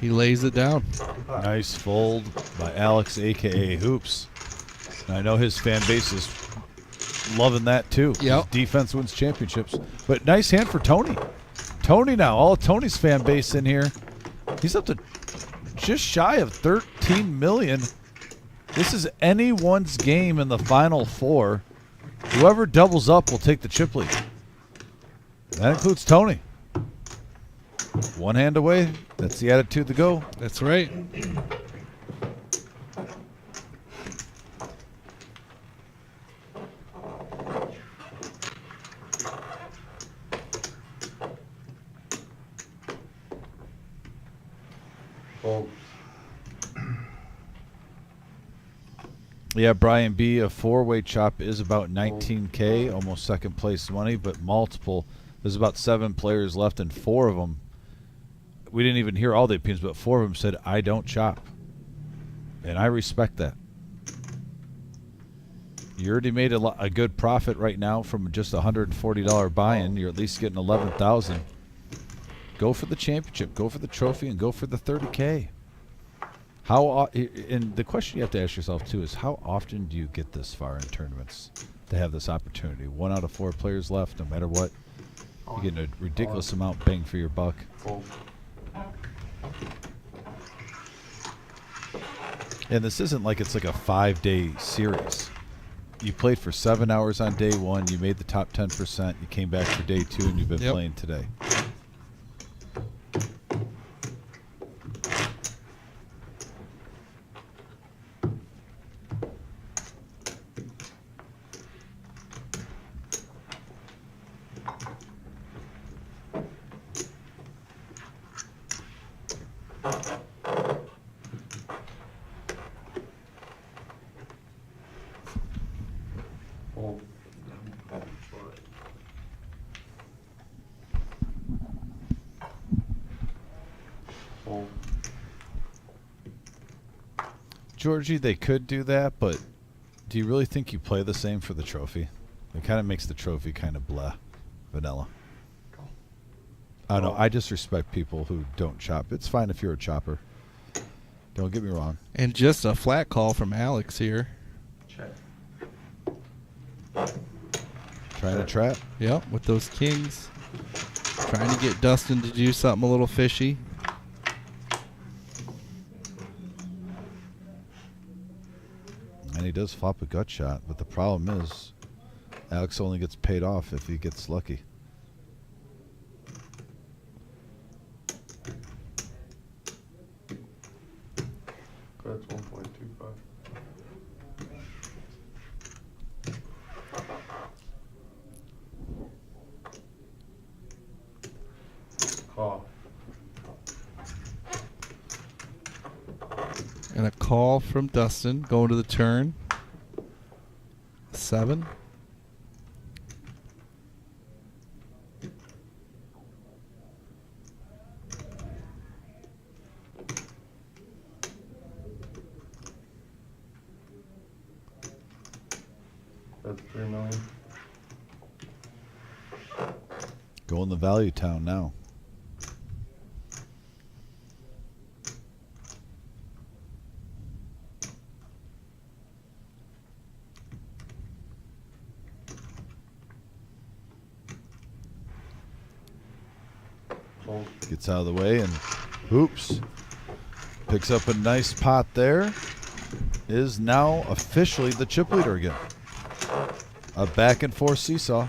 S14: He lays it down.
S2: Nice fold by Alex, a.k.a. Hoops. And I know his fan base is loving that, too.
S14: Yep.
S2: Defense wins championships. But nice hand for Tony. Tony now, all of Tony's fan base in here. He's up to just shy of 13 million. This is anyone's game in the final four. Whoever doubles up will take the chip lead. That includes Tony. One hand away. That's the attitude to go.
S14: That's right.
S2: Yeah, Brian B. A 4-way chop is about $19K, almost second place money, but multiple. There's about 7 players left, and 4 of them. We didn't even hear all the opinions, but 4 of them said, "I don't chop," and I respect that. You already made a good profit right now from just a $140 buy-in. You're at least getting $11,000. Go for the championship, go for the trophy, and go for the $30K. And the question you have to ask yourself too is, how often do you get this far in tournaments to have this opportunity? 1 out of 4 players left, no matter what. You're getting a ridiculous amount bang for your buck. And this isn't like it's like a 5-day series. You played for 7 hours on day 1. You made the top 10%. You came back for day 2, and you've been playing today. Georgie, they could do that, but do you really think you play the same for the trophy? It kind of makes the trophy kind of blah, vanilla. I don't know. I just respect people who don't chop. It's fine if you're a chopper. Don't get me wrong.
S14: And just a flat call from Alex here.
S6: Check.
S2: Trying to trap?
S14: Yep, with those kings. Trying to get Dustin to do something a little fishy.
S2: And he does flop a gut shot, but the problem is Alex only gets paid off if he gets lucky.
S17: That's 1.25. Call.
S14: And a call from Dustin going to the turn. 7.
S17: That's $3 million.
S2: Go in the value town now. Gets out of the way and oops. Picks up a nice pot there. Is now officially the chip leader again. A back and forth seesaw.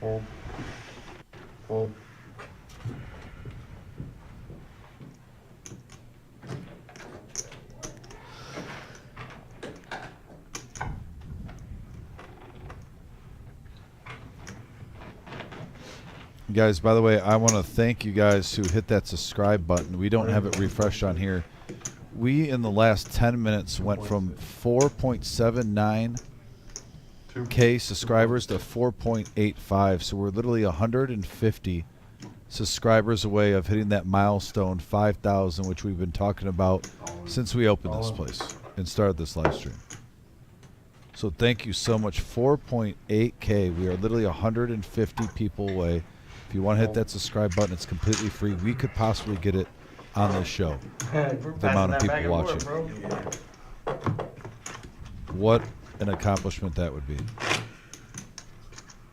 S17: Hold. Hold.
S2: Guys, by the way, I want to thank you guys who hit that subscribe button. We don't have it refreshed on here. We, in the last 10 minutes, went from 4.79K subscribers to 4.85. So we're literally 150 subscribers away of hitting that milestone 5,000, which we've been talking about since we opened this place and started this live stream. So thank you so much. 4.8K. We are literally 150 people away. If you want to hit that subscribe button, it's completely free. We could possibly get it on this show. The amount of people watching. What an accomplishment that would be.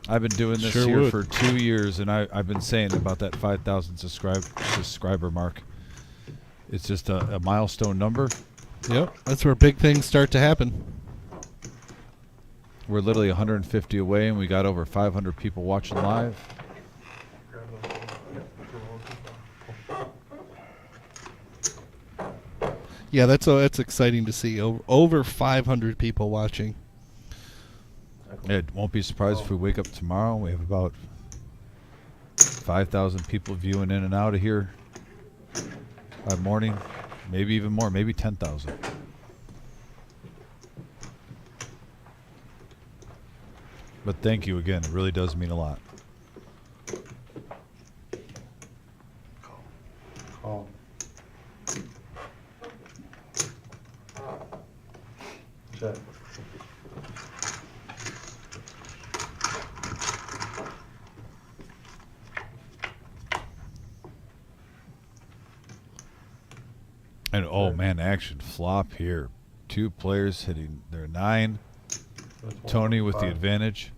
S2: I've been doing this here for 2 years, and I've been saying about that 5,000 subscriber mark. It's just a milestone number.
S14: Yep, that's where big things start to happen.
S2: We're literally 150 away, and we got over 500 people watching live.
S14: Yeah, that's exciting to see. Over 500 people watching.
S2: It won't be surprised if we wake up tomorrow and we have about 5,000 people viewing in and out of here by morning, maybe even more, maybe 10,000. But thank you again. It really does mean a lot.
S6: Call. Check.
S2: And oh man, action flop here. 2 players hitting their 9. Tony with the advantage.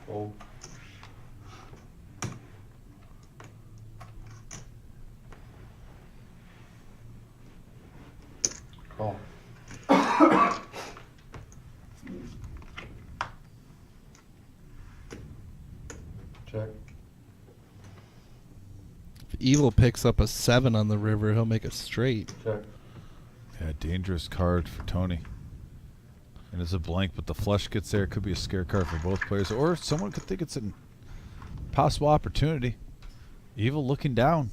S6: Fold. Call. Check.
S14: If Evil picks up a 7 on the river, he'll make it straight.
S6: Check.
S2: Yeah, dangerous card for Tony. And it's a blank, but the flush gets there. It could be a scare card for both players. Or someone could think it's a possible opportunity. Evil looking down.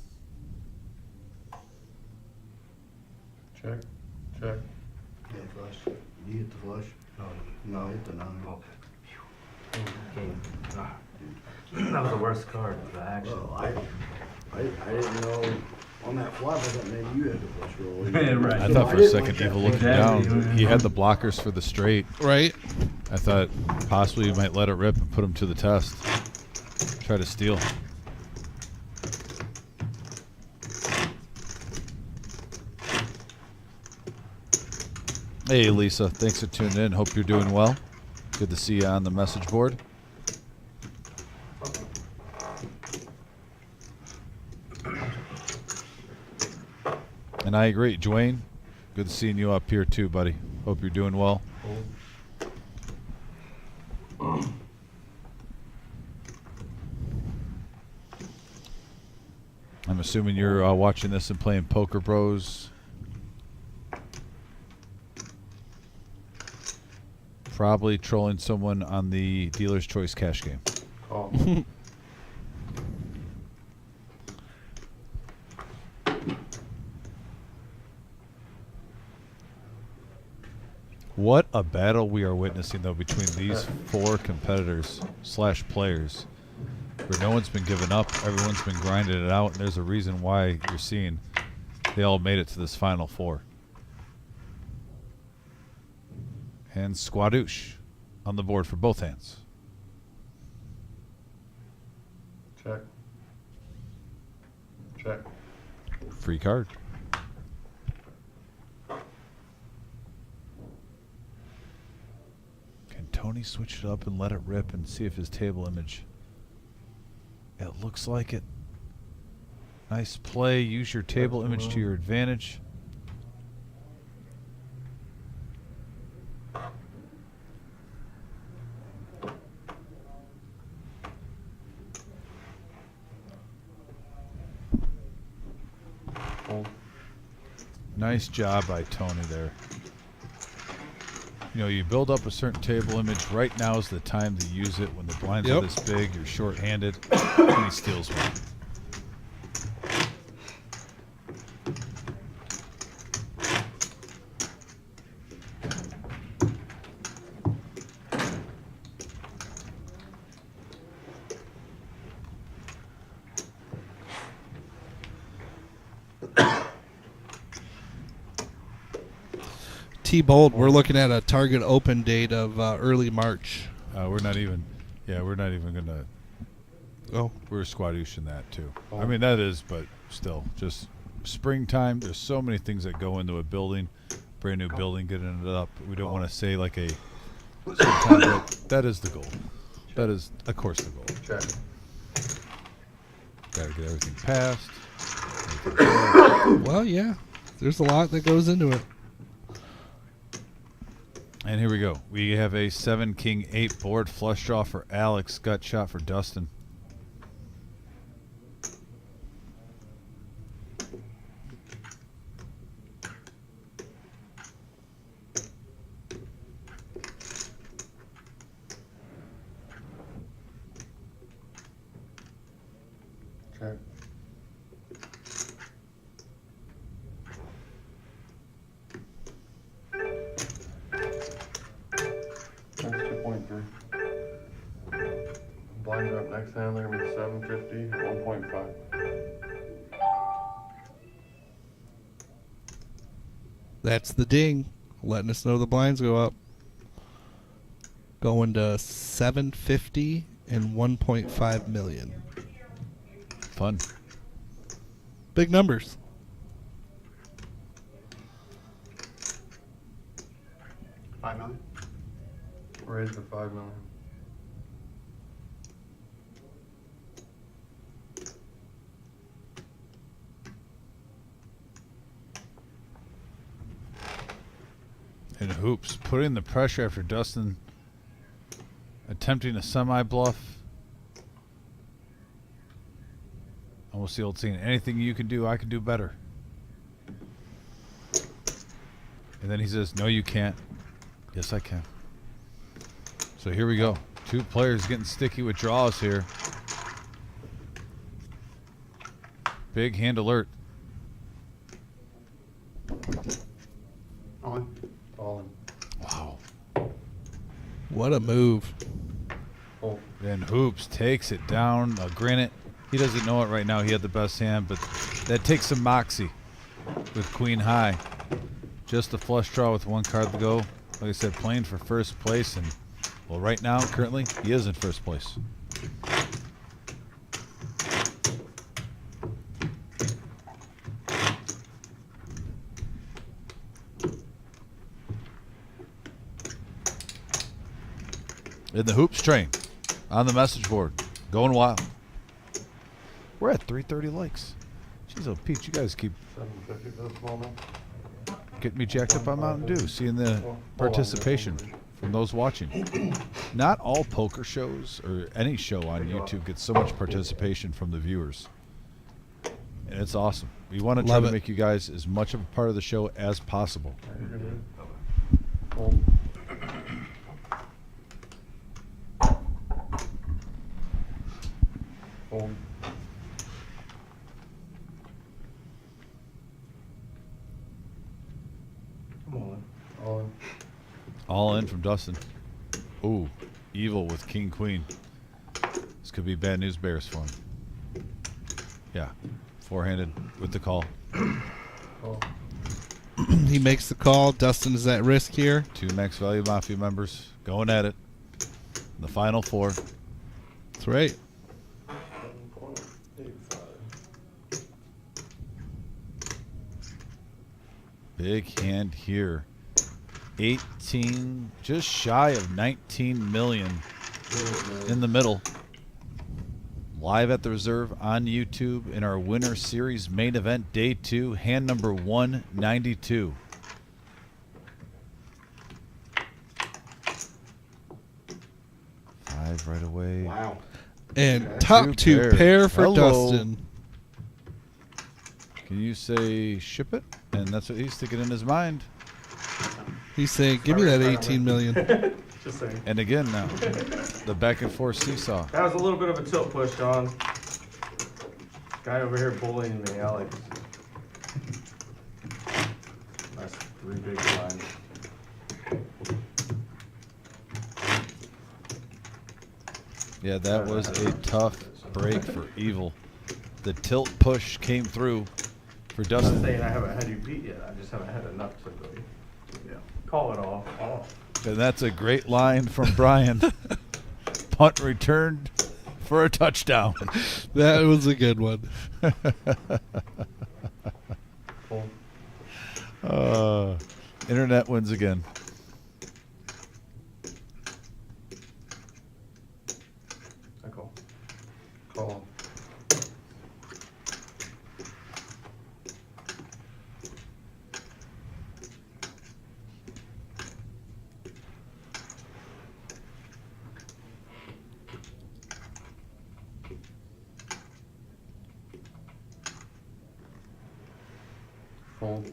S6: Check. Check.
S5: Yeah, flush. You hit the flush? No, hit the 9.
S17: That was the worst card for the action.
S5: Well, I didn't know on that flop. I thought maybe you had the flush roll.
S17: Yeah, right.
S2: I thought for a second Evil looking down. He had the blockers for the straight.
S14: Right.
S2: I thought possibly he might let it rip and put him to the test. Try to steal. Hey Lisa, thanks for tuning in. Hope you're doing well. Good to see you on the message board. And I agree, Dwayne. Good seeing you up here too, buddy. Hope you're doing well. I'm assuming you're watching this and playing Poker Bros. Probably trolling someone on the Dealer's Choice cash game.
S6: Call.
S2: What a battle we are witnessing, though, between these 4 competitors / players, where no one's been giving up. Everyone's been grinding it out, and there's a reason why you're seeing they all made it to this final 4. And Squadoosh on the board for both hands.
S6: Check. Check.
S2: Free card. Can Tony switch it up and let it rip and see if his table image... It looks like it. Nice play. Use your table image to your advantage. Nice job by Tony there. You know, you build up a certain table image. Right now is the time to use it. When the blinds are this big, you're short-handed, and he steals one.
S14: T-Bold, we're looking at a target open date of early March.
S2: We're not even gonna.
S14: Oh,
S2: we're squadooshing that too. I mean that is, but still, just springtime. There's so many things that go into a building, brand new building, getting it up. We don't want to say like a. Sometimes that is the goal. That is, of course, the goal.
S6: Check.
S2: Gotta get everything passed.
S14: Well, yeah. There's a lot that goes into it.
S2: And here we go. We have a 7 king 8 board flush draw for Alex, gut shot for Dustin.
S6: Check.
S7: That's 2.3. Blinds are up next hand, they're gonna be 750, 1.5.
S14: That's the ding, letting us know the blinds go up. Going to 750 and 1.5 million.
S2: Fun.
S14: Big numbers.
S7: $5 million. Raise to $5 million.
S2: And hoops, putting the pressure after Dustin attempting a semi-bluff. Almost the old saying, anything you can do, I can do better. And then he says, no, you can't. Yes, I can. So here we go. Two players getting sticky with draws here. Big hand alert.
S7: All in. All in.
S2: Wow.
S14: What a move.
S7: Oh.
S2: Then Hoops takes it down. Granted, he doesn't know it right now. He had the best hand, but that takes some moxie with Queen High. Just a flush draw with one card to go. Like I said, playing for first place. And, well, right now, currently, he is in first place. In the Hoops train, on the message board, going wild. We're at 330 likes. Jeez, oh, Pete, you guys keep
S7: 750 for the small man.
S2: getting me jacked up on Mountain Dew, seeing the participation from those watching. Not all poker shows or any show on YouTube gets so much participation from the viewers. And it's awesome. We want to try to make you guys as much of a part of the show as possible. All in from Dustin. Ooh, evil with King Queen. This could be bad news bears for him. Yeah, four-handed with the call.
S14: He makes the call. Dustin is at risk here.
S2: Two Max Value Mafia members going at it. The final four.
S14: That's right.
S2: Big hand here. 18, just shy of 19 million in the middle. Live at the reserve on YouTube in our winner series main event day 2, hand number 192. Five right away.
S7: Wow.
S14: And top two pair for Dustin.
S2: Can you say ship it? And that's what he's thinking in his mind.
S14: He's saying, give me that 18 million.
S6: Just saying.
S2: And again now, the back and forth seesaw.
S6: That was a little bit of a tilt push, John. Guy over here bullying me, Alex. That's 3 big blinds.
S2: Yeah, that was a tough break for Evil. The tilt push came through for
S6: I'm
S2: Dustin.
S6: not saying I haven't had you beat yet. I just haven't had enough to really, call it off.
S2: And that's a great line from Brian. Punt returned for a touchdown.
S14: That was a good one.
S2: Internet wins again.
S6: I call. Call.
S7: Fold.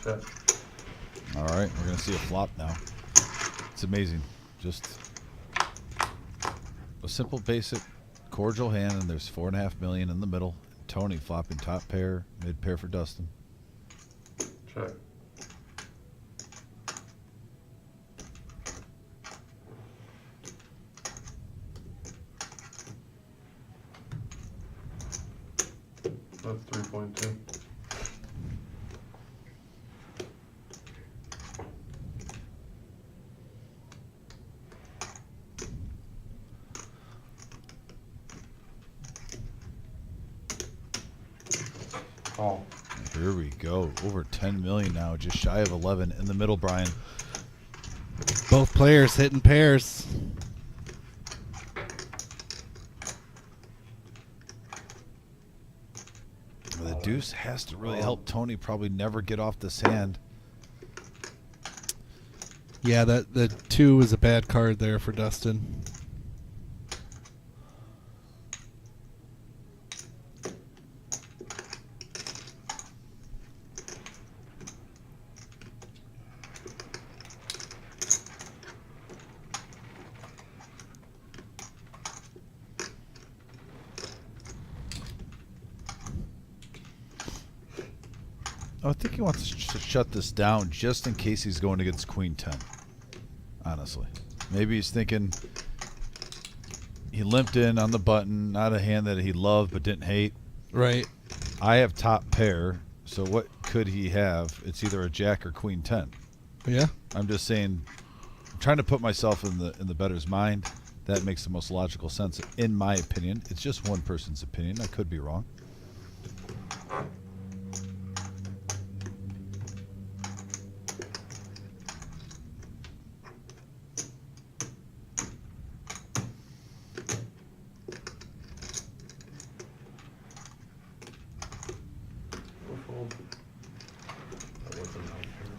S17: Check.
S2: All right, we're gonna see a flop now. It's amazing. Just a simple, basic, cordial hand, and there's 4.5 million in the middle. Tony flopping top pair, mid pair for Dustin.
S17: Check. That's 3.2.
S7: Call.
S2: Here we go. Over 10 million now, just shy of 11 in the middle, Brian.
S14: Both players hitting pairs.
S2: The deuce has to really help Tony probably never get off this hand.
S14: Yeah, the 2 is a bad card there for Dustin.
S2: I think he wants to shut this down just in case he's going against Queen 10. Honestly. Maybe he's thinking he limped in on the button, not a hand that he loved but didn't hate.
S14: Right.
S2: I have top pair, so what could he have? It's either a jack or Queen 10.
S14: Yeah.
S2: I'm just saying, I'm trying to put myself in the bettor's mind. That makes the most logical sense, in my opinion. It's just one person's opinion. I could be wrong.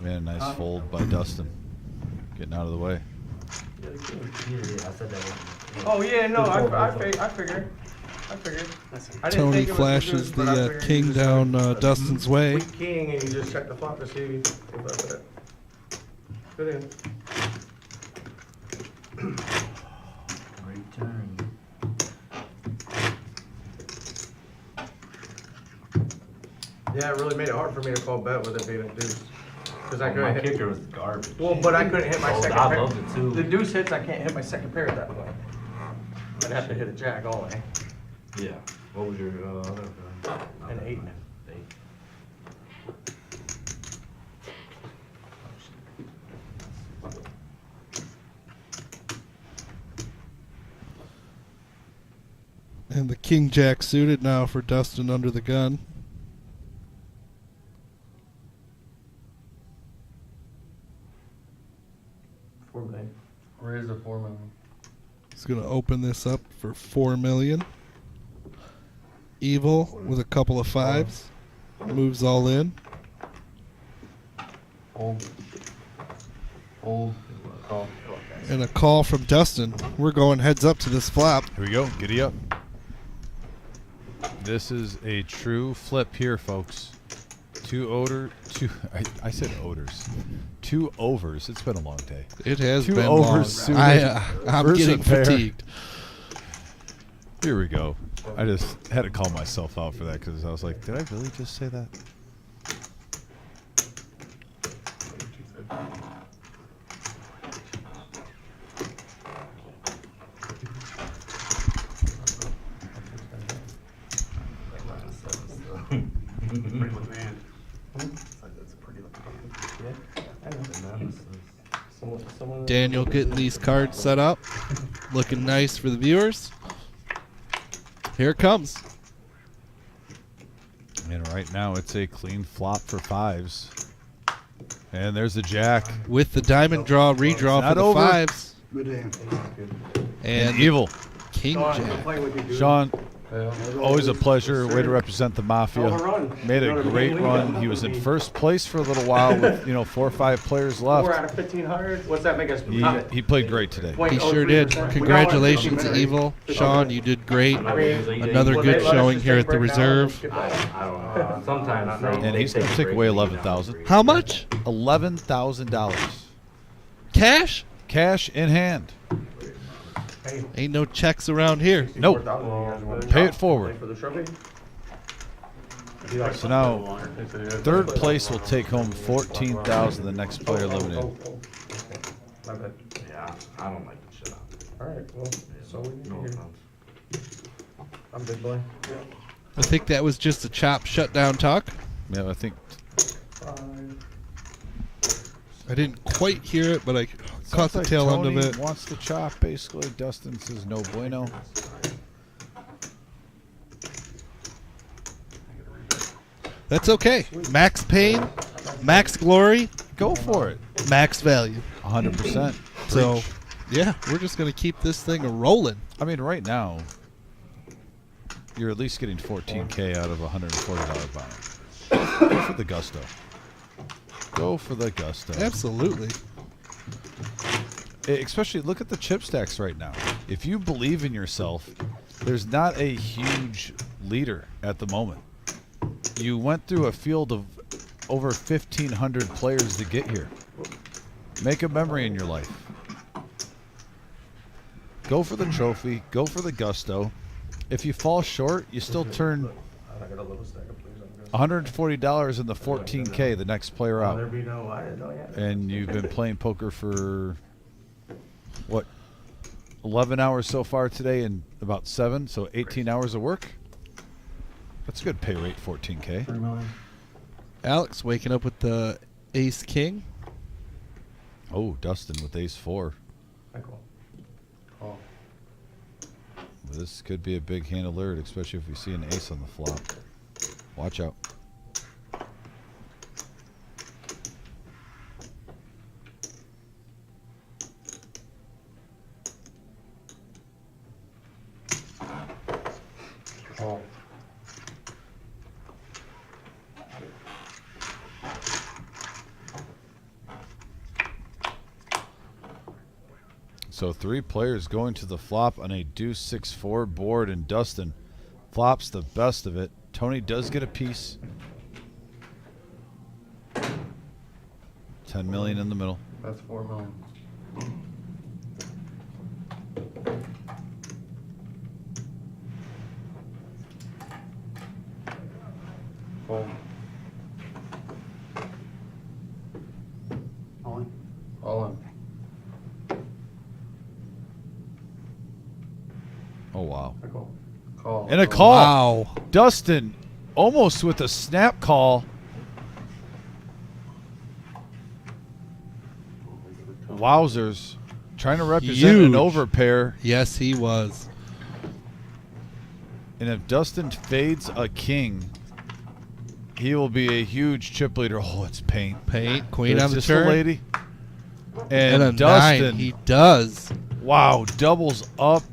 S2: Man, nice fold by Dustin. Getting out of the way.
S6: Oh yeah, no, I figured. I didn't
S14: Tony
S6: think it was
S14: flashes
S6: good, but I
S14: the
S6: figured
S14: king
S6: you just
S14: down
S6: like,
S14: Dustin's way.
S6: Weak king, and you just check the flop to see if that's it. Good in.
S10: Great turn.
S6: Yeah, it really made it hard for me to call bet with it being a deuce. Because I
S10: Oh,
S6: couldn't
S10: my
S6: hit.
S10: kicker was garbage.
S6: Well, but I couldn't hit my
S10: Oh,
S6: second
S10: I
S6: pair.
S10: loved it too.
S6: The deuce hits, I can't hit my second pair at that point. I'd have to hit a jack all in.
S10: Yeah. What was your other?
S6: An 8.
S14: And the king jack suited now for Dustin under the gun.
S6: Where is the 4 million?
S14: He's going to open this up for 4 million. Evil with a couple of 5s. Moves all in.
S6: Hold. Hold. Call.
S14: And a call from Dustin. We're going heads up to this flop.
S2: Here we go. Giddy up. This is a true flip here, folks. I said odors. 2 overs. It's been a long day.
S14: It has
S2: 2
S14: been
S2: overs
S14: long. I'm
S2: versus
S14: getting
S2: a pair.
S14: fatigued.
S2: Here we go. I just had to call myself out for that because I was like, did I really just say that?
S7: Pretty looking hand. It's like that's a pretty looking hand.
S6: Yeah, I know.
S14: Daniel getting these cards set up. Looking nice for the viewers. Here it comes.
S2: And right now it's a clean flop for 5s. And there's a jack.
S14: With the diamond draw, redraw for the
S2: over.
S14: 5s.
S5: Good hand.
S14: And
S2: evil.
S14: King
S6: Sean,
S14: jack.
S6: I'm playing with you, dude.
S2: Sean, Always a pleasure. Way to represent the Mafia.
S6: Hell of a run.
S2: Made
S6: You
S2: a
S6: know what I
S2: great
S6: mean?
S2: run. He was in first place for a little while with 4 or 5 players
S6: 4 out
S2: left.
S6: of 1,500. What's that make us?
S2: He played great today.
S14: He sure did. Congratulations, Evil. Sean, you did great. Another good showing here at the reserve.
S6: Sometimes.
S2: And he's going to take away $11,000.
S14: How much?
S2: $11,000.
S14: Cash?
S2: Cash in hand.
S14: Ain't no checks around here.
S2: Nope. Pay it forward.
S6: For the trophy?
S2: So now, third place will take home $14,000. The next player eliminated.
S6: Yeah, I don't like the shit out of it. Alright, well, so we need I'm big boy.
S14: I think that was just a chop shutdown talk.
S2: Yeah, I think.
S14: I didn't quite hear it, but I caught the tail end of it.
S2: Wants to chop, basically. Dustin says no bueno.
S14: That's okay. Max pain, max glory.
S2: Go for it.
S14: Max value.
S2: 100%.
S14: So, yeah, we're just going to keep this thing rolling.
S2: I mean, right now, you're at least getting $14K out of a $140 buy. Go for the gusto. Go for the gusto.
S14: Absolutely.
S2: Especially, look at the chip stacks right now. If you believe in yourself, there's not a huge leader at the moment. You went through a field of over 1,500 players to get here. Make a memory in your life. Go for the trophy. Go for the gusto. If you fall short, you still turn $140 in the $14K, the next player out. And you've been playing poker for, what, 11 hours so far today and about 7, so 18 hours of work? That's a good pay rate, 14K.
S14: Alex waking up with the ace king.
S2: Oh, Dustin with ace 4.
S6: Oh.
S2: This could be a big hand alert, especially if we see an ace on the flop. Watch out.
S6: Oh.
S2: So 3 players going to the flop on a deuce 6-4 board, and Dustin flops the best of it. Tony does get a piece. 10 million in the middle.
S6: That's 4 million. Boom.
S7: All in.
S6: All in.
S2: Oh, wow.
S6: Call.
S2: And a call.
S14: Wow.
S2: Dustin almost with a snap call. Wowzers. Trying to represent an overpair.
S14: Yes, he was.
S2: And if Dustin fades a king, he will be a huge chip leader. Oh, it's paint.
S14: Paint. Queen
S2: But
S14: on the
S2: it's just
S14: turn.
S2: a lady.
S14: And a
S2: Dustin.
S14: 9. He does.
S2: Wow, doubles up.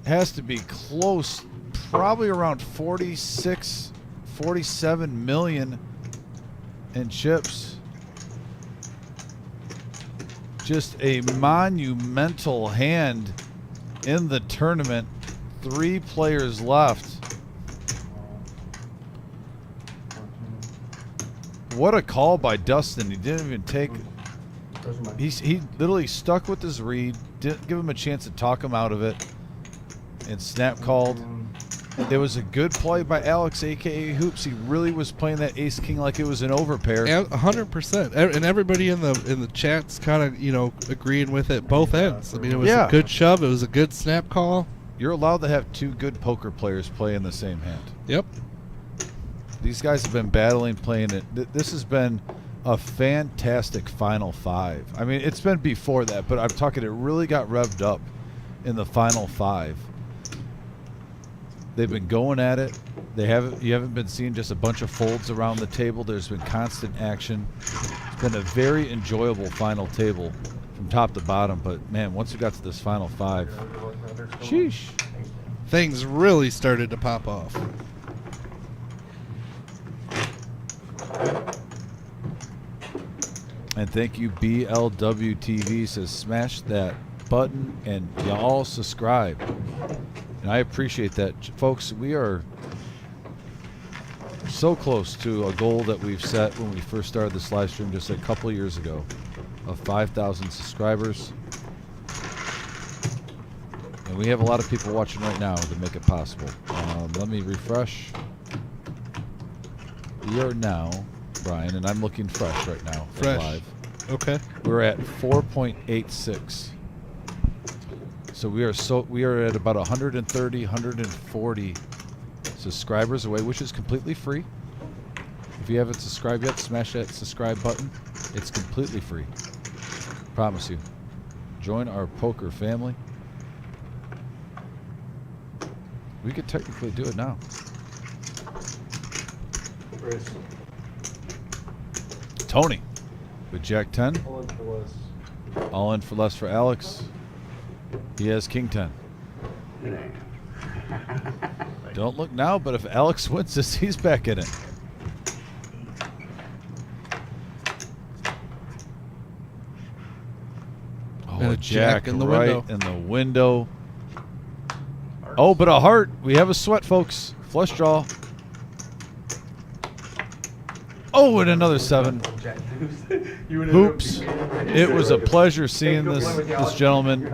S2: Has to be close. Probably around 46, 47 million in chips. Just a monumental hand in the tournament. 3 players left. What a call by Dustin. He didn't even take... He literally stuck with his read. Didn't give him a chance to talk him out of it. And snap called. It was a good play by Alex, a.k.a. Hoops. He really was playing that ace-king like it was an overpair.
S14: 100%. And everybody in the chat's kind of, agreeing with it both ends. I mean, it was a good shove. It was a good snap call.
S2: You're allowed to have 2 good poker players play in the same hand.
S14: Yep.
S2: These guys have been battling, playing it. This has been a fantastic final 5. I mean, it's been before that, but I'm talking it really got revved up in the final 5. They've been going at it. You haven't been seeing just a bunch of folds around the table. There's been constant action. It's been a very enjoyable final table from top to bottom. But man, once we got to this final 5, sheesh,
S14: things really started to pop off.
S2: And thank you, BLWTV says smash that button and y'all subscribe. And I appreciate that. Folks, we are so close to a goal that we've set when we first started this live stream just a couple years ago of 5,000 subscribers. And we have a lot of people watching right now to make it possible. Let me refresh. We are now, Brian, and I'm looking fresh right now for
S14: Fresh.
S2: live.
S14: Okay.
S2: We're at 4.86. So we are at about 130, 140 subscribers away, which is completely free. If you haven't subscribed yet, smash that subscribe button. It's completely free. Promise you. Join our poker family. We could technically do it now. Tony with Jack 10.
S9: All in for less.
S2: All in for less for Alex. He has King 10. Don't look now, but if Alex wins this, he's back in it. Oh,
S14: And a jack in the
S2: right
S14: window.
S2: in the window. Oh, but a heart. We have a sweat, folks. Flush draw. Oh, and another 7. Hoops. It was a pleasure seeing this gentleman.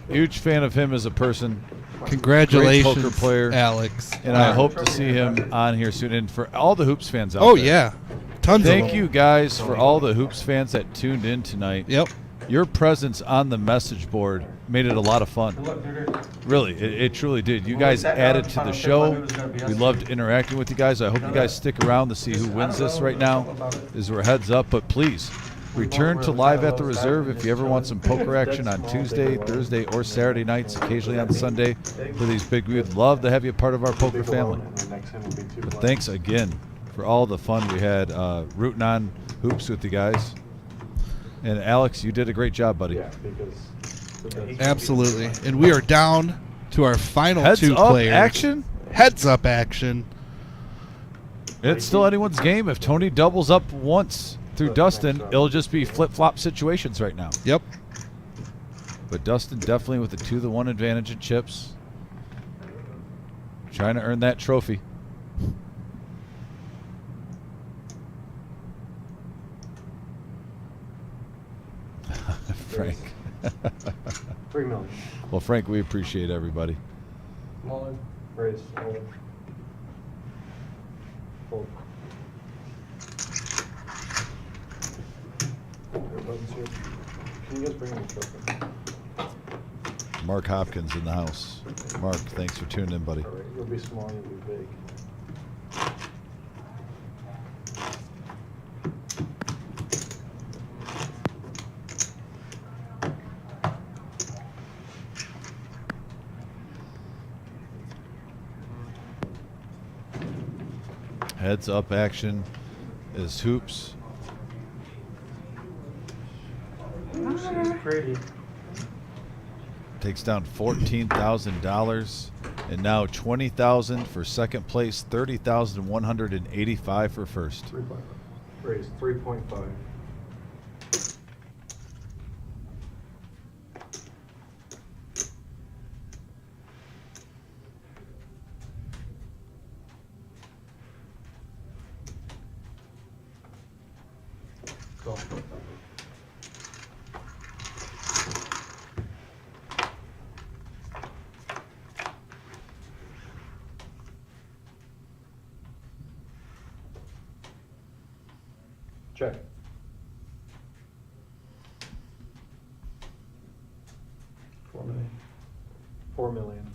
S2: Huge fan of him as a person.
S14: Congratulations,
S2: Great poker player,
S14: Alex.
S2: And I hope to see him on here soon. And for all the Hoops fans out
S14: Oh,
S2: there.
S14: yeah. Tons of them.
S2: Thank you guys for all the Hoops fans that tuned in tonight.
S14: Yep.
S2: Your presence on the message board made it a lot of fun. Really, it truly did. You guys added to the show. We loved interacting with you guys. I hope you guys stick around to see who wins this right now. As we're heads up, but please return to Live at the Reserve if you ever want some poker action on Tuesday, Thursday, or Saturday nights, occasionally on Sunday for these big. We would love to have you a part of our poker family. But thanks again for all the fun we had rooting on Hoops with you guys. And Alex, you did a great job, buddy.
S14: Absolutely. And we are down to our final
S2: Heads
S14: two
S2: up
S14: players.
S2: action?
S14: Heads up action.
S2: It's still anyone's game. If Tony doubles up once through Dustin, it'll just be flip-flop situations right now.
S14: Yep.
S2: But Dustin definitely with the 2-1 advantage in chips. Trying to earn that trophy. Frank.
S9: 3 million.
S2: Well, Frank, we appreciate everybody.
S9: All in. Raise. All in. Fold. Can you guys bring in the trophy?
S2: Mark Hopkins in the house. Mark, thanks for tuning in, buddy.
S9: All right, you'll be small, you'll be big.
S2: Heads up action is Hoops.
S9: Pretty.
S2: Takes down $14,000 and now $20,000 for second place, $30,185 for first.
S9: 3.5. Raise 3.5. Go. Check. $4 million. $4 million.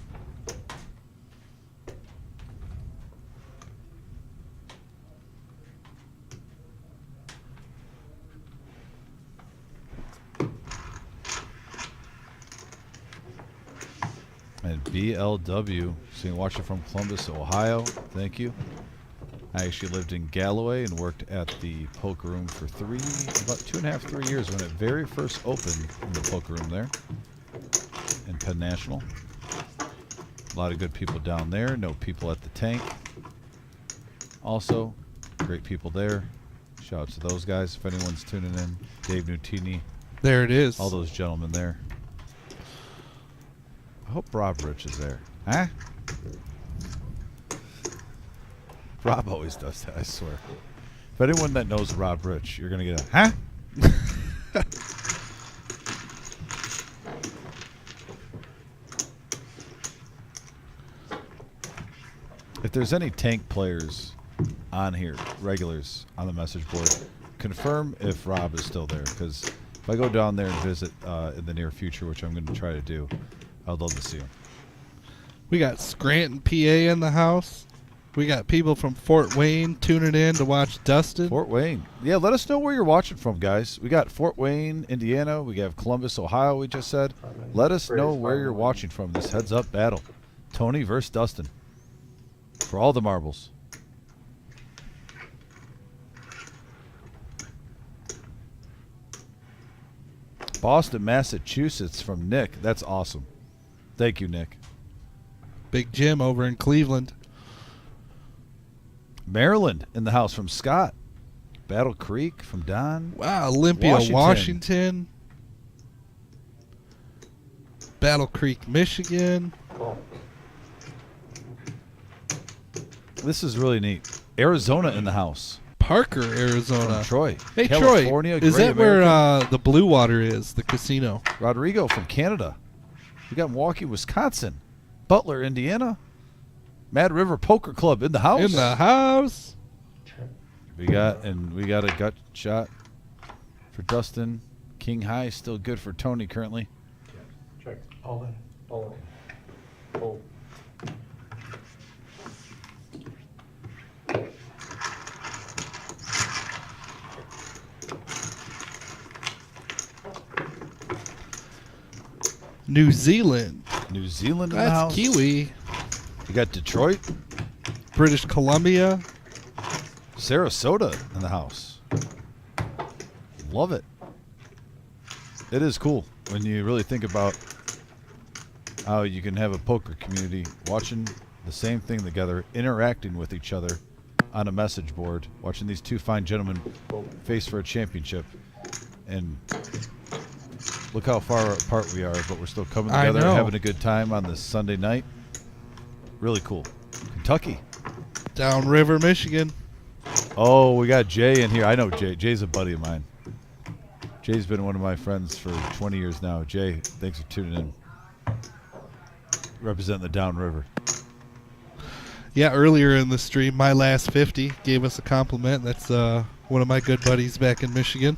S2: And BLW, so you can watch it from Columbus, Ohio. Thank you. I actually lived in Galloway and worked at the poker room for about 2.5, 3 years when it very first opened in the poker room there in Penn National. A lot of good people down there. No people at the tank. Also, great people there. Shout out to those guys if anyone's tuning in. Dave Nutini.
S14: There it is.
S2: All those gentlemen there. I hope Rob Rich is there. Huh? Rob always does that, I swear. If anyone that knows Rob Rich, you're going to get a, huh? If there's any tank players on here, regulars on the message board, confirm if Rob is still there. Because if I go down there and visit in the near future, which I'm going to try to do, I'd love to see him.
S14: We got Scranton, PA in the house. We got people from Fort Wayne tuning in to watch Dustin.
S2: Fort Wayne. Yeah, let us know where you're watching from, guys. We got Fort Wayne, Indiana. We have Columbus, Ohio, we just said. Let us know where you're watching from this heads-up battle. Tony versus Dustin. For all the marbles. Boston, Massachusetts from Nick. That's awesome. Thank you, Nick.
S14: Big Jim over in Cleveland.
S2: Maryland in the house from Scott. Battle Creek from Don.
S14: Wow, Olympia, Washington. Battle Creek, Michigan.
S2: This is really neat. Arizona in the house.
S14: Parker, Arizona.
S2: From Troy.
S14: Hey,
S2: California,
S14: Troy. Is
S2: Great
S14: that
S2: American.
S14: where the Blue Water is, the casino?
S2: Rodrigo from Canada. We got Milwaukee, Wisconsin. Butler, Indiana. Mad River Poker Club in the house.
S14: In the house.
S2: We got a gut shot for Dustin. King High still good for Tony currently.
S9: Check. All in. All in. Oh.
S14: New Zealand.
S2: New Zealand in the
S14: That's
S2: house.
S14: Kiwi.
S2: You got Detroit.
S14: British Columbia.
S2: Sarasota in the house. Love it. It is cool when you really think about how you can have a poker community watching the same thing together, interacting with each other on a message board, watching these two fine gentlemen face for a championship. And look how far apart we are, but we're still coming together and having a good time on this Sunday night. Really cool. Kentucky.
S14: Downriver, Michigan.
S2: Oh, we got Jay in here. I know Jay. Jay's a buddy of mine. Jay's been one of my friends for 20 years now. Jay, thanks for tuning in. Representing the Downriver.
S14: Yeah, earlier in the stream, My Last 50 gave us a compliment. That's one of my good buddies back in Michigan.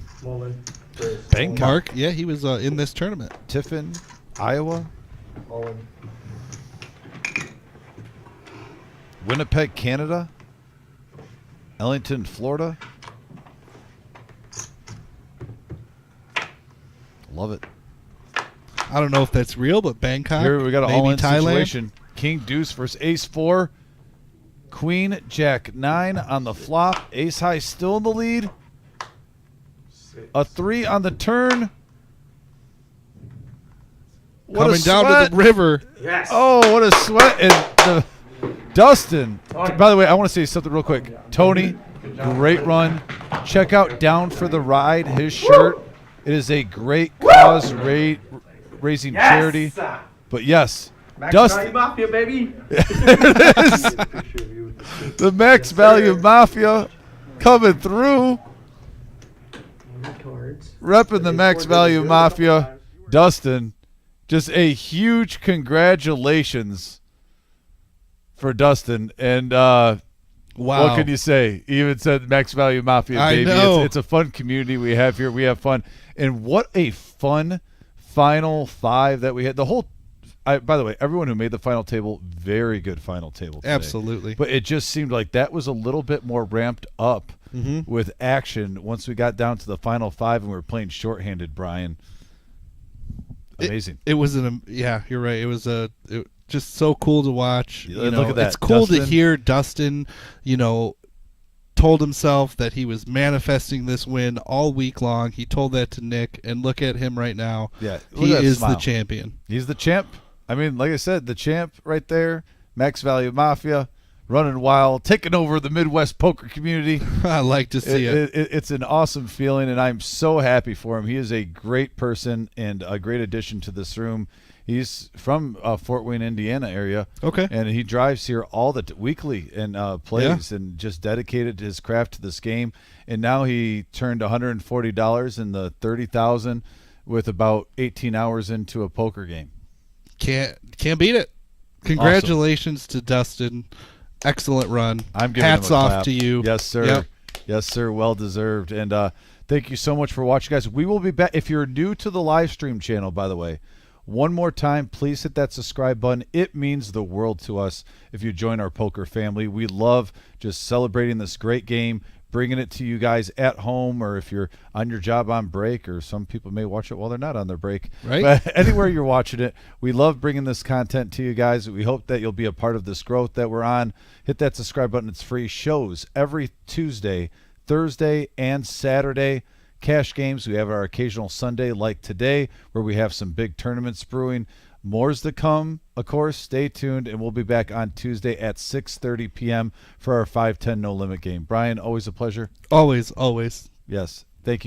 S2: Bangkok.
S14: Mark, yeah, he was in this tournament.
S2: Tiffin, Iowa.
S9: All in.
S2: Winnipeg, Canada. Ellington, Florida. Love it.
S14: I don't know if that's real, but Bangkok.
S2: Here we got an
S14: maybe
S2: all-in
S14: Thailand.
S2: situation. King Deuce versus Ace 4. Queen Jack 9 on the flop. Ace High still in the lead. A 3 on the turn. What
S14: Coming
S2: a
S14: down
S2: sweat.
S14: to the river.
S9: Yes.
S2: Oh, what a sweat. And Dustin. By the way, I want to say something real quick. Tony, great run. Check out Down for the Ride, his shirt. It is a great cause raising charity. But yes,
S10: Max
S2: Dustin.
S10: Value Mafia, baby.
S2: There it is. The Max Value Mafia coming through. Repping the Max Value Mafia. Dustin, just a huge congratulations for Dustin. And
S14: wow,
S2: what can you say? He even said Max Value Mafia, baby.
S14: I know.
S2: It's a fun community we have here. We have fun. And what a fun final five that we had. The whole by the way, everyone who made the final table, very good final table today.
S14: Absolutely.
S2: But it just seemed like that was a little bit more ramped up with action once we got down to the final five and we were playing shorthanded, Brian. Amazing.
S14: It was yeah, you're right. It was just so cool to watch. You know,
S2: look at that.
S14: It's cool
S2: Dustin.
S14: to hear Dustin, told himself that he was manifesting this win all week long. He told that to Nick, and look at him right now.
S2: Yeah,
S14: he is
S2: smile.
S14: the champion.
S2: He's the champ. I mean, like I said, the champ right there, Max Value Mafia, running wild, taking over the Midwest poker community.
S14: I like to see it.
S2: It's an awesome feeling, and I'm so happy for him. He is a great person and a great addition to this room. He's from Fort Wayne, Indiana area.
S14: Okay.
S2: And he drives here all the weekly and plays and just dedicated his craft to this game. And now he turned $140 in the $30,000 with about 18 hours into a poker game.
S14: Can't beat it. Congratulations to Dustin. Excellent run.
S2: I'm giving
S14: Hats
S2: him a
S14: off
S2: clap.
S14: to you.
S2: Yes, sir.
S14: Yep.
S2: Yes, sir. Well deserved. And thank you so much for watching, guys. We will be back. If you're new to the live stream channel, by the way, one more time, please hit that subscribe button. It means the world to us if you join our poker family. We love just celebrating this great game, bringing it to you guys at home, or if you're on your job on break, or some people may watch it while they're not on their break.
S14: Right.
S2: But anywhere you're watching it, we love bringing this content to you guys. We hope that you'll be a part of this growth that we're on. Hit that subscribe button. It's free. Shows every Tuesday, Thursday, and Saturday. Cash games. We have our occasional Sunday like today where we have some big tournaments brewing. More's to come, of course. Stay tuned, and we'll be back on Tuesday at 6:30 p.m. for our 5-10 No Limit game. Brian, always a pleasure.
S14: Always, always.
S2: Yes. Thank you.